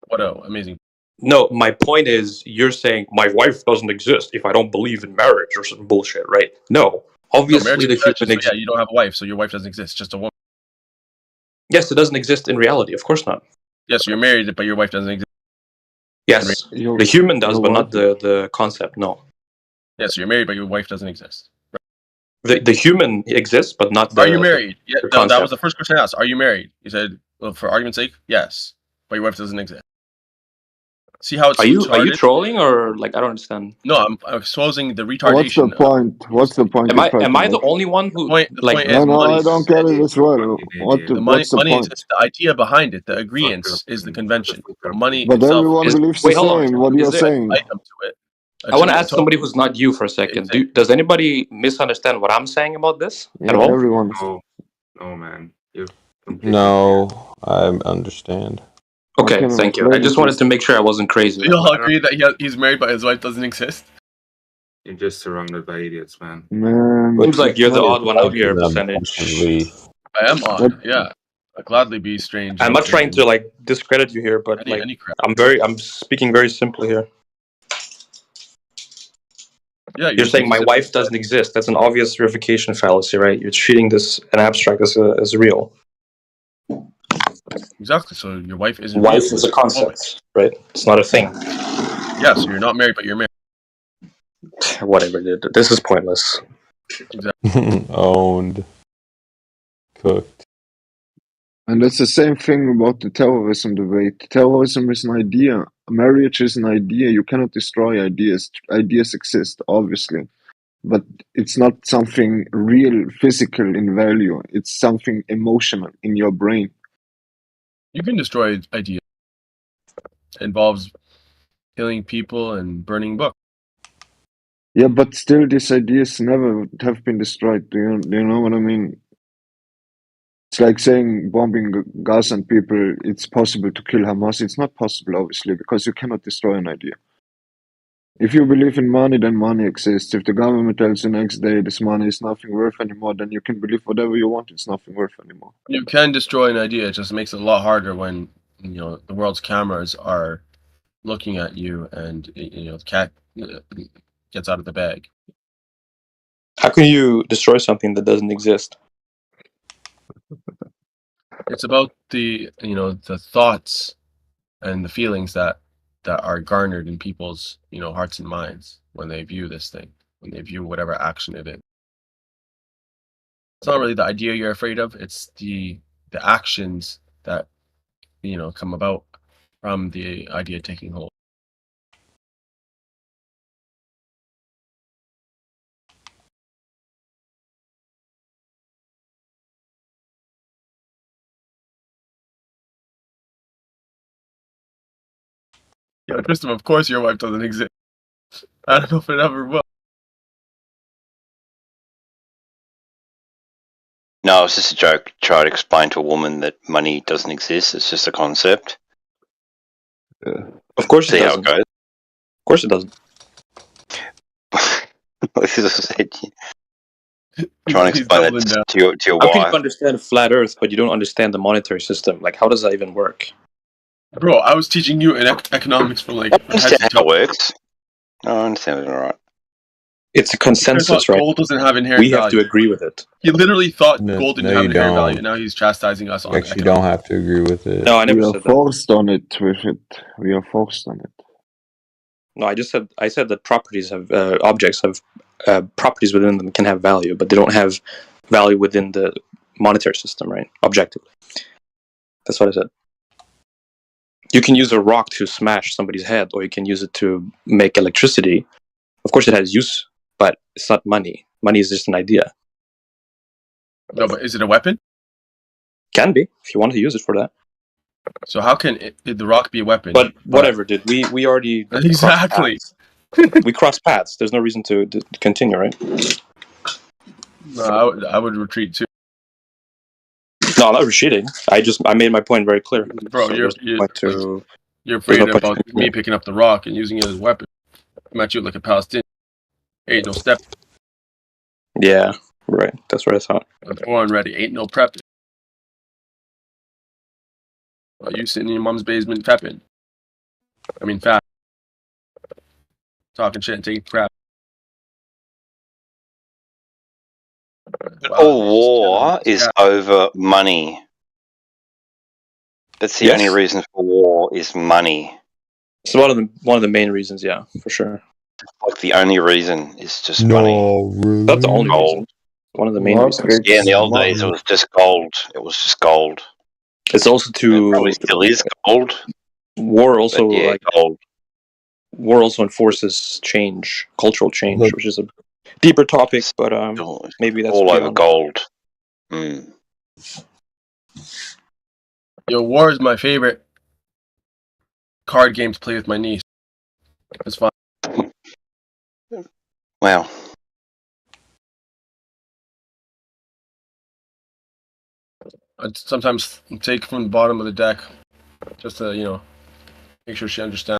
What amazing. No, my point is you're saying my wife doesn't exist if I don't believe in marriage or some bullshit, right? No. No, Obviously marriage the is convention, human so you don't have a wife, so your wife doesn't exist. Just a woman. Yes, it doesn't exist in reality. Of course not. Yes, you're married, but your wife doesn't exist. Yes, the human does, but not the concept. No. Yes, you're married, but your wife doesn't exist. The human exists, but not the. Are you married? Yeah, the that was concept. the first question I asked. Are you married? You said, well, for argument's sake, yes, but your wife doesn't exist. See how it's Are you retarded? trolling or like I don't understand? No, I'm exposing the retardation. what's the point? What's the point? Am I the only one who The point is No, money. I don't get it as well. What's the Money point? is the idea behind it. The agreement is the convention. Money But itself everyone is believes the same. What you're saying. item to it. I want to ask somebody who's not you for a second. Does anybody misunderstand what I'm saying about this at all? Everyone. No, man. No, I understand. Okay, thank you. I just wanted to make sure I wasn't crazy. You all agree that he's married, but his wife doesn't exist? You're just surrounded by idiots, man. Seems like you're the odd one out here, percentage. I am odd, yeah. I'd gladly be strange. I'm not trying to like discredit you here, but I'm speaking very simply here. Yeah, you're saying my wife doesn't exist. That's an obvious verification fallacy, right? You're treating this an abstract as real. Exactly. So your wife isn't Wife real. is a concept, right? It's not a thing. Yeah, so you're not married, but you're married. Whatever, dude. This is pointless. Exactly. Owned. Cooked. And that's the same thing about the terrorism debate. Terrorism is an idea. Marriage is an idea. You cannot destroy ideas. Ideas exist, obviously. But it's not something real, physical in value. It's something emotional in your brain. You can destroy ideas. It involves killing people and burning books. Yeah, but still these ideas never have been destroyed. Do you know what I mean? It's like saying bombing Gaza and people, it's possible to kill Hamas. It's not possible, obviously, because you cannot destroy an idea. If you believe in money, then money exists. If the government tells you next day this money is nothing worth anymore, then you can believe whatever you want. It's nothing worth anymore. You can destroy an idea. It just makes it a lot harder when the world's cameras are looking at you, and the cat gets out of the bag. How can you destroy something that doesn't exist? It's about the thoughts and the feelings that are garnered in people's hearts and minds when they view this thing, when they view whatever action it is. It's not really the idea you're afraid of, it's the actions that come about from the idea taking hold. Yeah, Tristan, of course your wife doesn't exist. I don't know if it ever will. No, it's just a joke. Try to explain to a woman that money doesn't exist. It's just a concept. Of course See it how doesn't. it goes. Of course it doesn't. Trying to explain that to your How can you wife. understand flat Earth, but you don't understand the monetary system? Like, how does that even work? Bro, I was teaching you in economics from like I understand head to how it toe. works. No, I understand it all right. It's a I consensus, thought right? gold doesn't have inherent We have value. to agree with it. He literally thought No, gold didn't no, have you inherent value, don't. and now he's chastising us You on actually don't economics. have to agree with it. No, I never We are said that. forced on it with it. We are forced on it. No, I said that properties have objects have properties within them can have value, but they don't have value within the monetary system, right? Objectively, that's what I said. You can use a rock to smash somebody's head, or you can use it to make electricity. Of course, it has use, but it's not money. Money is just an idea. No, but is it a weapon? Can be if you want to use it for that. So how can the rock be a weapon? But whatever, dude. We already exactly. We cross paths. There's no reason to continue, right? No, I would retreat too. No, I'm not retreating. I made my point very clear. Bro, So you're afraid about me picking up the rock and using it as a weapon. I'm at you like a Palestinian. Ain't no step. Yeah, right. That's what I thought. I'm born ready. Ain't no prepping. Well, you sitting in your mom's basement pepping. I mean, fat. Talking shit and taking crap. All war is over money. That's the only reason for war is money. It's one of the main reasons, yeah, for sure. Like the only reason is just money. Not the only reason. One of the main reasons. Yeah, in the old days it was just gold. It was just gold. It's also It probably still is gold. War also gold. War also enforces change, cultural change, which is a deeper topic, but maybe that's all over beyond. gold. Mm. Yo, war is my favorite card game to play with my niece. It's fun. Wow. I'd sometimes take from the bottom of the deck just to, make sure she understands.